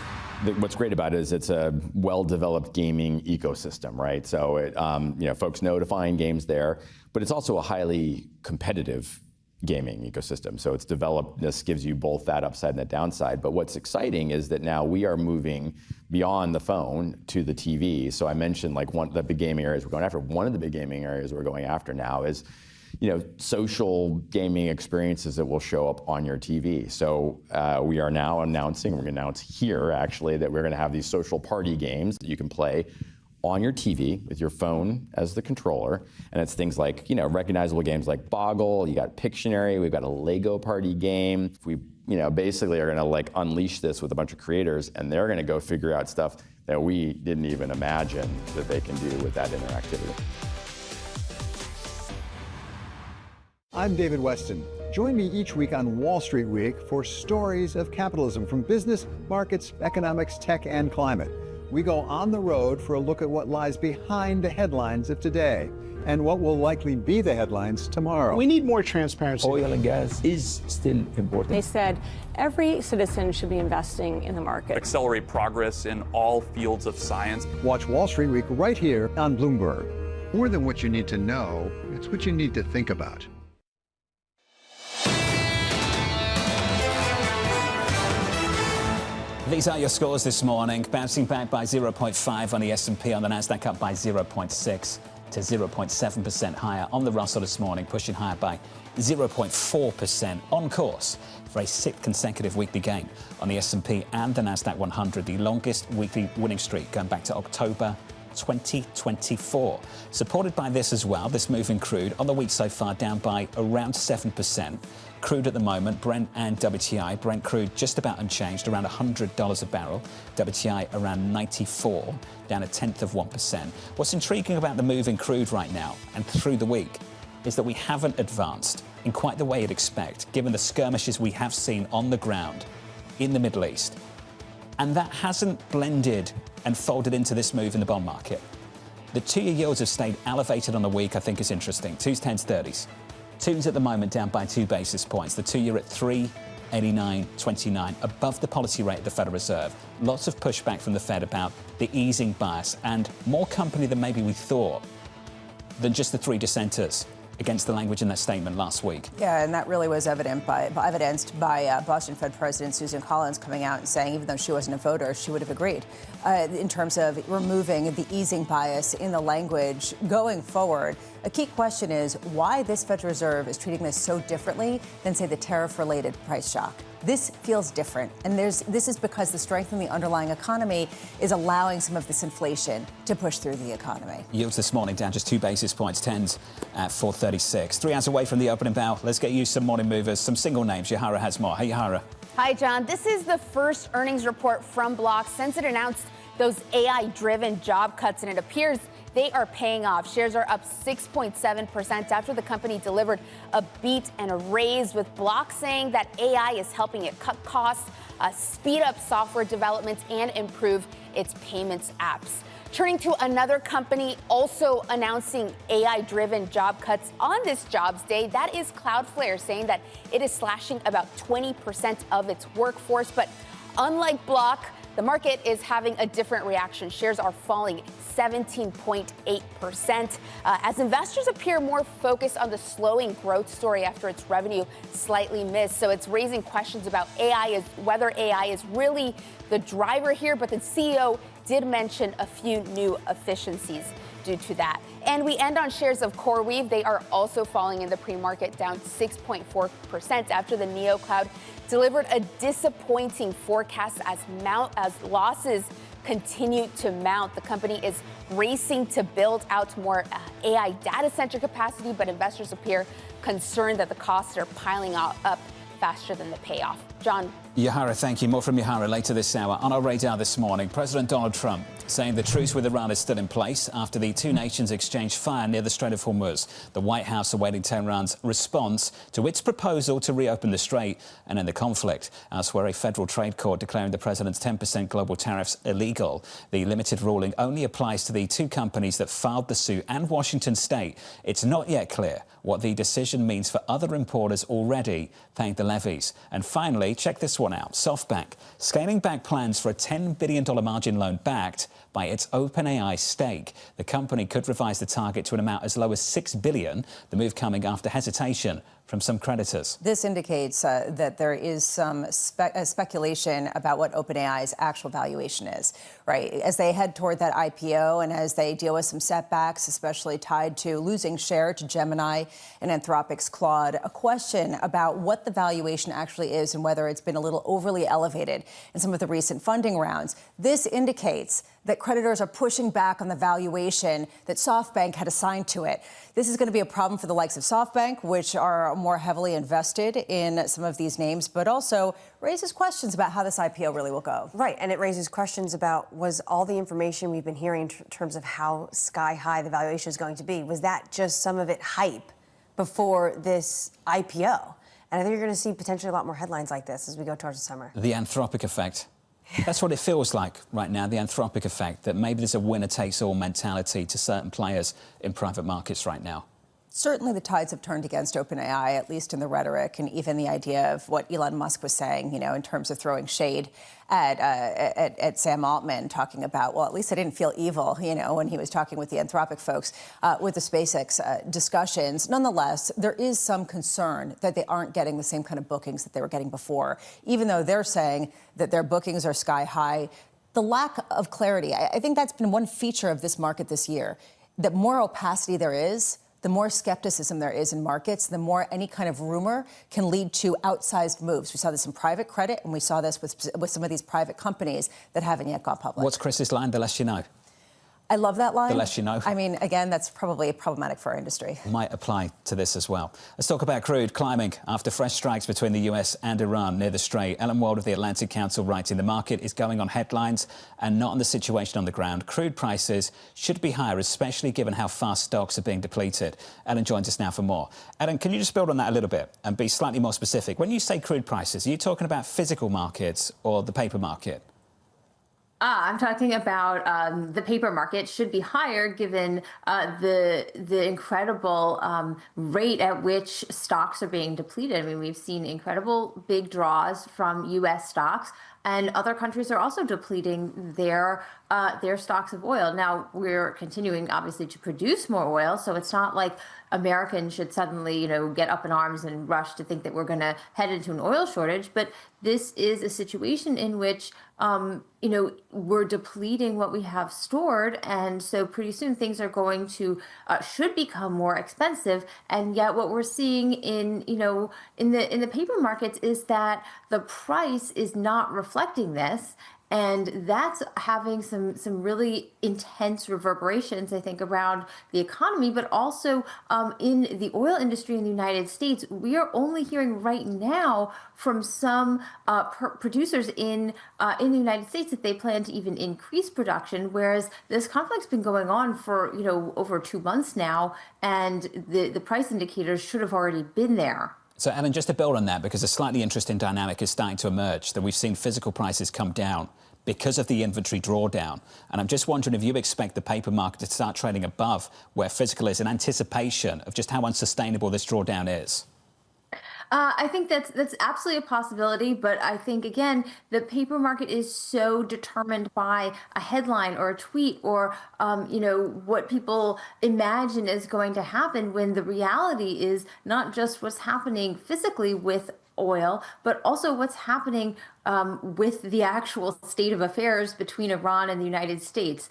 what's great about it is it's a well-developed gaming ecosystem, right? So it, folks know to find games there, but it's also a highly competitive gaming ecosystem. So it's developed, this gives you both that upside and that downside. But what's exciting is that now we are moving beyond the phone to the TV. So I mentioned like one of the big gaming areas we're going after. One of the big gaming areas we're going after now is, social gaming experiences that will show up on your TV. So we are now announcing, we're going to announce here actually, that we're going to have these social party games that you can play on your TV with your phone as the controller. And it's things like, recognizable games like Boggle, you got Pictionary, we've got a Lego party game. We, basically are gonna like unleash this with a bunch of creators, and they're gonna go figure out stuff that we didn't even imagine that they can do with that interactivity. I'm David Weston. Join me each week on Wall Street Week for stories of capitalism from business, markets, economics, tech, and climate. We go on the road for a look at what lies behind the headlines of today and what will likely be the headlines tomorrow. We need more transparency. Oil and gas is still important. They said every citizen should be investing in the market. Accelerate progress in all fields of science. Watch Wall Street Week right here on Bloomberg. More than what you need to know, it's what you need to think about. These are your scores this morning. Bouncing back by 0.5 on the S&P, on the Nasdaq up by 0.6 to 0.7% higher. On the Russell this morning, pushing higher by 0.4%. On course for a sixth consecutive weekly gain on the S&P and the Nasdaq 100, the longest weekly winning streak going back to October 2024. Supported by this as well, this move in crude on the week so far down by around 7%. Crude at the moment, Brent and WTI. Brent crude just about unchanged, around $100 a barrel. WTI around 94, down 0.1%. What's intriguing about the move in crude right now and through the week is that we haven't advanced in quite the way you'd expect, given the skirmishes we have seen on the ground in the Middle East. And that hasn't blended and folded into this move in the bond market. The two-year yields have stayed elevated on the week, I think is interesting. 2s, 10s, 30s. 2s at the moment down by 2 basis points. The 2-year at 3.8929, above the policy rate of the Federal Reserve. Lots of pushback from the Fed about the easing bias, and more company than maybe we thought than just the 3 dissenters against the language in that statement last week. Yeah, and that really was evidenced by Boston Fed President Susan Collins coming out and saying even though she wasn't a voter, she would have agreed in terms of removing the easing bias in the language going forward. A key question is why this Federal Reserve is treating this so differently than, say, the tariff-related price shock. This feels different, and this is because the strength in the underlying economy is allowing some of this inflation to push through the economy. Yields this morning down just 2 basis points, 10s at 436. 3 hours away from the opening bell. Let's get you some morning movers, some single names. Yahara has more. Hey, Yahara. Hi, John. This is the first earnings report from Block since it announced those AI-driven job cuts, and it appears they are paying off. Shares are up 6.7% after the company delivered a beat and a raise, with Block saying that AI is helping it cut costs, speed up software development, and improve its payments apps. Turning to another company also announcing AI-driven job cuts on this jobs day, that is Cloudflare, saying that it is slashing about 20% of its workforce. But unlike Block, the market is having a different reaction. Shares are falling 17.8% as investors appear more focused on the slowing growth story after its revenue slightly missed. So it's raising questions about whether AI is really the driver here. But the CEO did mention a few new efficiencies due to that. And we end on shares of CoreWeave. They are also falling in the pre-market, down 6.4% after the NeoCloud delivered a disappointing forecast as losses continue to mount. The company is racing to build out more AI data center capacity, but investors appear concerned that the costs are piling up faster than the payoff. John. Yahara, thank you. More from Yahara later this hour. On our radar this morning, President Donald Trump saying the truce with Iran is still in place after the two nations exchanged fire near the Strait of Hormuz. The White House awaiting Tehran's response to its proposal to reopen the strait and end the conflict. Elsewhere, a federal trade court declaring the president's 10% global tariffs illegal. The limited ruling only applies to the two companies that filed the suit and Washington state. It's not yet clear what the decision means for other importers already paying the levies. And finally, check this one out. SoftBank scaling back plans for a $10 billion margin loan backed by its OpenAI stake. The company could revise the target to an amount as low as $6 billion, the move coming after hesitation from some creditors. This indicates that there is some speculation about what OpenAI's actual valuation is, right? As they head toward that IPO and as they deal with some setbacks, especially tied to losing share to Gemini and Anthropic's Claude, a question about what the valuation actually is and whether it's been a little overly elevated in some of the recent funding rounds. This indicates that creditors are pushing back on the valuation that SoftBank had assigned to it. This is going to be a problem for the likes of SoftBank, which are more heavily invested in some of these names, but also raises questions about how this IPO really will go. Right, and it raises questions about, was all the information we've been hearing in terms of how sky high the valuation is going to be, was that just some of it hype before this IPO? And I think you're going to see potentially a lot more headlines like this as we go towards the summer. The Anthropic effect. That's what it feels like right now, the Anthropic effect, that maybe there's a winner-takes-all mentality to certain players in private markets right now. Certainly the tides have turned against OpenAI, at least in the rhetoric, and even the idea of what Elon Musk was saying, you know, in terms of throwing shade at Sam Altman, talking about, well, at least I didn't feel evil, you know, when he was talking with the Anthropic folks with the SpaceX discussions. Nonetheless, there is some concern that they aren't getting the same kind of bookings that they were getting before, even though they're saying that their bookings are sky high. The lack of clarity, I think that's been one feature of this market this year, that more opacity there is, the more skepticism there is in markets, the more any kind of rumor can lead to outsized moves. We saw this in private credit, and we saw this with some of these private companies that haven't yet gone public. What's Chris's line? The less you know. I love that line. The less you know. I mean, again, that's probably problematic for our industry. Might apply to this as well. Let's talk about crude climbing after fresh strikes between the US and Iran near the Strait. Ellen Wald of the Atlantic Council writing the market is going on headlines and not on the situation on the ground. Crude prices should be higher, especially given how fast stocks are being depleted. Ellen joins us now for more. Ellen, can you just build on that a little bit and be slightly more specific? When you say crude prices, are you talking about physical markets or the paper market? I'm talking about the paper market should be higher given the incredible rate at which stocks are being depleted. I mean, we've seen incredible big draws from U.S. stocks, and other countries are also depleting their stocks of oil. Now, we're continuing, obviously, to produce more oil, so it's not like Americans should suddenly, you know, get up in arms and rush to think that we're going to head into an oil shortage. But this is a situation in which, you know, we're depleting what we have stored, and so pretty soon things are going to should become more expensive. And yet, what we're seeing in, you know, in the paper markets is that the price is not reflecting this. And that's having some really intense reverberations, I think, around the economy, but also in the oil industry in the United States. We are only hearing right now from some producers in the United States that they plan to even increase production, whereas this conflict's been going on for, you know, over 2 months now, and the price indicators should have already been there. So, Ellen, just to build on that, because a slightly interesting dynamic is starting to emerge, that we've seen physical prices come down because of the inventory drawdown. And I'm just wondering if you expect the paper market to start trading above where physical is in anticipation of just how unsustainable this drawdown is. I think that's absolutely a possibility, but I think, again, the paper market is so determined by a headline or a tweet or, you know, what people imagine is going to happen, when the reality is not just what's happening physically with oil, but also what's happening with the actual state of affairs between Iran and the United States.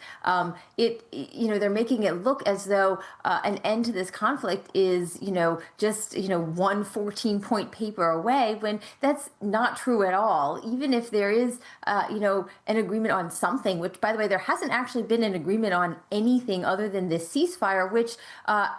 You know, they're making it look as though an end to this conflict is, you know, just, you know, one 14-point paper away, when that's not true at all. Even if there is, you know, an agreement on something, which, by the way, there hasn't actually been an agreement on anything other than this ceasefire, which,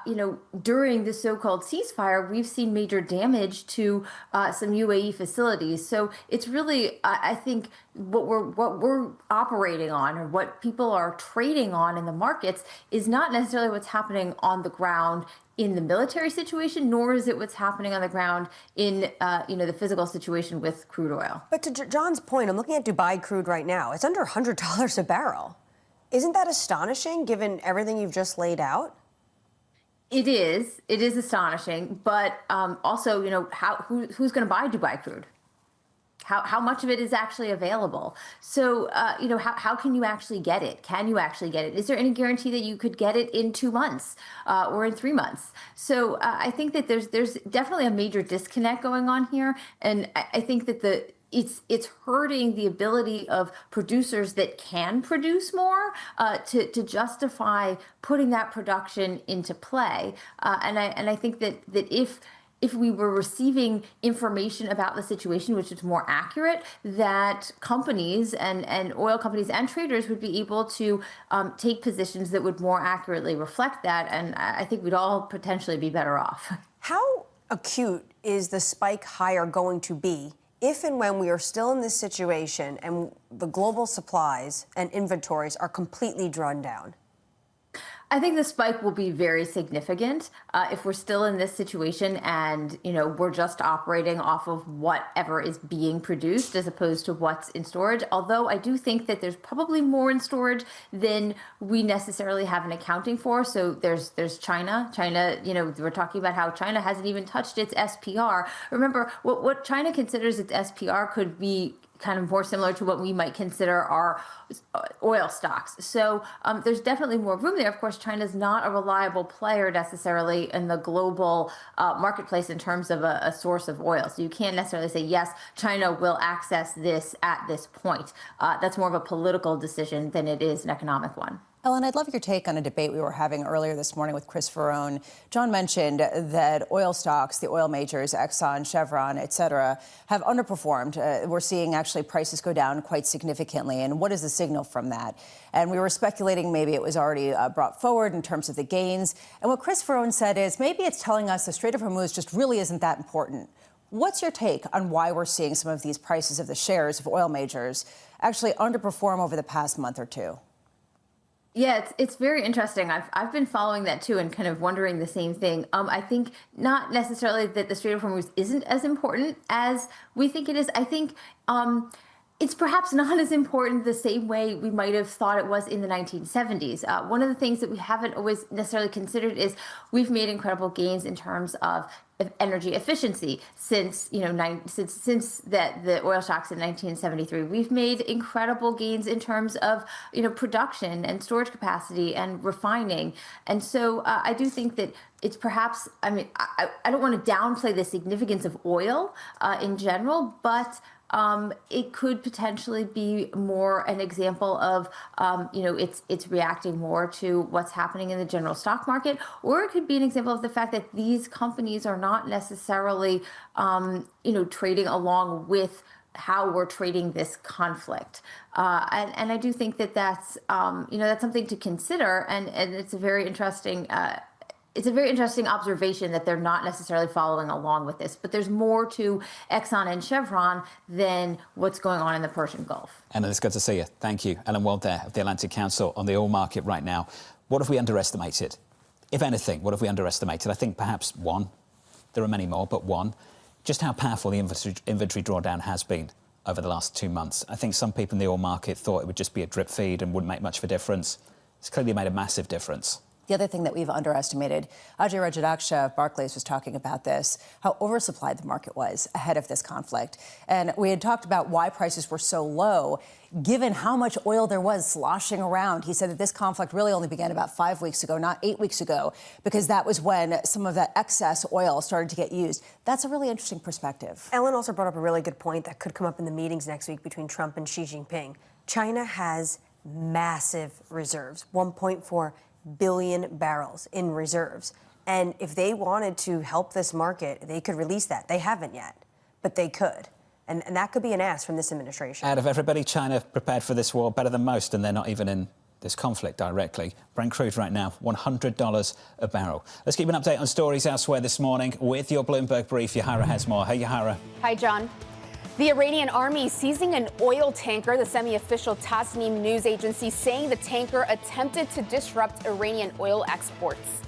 you know, during the so-called ceasefire, we've seen major damage to some UAE facilities. So it's really, I think, what we're operating on, or what people are trading on in the markets, is not necessarily what's happening on the ground in the military situation, nor is it what's happening on the ground in you know, the physical situation with crude oil. But to John's point, I'm looking at Dubai crude right now. It's under $100 a barrel. Isn't that astonishing, given everything you've just laid out? It is astonishing, but also, who's going to buy Dubai crude? How much of it is actually available? So, how can you actually get it? Can you actually get it? Is there any guarantee that you could get it in 2 months or in 3 months? So I think that there's definitely a major disconnect going on here. And I think that it's hurting the ability of producers that can produce more to justify putting that production into play. And I think that if we were receiving information about the situation, which is more accurate, that companies and oil companies and traders would be able to take positions that would more accurately reflect that. And I think we'd all potentially be better off. How acute is the spike higher going to be if and when we are still in this situation and the global supplies and inventories are completely drawn down? I think the spike will be very significant if we're still in this situation and, we're just operating off of whatever is being produced as opposed to what's in storage. Although I do think that there's probably more in storage than we necessarily have an accounting for. So there's China. China, we're talking about how China hasn't even touched its SPR. Remember, what China considers its SPR could be kind of more similar to what we might consider our oil stocks. So there's definitely more room there. Of course, China's not a reliable player necessarily in the global marketplace in terms of a source of oil. So you can't necessarily say, yes, China will access this at this point. That's more of a political decision than it is an economic one. Ellen, I'd love your take on a debate we were having earlier this morning with Chris Ferrone. John mentioned that oil stocks, the oil majors, Exxon, Chevron, et cetera, have underperformed. We're seeing actually prices go down quite significantly. And what is the signal from that? And we were speculating maybe it was already brought forward in terms of the gains. And what Chris Ferrone said is maybe it's telling us the Strait of Hormuz just really isn't that important. What's your take on why we're seeing some of these prices of the shares of oil majors actually underperform over the past month or two? Yeah, it's very interesting. I've been following that too and kind of wondering the same thing. I think not necessarily that the Strait of Hormuz isn't as important as we think it is. I think it's perhaps not as important the same way we might have thought it was in the 1970s. One of the things that we haven't always necessarily considered is we've made incredible gains in terms of energy efficiency since the oil shocks in 1973. We've made incredible gains in terms of production and storage capacity and refining. And so I do think that it's perhaps, I don't want to downplay the significance of oil in general, but it could potentially be more an example of, it's reacting more to what's happening in the general stock market, or it could be an example of the fact that these companies are not necessarily, trading along with how we're trading this conflict. And I do think that that's something to consider, and it's a very interesting observation that they're not necessarily following along with this. But there's more to Exxon and Chevron than what's going on in the Persian Gulf. Ellen, it's good to see you. Thank you. Ellen Wald there of the Atlantic Council on the oil market right now. What have we underestimated? If anything, what have we underestimated? I think perhaps one. There are many more, but one. Just how powerful the inventory drawdown has been over the last 2 months. I think some people in the oil market thought it would just be a drip feed and wouldn't make much of a difference. It's clearly made a massive difference. The other thing that we've underestimated, Ajay Rajadaksha of Barclays was talking about this, how oversupplied the market was ahead of this conflict. And we had talked about why prices were so low, given how much oil there was sloshing around. He said that this conflict really only began about 5 weeks ago, not 8 weeks ago, because that was when some of that excess oil started to get used. That's a really interesting perspective. Ellen also brought up a really good point that could come up in the meetings next week between Trump and Xi Jinping. China has massive reserves, 1.4 billion barrels in reserves. And if they wanted to help this market, they could release that. They haven't yet, but they could. And that could be an ask from this administration. Out of everybody, China prepared for this war better than most, and they're not even in this conflict directly. Brent crude right now, $100 a barrel. Let's keep an update on stories elsewhere this morning with your Bloomberg Brief. Yahara has more. Hey, Yahara. Hi, John. The Iranian army seizing an oil tanker, the semi-official Tasnim news agency saying the tanker attempted to disrupt Iranian oil exports.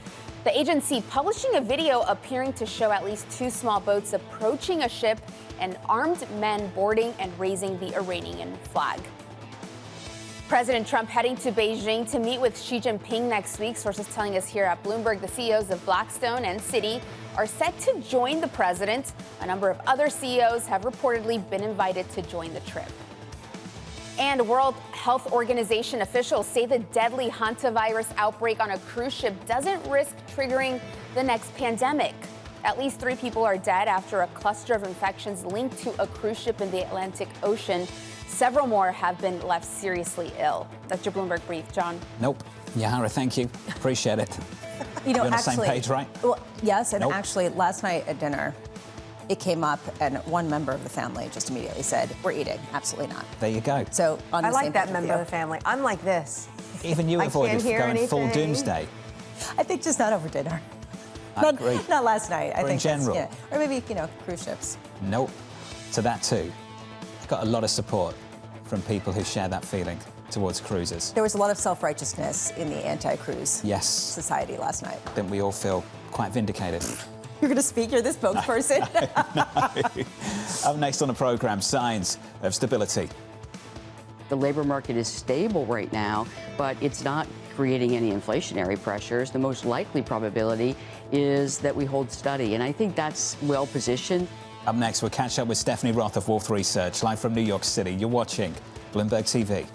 The agency publishing a video appearing to show at least 2 small boats approaching a ship and armed men boarding and raising the Iranian flag. President Trump heading to Beijing to meet with Xi Jinping next week. Sources telling us here at Bloomberg the CEOs of Blackstone and Citi are set to join the president. A number of other CEOs have reportedly been invited to join the trip. And World Health Organization officials say the deadly hantavirus outbreak on a cruise ship doesn't risk triggering the next pandemic. At least 3 people are dead after a cluster of infections linked to a cruise ship in the Atlantic Ocean. Several more have been left seriously ill. That's your Bloomberg Brief. John? Nope. Yahara, thank you. Appreciate it. You're on the same page, right? Well, yes, and Nope. actually, last night at dinner, it came up, and one member of the family just immediately said, "We're eating." Absolutely not. There you go. So on I the like same that page member with of the family. I'm like this. Even you I avoided can't hear going full anything. doomsday. I think just not over dinner. I agree. Not last night. I Or in think that's- general. yeah. Or maybe, cruise ships. Nope. To that too. I got a lot of support from people who share that feeling towards cruises. There was a lot of self-righteousness in the anti-cruise Yes. society last night. I think we all feel quite vindicated. You're going to speak? You're the spokesperson? Up next on the program, signs of stability. The labor market is stable right now, but it's not creating any inflationary pressures. The most likely probability is that we hold steady, and I think that's well positioned. Up next, we'll catch up with Stephanie Roth of Wolf Research, live from New York City. You're watching Bloomberg TV.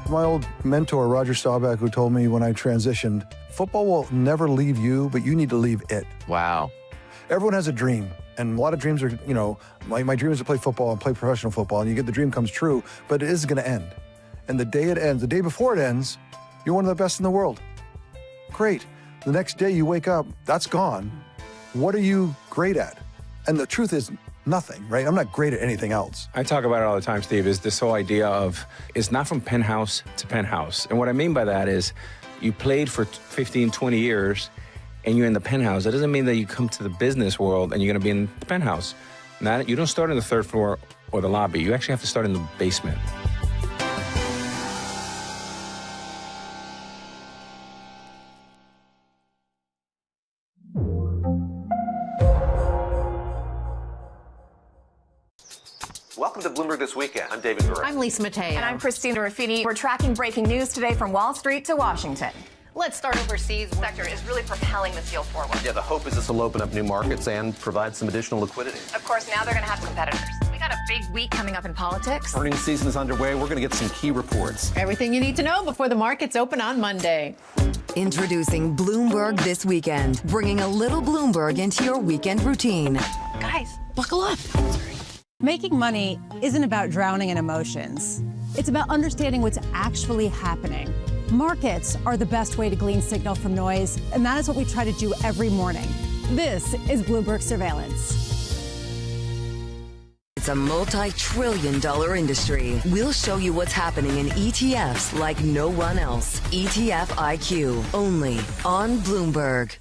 My old mentor, Roger Staubach, who told me when I transitioned, football will never leave you, but you need to leave it. Wow. Everyone has a dream, and a lot of dreams are, my dream is to play football and play professional football, and you get the dream comes true, but it is going to end. And the day it ends, the day before it ends, you're one of the best in the world. Great. The next day you wake up, that's gone. What are you great at? And the truth is, nothing, right? I'm not great at anything else. I talk about it all the time, Steve, is this whole idea of it's not from penthouse to penthouse. And what I mean by that is you played for 15, 20 years and you're in the penthouse. That doesn't mean that you come to the business world and you're going to be in the penthouse. You don't start on the 3rd floor or the lobby. You actually have to start in the basement. Welcome to Bloomberg This Weekend. I'm David Gura. I'm Lisa Mateo. And I'm Christina Ruffini. We're tracking breaking news today from Wall Street to Washington. Let's start overseas. The sector is really propelling this deal forward. Yeah, the hope is this will open up new markets and provide some additional liquidity. Of course, now they're going to have competitors. We got a big week coming up in politics. Earnings season is underway. We're going to get some key reports. Everything you need to know before the markets open on Monday. Introducing Bloomberg This Weekend, bringing a little Bloomberg into your weekend routine. Guys, buckle up. Making money isn't about drowning in emotions. It's about understanding what's actually happening. Markets are the best way to glean signal from noise, and that is what we try to do every morning. This is Bloomberg Surveillance. It's a multi-trillion-dollar industry. We'll show you what's happening in ETFs like no one else. ETF IQ, only on Bloomberg.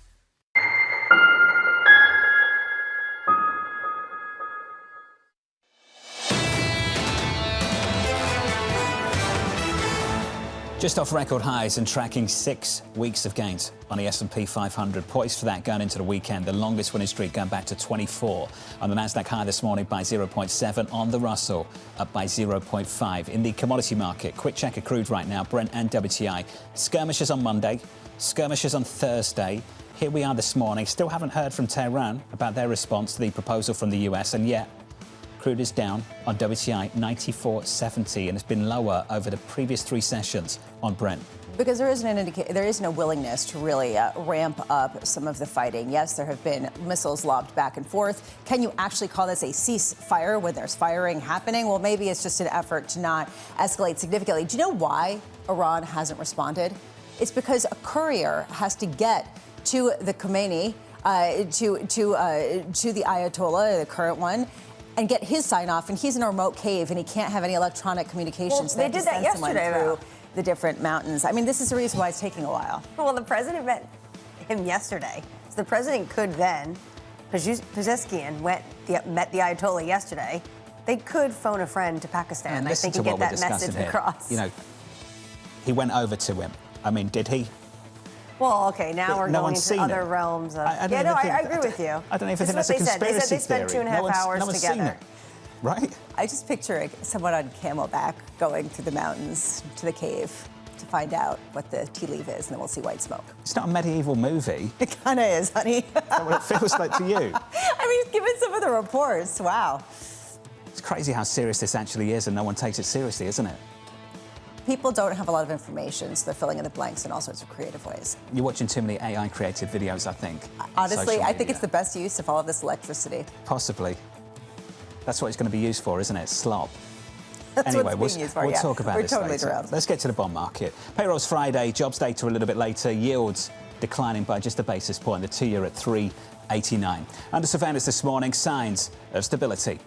Just off record highs and tracking 6 weeks of gains on the S&P 500. Poised for that going into the weekend, the longest winning streak going back to 24. On the Nasdaq high this morning by 0.7. On the Russell up by 0.5. In the commodity market, quick check of crude right now, Brent and WTI. Skirmishes on Monday, skirmishes on Thursday. Here we are this morning. Still haven't heard from Tehran about their response to the proposal from the US, and yet crude is down on WTI 94.70, and it's been lower over the previous 3 sessions on Brent. Because there isn't a willingness to really ramp up some of the fighting. Yes, there have been missiles lobbed back and forth. Can you actually call this a ceasefire when there's firing happening? Well, maybe it's just an effort to not escalate significantly. Do you know why Iran hasn't responded? It's because a courier has to get to the Khomeini, to the Ayatollah, the current one, and get his sign off, and he's in a remote cave and he can't have any electronic communications. Well, they did that yesterday through the different mountains. I mean, this is the reason why it's taking a while. Well, the president met him yesterday. So the president could then, Pezeshkian met the Ayatollah yesterday. They could phone a friend to Pakistan, I think, and get that message across. You know, he went over to him. I mean, did he? Well, okay, now we're going into other realms of... I agree with you. I don't even think that's a conspiracy theory. They spent 2.5 hours together. Right? I just picture someone on camelback going through the mountains to the cave to find out what the tea leaf is, and then we'll see white smoke. It's not a medieval movie. It kind of is, honey. That's what it feels like to you. I mean, given some of the reports, wow. It's crazy how serious this actually is, and no one takes it seriously, isn't it? People don't have a lot of information, so they're filling in the blanks in all sorts of creative ways. You're watching too many AI-created videos, I think. Honestly, I think it's the best use of all of this electricity. Possibly. That's what it's going to be used for, isn't it? Slop. That's anyway, what it's being used for, we'll talk about We're this totally later. thrilled. Let's get to the bond market. Payrolls Friday, jobs data a little bit later, yields declining by just a basis point. The 2-year at 3.89. Under surveillance this morning, signs of stability.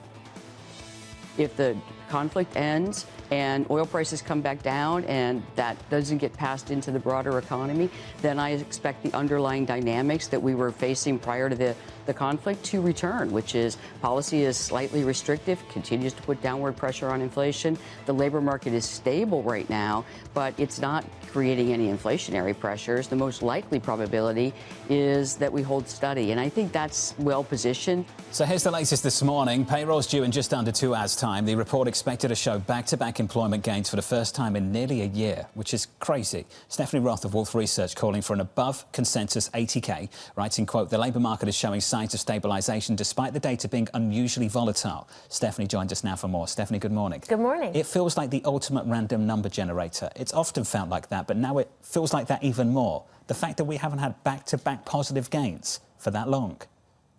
If the conflict ends and oil prices come back down and that doesn't get passed into the broader economy, then I expect the underlying dynamics that we were facing prior to the conflict to return, which is policy is slightly restrictive, continues to put downward pressure on inflation. The labor market is stable right now, but it's not creating any inflationary pressures. The most likely probability is that we hold steady, and I think that's well positioned. So here's the latest this morning. Payrolls due in just under 2 hours' time. The report expected to show back-to-back employment gains for the first time in nearly a year, which is crazy. Stephanie Roth of Wolf Research calling for an above consensus 80K, writing, quote, the labour market is showing signs of stabilisation despite the data being unusually volatile. Stephanie joined us now for more. Stephanie, good morning. Good morning. It feels like the ultimate random number generator. It's often felt like that, but now it feels like that even more. The fact that we haven't had back-to-back positive gains for that long.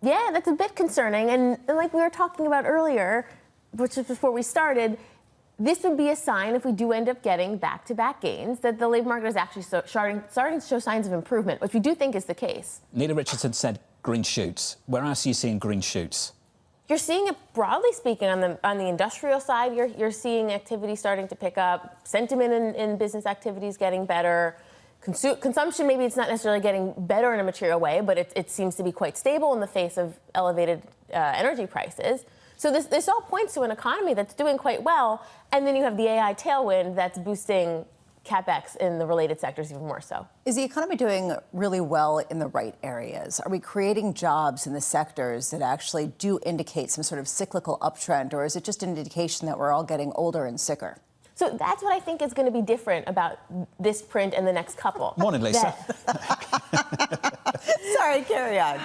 Yeah, that's a bit concerning. And like we were talking about earlier, which is before we started, this would be a sign, if we do end up getting back-to-back gains, that the labor market is actually starting to show signs of improvement, which we do think is the case. Nita Richardson said green shoots. Where else are you seeing green shoots? You're seeing it, broadly speaking, on the industrial side. You're seeing activity starting to pick up, sentiment in business activities getting better. Consumption, maybe it's not necessarily getting better in a material way, but it seems to be quite stable in the face of elevated energy prices. So this all points to an economy that's doing quite well, and then you have the AI tailwind that's boosting CapEx in the related sectors even more so. Is the economy doing really well in the right areas? Are we creating jobs in the sectors that actually do indicate some sort of cyclical uptrend, or is it just an indication that we're all getting older and sicker? So that's what I think is going to be different about this print and the next couple. Morning, Lisa. Sorry, carry on.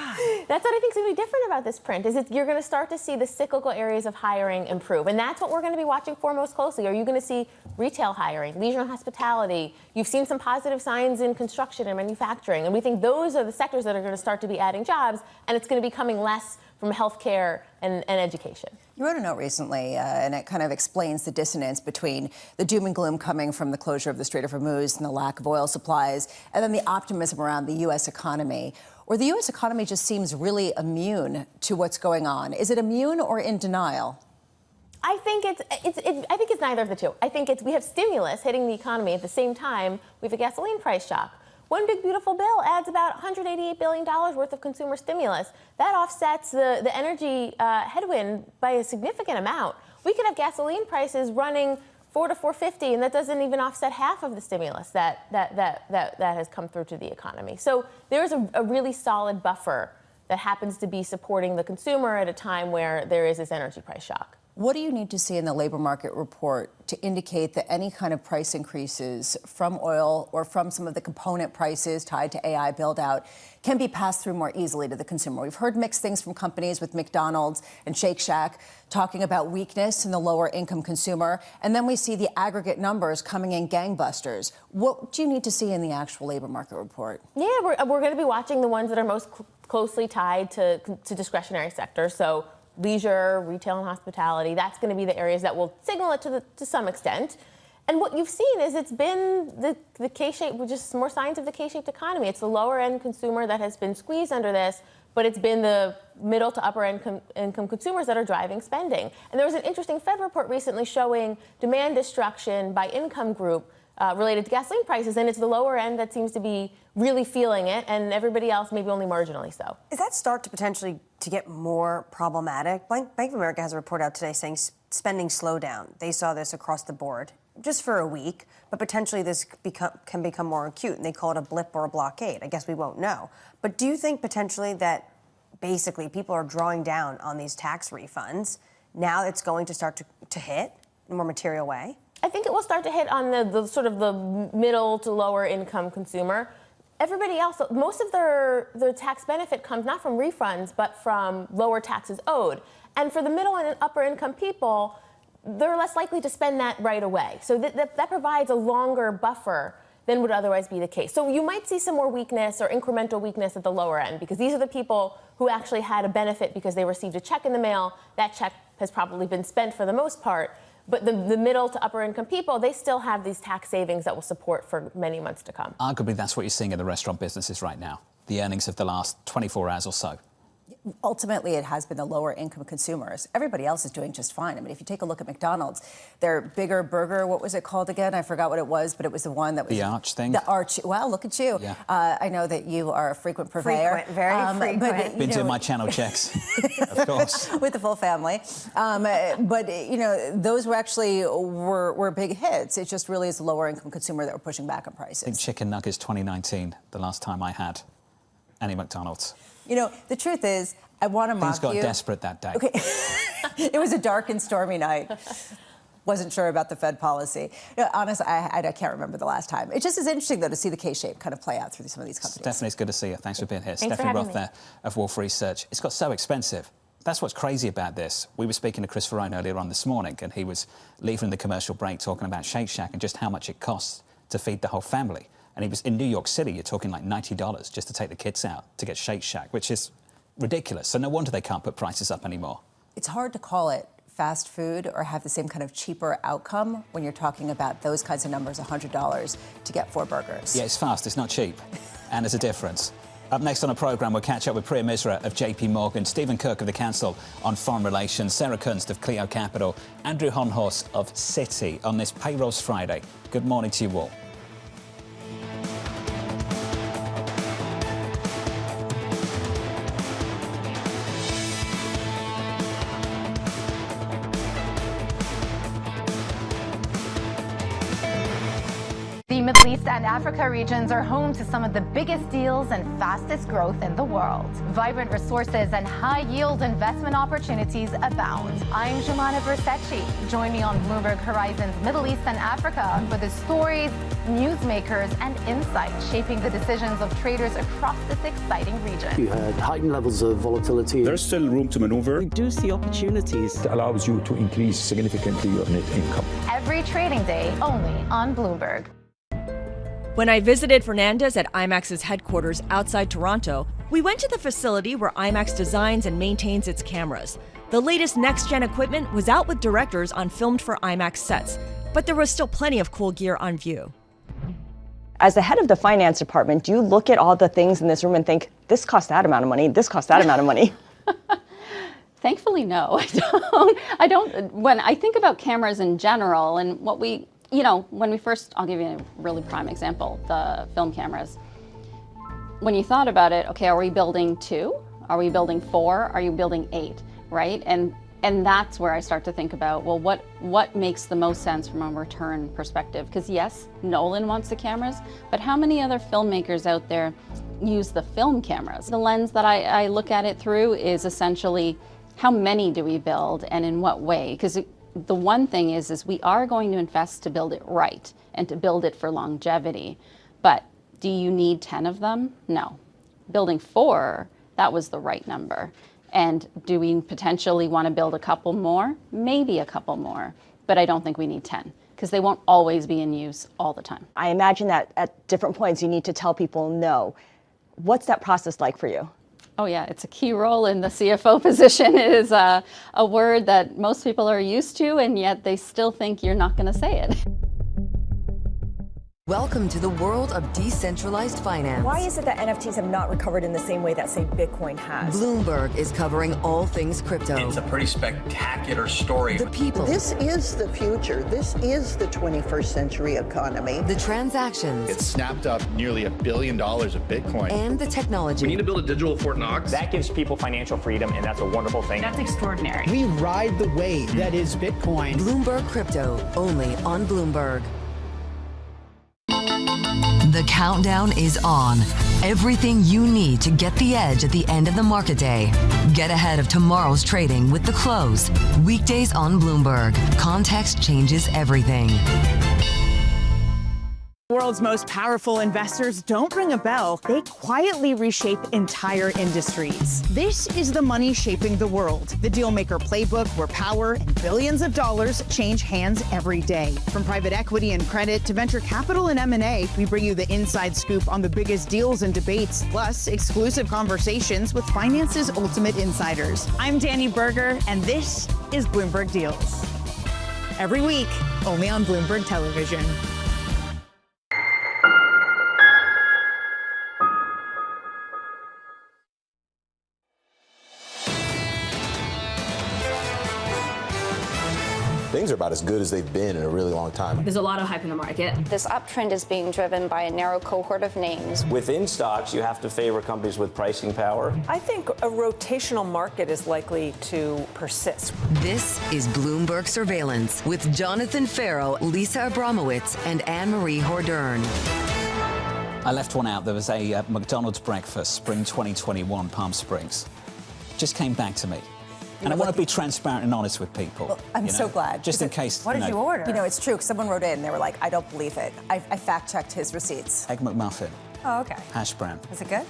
That's what I think is going to be different about this print, is you're going to start to see the cyclical areas of hiring improve. And that's what we're going to be watching for most closely. Are you going to see retail hiring, leisure and hospitality? You've seen some positive signs in construction and manufacturing. And we think those are the sectors that are going to start to be adding jobs. And it's going to be coming less from healthcare and education. You wrote a note recently, and it kind of explains the dissonance between the doom and gloom coming from the closure of the Strait of Hormuz and the lack of oil supplies, and then the optimism around the U.S. economy. Or the U.S. economy just seems really immune to what's going on. Is it immune or in denial? I think it's neither of the two. I think we have stimulus hitting the economy at the same time we have a gasoline price shock. One big beautiful bill adds about $188 billion worth of consumer stimulus. That offsets the energy headwind by a significant amount. We could have gasoline prices running $4 to $4.50, and that doesn't even offset half of the stimulus that has come through to the economy. So there's a really solid buffer that happens to be supporting the consumer at a time where there is this energy price shock. What do you need to see in the labor market report to indicate that any kind of price increases from oil or from some of the component prices tied to AI build-out can be passed through more easily to the consumer? We've heard mixed things from companies with McDonald's and Shake Shack talking about weakness in the lower income consumer. And then we see the aggregate numbers coming in gangbusters. What do you need to see in the actual labor market report? Yeah, we're going to be watching the ones that are most closely tied to discretionary sectors. So leisure, retail, and hospitality, that's going to be the areas that will signal it to some extent. And what you've seen is it's been the K-shaped, just more signs of the K-shaped economy. It's the lower-end consumer that has been squeezed under this, but it's been the middle to upper-income consumers that are driving spending. And there was an interesting Fed report recently showing demand destruction by income group related to gasoline prices, and it's the lower end that seems to be really feeling it, and everybody else maybe only marginally so. Is that start to potentially to get more problematic? Bank of America has a report out today saying spending slowdown. They saw this across the board just for a week, but potentially this can become more acute, and they call it a blip or a blockade. I guess we won't know. But do you think potentially that basically people are drawing down on these tax refunds? Now it's going to start to hit in a more material way? I think it will start to hit on the sort of the middle to lower income consumer. Everybody else, most of their tax benefit comes not from refunds, but from lower taxes owed. And for the middle and upper income people, they're less likely to spend that right away. So that provides a longer buffer than would otherwise be the case. So you might see some more weakness or incremental weakness at the lower end, because these are the people who actually had a benefit because they received a check in the mail. That check has probably been spent for the most part. But the middle to upper income people, they still have these tax savings that will support for many months to come. Arguably, that's what you're seeing in the restaurant businesses right now, the earnings of the last 24 hours or so. Ultimately, it has been the lower income consumers. Everybody else is doing just fine. I mean, if you take a look at McDonald's, their bigger burger, what was it called again? I forgot what it was, but it was the one that was... The Arch thing? The Arch. Wow, look at you. Yeah. I know that you are a frequent purveyor. Very frequent. But, Been doing my channel checks, of course. With the full family. But, those were actually were big hits. It just really is the lower income consumer that were pushing back on prices. I think chicken nuggets 2019, the last time I had any McDonald's. The truth is, I want to mock you. Things got desperate that day. Okay. It was a dark and stormy night. Wasn't sure about the Fed policy. Honestly, I can't remember the last time. It just is interesting, though, to see the K-shape kind of play out through some of these companies. Stephanie, it's good to see you. Thanks for being here. Thanks Stephanie for Roth having there of Wolf Research. It's got so expensive. That's what's crazy about this. We were speaking to Chris Ferrone earlier on this morning, and he was leaving the commercial break talking about Shake Shack and just how much it costs to feed the whole family. And he was in New York City, you're talking like $90 just to take the kids out to get Shake Shack, which is ridiculous. So no wonder they can't put prices up anymore. It's hard to call it fast food or have the same kind of cheaper outcome when you're talking about those kinds of numbers, $100 to get 4 burgers. Yeah, it's fast, it's not cheap. And there's a difference. Up next on the programme, we'll catch up with Priya Misra of JP Morgan, Stephen Kirk of the Council on Foreign Relations, Sarah Kunst of Clio Capital, Andrew Honhorst of Citi on this Payrolls Friday. Good morning to you all. The Middle East and Africa regions are home to some of the biggest deals and fastest growth in the world. Vibrant resources and high-yield investment opportunities abound. I'm Jumana Versace. Join me on Bloomberg Horizon's Middle East and Africa for the stories, newsmakers, and insights shaping the decisions of traders across this exciting region. You had heightened levels of volatility. There's still room to maneuver. Reduce the opportunities. It allows you to increase significantly your net income. Every trading day, only on Bloomberg. When I visited Fernandez at IMAX's headquarters outside Toronto, we went to the facility where IMAX designs and maintains its cameras. The latest next-gen equipment was out with directors on filmed for IMAX sets, but there was still plenty of cool gear on view. As the head of the finance department, do you look at all the things in this room and think, this costs that amount of money, this costs that amount of money? Thankfully, no, I don't. When I think about cameras in general and what we, when we first, I'll give you a really prime example, the film cameras. When you thought about it, okay, are we building 2? Are we building 4? Are you building 8, right? And And that's where I start to think about, well, what makes the most sense from a return perspective? Because yes, Nolan wants the cameras, but how many other filmmakers out there use the film cameras? The lens that I look at it through is essentially how many do we build and in what way? Because the one thing is we are going to invest to build it right and to build it for longevity. But do you need 10 of them? No. Building 4, that was the right number. And do we potentially want to build a couple more? Maybe a couple more, but I don't think we need 10 because they won't always be in use all the time. I imagine that at different points you need to tell people no. What's that process like for you? Oh yeah, it's a key role in the CFO position. It is a word that most people are used to, and yet they still think you're not going to say it. Welcome to the world of decentralized finance. Why is it that NFTs have not recovered in the same way that, say, Bitcoin has? Bloomberg is covering all things crypto. It's a pretty spectacular story. The people. This is the future. This is the 21st century economy. The transactions. It snapped up nearly $1 billion of Bitcoin. And the technology. We need to build a digital Fort Knox. That gives people financial freedom, and that's a wonderful thing. That's extraordinary. We ride the wave that is Bitcoin. Bloomberg Crypto, only on Bloomberg. The countdown is on. Everything you need to get the edge at the end of the market day. Get ahead of tomorrow's trading with The Close. Weekdays on Bloomberg. Context changes everything. The world's most powerful investors don't ring a bell. They quietly reshape entire industries. This is the money shaping the world. The Dealmaker playbook, where power and billions of dollars change hands every day. From private equity and credit to venture capital and M&A, we bring you the inside scoop on the biggest deals and debates, plus exclusive conversations with finance's ultimate insiders. I'm Danny Berger, and this is Bloomberg Deals. Every week, only on Bloomberg Television. Things are about as good as they've been in a really long time. There's a lot of hype in the market. This uptrend is being driven by a narrow cohort of names. Within stocks, you have to favor companies with pricing power. I think a rotational market is likely to persist. This is Bloomberg Surveillance with Jonathan Farrow, Lisa Abramowitz, and Anne-Marie Hordern. I left one out. There was a McDonald's breakfast, Spring 2021, Palm Springs. Just came back to me. And I want to be transparent and honest with people. Well, I'm so glad. Just in case. What did you order? You know, it's true, because someone wrote in and they were like, I don't believe it. I fact-checked his receipts. Egg McMuffin. Oh, okay. Hash brown. Was it good?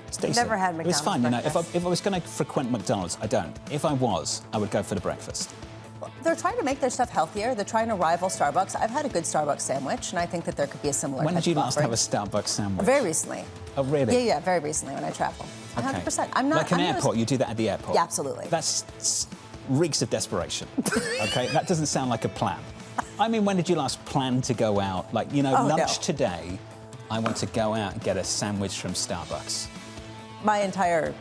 It's decent. Never had McDonald's. It was fine, breakfast. you know. If I was going to frequent McDonald's, I don't. If I was, I would go for the breakfast. Well, they're trying to make their stuff healthier. They're trying to rival Starbucks. I've had a good Starbucks sandwich, and I think that there could be a similar. When did you last offering. have a Starbucks sandwich? Very recently. Oh, really? Yeah, very recently when I travel. 100%. I'm not like an airport. You do that at the airport. Yeah, absolutely. That's reeks of desperation. Okay, that doesn't sound like a plan. I mean, when did you last plan to go out? Like, you know, lunch today, I want to go out and get a sandwich from Starbucks. My entire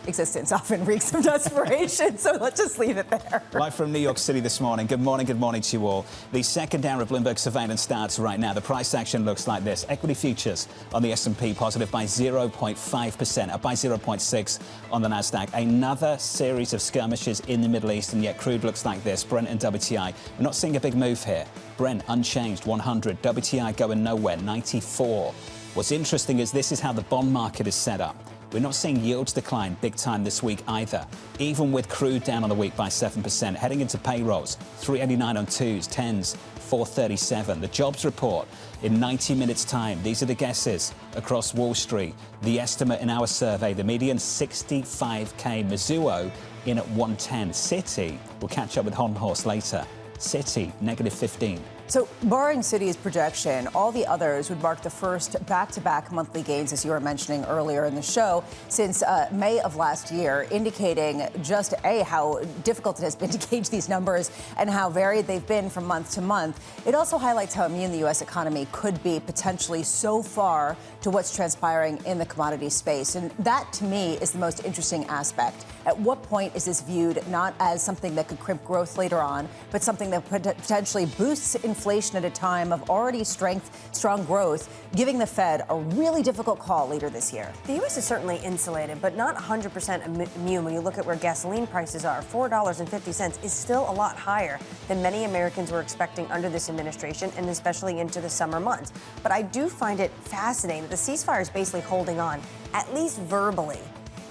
existence often reeks of desperation, so let's just leave it there. Live from New York City this morning. Good morning to you all. The second hour of Bloomberg Surveillance starts right now. The price action looks like this. Equity futures on the S&P positive by 0.5%, up by 0.6 on the Nasdaq. Another series of skirmishes in the Middle East, and yet crude looks like this. Brent and WTI. We're not seeing a big move here. Brent unchanged, 100. WTI going nowhere, 94. What's interesting is this is how the bond market is set up. We're not seeing yields decline big time this week either, even with crude down on the week by 7%. Heading into payrolls, 389 on 2s, 10s, 437. The jobs report in 90 minutes' time. These are the guesses across Wall Street. The estimate in our survey, the median 65K. Mizuho in at 110. Citi, we'll catch up with Hon Horse later. Citi, negative 15. So, barring Citi's projection, all the others would mark the first back-to-back monthly gains, as you were mentioning earlier in the show, since May of last year, indicating just, how difficult it has been to gauge these numbers and how varied they've been from month to month. It also highlights how immune the U.S. economy could be potentially so far to what's transpiring in the commodity space. And that, to me, is the most interesting aspect. At what point is this viewed not as something that could crimp growth later on, but something that potentially boosts inflation inflation at a time of already strong growth, giving the Fed a really difficult call later this year. The U.S. is certainly insulated, but not 100% immune. When you look at where gasoline prices are, $4.50 is still a lot higher than many Americans were expecting under this administration, and especially into the summer months. But I do find it fascinating that the ceasefire is basically holding on, at least verbally.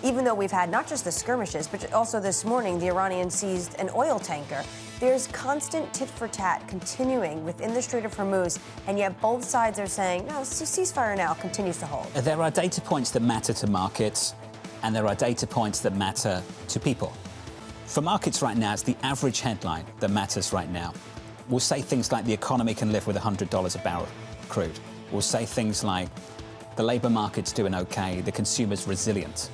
Even though we've had not just the skirmishes, but also this morning, the Iranians seized an oil tanker. There's constant tit for tat continuing within the Strait of Hormuz, and yet both sides are saying, no, ceasefire now continues to hold. There are data points that matter to markets, and there are data points that matter to people. For markets right now, it's the average headline that matters right now. We'll say things like the economy can live with $100 a barrel crude. We'll say things like the labour market's doing okay, the consumer's resilient.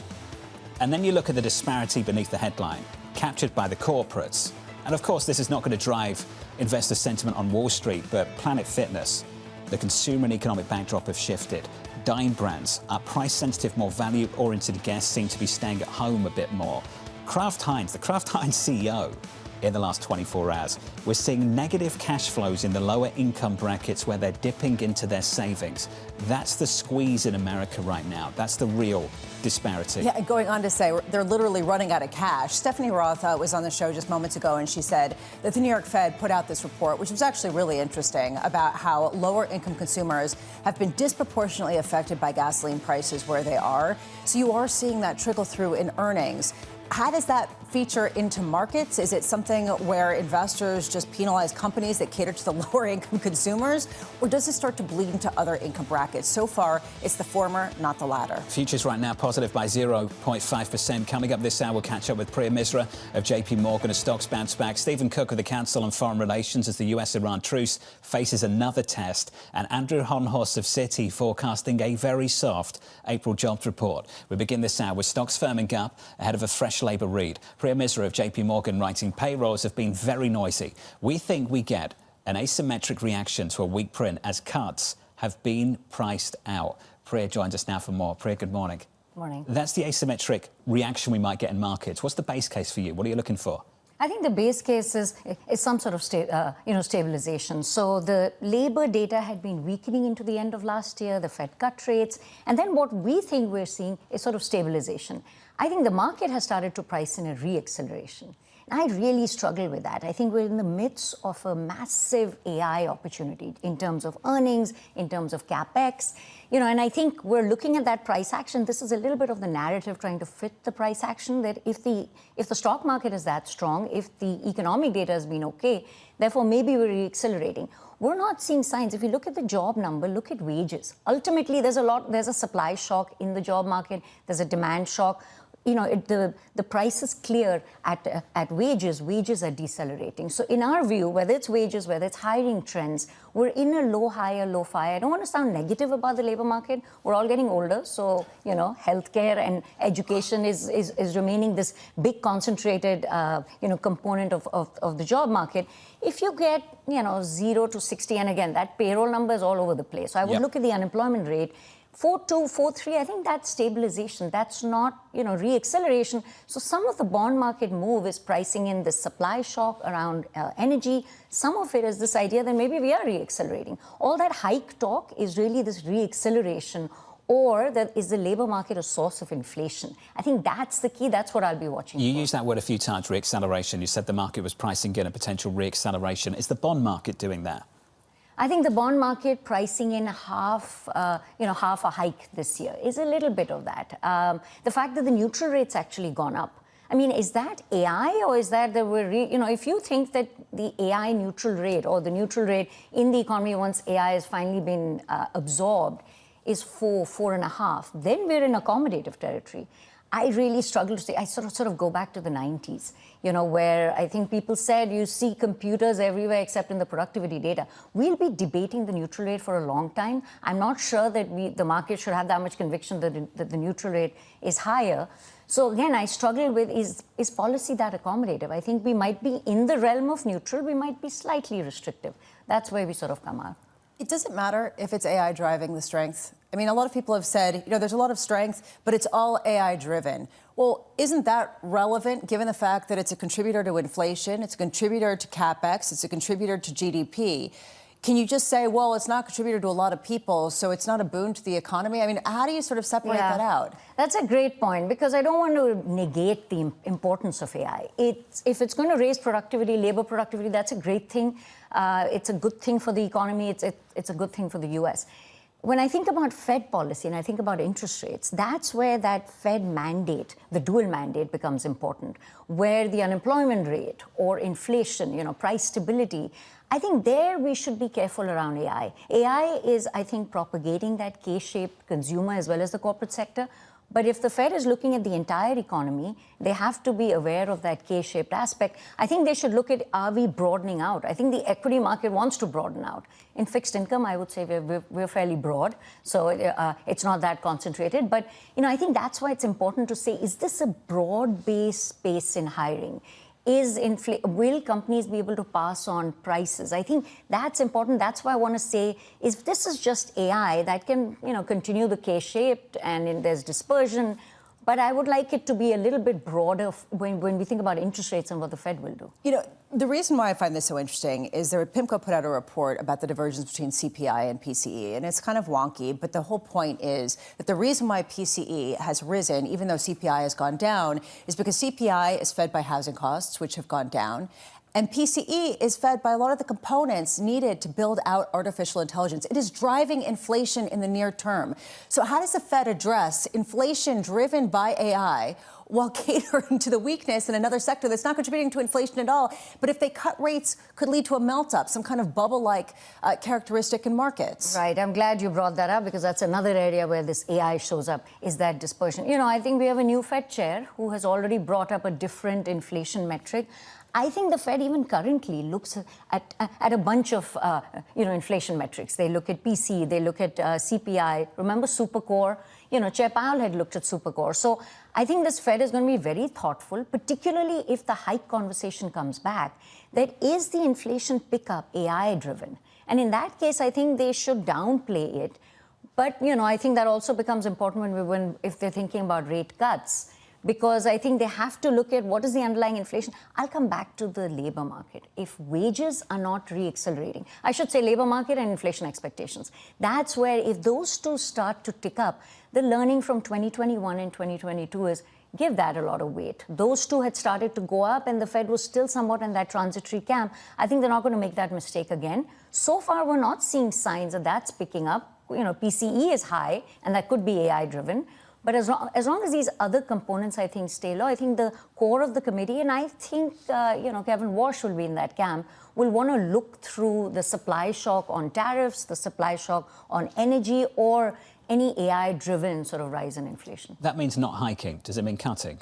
And then you look at the disparity beneath the headline, captured by the corporates. And of course, this is not going to drive investor sentiment on Wall Street, but Planet Fitness, the consumer and economic backdrop have shifted. Dine brands, our price-sensitive, more value-oriented guests seem to be staying at home a bit more. Kraft Heinz, the Kraft Heinz CEO, in the last 24 hours, we're seeing negative cash flows in the lower income brackets where they're dipping into their savings. That's the squeeze in America right now. That's the real disparity. Yeah, and going on to say they're literally running out of cash. Stephanie Roth was on the show just moments ago, and she said that the New York Fed put out this report, which was actually really interesting, about how lower income consumers have been disproportionately affected by gasoline prices where they are. So you are seeing that trickle through in earnings. How does that feature into markets? Is it something where investors just penalize companies that cater to the lower income consumers? Or does it start to bleed into other income brackets? So far, it's the former, not the latter. Futures right now positive by 0.5%. Coming up this hour, we'll catch up with Priya Misra of JP Morgan as stocks bounce back. Stephen Cook of the Council on Foreign Relations as the US-Iran truce faces another test. And Andrew Honhorst of Citi forecasting a very soft April jobs report. We begin this hour with stocks firming up ahead of a fresh labour read. Priya Misra of JP Morgan writing, payrolls have been very noisy. We think we get an asymmetric reaction to a weak print as cuts have been priced out. Priya joins us now for more. Priya, good morning. Morning. That's the asymmetric reaction we might get in markets. What's the base case for you? What are you looking for? I think the base case is some sort of stabilization. So the labor data had been weakening into the end of last year, the Fed cut rates, and then what we think we're seeing is sort of stabilization. I think the market has started to price in a re-acceleration. And I really struggle with that. I think we're in the midst of a massive AI opportunity in terms of earnings, in terms of CapEx, and I think we're looking at that price action. This is a little bit of the narrative trying to fit the price action that if the stock market is that strong, if the economic data has been okay, therefore maybe we're re-accelerating. We're not seeing signs. If you look at the job number, look at wages. Ultimately, there's a supply shock in the job market. There's a demand shock. The price is clear at wages. Wages are decelerating. So in our view, whether it's wages, whether it's hiring trends, we're in a low hire, low fire. I don't want to sound negative about the labor market. We're all getting older. So, healthcare and education is remaining this big concentrated, component of the job market. If you get, 0 to 60, and again, that payroll number is all over the place. So I would look at the unemployment rate. 4.2, 4.3, I think that's stabilization. That's not, re-acceleration. So some of the bond market move is pricing in the supply shock around energy. Some of it is this idea that maybe we are re-accelerating. All that hike talk is really this re-acceleration, or that is the labor market a source of inflation? I think that's the key. That's what I'll be watching for. You used that word a few times, re-acceleration. You said the market was pricing in a potential re-acceleration. Is the bond market doing that? I think the bond market pricing in half a hike this year is a little bit of that. The fact that the neutral rate's actually gone up. I mean, is that AI, or is that we're, if you think that the AI neutral rate or the neutral rate in the economy once AI has finally been absorbed is 4.5, then we're in accommodative territory. I really struggle to say. I sort of go back to the 90s, where I think people said you see computers everywhere except in the productivity data. We'll be debating the neutral rate for a long time. I'm not sure that the market should have that much conviction that the neutral rate is higher. So again, I struggle with is policy that accommodative? I think we might be in the realm of neutral. We might be slightly restrictive. That's where we sort of come out. It doesn't matter if it's AI driving the strength. I mean, a lot of people have said, there's a lot of strength, but it's all AI driven. Well, isn't that relevant given the fact that it's a contributor to inflation, it's a contributor to CapEx, it's a contributor to GDP? can you just say, well, it's not contributed to a lot of people, so it's not a boon to the economy? I mean, how do you sort of separate that out? That's a great point, because I don't want to negate the importance of AI. If it's going to raise productivity, labor productivity, that's a great thing. It's a good thing for the economy. It's a good thing for the U.S. When I think about Fed policy and I think about interest rates, that's where that Fed mandate, the dual mandate, becomes important, where the unemployment rate or inflation, price stability, I think there we should be careful around AI. AI is, I think, propagating that K-shaped consumer as well as the corporate sector. But if the Fed is looking at the entire economy, they have to be aware of that K-shaped aspect. I think they should look at, are we broadening out? I think the equity market wants to broaden out. In fixed income, I would say we're fairly broad, so it's not that concentrated. But I think that's why it's important to say, is this a broad-based space in hiring? Will companies be able to pass on prices? I think that's important. That's why I want to say, if this is just AI, that can continue the K-shaped and there's dispersion. But I would like it to be a little bit broader when we think about interest rates and what the Fed will do. The reason why I find this so interesting is PIMCO put out a report about the divergence between CPI and PCE, and it's kind of wonky, but the whole point is that the reason why PCE has risen, even though CPI has gone down, is because CPI is fed by housing costs, which have gone down, and PCE is fed by a lot of the components needed to build out artificial intelligence. It is driving inflation in the near term. So how does the Fed address inflation driven by AI while catering to the weakness in another sector that's not contributing to inflation at all? But if they cut rates, could lead to a melt-up, some kind of bubble-like characteristic in markets. Right. I'm glad you brought that up, because that's another area where this AI shows up, is that dispersion. I think we have a new Fed chair who has already brought up a different inflation metric. I think the Fed even currently looks at a bunch of inflation metrics. They look at PCE, they look at CPI. Remember Supercore? Chair Powell had looked at Supercore. So I think this Fed is going to be very thoughtful, particularly if the hike conversation comes back, that is the inflation pickup AI-driven? And in that case, I think they should downplay it. But, I think that also becomes important if they're thinking about rate cuts, because I think they have to look at what is the underlying inflation. I'll come back to the labor market. If wages are not re-accelerating, I should say labor market and inflation expectations, that's where, if those two start to tick up, the learning from 2021 and 2022 is give that a lot of weight. Those two had started to go up and the Fed was still somewhat in that transitory camp. I think they're not going to make that mistake again. So far, we're not seeing signs that that's picking up. PCE is high, and that could be AI-driven. But as long as these other components, I think, stay low, I think the core of the committee, and I think, Kevin Walsh will be in that camp, will want to look through the supply shock on tariffs, the supply shock on energy, or any AI-driven sort of rise in inflation. That means not hiking. Does it mean cutting?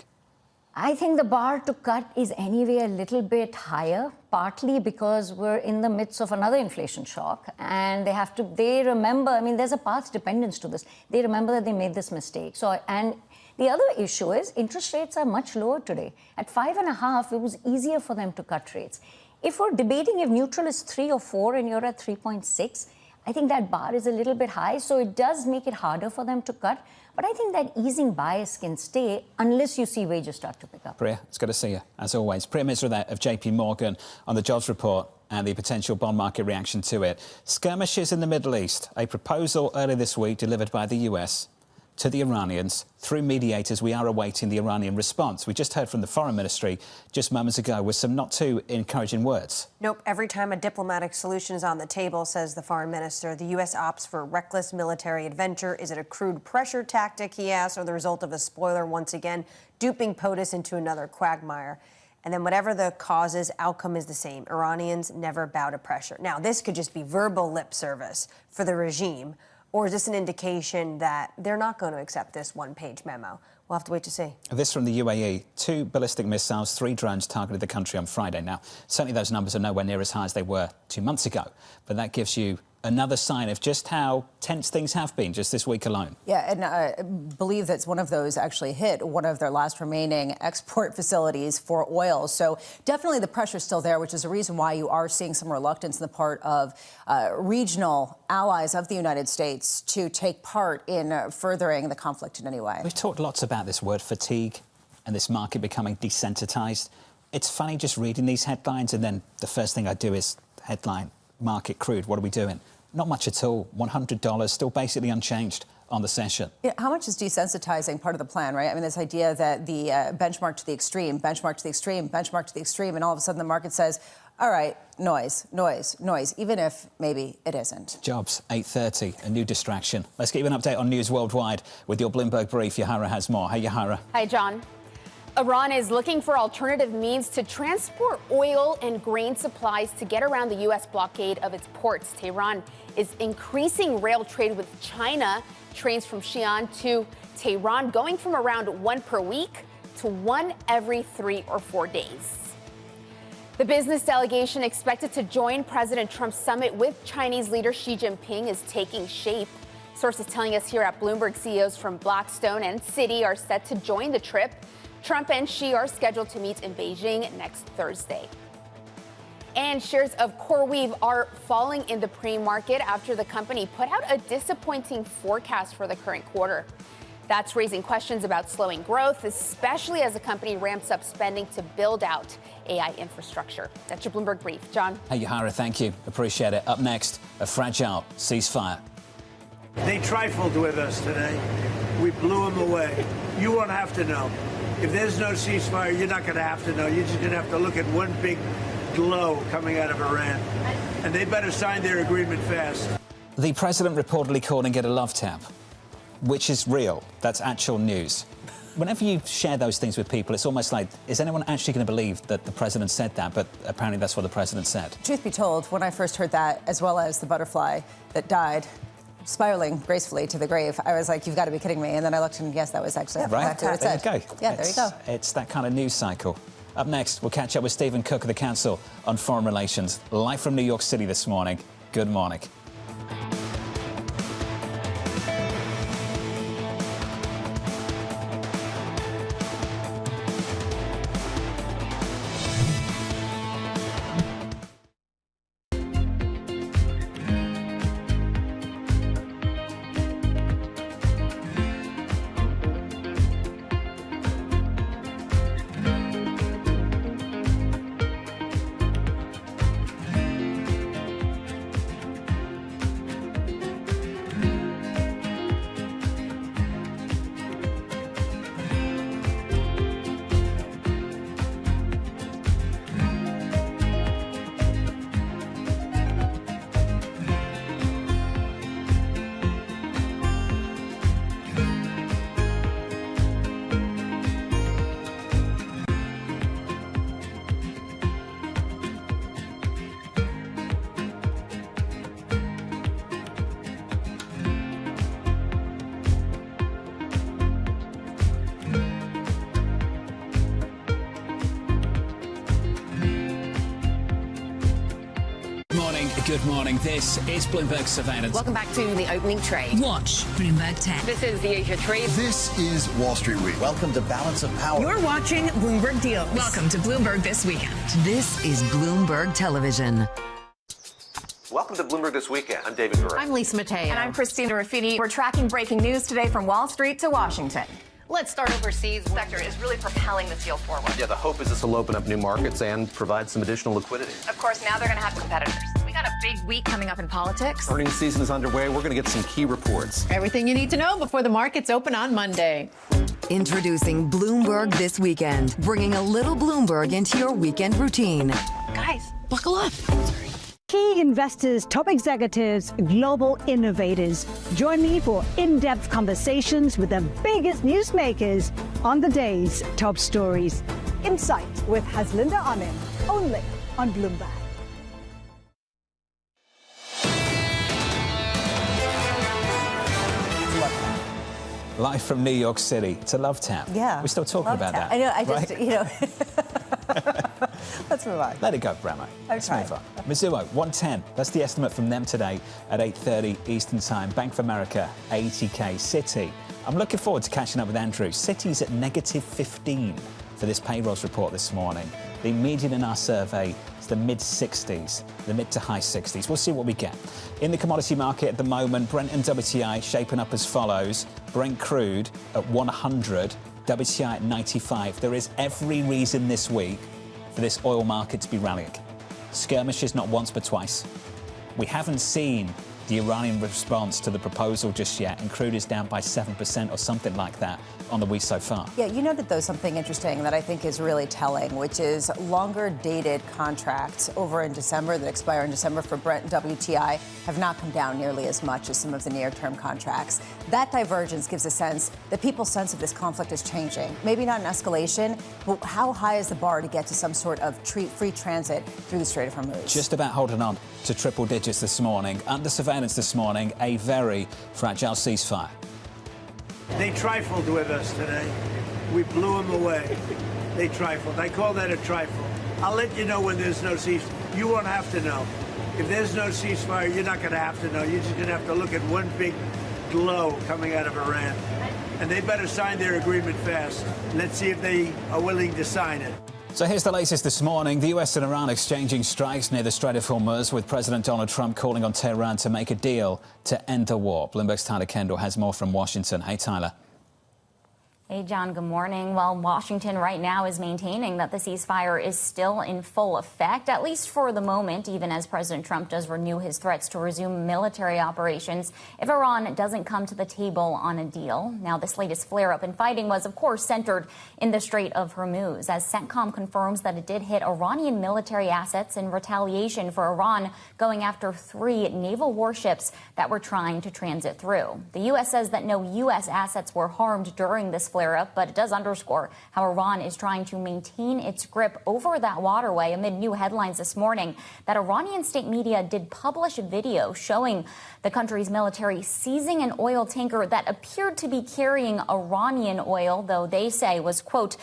I think the bar to cut is anyway a little bit higher, partly because we're in the midst of another inflation shock, and they remember, there's a path dependence to this. They remember that they made this mistake. And the other issue is interest rates are much lower today. At 5.5, it was easier for them to cut rates. If we're debating if neutral is 3 or 4 and you're at 3.6, I think that bar is a little bit high, so it does make it harder for them to cut. But I think that easing bias can stay unless you see wages start to pick up. Priya, it's good to see you, as always. Priya Misra of JP Morgan on the jobs report and the potential bond market reaction to it. Skirmishes in the Middle East. A proposal earlier this week delivered by the US to the Iranians. Through mediators, we are awaiting the Iranian response. We just heard from the Foreign Ministry just moments ago with some not too encouraging words. Nope. Every time a diplomatic solution is on the table, says the Foreign Minister, the U.S. opts for reckless military adventure. Is it a crude pressure tactic, he asked, or the result of a spoiler once again, duping POTUS into another quagmire? And then whatever the cause is, outcome is the same. Iranians never bow to pressure. Now, this could just be verbal lip service for the regime, or is this an indication that they're not going to accept this one-page memo? We'll have to wait to see. This from the UAE. 2 ballistic missiles, 3 drones targeted the country on Friday. Now, certainly those numbers are nowhere near as high as they were 2 months ago, but that gives you another sign of just how tense things have been just this week alone. Yeah, and I believe that's one of those actually hit one of their last remaining export facilities for oil. So definitely the pressure's still there, which is a reason why you are seeing some reluctance on the part of regional allies of the United States to take part in furthering the conflict in any way. We've talked lots about this word fatigue and this market becoming desensitized. It's funny just reading these headlines and then the first thing I do is headline market crude, what are we doing? Not much at all. $100, still basically unchanged on the session. Yeah, how much is desensitizing part of the plan, right? I mean, this idea that the benchmark to the extreme, benchmark to the extreme, benchmark to the extreme, and all of a sudden the market says, all right, noise, noise, noise, even if maybe it isn't. Jobs, 8:30, a new distraction. Let's get you an update on news worldwide with your Bloomberg brief. Yahara has more. Hey, Yahara. Hi, John. Iran is looking for alternative means to transport oil and grain supplies to get around the U.S. blockade of its ports. Tehran is increasing rail trade with China. Trains from Xi'an to Tehran going from around 1 per week to 1 every 3 or 4 days. The business delegation expected to join President Trump's summit with Chinese leader Xi Jinping is taking shape. Sources telling us here at Bloomberg, CEOs from Blackstone and Citi are set to join the trip. Trump and Xi are scheduled to meet in Beijing next Thursday. And shares of CoreWeave are falling in the pre-market after the company put out a disappointing forecast for the current quarter. That's raising questions about slowing growth, especially as the company ramps up spending to build out AI infrastructure. That's your Bloomberg Brief. John. Hey, Yahara, thank you. Appreciate it. Up next, a fragile ceasefire. They trifled with us today. We blew them away. You won't have to know. If there's no ceasefire, you're not going to have to know. You're just going to have to look at one big glow coming out of Iran. And they better sign their agreement fast. The president reportedly calling it a love tap, which is real. That's actual news. Whenever you share those things with people, it's almost like, is anyone actually going to believe that the president said that? But apparently that's what the president said. Truth be told, when I first heard that, as well as the butterfly that died spiraling gracefully to the grave, I was like, you've got to be kidding me. And then I looked and yes, that was actually exactly what it said. There you go. Yeah, there you go. It's that kind of news cycle. Up next, we'll catch up with Stephen Cook of the Council on Foreign Relations, live from New York City this morning. Good morning. Good morning. This is Bloomberg Surveillance. Welcome back to the opening trade. Watch Bloomberg 10. This is the Asia trade. This is Wall Street Week. Welcome to Balance of Power. You're watching Bloomberg Deals. Welcome to Bloomberg This Weekend. This is Bloomberg Television. Welcome to Bloomberg This Weekend. I'm David Gura. I'm Lisa Mateo. And I'm Christina Ruffini. We're tracking breaking news today from Wall Street to Washington. Let's start overseas. The sector is really propelling this deal forward. Yeah, the hope is this will open up new markets and provide some additional liquidity. Of course, now they're going to have competitors. We got a big week coming up in politics. Earnings season is underway. We're going to get some key reports. Everything you need to know before the markets open on Monday. Introducing Bloomberg This Weekend, bringing a little Bloomberg into your weekend routine. Guys, buckle up. Key investors, top executives, global innovators. Join me for in-depth conversations with the biggest newsmakers on the day's top stories. Insight with Haslinda Amin, only on Bloomberg. Live from New York City. It's a love tap. Yeah. We're still talking about that. I know. I just, right? you know. Let's move on. Let it go, Bramo. Let's move on. Mizuho, 110. That's the estimate from them today at 8:30 Eastern Time. Bank of America, 80K. Citi. I'm looking forward to catching up with Andrew. Citi's at -15 for this payrolls report this morning. The median in our survey is the mid-60s, the mid to high 60s. We'll see what we get. In the commodity market at the moment, Brent and WTI shaping up as follows. Brent crude at 100, WTI at 95. There is every reason this week for this oil market to be rallying. Skirmishes not once but twice. We haven't seen the Iranian response to the proposal just yet, and crude is down by 7% or something like that on the week so far. Yeah, you noted, though, something interesting that I think is really telling, which is longer dated contracts over in December that expire in December for Brent and WTI have not come down nearly as much as some of the near-term contracts. That divergence gives a sense that people's sense of this conflict is changing. Maybe not an escalation, but how high is the bar to get to some sort of free transit through the Strait of Hormuz? Just about holding on to triple digits this morning. Under surveillance this morning, a very fragile ceasefire. They trifled with us today. We blew them away. They trifled. I call that a trifle. I'll let you know when there's no ceasefire. You won't have to know. If there's no ceasefire, you're not going to have to know. You're just going to have to look at one big glow coming out of Iran. And they better sign their agreement fast. Let's see if they are willing to sign it. So here's the latest this morning. The US and Iran exchanging strikes near the Strait of Hormuz, with President Donald Trump calling on Tehran to make a deal to end the war. Bloomberg's Tyler Kendall has more from Washington. Hey, Tyler. Hey, John, good morning. Well, Washington right now is maintaining that the ceasefire is still in full effect, at least for the moment, even as President Trump does renew his threats to resume military operations if Iran doesn't come to the table on a deal. Now, this latest flare-up in fighting was, of course, centered in the Strait of Hormuz, as CENTCOM confirms that it did hit Iranian military assets in retaliation for Iran going after 3 naval warships that were trying to transit through. The U.S. says that no U.S. assets were harmed during this flare-up, but it does underscore how Iran is trying to maintain its grip over that waterway amid new headlines this morning that Iranian state media did publish a video showing the country's military seizing an oil tanker that appeared to be carrying Iranian oil, though they say was, quote,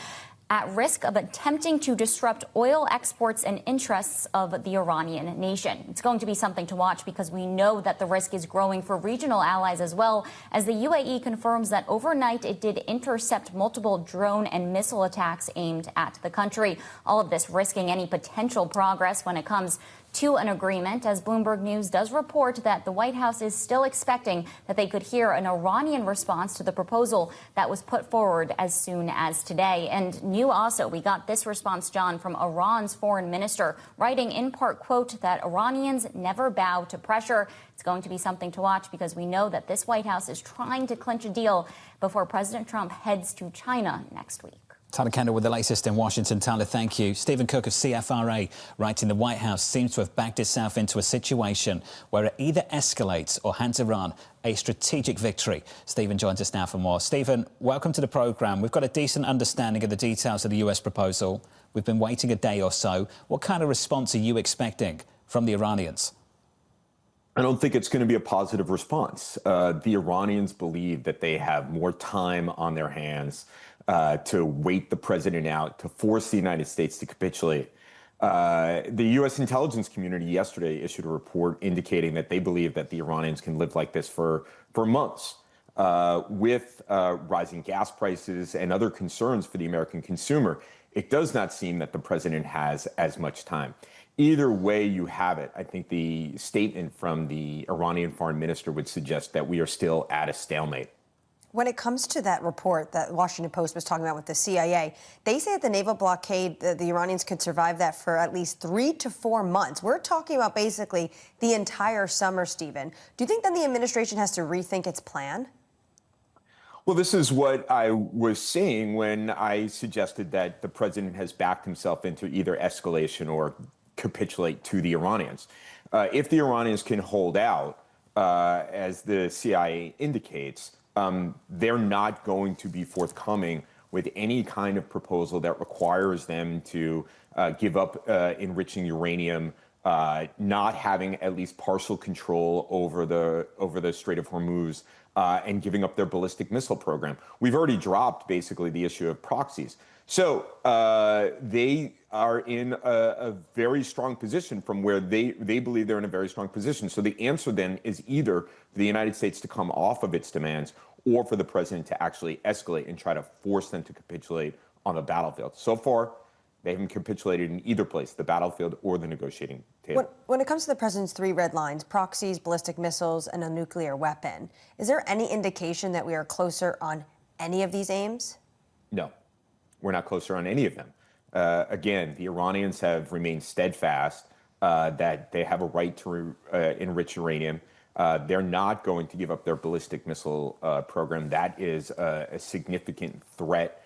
at risk of attempting to disrupt oil exports and interests of the Iranian nation. It's going to be something to watch because we know that the risk is growing for regional allies as well, as the UAE confirms that overnight it did intercept multiple drone and missile attacks aimed at the country. All of this risking any potential progress when it comes to an agreement, as Bloomberg News does report that the White House is still expecting that they could hear an Iranian response to the proposal that was put forward as soon as today. And new also, we got this response, John, from Iran's foreign minister, writing in part, quote, that Iranians never bow to pressure. It's going to be something to watch because we know that this White House is trying to clinch a deal before President Trump heads to China next week. Tyler Kendall with the latest in Washington. Tyler, thank you. Stephen Cook of CFRA writing the White House seems to have backed itself into a situation where it either escalates or hands Iran a strategic victory. Stephen joins us now for more. Stephen, welcome to the programme. We've got a decent understanding of the details of the US proposal. We've been waiting a day or so. What kind of response are you expecting from the Iranians? I don't think it's going to be a positive response. The Iranians believe that they have more time on their hands to wait the president out, to force the United States to capitulate. The U.S. intelligence community yesterday issued a report indicating that they believe that the Iranians can live like this for months. With rising gas prices and other concerns for the American consumer, it does not seem that the president has as much time. Either way you have it, I think the statement from the Iranian foreign minister would suggest that we are still at a stalemate. When it comes to that report that Washington Post was talking about with the CIA, they say that the naval blockade, the Iranians could survive that for at least 3 to 4 months. We're talking about basically the entire summer, Stephen. Do you think then the administration has to rethink its plan? Well, this is what I was saying when I suggested that the president has backed himself into either escalation or capitulate to the Iranians. If the Iranians can hold out, as the CIA indicates, they're not going to be forthcoming with any kind of proposal that requires them to give up enriching uranium, not having at least partial control over the Strait of Hormuz, and giving up their ballistic missile program. We've already dropped basically the issue of proxies. So they are in a very strong position from where they believe they're in a very strong position. So the answer then is either for the United States to come off of its demands or for the president to actually escalate and try to force them to capitulate on the battlefield. So far, they haven't capitulated in either place, the battlefield or the negotiating table. When it comes to the president's 3 red lines, proxies, ballistic missiles, and a nuclear weapon, is there any indication that we are closer on any of these aims? No, we're not closer on any of them. Again, the Iranians have remained steadfast that they have a right to enrich uranium. They're not going to give up their ballistic missile program. That is a significant threat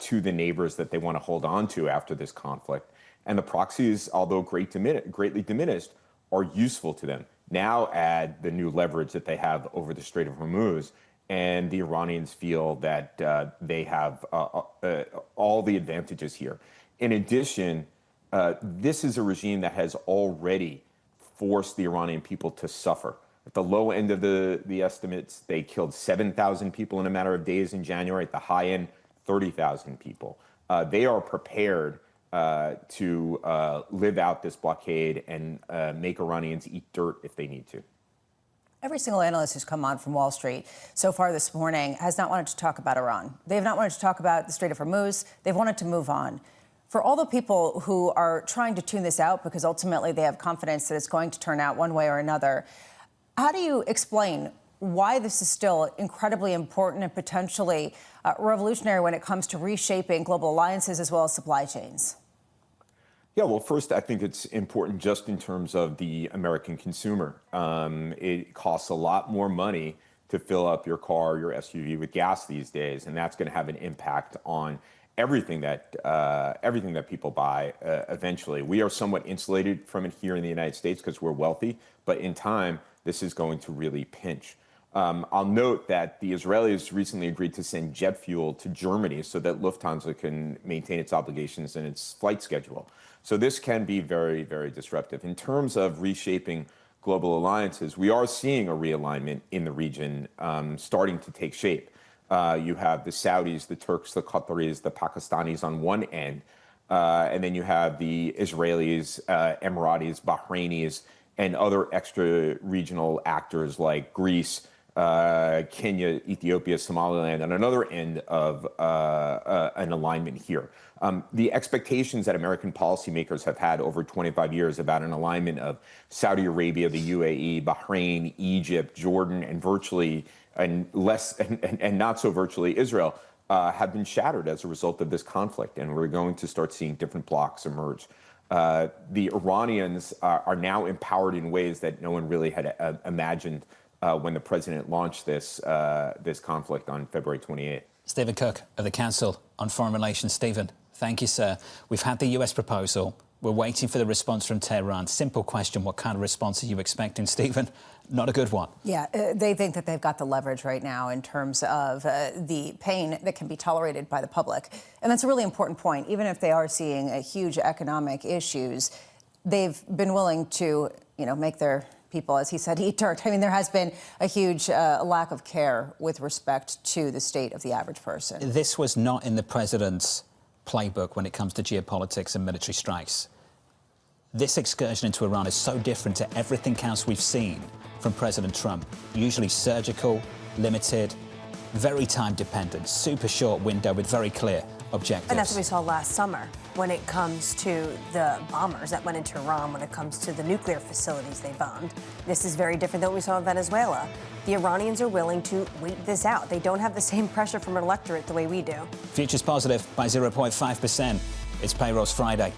to the neighbors that they want to hold on to after this conflict. And the proxies, although greatly diminished, are useful to them. Now add the new leverage that they have over the Strait of Hormuz, and the Iranians feel that they have all the advantages here. In addition, this is a regime that has already forced the Iranian people to suffer. At the low end of the estimates, they killed 7,000 people in a matter of days in January. At the high end, 30,000 people. They are prepared to live out this blockade and make Iranians eat dirt if they need to. Every single analyst who's come on from Wall Street so far this morning has not wanted to talk about Iran. They have not wanted to talk about the Strait of Hormuz. They've wanted to move on. For all the people who are trying to tune this out because ultimately they have confidence that it's going to turn out one way or another, how do you explain why this is still incredibly important and potentially revolutionary when it comes to reshaping global alliances as well as supply chains? Yeah, well, first, I think it's important just in terms of the American consumer. It costs a lot more money to fill up your car, your SUV with gas these days, and that's going to have an impact on everything that people buy eventually. We are somewhat insulated from it here in the United States because we're wealthy, but in time, this is going to really pinch. I'll note that the Israelis recently agreed to send jet fuel to Germany so that Lufthansa can maintain its obligations and its flight schedule. So this can be very, very disruptive. In terms of reshaping global alliances, we are seeing a realignment in the region starting to take shape. You have the Saudis, the Turks, the Qataris, the Pakistanis on one end, and then you have the Israelis, Emiratis, Bahrainis, and other extra-regional actors like Greece, Kenya, Ethiopia, Somaliland, on another end of an alignment here. The expectations that American policymakers have had over 25 years about an alignment of Saudi Arabia, the UAE, Bahrain, Egypt, Jordan, and virtually and not so virtually Israel have been shattered as a result of this conflict, and we're going to start seeing different blocs emerge. The Iranians are now empowered in ways that no one really had imagined when the president launched this conflict on February 28th. Stephen Cook of the Council on Foreign Relations. Stephen, thank you, sir. We've had the US proposal. We're waiting for the response from Tehran. Simple question, what kind of response are you expecting, Stephen? Not a good one. Yeah, they think that they've got the leverage right now in terms of the pain that can be tolerated by the public. And that's a really important point. Even if they are seeing huge economic issues, they've been willing to, make their people, as he said, eat dirt. I mean, there has been a huge lack of care with respect to the state of the average person. This was not in the president's playbook when it comes to geopolitics and military strikes. This excursion into Iran is so different to everything else we've seen from President Trump. Usually surgical, limited, very time-dependent, super short window with very clear objectives. And that's what we saw last summer when it comes to the bombers that went into Iran, when it comes to the nuclear facilities they bombed. This is very different than what we saw in Venezuela. The Iranians are willing to wait this out. They don't have the same pressure from an electorate the way we do. Futures positive by 0.5%. It's Payrolls Friday.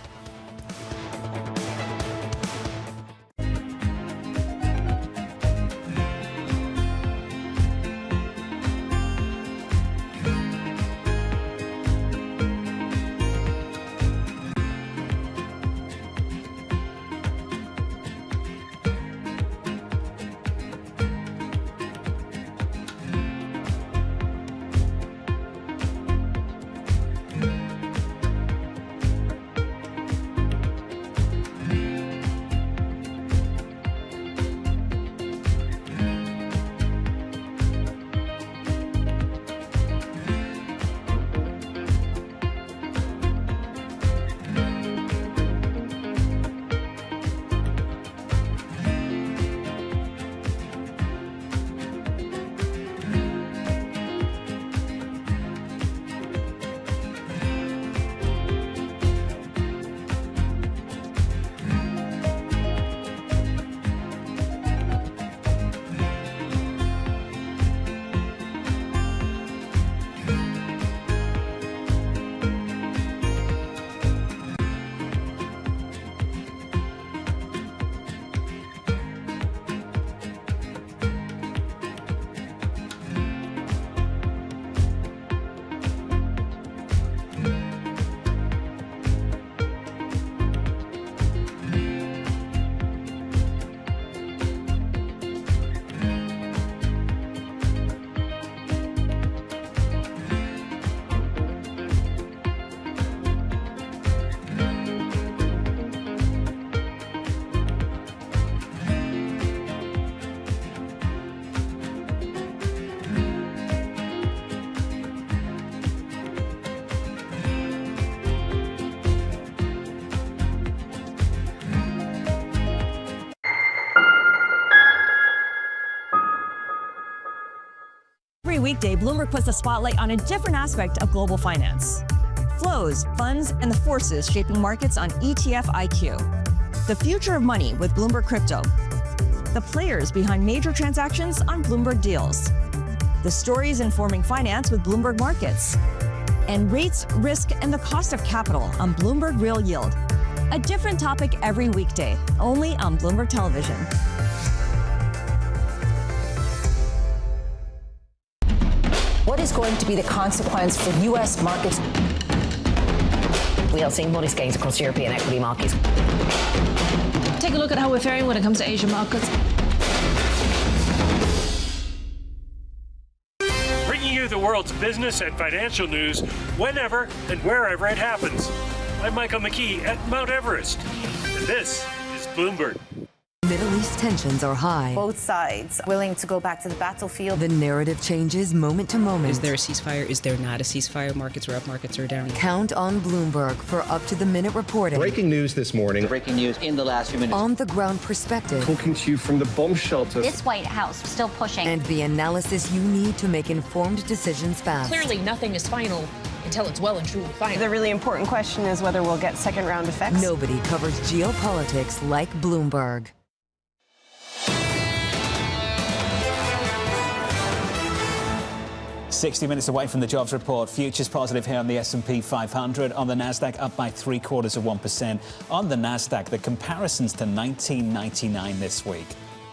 weekday, Bloomberg puts the spotlight on a different aspect of global finance. Flows, funds, and the forces shaping markets on ETF IQ. The future of money with Bloomberg Crypto. The players behind major transactions on Bloomberg Deals. The stories informing finance with Bloomberg Markets. And rates, risk, and the cost of capital on Bloomberg Real Yield. A different topic every weekday, only on Bloomberg Television. What is going to be the consequence for U.S. markets? We are seeing modest gains across European equity markets. Take a look at how we're faring when it comes to Asian markets. Bringing you the world's business and financial news whenever and wherever it happens. I'm Michael McKee at Mount Everest, and this is Bloomberg. Middle East tensions are high. Both sides willing to go back to the battlefield. The narrative changes moment to moment. Is there a ceasefire? Is there not a ceasefire? Markets are up, markets are down. Count on Bloomberg for up-to-the-minute reporting. Breaking news this morning. Breaking news in the last few minutes. On-the-ground perspective. Talking to you from the bomb shelter. This White House still pushing. And the analysis you need to make informed decisions fast. Clearly, nothing is final until it's well and truly final. The really important question is whether we'll get second-round effects. Nobody covers geopolitics like Bloomberg. "60 minutes away from the jobs report. Futures positive here on the S&P 500. On the Nasdaq, up by 0.75%. On the Nasdaq, the comparisons to 1999 this week,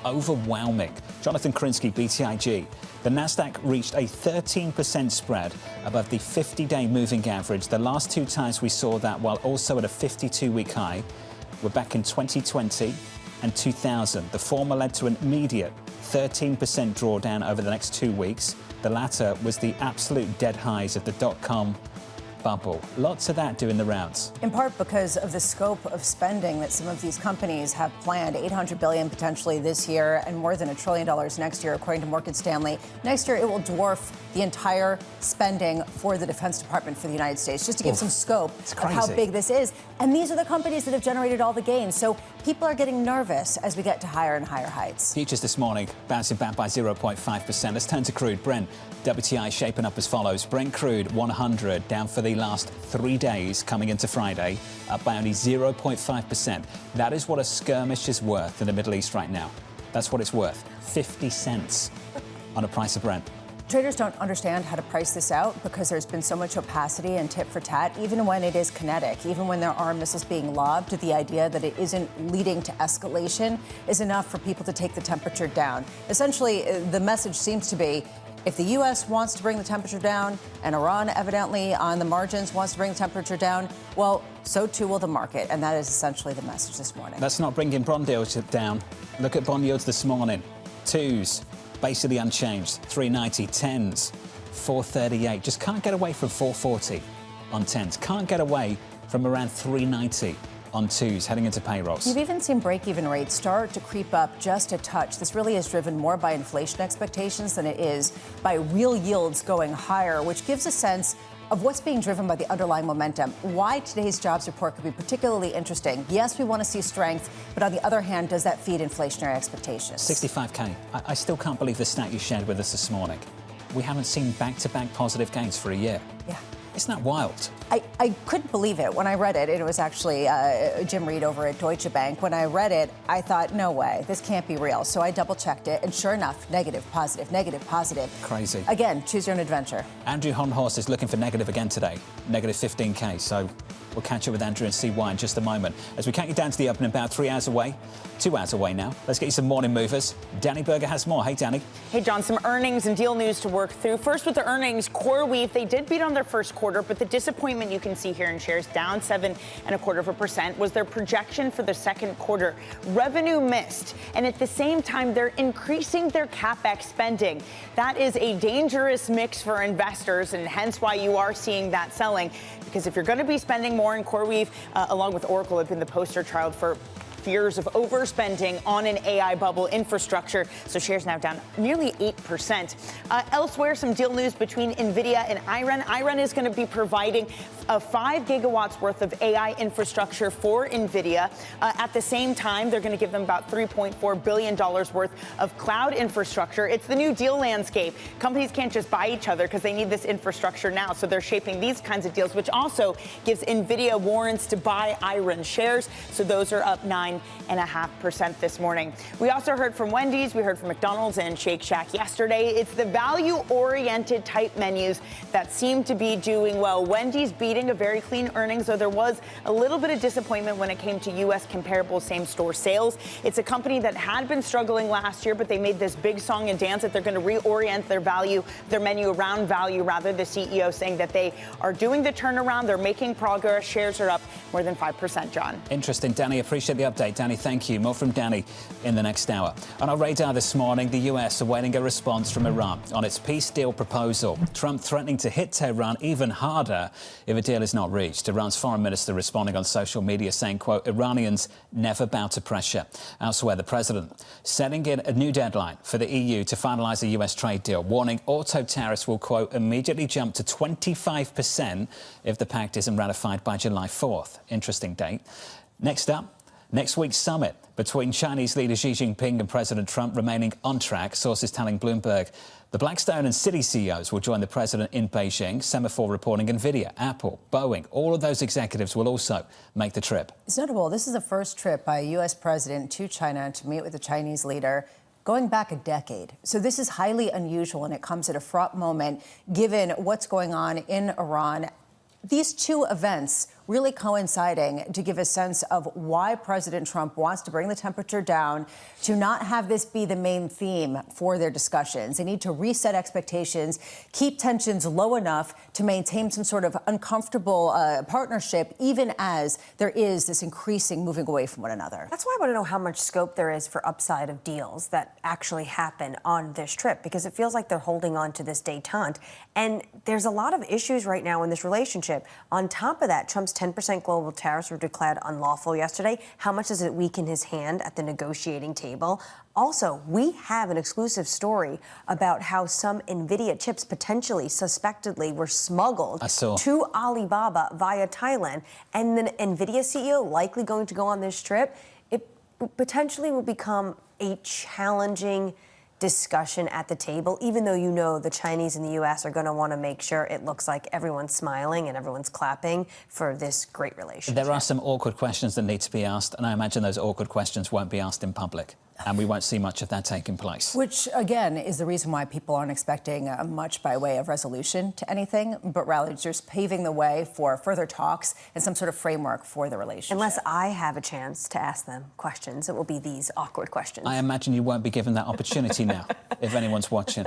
overwhelming. Jonathan Krinsky, BTIG. The Nasdaq reached a 13% spread above the 50-day moving average. The last two times we saw that, while also at a 52-week high, were back in 2020 and 2000. The former led to an immediate 13% drawdown over the next 2 weeks. The latter was the absolute dead highs of the dot-com bubble. Lots of that doing the rounds. In part because of the scope of spending that some of these companies have planned. $800 billion potentially this year and more than $1 trillion next year, according to Morgan Stanley. Next year, it will dwarf the entire spending for the Defense Department for the United States, just to give some scope of how big this is. And these are the companies that have generated all the gains. So people are getting nervous as we get to higher and higher heights. Futures this morning bouncing back by 0.5%. Let's turn to crude. Brent, WTI shaping up as follows. Brent crude 100 down for the last 3 days coming into Friday, up by only 0.5%. That is what a skirmish is worth in the Middle East right now. That's what it's worth. 50 cents on a price of Brent. Traders don't understand how to price this out because there's been so much opacity and tit for tat, even when it is kinetic, even when there are missiles being lobbed. The idea that it isn't leading to escalation is enough for people to take the temperature down. Essentially, the message seems to be, if the U.S. wants to bring the temperature down, and Iran evidently on the margins wants to bring the temperature down, well, so too will the market. And that is essentially the message this morning. That's not bringing bond yields down. Look at bond yields this morning. Twos, basically unchanged. 390, 10s, 438. Just can't get away from 440 on 10s. Can't get away from around 390 on twos heading into payrolls. You've even seen break-even rates start to creep up just a touch. This really is driven more by inflation expectations than it is by real yields going higher, which gives a sense of what's being driven by the underlying momentum. Why today's jobs report could be particularly interesting. Yes, we want to see strength, but on the other hand, does that feed inflationary expectations? 65K. I still can't believe the stat you shared with us this morning. We haven't seen back-to-back positive gains for a year. Yeah. Isn't that wild? I couldn't believe it when I read it. It was actually Jim Reed over at Deutsche Bank. When I read it, I thought, no way, this can't be real. So I double-checked it, and sure enough, negative, positive, negative, positive. Crazy. Again, choose your own adventure. Andrew Honhorst is looking for negative again today, negative 15K. So we'll catch up with Andrew and see why in just a moment. As we count you down to the open, about 3 hours away, 2 hours away now. Let's get you some morning movers. Danny Berger has more. Hey, Danny. Hey, John, some earnings and deal news to work through. First with the earnings, CoreWeave, they did beat on their first quarter, but the disappointment you can see here in shares down 7.25% was their projection for the second quarter. Revenue missed, and at the same time, they're increasing their CapEx spending. That is a dangerous mix for investors, and hence why you are seeing that selling. Because if you're going to be spending more in CoreWeave, along with Oracle, have been the poster child for fears of overspending on an AI bubble infrastructure. So shares now down nearly 8%. Elsewhere, some deal news between NVIDIA and Iran. Iran is going to be providing 5 gigawatts worth of AI infrastructure for NVIDIA. At the same time, they're going to give them about $3.4 billion worth of cloud infrastructure. It's the new deal landscape. Companies can't just buy each other because they need this infrastructure now. So they're shaping these kinds of deals, which also gives NVIDIA warrants to buy Iran shares. So those are up 9.5% this morning. We also heard from Wendy's. We heard from McDonald's and Shake Shack yesterday. It's the value-oriented type menus that seem to be doing well. Wendy's beating a very clean earnings, though there was a little bit of disappointment when it came to U.S. comparable same-store sales. It's a company that had been struggling last year, but they made this big song and dance that they're going to reorient their menu around value, rather. The CEO saying that they are doing the turnaround. They're making progress. Shares are up more than 5%, John. Interesting, Danny. Appreciate the update. Danny, thank you. More from Danny in the next hour. On our radar this morning, the U.S. awaiting a response from Iran on its peace deal proposal. Trump threatening to hit Tehran even harder if a deal is not reached. Iran's foreign minister responding on social media saying, quote, Iranians never bow to pressure. Elsewhere, the president setting in a new deadline for the EU to finalise a U.S. trade deal, warning auto tariffs will, quote, immediately jump to 25% if the pact isn't ratified by July 4th. Interesting date. Next up, next week's summit between Chinese leader Xi Jinping and President Trump remaining on track. Sources telling Bloomberg the Blackstone and Citi CEOs will join the president in Beijing. Semaphore reporting NVIDIA, Apple, Boeing, all of those executives will also make the trip. It's notable. This is the first trip by a U.S. president to China to meet with the Chinese leader going back a decade. So this is highly unusual, and it comes at a fraught moment given what's going on in Iran. These two events really coinciding to give a sense of why President Trump wants to bring the temperature down, to not have this be the main theme for their discussions. They need to reset expectations, keep tensions low enough to maintain some sort of uncomfortable partnership, even as there is this increasing moving away from one another. That's why I want to know how much scope there is for upside of deals that actually happen on this trip, because it feels like they're holding on to this détente. And there's a lot of issues right now in this relationship. On top of that, Trump's 10% global tariffs were declared unlawful yesterday. How much does it weaken his hand at the negotiating table? Also, we have an exclusive story about how some NVIDIA chips potentially, suspectedly, were smuggled to Alibaba via Thailand. And the NVIDIA CEO likely going to go on this trip. It potentially will become a challenging discussion at the table, even though you know the Chinese and the U.S. are going to want to make sure it looks like everyone's smiling and everyone's clapping for this great relationship. There are some awkward questions that need to be asked, and I imagine those awkward questions won't be asked in public, and we won't see much of that taking place. Which, again, is the reason why people aren't expecting much by way of resolution to anything, but rather just paving the way for further talks and some sort of framework for the relationship. Unless I have a chance to ask them questions, it will be these awkward questions. I imagine you won't be given that opportunity now, if anyone's watching.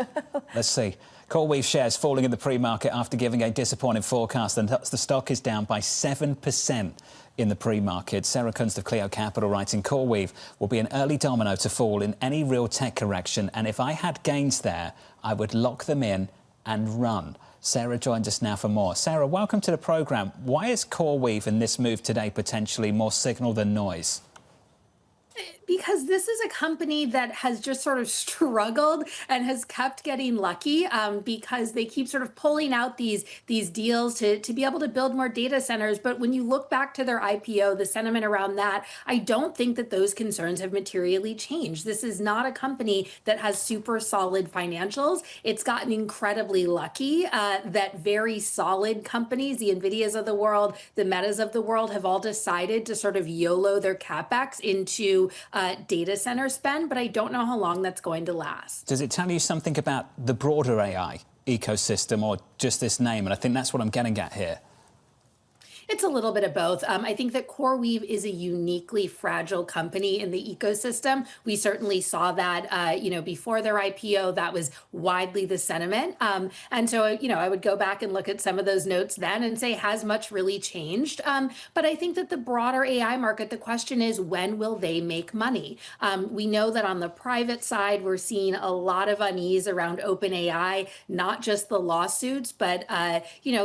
Let's see. CoreWeave shares falling in the pre-market after giving a disappointing forecast, and the stock is down by 7% in the pre-market. Sarah Kunst of Clio Capital writing, CoreWeave will be an early domino to fall in any real tech correction, and if I had gains there, I would lock them in and run. Sarah joins us now for more. Sarah, welcome to the programme. Why is CoreWeave in this move today potentially more signal than noise? Because this is a company that has just sort of struggled and has kept getting lucky because they keep sort of pulling out these deals to be able to build more data centers. But when you look back to their IPO, the sentiment around that, I don't think that those concerns have materially changed. This is not a company that has super solid financials. It's gotten incredibly lucky that very solid companies, the NVIDIAs of the world, the Metas of the world, have all decided to sort of YOLO their CapEx into data center spend, but I don't know how long that's going to last. Does it tell you something about the broader AI ecosystem or just this name? And I think that's what I'm getting at here. It's a little bit of both. I think that CoreWeave is a uniquely fragile company in the ecosystem. We certainly saw that, before their IPO, that was widely the sentiment. And so, I would go back and look at some of those notes then and say, has much really changed? But I think that the broader AI market, the question is, when will they make money? We know that on the private side, we're seeing a lot of unease around OpenAI, not just the lawsuits, but,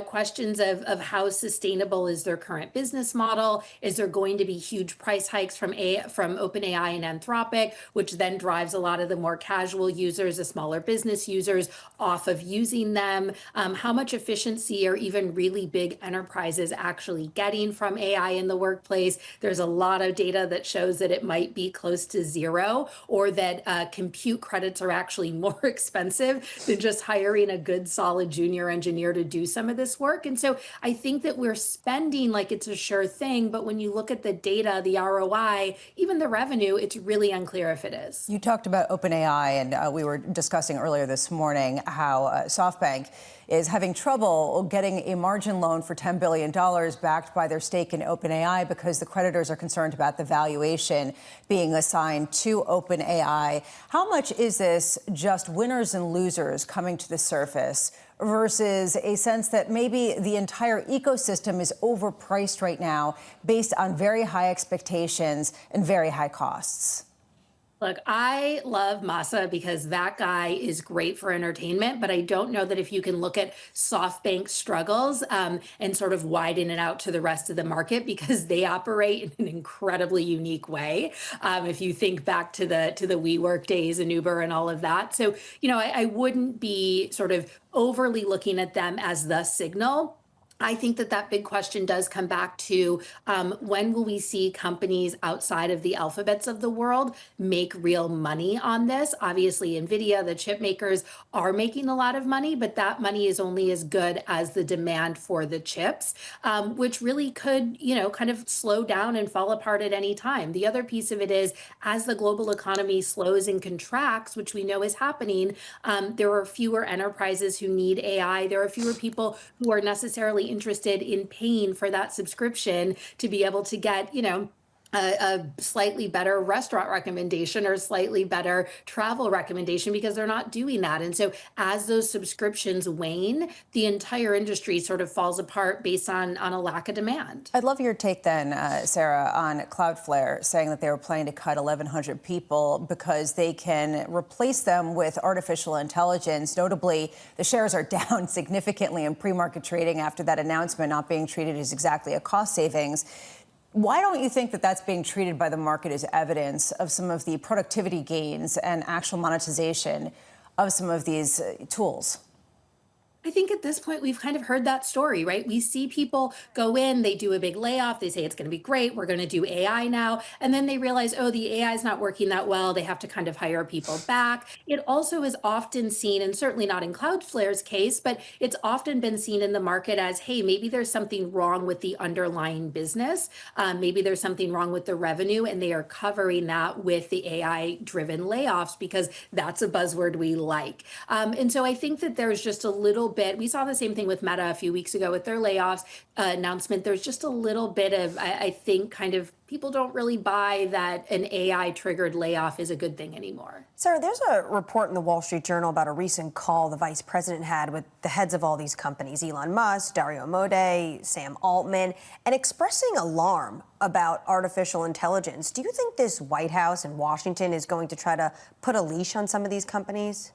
questions of how sustainable is their current business model? Is there going to be huge price hikes from OpenAI and Anthropic, which then drives a lot of the more casual users, the smaller business users, off of using them? How much efficiency are even really big enterprises actually getting from AI in the workplace? There's a lot of data that shows that it might be close to zero, or that compute credits are actually more expensive than just hiring a good, solid junior engineer to do some of this work. And so I think that we're spending like it's a sure thing, but when you look at the data, the ROI, even the revenue, it's really unclear if it is. You talked about OpenAI, and we were discussing earlier this morning how SoftBank is having trouble getting a margin loan for $10 billion backed by their stake in OpenAI because the creditors are concerned about the valuation being assigned to OpenAI. How much is this just winners and losers coming to the surface versus a sense that maybe the entire ecosystem is overpriced right now based on very high expectations and very high costs? Look, I love Masa because that guy is great for entertainment, but I don't know that if you can look at SoftBank struggles and sort of widen it out to the rest of the market, because they operate in an incredibly unique way. If you think back to the WeWork days and Uber and all of that. So, you know, I wouldn't be sort of overly looking at them as the signal. I think that big question does come back to when will we see companies outside of the alphabets of the world make real money on this? Obviously, NVIDIA, the chip makers, are making a lot of money, but that money is only as good as the demand for the chips, which really could, you know, kind of slow down and fall apart at any time. The other piece of it is, as the global economy slows and contracts, which we know is happening, there are fewer enterprises who need AI. There are fewer people who are necessarily interested in paying for that subscription to be able to get, you know, a slightly better restaurant recommendation or slightly better travel recommendation, because they're not doing that. And so as those subscriptions wane, the entire industry sort of falls apart based on a lack of demand. I'd love your take then, Sarah, on Cloudflare saying that they were planning to cut 1,100 people because they can replace them with artificial intelligence. Notably, the shares are down significantly in pre-market trading after that announcement, not being treated as exactly a cost savings. Why don't you think that that's being treated by the market as evidence of some of the productivity gains and actual monetization of some of these tools? I think at this point, we've kind of heard that story, right? We see people go in, they do a big layoff, they say it's going to be great, we're going to do AI now, and then they realize, oh, the AI is not working that well, they have to kind of hire people back. It also is often seen, and certainly not in Cloudflare's case, but it's often been seen in the market as, hey, maybe there's something wrong with the underlying business, maybe there's something wrong with the revenue, and they are covering that with the AI-driven layoffs because that's a buzzword we like. And so I think that there's just a little bit. We saw the same thing with Meta a few weeks ago with their layoffs announcement. There's just a little bit of, I think, kind of people don't really buy that an AI triggered layoff is a good thing anymore. Sarah, there's a report in the Wall Street Journal about a recent call the vice president had with the heads of all these companies, Elon Musk, Dario Amodei, Sam Altman, and expressing alarm about artificial intelligence. Do you think this White House in Washington is going to try to put a leash on some of these companies?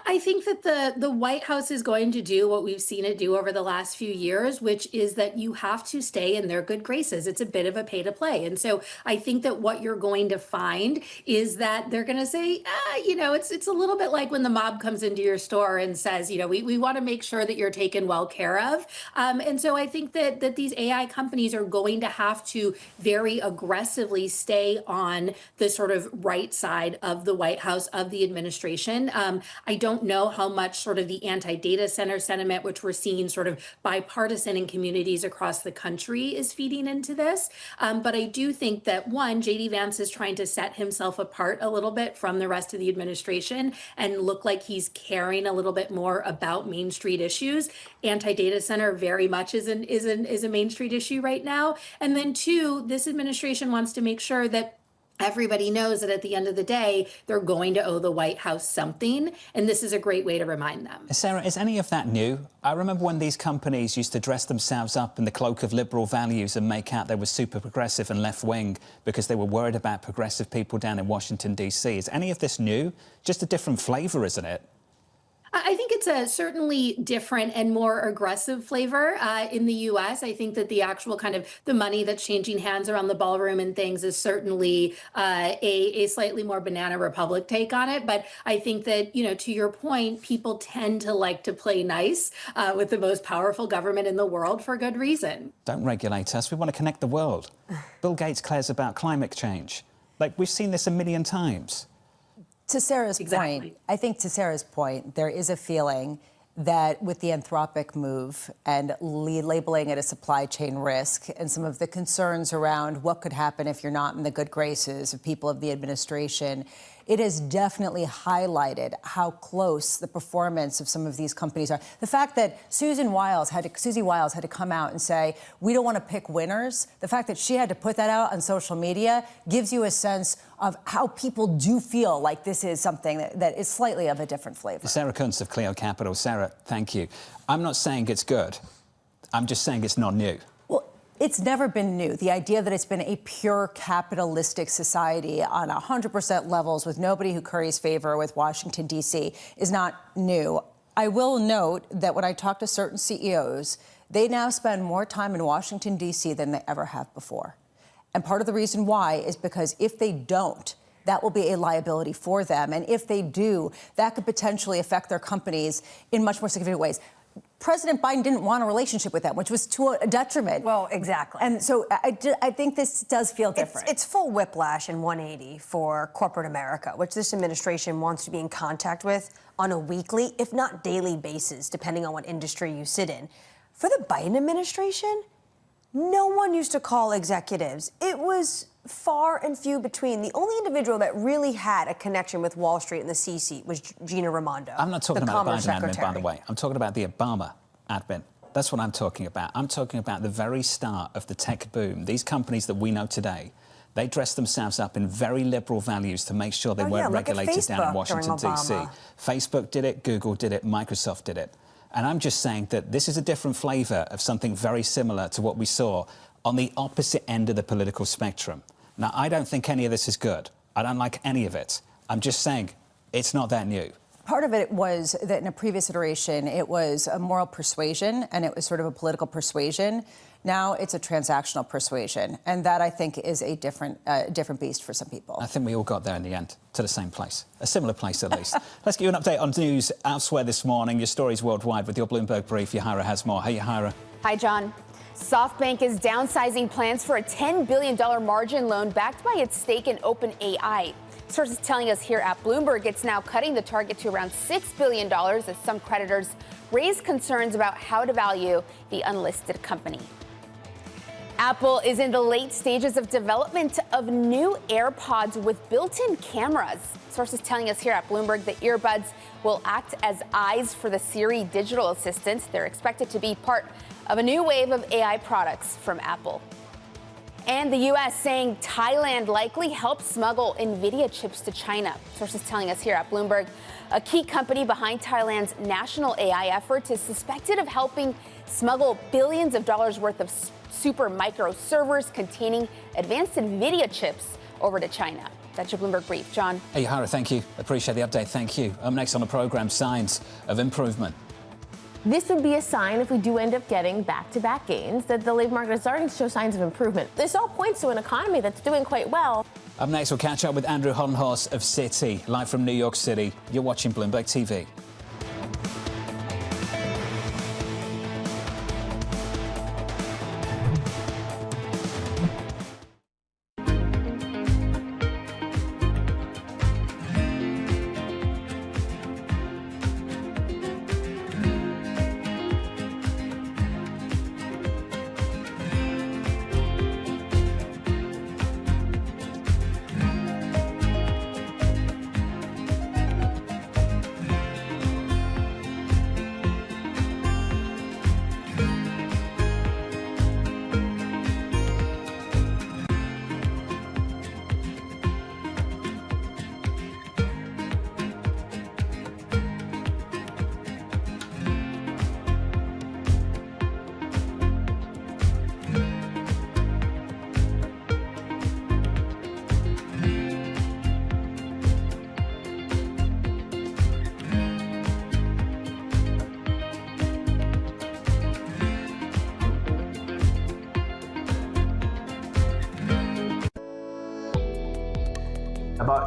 I think that the White House is going to do what we've seen it do over the last few years, which is that you have to stay in their good graces. It's a bit of a pay to play. And so I think that what you're going to find is that they're going to say, you know, it's a little bit like when the mob comes into your store and says, you know, we want to make sure that you're taken well care of. And so I think that these AI companies are going to have to very aggressively stay on the sort of right side of the White House, of the administration. I don't know how much sort of the anti-data center sentiment, which we're seeing sort of bipartisan in communities across the country, is feeding into this. But I do think that, one, J.D. Vance is trying to set himself apart a little bit from the rest of the administration and look like he's caring a little bit more about Main Street issues. Anti-data center very much is a Main Street issue right now. And then two, this administration wants to make sure that everybody knows that at the end of the day, they're going to owe the White House something, and this is a great way to remind them. Sarah, is any of that new? I remember when these companies used to dress themselves up in the cloak of liberal values and make out they were super progressive and left-wing because they were worried about progressive people down in Washington, D.C. Is any of this new? Just a different flavour, isn't it? I think it's a certainly different and more aggressive flavor in the U.S. I think that the actual kind of the money that's changing hands around the ballroom and things is certainly a slightly more banana republic take on it. But I think that, you know, to your point, people tend to like to play nice with the most powerful government in the world for good reason. Don't regulate us. We want to connect the world. Bill Gates cares about climate change. Like, we've seen this a million times. To Sarah's point, I think to Sarah's point, there is a feeling that with the Anthropic move and labeling it a supply chain risk and some of the concerns around what could happen if you're not in the good graces of people of the administration, it has definitely highlighted how close the performance of some of these companies are. The fact that Susie Wiles had to come out and say, we don't want to pick winners, the fact that she had to put that out on social media gives you a sense of how people do feel like this is something that is slightly of a different flavor. Sarah Kuntz of Clio Capital. Sarah, thank you. I'm not saying it's good. I'm just saying it's not new. It's never been new. The idea that it's been a pure capitalistic society on 100% levels with nobody who curries favor with Washington, D.C. is not new. I will note that when I talk to certain CEOs, they now spend more time in Washington, D.C. than they ever have before. And part of the reason why is because if they don't, that will be a liability for them. And if they do, that could potentially affect their companies in much more significant ways. President Biden didn't want a relationship with them, which was to a detriment. Well, exactly. And so I think this does feel different. It's full whiplash and 180 for corporate America, which this administration wants to be in contact with on a weekly, if not daily basis, depending on what industry you sit in. For the Biden administration, no one used to call executives. It was far and few between. The only individual that really had a connection with Wall Street in the C-suite was Gina Raimondo. I'm not talking about the Biden admin, by the way. I'm talking about the Obama admin. That's what I'm talking about. I'm talking about the very start of the tech boom. These companies that we know today, they dressed themselves up in very liberal values to make sure they weren't regulated down in Washington, D.C. Facebook did it, Google did it, Microsoft did it. And I'm just saying that this is a different flavour of something very similar to what we saw on the opposite end of the political spectrum. Now, I don't think any of this is good. I don't like any of it. I'm just saying it's not that new. Part of it was that in a previous iteration, it was a moral persuasion and it was sort of a political persuasion. Now it's a transactional persuasion. And that, I think, is a different beast for some people. I think we all got there in the end, to the same place. A similar place, at least. Let's give you an update on news elsewhere this morning. Your stories worldwide with your Bloomberg Brief. Yahira has more. Hey, Yahira. Hi, John. SoftBank is downsizing plans for a $10 billion margin loan backed by its stake in OpenAI. Sources telling us here at Bloomberg it's now cutting the target to around $6 billion as some creditors raise concerns about how to value the unlisted company. Apple is in the late stages of development of new AirPods with built-in cameras. Sources telling us here at Bloomberg the earbuds will act as eyes for the Siri digital assistant. They're expected to be part of a new wave of AI products from Apple. And the U.S. saying Thailand likely helped smuggle NVIDIA chips to China. Sources telling us here at Bloomberg a key company behind Thailand's national AI effort is suspected of helping smuggle billions of dollars worth of super micro servers containing advanced NVIDIA chips over to China. That's your Bloomberg Brief. John. Hey, Yahira, thank you. Appreciate the update. Thank you. Up next on the program, signs of improvement. This would be a sign, if we do end up getting back-to-back gains, that the labor market is starting to show signs of improvement. This all points to an economy that's doing quite well. Up next, we'll catch up with Andrew Hollenhorst of Citi, live from New York City. You're watching Bloomberg TV.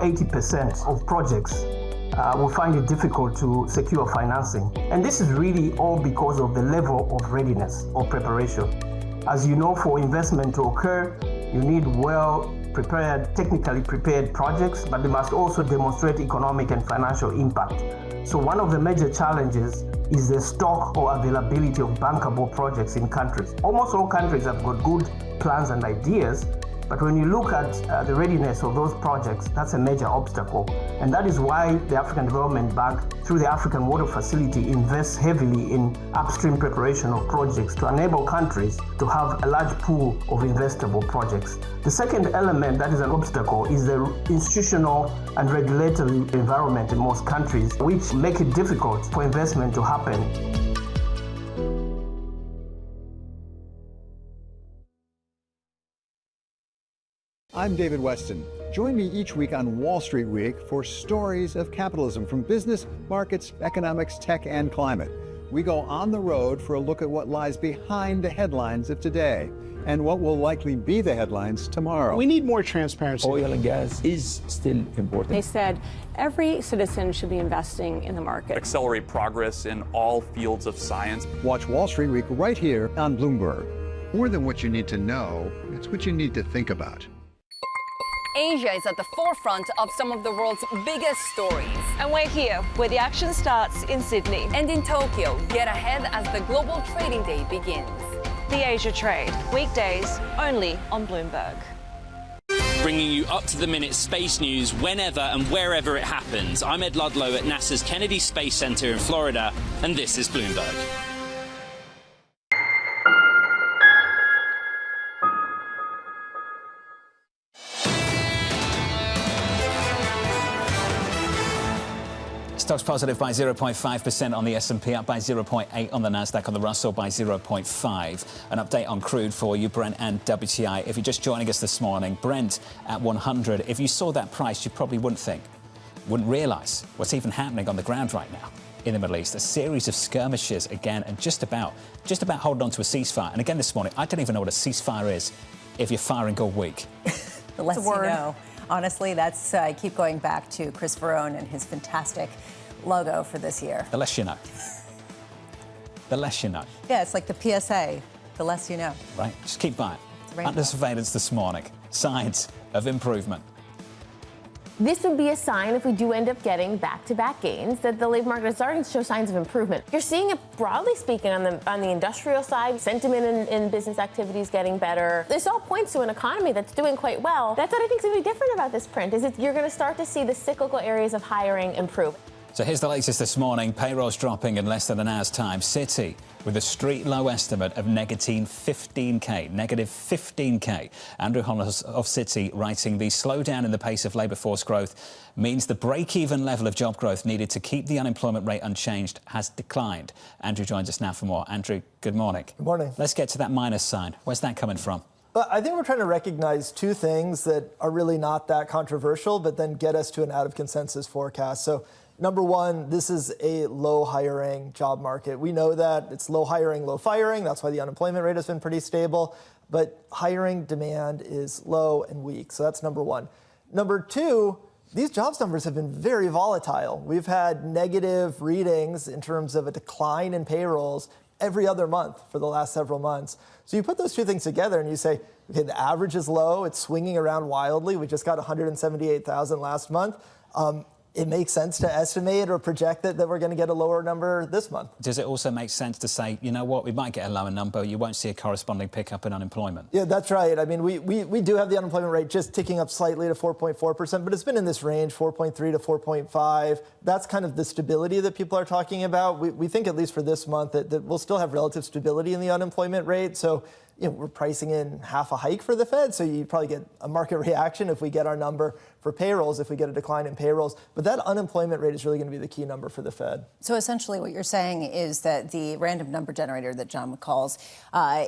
80% of projects will find it difficult to secure financing. And this is really all because of the level of readiness or preparation. As you know, for investment to occur, you need well-prepared, technically prepared projects, but they must also demonstrate economic and financial impact. So one of the major challenges is the stock or availability of bankable projects in countries. Almost all countries have got good plans and ideas, but when you look at the readiness of those projects, that's a major obstacle. And that is why the African Development Bank, through the African Water Facility, invests heavily in upstream preparation of projects to enable countries to have a large pool of investable projects. The second element that is an obstacle is the institutional and regulatory environment in most countries, which make it difficult for investment to happen. I'm David Weston. Join me each week on Wall Street Week for stories of capitalism from business, markets, economics, tech, and climate. We go on the road for a look at what lies behind the headlines of today and what will likely be the headlines tomorrow. We need more transparency. Oil and gas is still important. They said every citizen should be investing in the market. Accelerate progress in all fields of science. Watch Wall Street Week right here on Bloomberg. More than what you need to know, it's what you need to think about. Asia is at the forefront of some of the world's biggest stories. And we're here, where the action starts in Sydney. And in Tokyo, yet ahead as the global trading day begins. The Asia Trade, weekdays only on Bloomberg. Bringing you up-to-the-minute space news whenever and wherever it happens. I'm Ed Ludlow at NASA's Kennedy Space Center in Florida, and this is Bloomberg. Stocks positive by 0.5% on the S&P, up by 0.8 on the Nasdaq, on the Russell by 0.5. An update on crude for you, Brent and WTI. If you're just joining us this morning, Brent at 100. If you saw that price, you probably wouldn't realize what's even happening on the ground right now in the Middle East. A series of skirmishes again, and just about holding on to a ceasefire. And again this morning, I don't even know what a ceasefire is if you're firing all week. The less you know. Honestly, that's keep going back to Chris Verone and his fantastic logo for this year. The less you know. The less you know. Yeah, it's like the PSA, the less you know. Right, just keep buying. Under surveillance this morning. Signs of improvement. This would be a sign, if we do end up getting back-to-back gains, that the labor market is starting to show signs of improvement. You're seeing it, broadly speaking, on the industrial side. Sentiment in business activities getting better. This all points to an economy that's doing quite well. That's what I think is going to be different about this print, is you're going to start to see the cyclical areas of hiring improve. So here's the latest this morning. Payrolls dropping in less than an hour's time. Citi with a street low estimate of negative 15K. Andrew Hollis of Citi writing the slowdown in the pace of labour force growth means the break-even level of job growth needed to keep the unemployment rate unchanged has declined. Andrew joins us now for more. Andrew, good morning. Good morning. Let's get to that minus sign. Where's that coming from? But I think we're trying to recognize two things that are really not that controversial, but then get us to an out-of-consensus forecast. So number one, this is a low hiring job market. We know that it's low hiring, low firing. That's why the unemployment rate has been pretty stable. But hiring demand is low and weak. So that's number one. Number two, these jobs numbers have been very volatile. We've had negative readings in terms of a decline in payrolls every other month for the last several months. So you put those two things together and you say, okay, the average is low. It's swinging around wildly. We just got 178,000 last month. It makes sense to estimate or project that we're going to get a lower number this month. Does it also make sense to say, you know what, we might get a lower number, you won't see a corresponding pickup in unemployment? Yeah, that's right. I mean, we do have the unemployment rate just ticking up slightly to 4.4%, but it's been in this range, 4.3 to 4.5. That's kind of the stability that people are talking about. We think, at least for this month, that we'll still have relative stability in the unemployment rate. So, you know, we're pricing in half a hike for the Fed, so you probably get a market reaction if we get our number for payrolls, if we get a decline in payrolls. But that unemployment rate is really going to be the key number for the Fed. So essentially what you're saying is that the random number generator that John calls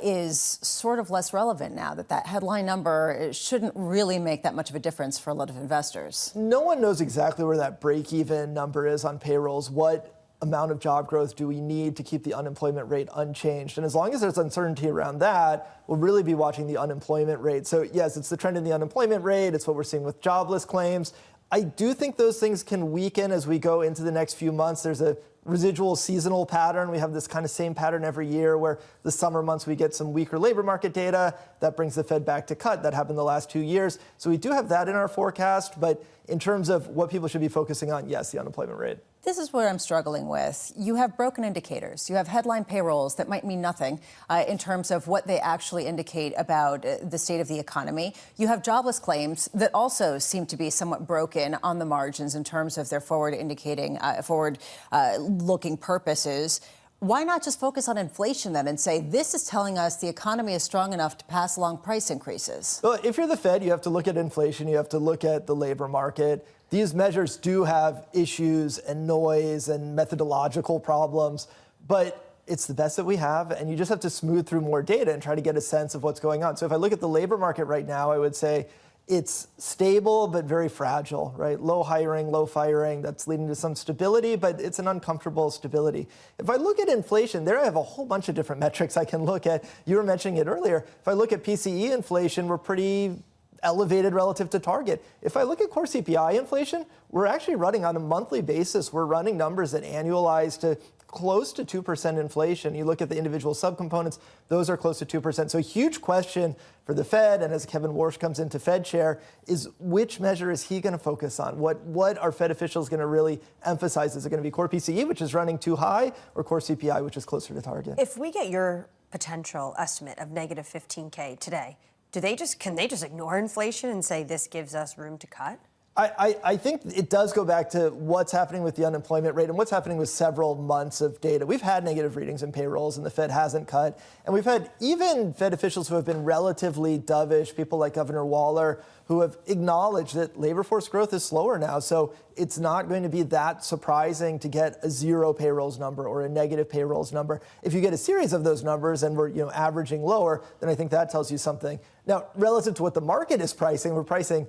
is sort of less relevant now, that headline number shouldn't really make that much of a difference for a lot of investors. No one knows exactly where that break-even number is on payrolls. What amount of job growth do we need to keep the unemployment rate unchanged? And as long as there's uncertainty around that, we'll really be watching the unemployment rate. So yes, it's the trend in the unemployment rate. It's what we're seeing with jobless claims. I do think those things can weaken as we go into the next few months. There's a residual seasonal pattern. We have this kind of same pattern every year where the summer months we get some weaker labor market data. That brings the Fed back to cut. That happened the last 2 years. So we do have that in our forecast. But in terms of what people should be focusing on, yes, the unemployment rate. This is where I'm struggling with. You have broken indicators. You have headline payrolls that might mean nothing in terms of what they actually indicate about the state of the economy. You have jobless claims that also seem to be somewhat broken on the margins in terms of their forward-looking purposes. Why not just focus on inflation then and say this is telling us the economy is strong enough to pass along price increases? Well, if you're the Fed, you have to look at inflation. You have to look at the labor market. These measures do have issues and noise and methodological problems, but it's the best that we have, and you just have to smooth through more data and try to get a sense of what's going on. So if I look at the labor market right now, I would say it's stable but very fragile, right? Low hiring, low firing, that's leading to some stability, but it's an uncomfortable stability. If I look at inflation, there I have a whole bunch of different metrics I can look at. You were mentioning it earlier. If I look at PCE inflation, we're pretty elevated relative to target. If I look at core CPI inflation, we're actually running on a monthly basis. We're running numbers that annualize to close to 2% inflation. You look at the individual subcomponents, those are close to 2%. So a huge question for the Fed, and as Kevin Warsh comes into Fed chair, is which measure is he going to focus on? What are Fed officials going to really emphasize? Is it going to be core PCE, which is running too high, or core CPI, which is closer to target? If we get your potential estimate of negative 15K today, can they just ignore inflation and say this gives us room to cut? I think it does go back to what's happening with the unemployment rate and what's happening with several months of data. We've had negative readings in payrolls, and the Fed hasn't cut. And we've had even Fed officials who have been relatively dovish, people like Governor Waller, who have acknowledged that labor force growth is slower now. So it's not going to be that surprising to get a zero payrolls number or a negative payrolls number. If you get a series of those numbers and we're averaging lower, then I think that tells you something. Now, relative to what the market is pricing, we're pricing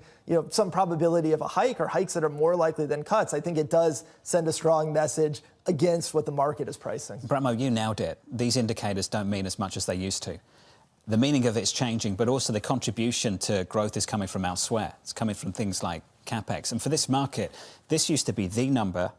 some probability of a hike or hikes that are more likely than cuts. I think it does send a strong message against what the market is pricing. Bramo, you nailed it. These indicators don't mean as much as they used to. The meaning of it's changing, but also the contribution to growth is coming from elsewhere. It's coming from things like CapEx. And for this market, this used to be the number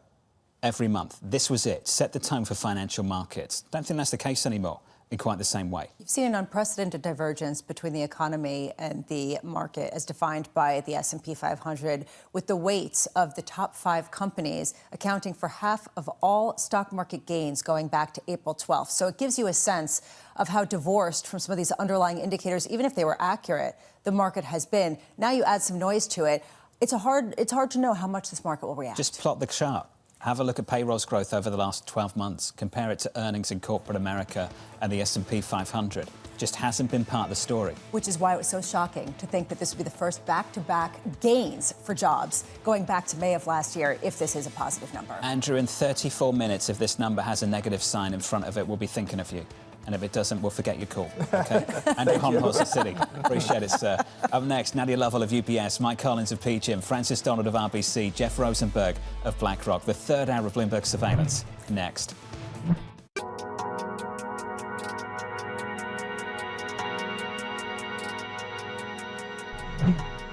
every month. This was it. Set the tone for financial markets. Don't think that's the case anymore in quite the same way. You've seen an unprecedented divergence between the economy and the market as defined by the S&P 500, with the weights of the top 5 companies accounting for half of all stock market gains going back to April 12th. So it gives you a sense of how divorced from some of these underlying indicators, even if they were accurate, the market has been. Now you add some noise to it. It's hard to know how much this market will react. Just plot the chart. Have a look at payrolls growth over the last 12 months. Compare it to earnings in corporate America and the S&P 500. Just hasn't been part of the story. Which is why it was so shocking to think that this would be the first back-to-back gains for jobs going back to May of last year, if this is a positive number. Andrew, in 34 minutes, if this number has a negative sign in front of it, we'll be thinking of you. And if it doesn't, we'll forget your call. Okay? Andrew Honhorse of Citi. Appreciate it, sir. Up next, Nadia Lovell of UBS, Mike Collins of PGIM, Francis Donald of RBC, Jeff Rosenberg of BlackRock. The third hour of Bloomberg Surveillance. Next.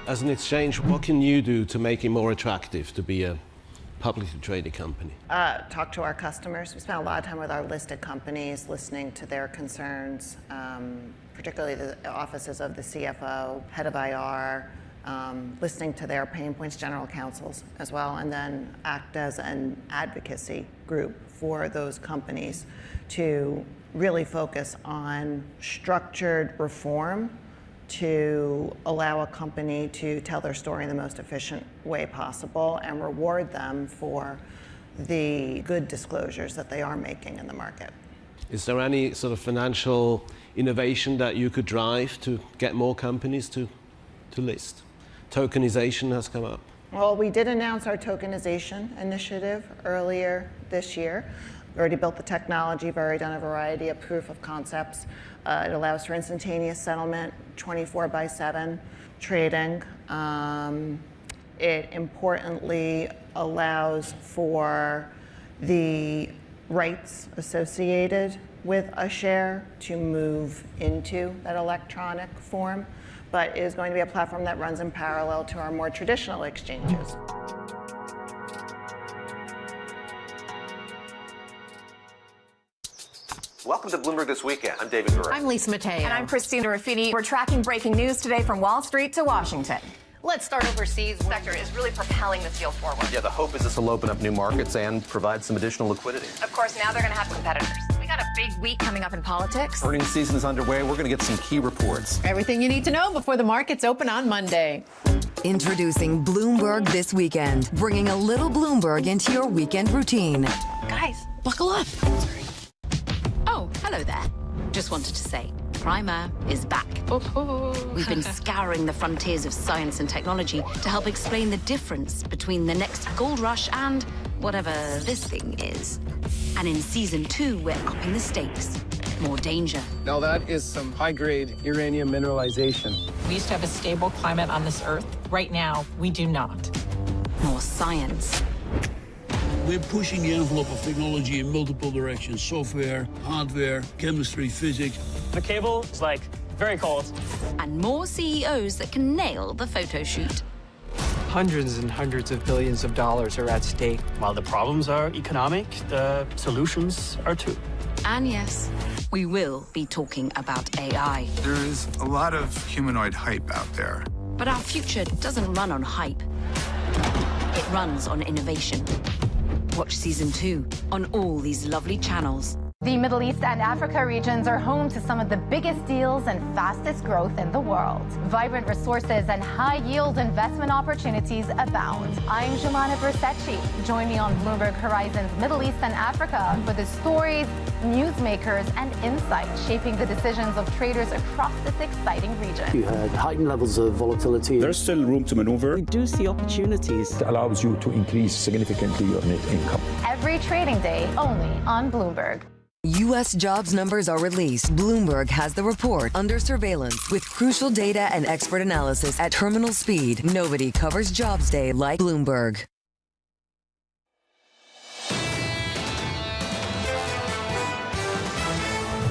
As an exchange, what can you do to make it more attractive to be a publicly traded company? Talk to our customers. We spend a lot of time with our listed companies, listening to their concerns, particularly the offices of the CFO, head of IR, listening to their pain points, general counsels as well, and then act as an advocacy group for those companies to really focus on structured reform to allow a company to tell their story in the most efficient way possible and reward them for the good disclosures that they are making in the market. Is there any sort of financial innovation that you could drive to get more companies to list? Tokenization has come up. Well, we did announce our tokenization initiative earlier this year. We already built the technology, we've already done a variety of proof of concepts. It allows for instantaneous settlement, 24/7 trading. It importantly allows for the rights associated with a share to move into that electronic form. but is going to be a platform that runs in parallel to our more traditional exchanges. Welcome to Bloomberg This Weekend. I'm David Gura. I'm Lisa Mateo. And I'm Christina Ruffini. We're tracking breaking news today from Wall Street to Washington. Let's start overseas. The sector is really propelling this deal forward. Yeah, the hope is this will open up new markets and provide some additional liquidity. Of course, now they're going to have competitors. We got a big week coming up in politics. Earnings season is underway. We're going to get some key reports. Everything you need to know before the markets open on Monday. Introducing Bloomberg This Weekend, bringing a little Bloomberg into your weekend routine. Guys, buckle up. Oh, hello there. Just wanted to say, Primer is back. We've been scouring the frontiers of science and technology to help explain the difference between the next gold rush and whatever this thing is. And in season 2, we're upping the stakes. More danger. Now that is some high-grade uranium mineralization. We used to have a stable climate on this Earth. Right now, we do not. More science. We're pushing the envelope of technology in multiple directions. Software, hardware, chemistry, physics. The cable is like very cold. And more CEOs that can nail the photo shoot. Hundreds and hundreds of billions of dollars are at stake. While the problems are economic, the solutions are too. And yes, we will be talking about AI. There is a lot of humanoid hype out there. But our future doesn't run on hype. It runs on innovation. Watch season 2 on all these lovely channels. The Middle East and Africa regions are home to some of the biggest deals and fastest growth in the world. Vibrant resources and high-yield investment opportunities abound. I'm Jumana Versace. Join me on Bloomberg Horizon's Middle East and Africa for the stories, newsmakers, and insights shaping the decisions of traders across this exciting region. You had heightened levels of volatility. There's still room to maneuver. We do see opportunities. It allows you to increase significantly your net income. Every trading day, only on Bloomberg. U.S. jobs numbers are released. Bloomberg has the report under surveillance with crucial data and expert analysis at terminal speed. Nobody covers Jobs Day like Bloomberg.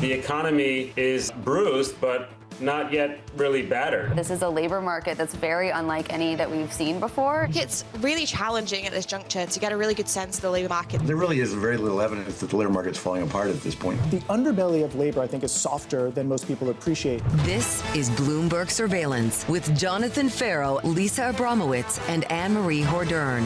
The economy is bruised, but not yet really battered. This is a labor market that's very unlike any that we've seen before. It's really challenging at this juncture to get a really good sense of the labor market. There really is very little evidence that the labor market's falling apart at this point. The underbelly of labor, I think, is softer than most people appreciate. This is Bloomberg Surveillance with Jonathan Farrow, Lisa Abramowitz, and Anne-Marie Hordern.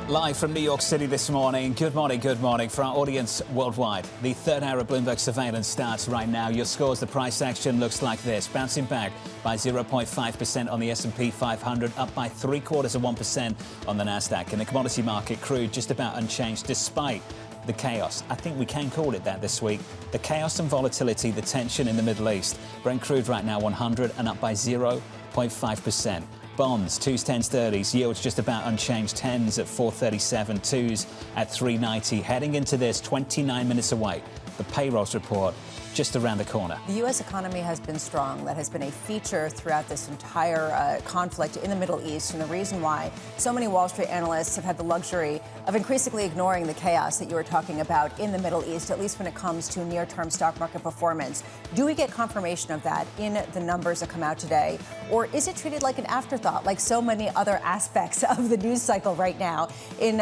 Live from New York City this morning. Good morning, good morning. For our audience worldwide, the third hour of Bloomberg Surveillance starts right now. Your scores, the price action looks like this. Bouncing back by 0.5% on the S&P 500, up by 0.75% on the NASDAQ. In the commodity market, crude just about unchanged despite the chaos. I think we can call it that this week. The chaos and volatility, the tension in the Middle East. Brent crude right now 100 and up by 0.5%. Bonds, 2s, 10s, 30s, yields just about unchanged. 10s at 437, 2s at 390. Heading into this, 29 minutes away. The payrolls report just around the corner. The U.S. economy has been strong. That has been a feature throughout this entire conflict in the Middle East. And the reason why so many Wall Street analysts have had the luxury of increasingly ignoring the chaos that you were talking about in the Middle East, at least when it comes to near-term stock market performance. Do we get confirmation of that in the numbers that come out today? Or is it treated like an afterthought, like so many other aspects of the news cycle right now, in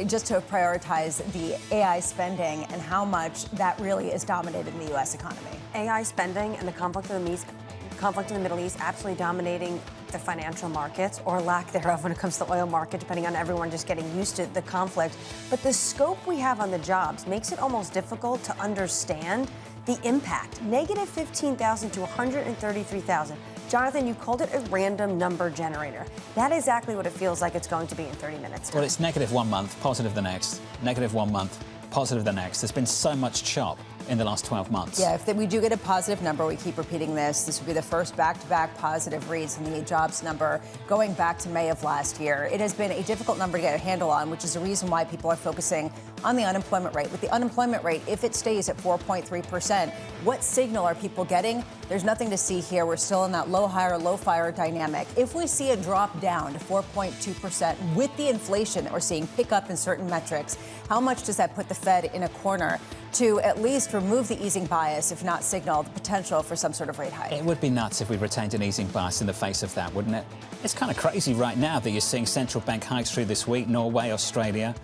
just to prioritize the AI spending and how much that really is dominating the U.S. economy? AI spending and the conflict in the Middle East absolutely dominating the financial markets, or lack thereof when it comes to the oil market, depending on everyone just getting used to the conflict. But the scope we have on the jobs makes it almost difficult to understand the impact. Negative 15,000 to 133,000. Jonathan, you called it a random number generator. That is exactly what it feels like it's going to be in 30 minutes. Well, it's negative 1 month, positive the next. Negative 1 month, positive the next. There's been so much chop in the last 12 months. Yeah, if we do get a positive number, we keep repeating this. This would be the first back-to-back positive reads in the jobs number going back to May of last year. It has been a difficult number to get a handle on, which is the reason why people are focusing on the unemployment rate. With the unemployment rate, if it stays at 4.3%, what signal are people getting? There's nothing to see here. We're still in that low hire, low fire dynamic. If we see a drop down to 4.2% with the inflation that we're seeing pick up in certain metrics, how much does that put the Fed in a corner to at least remove the easing bias, if not signal the potential for some sort of rate hike? It would be nuts if we retained an easing bias in the face of that, wouldn't it? It's kind of crazy right now that you're seeing central bank hikes through this week. Norway, Australia,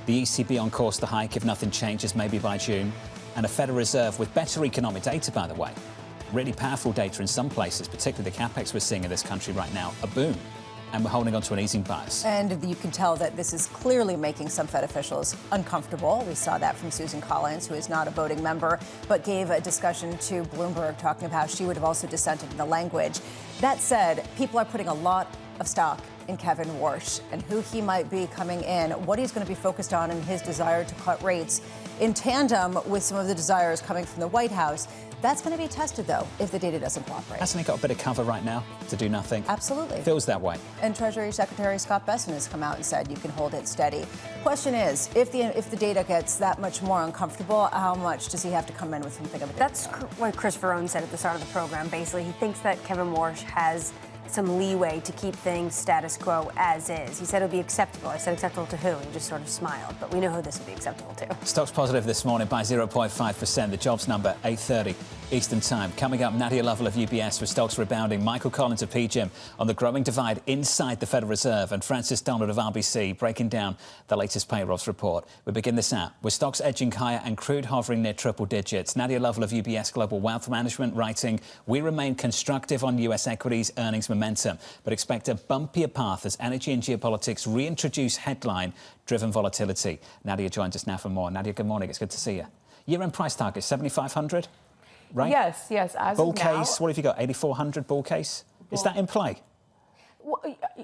the ECB on course to hike if nothing changes, maybe by June, and a Federal Reserve with better economic data, by the way. Really powerful data in some places, particularly the capex we're seeing in this country right now, a boom. And we're holding on to an easing bias. And you can tell that this is clearly making some Fed officials uncomfortable. We saw that from Susan Collins, who is not a voting member, but gave a discussion to Bloomberg talking about how she would have also dissented in the language. That said, people are putting a lot of stock in Kevin Warsh and who he might be coming in, what he's going to be focused on in his desire to cut rates in tandem with some of the desires coming from the White House. That's going to be tested, though, if the data doesn't cooperate. Hasn't he got a bit of cover right now to do nothing? Absolutely. Feels that way. And Treasury Secretary Scott Bessent has come out and said you can hold it steady. Question is, if the data gets that much more uncomfortable, how much does he have to come in with something of a different? That's what Chris Verone said at the start of the program. Basically, he thinks that Kevin Warsh has some leeway to keep things status quo as is. He said it would be acceptable. I said acceptable to who? And he just sort of smiled. But we know who this would be acceptable to. Stocks positive this morning by 0.5%. The jobs number, 8:30 Eastern Time. Coming up, Nadia Lovell of UBS with stocks rebounding. Michael Collins of PGIM on the growing divide inside the Federal Reserve. And Francis Donald of RBC breaking down the latest payrolls report. We begin this out with stocks edging higher and crude hovering near triple digits. Nadia Lovell of UBS Global Wealth Management writing, we remain constructive on US equities earnings momentum, but expect a bumpier path as energy and geopolitics reintroduce headline-driven volatility. Nadia joins us now for more. Nadia, good morning. It's good to see you. Year-end price target, 7,500, right? Yes. As bull of now, case, what have you got, 8,400 bull case? Is that in play?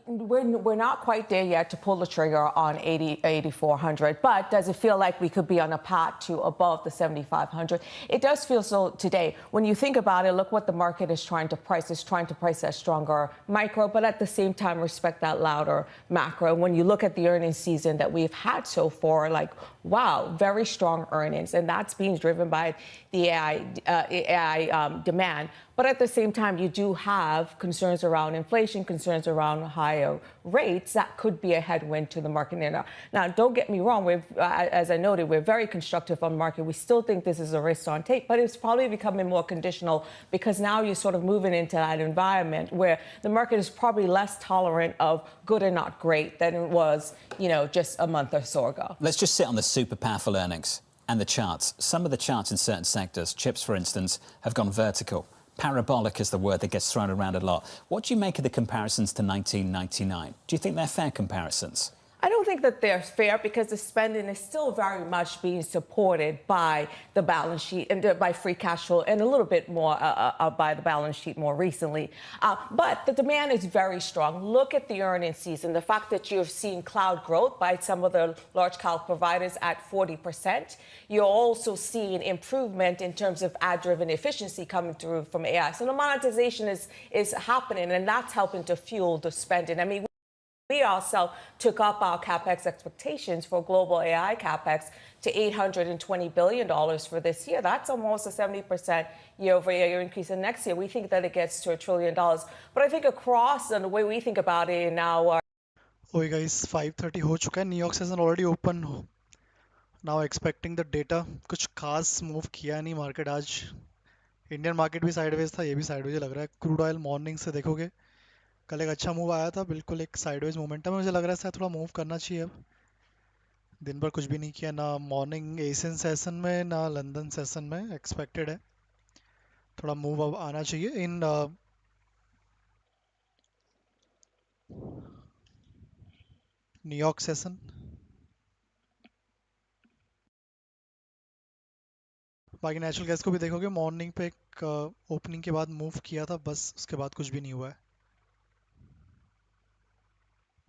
We're not quite there yet to pull the trigger on 8,400, but does it feel like we could be on a path to above the 7,500? It does feel so today. When you think about it, look what the market is trying to price. It's trying to price that stronger micro, but at the same time respect that louder macro. When you look at the earnings season that we've had so far, like, wow, very strong earnings, and that's being driven by the AI demand. But at the same time, you do have concerns around inflation, concerns around higher rates that could be a headwind to the market. Now, don't get me wrong. As I noted, we're very constructive on the market. We still think this is a risk on take, but it's probably becoming more conditional because now you're sort of moving into that environment where the market is probably less tolerant of good and not great than it was, just a month or so ago. Let's just sit on the super powerful earnings and the charts. Some of the charts in certain sectors, chips, for instance, have gone vertical. Parabolic is the word that gets thrown around a lot. What do you make of the comparisons to 1999? Do you think they're fair comparisons? I don't think that they're fair because the spending is still very much being supported by the balance sheet and by free cash flow and a little bit more by the balance sheet more recently. But the demand is very strong. Look at the earnings season. The fact that you've seen cloud growth by some of the large cloud providers at 40%. You're also seeing improvement in terms of ad-driven efficiency coming through from AI. So the monetization is happening, and that's helping to fuel the spending. I mean, we ourselves took up our capex expectations for global AI capex to $820 billion for this year. That's almost a 70% year-over-year increase. And next year, we think that it gets to $1 trillion. But I think across, and the way we think about it in our... Oh, guys, 5:30 हो चुका है. New York session already open. Now expecting the data. कुछ खास move किया नहीं market आज. Indian market भी sideways था, ये भी sideways लग रहा है. Crude oil morning से देखोगे. कल एक अच्छा मूव आया था, बिल्कुल एक साइडवेज मोमेंटम है. मुझे लग रहा है शायद थोड़ा मूव करना चाहिए. अब दिन भर कुछ भी नहीं किया, ना मॉर्निंग एशियन सेशन में ना लंदन सेशन में. एक्सपेक्टेड है थोड़ा मूव अब आना चाहिए इन न्यूयॉर्क सेशन. बाकी नेचुरल गैस को भी देखोगे, मॉर्निंग पे एक ओपनिंग के बाद मूव किया था, बस उसके बाद कुछ भी नहीं हुआ है,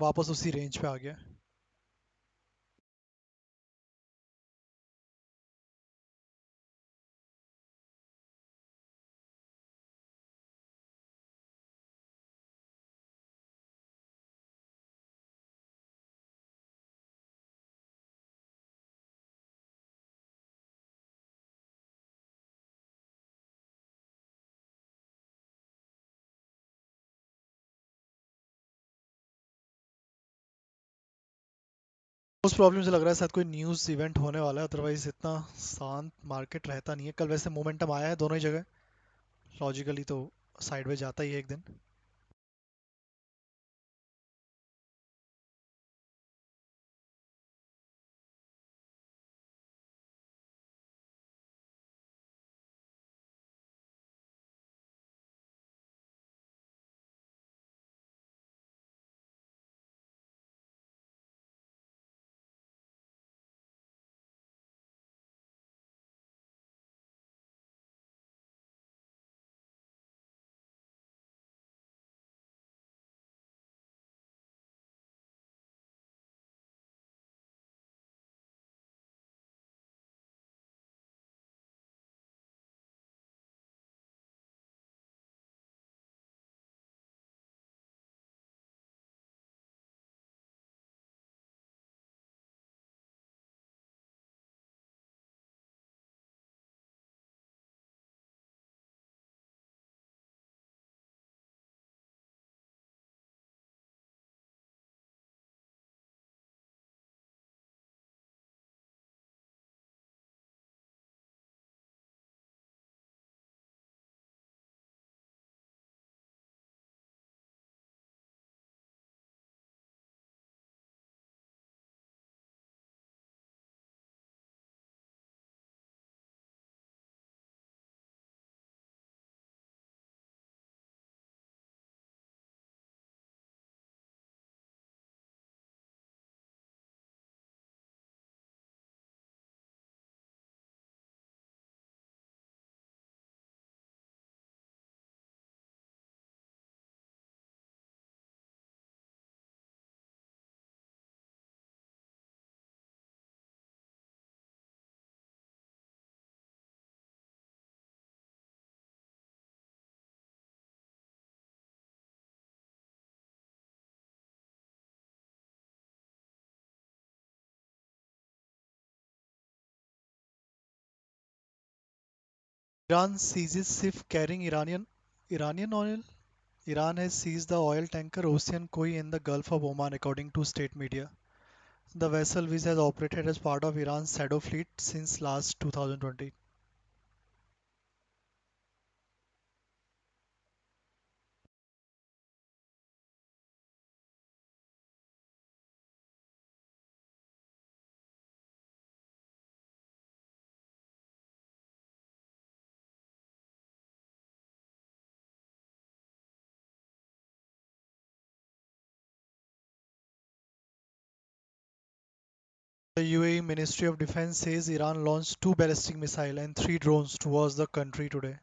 वापस उसी रेंज पे आ गया. उस प्रॉब्लम से लग रहा है शायद कोई न्यूज़ इवेंट होने वाला है, अदरवाइज इतना शांत मार्केट रहता नहीं है। कल वैसे मोमेंटम आया है दोनों ही जगह, लॉजिकली तो साइडवेज जाता ही है एक दिन। Iran seizes ship carrying Iranian oil. Iran has seized the oil tanker Ocean Koi in the Gulf of Oman, according to state media. The vessel, which has operated as part of Iran's shadow fleet since last 2020. The UAE Ministry of Defense says Iran launched 2 ballistic missiles and 3 drones towards the country today.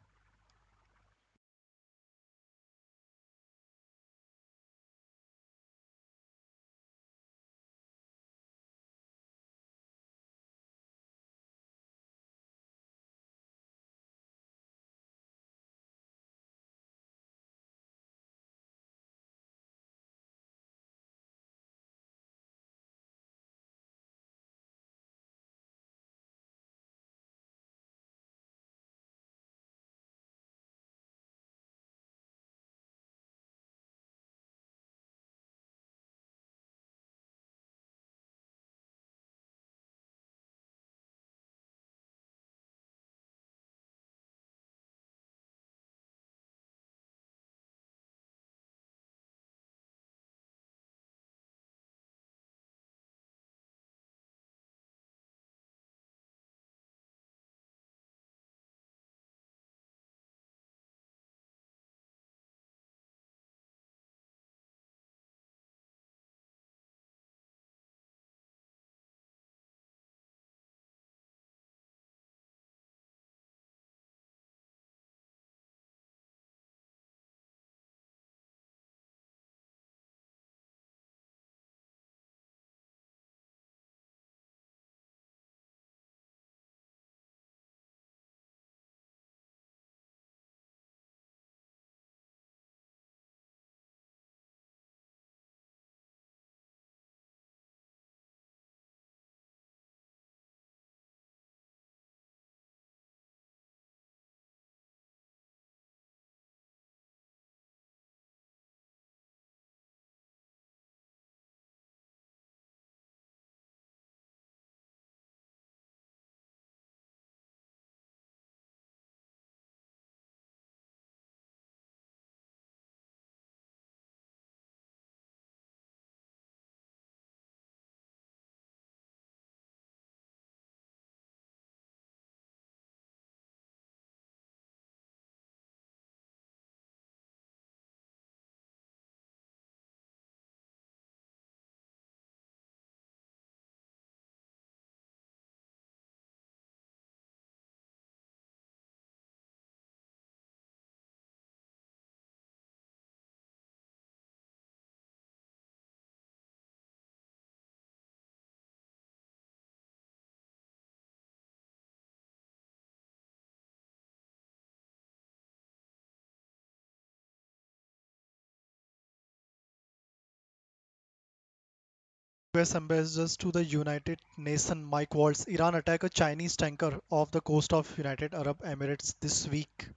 US ambassadors to the United Nations Mike Waltz. Iran attack a Chinese tanker off the coast of United Arab Emirates this week.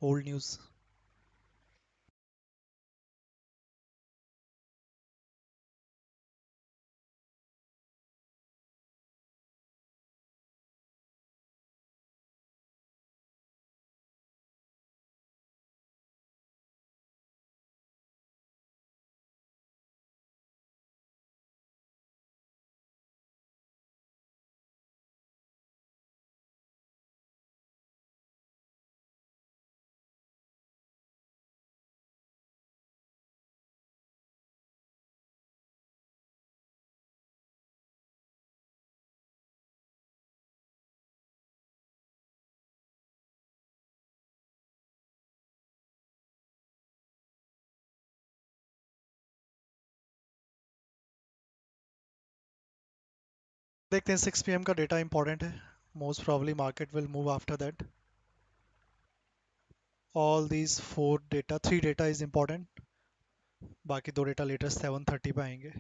Old news. देखते हैं 6 PM का data important है most probably market will move after that all these 3 data is important बाकी 2 data letter 7:30 पे आएंगे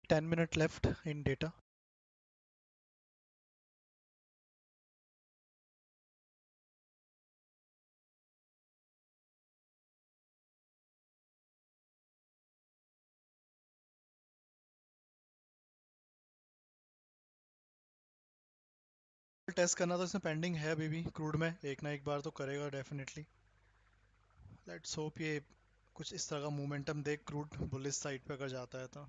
10-minute left in data. Test करना तो इसमें पेंडिंग है अभी भी क्रूड में, एक ना एक बार तो करेगा डेफिनेटली. लेट्स होप ये कुछ इस तरह का मोमेंटम देख क्रूड बुलिश साइड पे अगर जाता है तो.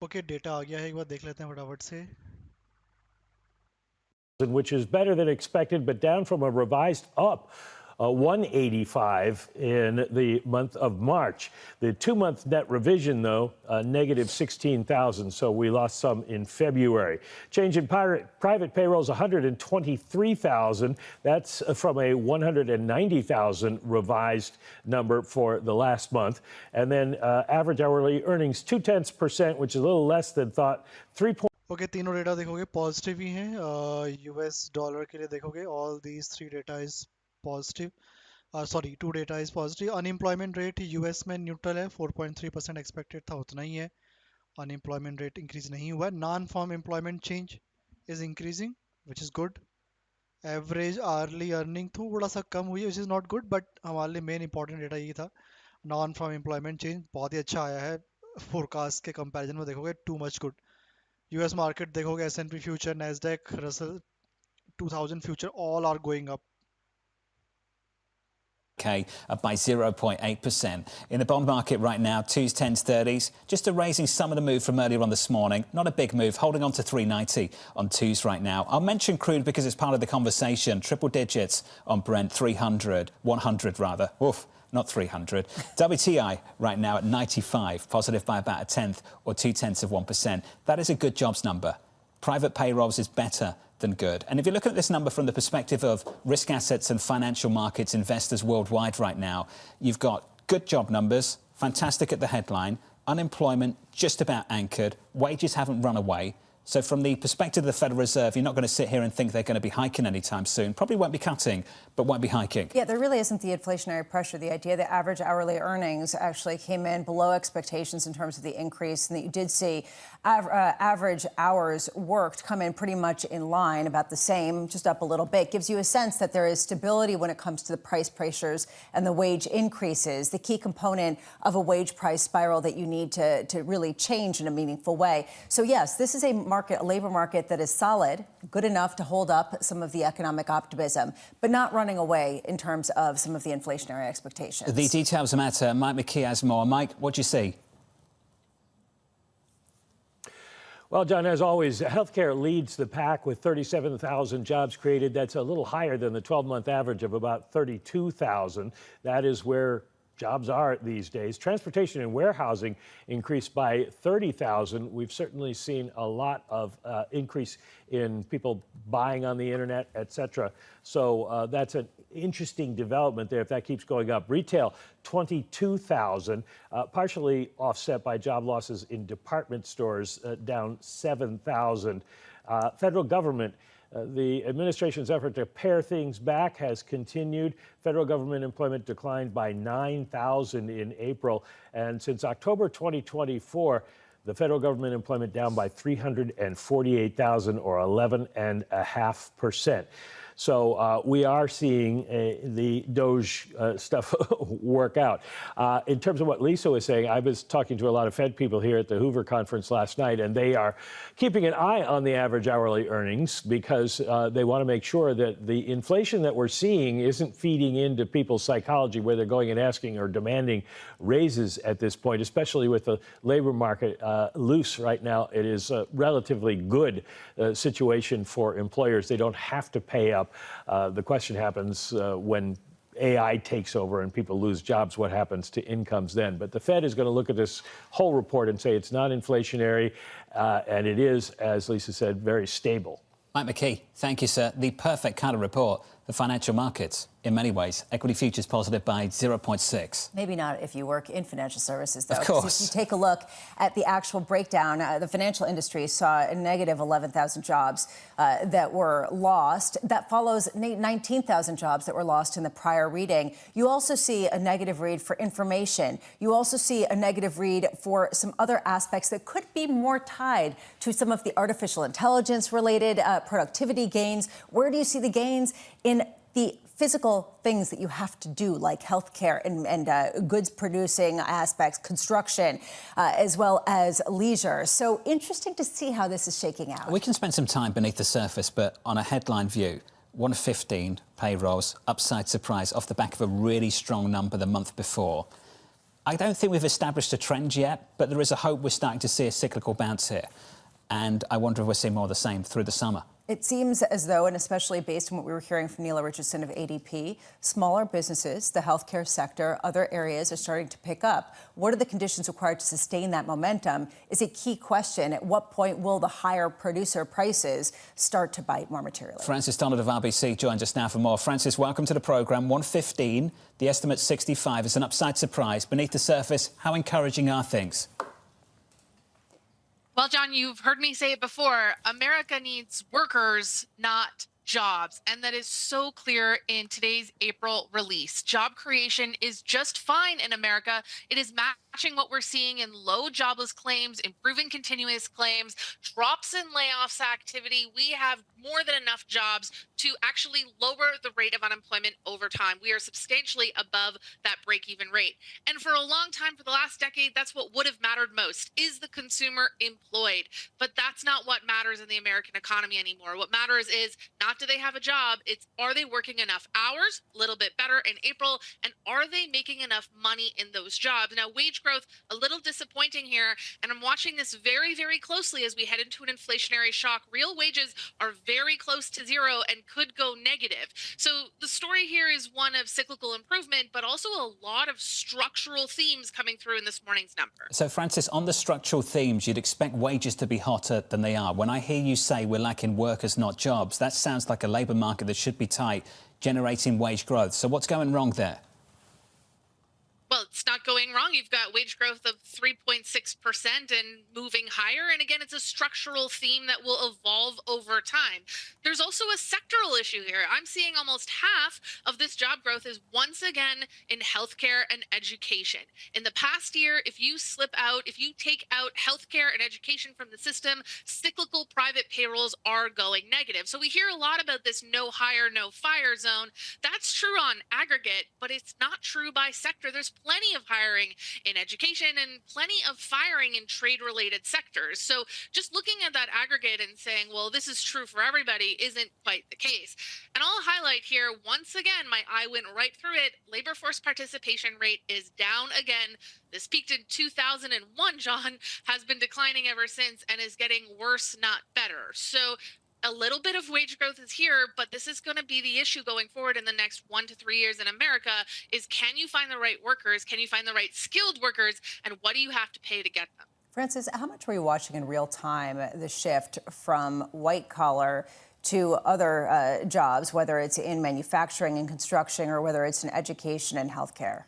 ओके डेटा आ गया है, एक बार देख लेते हैं फटाफट से. Which is better than expected, but down from a revised up 185 in the month of March. The 2-month net revision, though, negative 16,000, so we lost some in February. Change in private payrolls, 123,000. That's from a 190,000 revised number for the last month. And then average hourly earnings, 0.2%, which is a little less than thought. 3. Okay तीनों data देखोगे positive ही हैं. US dollar के लिए देखोगे all these 3 data is positive. Sorry 2 data is positive. Unemployment rate US में neutral है, 4.3% expected था, उतना ही है. अनएम्प्लॉयमेंट रेट इंक्रीज नहीं हुआ. Non farm employment change is increasing which is good. Average early earning थोड़ा सा कम हुई है which is not good, but हमारे लिए मेन इंपॉर्टेंट डेटा ये था. नॉन फार्म एम्प्लॉयमेंट चेंज बहुत ही अच्छा आया है, फोरकास्ट के कंपैरिजन में देखोगे too much good. US market देखोगे S&P future, Nasdaq, Russell 2000 future all are going up. Up by 0.8%. In the bond market right now, 2s, 10s, 30s, just erasing some of the move from earlier on this morning. Not a big move, holding on to 390 on 2s right now. I'll mention crude because it's part of the conversation. Triple digits on Brent, 300, 100 rather. Oof, not 300. WTI right now at 95, positive by about a tenth or 0.2%. That is a good jobs number. Private payrolls is better than good. And if you look at this number from the perspective of risk assets and financial markets, investors worldwide right now, you've got good job numbers, fantastic at the headline, unemployment just about anchored, wages haven't run away. So from the perspective of the Federal Reserve, you're not going to sit here and think they're going to be hiking anytime soon. Probably won't be cutting, but won't be hiking. Yeah, there really isn't the inflationary pressure. The idea that average hourly earnings actually came in below expectations in terms of the increase, and that you did see average hours worked come in pretty much in line, about the same, just up a little bit, gives you a sense that there is stability when it comes to the price pressures and the wage increases, the key component of a wage price spiral that you need to really change in a meaningful way. So yes, this is a labor market that is solid, good enough to hold up some of the economic optimism, but not running away in terms of some of the inflationary expectations. The details matter. Mike McKee has more. Mike, what do you see? Well, John, as always, healthcare leads the pack with 37,000 jobs created. That's a little higher than the 12-month average of about 32,000. That is where jobs are these days. Transportation and warehousing increased by 30,000. We've certainly seen a lot of increase in people buying on the internet, et cetera. So that's an interesting development there if that keeps going up. Retail, 22,000, partially offset by job losses in department stores, down 7,000. Federal government, the administration's effort to pare things back has continued. Federal government employment declined by 9,000 in April. And since October 2024, the federal government employment down by 348,000 or 11.5%. So we are seeing the Doge stuff work out. In terms of what Lisa was saying, I was talking to a lot of Fed people here at the Hoover conference last night, and they are keeping an eye on the average hourly earnings because they want to make sure that the inflation that we're seeing isn't feeding into people's psychology where they're going and asking or demanding raises at this point, especially with the labor market loose right now. It is a relatively good situation for employers. They don't have to pay up. The question happens when AI takes over and people lose jobs, what happens to incomes then? But the Fed is going to look at this whole report and say it's not inflationary, and it is, as Lisa said, very stable. Mike McKee, thank you, sir. The perfect kind of report for financial markets in many ways. Equity futures positive by 0.6. Maybe not if you work in financial services, though. Of course. If you take a look at the actual breakdown, the financial industry saw a negative 11,000 jobs that were lost. That follows 19,000 jobs that were lost in the prior reading. You also see a negative read for information. You also see a negative read for some other aspects that could be more tied to some of the artificial intelligence-related productivity gains. Where do you see the gains? In the physical things that you have to do, like healthcare and goods-producing aspects, construction, as well as leisure. So interesting to see how this is shaking out. We can spend some time beneath the surface, but on a headline view, 1 of 15 payrolls, upside surprise off the back of a really strong number the month before. I don't think we've established a trend yet, but there is a hope we're starting to see a cyclical bounce here. And I wonder if we're seeing more of the same through the summer. It seems as though, and especially based on what we were hearing from Neela Richardson of ADP, smaller businesses, the healthcare sector, other areas are starting to pick up. What are the conditions required to sustain that momentum is a key question. At what point will the higher producer prices start to bite more materially? Francis Donald of RBC joins us now for more. Francis, welcome to the programme. 115, the estimate 65 is an upside surprise. Beneath the surface, how encouraging are things? Well, John, you've heard me say it before. America needs workers, not jobs. And that is so clear in today's April release. Job creation is just fine in America. It is matching what we're seeing in low jobless claims, improving continuous claims, drops in layoffs activity. We have more than enough jobs to actually lower the rate of unemployment over time. We are substantially above that break-even rate. And for a long time, for the last decade, that's what would have mattered most. Is the consumer employed? But that's not what matters in the American economy anymore. What matters is not do they have a job, it's are they working enough hours, a little bit better in April, and are they making enough money in those jobs? Now, wage growth, a little disappointing here, and I'm watching this very, very closely as we head into an inflationary shock. Real wages are very close to zero and could go negative. So the story here is one of cyclical improvement, but also a lot of structural themes coming through in this morning's number. So, Francis, on the structural themes, you'd expect wages to be hotter than they are. When I hear you say we're lacking workers, not jobs, that sounds like a labour market that should be tight, generating wage growth. So what's going wrong there? Well, it's not going wrong. You've got wage growth of 3.6% and moving higher. And again, it's a structural theme that will evolve over time. There's also a sectoral issue here. I'm seeing almost half of this job growth is once again in healthcare and education. In the past year, if you take out healthcare and education from the system, cyclical private payrolls are going negative. So we hear a lot about this no hire, no fire zone. That's true on aggregate, but it's not true by sector. There's plenty of hiring in education and plenty of firing in trade-related sectors. So just looking at that aggregate and saying, well, this is true for everybody isn't quite the case. And I'll highlight here, once again, my eye went right through it. Labor force participation rate is down again. This peaked in 2001, John, has been declining ever since and is getting worse, not better. So a little bit of wage growth is here, but this is going to be the issue going forward in the next 1 to 3 years in America is can you find the right workers? Can you find the right skilled workers? And what do you have to pay to get them? Francis, how much were you watching in real time the shift from white collar to other jobs, whether it's in manufacturing and construction or whether it's in education and healthcare?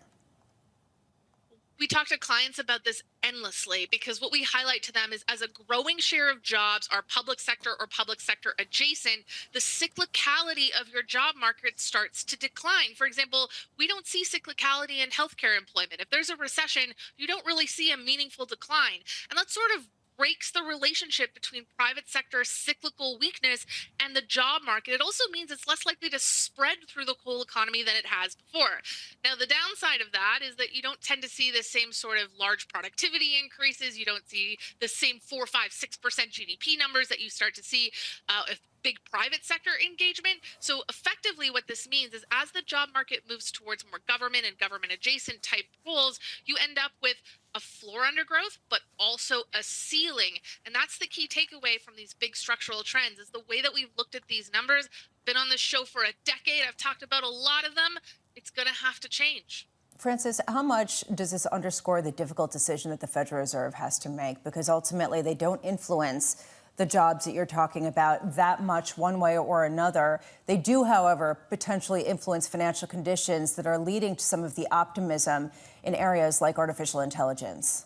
We talk to clients about this endlessly because what we highlight to them is as a growing share of jobs are public sector or public sector adjacent, the cyclicality of your job market starts to decline. For example, we don't see cyclicality in healthcare employment. If there's a recession, you don't really see a meaningful decline. And that's sort of breaks the relationship between private sector cyclical weakness and the job market. It also means it's less likely to spread through the whole economy than it has before. Now, the downside of that is that you don't tend to see the same sort of large productivity increases. You don't see the same 4, 5, 6% GDP numbers that you start to see if big private sector engagement. So effectively what this means is as the job market moves towards more government and government adjacent type roles, you end up with a floor under growth, but also a ceiling. And that's the key takeaway from these big structural trends is the way that we've looked at these numbers. Been on this show for a decade. I've talked about a lot of them. It's going to have to change. Francis, how much does this underscore the difficult decision that the Federal Reserve has to make? Because ultimately they don't influence the jobs that you're talking about that much one way or another. They do, however, potentially influence financial conditions that are leading to some of the optimism in areas like artificial intelligence.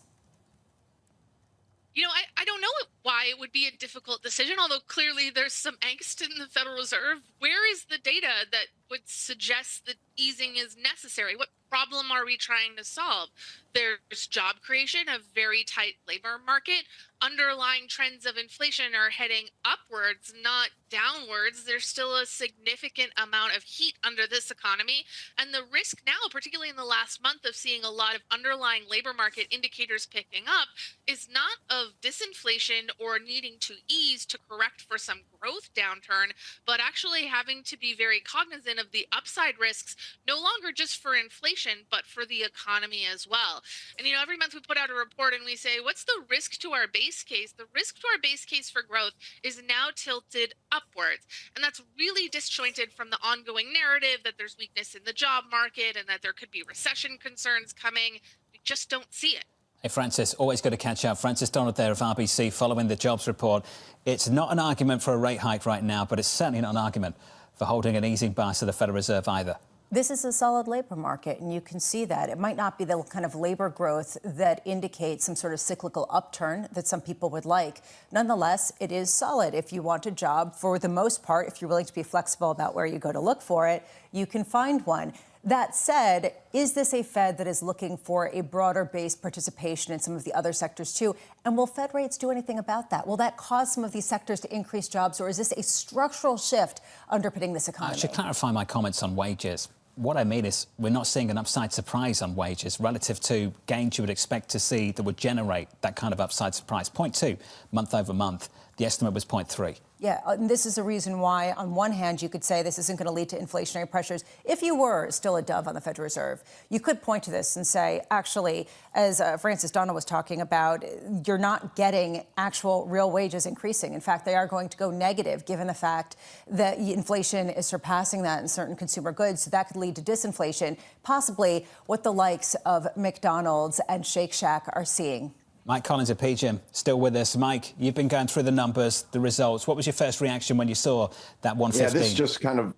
You know, I don't know why it would be a difficult decision, although clearly there's some angst in the Federal Reserve. Where is the data that would suggest that easing is necessary? What problem are we trying to solve? There's job creation, a very tight labor market. Underlying trends of inflation are heading upwards, not downwards. There's still a significant amount of heat under this economy. And the risk now, particularly in the last month of seeing a lot of underlying labor market indicators picking up, is not of disinflation or needing to ease to correct for some growth downturn, but actually having to be very cognizant of the upside risks, no longer just for inflation, but for the economy as well. And, every month we put out a report and we say, what's the risk to our base case? The risk to our base case for growth is now tilted upwards. And that's really disjointed from the ongoing narrative that there's weakness in the job market and that there could be recession concerns coming. We just don't see it. Hey, Francis, always good to catch up. Francis Donald there of RBC following the jobs report. It's not an argument for a rate hike right now, but it's certainly not an argument for holding an easing bias to the Federal Reserve either. This is a solid labor market, and you can see that. It might not be the kind of labor growth that indicates some sort of cyclical upturn that some people would like. Nonetheless, it is solid. If you want a job, for the most part, if you're willing to be flexible about where you go to look for it, you can find one. That said, is this a Fed that is looking for a broader-based participation in some of the other sectors, too? And will Fed rates do anything about that? Will that cause some of these sectors to increase jobs, or is this a structural shift underpinning this economy? I should clarify my comments on wages. What I mean is we're not seeing an upside surprise on wages relative to gains you would expect to see that would generate that kind of upside surprise. 0.2 month over month. The estimate was 0.3. Yeah, and this is a reason why, on one hand, you could say this isn't going to lead to inflationary pressures. If you were still a dove on the Federal Reserve, you could point to this and say, actually, as Francis Donald was talking about, you're not getting actual real wages increasing. In fact, they are going to go negative, given the fact that inflation is surpassing that in certain consumer goods. So that could lead to disinflation, possibly what the likes of McDonald's and Shake Shack are seeing. Mike Collins at PGIM, still with us. Mike, you've been going through the numbers, the results. What was your first reaction when you saw that 115? Yeah, this just kind of,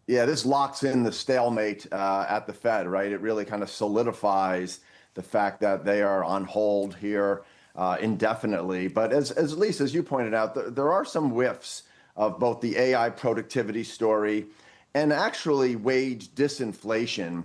this locks in the stalemate at the Fed, right? It really kind of solidifies the fact that they are on hold here indefinitely. But as Lisa, as you pointed out, there are some whiffs of both the AI productivity story and actually wage disinflation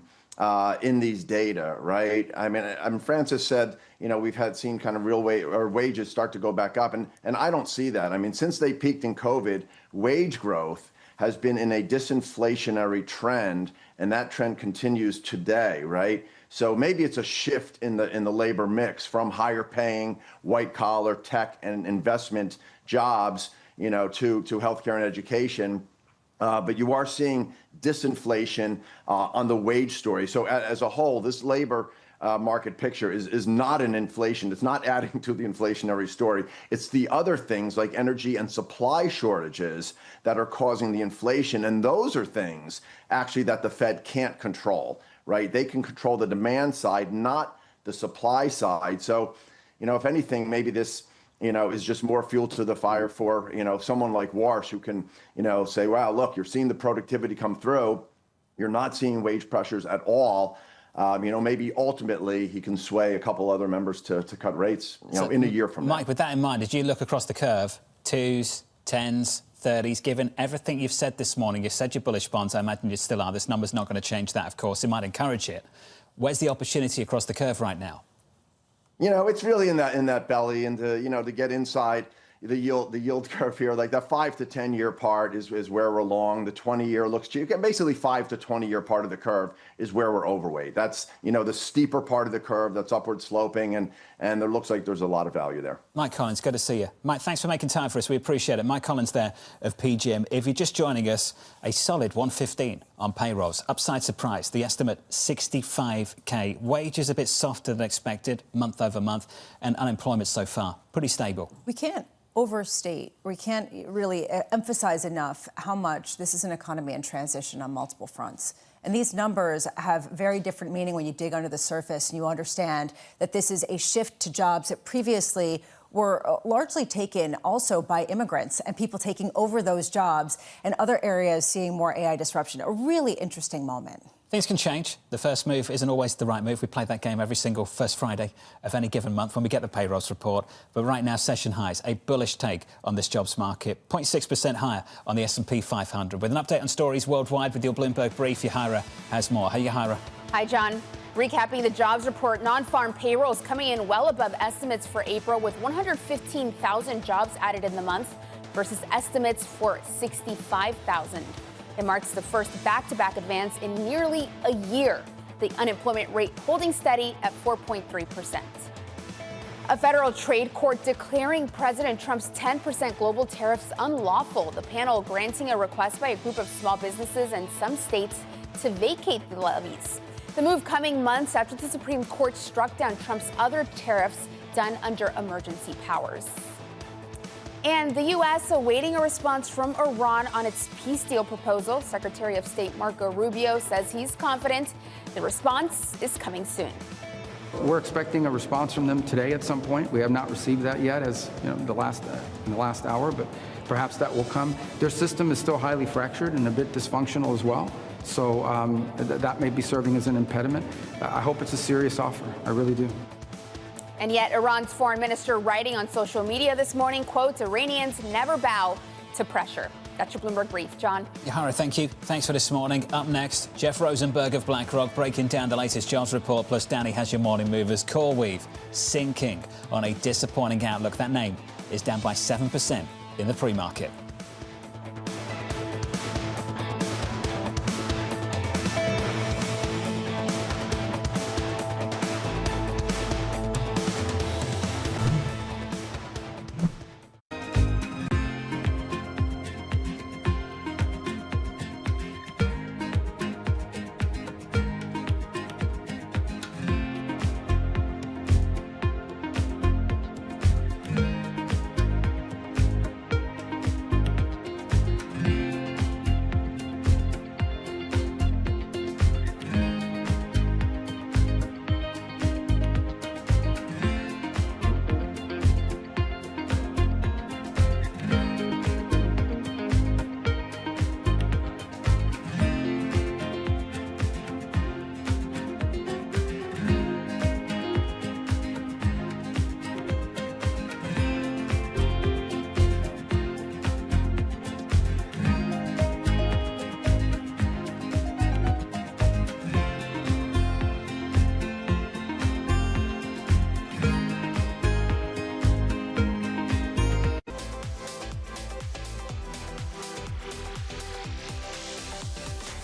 in these data, right? I mean, Francis said, we've seen kind of real wages start to go back up, and I don't see that. I mean, since they peaked in COVID, wage growth has been in a disinflationary trend, and that trend continues today, right? So maybe it's a shift in the labor mix from higher paying white collar tech and investment jobs, to healthcare and education. But you are seeing disinflation on the wage story. So as a whole, this labor market picture is not an inflation. It's not adding to the inflationary story. It's the other things like energy and supply shortages that are causing the inflation. And those are things actually that the Fed can't control, right? They can control the demand side, not the supply side. So, if anything, maybe this is just more fuel to the fire for, someone like Warsh who can, say, wow, look, you're seeing the productivity come through. You're not seeing wage pressures at all. Maybe ultimately he can sway a couple other members to cut rates, in a year from now. Mike, with that in mind, did you look across the curve, 2s, 10s, 30s, given everything you've said this morning? You said you're bullish bonds. I imagine you still are. This number's not going to change that, of course. It might encourage it. Where's the opportunity across the curve right now? It's really in that belly, and to get inside the yield curve here, like that 5 to 10 year part is where we're long. The 20-year looks cheap. Basically 5 to 20 year part of the curve is where we're overweight. That's the steeper part of the curve that's upward sloping, and there looks like there's a lot of value there. Mike Collins, good to see you. Mike, thanks for making time for us. We appreciate it. Mike Collins there of PGIM. If you're just joining us, a solid 115 on payrolls. Upside surprise. The estimate 65k. Wages a bit softer than expected month over month, and unemployment so far pretty stable. We can't overstate, we can't really emphasize enough how much this is an economy in transition on multiple fronts. And these numbers have very different meaning when you dig under the surface and you understand that this is a shift to jobs that previously were largely taken also by immigrants and people taking over those jobs, and other areas seeing more AI disruption. A really interesting moment. Things can change. The first move isn't always the right move. We play that game every single first Friday of any given month when we get the payrolls report. But right now, session highs, a bullish take on this jobs market, 0.6% higher on the S&P 500. With an update on stories worldwide with your Bloomberg Brief, Yahira has more. Hey, Yahira. Hi, John. Recapping the jobs report, non-farm payrolls coming in well above estimates for April, with 115,000 jobs added in the month versus estimates for 65,000. It marks the first back-to-back advance in nearly a year. The unemployment rate holding steady at 4.3%. A federal trade court declaring President Trump's 10% global tariffs unlawful. The panel granting a request by a group of small businesses and some states to vacate the levies. The move coming months after the Supreme Court struck down Trump's other tariffs done under emergency powers. And the U.S. awaiting a response from Iran on its peace deal proposal. Secretary of State Marco Rubio says he's confident the response is coming soon. We're expecting a response from them today at some point. We have not received that yet, as you know, in the last hour, but perhaps that will come. Their system is still highly fractured and a bit dysfunctional as well, so that may be serving as an impediment. I hope it's a serious offer. I really do. And yet, Iran's foreign minister writing on social media this morning, quote, Iranians never bow to pressure. That's your Bloomberg Brief. John. Yahara, thank you. Thanks for this morning. Up next, Jeff Rosenberg of BlackRock breaking down the latest jobs report. Plus, Danny has your morning movers. CoreWeave sinking on a disappointing outlook. That name is down by 7% in the pre-market.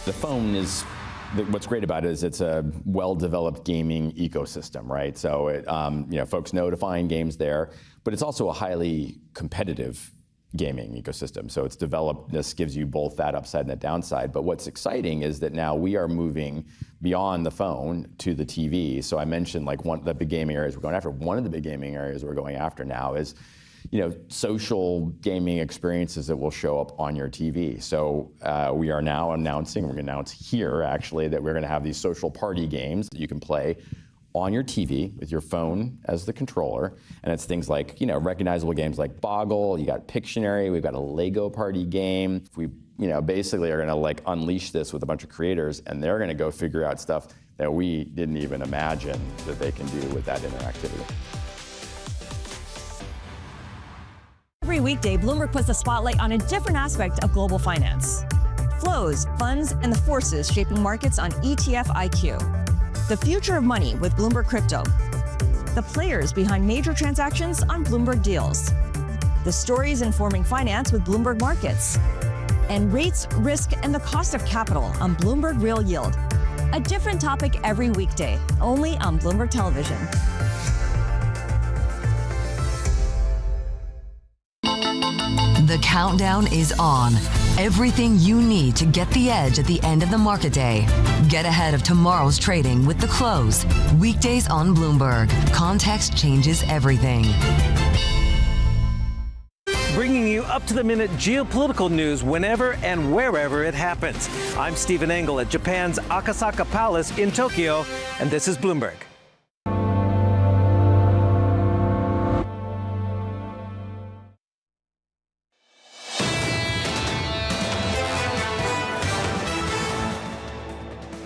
The phone is, what's great about it is it's a well-developed gaming ecosystem, right? So it, folks know to find games there, but it's also a highly competitive gaming ecosystem. So it's developed, this gives you both that upside and that downside. But what's exciting is that now we are moving beyond the phone to the TV. So I mentioned like one of the big gaming areas we're going after. One of the big gaming areas we're going after now is social gaming experiences that will show up on your TV. So we are now announcing, we're going to announce here actually, that we're going to have these social party games that you can play on your TV with your phone as the controller. And it's things like, recognizable games like Boggle, you got Pictionary, we've got a Lego party game. We, basically are going to unleash this with a bunch of creators, and they're going to go figure out stuff that we didn't even imagine that they can do with that interactivity. Every weekday, Bloomberg puts the spotlight on a different aspect of global finance. Flows, funds, and the forces shaping markets on ETF IQ. The future of money with Bloomberg Crypto. The players behind major transactions on Bloomberg Deals. The stories informing finance with Bloomberg Markets. And rates, risk, and the cost of capital on Bloomberg Real Yield. A different topic every weekday, only on Bloomberg Television. The countdown is on. Everything you need to get the edge at the end of the market day. Get ahead of tomorrow's trading with The Close. Weekdays on Bloomberg. Context changes everything. Bringing you up-to-the-minute geopolitical news whenever and wherever it happens. I'm Stephen Engel at Japan's Akasaka Palace in Tokyo, and this is Bloomberg.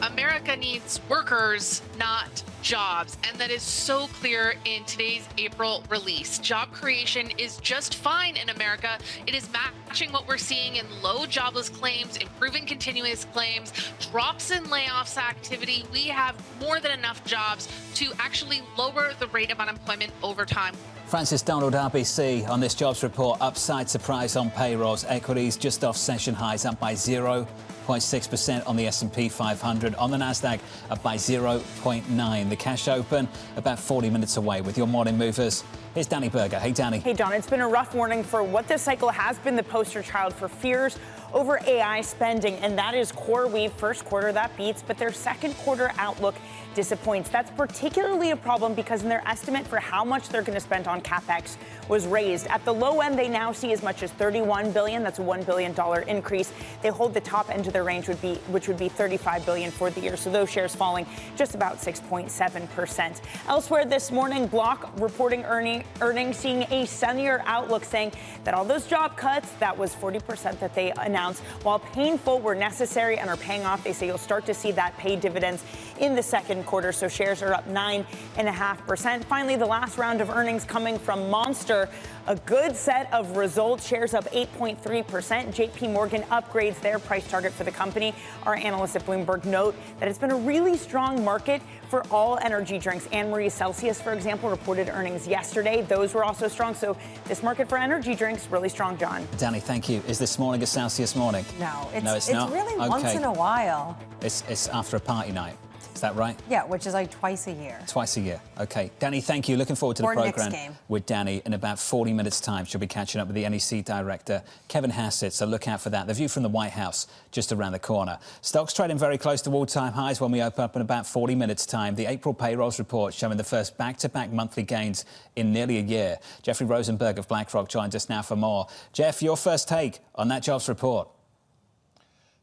America needs workers, not jobs. And that is so clear in today's April release. Job creation is just fine in America. It is matching what we're seeing in low jobless claims, improving continuous claims, drops in layoffs activity. We have more than enough jobs to actually lower the rate of unemployment over time. Francis Donald, RBC, on this jobs report, upside surprise on payrolls. Equities just off session highs, up by 0.6% on the S&P 500. On the Nasdaq, up by 0.9. The cash open about 40 minutes away. With your morning movers, here's Danny Berger. Hey, Danny. Hey, Don. It's been a rough morning for what this cycle has been the poster child for fears over AI spending, and that is CoreWeave. First quarter, that beats, but their second quarter outlook disappoints. That's particularly a problem because in their estimate for how much they're going to spend on CapEx was raised. At the low end, they now see as much as $31 billion. That's a $1 billion increase. They hold the top end of their range, which would be $35 billion for the year. So those shares falling just about 6.7%. Elsewhere this morning, Block reporting earnings, seeing a sunnier outlook, saying that all those job cuts, that was 40% that they announced, while painful, were necessary and are paying off. They say you'll start to see that pay dividends in the second quarter, so shares are up 9.5%. Finally, the last round of earnings coming from Monster, a good set of results. Shares up 8.3%. JP Morgan upgrades their price target for the company. Our analysts at Bloomberg note that it's been a really strong market for all energy drinks. Anne-Marie Celsius, for example, reported earnings yesterday. Those were also strong. So this market for energy drinks, really strong, John. Danny, thank you. Is this morning a Celsius morning? No, it's not. It's really once in a while. It's after a party night. Is that right? Yeah, which is like twice a year. Twice a year. OK. Danny, thank you. Looking forward to the program with Danny in about 40 minutes' time. She'll be catching up with the NEC director, Kevin Hassett, so look out for that. The view from the White House just around the corner. Stocks trading very close to all-time highs when we open up in about 40 minutes' time. The April payrolls report showing the first back-to-back monthly gains in nearly a year. Jeffrey Rosenberg of BlackRock joins us now for more. Jeff, your first take on that jobs report.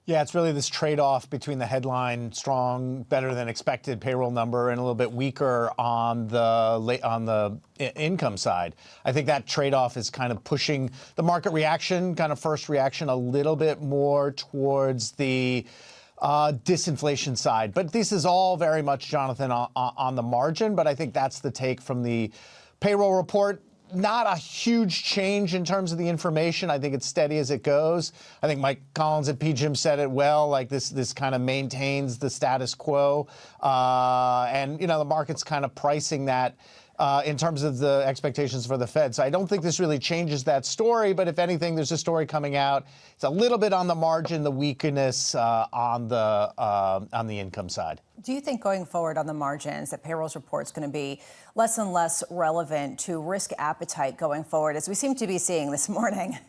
Yeah, it's really this trade-off between the headline strong, better than expected payroll number and a little bit weaker on the income side. I think that trade-off is kind of pushing the market reaction, kind of first reaction, a little bit more towards the disinflation side. But this is all very much, Jonathan, on the margin. But I think that's the take from the payroll report. Not a huge change in terms of the information. I think it's steady as it goes. I think Mike Collins at PGIM said it well, like this kind of maintains the status quo. And, you know, the market's kind of pricing that in terms of the expectations for the Fed. So I don't think this really changes that story. But if anything, there's a story coming out. It's a little bit on the margin, the weakness on the income side. Do you think going forward on the margins that payrolls report is going to be less and less relevant to risk appetite going forward, as we seem to be seeing this morning?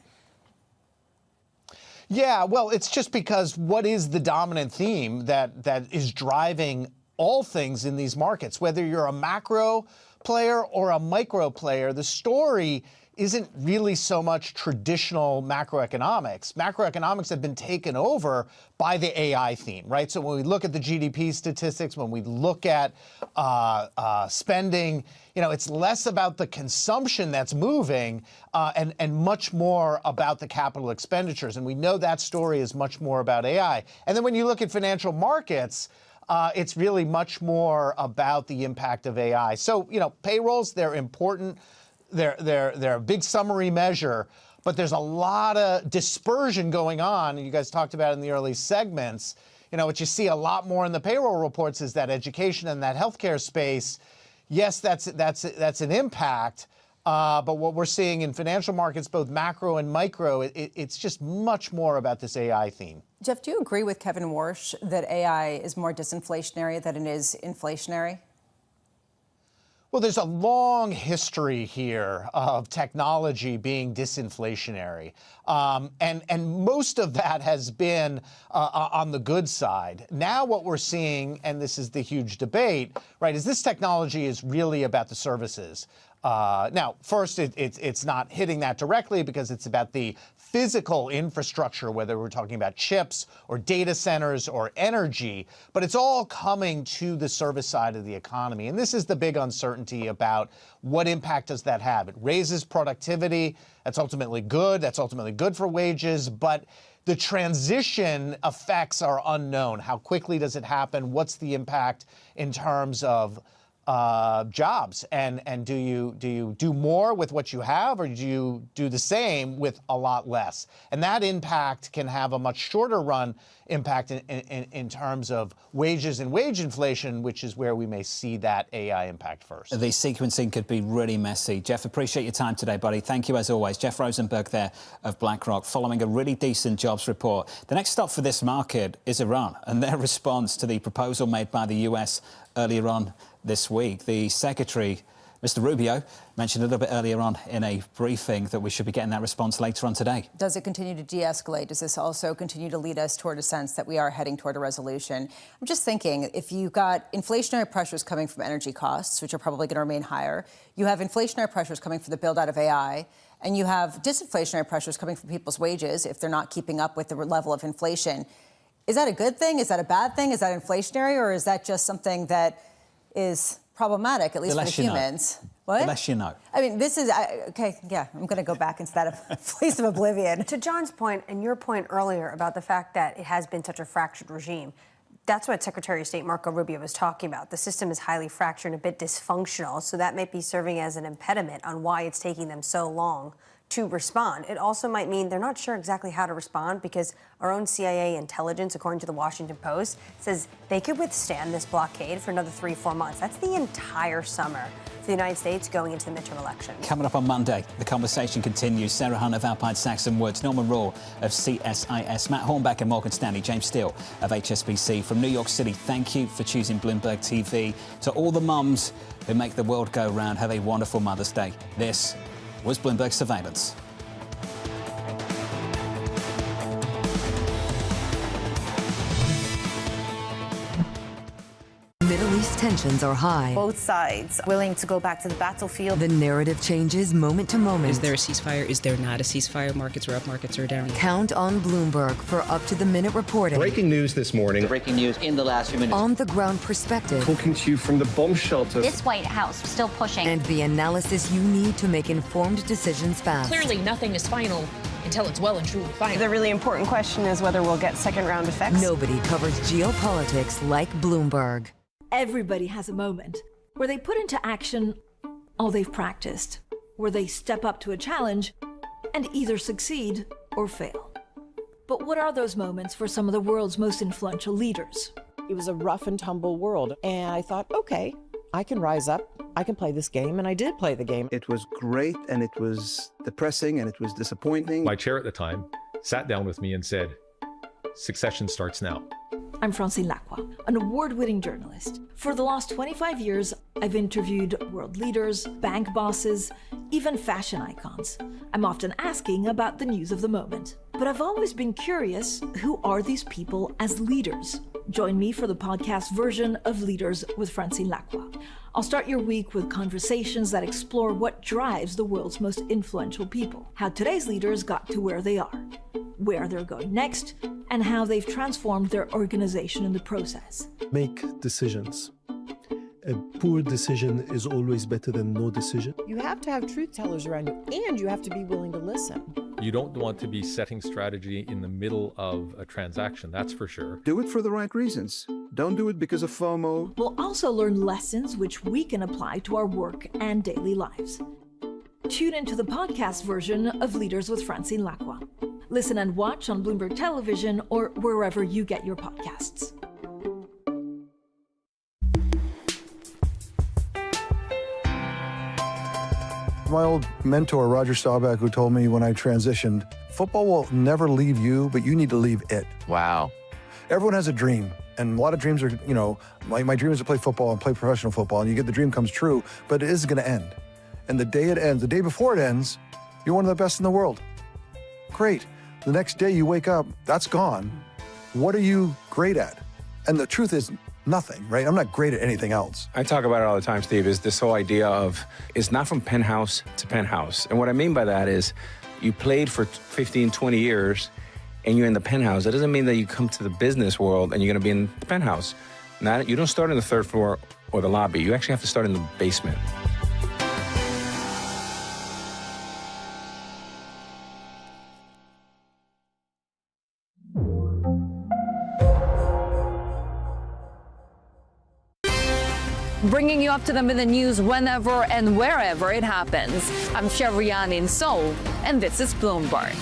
Yeah, well, it's just because what is the dominant theme that is driving all things in these markets? Whether you're a macro player or a micro player, the story isn't really so much traditional macroeconomics. Macroeconomics have been taken over by the AI theme, right? So when we look at the GDP statistics, when we look at spending, you know, it's less about the consumption that's moving and much more about the capital expenditures. And we know that story is much more about AI. And then when you look at financial markets, it's really much more about the impact of AI. So, you know, payrolls, they're important. They're a big summary measure, but there's a lot of dispersion going on. You guys talked about it in the early segments. You know, what you see a lot more in the payroll reports is that education and that healthcare space. Yes, that's an impact. But what we're seeing in financial markets, both macro and micro, it's just much more about this AI theme. Jeff, do you agree with Kevin Warsh that AI is more disinflationary than it is inflationary? Well, there's a long history here of technology being disinflationary. And most of that has been on the good side. Now what we're seeing, and this is the huge debate, right, is this technology is really about the services. Now, first, it's not hitting that directly because it's about the physical infrastructure, whether we're talking about chips or data centers or energy, but it's all coming to the service side of the economy. And this is the big uncertainty about what impact does that have. It raises productivity. That's ultimately good. That's ultimately good for wages. But the transition effects are unknown. How quickly does it happen? What's the impact in terms of jobs? And do you do more with what you have, or do you do the same with a lot less? And that impact can have a much shorter run impact in terms of wages and wage inflation, which is where we may see that AI impact first. The sequencing could be really messy. Jeff, appreciate your time today, buddy. Thank you as always. Jeff Rosenberg there of BlackRock, following a really decent jobs report. The next stop for this market is Iran and their response to the proposal made by the US earlier on this week. The Secretary, Mr. Rubio, mentioned a little bit earlier on in a briefing that we should be getting that response later on today. Does it continue to de-escalate? Does this also continue to lead us toward a sense that we are heading toward a resolution? I'm just thinking, if you've got inflationary pressures coming from energy costs, which are probably going to remain higher, you have inflationary pressures coming from the build-out of AI, and you have disinflationary pressures coming from people's wages if they're not keeping up with the level of inflation. Is that a good thing? Is that a bad thing? Is that inflationary? Or is that just something that is problematic, at least for the humans? What? The less you know. I mean, this is, okay, yeah, I'm going to go back into that place of oblivion. To John's point and your point earlier about the fact that it has been such a fractured regime, that's what Secretary of State Marco Rubio was talking about. The system is highly fractured and a bit dysfunctional, so that might be serving as an impediment on why it's taking them so long to respond. It also might mean they're not sure exactly how to respond, because our own CIA intelligence, according to the Washington Post, says they could withstand this blockade for another 3-4 months. That's the entire summer for the United States going into the midterm elections. Coming up on Monday, the conversation continues. Sarah Hunt of Alpine Saxon Woods, Norman Rule of CSIS, Matt Hornbeck of Morgan Stanley, James Steele of HSBC. From New York City, thank you for choosing Bloomberg TV. To all the mums who make the world go round, have a wonderful Mother's Day. This was Bloomberg Surveillance. Middle East tensions are high. Both sides willing to go back to the battlefield. The narrative changes moment to moment. Is there a ceasefire? Is there not a ceasefire? Markets are up, markets are down. Count on Bloomberg for up-to-the-minute reporting. Breaking news this morning. Breaking news in the last few minutes. On-the-ground perspective. Talking to you from the bomb shelter. This White House still pushing. And the analysis you need to make informed decisions fast. Clearly, nothing is final until it's well and truly final. The really important question is whether we'll get second-round effects. Nobody covers geopolitics like Bloomberg. Everybody has a moment where they put into action all they've practiced, where they step up to a challenge and either succeed or fail. But what are those moments for some of the world's most influential leaders? It was a rough and tumble world, and I thought, okay, I can rise up, I can play this game, and I did play the game. It was great, and it was depressing, and it was disappointing. My chair at the time sat down with me and said, "Succession starts now." I'm Francine Lacqua, an award-winning journalist. For the last 25 years, I've interviewed world leaders, bank bosses, even fashion icons. I'm often asking about the news of the moment. But I've always been curious, who are these people as leaders? Join me for the podcast version of Leaders with Francine Lacqua. I'll start your week with conversations that explore what drives the world's most influential people, how today's leaders got to where they are, where they're going next, and how they've transformed their organization in the process. Make decisions. A poor decision is always better than no decision. You have to have truth tellers around you, and you have to be willing to listen. You don't want to be setting strategy in the middle of a transaction, that's for sure. Do it for the right reasons. Don't do it because of FOMO. We'll also learn lessons which we can apply to our work and daily lives. Tune into the podcast version of Leaders with Francine Lacqua. Listen and watch on Bloomberg Television or wherever you get your podcasts. My old mentor, Roger Staubach, who told me when I transitioned, football will never leave you, but you need to leave it. Wow. Everyone has a dream. And a lot of dreams are, you know, my dream is to play football and play professional football, and you get the dream comes true, but it is going to end. And the day it ends, the day before it ends, you're one of the best in the world. Great. The next day you wake up, that's gone. What are you great at? And the truth is nothing, right? I'm not great at anything else. I talk about it all the time, Steve, is this whole idea of it's not from penthouse to penthouse. And what I mean by that is you played for 15, 20 years and you're in the penthouse. That doesn't mean that you come to the business world and you're going to be in the penthouse. You don't start in the third floor or the lobby. You actually have to start in the basement. bringing you up to the minute news whenever and wherever it happens. I'm Shevrian in Seoul, and this is Bloomberg.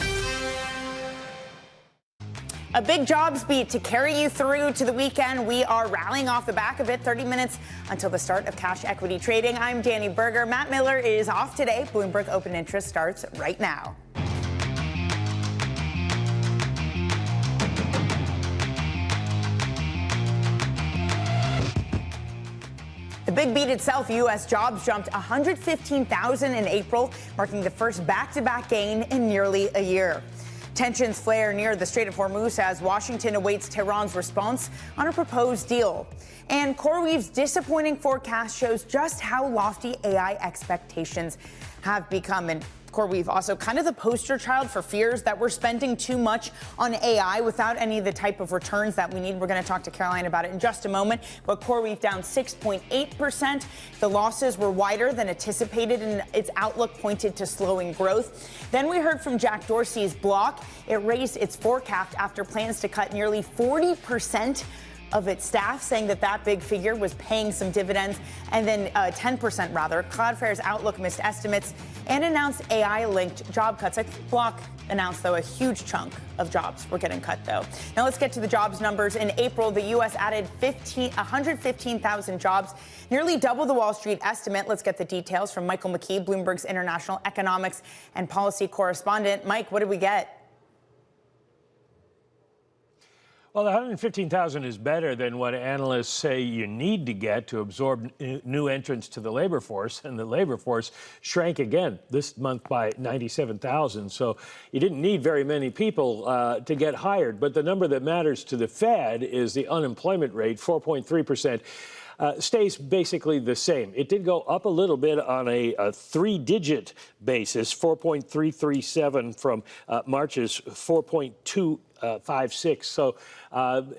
A big jobs beat to carry you through to the weekend. We are rallying off the back of it. 30 minutes until the start of cash equity trading. I'm Danny Berger. Matt Miller is off today. Bloomberg Open Interest starts right now. The big beat itself, U.S. jobs jumped 115,000 in April, marking the first back-to-back gain in nearly a year. Tensions flare near the Strait of Hormuz as Washington awaits Tehran's response on a proposed deal. And CoreWeave's disappointing forecast shows just how lofty AI expectations have become. And CoreWeave also kind of the poster child for fears that we're spending too much on AI without any of the type of returns that we need. We're going to talk to Caroline about it in just a moment. But CoreWeave down 6.8%. The losses were wider than anticipated, and its outlook pointed to slowing growth. Then we heard from Jack Dorsey's Block. It raised its forecast after plans to cut nearly 40% of its staff, saying that big figure was paying some dividends. And then 10% rather. Cloudflare's outlook missed estimates and announced AI-linked job cuts. I think Block announced, though, a huge chunk of jobs were getting cut, though. Now let's get to the jobs numbers. In April, the U.S. added 115,000 jobs, nearly double the Wall Street estimate. Let's get the details from Michael McKee, Bloomberg's international economics and policy correspondent. Mike, what did we get? Well, the 115,000 is better than what analysts say you need to get to absorb new entrants to the labor force, and the labor force shrank again this month by 97,000. So you didn't need very many people to get hired. But the number that matters to the Fed is the unemployment rate, 4.3%. Stays basically the same. It did go up a little bit on a three-digit basis, 4.337 from March's 4.256. So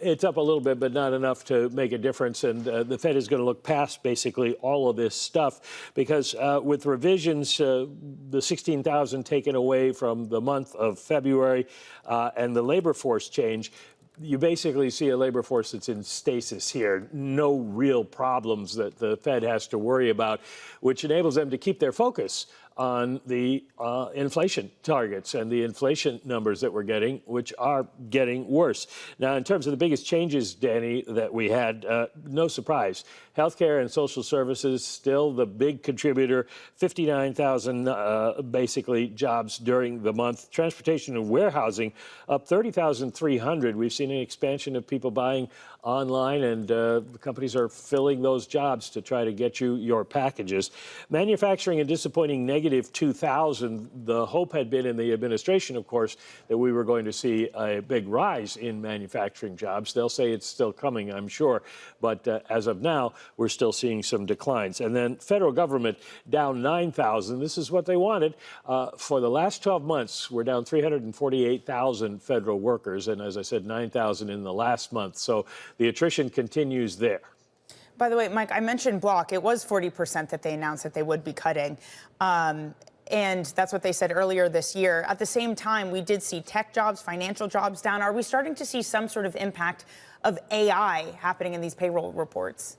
it's up a little bit, but not enough to make a difference. And the Fed is going to look past basically all of this stuff because with revisions, the 16,000 taken away from the month of February and the labor force change, you basically see a labor force that's in stasis here. No real problems that the Fed has to worry about, which enables them to keep their focus on the inflation targets and the inflation numbers that we're getting, which are getting worse. Now, in terms of the biggest changes, Danny, that we had, no surprise. Healthcare and social services still the big contributor, 59,000 basically jobs during the month. Transportation and warehousing up 30,300. We've seen an expansion of people buying online, and companies are filling those jobs to try to get you your packages. Manufacturing, a disappointing negative 2,000. The hope had been in the administration, of course, that we were going to see a big rise in manufacturing jobs. They'll say it's still coming, I'm sure. But as of now, we're still seeing some declines. And then federal government down 9,000. This is what they wanted. For the last 12 months, we're down 348,000 federal workers. And as I said, 9,000 in the last month. So the attrition continues there. By the way, Mike, I mentioned Block. It was 40% that they announced that they would be cutting. And that's what they said earlier this year. At the same time, we did see tech jobs, financial jobs down. Are we starting to see some sort of impact of AI happening in these payroll reports?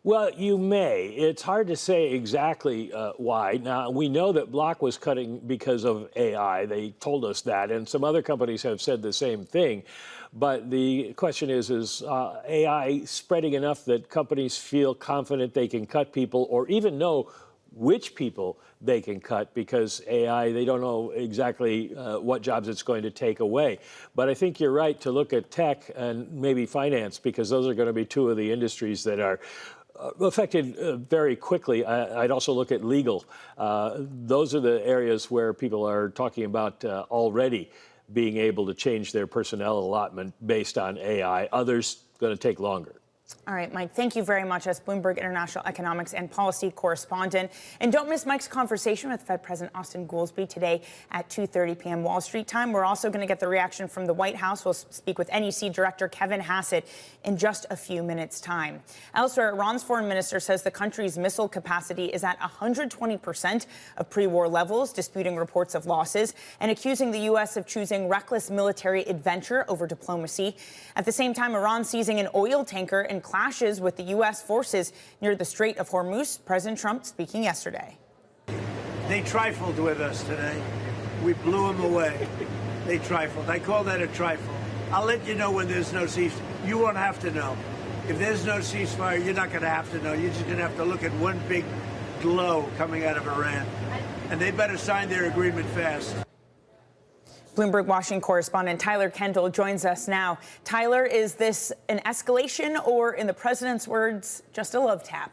Well, you may. It's hard to say exactly why. Now, we know that Block was cutting because of AI. They told us that, and some other companies have said the same thing. But the question is AI spreading enough that companies feel confident they can cut people or even know which people they can cut because AI, they don't know exactly what jobs it's going to take away. But I think you're right to look at tech and maybe finance because those are going to be two of the industries that are affected very quickly. I'd also look at legal. Those are the areas where people are talking about already being able to change their personnel allotment based on AI. Others going to take longer. All right, Mike, thank you very much as Bloomberg International Economics and Policy Correspondent. And don't miss Mike's conversation with Fed President Austin Goolsbee today at 2:30 p.m. Wall Street time. We're also going to get the reaction from the White House. We'll speak with NEC Director Kevin Hassett in just a few minutes' time. Elsewhere, Iran's foreign minister says the country's missile capacity is at 120% of pre-war levels, disputing reports of losses and accusing the U.S. of choosing reckless military adventure over diplomacy. At the same time, Iran seizing an oil tanker and clashes with the U.S. forces near the Strait of Hormuz. President Trump speaking yesterday. They trifled with us today. We blew them away. They trifled. I call that a trifle. I'll let you know when there's no ceasefire. You won't have to know. If there's no ceasefire, you're not going to have to know. You're just going to have to look at one big glow coming out of Iran. And they better sign their agreement fast. Bloomberg Washington correspondent Tyler Kendall joins us now. Tyler, is this an escalation or, in the president's words, just a love tap?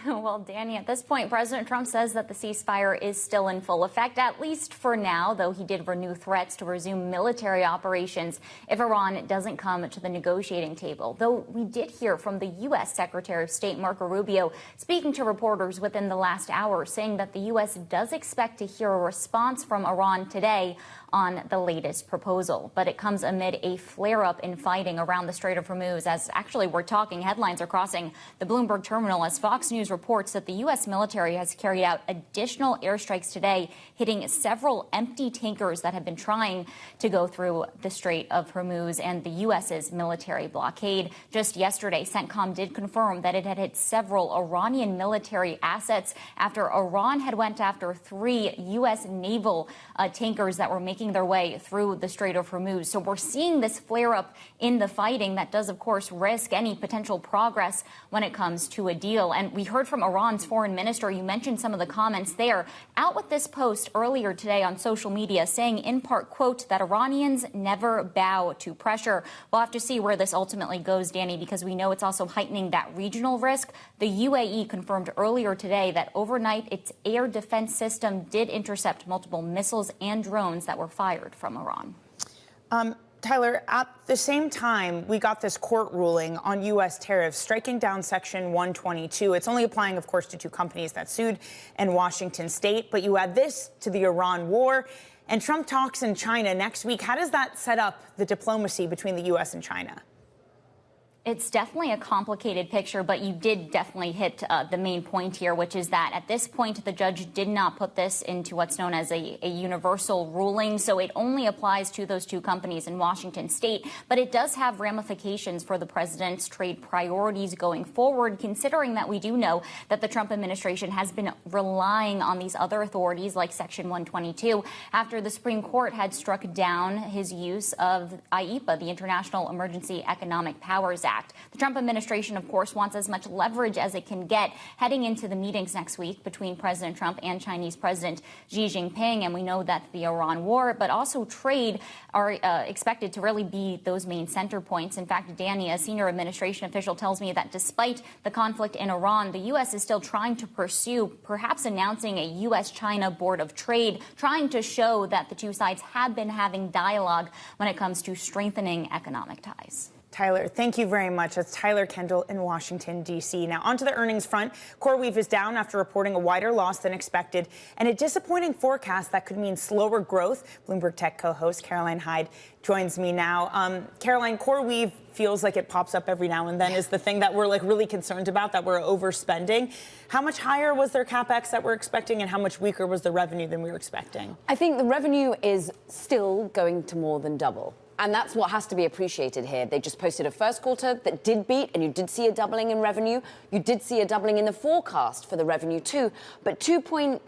Well, Danny, at this point, President Trump says that the ceasefire is still in full effect, at least for now, though he did renew threats to resume military operations if Iran doesn't come to the negotiating table. Though we did hear from the U.S. Secretary of State Marco Rubio speaking to reporters within the last hour, saying that the U.S. does expect to hear a response from Iran today on the latest proposal. But it comes amid a flare-up in fighting around the Strait of Hormuz, as actually we're talking headlines are crossing the Bloomberg terminal as Fox News reports that the U.S. military has carried out additional airstrikes today, hitting several empty tankers that have been trying to go through the Strait of Hormuz and the U.S.'s military blockade. Just yesterday, CENTCOM did confirm that it had hit several Iranian military assets after Iran had went after 3 U.S. naval tankers that were making their way through the Strait of Hormuz. So we're seeing this flare-up in the fighting that does, of course, risk any potential progress when it comes to a deal. And we heard from Iran's foreign minister. You mentioned some of the comments there. Out with this post earlier today on social media saying, in part, quote, that Iranians never bow to pressure. We'll have to see where this ultimately goes, Danny, because we know it's also heightening that regional risk. The UAE confirmed earlier today that overnight its air defense system did intercept multiple missiles and drones that were fired from Iran. Tyler, at the same time, we got this court ruling on U.S. tariffs striking down Section 122. It's only applying, of course, to 2 companies that sued in Washington state. But you add this to the Iran war and Trump talks in China next week. How does that set up the diplomacy between the U.S. and China? It's definitely a complicated picture, but you did definitely hit the main point here, which is that at this point, the judge did not put this into what's known as a universal ruling. So it only applies to those 2 companies in Washington state. But it does have ramifications for the president's trade priorities going forward, considering that we do know that the Trump administration has been relying on these other authorities like Section 122 after the Supreme Court had struck down his use of IEPA, the International Emergency Economic Powers Act. The Trump administration, of course, wants as much leverage as it can get heading into the meetings next week between President Trump and Chinese President Xi Jinping. And we know that the Iran war, but also trade, are expected to really be those main center points. In fact, Danny, a senior administration official, tells me that despite the conflict in Iran, the U.S. is still trying to pursue perhaps announcing a U.S.-China Board of Trade, trying to show that the 2 sides have been having dialogue when it comes to strengthening economic ties. Tyler, thank you very much. That's Tyler Kendall in Washington, D.C. Now, onto the earnings front. CoreWeave is down after reporting a wider loss than expected and a disappointing forecast that could mean slower growth. Bloomberg Tech co-host Caroline Hyde joins me now. Caroline, CoreWeave feels like it pops up every now and then is the thing that we're really concerned about, that we're overspending. How much higher was their CapEx that we're expecting, and how much weaker was the revenue than we were expecting? I think the revenue is still going to more than double. And that's what has to be appreciated here. They just posted a first quarter that did beat, and you did see a doubling in revenue. You did see a doubling in the forecast for the revenue too. But $2.45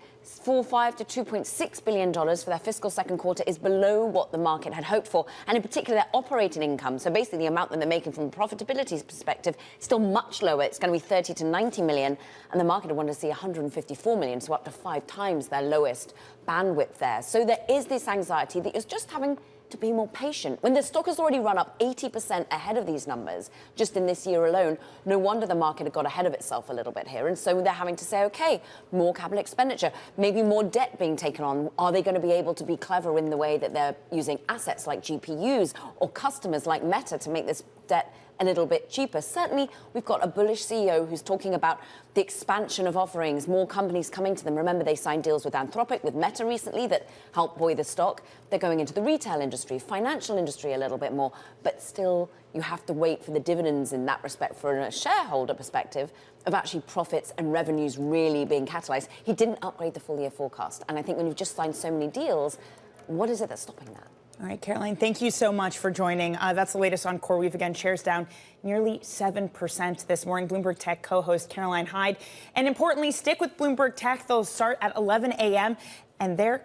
to $2.6 billion for their fiscal second quarter is below what the market had hoped for. And in particular, their operating income, so basically the amount that they're making from a profitability perspective, still much lower. It's going to be 30 to 90 million. And the market wanted to see 154 million, so up to 5 times their lowest bandwidth there. So there is this anxiety that you're just having to be more patient. When the stock has already run up 80% ahead of these numbers, just in this year alone, no wonder the market had got ahead of itself a little bit here. And so they're having to say, okay, more capital expenditure, maybe more debt being taken on. Are they going to be able to be clever in the way that they're using assets like GPUs or customers like Meta to make this debt a little bit cheaper. Certainly, we've got a bullish CEO who's talking about the expansion of offerings, more companies coming to them. Remember, they signed deals with Anthropic, with Meta recently that helped buoy the stock. They're going into the retail industry, financial industry a little bit more, but still you have to wait for the dividends in that respect from a shareholder perspective of actually profits and revenues really being catalyzed. He didn't upgrade the full year forecast. And I think when you've just signed so many deals, what is it that's stopping that? All right, Caroline, thank you so much for joining. That's the latest on CoreWeave. Again, shares down nearly 7% this morning. Bloomberg Tech co-host Caroline Hyde. And importantly, stick with Bloomberg Tech. They'll start at 11 a.m. And there,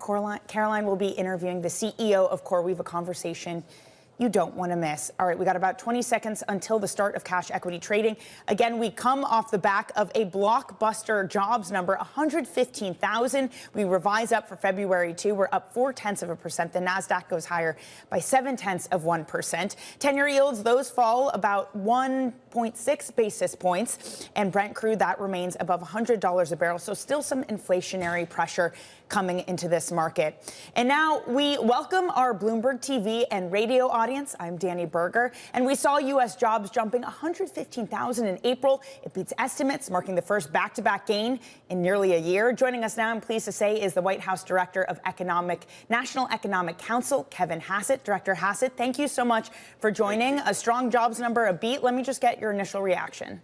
Caroline will be interviewing the CEO of CoreWeave, a conversation you don't want to miss. All right, we got about 20 seconds until the start of cash equity trading. Again, we come off the back of a blockbuster jobs number, 115,000. We revise up for February, too. We're up 0.4%. The NASDAQ goes higher by 0.7%. 10-year yields, those fall about 1.6 basis points. And Brent crude, that remains above $100 a barrel. So still some inflationary pressure coming into this market. And now we welcome our Bloomberg TV and radio audience. I'm Danny Berger, and we saw U.S. jobs jumping 115,000 in April. It beats estimates, marking the first back-to-back gain in nearly a year. Joining us now, I'm pleased to say, is the White House Director of National Economic Council, Kevin Hassett. Director Hassett, thank you so much for joining. A strong jobs number, a beat. Let me just get your initial reaction.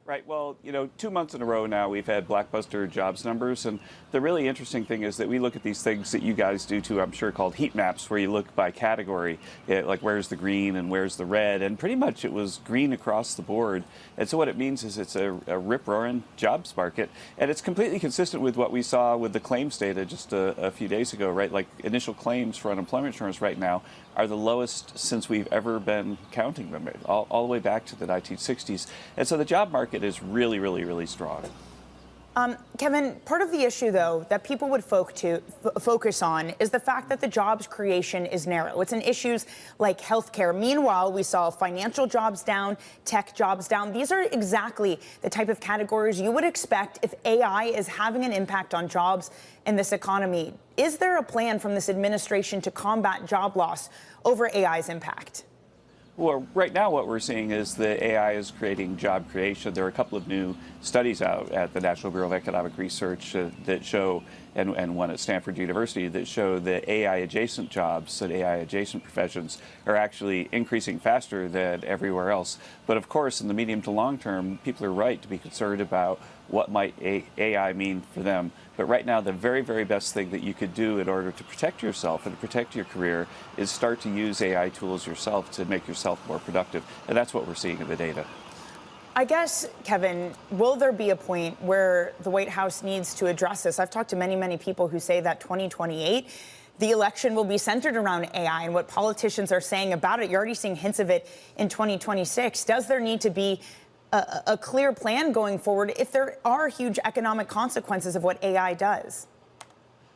Right. Well, 2 months in a row now, we've had blockbuster jobs numbers. And the really interesting thing is that we look at these things that you guys do too, I'm sure, called heat maps, where you look by category, like where's the green and where's the red. And pretty much it was green across the board. And so what it means is it's a rip-roaring jobs market. And it's completely consistent with what we saw with the claims data just a few days ago, right? Like initial claims for unemployment insurance right now are the lowest since we've ever been counting them, all the way back to the 1960s. And so the job market is really, really, really strong. Kevin, part of the issue, though, that people would focus on is the fact that the jobs creation is narrow. It's in issues like healthcare. Meanwhile, we saw financial jobs down, tech jobs down. These are exactly the type of categories you would expect if AI is having an impact on jobs in this economy. Is there a plan from this administration to combat job loss over AI's impact? Well, right now what we're seeing is that AI is creating job creation. There are a couple of new studies out at the National Bureau of Economic Research that show, and one at Stanford University, that show that AI-adjacent jobs and AI-adjacent professions are actually increasing faster than everywhere else. But of course, in the medium to long term, people are right to be concerned about what might AI mean for them. But right now, the very, very best thing that you could do in order to protect yourself and to protect your career is start to use AI tools yourself to make yourself more productive. And that's what we're seeing in the data. I guess, Kevin, will there be a point where the White House needs to address this? I've talked to many, many people who say that 2028, the election will be centered around AI and what politicians are saying about it. You're already seeing hints of it in 2026. Does there need to be a clear plan going forward if there are huge economic consequences of what AI does?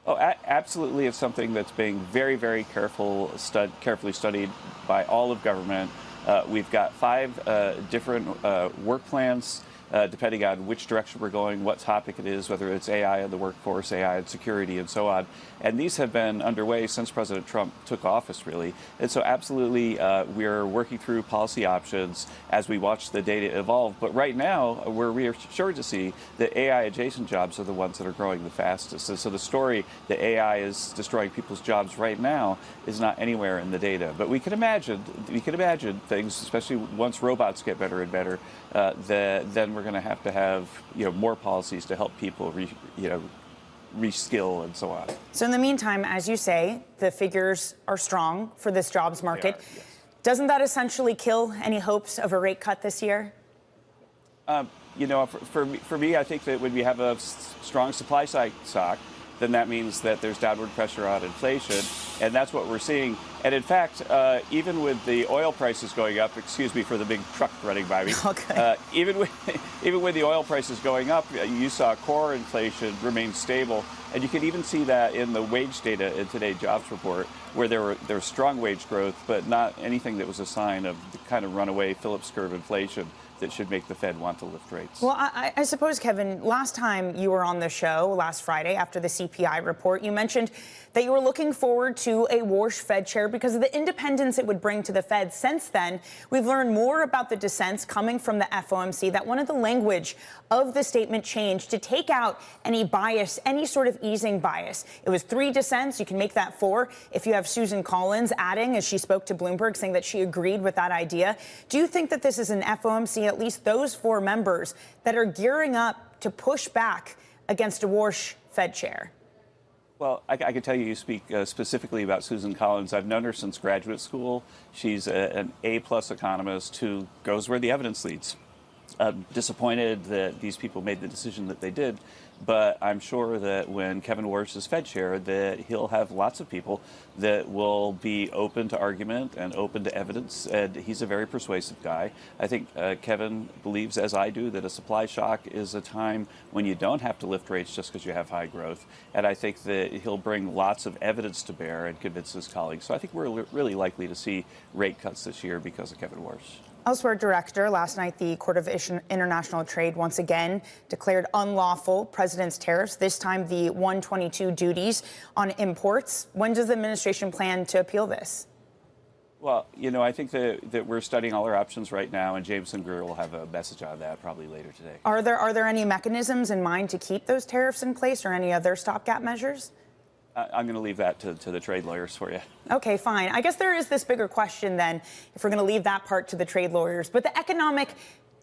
Oh, absolutely. It's something that's being very, very carefully studied by all of government. We've got 5 different work plans, depending on which direction we're going, what topic it is, whether it's AI in the workforce, AI in security, and so on. And these have been underway since President Trump took office, really. And so absolutely, we're working through policy options as we watch the data evolve. But right now, we're reassured to see that AI-adjacent jobs are the ones that are growing the fastest. And so the story that AI is destroying people's jobs right now is not anywhere in the data. But we can imagine things, especially once robots get better and better, then we're going to have more policies to help people reskill and so on. So in the meantime, as you say, the figures are strong for this jobs market. Yes. Doesn't that essentially kill any hopes of a rate cut this year? For me, I think that when we have a strong supply side shock, then that means that there's downward pressure on inflation, and that's what we're seeing. And in fact, even with the oil prices going up, excuse me for the big truck running by me, okay. even with the oil prices going up, you saw core inflation remain stable, and you can even see that in the wage data in today's jobs report, where there was strong wage growth, but not anything that was a sign of the kind of runaway Phillips curve inflation that should make the Fed want to lift rates. Well, I suppose, Kevin, last time you were on the show, last Friday, after the CPI report, you mentioned that you were looking forward to a Warsh Fed chair because of the independence it would bring to the Fed. Since then, we've learned more about the dissents coming from the FOMC, that one of the language of the statement changed to take out any bias, any sort of easing bias. It was 3 dissents. You can make that 4 if you have Susan Collins adding, as she spoke to Bloomberg, saying that she agreed with that idea. Do you think that this is an FOMC, at least those 4 members, that are gearing up to push back against a Warsh Fed chair? Well, I can tell you speak specifically about Susan Collins. I've known her since graduate school. She's an A-plus economist who goes where the evidence leads. I'm disappointed that these people made the decision that they did, but I'm sure that when Kevin Warsh is Fed chair, that he'll have lots of people that will be open to argument and open to evidence, and he's a very persuasive guy. I think Kevin believes, as I do, that a supply shock is a time when you don't have to lift rates just because you have high growth, and I think that he'll bring lots of evidence to bear and convince his colleagues. So I think we're really likely to see rate cuts this year because of Kevin Warsh. Elsewhere, Director, last night the Court of International Trade once again declared unlawful President's tariffs, this time the 122 duties on imports. When does the administration plan to appeal this? Well, you know, I think that we're studying all our options right now, and Jameson Greer will have a message on that probably later today. Are there any mechanisms in mind to keep those tariffs in place or any other stopgap measures? I'm going to leave that to the trade lawyers for you. Okay, fine. I guess there is this bigger question then, if we're going to leave that part to the trade lawyers. But the economic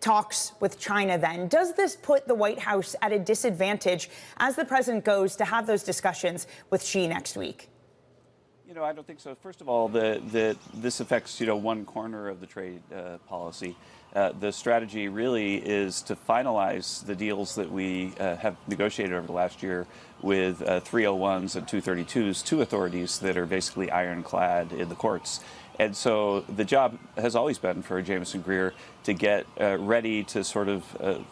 talks with China then, does this put the White House at a disadvantage as the president goes to have those discussions with Xi next week? You know, I don't think so. First of all, this affects, one corner of the trade policy. The strategy really is to finalize the deals that we have negotiated over the last year with 301s and 232s, 2 authorities that are basically ironclad in the courts. And so the job has always been for Jameson Greer to get ready to sort of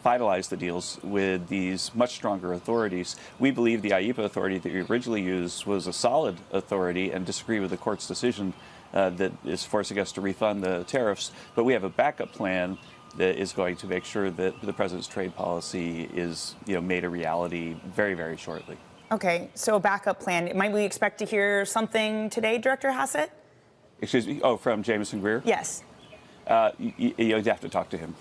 finalize the deals with these much stronger authorities. We believe the IEEPA authority that we originally used was a solid authority and disagree with the court's decision that is forcing us to refund the tariffs. But we have a backup plan that is going to make sure that the president's trade policy is made a reality very, very shortly. Okay, so a backup plan. Might we expect to hear something today, Director Hassett? Excuse me? Oh, from Jameson Greer? Yes. You'd have to talk to him.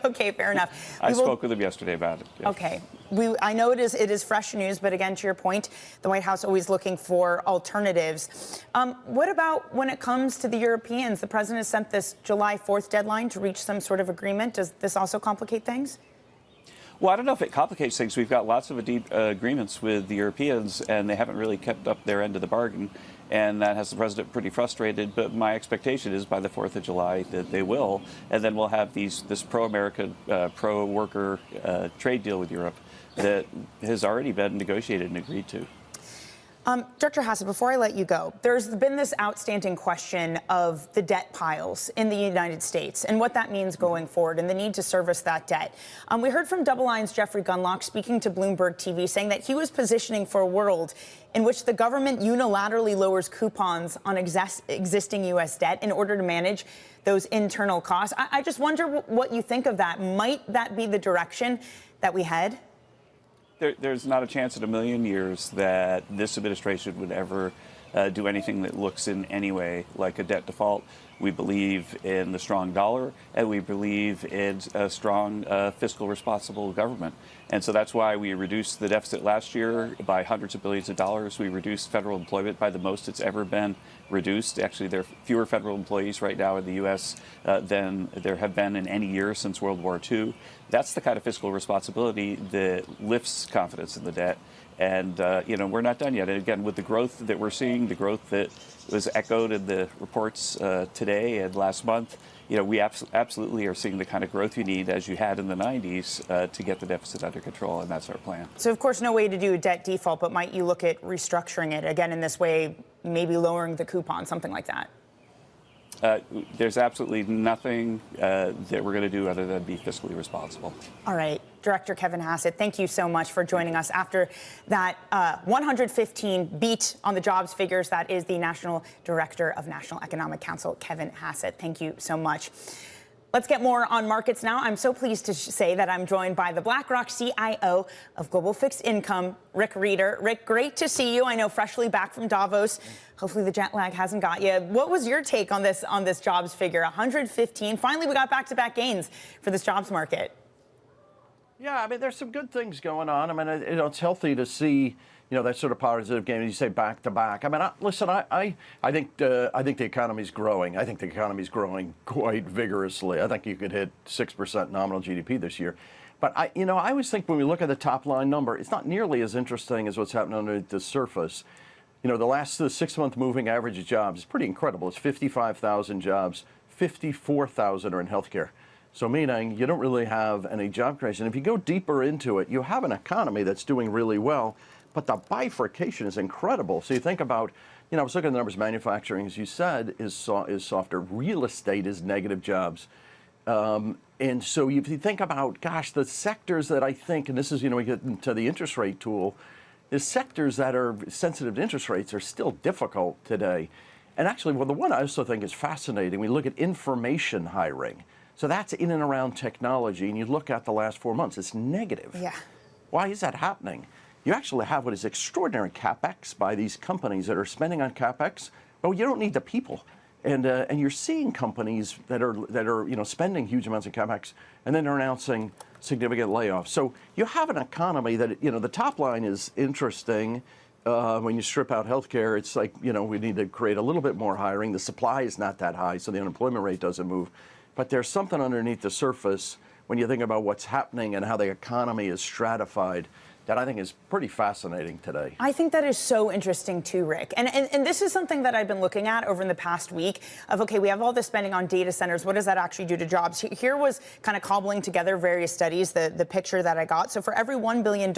Okay, fair enough. I spoke with him yesterday about it. Yeah. Okay. I know it is fresh news, but again, to your point, the White House always looking for alternatives. What about when it comes to the Europeans? The president has sent this July 4th deadline to reach some sort of agreement. Does this also complicate things? Well, I don't know if it complicates things. We've got lots of agreements with the Europeans, and they haven't really kept up their end of the bargain. And that has the president pretty frustrated. But my expectation is by the 4th of July that they will. And then we'll have this pro-American, pro-worker trade deal with Europe that has already been negotiated and agreed to. Dr. Hassett, before I let you go, there's been this outstanding question of the debt piles in the United States and what that means going forward and the need to service that debt. We heard from Double Line's Jeffrey Gundlach speaking to Bloomberg TV saying that he was positioning for a world in which the government unilaterally lowers coupons on existing U.S. debt in order to manage those internal costs. I just wonder what you think of that. Might that be the direction that we head? There's not a chance in a million years that this administration would ever do anything that looks in any way like a debt default. We believe in the strong dollar, and we believe in a strong fiscal responsible government. And so that's why we reduced the deficit last year by hundreds of billions of dollars. We reduced federal employment by the most it's ever been reduced. Actually, there are fewer federal employees right now in the U.S. Than there have been in any year since World War II. That's the kind of fiscal responsibility that lifts confidence in the debt. And, we're not done yet. And again, with the growth that we're seeing, the growth that was echoed in the reports today and last month, we absolutely are seeing the kind of growth you need as you had in the 90s to get the deficit under control, and that's our plan. So, of course, no way to do a debt default, but might you look at restructuring it again in this way, maybe lowering the coupon, something like that? There's absolutely nothing that we're going to do other than be fiscally responsible. All right. Director Kevin Hassett, thank you so much for joining us after that 115 beat on the jobs figures. That is the National Director of National Economic Council, Kevin Hassett. Thank you so much. Let's get more on markets now. I'm so pleased to say that I'm joined by the BlackRock CIO of Global Fixed Income, Rick Reeder. Rick, great to see you. I know freshly back from Davos. Hopefully the jet lag hasn't got you. What was your take on this jobs figure? 115. Finally, we got back-to-back gains for this jobs market. Yeah, I mean, there's some good things going on. I mean, it's healthy to see, that sort of positive game. You say back to back. I mean, listen, I think the economy's growing. I think the economy's growing quite vigorously. I think you could hit 6% nominal GDP this year. But I always think when we look at the top line number, it's not nearly as interesting as what's happening underneath the surface. The last 6-month moving average of jobs is pretty incredible. It's 55,000 jobs. 54,000 are in healthcare. So meaning you don't really have any job creation. If you go deeper into it, you have an economy that's doing really well, but the bifurcation is incredible. So you think about, I was looking at the numbers, manufacturing, as you said, is softer. Real estate is negative jobs. And so if you think about, gosh, the sectors that I think, and this is, we get into the interest rate tool, the sectors that are sensitive to interest rates are still difficult today. And actually, well, the one I also think is fascinating, we look at information hiring. So that's in and around technology, and you look at the last 4 months, it's negative. Yeah. Why is that happening? You actually have what is extraordinary CapEx by these companies that are spending on CapEx. Well, you don't need the people. And you're seeing companies that are spending huge amounts of CapEx, and then they're announcing significant layoffs. So you have an economy that, the top line is interesting. When you strip out healthcare, it's like, we need to create a little bit more hiring. The supply is not that high, so the unemployment rate doesn't move. But there's something underneath the surface when you think about what's happening and how the economy is stratified that I think is pretty fascinating today. I think that is so interesting too, Rick. And this is something that I've been looking at over in the past week of, okay, we have all this spending on data centers. What does that actually do to jobs? Here was kind of cobbling together various studies, the picture that I got. So for every $1 billion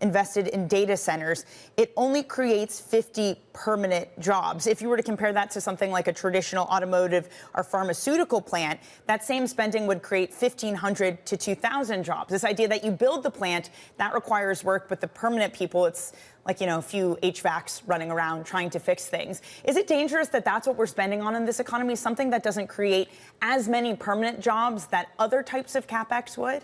invested in data centers, it only creates 50 permanent jobs. If you were to compare that to something like a traditional automotive or pharmaceutical plant, that same spending would create 1,500 to 2,000 jobs. This idea that you build the plant, that requires work, but the permanent people, it's like, a few HVACs running around trying to fix things. Is it dangerous that that's what we're spending on in this economy, something that doesn't create as many permanent jobs that other types of CapEx would?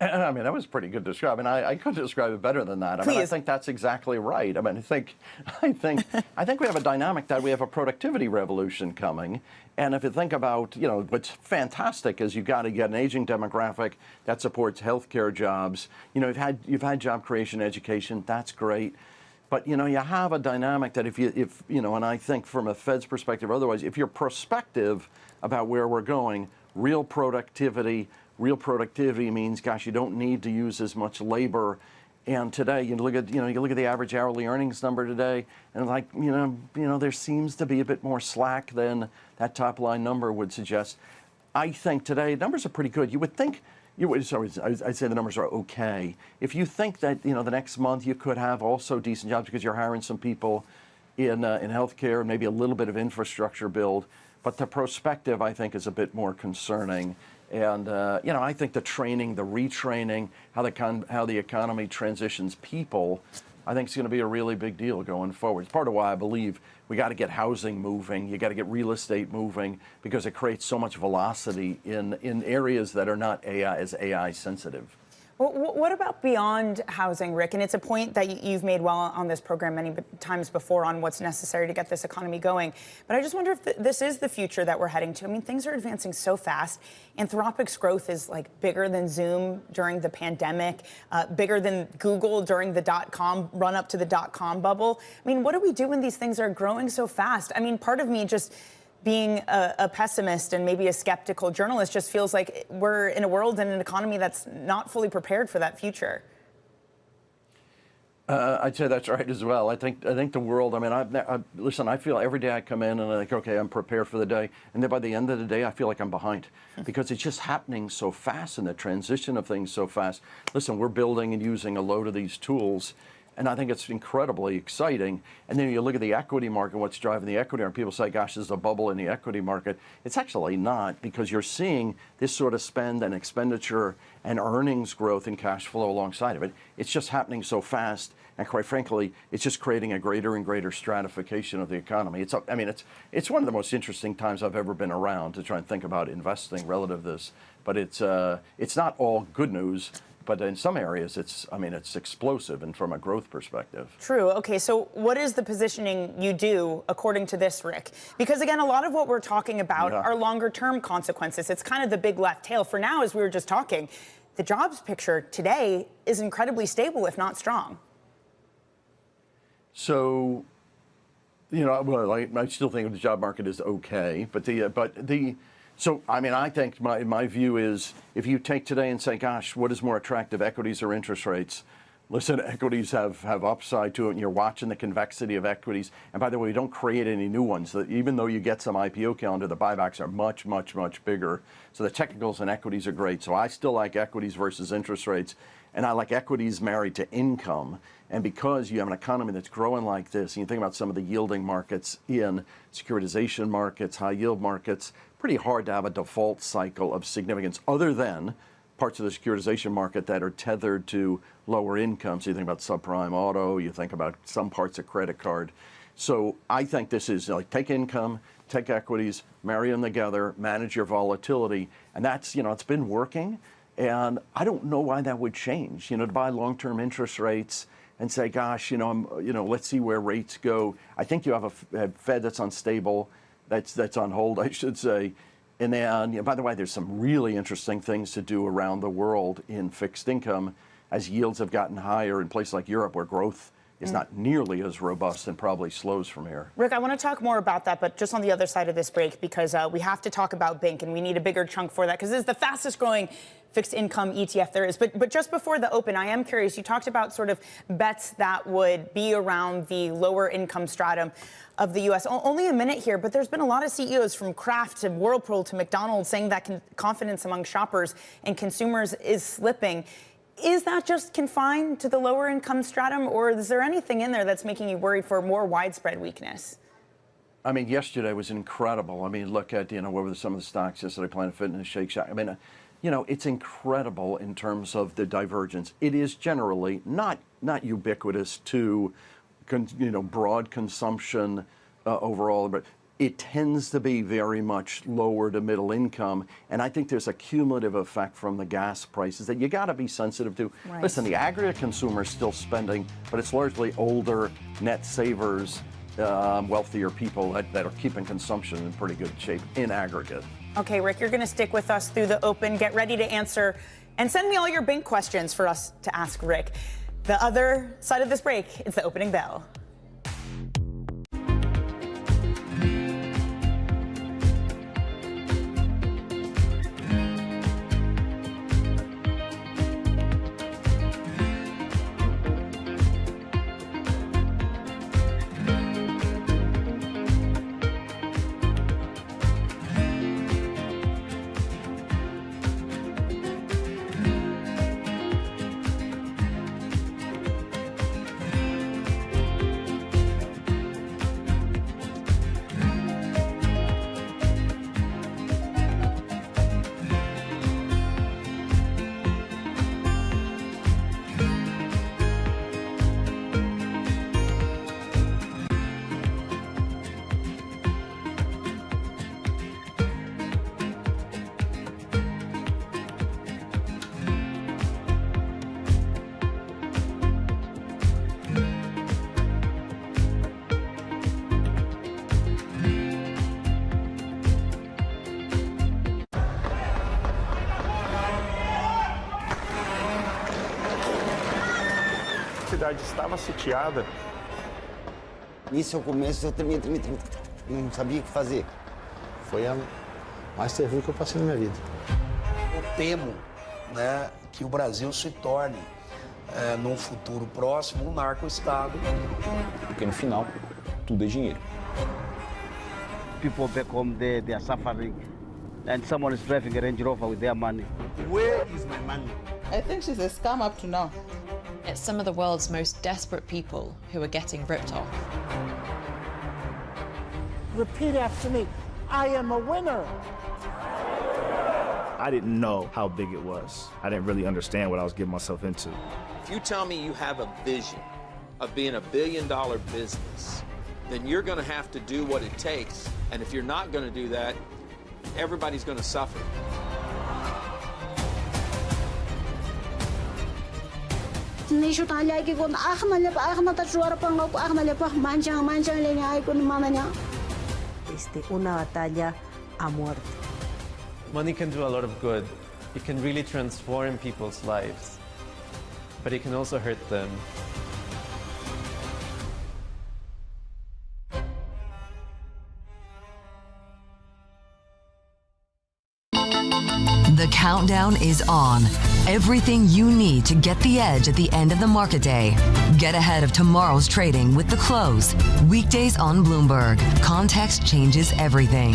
I mean, that was pretty good to describe. I mean, I couldn't describe it better than that. I mean, I think that's exactly right. I mean, I think we have a dynamic that we have a productivity revolution coming. And if you think about, what's fantastic is you've got to get an aging demographic that supports healthcare jobs. You've had job creation, education. That's great. But, you have a dynamic that if and I think from a Fed's perspective, otherwise, if you're prospective about where we're going, real productivity means, gosh, you don't need to use as much labor. And today, you look at the average hourly earnings number today, and there seems to be a bit more slack than that top line number would suggest. I think today numbers are pretty good. You would think, I'd say the numbers are okay. If you think that the next month you could have also decent jobs because you're hiring some people in healthcare, maybe a little bit of infrastructure build, but the prospective I think is a bit more concerning. And, I think the training, the retraining, how the economy transitions people, I think is going to be a really big deal going forward. It's part of why I believe we got to get housing moving. You got to get real estate moving because it creates so much velocity in areas that are not as AI sensitive. Well, what about beyond housing, Rick? And it's a point that you've made well on this program many times before on what's necessary to get this economy going. But I just wonder if this is the future that we're heading to. I mean, things are advancing so fast. Anthropic's growth is like bigger than Zoom during the pandemic, bigger than Google during the .com run up to the .com bubble. I mean, what do we do when these things are growing so fast? I mean, part of me just being a pessimist and maybe a skeptical journalist just feels like we're in a world and an economy that's not fully prepared for that future. I'd say that's right as well. I think the world, I mean, listen, I feel every day I come in and I think, okay, I'm prepared for the day. And then by the end of the day, I feel like I'm behind because it's just happening so fast and the transition of things so fast. Listen, we're building and using a load of these tools. And I think it's incredibly exciting. And then you look at the equity market, what's driving the equity market. People say, gosh, there's a bubble in the equity market. It's actually not, because you're seeing this sort of spend and expenditure and earnings growth and cash flow alongside of it. It's just happening so fast. And quite frankly, it's just creating a greater and greater stratification of the economy. It's one of the most interesting times I've ever been around to try and think about investing relative to this. But it's not all good news. But in some areas, it's explosive and from a growth perspective. True. Okay, so what is the positioning you do according to this, Rick? Because again, a lot of what we're talking about are longer term consequences. It's kind of the big left tail. For now, as we were just talking, the jobs picture today is incredibly stable, if not strong. So, well, I still think the job market is okay, So, I think my view is if you take today and say, gosh, what is more attractive, equities or interest rates? Listen, equities have upside to it, and you're watching the convexity of equities. And by the way, we don't create any new ones. Even though you get some IPO calendar, the buybacks are much, much, much bigger. So the technicals and equities are great. So I still like equities versus interest rates. And I like equities married to income. And because you have an economy that's growing like this, and you think about some of the yielding markets in securitization markets, high yield markets, pretty hard to have a default cycle of significance other than parts of the securitization market that are tethered to lower income. So you think about subprime auto, you think about some parts of credit card. So I think this is like take income, take equities, marry them together, manage your volatility. And that's, it's been working. And I don't know why that would change, to buy long-term interest rates and say, gosh, let's see where rates go. I think you have a Fed that's unstable, that's on hold, I should say. And then, by the way, there's some really interesting things to do around the world in fixed income as yields have gotten higher in places like Europe where growth is not nearly as robust and probably slows from here. Rick, I want to talk more about that, but just on the other side of this break, because we have to talk about Bank, and we need a bigger chunk for that, because this is the fastest growing fixed income ETF there is. But just before the open, I am curious, you talked about sort of bets that would be around the lower income stratum of the U.S. Only a minute here, but there's been a lot of CEOs from Kraft to Whirlpool to McDonald's saying that confidence among shoppers and consumers is slipping. Is that just confined to the lower income stratum, or is there anything in there that's making you worried for more widespread weakness? Yesterday was incredible. Look at, what were some of the stocks yesterday, Planet Fitness, Shake Shack. It's incredible in terms of the divergence. It is generally not ubiquitous to, broad consumption overall, but it tends to be very much lower to middle income. And I think there's a cumulative effect from the gas prices that you got to be sensitive to. Right. Listen, the aggregate consumer is still spending, but it's largely older net savers, wealthier people that are keeping consumption in pretty good shape in aggregate. Okay, Rick, you're going to stick with us through the open. Get ready to answer and send me all your bank questions for us to ask Rick. The other side of this break, it's the opening bell. A cidade estava sitiada. Nisso eu começo, eu não sabia o que fazer. Foi a mais terrível que eu passei na minha vida. Eu temo, que o Brasil se torne, num futuro próximo, um narco-estado. Porque no final, tudo é dinheiro. People back home, they are suffering. And someone is driving a Range Rover with their money. Where is my money? I think she's a scam up to now. It's some of the world's most desperate people who are getting ripped off. Repeat after me. I am a winner. I didn't know how big it was. I didn't really understand what I was getting myself into. If you tell me you have a vision of being a billion-dollar business, then you're going to have to do what it takes. And if you're not going to do that, everybody's going to suffer. Una batalla a muerte. Money can do a lot of good. It can really transform people's lives, but it can also hurt them. The countdown is on. Everything you need to get the edge at the end of the market day. Get ahead of tomorrow's trading with The Close. Weekdays on Bloomberg. Context changes everything.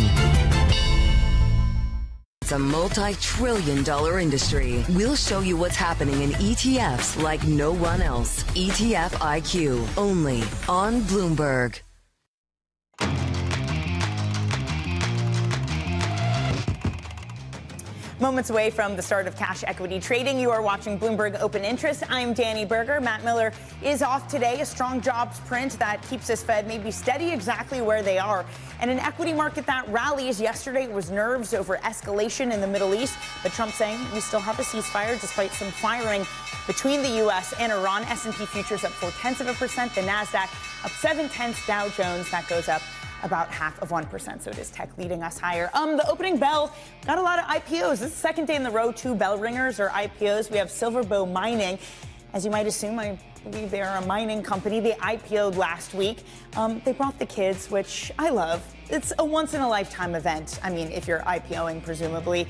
It's a multi-trillion-dollar industry. We'll show you what's happening in ETFs like no one else. ETF IQ, only on Bloomberg. Moments away from the start of cash equity trading, you are watching Bloomberg Open Interest. I'm Danny Berger. Matt Miller is off today. A strong jobs print that keeps us Fed maybe steady exactly where they are. And an equity market that rallies. Yesterday was nerves over escalation in the Middle East, but Trump saying we still have a ceasefire despite some firing between the U.S. and Iran. S&P futures up 0.4%. The NASDAQ up 0.7, Dow Jones, that goes up about 0.5%. So it is tech leading us higher. The opening bell got a lot of IPOs. This is the second day in the row. 2 bell ringers or IPOs. We have Silverbow Mining. As you might assume, I believe they are a mining company. They IPO'd last week. They brought the kids, which I love. It's a once-in-a-lifetime event. I mean, if you're IPOing, presumably,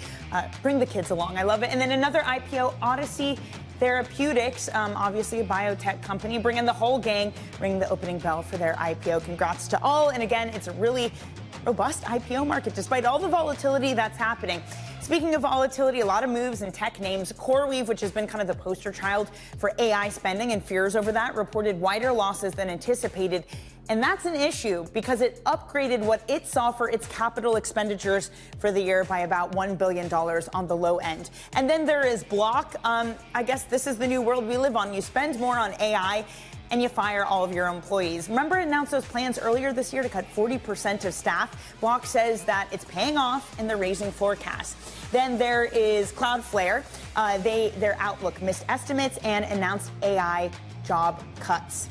bring the kids along. I love it. And then another IPO, Odyssey Therapeutics, obviously a biotech company, bringing the whole gang, ringing the opening bell for their IPO. Congrats to all. And again, it's a really robust IPO market, despite all the volatility that's happening. Speaking of volatility, a lot of moves in tech names. CoreWeave, which has been kind of the poster child for AI spending and fears over that, reported wider losses than anticipated. And that's an issue because it upgraded what it saw for its capital expenditures for the year by about $1 billion on the low end. And then there is Block. I guess this is the new world we live on. You spend more on AI and you fire all of your employees. Remember, it announced those plans earlier this year to cut 40% of staff. Block says that it's paying off and they're raising forecasts. Then there is Cloudflare. Their outlook missed estimates and announced AI job cuts.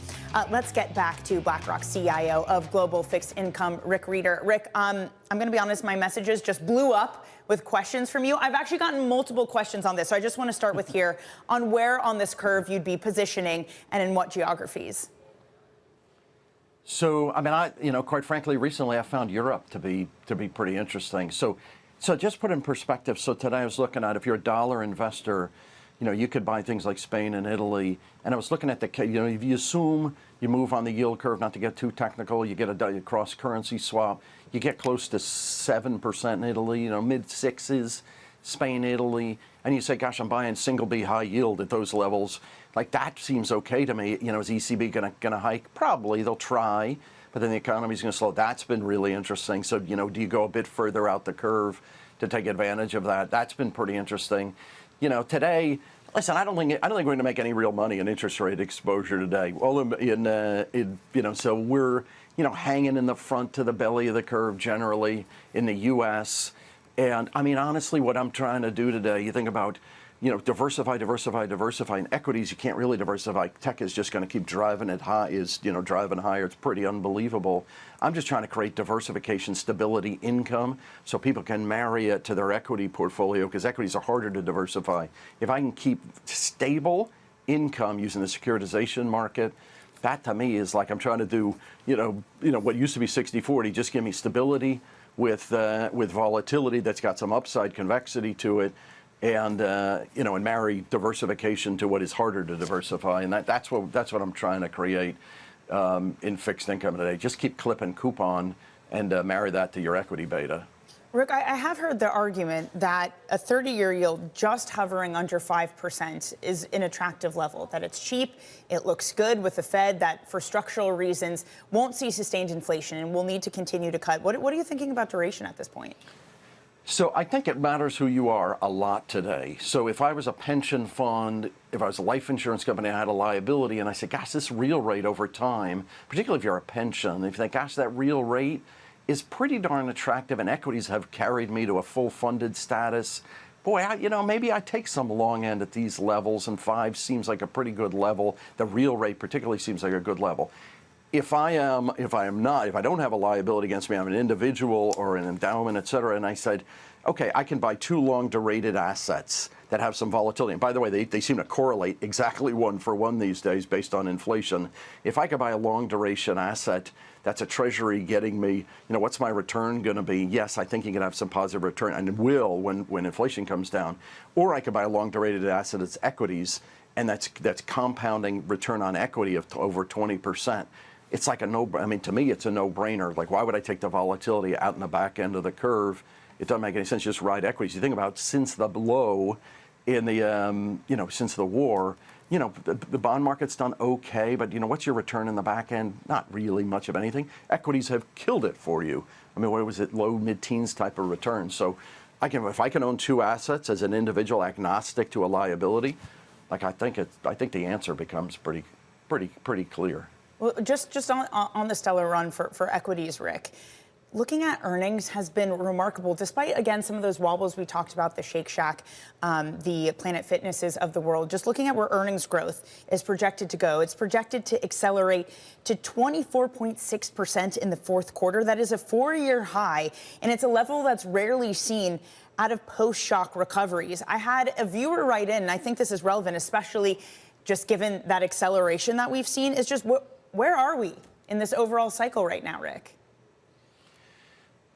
Let's get back to BlackRock's CIO of Global Fixed Income, Rick Reeder. Rick, I'm going to be honest, my messages just blew up with questions from you. I've actually gotten multiple questions on this, so I just want to start with here on where on this curve you'd be positioning and in what geographies. So, I mean, quite frankly, recently I found Europe to be pretty interesting. So just put in perspective. So today I was looking at, if you're a dollar investor, you could buy things like Spain and Italy. And I was looking at if you assume you move on the yield curve, not to get too technical, you get a cross-currency swap, you get close to 7% in Italy, mid-6s, Spain, Italy, and you say, gosh, I'm buying single B high yield at those levels. Like, that seems okay to me. Is ECB going to hike? Probably. They'll try, but then the economy's going to slow. That's been really interesting. So, do you go a bit further out the curve to take advantage of that? That's been pretty interesting. Today, listen, I don't think we're going to make any real money in interest rate exposure today. Well, so we're, hanging in the front to the belly of the curve generally in the U.S. And I mean, honestly, what I'm trying to do today, you think about, diversify. In equities, you can't really diversify. Tech is just going to keep driving it high, driving higher. It's pretty unbelievable. I'm just trying to create diversification, stability, income, so people can marry it to their equity portfolio, because equities are harder to diversify. If I can keep stable income using the securitization market, that to me is like I'm trying to do, what used to be 60-40, just give me stability with volatility that's got some upside convexity to it. And and marry diversification to what is harder to diversify, and that's what I'm trying to create in fixed income today. Just keep clipping coupon and marry that to your equity beta. Rick, I have heard the argument that a 30-year yield just hovering under 5% is an attractive level, that it's cheap, it looks good with the Fed, that for structural reasons won't see sustained inflation and will need to continue to cut. What are you thinking about duration at this point? So I think it matters who you are a lot today. So if I was a pension fund, if I was a life insurance company, I had a liability, and I said, gosh, this real rate over time, particularly if you're a pension, if you think, gosh, that real rate is pretty darn attractive, and equities have carried me to a full funded status. Boy, maybe I take some long end at these levels, and 5 seems like a pretty good level. The real rate particularly seems like a good level. If I don't have a liability against me, I'm an individual or an endowment, et cetera, and I said, okay, I can buy 2 long-durated assets that have some volatility. And by the way, they seem to correlate exactly 1 for 1 these days based on inflation. If I could buy a long-duration asset that's a treasury getting me, what's my return going to be? Yes, I think you can have some positive return, and will when inflation comes down. Or I could buy a long-durated asset that's equities, and that's compounding return on equity of over 20%. It's like to me, it's a no-brainer. Like, why would I take the volatility out in the back end of the curve? It doesn't make any sense. Just ride equities. You think about since the low in the, since the war, the bond market's done okay, but what's your return in the back end? Not really much of anything. Equities have killed it for you. I mean, what was it? Low mid-teens type of return. So if I can own 2 assets as an individual agnostic to a liability, like I think the answer becomes pretty clear. Well, just on the stellar run for equities, Rick, looking at earnings has been remarkable, despite, again, some of those wobbles we talked about, the Shake Shack, the Planet Fitnesses of the world. Just looking at where earnings growth is projected to go, it's projected to accelerate to 24.6% in the 4th quarter. That is a 4-year high, and it's a level that's rarely seen out of post-shock recoveries. I had a viewer write in, and I think this is relevant, especially just given that acceleration that we've seen, is just where are we in this overall cycle right now, Rick?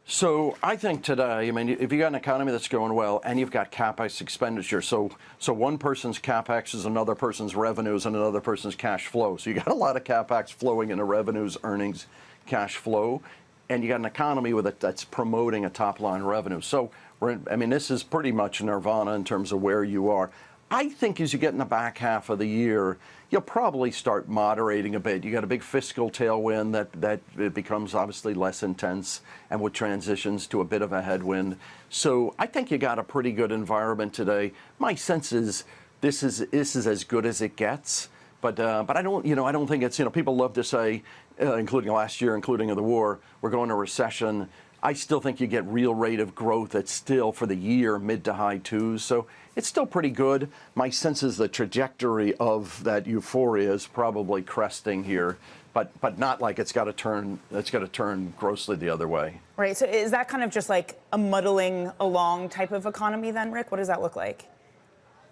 So I think today, if you got an economy that's going well and you've got CapEx expenditure, so one person's CapEx is another person's revenues and another person's cash flow. So you got a lot of CapEx flowing into revenues, earnings, cash flow, and you got an economy that's promoting a top-line revenue. So this is pretty much nirvana in terms of where you are. I think as you get in the back half of the year, you'll probably start moderating a bit. You got a big fiscal tailwind that it becomes obviously less intense and would transitions to a bit of a headwind. So I think you got a pretty good environment today. My sense is this is as good as it gets. But I don't think it's, people love to say, including last year, including the war, we're going to recession. I still think you get real rate of growth that's still for the year mid to high 2s. So it's still pretty good. My sense is the trajectory of that euphoria is probably cresting here, but not like it's got to turn grossly the other way. Right. So is that kind of just like a muddling along type of economy then, Rick? What does that look like?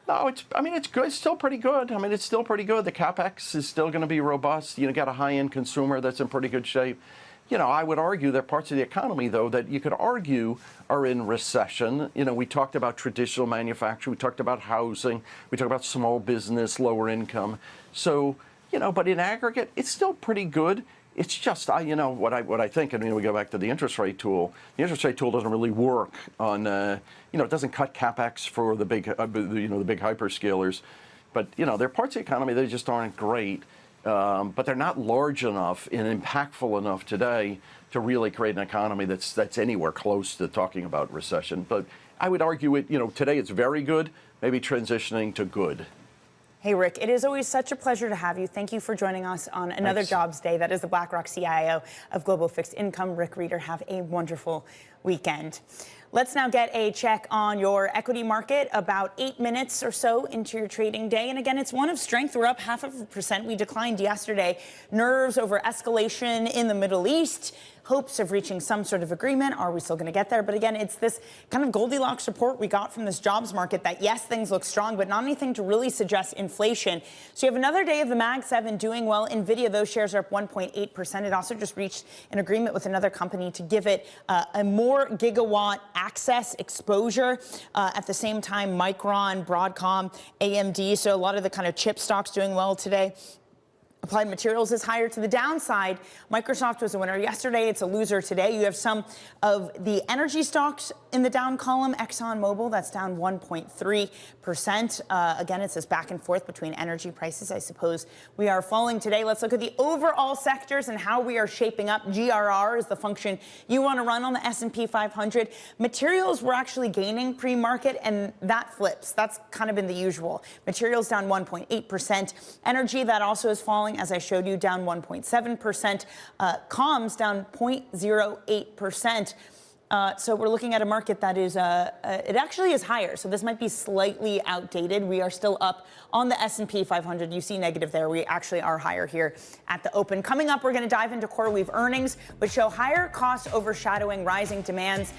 No, it's good. It's still pretty good. It's still pretty good. The CapEx is still going to be robust. Got a high-end consumer that's in pretty good shape. I would argue there are parts of the economy, though, that you could argue are in recession. We talked about traditional manufacturing. We talked about housing. We talked about small business, lower income. So, but in aggregate, it's still pretty good. It's just, what I think, and we go back to the interest rate tool. The interest rate tool doesn't really work on, it doesn't cut CapEx for the big, the big hyperscalers. But, there are parts of the economy that just aren't great. But they're not large enough and impactful enough today to really create an economy that's anywhere close to talking about recession. But I would argue today it's very good, maybe transitioning to good. Hey, Rick, it is always such a pleasure to have you. Thank you for joining us on another Jobs Day. That is the BlackRock CIO of Global Fixed Income, Rick Reeder. Have a wonderful weekend. Let's now get a check on your equity market about 8 minutes or so into your trading day. And again, it's one of strength. We're up 0.5%. We declined yesterday. Nerves over escalation in the Middle East. Hopes of reaching some sort of agreement. Are we still going to get there? But again, it's this kind of Goldilocks report we got from this jobs market that, yes, things look strong, but not anything to really suggest inflation. So you have another day of the Mag 7 doing well. NVIDIA, those shares are up 1.8%. It also just reached an agreement with another company to give it a more gigawatt access exposure. At the same time, Micron, Broadcom, AMD. So a lot of the kind of chip stocks doing well today. Applied Materials is higher to the downside. Microsoft was a winner yesterday. It's a loser today. You have some of the energy stocks in the down column. ExxonMobil, that's down 1.3%. Again, it's this back and forth between energy prices. I suppose we are falling today. Let's look at the overall sectors and how we are shaping up. GRR is the function you want to run on the S&P 500. Materials were actually gaining pre-market, and that flips. That's kind of been the usual. Materials down 1.8%. Energy, that also is falling, as I showed you, down 1.7%. Comms down 0.08%. So we're looking at a market that is, it actually is higher. So this might be slightly outdated. We are still up on the S&P 500. You see negative there. We actually are higher here at the open. Coming up, we're going to dive into CoreWeave earnings, which show higher costs overshadowing rising demands.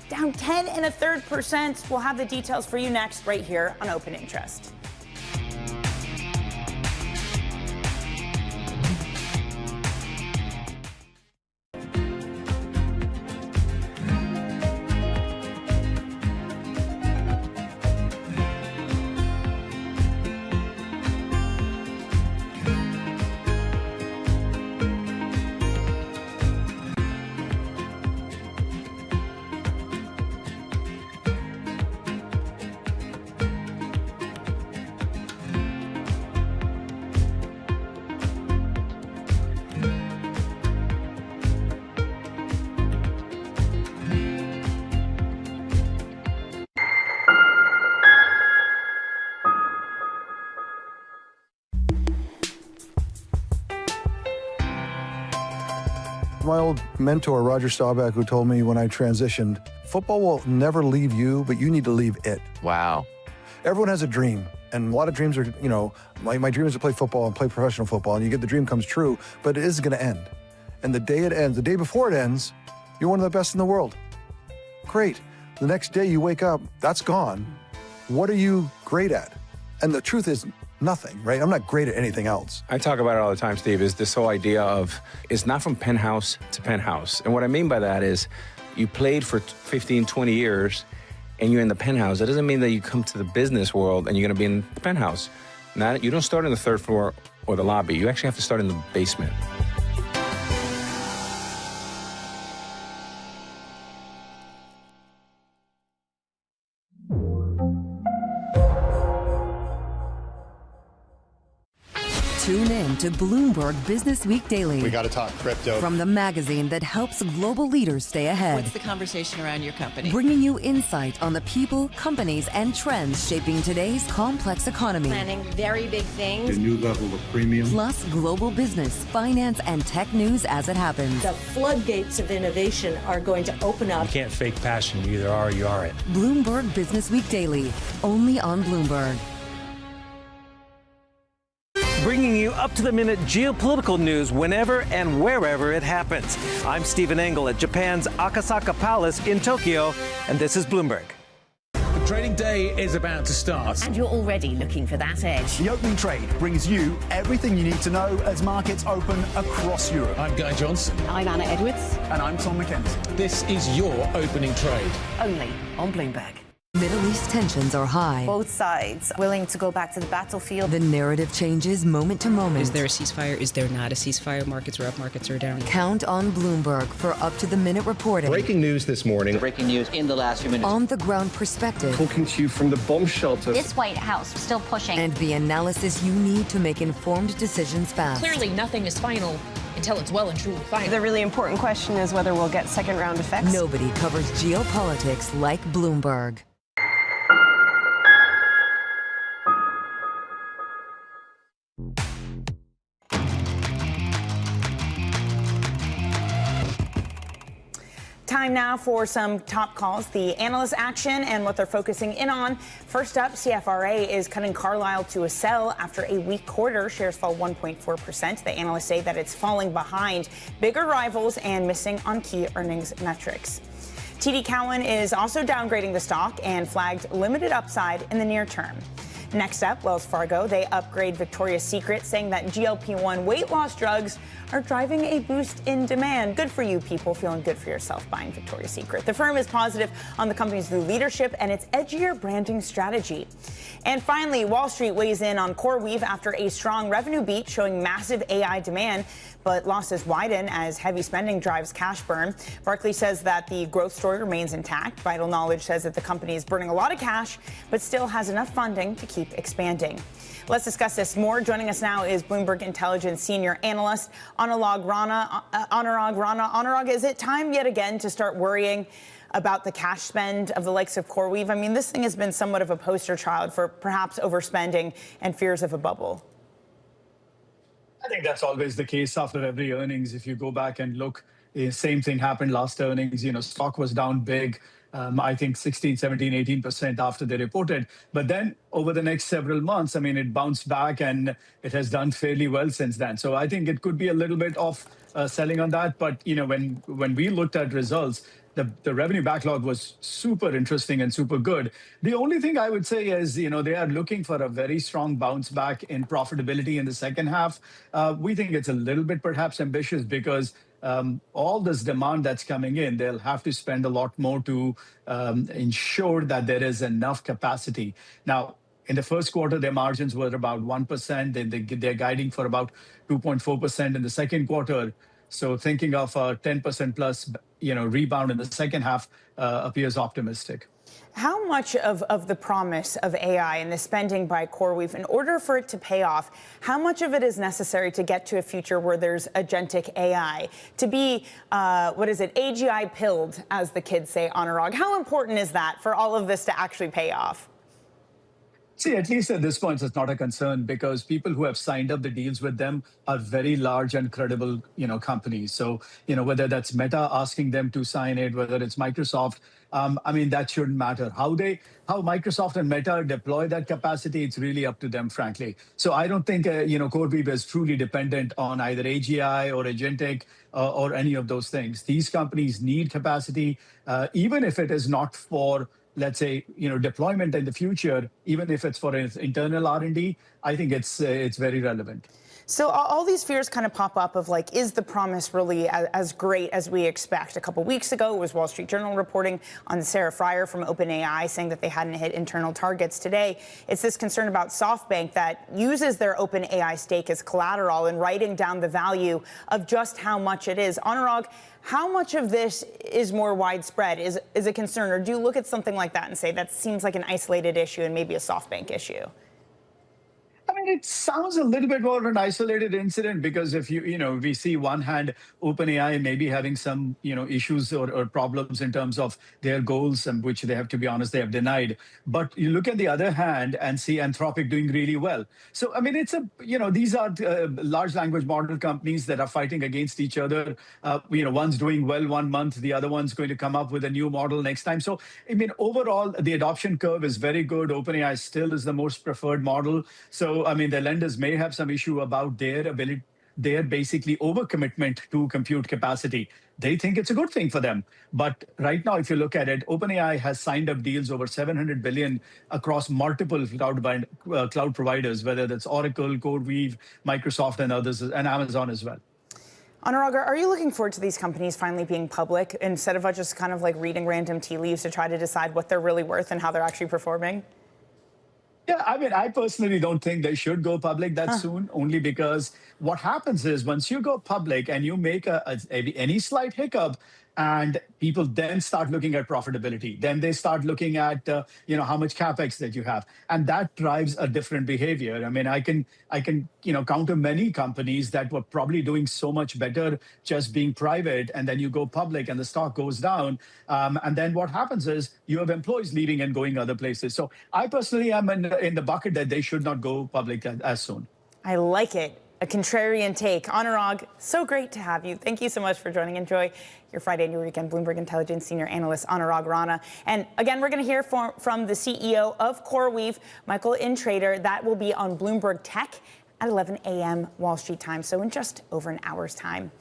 Down 10 1/3%. We'll have the details for you next right here on Open Interest. My old mentor, Roger Staubach, who told me when I transitioned, football will never leave you, but you need to leave it. Wow. Everyone has a dream. And a lot of dreams are, you know, my dream is to play football and play professional football, and you get the dream comes true, but it is going to end. And the day it ends, the day before it ends, you're one of the best in the world. Great. The next day you wake up, that's gone. What are you great at? And the truth is, nothing, right? I'm not great at anything else. I talk about it all the time, Steve, is this whole idea of it's not from penthouse to penthouse. And what I mean by that is you played for 15, 20 years and you're in the penthouse. That doesn't mean that you come to the business world and you're going to be in the penthouse. Now, you don't start on the third floor or the lobby. You actually have to start in the basement. Tune in to Bloomberg Business Week Daily. We got to talk crypto. From the magazine that helps global leaders stay ahead. What's the conversation around your company? Bringing you insight on the people, companies, and trends shaping today's complex economy. Planning very big things. A new level of premium. Plus global business, finance, and tech news as it happens. The floodgates of innovation are going to open up. You can't fake passion. You either are or you aren't. Bloomberg Business Week Daily, only on Bloomberg. Bringing you up-to-the-minute geopolitical news whenever and wherever it happens. I'm Stephen Engel at Japan's Akasaka Palace in Tokyo, and this is Bloomberg. The trading day is about to start. And you're already looking for that edge. The opening trade brings you everything you need to know as markets open across Europe. I'm Guy Johnson. I'm Anna Edwards. And I'm Tom McKenzie. This is your opening trade. Only on Bloomberg. Middle East tensions are high. Both sides willing to go back to the battlefield. The narrative changes moment to moment. Is there a ceasefire? Is there not a ceasefire? Markets are up, markets are down. Count on Bloomberg for up-to-the-minute reporting. Breaking news this morning. Breaking news in the last few minutes. On-the-ground perspective. Talking to you from the bomb shelter. This White House still pushing. And the analysis you need to make informed decisions fast. Clearly, nothing is final until it's well and truly final. The really important question is whether we'll get second-round effects. Nobody covers geopolitics like Bloomberg. Time now for some top calls, the analyst action and what they're focusing in on. First up, CFRA is cutting Carlyle to a sell after a weak quarter. Shares fall 1.4%. The analysts say that it's falling behind bigger rivals and missing on key earnings metrics. TD Cowen is also downgrading the stock and flagged limited upside in the near term. Next up, Wells Fargo. They upgrade Victoria's Secret, saying that GLP-1 weight loss drugs are driving a boost in demand. Good for you, people feeling good for yourself buying Victoria's Secret. The firm is positive on the company's new leadership and its edgier branding strategy. And finally, Wall Street weighs in on CoreWeave after a strong revenue beat showing massive AI demand, but losses widen as heavy spending drives cash burn. Barclays says that the growth story remains intact. Vital Knowledge says that the company is burning a lot of cash, but still has enough funding to keep expanding. Let's discuss this more. Joining us now is Bloomberg Intelligence senior analyst Anurag Rana. Anurag, is it time yet again to start worrying about the cash spend of the likes of CoreWeave? I mean, this thing has been somewhat of a poster child for perhaps overspending and fears of a bubble. I think that's always the case after every earnings. If you go back and look, the same thing happened last earnings. Stock was down big. I think 16, 17, 18% after they reported. But then over the next several months, it bounced back and it has done fairly well since then. So I think it could be a little bit of selling on that. But, when we looked at results, the revenue backlog was super interesting and super good. The only thing I would say is, they are looking for a very strong bounce back in profitability in the second half. We think it's a little bit perhaps ambitious because all this demand that's coming in, they'll have to spend a lot more to ensure that there is enough capacity. Now, in the first quarter, their margins were about 1%. They're guiding for about 2.4% in the second quarter. So thinking of a 10% plus, rebound in the second half appears optimistic. How much of the promise of AI and the spending by CoreWeave, in order for it to pay off, how much of it is necessary to get to a future where there's agentic AI? To be, AGI pilled, as the kids say, Anurag. How important is that for all of this to actually pay off? See, at least at this point, it's not a concern because people who have signed up the deals with them are very large and credible, companies. So, whether that's Meta asking them to sign it, whether it's Microsoft, that shouldn't matter. How Microsoft and Meta deploy that capacity, it's really up to them, frankly. So I don't think, CoreWeave is truly dependent on either AGI or agentic or any of those things. These companies need capacity, even if it is not for, let's say, deployment in the future, even if it's for internal R&D, I think it's very relevant. So all these fears kind of pop up of is the promise really as great as we expect? A couple weeks ago, it was Wall Street Journal reporting on Sarah Fryer from OpenAI saying that they hadn't hit internal targets. Today, it's this concern about SoftBank that uses their OpenAI stake as collateral and writing down the value of just how much it is. Anurag, how much of this is more widespread, is a concern? Or do you look at something like that and say that seems like an isolated issue and maybe a SoftBank issue? It sounds a little bit more of an isolated incident because if we see one hand, OpenAI maybe having some, issues or problems in terms of their goals, and which they have, to be honest, they have denied. But you look at the other hand and see Anthropic doing really well. So, it's these are large language model companies that are fighting against each other. One's doing well 1 month, the other one's going to come up with a new model next time. So, overall, the adoption curve is very good. OpenAI still is the most preferred model. So, the lenders may have some issue about their basically overcommitment to compute capacity. They think it's a good thing for them. But right now, if you look at it, OpenAI has signed up deals over $700 billion across multiple cloud providers, whether that's Oracle, CoreWeave, Microsoft, and others, and Amazon as well. Anurag, are you looking forward to these companies finally being public instead of just kind of reading random tea leaves to try to decide what they're really worth and how they're actually performing? Yeah, I personally don't think they should go public that soon, only because what happens is once you go public and you make any slight hiccup, and people then start looking at profitability, then they start looking at how much capex that you have, and that drives a different behavior. I can counter many companies that were probably doing so much better just being private, and then you go public and the stock goes down, and then what happens is you have employees leaving and going other places. So I personally am in the bucket that they should not go public as soon. I like it. A contrarian take. Anurag, so great to have you. Thank you so much for joining. Enjoy your Friday and your weekend. Bloomberg Intelligence senior analyst Anurag Rana. And again, we're going to hear from the CEO of CoreWeave, Michael Intraday. That will be on Bloomberg Tech at 11 a.m. Wall Street time, so in just over an hour's time.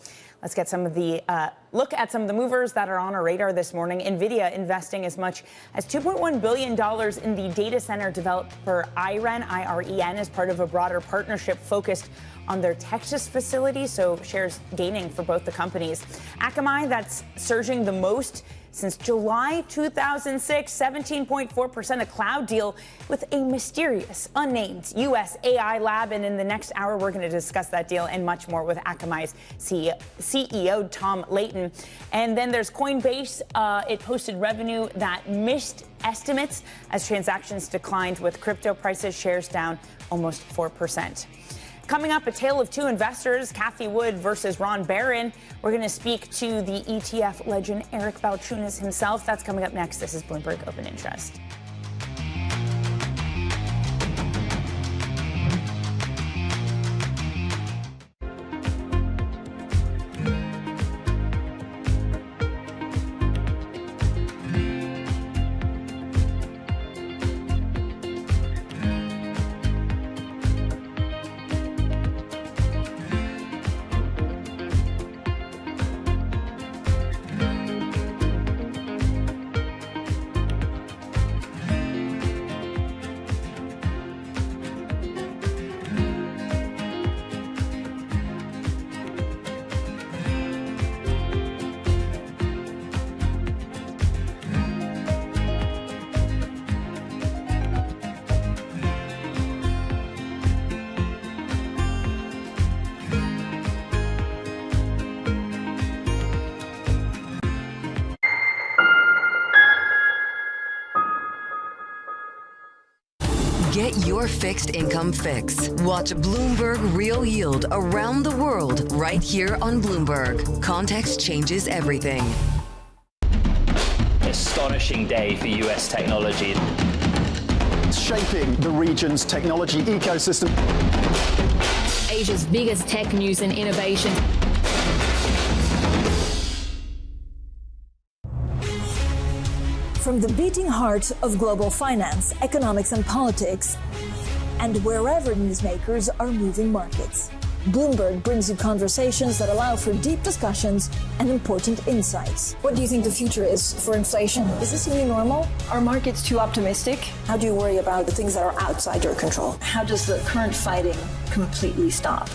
Let's get some of the look at some of the movers that are on our radar this morning. NVIDIA investing as much as $2.1 billion in the data center developer IREN, I-R-E-N, as part of a broader partnership focused on their Texas facility, so shares gaining for both the companies. Akamai, that's surging the most since July 2006, 17.4%, a cloud deal with a mysterious, unnamed U.S. AI lab. And in the next hour, we're going to discuss that deal and much more with Akamai's CEO, Tom Layton. And then there's Coinbase. It posted revenue that missed estimates as transactions declined, with crypto prices, shares down almost 4%. Coming up, a tale of two investors, Cathie Wood versus Ron Barron. We're going to speak to the ETF legend Eric Balchunas himself. That's coming up next. This is Bloomberg Open Interest. Get your fixed income fix. Watch Bloomberg Real Yield around the world right here on Bloomberg. Context changes everything. Astonishing day for US technology. Shaping the region's technology ecosystem. Asia's biggest tech news and innovation. From the beating heart of global finance, economics and politics, and wherever newsmakers are moving markets, Bloomberg brings you conversations that allow for deep discussions and important insights. What do you think the future is for inflation? Is this a new normal? Are markets too optimistic? How do you worry about the things that are outside your control? How does the current fighting completely stop?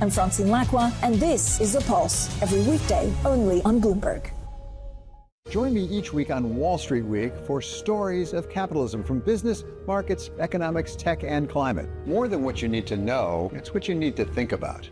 I'm Francine Lacqua, and this is The Pulse, every weekday only on Bloomberg. Join me each week on Wall Street Week for stories of capitalism from business, markets, economics, tech, and climate. More than what you need to know, it's what you need to think about.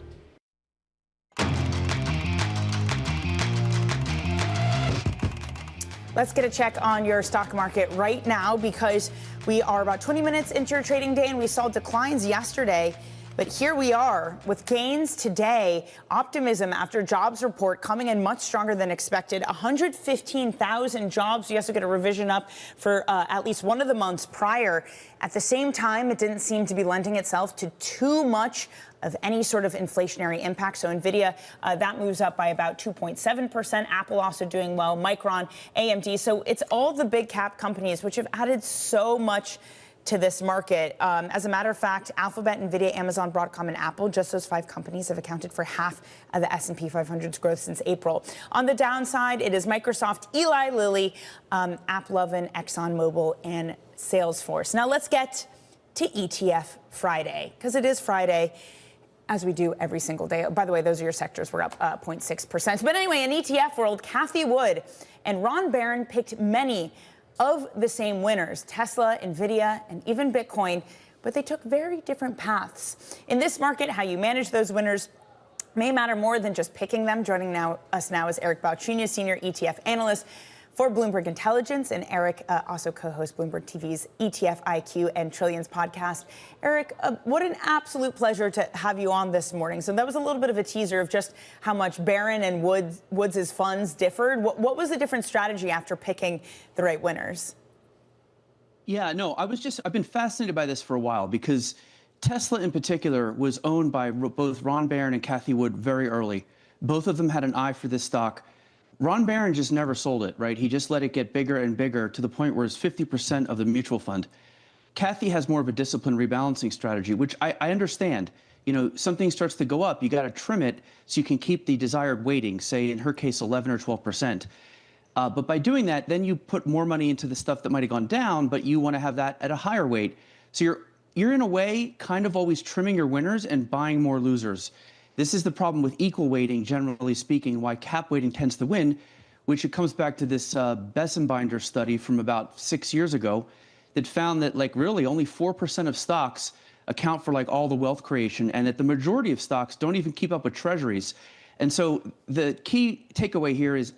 Let's get a check on your stock market right now, because we are about 20 minutes into your trading day and we saw declines yesterday. But here we are with gains today. Optimism after jobs report coming in much stronger than expected. 115,000 jobs. You also get a revision up for at least one of the months prior. At the same time, it didn't seem to be lending itself to too much of any sort of inflationary impact. So NVIDIA, that moves up by about 2.7%. Apple also doing well. Micron, AMD. So it's all the big cap companies which have added so much to this market. As a matter of fact, Alphabet, NVIDIA, Amazon, Broadcom, and Apple, just those five companies have accounted for half of the S&P 500's growth since April. On the downside, it is Microsoft, Eli Lilly, AppLovin, ExxonMobil, and Salesforce. Now let's get to ETF Friday, because it is Friday, as we do every single day. By the way, those are your sectors. We're up 0.6%. But anyway, in ETF world, Cathie Wood and Ron Barron picked many of the same winners, Tesla, NVIDIA, and even Bitcoin, but they took very different paths. In this market, how you manage those winners may matter more than just picking them. Joining us now is Eric Balchunas, senior ETF analyst for Bloomberg Intelligence, and Eric also co-hosts Bloomberg TV's ETF IQ and Trillions podcast. Eric, what an absolute pleasure to have you on this morning. So that was a little bit of a teaser of just how much Barron and Woods' funds differed. What was the different strategy after picking the right winners? Yeah, no, I've been fascinated by this for a while, because Tesla in particular was owned by both Ron Barron and Cathie Wood very early. Both of them had an eye for this stock. Ron Barron just never sold it, right? He just let it get bigger and bigger to the point where it's 50% of the mutual fund. Cathie has more of a disciplined rebalancing strategy, which I understand. something starts to go up, you got to trim it so you can keep the desired weighting, say in her case 11 or 12%. But by doing that, then you put more money into the stuff that might have gone down, but you want to have that at a higher weight. So you're in a way kind of always trimming your winners and buying more losers. This is the problem with equal weighting, generally speaking, why cap weighting tends to win, which it comes back to this Bessenbinder study from about 6 years ago that found that really only 4% of stocks account for all the wealth creation, and that the majority of stocks don't even keep up with treasuries. And so the key takeaway here is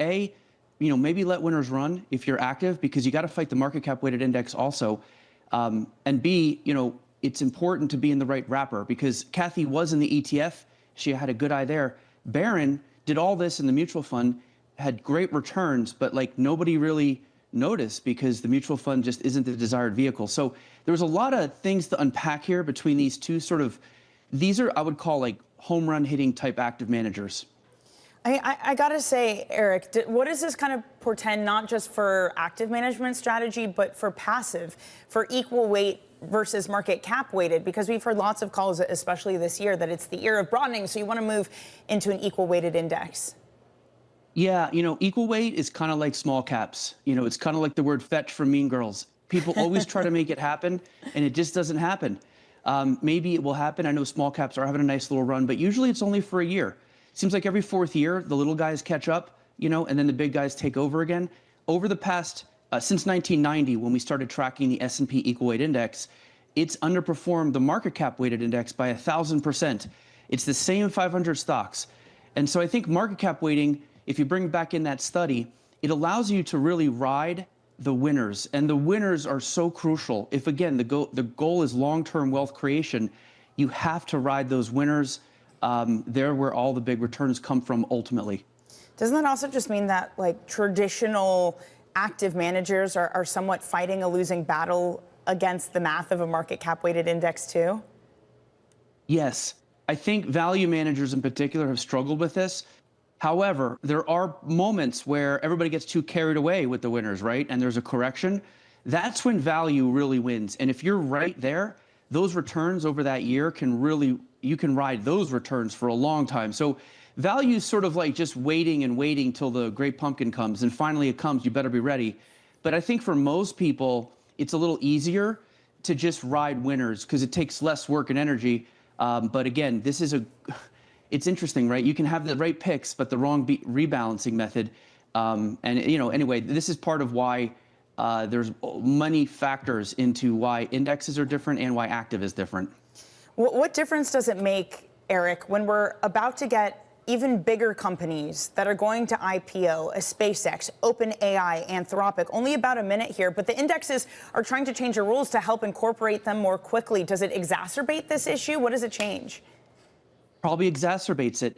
maybe let winners run if you're active, because you got to fight the market cap weighted index also. And B, it's important to be in the right wrapper, because Kathy was in the ETF. She had a good eye there. Barron did all this in the mutual fund, had great returns, but nobody really noticed because the mutual fund just isn't the desired vehicle. So there was a lot of things to unpack here between these two these are, I would call home run hitting type active managers. I got to say, Eric, what does this kind of portend not just for active management strategy, but for passive, for equal weight versus market cap weighted? Because we've heard lots of calls, especially this year, that it's the era of broadening, so you want to move into an equal weighted index. Yeah, equal weight is kind of like small caps. It's kind of like the word fetch from Mean Girls. People always try to make it happen, and it just doesn't happen. Maybe it will happen. I know small caps are having a nice little run, but usually it's only for a year. Seems like every fourth year, the little guys catch up, and then the big guys take over again. Over the past, since 1990, when we started tracking the S&P equal weight index, it's underperformed the market cap weighted index by 1,000%. It's the same 500 stocks. And so I think market cap weighting, if you bring back in that study, it allows you to really ride the winners. And the winners are so crucial. If, again, the goal is long-term wealth creation, you have to ride those winners. They're where all the big returns come from ultimately. Doesn't that also just mean that traditional active managers are somewhat fighting a losing battle against the math of a market cap weighted index too? Yes. I think value managers in particular have struggled with this. However, there are moments where everybody gets too carried away with the winners, right? And there's a correction. That's when value really wins. And if you're right there, those returns over that year you can ride those returns for a long time. So value is sort of just waiting till the great pumpkin comes, and finally it comes, you better be ready. But I think for most people, it's a little easier to just ride winners because it takes less work and energy. But again, it's interesting, right? You can have the right picks, but the wrong rebalancing method. Anyway, this is part of why there's many factors into why indexes are different and why active is different. What difference does it make, Eric, when we're about to get even bigger companies that are going to IPO, a SpaceX, OpenAI, Anthropic? Only about a minute here, but the indexes are trying to change the rules to help incorporate them more quickly. Does it exacerbate this issue? What does it change? Probably exacerbates it.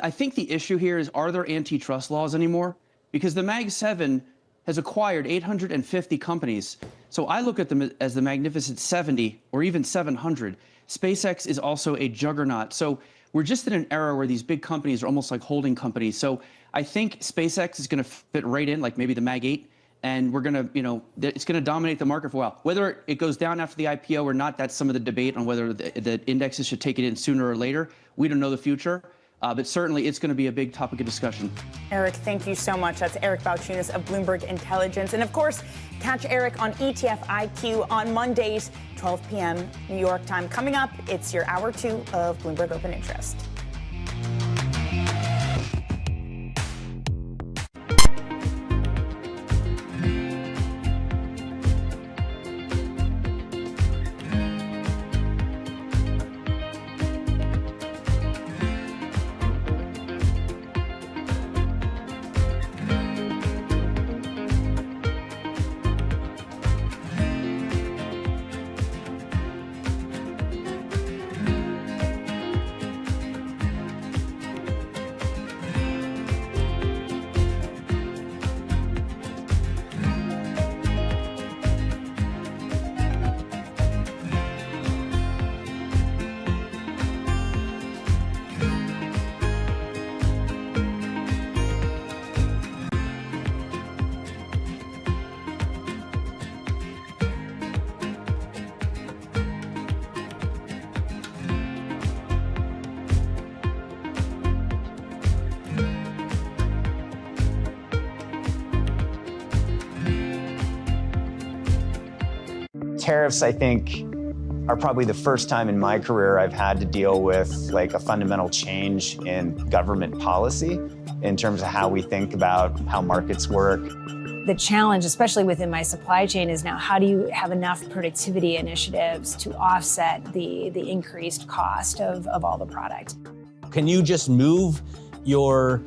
I think the issue here is, are there antitrust laws anymore? Because the Mag 7 has acquired 850 companies. So I look at them as the Magnificent 70 or even 700. SpaceX is also a juggernaut. So we're just in an era where these big companies are almost like holding companies. So I think SpaceX is going to fit right in, like maybe the Mag 8, and we're going to, it's going to dominate the market for a while. Whether it goes down after the IPO or not, that's some of the debate on whether the indexes should take it in sooner or later. We don't know the future. But certainly, it's going to be a big topic of discussion. Eric, thank you so much. That's Eric Balchunas of Bloomberg Intelligence. And of course, catch Eric on ETF IQ on Mondays, 12 p.m. New York time. Coming up, it's your Hour 2 of Bloomberg Open Interest. Tariffs, I think, are probably the first time in my career I've had to deal with like a fundamental change in government policy in terms of how we think about how markets work. The challenge, especially within my supply chain, is now how do you have enough productivity initiatives to offset the increased cost of all the product? Can you just move your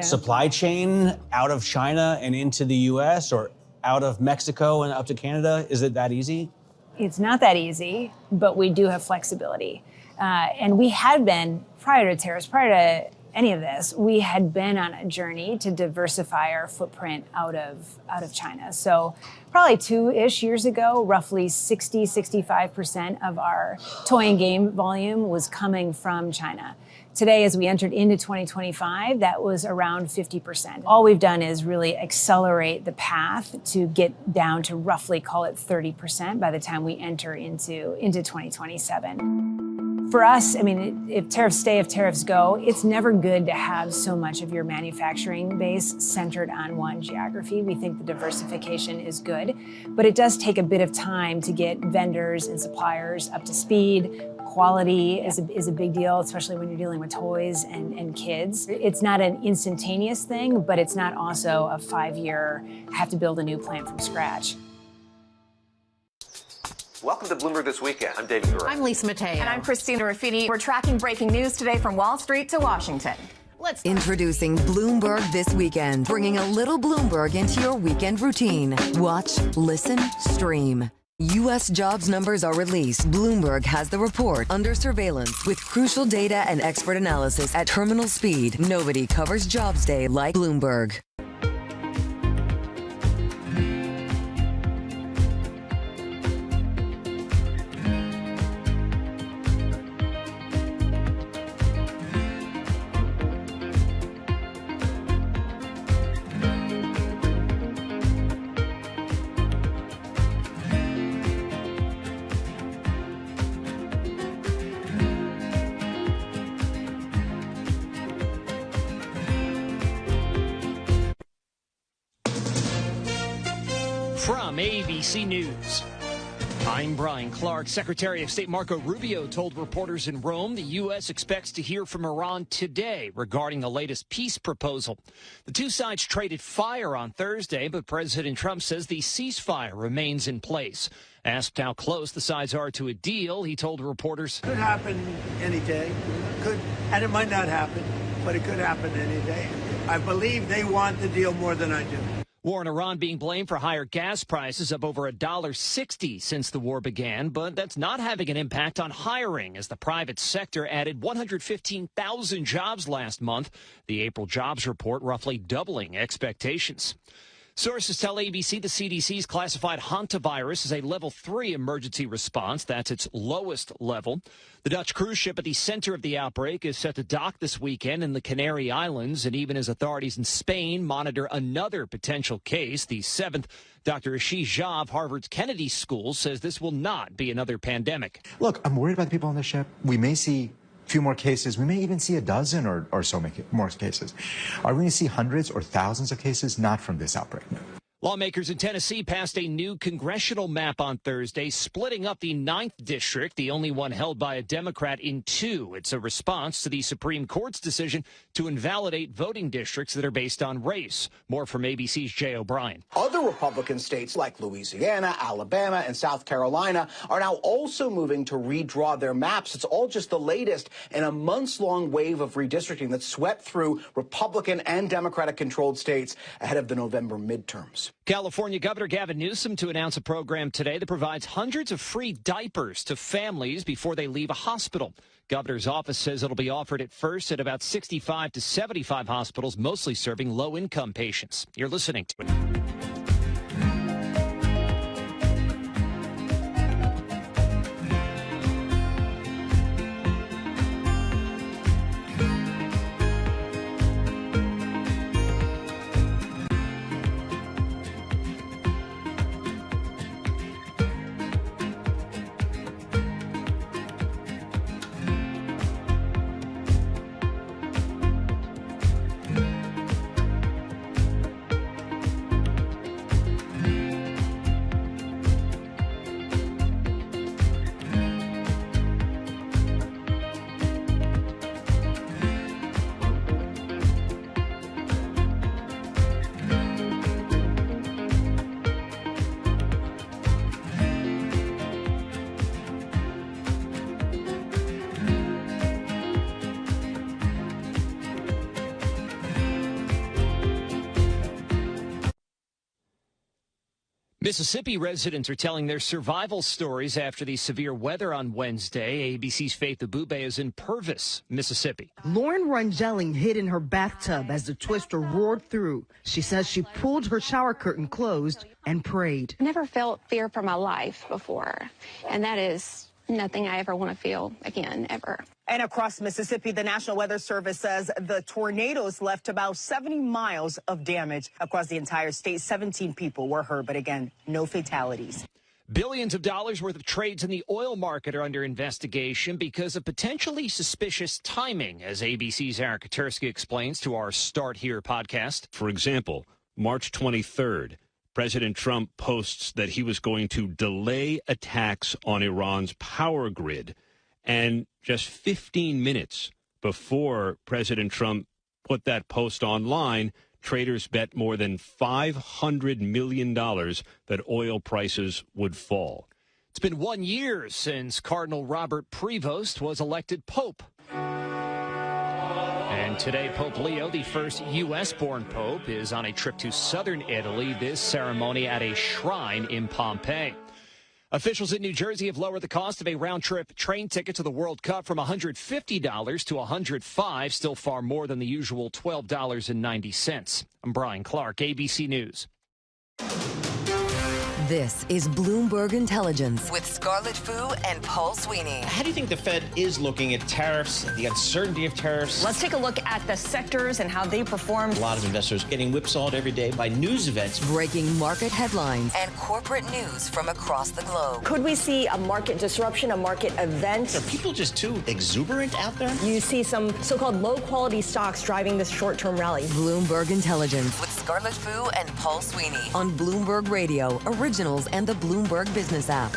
supply chain out of China and into the US or out of Mexico and up to Canada? Is it that easy? It's not that easy, but we do have flexibility. And we had been, prior to tariffs, prior to any of this, we had been on a journey to diversify our footprint out of China. So probably 2-ish years ago, roughly 65% of our toy and game volume was coming from China. Today, as we entered into 2025, that was around 50%. All we've done is really accelerate the path to get down to roughly, call it 30% by the time we enter into 2027. For us, I mean, if tariffs stay, if tariffs go, it's never good to have so much of your manufacturing base centered on one geography. We think the diversification is good, but it does take a bit of time to get vendors and suppliers up to speed. Quality is a big deal, especially when you're dealing with toys and kids. It's not an instantaneous thing, but it's not also a 5-year, have to build a new plant from scratch. Welcome to Bloomberg This Weekend. I'm David Gura. I'm Lisa Mateo. And I'm Christina Ruffini. We're tracking breaking news today from Wall Street to Washington. Introducing Bloomberg This Weekend, bringing a little Bloomberg into your weekend routine. Watch, listen, stream. U.S. jobs numbers are released. Bloomberg has the report under surveillance with crucial data and expert analysis at terminal speed. Nobody covers Jobs Day like Bloomberg. From ABC News, I'm Brian Clark. Secretary of State Marco Rubio told reporters in Rome the U.S. expects to hear from Iran today regarding the latest peace proposal. The two sides traded fire on Thursday, but President Trump says the ceasefire remains in place. Asked how close the sides are to a deal, he told reporters, Could happen any day. Could, and it might not happen, but it could happen any day. I believe they want the deal more than I do. War in Iran being blamed for higher gas prices, up over $1.60 since the war began. But that's not having an impact on hiring, as the private sector added 115,000 jobs last month. The April jobs report roughly doubling expectations. Sources tell ABC the CDC's classified hantavirus as a level 3 emergency response. That's its lowest level. The Dutch cruise ship at the center of the outbreak is set to dock this weekend in the Canary Islands. And even as authorities in Spain monitor another potential case, the 7th, Dr. Ashish Jha of Harvard's Kennedy School says this will not be another pandemic. Look, I'm worried about the people on the ship. We may see a few more cases. We may even see a dozen or so more cases. Are we going to see hundreds or thousands of cases? Not from this outbreak. No. Lawmakers in Tennessee passed a new congressional map on Thursday, splitting up the 9th district, the only one held by a Democrat, in two. It's a response to the Supreme Court's decision to invalidate voting districts that are based on race. More from ABC's Jay O'Brien. Other Republican states like Louisiana, Alabama, and South Carolina are now also moving to redraw their maps. It's all just the latest in a months-long wave of redistricting that swept through Republican and Democratic-controlled states ahead of the November midterms. California Governor Gavin Newsom to announce a program today that provides hundreds of free diapers to families before they leave a hospital. Governor's office says it'll be offered at first at about 65 to 75 hospitals, mostly serving low-income patients. You're listening to it. Mississippi residents are telling their survival stories after the severe weather on Wednesday. ABC's Faith Abube is in Purvis, Mississippi. Lauren Rangelling hid in her bathtub as the twister roared through. She says she pulled her shower curtain closed and prayed. I never felt fear for my life before, and that is nothing I ever want to feel again, ever. And across Mississippi, the National Weather Service says the tornadoes left about 70 miles of damage across the entire state. 17 people were hurt, but again, no fatalities. Billions of dollars worth of trades in the oil market are under investigation because of potentially suspicious timing, as ABC's Eric Katursky explains to our Start Here podcast. For example, March 23rd, President Trump posts that he was going to delay attacks on Iran's power grid. And just 15 minutes before President Trump put that post online, traders bet more than $500 million that oil prices would fall. It's been 1 year since Cardinal Robert Prevost was elected Pope. And today, Pope Leo, the first U.S.-born Pope, is on a trip to southern Italy, this ceremony at a shrine in Pompeii. Officials in New Jersey have lowered the cost of a round-trip train ticket to the World Cup from $150 to $105, still far more than the usual $12.90. I'm Brian Clark, ABC News. This is Bloomberg Intelligence with Scarlett Fu and Paul Sweeney. How do you think the Fed is looking at tariffs, the uncertainty of tariffs? Let's take a look at the sectors and how they performed. A lot of investors getting whipsawed every day by news events. Breaking market headlines and corporate news from across the globe. Could we see a market disruption, a market event? Are people just too exuberant out there? You see some so-called low-quality stocks driving this short-term rally. Bloomberg Intelligence with Scarlett Fu and Paul Sweeney on Bloomberg Radio, originals and the Bloomberg Business app.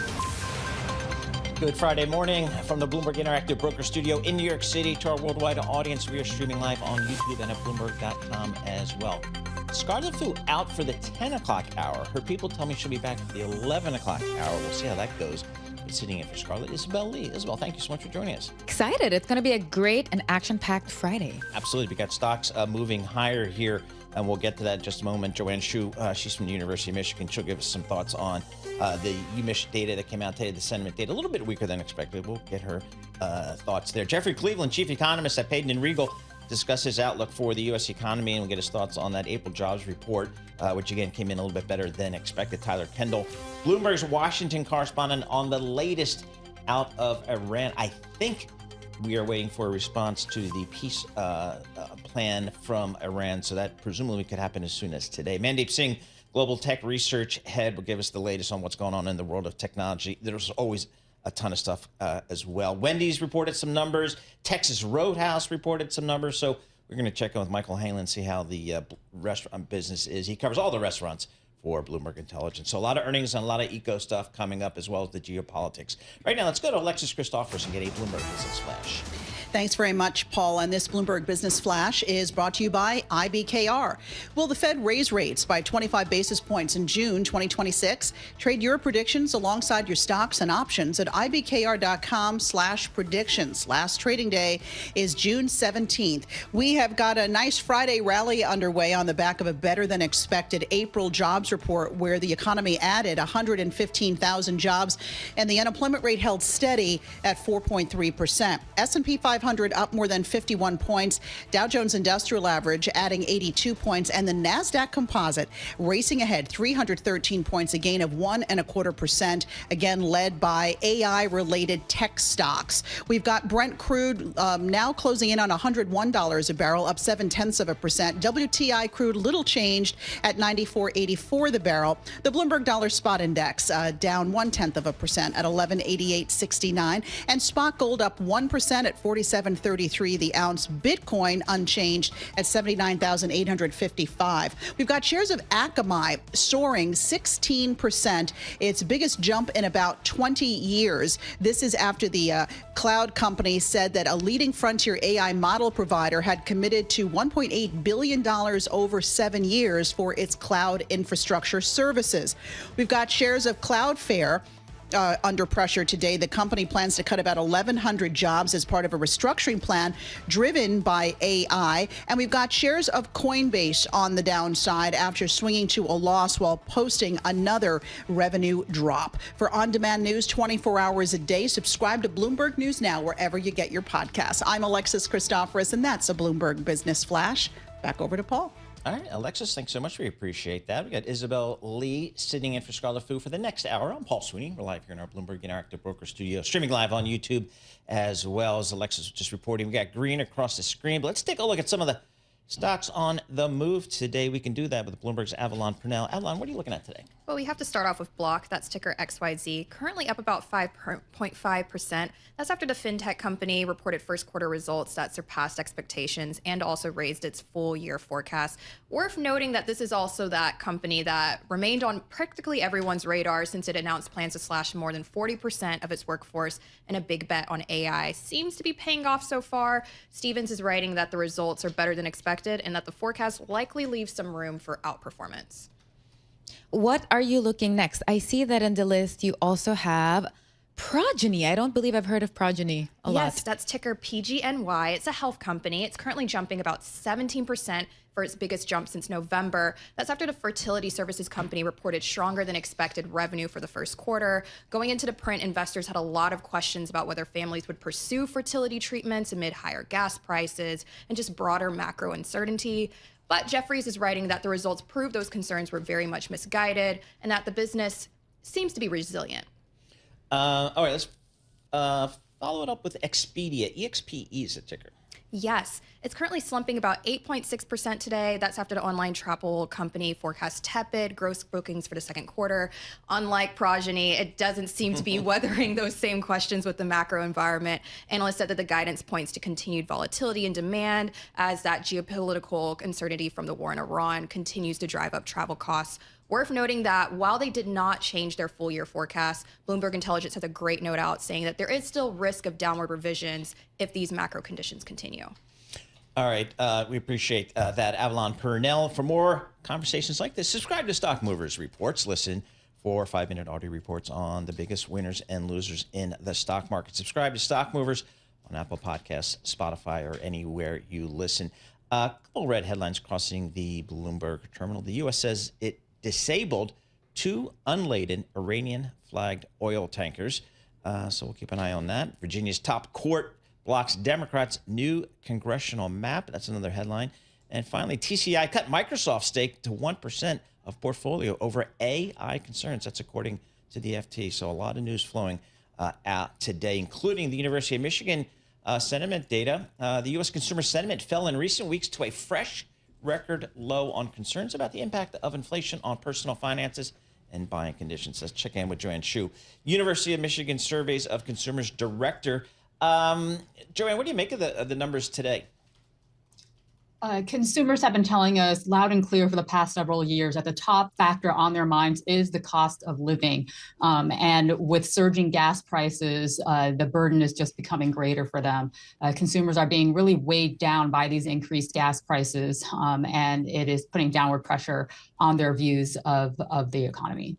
Good Friday morning from the Bloomberg Interactive Broker Studio in New York City. To our worldwide audience, we are streaming live on YouTube and at Bloomberg.com as well. Scarlett Fu out for the 10 o'clock hour. Her people tell me she'll be back for the 11 o'clock hour. We'll see how that goes. But sitting in for Scarlett, Isabel Lee. Isabel, thank you so much for joining us. Excited. It's going to be a great and action-packed Friday. Absolutely. We got stocks moving higher here, and we'll get to that in just a moment. Joanne Shu, she's from the University of Michigan. She'll give us some thoughts on the UMich data that came out today, the sentiment data, a little bit weaker than expected. We'll get her thoughts there. Jeffrey Cleveland, chief economist at Payden & Regal, discuss his outlook for the U.S. economy, and we'll get his thoughts on that April jobs report, which, again, came in a little bit better than expected. Tyler Kendall, Bloomberg's Washington correspondent, on the latest out of Iran. I think we are waiting for a response to the peace plan from Iran, so that presumably could happen as soon as today. Mandeep Singh, global tech research head, will give us the latest on what's going on in the world of technology. There's always a ton of stuff as well. Wendy's reported some numbers. Texas Roadhouse reported some numbers. So we're going to check in with Michael Hanlon, see how the restaurant business is. He covers all the restaurants for Bloomberg Intelligence. So a lot of earnings and a lot of eco stuff coming up, as well as the geopolitics. Right now, let's go to Alexis Christophers and get a Bloomberg Business Flash. Thanks very much, Paul. And this Bloomberg Business Flash is brought to you by IBKR. Will the Fed raise rates by 25 basis points in June 2026? Trade your predictions alongside your stocks and options at ibkr.com/predictions. Last trading day is June 17th. We have got a nice Friday rally underway on the back of a better than expected April jobs report, where the economy added 115,000 jobs and the unemployment rate held steady at 4.3%. S&P 500 up more than 51 points. Dow Jones Industrial Average adding 82 points, and the NASDAQ Composite racing ahead 313 points, a gain of 1.25%, again led by AI-related tech stocks. We've got Brent crude now closing in on $101 a barrel, up 0.7%. WTI crude little changed at $94.84 the barrel. The Bloomberg Dollar Spot Index down 0.1% at 1188.69, and spot gold up 1% at 47.33 the ounce. Bitcoin unchanged at 79,855. We've got shares of Akamai soaring 16%, its biggest jump in about 20 years. This is after the cloud company said that a leading frontier AI model provider had committed to $1.8 billion over 7 years for its cloud infrastructure services. We've got shares of Cloudflare under pressure today. The company plans to cut about 1,100 jobs as part of a restructuring plan driven by AI. And we've got shares of Coinbase on the downside after swinging to a loss while posting another revenue drop. For on-demand news 24 hours a day, subscribe to Bloomberg News Now wherever you get your podcasts. I'm Alexis Christoforous, and that's a Bloomberg Business Flash. Back over to Paul. All right, Alexis, thanks so much. We appreciate that. We got Isabel Lee sitting in for Scarlet Fu for the next hour. I'm Paul Sweeney. We're live here in our Bloomberg Interactive Broker Studio, streaming live on YouTube as well as Alexis was just reporting. We got green across the screen, but let's take a look at some of the stocks on the move today. We can do that with Bloomberg's Avalon Purnell. Avalon, what are you looking at today? Well, we have to start off with Block. That's ticker XYZ, currently up about 5.5%. That's after the fintech company reported first quarter results that surpassed expectations and also raised its full year forecast. Worth noting that this is also that company that remained on practically everyone's radar since it announced plans to slash more than 40% of its workforce, and a big bet on AI seems to be paying off so far. Stevens is writing that the results are better than expected and that the forecast likely leaves some room for outperformance. What are you looking next? I see that in the list you also have Progeny. I don't believe I've heard of Progeny a lot. Yes, that's ticker PGNY. It's a health company. It's currently jumping about 17% for its biggest jump since November. That's after the fertility services company reported stronger than expected revenue for the first quarter. Going into the print, investors had a lot of questions about whether families would pursue fertility treatments amid higher gas prices and just broader macro uncertainty. But Jeffries is writing that the results prove those concerns were very much misguided and that the business seems to be resilient. All right, let's follow it up with Expedia. EXPE is a ticker. Yes, it's currently slumping about 8.6% today. That's after the online travel company forecast tepid gross bookings for the second quarter. Unlike Progeny, it doesn't seem to be weathering those same questions with the macro environment. Analysts said that the guidance points to continued volatility in demand as that geopolitical uncertainty from the war in Iran continues to drive up travel costs. Worth noting that while they did not change their full year forecast, Bloomberg Intelligence has a great note out saying that there is still risk of downward revisions if these macro conditions continue. All right, we appreciate that, Avalon Purnell. For more conversations like this, subscribe to Stock Movers Reports. Listen for 5-minute audio reports on the biggest winners and losers in the stock market. Subscribe to Stock Movers on Apple Podcasts, Spotify, or anywhere you listen. A couple red headlines crossing the Bloomberg terminal. The U.S. says it disabled 2 unladen Iranian-flagged oil tankers. So we'll keep an eye on that. Virginia's top court blocks Democrats' new congressional map. That's another headline. And finally, TCI cut Microsoft's stake to 1% of portfolio over AI concerns. That's according to the FT. So a lot of news flowing out today, including the University of Michigan sentiment data. The U.S. consumer sentiment fell in recent weeks to a fresh record low on concerns about the impact of inflation on personal finances and buying conditions. Let's check in with Joanne Shu, University of Michigan Surveys of Consumers Director. Joanne, what do you make of the numbers today? Consumers have been telling us loud and clear for the past several years that the top factor on their minds is the cost of living. And with surging gas prices, the burden is just becoming greater for them. Consumers are being really weighed down by these increased gas prices, and it is putting downward pressure on their views of the economy.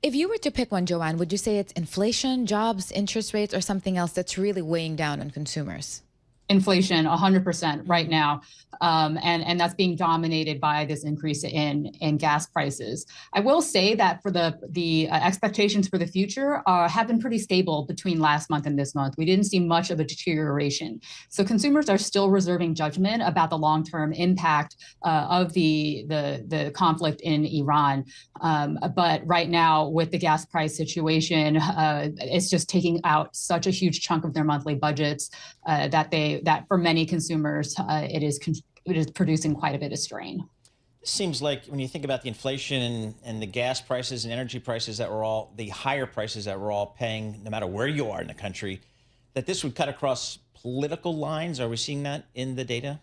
If you were to pick one, Joanne, would you say it's inflation, jobs, interest rates, or something else that's really weighing down on consumers? Inflation, 100% right now. And that's being dominated by this increase in gas prices. I will say that for the expectations for the future have been pretty stable between last month and this month. We didn't see much of a deterioration. So consumers are still reserving judgment about the long-term impact of the conflict in Iran. But right now, with the gas price situation, it's just taking out such a huge chunk of their monthly budgets that for many consumers, it is producing quite a bit of strain. It seems like when you think about the inflation and the gas prices and energy prices the higher prices that we're all paying, no matter where you are in the country, that this would cut across political lines. Are we seeing that in the data?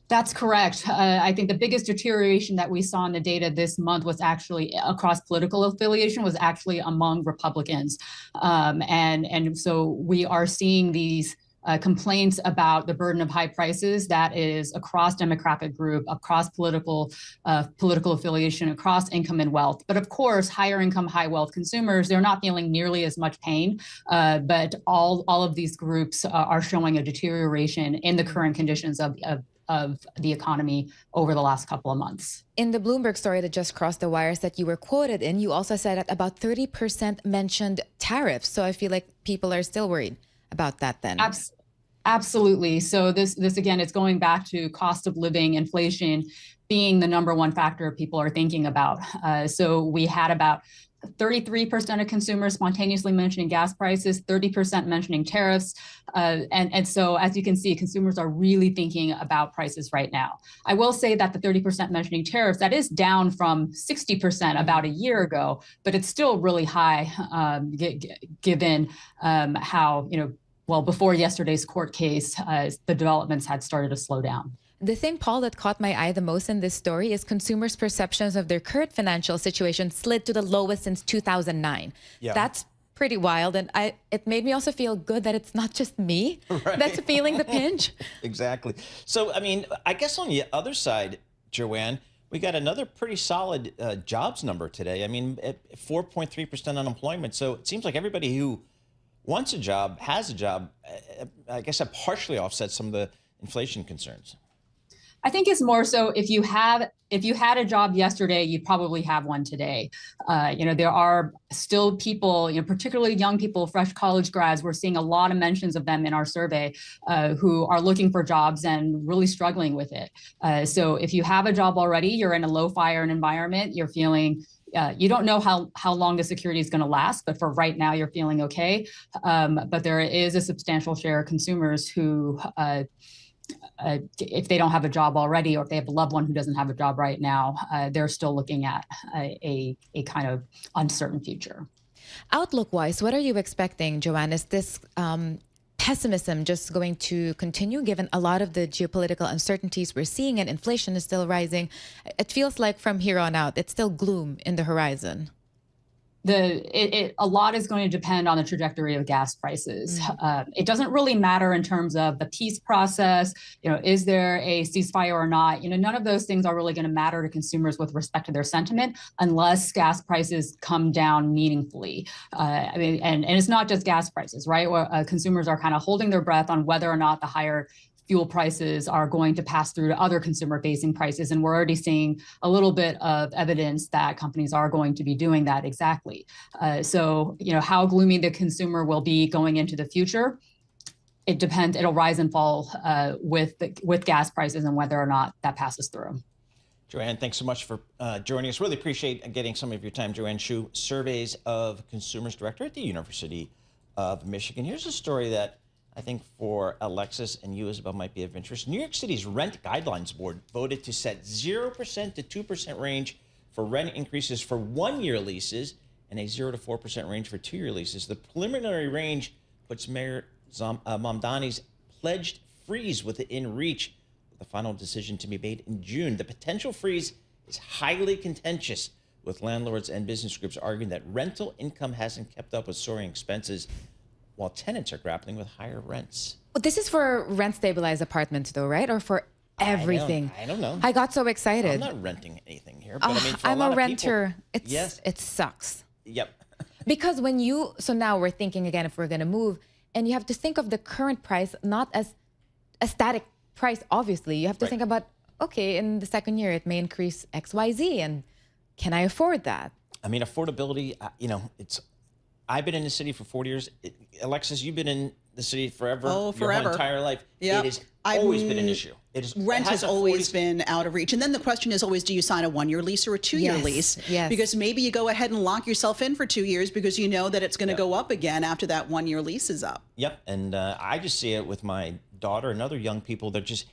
That's correct. I think the biggest deterioration that we saw in the data this month was actually across political affiliation, was actually among Republicans. And so we are seeing these complaints about the burden of high prices that is across demographic group, across political affiliation, across income and wealth. But of course, higher income, high wealth consumers, they're not feeling nearly as much pain. But all of these groups are showing a deterioration in the current conditions of the economy over the last couple of months. In the Bloomberg story that just crossed the wires that you were quoted in, you also said that about 30% mentioned tariffs. So I feel like people are still worried about that then. Absolutely. So this again, it's going back to cost of living, inflation being the number one factor people are thinking about. So we had about 33% of consumers spontaneously mentioning gas prices, 30% mentioning tariffs. And so as you can see, consumers are really thinking about prices right now. I will say that the 30% mentioning tariffs, that is down from 60% about a year ago, but it's still really high given how, well, before yesterday's court case, the developments had started to slow down. The thing, Paul, that caught my eye the most in this story is consumers' perceptions of their current financial situation slid to the lowest since 2009. Yeah. That's pretty wild. And it made me also feel good that it's not just me that's feeling the pinch. Exactly. So, I mean, I guess on the other side, Joanne, we got another pretty solid jobs number today. I mean, 4.3% unemployment. So it seems like everybody who wants a job, has a job, I guess that partially offsets some of the inflation concerns. I think it's more so if you had a job yesterday, you probably have one today. There are still people, particularly young people, fresh college grads. We're seeing a lot of mentions of them in our survey who are looking for jobs and really struggling with it. So if you have a job already, you're in a low fire environment, you're feeling you don't know how long the security is going to last, but for right now, you're feeling okay. But there is a substantial share of consumers who if they don't have a job already, or if they have a loved one who doesn't have a job right now, they're still looking at a kind of uncertain future. Outlook-wise, what are you expecting, Joanne? Is this pessimism just going to continue given a lot of the geopolitical uncertainties we're seeing and inflation is still rising? It feels like from here on out, it's still gloom in the horizon. A lot is going to depend on the trajectory of gas prices. It doesn't really matter in terms of the peace process. Is there a ceasefire or not? None of those things are really going to matter to consumers with respect to their sentiment unless gas prices come down meaningfully. And it's not just gas prices, right? Where consumers are kind of holding their breath on whether or not the higher fuel prices are going to pass through to other consumer-facing prices. And we're already seeing a little bit of evidence that companies are going to be doing that exactly. So, how gloomy the consumer will be going into the future, it depends. It'll rise and fall with gas prices and whether or not that passes through. Joanne, thanks so much for joining us. Really appreciate getting some of your time. Joanne Shu, Surveys of Consumers Director at the University of Michigan. Here's a story that I think for Alexis and you, Isabel, might be of interest. New York City's Rent Guidelines Board voted to set 0% to 2% range for rent increases for one-year leases and a 0 to 4% range for two-year leases. The preliminary range puts Mayor Mamdani's pledged freeze within reach, with the final decision to be made in June. The potential freeze is highly contentious, with landlords and business groups arguing that rental income hasn't kept up with soaring expenses, while tenants are grappling with higher rents. Well, this is for rent-stabilized apartments, though, right? Or for everything? I don't know. I got so excited. I'm not renting anything here, but for I'm a lot a renter. Of people, yes. It sucks. Yep. Because so now we're thinking again if we're going to move, and you have to think of the current price not as a static price, obviously. You have to think about, okay, in the second year, it may increase X, Y, Z, and can I afford that? I mean, affordability, I've been in the city for 40 years. Alexis, you've been in the city forever. Oh, forever. Your whole entire life. Yep. It has always been an issue. Rent has always been out of reach. And then the question is always, do you sign a one-year lease or a two-year lease? Yes. Because maybe you go ahead and lock yourself in for 2 years because you know that it's going to go up again after that one-year lease is up. Yep. And I just see it with my daughter and other young people. They're just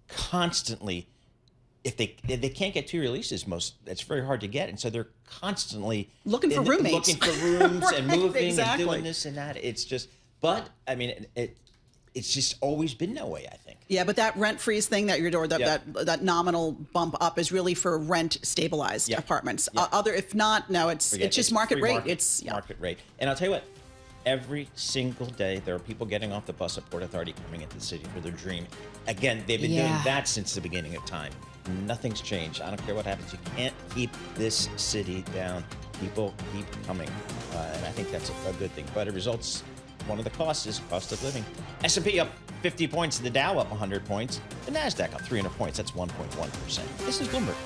constantly, if they can't get two-year leases, it's very hard to get. And so they're constantly looking for roommates. Looking for rooms and moving exactly. and doing this and that. It's just, but I mean, it's just always been that way, I think. Yeah, but that rent freeze thing that that nominal bump up is really for rent stabilized apartments. If not, no, it's just market rate. It's market rate. And I'll tell you what, Every single day, there are people getting off the bus at Port Authority coming into the city for their dream. Again, they've been doing that since the beginning of time. Nothing's changed. I don't care what happens. You can't keep this city down. People keep coming. And I think that's a good thing. But it results, one of the costs is cost of living. S&P up 50 points. The Dow up 100 points. The NASDAQ up 300 points. That's 1.1%. This is Bloomberg.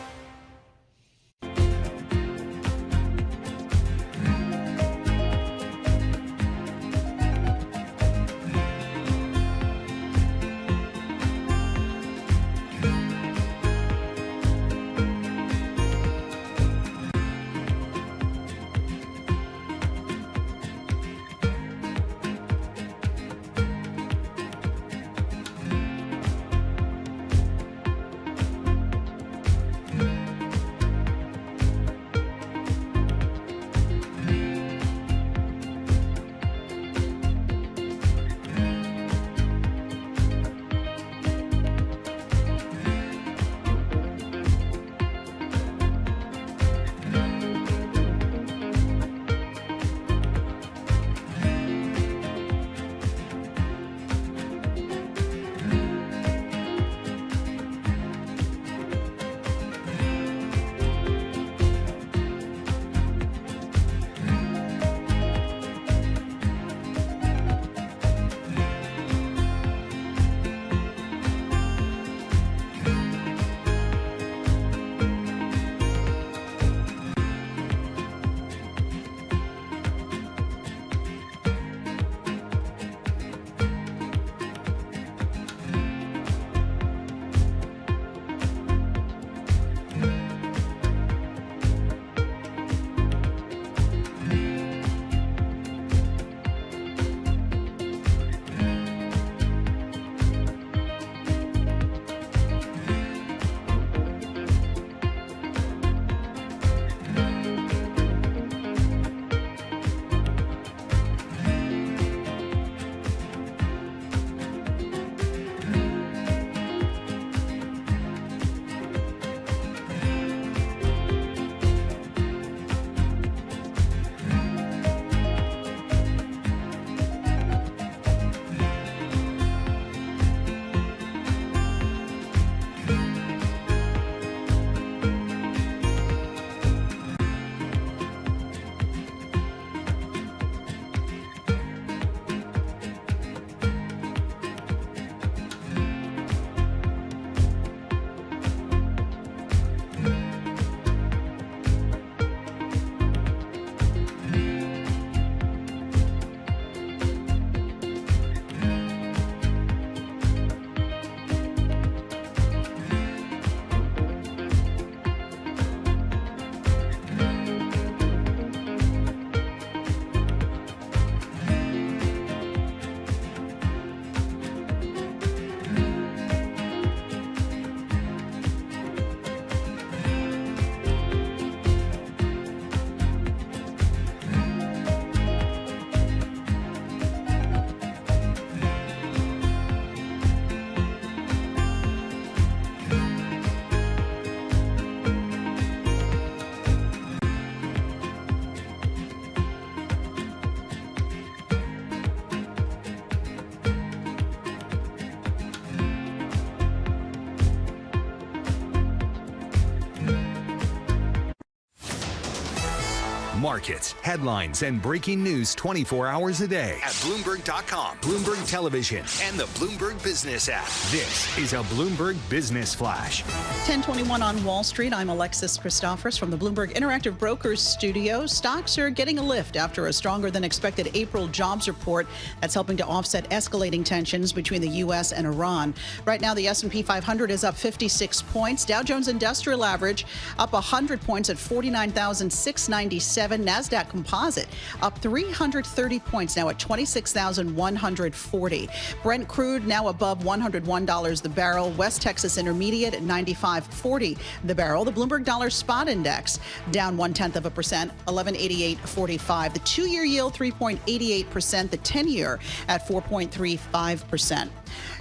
Markets, headlines, and breaking news 24 hours a day at Bloomberg.com, Bloomberg Television, and the Bloomberg Business app. This is a Bloomberg Business Flash. 10:21 on Wall Street. I'm Alexis Christophorous from the Bloomberg Interactive Brokers studio. Stocks are getting a lift after a stronger than expected April jobs report that's helping to offset escalating tensions between the U.S. and Iran. Right now, the S&P 500 is up 56 points. Dow Jones Industrial Average up 100 points at 49,697. NASDAQ Composite up 330 points now at 26,140. Brent crude now above $101 the barrel. West Texas Intermediate at 95.40 the barrel. The Bloomberg Dollar Spot Index down 0.1%, 1188.45. The 2-year yield 3.88%. The 10-year at 4.35%.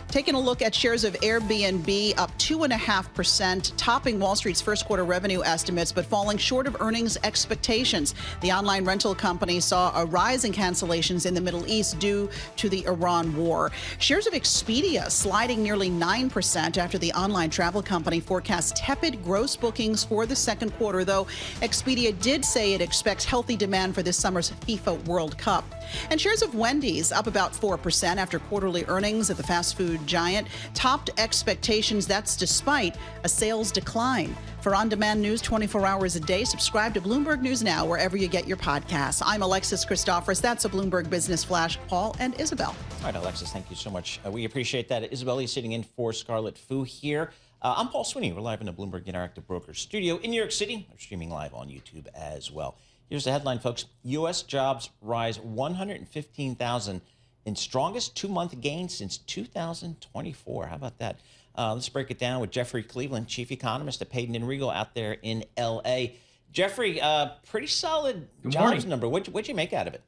Taking a look at shares of Airbnb, up 2.5%, topping Wall Street's first quarter revenue estimates, but falling short of earnings expectations. The online rental company saw a rise in cancellations in the Middle East due to the Iran war. Shares of Expedia sliding nearly 9% after the online travel company forecasts tepid gross bookings for the second quarter, though Expedia did say it expects healthy demand for this summer's FIFA World Cup. And shares of Wendy's up about 4% after quarterly earnings at the fast food giant topped expectations. That's despite a sales decline. For on-demand news 24 hours a day, subscribe to Bloomberg News Now wherever you get your podcasts. I'm Alexis Christoforous. That's a Bloomberg Business Flash. Paul and Isabel. All right, Alexis, thank you so much. We appreciate that. Isabel is sitting in for Scarlett Fu here. I'm Paul Sweeney. We're live in the Bloomberg Interactive Brokers studio in New York City. We're streaming live on YouTube as well. Here's the headline, folks. U.S. jobs rise 115,000 in strongest two-month gain since 2024. How about that? Let's break it down with Jeffrey Cleveland, chief economist at Payden & Regal out there in L.A. Jeffrey, pretty solid jobs number. What'd you make out of it?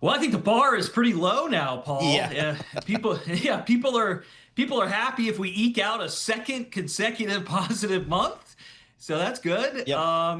Well, I think the bar is pretty low now, Paul. Yeah. People are happy if we eke out a second consecutive positive month. So that's good. Yep.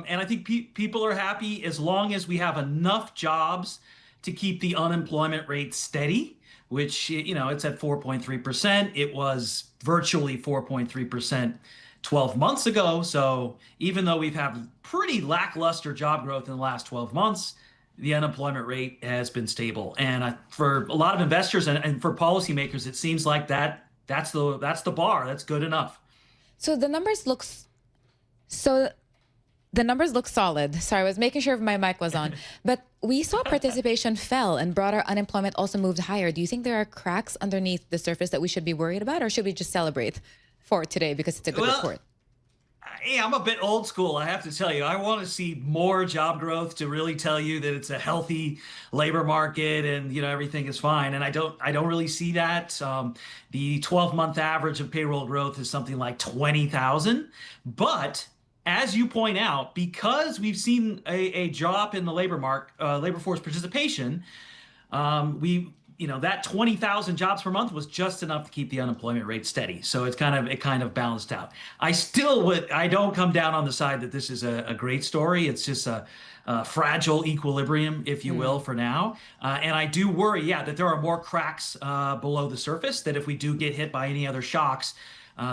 And I think people are happy as long as we have enough jobs to keep the unemployment rate steady, which, it's at 4.3%. It was virtually 4.3% 12 months ago. So even though we've had pretty lackluster job growth in the last 12 months, the unemployment rate has been stable. And for a lot of investors and for policymakers, it seems like that's the bar. That's good enough. So the numbers look solid. Sorry, I was making sure my mic was on. But we saw participation fell and broader unemployment also moved higher. Do you think there are cracks underneath the surface that we should be worried about, or should we just celebrate for today because it's a good report? Yeah, I'm a bit old school, I have to tell you. I want to see more job growth to really tell you that it's a healthy labor market and everything is fine. And I don't really see that. The 12-month average of payroll growth is something like 20,000. But as you point out, because we've seen a drop in the labor force participation, that 20,000 jobs per month was just enough to keep the unemployment rate steady. So it kind of balanced out. I don't come down on the side that this is a great story. It's just a fragile equilibrium, if you will, for now. And I do worry, that there are more cracks below the surface, that if we do get hit by any other shocks,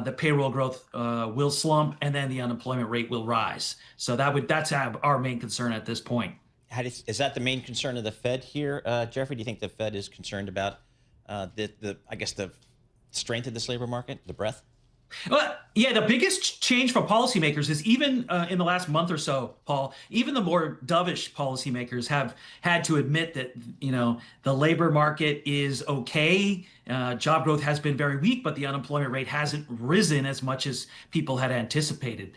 the payroll growth will slump and then the unemployment rate will rise. So that's our main concern at this point. Is that the main concern of the Fed here, Jeffrey? Do you think the Fed is concerned about the strength of this labor market, the breadth? Well, the biggest change for policymakers is even in the last month or so, Paul, even the more dovish policymakers have had to admit that, the labor market is okay. Job growth has been very weak, but the unemployment rate hasn't risen as much as people had anticipated.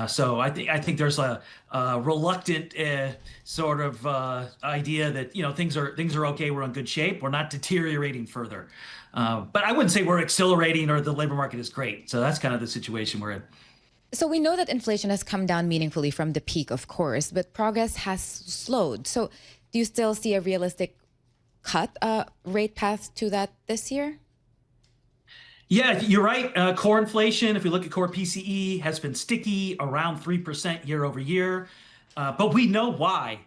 So I think there's a reluctant sort of idea that, things are okay. We're in good shape. We're not deteriorating further. But I wouldn't say we're accelerating or the labor market is great. So that's kind of the situation we're in. So we know that inflation has come down meaningfully from the peak, of course, but progress has slowed. So do you still see a realistic rate path to that this year? Yeah, you're right. Core inflation, if we look at core PCE, has been sticky around 3% year over year. But we know why.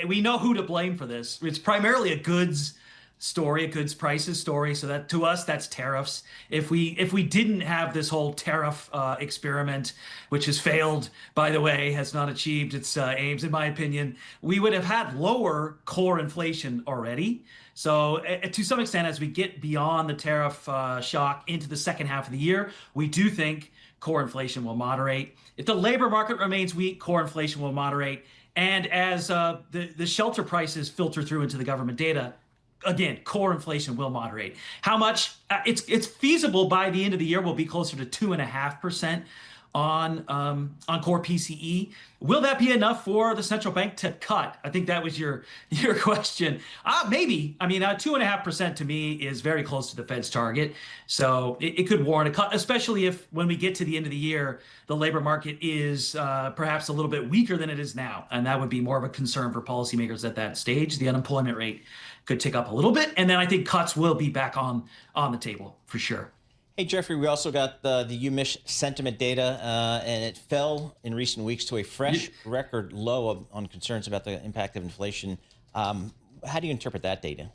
We know who to blame for this. It's primarily a goods story, a goods prices story. So that to us, that's tariffs. If we didn't have this whole tariff experiment, which has failed, by the way, has not achieved its aims, in my opinion, we would have had lower core inflation already. So to some extent, as we get beyond the tariff shock into the second half of the year, we do think core inflation will moderate. If the labor market remains weak, core inflation will moderate. And as the shelter prices filter through into the government data, again, core inflation will moderate. How much? It's feasible by the end of the year we'll be closer to 2.5% on core PCE. Will that be enough for the central bank to cut? I think that was your question. Maybe. I mean, 2.5% to me is very close to the Fed's target. So it could warrant a cut, especially if when we get to the end of the year, the labor market is perhaps a little bit weaker than it is now. And that would be more of a concern for policymakers at that stage. The unemployment rate could tick up a little bit. And then I think cuts will be back on the table for sure. Hey, Jeffrey, we also got the UMich sentiment data, and it fell in recent weeks to a fresh record low on concerns about the impact of inflation. How do you interpret that data?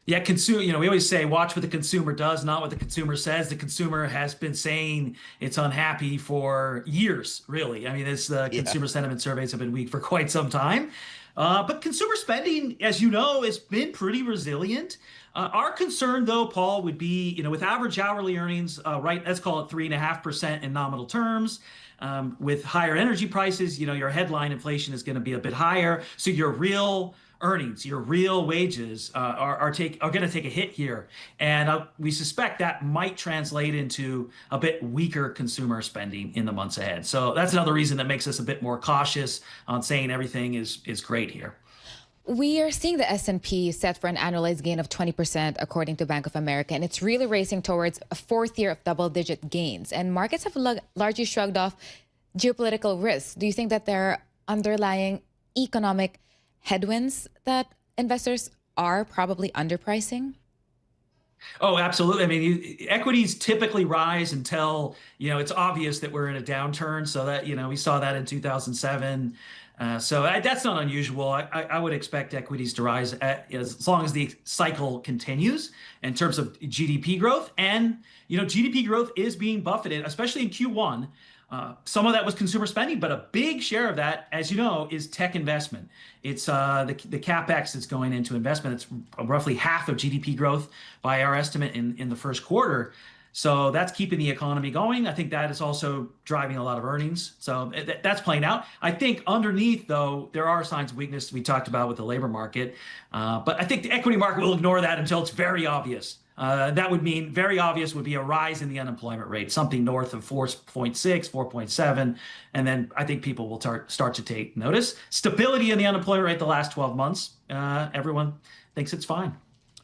Yeah, we always say, watch what the consumer does, not what the consumer says. The consumer has been saying it's unhappy for years, really. I mean, consumer sentiment surveys have been weak for quite some time. But consumer spending, as you know, has been pretty resilient. Our concern, though, Paul, would be, with average hourly earnings, let's call it 3.5% in nominal terms. With higher energy prices, your headline inflation is going to be a bit higher. So your real earnings, your real wages are going to take a hit here. And we suspect that might translate into a bit weaker consumer spending in the months ahead. So that's another reason that makes us a bit more cautious on saying everything is great here. We are seeing the S&P set for an annualized gain of 20%, according to Bank of America, and it's really racing towards a fourth year of double-digit gains. And markets have largely shrugged off geopolitical risks. Do you think that there are underlying economic headwinds that investors are probably underpricing? Oh, absolutely. I mean, equities typically rise until, it's obvious that we're in a downturn. So that, we saw that in 2007. So that's not unusual. I would expect equities to rise as long as the cycle continues in terms of GDP growth. And, GDP growth is being buffeted, especially in Q1. Some of that was consumer spending, but a big share of that, as you know, is tech investment. It's the CapEx that's going into investment. It's roughly half of GDP growth by our estimate in the first quarter. So that's keeping the economy going. I think that is also driving a lot of earnings. So that's playing out. I think underneath, though, there are signs of weakness we talked about with the labor market. But I think the equity market will ignore that until it's very obvious. That would mean very obvious would be a rise in the unemployment rate, something north of 4.6, 4.7. And then I think people will start to take notice. Stability in the unemployment rate the last 12 months, everyone thinks it's fine.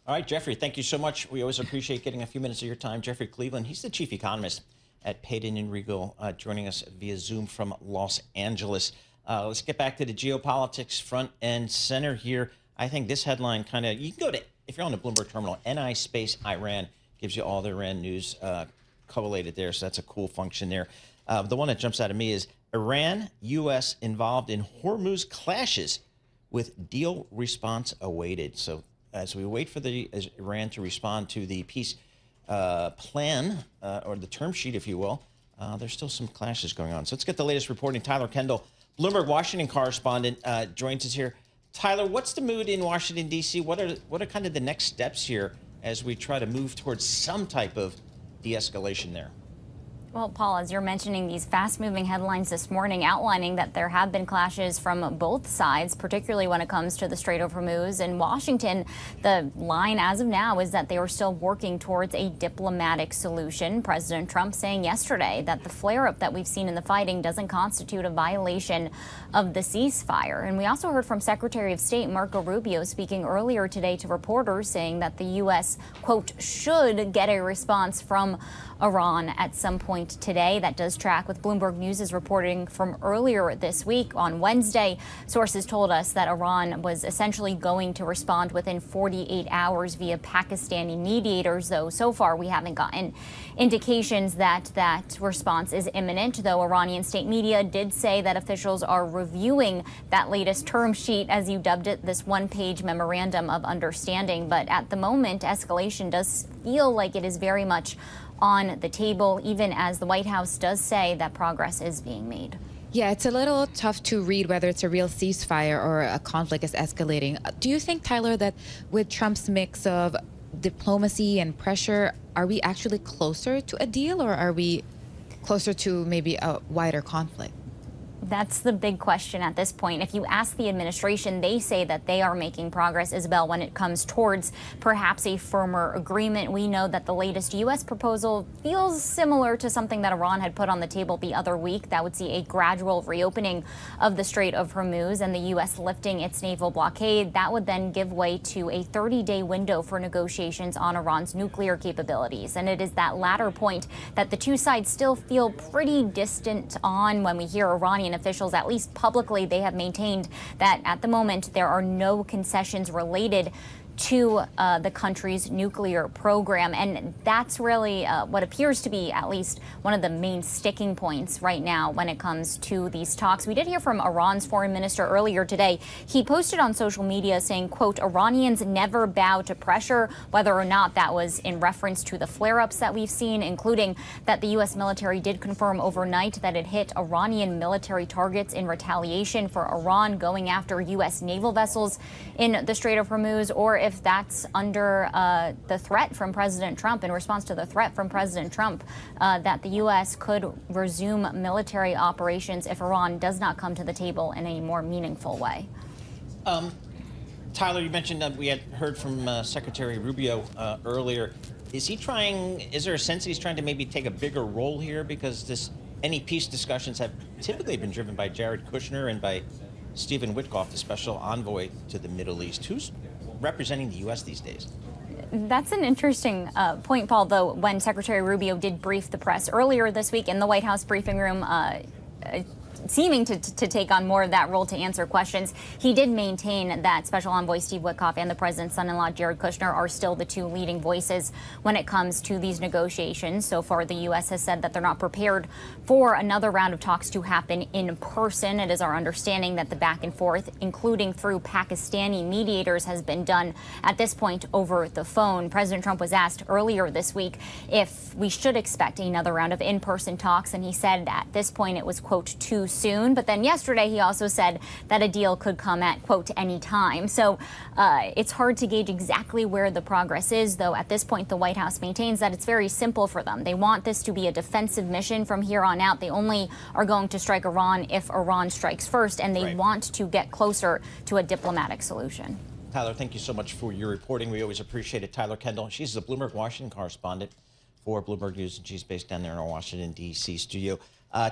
All right, Jeffrey, thank you so much. We always appreciate getting a few minutes of your time. Jeffrey Cleveland, he's the chief economist at Payden & Regal, joining us via Zoom from Los Angeles. Let's get back to the geopolitics front and center here. I think this headline you can go to, if you're on the Bloomberg terminal, NI space Iran gives you all the Iran news collated there. So that's a cool function there. The one that jumps out at me is Iran, U.S. involved in Hormuz clashes with deal response awaited. So as we wait for Iran to respond to the peace plan, or the term sheet, if you will, there's still some clashes going on. So let's get the latest reporting. Tyler Kendall, Bloomberg Washington correspondent, joins us here. Tyler, what's the mood in Washington, D.C.? What are kind of the next steps here as we try to move towards some type of de-escalation there? Well, Paul, as you're mentioning, these fast-moving headlines this morning outlining that there have been clashes from both sides, particularly when it comes to the Strait of Hormuz. In Washington, the line as of now is that they are still working towards a diplomatic solution. President Trump saying yesterday that the flare-up that we've seen in the fighting doesn't constitute a violation of the ceasefire. And we also heard from Secretary of State Marco Rubio speaking earlier today to reporters saying that the U.S., quote, should get a response from Iran at some point today. That does track with Bloomberg News' reporting from earlier this week. On Wednesday, sources told us that Iran was essentially going to respond within 48 hours via Pakistani mediators, though so far we haven't gotten indications that that response is imminent, though Iranian state media did say that officials are reviewing that latest term sheet, as you dubbed it, this one-page memorandum of understanding. But at the moment, escalation does feel like it is very much on the table, even as the White House does say that progress is being made. Yeah, it's a little tough to read whether it's a real ceasefire or a conflict is escalating. Do you think, Tyler, that with Trump's mix of diplomacy and pressure, are we actually closer to a deal, or are we closer to maybe a wider conflict? That's the big question at this point. If you ask the administration, they say that they are making progress, Isabel, when it comes towards perhaps a firmer agreement. We know that the latest U.S. proposal feels similar to something that Iran had put on the table the other week. That would see a gradual reopening of the Strait of Hormuz and the U.S. lifting its naval blockade. That would then give way to a 30-day window for negotiations on Iran's nuclear capabilities. And it is that latter point that the two sides still feel pretty distant on. When we hear Iranian officials, at least publicly, they have maintained that at the moment there are no concessions related to the country's nuclear program. And that's really what appears to be at least one of the main sticking points right now when it comes to these talks. We did hear from Iran's foreign minister earlier today. He posted on social media saying, quote, Iranians never bow to pressure, whether or not that was in reference to the flare-ups that we've seen, including that the U.S. military did confirm overnight that it hit Iranian military targets in retaliation for Iran going after U.S. naval vessels in the Strait of Hormuz, or if that's under the threat from President Trump, in response to the threat from President Trump, that the U.S. could resume military operations if Iran does not come to the table in a more meaningful way. Tyler, you mentioned we had heard from Secretary Rubio earlier. Is there a sense that he's trying to maybe take a bigger role here? Because any peace discussions have typically been driven by Jared Kushner and by Stephen Witkoff, the special envoy to the Middle East. Who's representing the U.S. these days? That's an interesting point, Paul, though, when Secretary Rubio did brief the press earlier this week in the White House briefing room, seeming to take on more of that role to answer questions. He did maintain that Special Envoy Steve Witkoff and the president's son-in-law Jared Kushner are still the two leading voices when it comes to these negotiations. So far, the U.S. has said that they're not prepared for another round of talks to happen in person. It is our understanding that the back and forth, including through Pakistani mediators, has been done at this point over the phone. President Trump was asked earlier this week if we should expect another round of in-person talks, and he said at this point it was, quote, too soon. But then yesterday he also said that a deal could come at, quote, any time. So it's hard to gauge exactly where the progress is, though at this point the White House maintains that it's very simple for them. They want this to be a defensive mission from here on out. They only are going to strike Iran if Iran strikes first, and they want to get closer to a diplomatic solution. Tyler, thank you so much for your reporting. We always appreciate it. Tyler Kendall, she's the Bloomberg Washington correspondent for Bloomberg News, and she's based down there in our Washington, D.C. studio.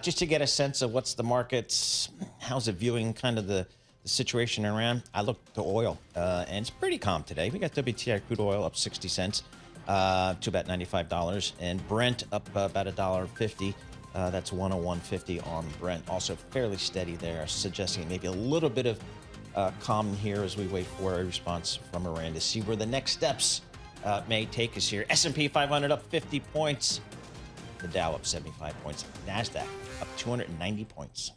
Just to get a sense of what's the markets, how's it viewing kind of the situation around, I looked to oil, and it's pretty calm today. We got WTI crude oil up 60 cents to about $95, and Brent up about $1.50. That's 101.50 on Brent. Also fairly steady there, suggesting maybe a little bit of calm here as we wait for a response from Iran to see where the next steps may take us here. S&P 500 up 50 points. The Dow up 75 points. NASDAQ up 290 points.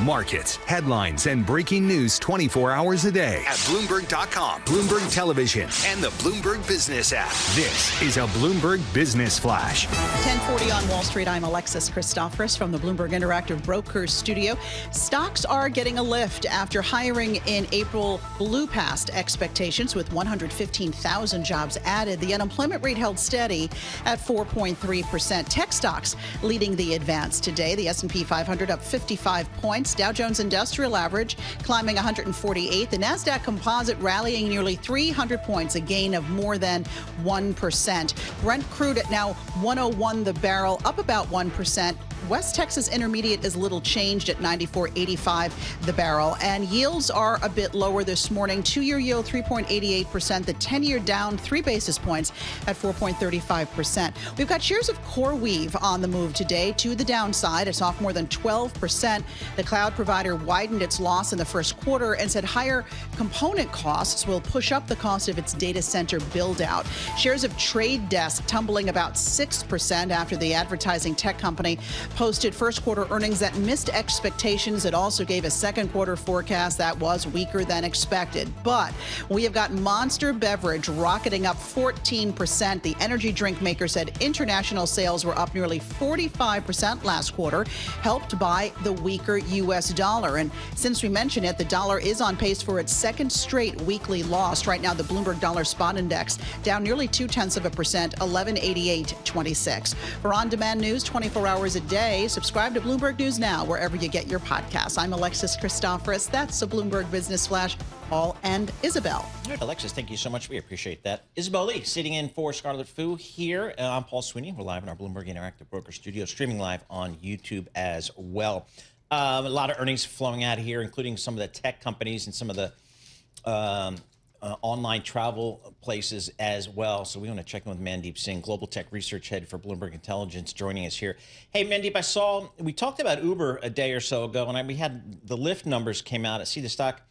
Markets, headlines, and breaking news 24 hours a day at Bloomberg.com, Bloomberg Television, and the Bloomberg Business app. This is a Bloomberg Business Flash. 10:40 on Wall Street. I'm Alexis Christoforous from the Bloomberg Interactive Brokers studio. Stocks are getting a lift after hiring in April blew past expectations with 115,000 jobs added. The unemployment rate held steady at 4.3%. Tech stocks leading the advance today. The S&P 500 up 55 points. Dow Jones Industrial Average climbing 148. The NASDAQ Composite rallying nearly 300 points, a gain of more than 1%. Brent crude at now 101 the barrel, up about 1%. West Texas Intermediate is little changed at 94.85 the barrel. And yields are a bit lower this morning. 2-year yield 3.88%. The 10-year down 3 basis points at 4.35%. We've got shares of CoreWeave on the move today to the downside. It's off more than 12%. The cloud provider widened its loss in the first quarter and said higher component costs will push up the cost of its data center build out. Shares of Trade Desk tumbling about 6% after the advertising tech company posted first quarter earnings that missed expectations. It also gave a second quarter forecast that was weaker than expected. But we have got Monster Beverage rocketing up 14%. The energy drink maker said international sales were up nearly 45% last quarter, helped by the weaker U.S. dollar. And since we mentioned it, the dollar is on pace for its second straight weekly loss. Right now, the Bloomberg Dollar Spot Index down nearly 0.2%, 1188.26. For on-demand news 24 hours a day, subscribe to Bloomberg News Now wherever you get your podcasts. I'm Alexis Christoforous. That's the Bloomberg Business Flash. Paul and Isabel. All right, Alexis, thank you so much. We appreciate that. Isabel Lee sitting in for Scarlett Fu here. I'm Paul Sweeney. We're live in our Bloomberg Interactive Broker Studio, streaming live on YouTube as well. A lot of earnings flowing out here, including some of the tech companies and some of the online travel places as well. So we want to check in with Mandeep Singh, Global Tech Research Head for Bloomberg Intelligence, joining us here. Hey, Mandeep, we talked about Uber a day or so ago, and we had the Lyft numbers came out. I see the stock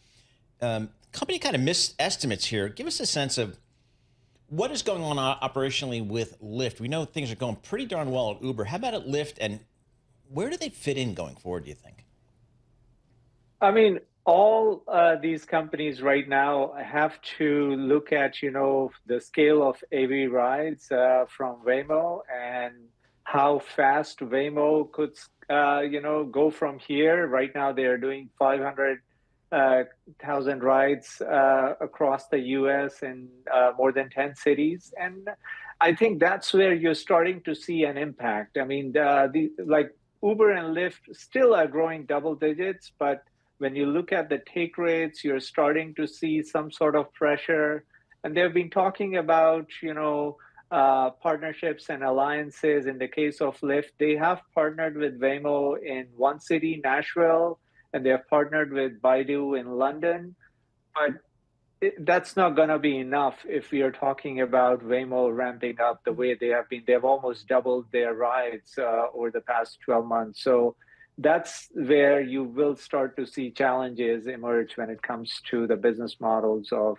company kind of missed estimates here. Give us a sense of what is going on operationally with Lyft. We know things are going pretty darn well at Uber. How about at Lyft, and where do they fit in going forward, do you think? I mean, all these companies right now have to look at, the scale of AV rides from Waymo and how fast Waymo could, go from here. Right now, they are doing 500,000 rides across the U.S. in more than 10 cities. And I think that's where you're starting to see an impact. I mean, like Uber and Lyft still are growing double digits, but when you look at the take rates, you're starting to see some sort of pressure. And they've been talking about, partnerships and alliances. In the case of Lyft, they have partnered with Waymo in one city, Nashville, and they have partnered with Baidu in London. But that's not going to be enough if we are talking about Waymo ramping up the way they have been. They've almost doubled their rides over the past 12 months. So that's where you will start to see challenges emerge when it comes to the business models of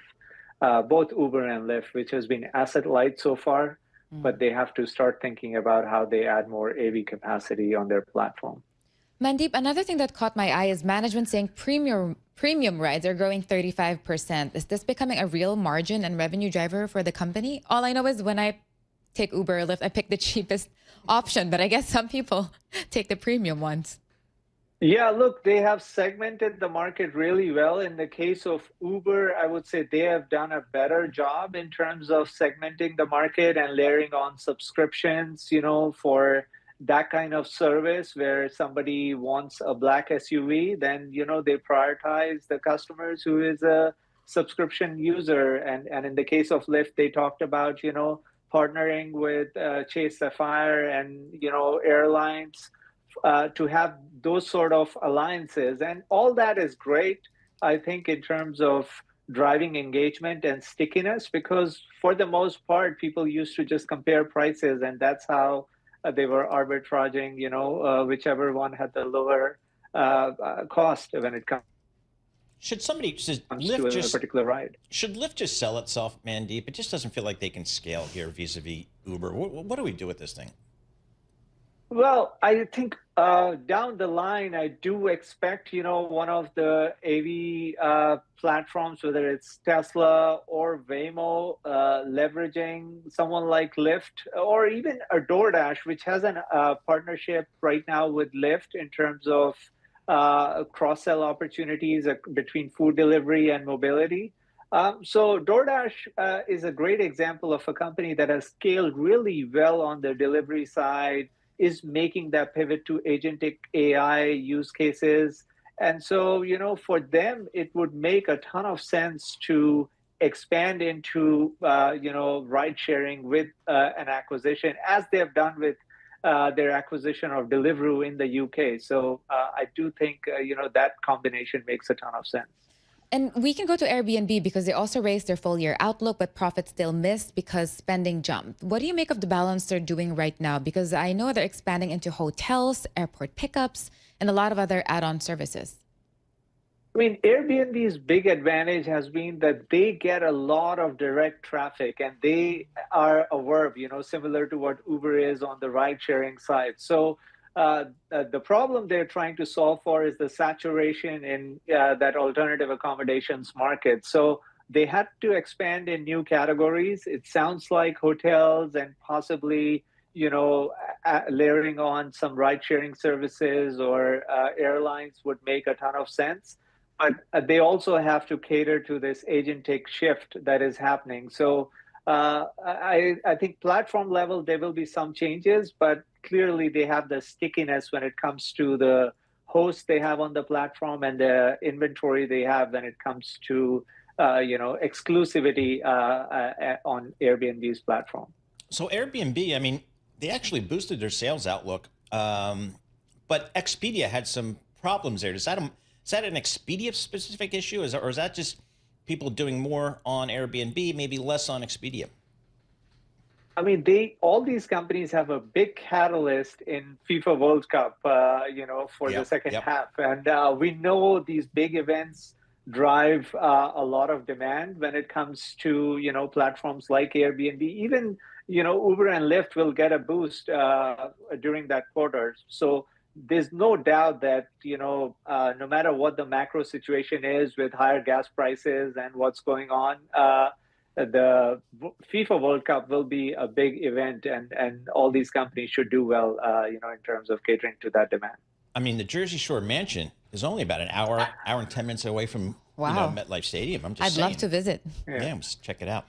both Uber and Lyft, which has been asset light so far, but they have to start thinking about how they add more AV capacity on their platform. Mandeep, another thing that caught my eye is management saying premium rides are growing 35%. Is this becoming a real margin and revenue driver for the company? All I know is when I take Uber or Lyft, I pick the cheapest option, but I guess some people take the premium ones. Yeah, look, they have segmented the market really well. In the case of Uber, I would say they have done a better job in terms of segmenting the market and layering on subscriptions, for that kind of service where somebody wants a black SUV, then, they prioritize the customers who is a subscription user. And in the case of Lyft, they talked about, partnering with Chase Sapphire and, airlines to have those sort of alliances. And all that is great, I think, in terms of driving engagement and stickiness, because for the most part, people used to just compare prices, and that's how they were arbitraging, whichever one had the lower cost when it comes. Should somebody to a particular ride? Should Lyft just sell itself, Mandeep? It just doesn't feel like they can scale here vis-a-vis Uber. What do we do with this thing? Well, I think Down the line, I do expect, one of the AV platforms, whether it's Tesla or Waymo, leveraging someone like Lyft or even a DoorDash, which has a partnership right now with Lyft in terms of cross-sell opportunities between food delivery and mobility. So DoorDash is a great example of a company that has scaled really well on the delivery side, is making that pivot to agentic AI use cases. And so, for them, it would make a ton of sense to expand into, ride sharing with an acquisition, as they've done with their acquisition of Deliveroo in the UK. So I do think, that combination makes a ton of sense. And we can go to Airbnb because they also raised their full year outlook, but profits still missed because spending jumped. What do you make of the balance they're doing right now? Because I know they're expanding into hotels, airport pickups, and a lot of other add-on services. I mean, Airbnb's big advantage has been that they get a lot of direct traffic, and they are a verb, similar to what Uber is on the ride-sharing side. So the problem they're trying to solve for is the saturation in that alternative accommodations market. So they had to expand in new categories. It sounds like hotels and possibly, layering on some ride-sharing services or airlines would make a ton of sense. But they also have to cater to this agentic shift that is happening. So I think platform level, there will be some changes, but clearly they have the stickiness when it comes to the hosts they have on the platform and the inventory they have when it comes to, exclusivity on Airbnb's platform. So Airbnb, I mean, they actually boosted their sales outlook, but Expedia had some problems there. Is that an Expedia-specific issue, or is that just people doing more on Airbnb, maybe less on Expedia? I mean, all these companies have a big catalyst in FIFA World Cup, for the second half. And we know these big events drive a lot of demand when it comes to, platforms like Airbnb. Even, Uber and Lyft will get a boost during that quarter. So there's no doubt that, no matter what the macro situation is with higher gas prices and what's going on, the FIFA World Cup will be a big event, and all these companies should do well, in terms of catering to that demand. I mean, the Jersey Shore mansion is only about an hour and 10 minutes away from MetLife Stadium. I'm just saying. I'd love to visit. Yeah, let's check it out.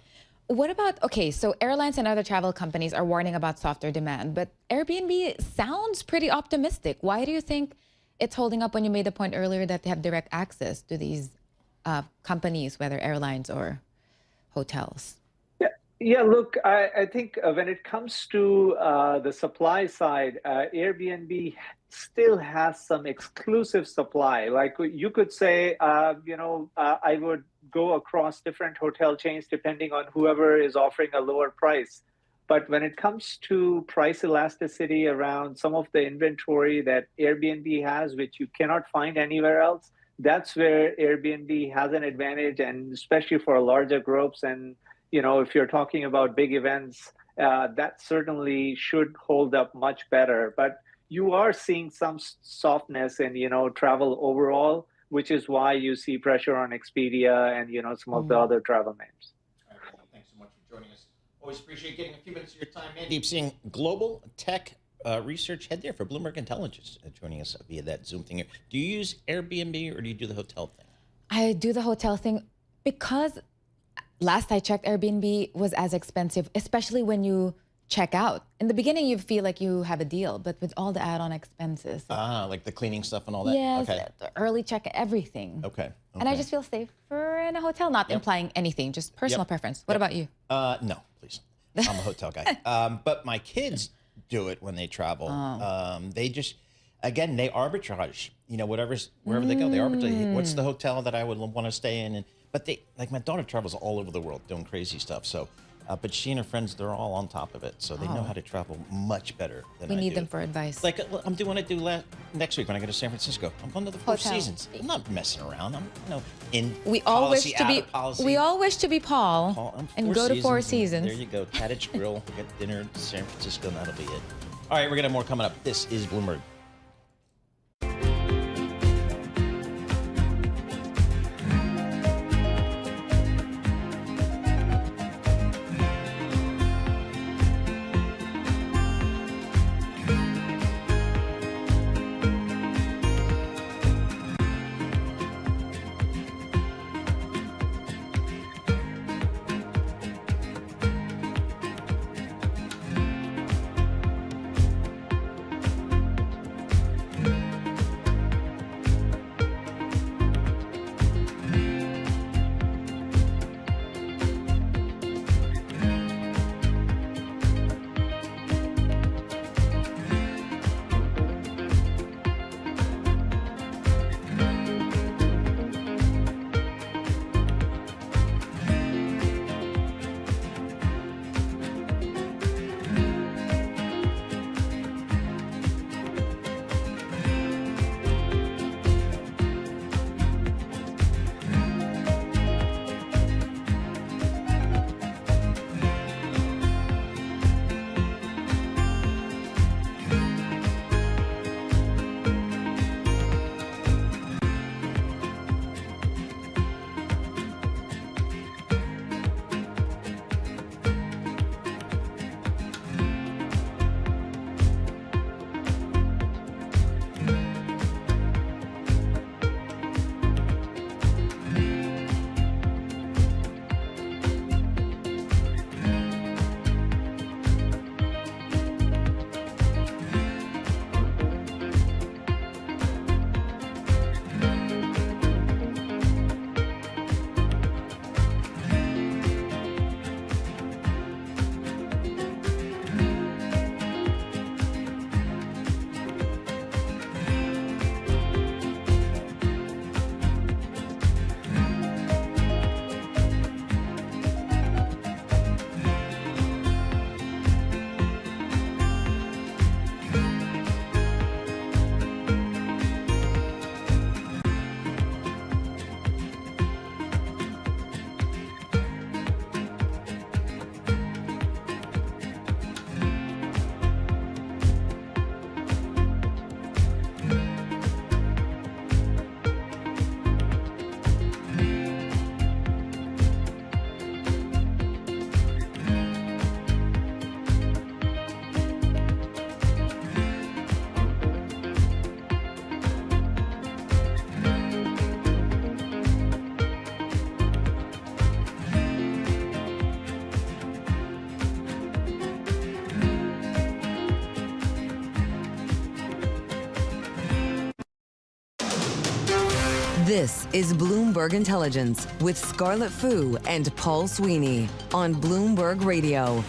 What about, so airlines and other travel companies are warning about softer demand, but Airbnb sounds pretty optimistic. Why do you think it's holding up when you made the point earlier that they have direct access to these companies, whether airlines or hotels? Yeah, look, I think when it comes to the supply side, Airbnb still has some exclusive supply. Like you could say, I would go across different hotel chains depending on whoever is offering a lower price. But when it comes to price elasticity around some of the inventory that Airbnb has, which you cannot find anywhere else, that's where Airbnb has an advantage, and especially for larger groups. And, if you're talking about big events, that certainly should hold up much better. But you are seeing some softness in, travel overall, which is why you see pressure on Expedia and, some of the other travel names. All right, thanks so much for joining us. Always appreciate getting a few minutes of your time, Mandeep Singh, global tech research head there for Bloomberg Intelligence, joining us via that Zoom thing here. Do you use Airbnb or do you do the hotel thing? I do the hotel thing because last I checked, Airbnb was as expensive, especially when you check out. In the beginning, you feel like you have a deal, but with all the add-on expenses. Like the cleaning stuff and all that? Yes, okay. The early check, everything. Okay. And I just feel safer in a hotel, not implying anything, just personal preference. What about you? No, please. I'm a hotel guy. But my kids do it when they travel. They just, again, they arbitrage, wherever they go, they arbitrage. What's the hotel that I would want to stay in? But they, like my daughter travels all over the world doing crazy stuff. So, but she and her friends, they're all on top of it. So they know how to travel much better than I do. We need them for advice. Like I'm doing it next week when I go to San Francisco. I'm going to the Four Seasons. I'm not messing around. I'm, in we all policy, wish to be policy. We all wish to be Paul and go to Four Seasons. There you go. Cottage Grill. We'll get dinner in San Francisco and that'll be it. All right, we're going to have more coming up. This is Bloomberg. This is Bloomberg Intelligence with Scarlett Fu and Paul Sweeney on Bloomberg Radio.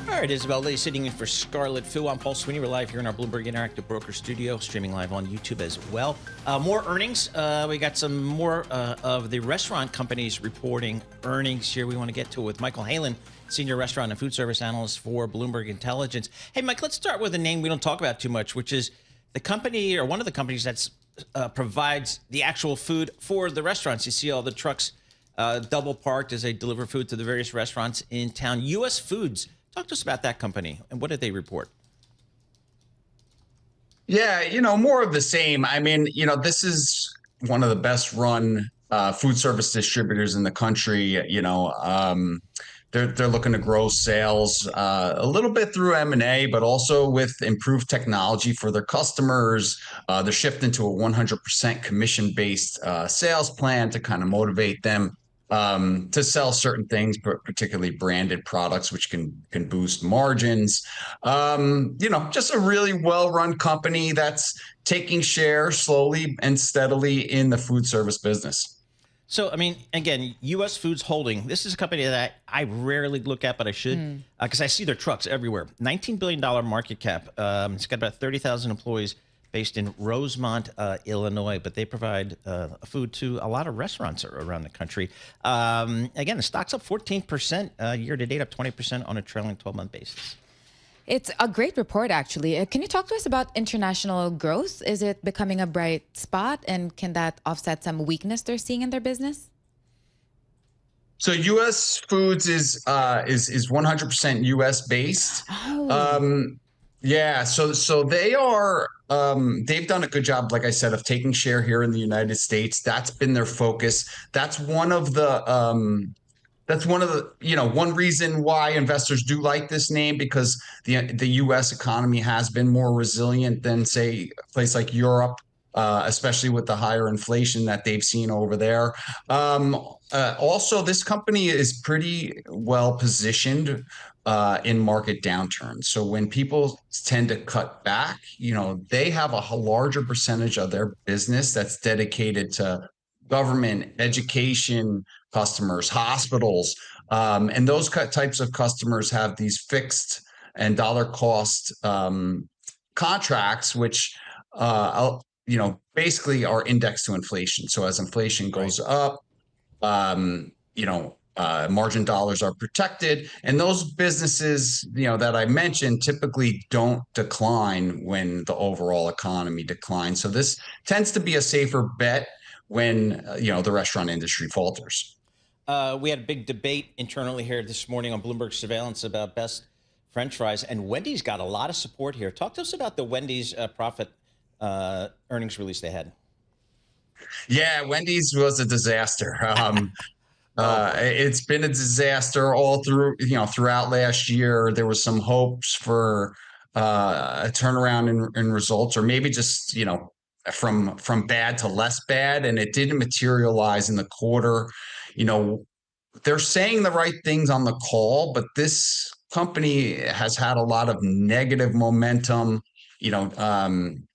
All right, Isabel Lee sitting in for Scarlett Fu. I'm Paul Sweeney. We're live here in our Bloomberg Interactive Broker Studio, streaming live on YouTube as well. More earnings. We got some more of the restaurant companies reporting earnings here. We want to get to it with Michael Halen, Senior Restaurant and Food Service Analyst for Bloomberg Intelligence. Hey, Mike, let's start with a name we don't talk about too much, which is the company or one of the companies that's provides the actual food for the restaurants. You see all the trucks double parked as they deliver food to the various restaurants in town. U.S. Foods. Talk to us about that company and what did they report? Yeah, more of the same. I mean, this is one of the best run food service distributors in the country. They're looking to grow sales a little bit through M&A, but also with improved technology for their customers. They're shifting to a 100% commission-based sales plan to kind of motivate them to sell certain things, but particularly branded products, which can boost margins. Just a really well-run company that's taking share slowly and steadily in the food service business. So, I mean, again, U.S. Foods Holding, this is a company that I rarely look at, but I should, because I see their trucks everywhere. $19 billion market cap. It's got about 30,000 employees based in Rosemont, Illinois, but they provide food to a lot of restaurants around the country. Again, the stock's up 14% year to date, up 20% on a trailing 12-month basis. It's a great report, actually. Can you talk to us about international growth? Is it becoming a bright spot, and can that offset some weakness they're seeing in their business? So U.S. Foods is 100% U.S. based. Oh. Yeah, so they are. They've done a good job, like I said, of taking share here in the United States. That's been their focus. That's one of the. One reason why investors do like this name, because the U.S. economy has been more resilient than, say, a place like Europe, especially with the higher inflation that they've seen over there. Also, this company is pretty well positioned in market downturns. So when people tend to cut back, they have a larger percentage of their business that's dedicated to government, education customers, hospitals, and those types of customers have these fixed and dollar cost contracts, which basically are indexed to inflation. So as inflation goes up, margin dollars are protected, and those businesses, that I mentioned, typically don't decline when the overall economy declines. So this tends to be a safer bet when the restaurant industry falters. We had a big debate internally here this morning on Bloomberg Surveillance about best French fries, and Wendy's got a lot of support here. Talk to us about the Wendy's profit earnings release they had. Yeah, Wendy's was a disaster. It's been a disaster all through, throughout last year. There was some hopes for a turnaround in results, or maybe just, from bad to less bad, and it didn't materialize in the quarter. They're saying the right things on the call, but this company has had a lot of negative momentum.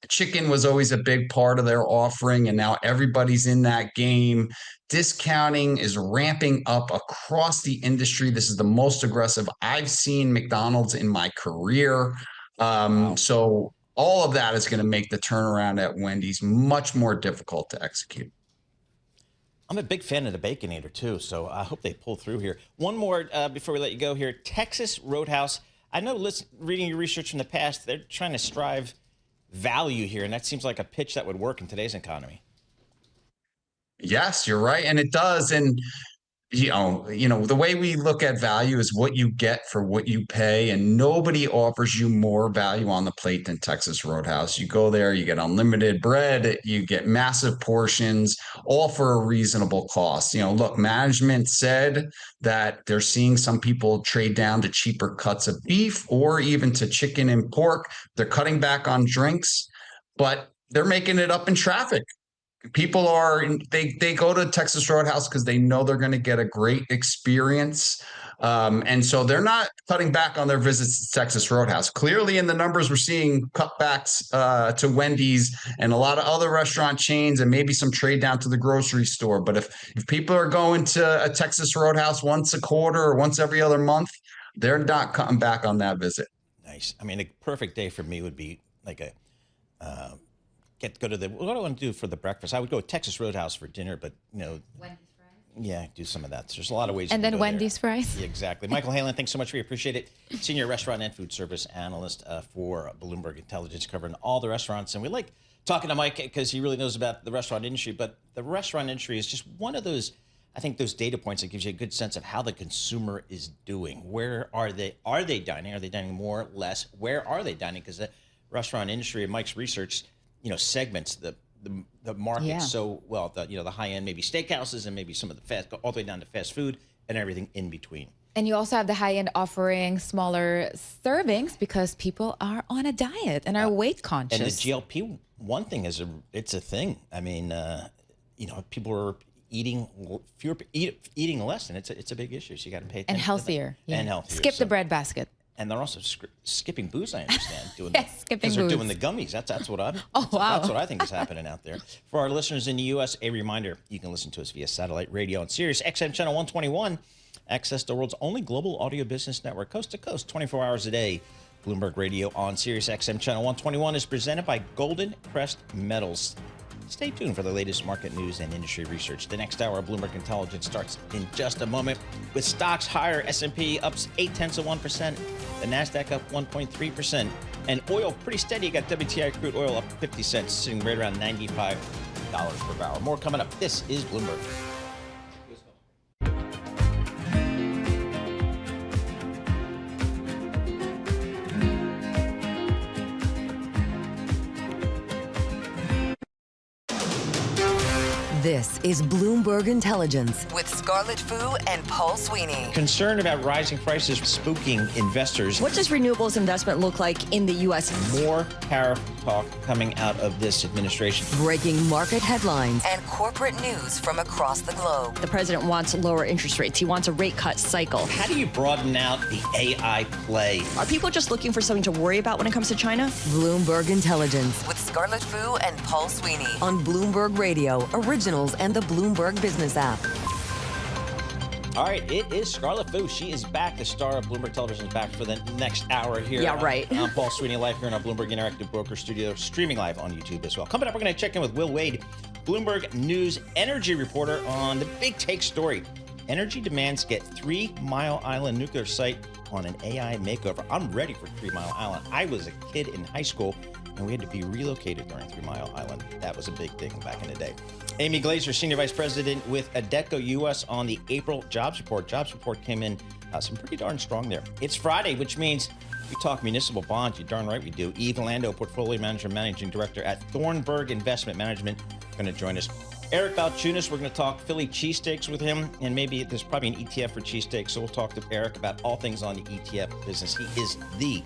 Chicken was always a big part of their offering, and now everybody's in that game. Discounting is ramping up across the industry. This is the most aggressive I've seen McDonald's in my career. So all of that is going to make the turnaround at Wendy's much more difficult to execute. I'm a big fan of the Baconator, too, so I hope they pull through here. One more before we let you go here. Texas Roadhouse. I know, reading your research in the past, they're trying to strive value here, and that seems like a pitch that would work in today's economy. Yes, you're right, and it does. And the way we look at value is what you get for what you pay, and nobody offers you more value on the plate than Texas Roadhouse. You go there, you get unlimited bread, you get massive portions, all for a reasonable cost. Look, management said that they're seeing some people trade down to cheaper cuts of beef or even to chicken and pork. They're cutting back on drinks, but they're making it up in traffic. People they go to Texas Roadhouse because they know they're going to get a great experience. And so they're not cutting back on their visits to Texas Roadhouse. Clearly in the numbers, we're seeing cutbacks to Wendy's and a lot of other restaurant chains and maybe some trade down to the grocery store. But if people are going to a Texas Roadhouse once a quarter or once every other month, they're not cutting back on that visit. Nice. I mean, a perfect day for me would be like a go to the, what do I want to do for the breakfast? I would go to Texas Roadhouse for dinner, but Wendy's fries. Yeah, do some of that. There's a lot of ways. And then Wendy's fries. Yeah, exactly. Michael Halen, thanks so much. We appreciate it. Senior restaurant and food service analyst for Bloomberg Intelligence, covering all the restaurants. And we like talking to Mike because he really knows about the restaurant industry. But the restaurant industry is just one of those, I think, those data points that gives you a good sense of how the consumer is doing. Where are they? Are they dining? Are they dining more, less? Where are they dining? Because the restaurant industry, and Mike's research, segments the market so well. The high end, maybe steakhouses, and maybe some of the fast, all the way down to fast food and everything in between. And you also have the high end offering smaller servings because people are on a diet and are weight conscious. And the GLP-1 thing it's a thing. I mean, people are eating less, and it's a big issue. So you got to pay attention. And healthier. And healthier. Skip the bread basket. And they're also skipping booze, I understand. Doing skipping because booze. they're doing the gummies. That's what I'm. Oh, wow. That's what I think is happening out there. For our listeners in the U.S., a reminder: you can listen to us via satellite radio on Sirius XM channel 121. Access the world's only global audio business network, coast to coast, 24 hours a day. Bloomberg Radio on Sirius XM channel 121 is presented by Golden Crest Metals. Stay tuned for the latest market news and industry research. The next hour of Bloomberg Intelligence starts in just a moment with stocks higher. S&P up 0.8%. The NASDAQ up 1.3%. And oil pretty steady. You got WTI crude oil up 50 cents, sitting right around $95 per barrel. More coming up. This is Bloomberg. This is Bloomberg Intelligence with Scarlett Fu and Paul Sweeney. Concern about rising prices spooking investors. What does renewables investment look like in the U.S.? More tariff talk coming out of this administration. Breaking market headlines and corporate news from across the globe. The president wants lower interest rates. He wants a rate cut cycle. How do you broaden out the AI play? Are people just looking for something to worry about when it comes to China? Bloomberg Intelligence with Scarlett Fu and Paul Sweeney on Bloomberg Radio, originals and the Bloomberg Business app. All right, it is Scarlett Fu. She is back. The star of Bloomberg Television is back for the next hour here. Yeah, right. I'm Paul Sweeney, live here in our Bloomberg Interactive Broker Studio, streaming live on YouTube as well. Coming up, we're going to check in with Will Wade, Bloomberg News energy reporter, on the big take story. Energy demands get 3 Mile Island nuclear site on an AI makeover. I'm ready for 3 Mile Island. I was a kid in high school, and we had to be relocated during 3 Mile Island. That was a big thing back in the day. Amy Glazer, Senior Vice President with Adecco U.S. on the April jobs report. Jobs report came in some pretty darn strong there. It's Friday, which means we talk municipal bonds. You're darn right we do. Eve Lando, Portfolio Manager, Managing Director at Thornburg Investment Management, going to join us. Eric Balchunas, we're going to talk Philly cheesesteaks with him, and maybe there's probably an ETF for cheesesteaks, so we'll talk to Eric about all things on the ETF business. He is the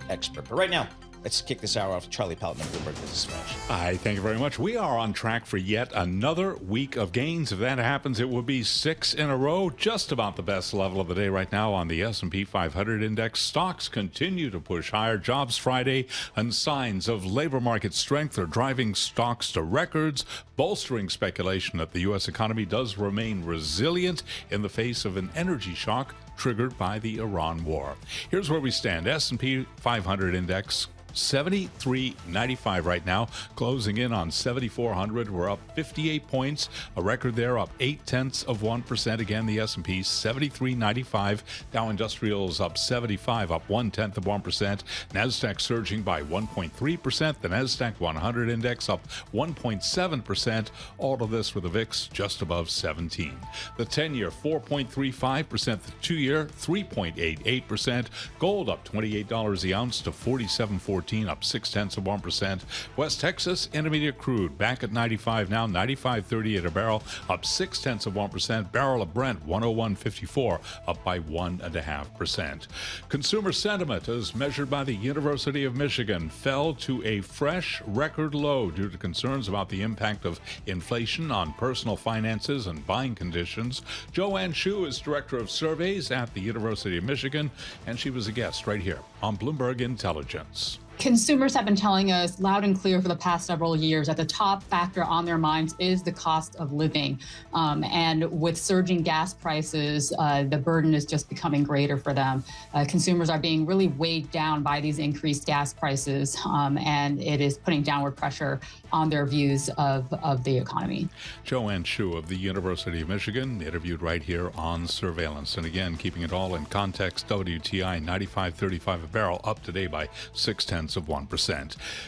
expert. But right now, let's kick this hour off. Charlie Peltman, Bloomberg Business Flash. Hi, thank you very much. We are on track for yet another week of gains. If that happens, it will be 6 in a row, just about the best level of the day right now on the S&P 500 index. Stocks continue to push higher. Jobs Friday and signs of labor market strength are driving stocks to records, bolstering speculation that the U.S. economy does remain resilient in the face of an energy shock triggered by the Iran war. Here's where we stand. S&P 500 index 73.95 right now, closing in on 7,400. We're up 58 points, a record there, up 0.8%. Again, the S&P 73.95. Dow Industrials up 75, up 0.1%. Nasdaq surging by 1.3%. The Nasdaq 100 index up 1.7%. All of this with the VIX just above 17. The 10-year 4.35%. The 2-year 3.88%. Gold up $28 the ounce to $47.14. $95.14, up 0.6%. West Texas Intermediate crude back at 95 now, 95.38 a barrel, up 0.6%. Barrel of Brent 101.54, up by 1.5%. Consumer sentiment, as measured by the University of Michigan, fell to a fresh record low due to concerns about the impact of inflation on personal finances and buying conditions. Joanne Shu is Director of Surveys at the University of Michigan, and she was a guest right here on Bloomberg Intelligence. Consumers have been telling us loud and clear for the past several years that the top factor on their minds is the cost of living. And with surging gas prices, the burden is just becoming greater for them. Consumers are being really weighed down by these increased gas prices, and it is putting downward pressure on their views of the economy. Joanne Shu of the University of Michigan, interviewed right here on Surveillance. And again, keeping it all in context, WTI 95.35 a barrel, up today by 0.6%.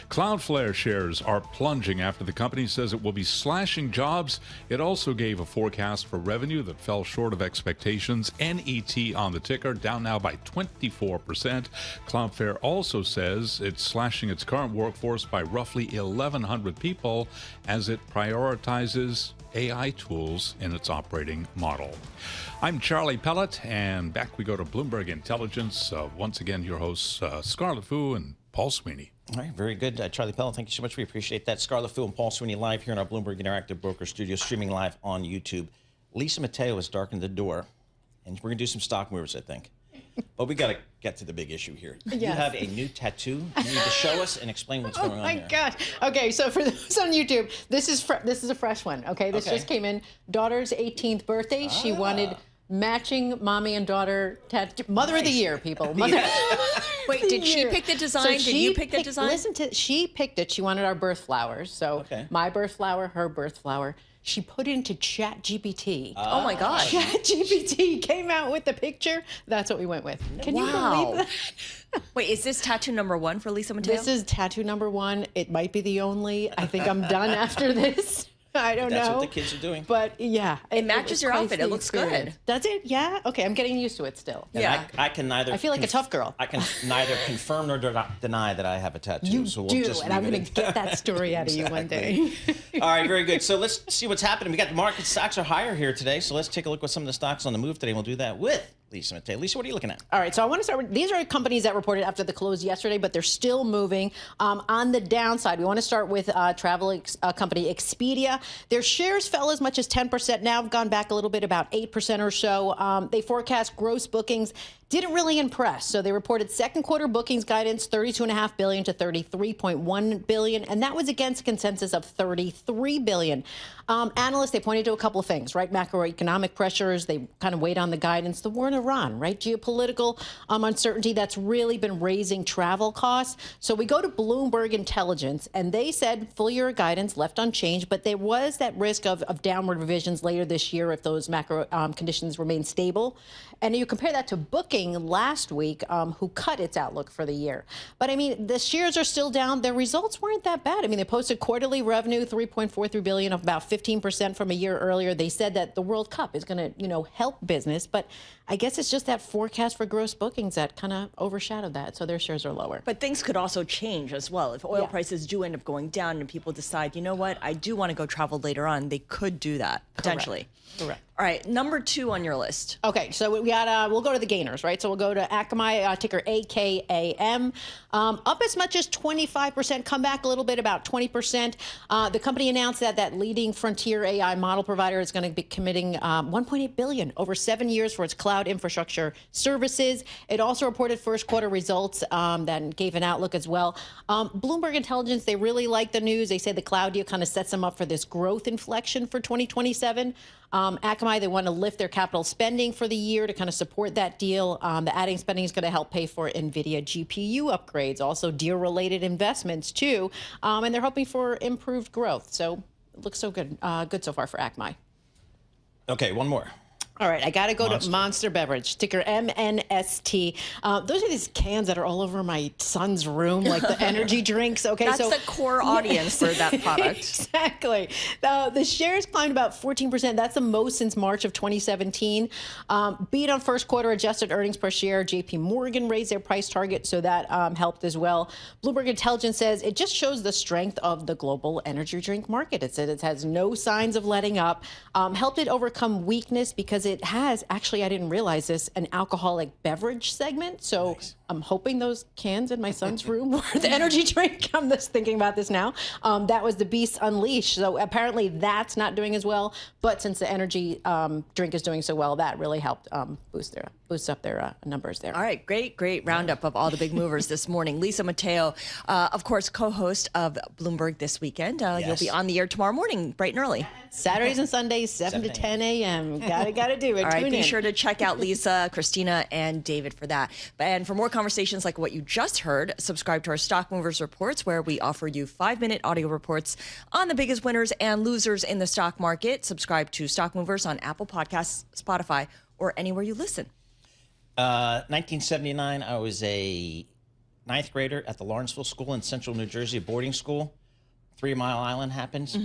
Cloudflare shares are plunging after the company says it will be slashing jobs. It also gave a forecast for revenue that fell short of expectations. NET on the ticker, down now by 24%. Cloudflare also says it's slashing its current workforce by roughly 1,100 people as it prioritizes AI tools in its operating model. I'm Charlie Pellet, and back we go to Bloomberg Intelligence. Once again, your hosts, Scarlett Fu and Paul Sweeney. All right, very good. Charlie Pellet, thank you so much. We appreciate that. Scarlett Fu and Paul Sweeney live here in our Bloomberg Interactive Broker Studio, streaming live on YouTube. Lisa Mateo has darkened the door, and we're going to do some stock movers, I think. But we got to get to the big issue here. Yes. You have a new tattoo. You need to show us and explain what's going on Oh here. my gosh. Okay, so for those on YouTube, this is a fresh one. Okay, this just came in. Daughter's 18th birthday. She wanted matching mommy and daughter tattoo. Mother of the year, people. Mother. Wait, did she pick the design? Did you pick the design? She picked it. She wanted our birth flowers. So my birth flower, her birth flower. She put it into ChatGPT. Oh my gosh. ChatGPT came out with the picture. That's what we went with. Can you believe that? Wait, is this tattoo number one for Lisa Mateo? This is tattoo number one. It might be the only. I think I'm done after this. I don't know. That's what the kids are doing. But yeah. It matches your outfit. It looks good. Does it? Yeah? Okay, I'm getting used to it still. And yeah. I can neither. I feel like a tough girl. I can neither confirm nor deny that I have a tattoo. You so we'll do, just and I'm going to get that story out of you one day. All right, very good. So let's see what's happening. We got the market stocks are higher here today. So let's take a look at some of the stocks on the move today. We'll do that with Lisa Mateo. Lisa, what are you looking at? All right, so I want to start with, these are companies that reported after the close yesterday, but they're still moving. On the downside, we want to start with travel company Expedia. Their shares fell as much as 10%, now have gone back a little bit, about 8% or so. They forecast gross bookings didn't really impress. So they reported second quarter bookings guidance, $32.5 billion to $33.1 billion, and that was against a consensus of $33 billion. Analysts, they pointed to a couple of things, right? Macroeconomic pressures, they kind of weighed on the guidance. The war in Iran, right? Geopolitical uncertainty that's really been raising travel costs. So we go to Bloomberg Intelligence, and they said full year guidance left unchanged, but there was that risk of downward revisions later this year if those macro conditions remain stable. And you compare that to Booking last week, who cut its outlook for the year. But I mean, the shares are still down. Their results weren't that bad. I mean, they posted quarterly revenue, $3.43 billion, of about 15% from a year earlier. They said that the World Cup is going to, help business. But I guess it's just that forecast for gross bookings that kind of overshadowed that. So their shares are lower. But things could also change as well. If oil prices do end up going down and people decide, you know what, I do want to go travel later on, they could do that, potentially. Correct. All right, number 2 on your list. Okay, so we got, we'll go to the gainers, right? So we'll go to Akamai, ticker AKAM, up as much as 25%, come back a little bit, about 20%. The company announced that leading frontier AI model provider is going to be committing $1.8 billion over 7 years for its cloud infrastructure services. It also reported first quarter results that gave an outlook as well. Bloomberg Intelligence, they really like the news. They say the cloud deal kind of sets them up for this growth inflection for 2027. Akamai, they want to lift their capital spending for the year to kind of support that deal. The adding spending is going to help pay for NVIDIA GPU upgrades, also deal-related investments too, and they're hoping for improved growth. So it looks so good, good so far for Akamai. Okay, one more. All right, I got to go to Monster Beverage, ticker MNST. Those are these cans that are all over my son's room, like the energy drinks. Okay, That's the core audience for that product. Exactly. The shares climbed about 14%. That's the most since March of 2017. Beat on first quarter adjusted earnings per share. JP Morgan raised their price target, so that helped as well. Bloomberg Intelligence says it just shows the strength of the global energy drink market. It said it has no signs of letting up. Helped it overcome weakness because it has, actually, I didn't realize this, an alcoholic beverage segment. So I'm hoping those cans in my son's room were the energy drink. I'm just thinking about this now. That was the Beast Unleashed. So apparently that's not doing as well. But since the energy drink is doing so well, that really helped boost up their numbers there. All right, great roundup of all the big movers this morning. Lisa Mateo, of course, co-host of Bloomberg This Weekend. You'll be on the air tomorrow morning, bright and early. Saturdays and Sundays, 7 to 10 a.m. Gotta do it. All right, Tune be in. sure to check out Lisa, Christina, and David for that. And for more conversations like what you just heard, subscribe to our Stock Movers Reports, where we offer you 5-minute audio reports on the biggest winners and losers in the stock market. Subscribe to Stock Movers on Apple Podcasts, Spotify, or anywhere you listen. 1979, I was a 9th grader at the Lawrenceville School in central New Jersey, a boarding school. 3 Mile Island happens.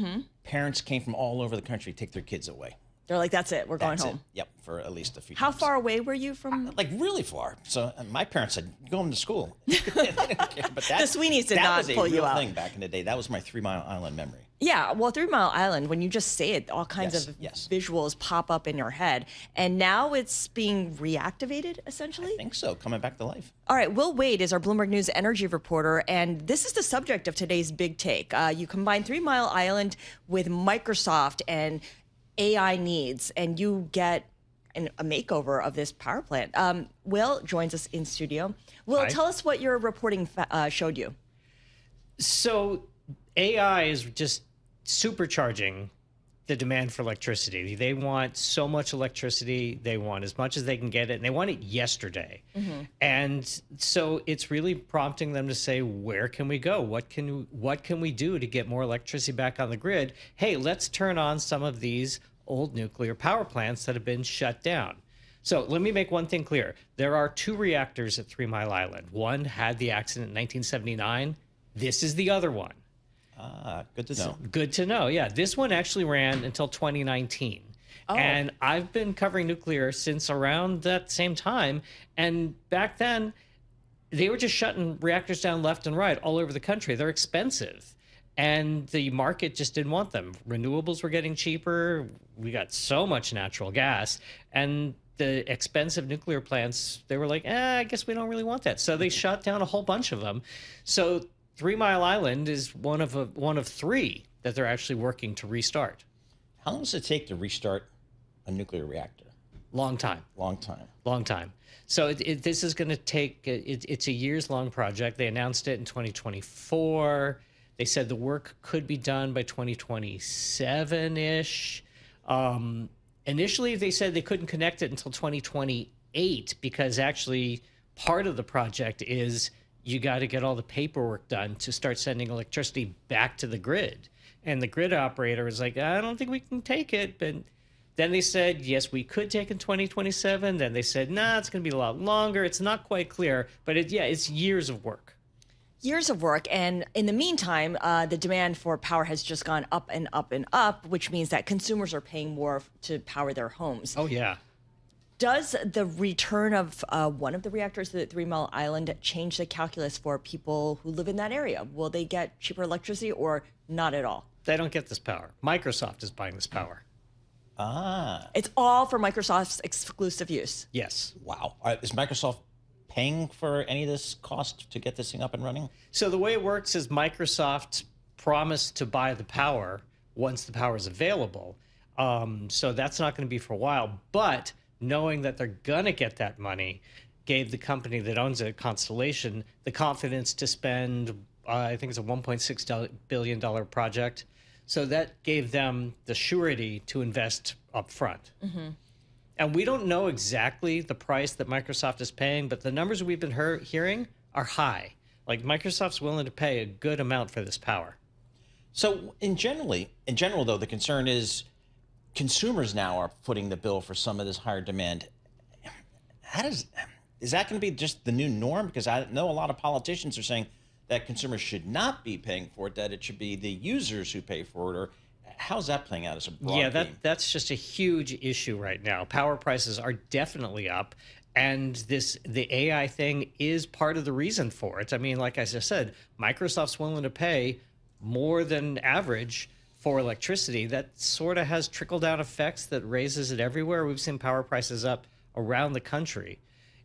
Parents came from all over the country to take their kids away. They're like, that's it, we're going home. Yep, for at least a few How times. far away were you from? Like really far. So my parents said, go home to school. They didn't care. But The Sweeneys did not pull you out. That was a real thing back in the day. That was my 3 Mile Island memory. Yeah, well, 3 Mile Island, when you just say it, all kinds of visuals pop up in your head. And now it's being reactivated, essentially? I think so, coming back to life. All right, Will Wade is our Bloomberg News energy reporter, and this is the subject of today's big take. You combine 3 Mile Island with Microsoft and AI needs, and you get a makeover of this power plant. Will joins us in studio. Will, Hi. tell us what your reporting showed you. So AI is just supercharging the demand for electricity. They want so much electricity. They want as much as they can get it, and they want it yesterday. And so it's really prompting them to say, where can we go? What can we do to get more electricity back on the grid? Hey, let's turn on some of these old nuclear power plants that have been shut down. So let me make one thing clear. There are 2 reactors at 3 Mile Island. One had the accident in 1979. This is the other one. Good to know. Good to know. Yeah, this one actually ran until 2019. And I've been covering nuclear since around that same time. And back then, they were just shutting reactors down left and right all over the country. They're expensive. And the market just didn't want them. Renewables were getting cheaper. We got so much natural gas. And the expensive nuclear plants, they were like, I guess we don't really want that. So they shut down a whole bunch of them. So 3 Mile Island is one of 3 that they're actually working to restart. How long does it take to restart a nuclear reactor? Long time. Long time. Long time. So this is going to take, it's a years-long project. They announced it in 2024. They said the work could be done by 2027-ish. Initially, they said they couldn't connect it until 2028 because actually part of the project is you got to get all the paperwork done to start sending electricity back to the grid. And the grid operator was like, I don't think we can take it. But then they said, yes, we could take it in 2027. Then they said, nah, it's going to be a lot longer. It's not quite clear. But it's years of work. Years of work. And in the meantime, the demand for power has just gone up and up and up, which means that consumers are paying more to power their homes. Oh, yeah. Does the return of one of the reactors at 3 Mile Island change the calculus for people who live in that area? Will they get cheaper electricity or not at all? They don't get this power. Microsoft is buying this power. It's all for Microsoft's exclusive use. Yes. Wow. Is Microsoft paying for any of this cost to get this thing up and running? So the way it works is Microsoft promised to buy the power once the power is available. So that's not going to be for a while. But knowing that they're going to get that money gave the company that owns it, Constellation, the confidence to spend, I think it's a $1.6 billion project. So that gave them the surety to invest up front. And we don't know exactly the price that Microsoft is paying, but the numbers we've been hearing are high. Like Microsoft's willing to pay a good amount for this power. So in general, though, the concern is consumers now are footing the bill for some of this higher demand. Is that going to be just the new norm? Because I know a lot of politicians are saying that consumers should not be paying for it, that it should be the users who pay for it. Or how's that playing out as a broad theme? That's just a huge issue right now. Power prices are definitely up, and the AI thing is part of the reason for it. I mean, like I just said, Microsoft's willing to pay more than average for electricity. That sort of has trickle-down effects that raises it everywhere. We've seen power prices up around the country.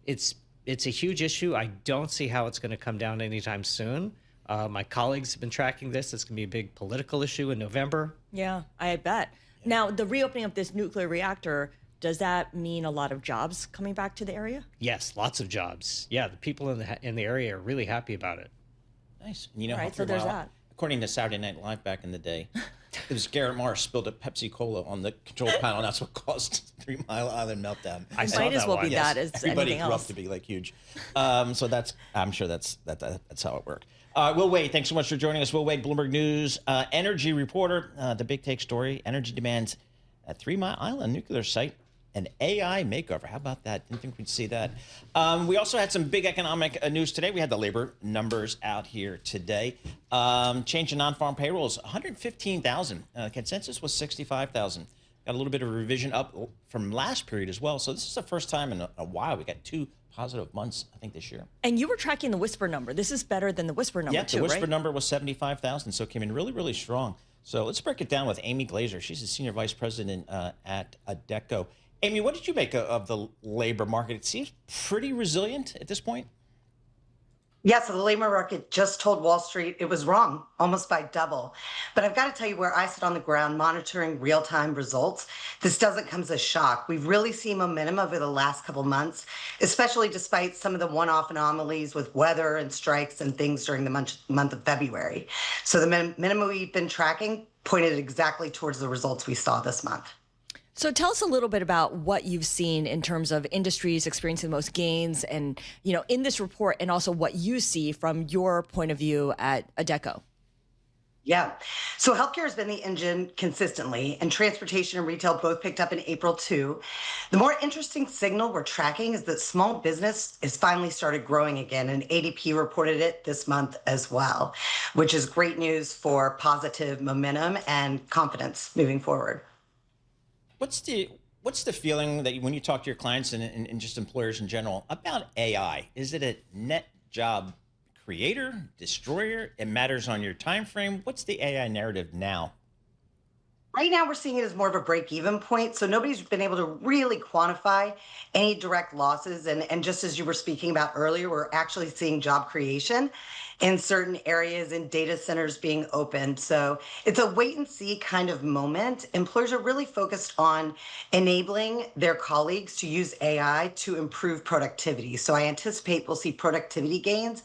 It's a huge issue. I don't see how it's going to come down anytime soon. My colleagues have been tracking this. It's going to be a big political issue in November. Yeah, I bet. Now, the reopening of this nuclear reactor, does that mean a lot of jobs coming back to the area? Yes, lots of jobs. Yeah, the people in the area are really happy about it. Nice. And you know, All right, so there's that. According to Saturday Night Live back in the day, it was Garrett Morris spilled a Pepsi Cola on the control panel, and that's what caused 3 Mile Island meltdown. I saw might as well be that as everybody anything grew else. up to be like huge. So I'm sure that's how it worked. Will Wade, thanks so much for joining us. Will Wade, Bloomberg News energy reporter. The big take story: energy demands at 3 Mile Island nuclear site. An AI makeover. How about that? Didn't think we'd see that. We also had some big economic news today. We had the labor numbers out here today. Change in non-farm payrolls, 115,000. Consensus was 65,000. Got a little bit of a revision up from last period as well. So this is the first time in a while we got 2 positive months, I think, this year. And you were tracking the whisper number. This is better than the whisper number, too, right? Yeah, the whisper number was 75,000, so it came in really, really strong. So let's break it down with Amy Glazer. She's the Senior Vice President at Adecco. Amy, what did you make of the labor market? It seems pretty resilient at this point. Yeah, so the labor market just told Wall Street it was wrong, almost by double. But I've got to tell you, where I sit on the ground monitoring real-time results, this doesn't come as a shock. We've really seen momentum over the last couple months, especially despite some of the one-off anomalies with weather and strikes and things during the month of February. So the minimum we've been tracking pointed exactly towards the results we saw this month. So tell us a little bit about what you've seen in terms of industries experiencing the most gains and, in this report, and also what you see from your point of view at Adecco. Yeah. So healthcare has been the engine consistently, and transportation and retail both picked up in April too. The more interesting signal we're tracking is that small business has finally started growing again, and ADP reported it this month as well, which is great news for positive momentum and confidence moving forward. What's the feeling that when you talk to your clients and just employers in general about AI? Is it a net job creator, destroyer? It matters on your time frame. What's the AI narrative now? Right now, we're seeing it as more of a break-even point. So nobody's been able to really quantify any direct losses. And just as you were speaking about earlier, we're actually seeing job creation in certain areas and data centers being opened. So it's a wait and see kind of moment. Employers are really focused on enabling their colleagues to use AI to improve productivity. So I anticipate we'll see productivity gains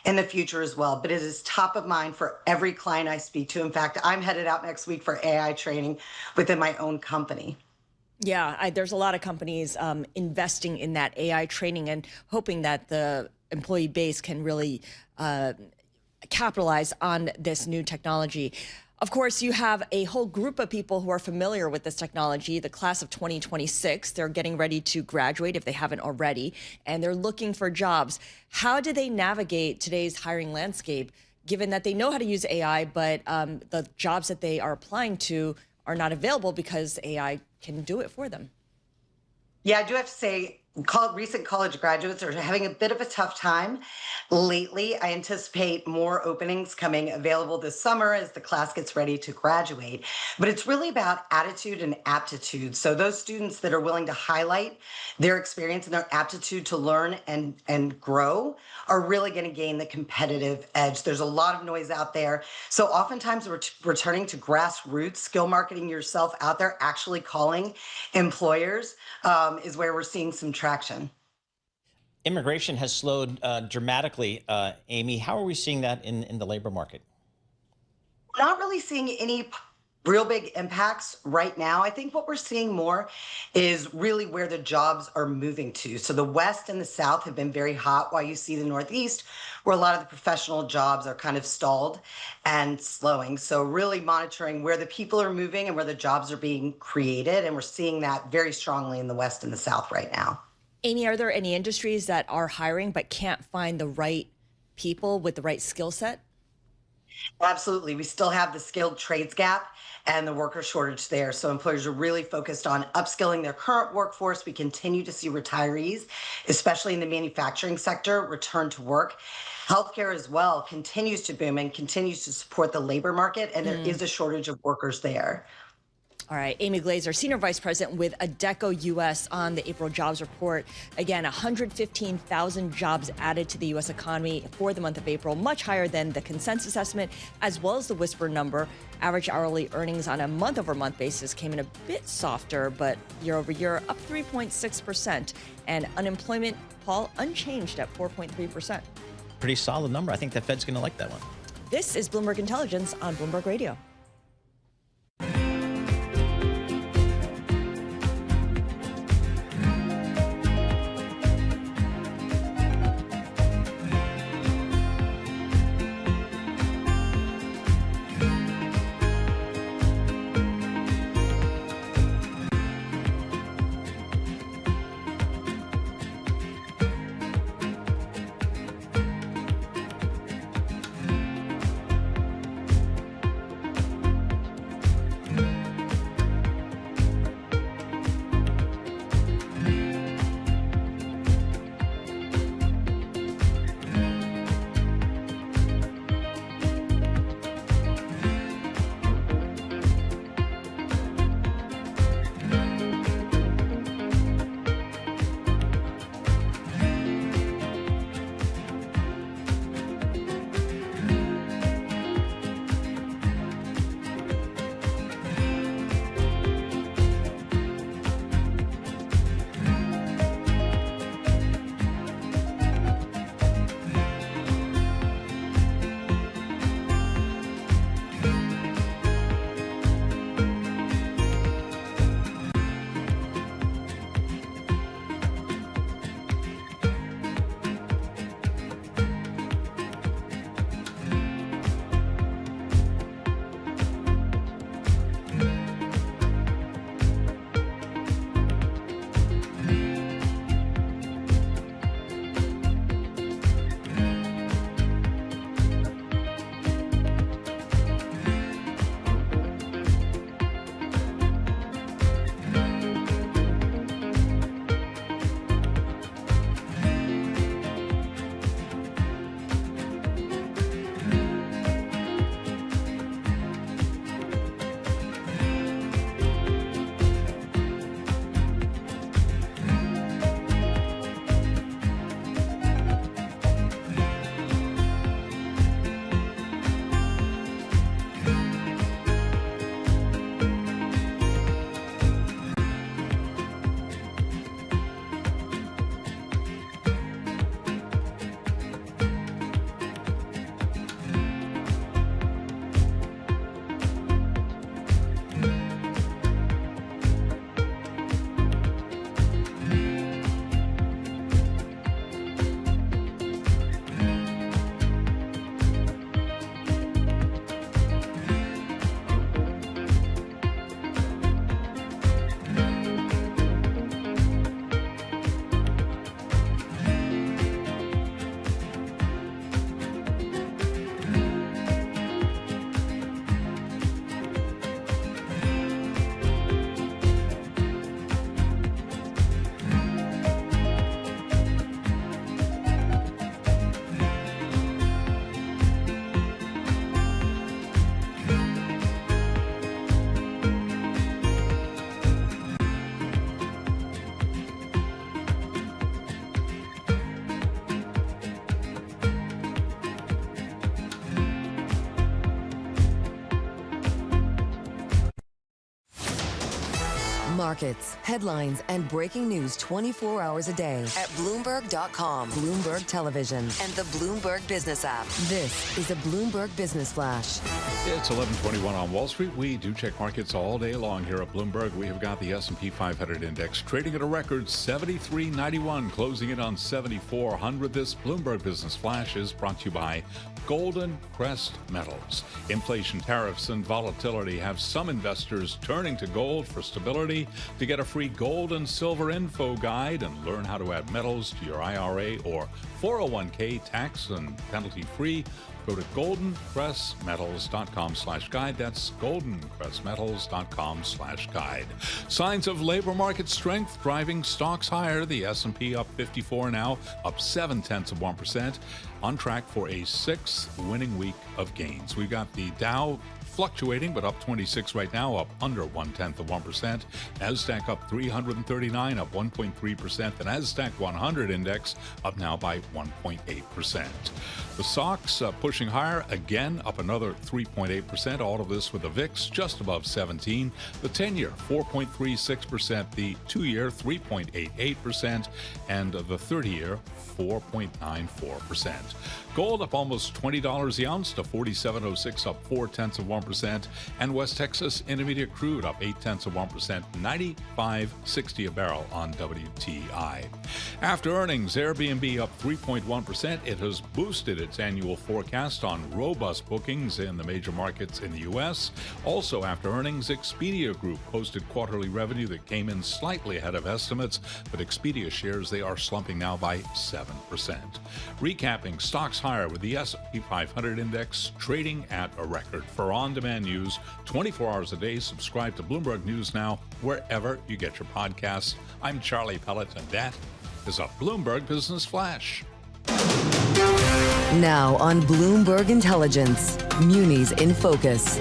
in the future as well. But it is top of mind for every client I speak to. In fact, I'm headed out next week for AI training within my own company. Yeah, there's a lot of companies investing in that AI training and hoping that the employee base can really capitalize on this new technology. Of course, you have a whole group of people who are familiar with this technology, the class of 2026. They're getting ready to graduate if they haven't already, and they're looking for jobs. How do they navigate today's hiring landscape, given that they know how to use AI, but the jobs that they are applying to are not available because AI can do it for them? Yeah, I do have to say, recent college graduates are having a bit of a tough time lately. I anticipate more openings coming available this summer as the class gets ready to graduate. But it's really about attitude and aptitude. So those students that are willing to highlight their experience and their aptitude to learn and grow are really going to gain the competitive edge. There's a lot of noise out there. So oftentimes we're returning to grassroots, skill marketing yourself out there, actually calling employers is where we're seeing some traction. Immigration has slowed dramatically. Amy, how are we seeing that in the labor market? We're not really seeing any real big impacts right now. I think what we're seeing more is really where the jobs are moving to. So the West and the South have been very hot, while you see the Northeast, where a lot of the professional jobs are kind of stalled and slowing. So really monitoring where the people are moving and where the jobs are being created. And we're seeing that very strongly in the West and the South right now. Amy, are there any industries that are hiring but can't find the right people with the right skill set? Absolutely. We still have the skilled trades gap and the worker shortage there. So employers are really focused on upskilling their current workforce. We continue to see retirees, especially in the manufacturing sector, return to work. Healthcare as well continues to boom and continues to support the labor market, and there is a shortage of workers there. All right, Amy Glazer, Senior Vice President with Adecco U.S. on the April jobs report. Again, 115,000 jobs added to the U.S. economy for the month of April, much higher than the consensus estimate, as well as the whisper number. Average hourly earnings on a month-over-month basis came in a bit softer, but year-over-year up 3.6%. And unemployment, Paul, unchanged at 4.3%. Pretty solid number. I think the Fed's going to like that one. This is Bloomberg Intelligence on Bloomberg Radio. Markets, headlines, and breaking news 24 hours a day at Bloomberg.com, Bloomberg Television, and the Bloomberg Business app. This is a Bloomberg Business Flash. It's 11:21 on Wall Street. We do check markets all day long here at Bloomberg. We have got the S&P 500 index trading at a record 73.91, closing in on 7,400. This Bloomberg Business Flash is brought to you by Golden Crest Metals. Inflation, tariffs, and volatility have some investors turning to gold for stability. To get a free gold and silver info guide and learn how to add metals to your IRA or 401k tax and penalty free, go to goldencrestmetals.com/guide. That's goldencrestmetals.com/guide. Signs of labor market strength driving stocks higher. The S&P up 54 now, up 0.7%, on track for a 6th winning week of gains. We've got the Dow fluctuating, but up 26 right now, up under 0.1%. NASDAQ up 339, up 1.3%. The NASDAQ 100 index up now by 1.8%. The SOX pushing higher again, up another 3.8%. All of this with the VIX just above 17. The 10-year 4.36%, the 2-year 3.88%, and the 30-year 4.94%. Gold up almost $20 the ounce to 47.06, up 0.4%. And West Texas Intermediate crude up 0.8%, 95.60 a barrel on WTI. After earnings, Airbnb up 3.1%. It has boosted its annual forecast on robust bookings in the major markets in the U.S. Also after earnings, Expedia Group posted quarterly revenue that came in slightly ahead of estimates, but Expedia shares, they are slumping now by 7%. Recapping, stocks higher with the S&P 500 index trading at a record. For on-demand news 24 hours a day, subscribe to Bloomberg News Now wherever you get your podcasts. I'm Charlie Pellet, and that is a Bloomberg Business Flash. Now on Bloomberg Intelligence, Munis in Focus.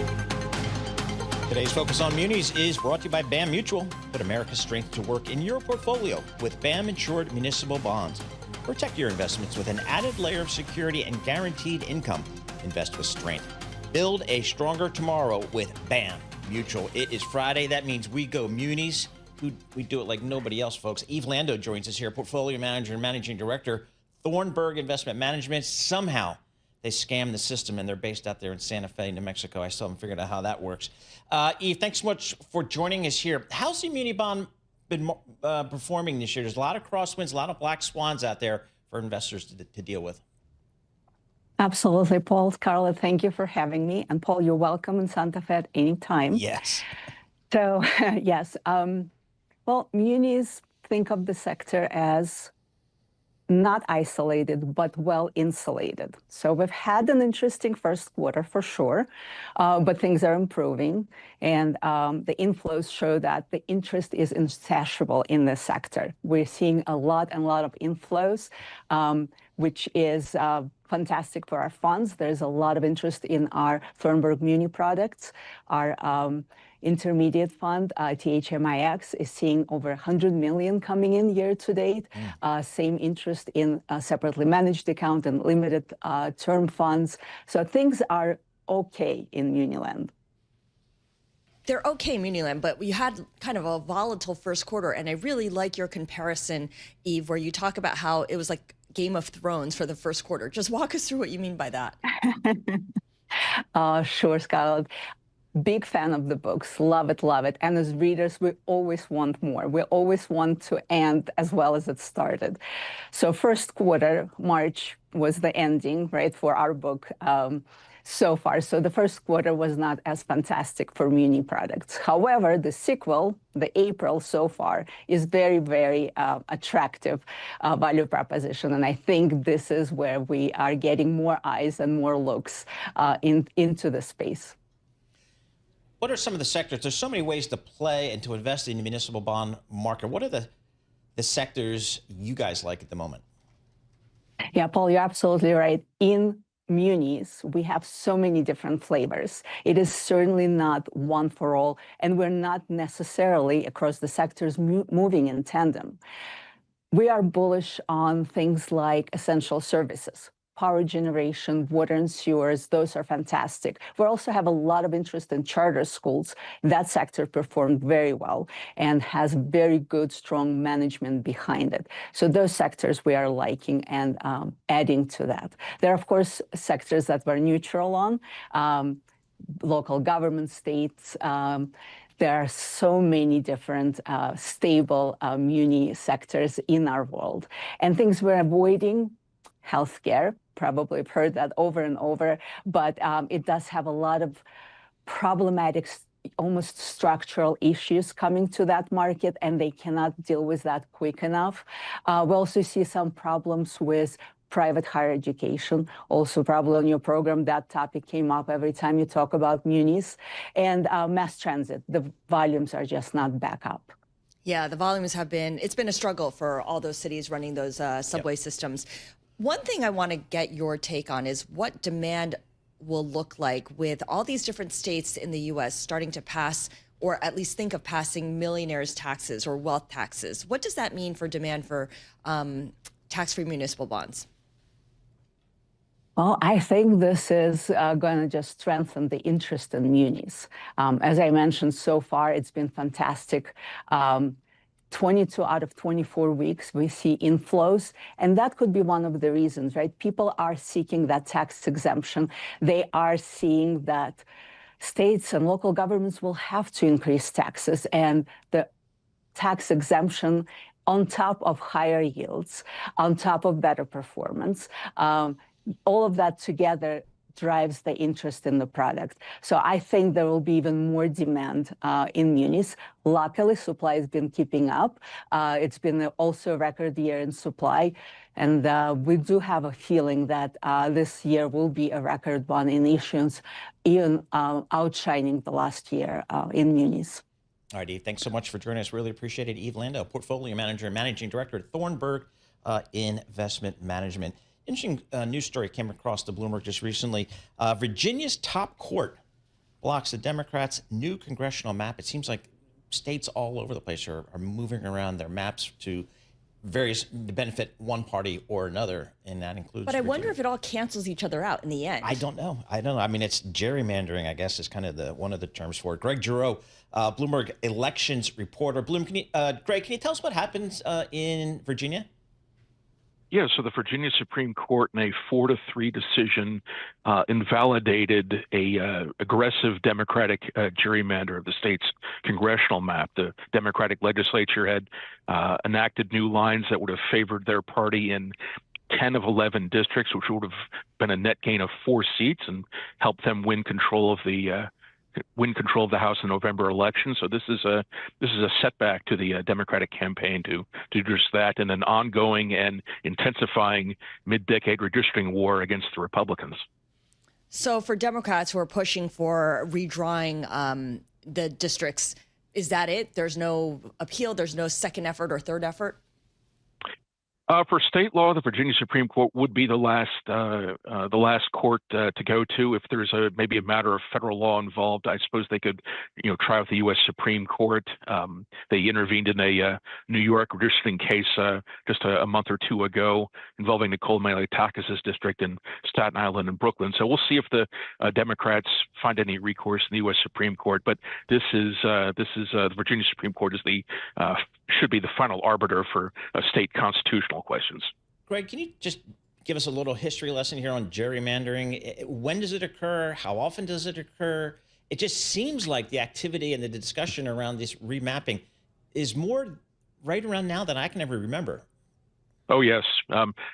Today's Focus on Munis is brought to you by BAM Mutual. Put America's strength to work in your portfolio with BAM insured municipal bonds. Protect your investments with an added layer of security and guaranteed income. Invest with strength. Build a stronger tomorrow with BAM Mutual. It is Friday. That means we go Munis. We do it like nobody else, folks. Eve Lando joins us here, portfolio manager and managing director, Thornburg Investment Management. Somehow they scam the system, and they're based out there in Santa Fe, New Mexico. I still haven't figured out how that works. Eve, thanks so much for joining us here. How's the muni bond been performing this year? There's a lot of crosswinds, a lot of black swans out there for investors to deal with. Absolutely, Paul. Scarlett, thank you for having me. And Paul, you're welcome in Santa Fe at any time. Yes. So, yes. Well, munis, think of the sector as not isolated, but well insulated. So we've had an interesting first quarter for sure, but things are improving. And the inflows show that the interest is insatiable in this sector. We're seeing a lot of inflows, which is fantastic for our funds. There's a lot of interest in our Thornburg Muni products. Our intermediate fund, THMIX, is seeing over 100 million coming in year to date. Same interest in separately managed account and limited term funds. So things are okay in Muniland. They're okay, Muniland, but you had kind of a volatile first quarter, and I really like your comparison, Eve, where you talk about how it was like Game of Thrones for the first quarter. Just walk us through what you mean by that. Sure, Scarlett. Big fan of the books. Love it, love it. And as readers, we always want more. We always want to end as well as it started. So first quarter, March was the ending, right, for our book so far. So the first quarter was not as fantastic for muni products. However, the sequel, the April so far, is very, very attractive value proposition. And I think this is where we are getting more eyes and more looks into the space. What are some of the sectors? There's so many ways to play and to invest in the municipal bond market. What are the sectors you guys like at the moment? Yeah, Paul, you're absolutely right. In munis, we have so many different flavors. It is certainly not one for all, and we're not necessarily across the sectors moving in tandem. We are bullish on things like essential services. power generation, water and sewers, those are fantastic. We also have a lot of interest in charter schools. That sector performed very well and has very good, strong management behind it. So those sectors we are liking and adding to that. There are, of course, sectors that we're neutral on, local government, states. There are so many different stable muni sectors in our world. And things we're avoiding, healthcare, probably have heard that over and over, but it does have a lot of problematic, almost structural issues coming to that market, and they cannot deal with that quick enough. We also see some problems with private higher education, also probably on your program, that topic came up every time you talk about munis, and mass transit. The volumes are just not back up. Yeah, the volumes have been, it's been a struggle for all those cities running those subway systems. One thing I want to get your take on is what demand will look like with all these different states in the U.S. starting to pass, or at least think of passing, millionaires' taxes or wealth taxes. What does that mean for demand for tax-free municipal bonds? Well, I think this is going to just strengthen the interest in munis. As I mentioned, so far, it's been fantastic. 22 out of 24 weeks, we see inflows, and that could be one of the reasons, right? People are seeking that tax exemption. They are seeing that states and local governments will have to increase taxes, and the tax exemption on top of higher yields, on top of better performance, all of that together drives the interest in the product. So I think there will be even more demand in munis. Luckily, supply has been keeping up. It's been also a record year in supply. And we do have a feeling that this year will be a record one in issuance, even outshining the last year in munis. All right, Eve, thanks so much for joining us. Really appreciate it. Eve Lando, Portfolio Manager and Managing Director at Thornburg Investment Management. Interesting news story came across the Bloomberg just recently. Virginia's top court blocks the Democrats' new congressional map. It seems like states all over the place are moving around their maps to benefit one party or another, and that includes But I wonder if it all cancels each other out in the end. I don't know. I mean, it's gerrymandering, I guess, is kind of one of the terms for it. Greg Giroux, Bloomberg elections reporter. Greg, can you tell us what happens in Virginia? Yeah, so the Virginia Supreme Court in a 4-3 decision invalidated a aggressive Democratic gerrymander of the state's congressional map. The Democratic legislature had enacted new lines that would have favored their party in 10 of 11 districts, which would have been a net gain of 4 seats and helped them win control of the House in November election. So this is a setback to the Democratic campaign to do just that, and an ongoing and intensifying mid-decade redistricting war against the Republicans. So for Democrats who are pushing for redrawing the districts, is that it? There's no appeal? There's no second effort or third effort? For state law, the Virginia Supreme Court would be the last court to go to. If there's maybe a matter of federal law involved, I suppose they could, try with the U.S. Supreme Court. They intervened in a New York redistricting case just a month or two ago involving Nicole Malliotakis' district in Staten Island and Brooklyn. So we'll see if the Democrats find any recourse in the U.S. Supreme Court. But the Virginia Supreme Court should be the final arbiter for state constitutional questions. Greg, can you just give us a little history lesson here on gerrymandering? When does it occur? How often does it occur? It just seems like the activity and the discussion around this remapping is more right around now than I can ever remember. Oh, yes.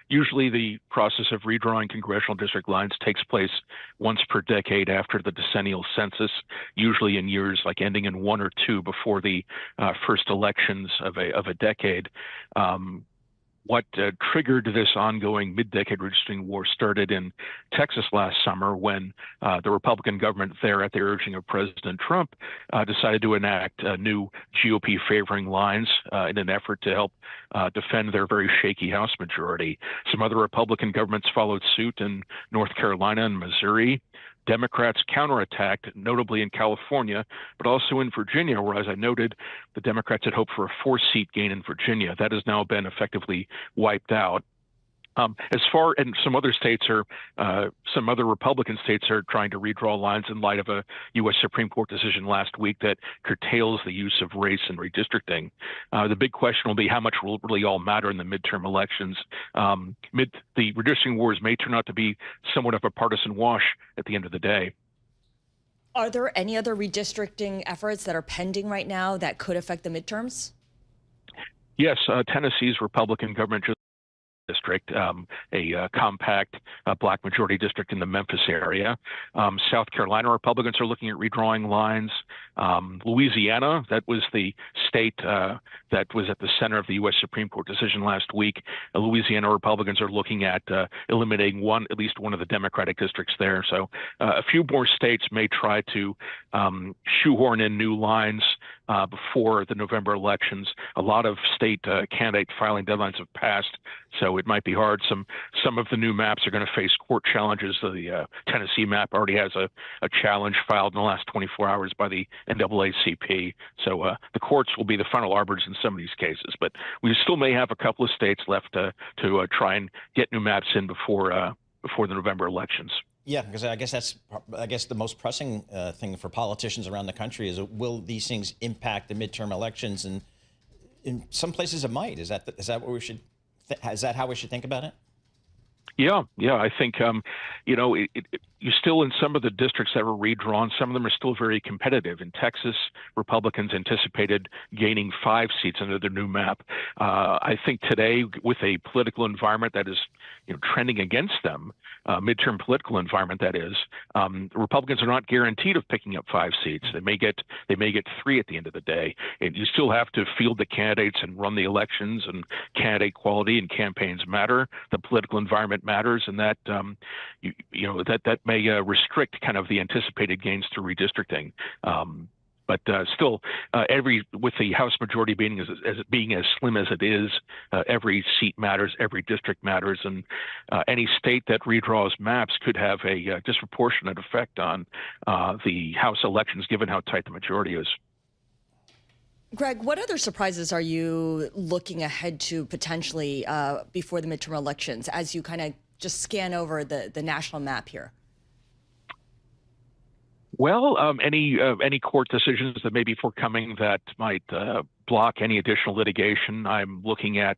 Usually the process of redrawing congressional district lines takes place once per decade after the decennial census, usually in years like ending in 1 or 2 before the first elections of a decade. What triggered this ongoing mid-decade redistricting war started in Texas last summer when the Republican government there, at the urging of President Trump, decided to enact new GOP-favoring lines in an effort to help defend their very shaky House majority. Some other Republican governments followed suit in North Carolina and Missouri. Democrats counterattacked, notably in California, but also in Virginia, where, as I noted, the Democrats had hoped for a 4-seat gain in Virginia. That has now been effectively wiped out. And some other states some other Republican states are trying to redraw lines in light of a U.S. Supreme Court decision last week that curtails the use of race in redistricting. The big question will be how much will really all matter in the midterm elections. The redistricting wars may turn out to be somewhat of a partisan wash at the end of the day. Are there any other redistricting efforts that are pending right now that could affect the midterms? Yes, Tennessee's Republican government district, a compact black majority district in the Memphis area. South Carolina Republicans are looking at redrawing lines. Louisiana, that was the state that was at the center of the U.S. Supreme Court decision last week. Louisiana Republicans are looking at eliminating at least one of the Democratic districts there. So a few more states may try to shoehorn in new lines before the November elections. A lot of state candidate filing deadlines have passed, so it might be hard. Some of the new maps are going to face court challenges. The Tennessee map already has a challenge filed in the last 24 hours by the NAACP. So the courts will be the final arbiters in some of these cases. But we still may have a couple of states left to try and get new maps in before the November elections. Yeah, because I guess the most pressing thing for politicians around the country is, will these things impact the midterm elections? And in some places it might. Is that what we should? Is that how we should think about it? Yeah. I think, you still in some of the districts that were redrawn, some of them are still very competitive. In Texas, Republicans anticipated gaining 5 seats under their new map. I think today, with a political environment that is trending against them, midterm political environment that is, Republicans are not guaranteed of picking up 5 seats. They may get 3 at the end of the day. And you still have to field the candidates and run the elections, and candidate quality and campaigns matter. The political environment matters, and that that may restrict kind of the anticipated gains through redistricting. But still, with the House majority being as slim as it is, every seat matters, every district matters, and any state that redraws maps could have a disproportionate effect on the House elections, given how tight the majority is. Greg, what other surprises are you looking ahead to potentially before the midterm elections as you kind of just scan over the national map here? Well, any court decisions that may be forthcoming that might block any additional litigation. I'm looking at,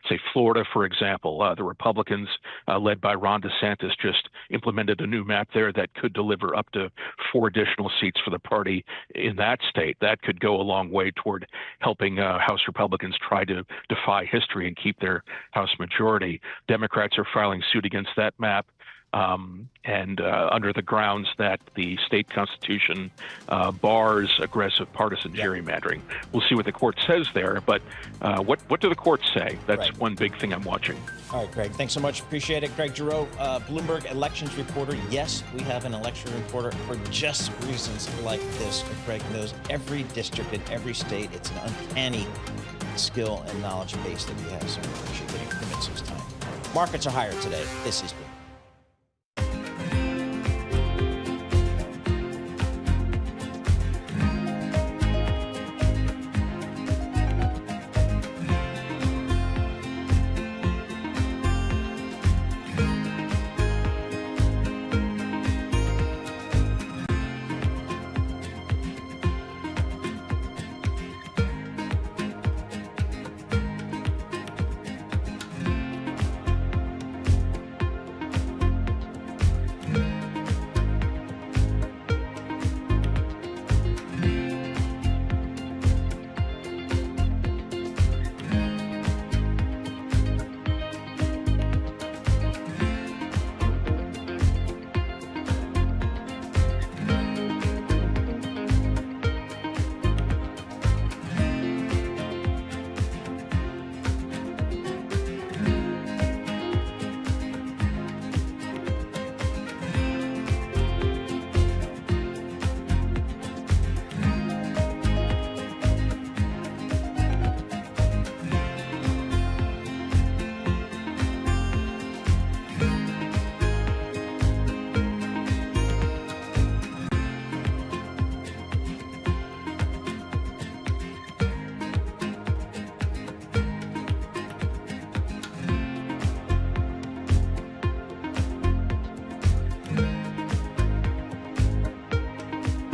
say, Florida, for example. The Republicans, led by Ron DeSantis, just implemented a new map there that could deliver up to 4 additional seats for the party in that state. That could go a long way toward helping House Republicans try to defy history and keep their House majority. Democrats are filing suit against that map. And under the grounds that the state constitution bars aggressive partisan gerrymandering. We'll see what the court says there, but what do the courts say? That's one big thing I'm watching. All right, Greg, thanks so much. Appreciate it. Greg Giroux, Bloomberg elections reporter. Yes, we have an election reporter for just reasons like this. Greg knows every district in every state. It's an uncanny skill and knowledge base that he has, so we appreciate getting him in some time. Markets are higher today. This is Bloomberg.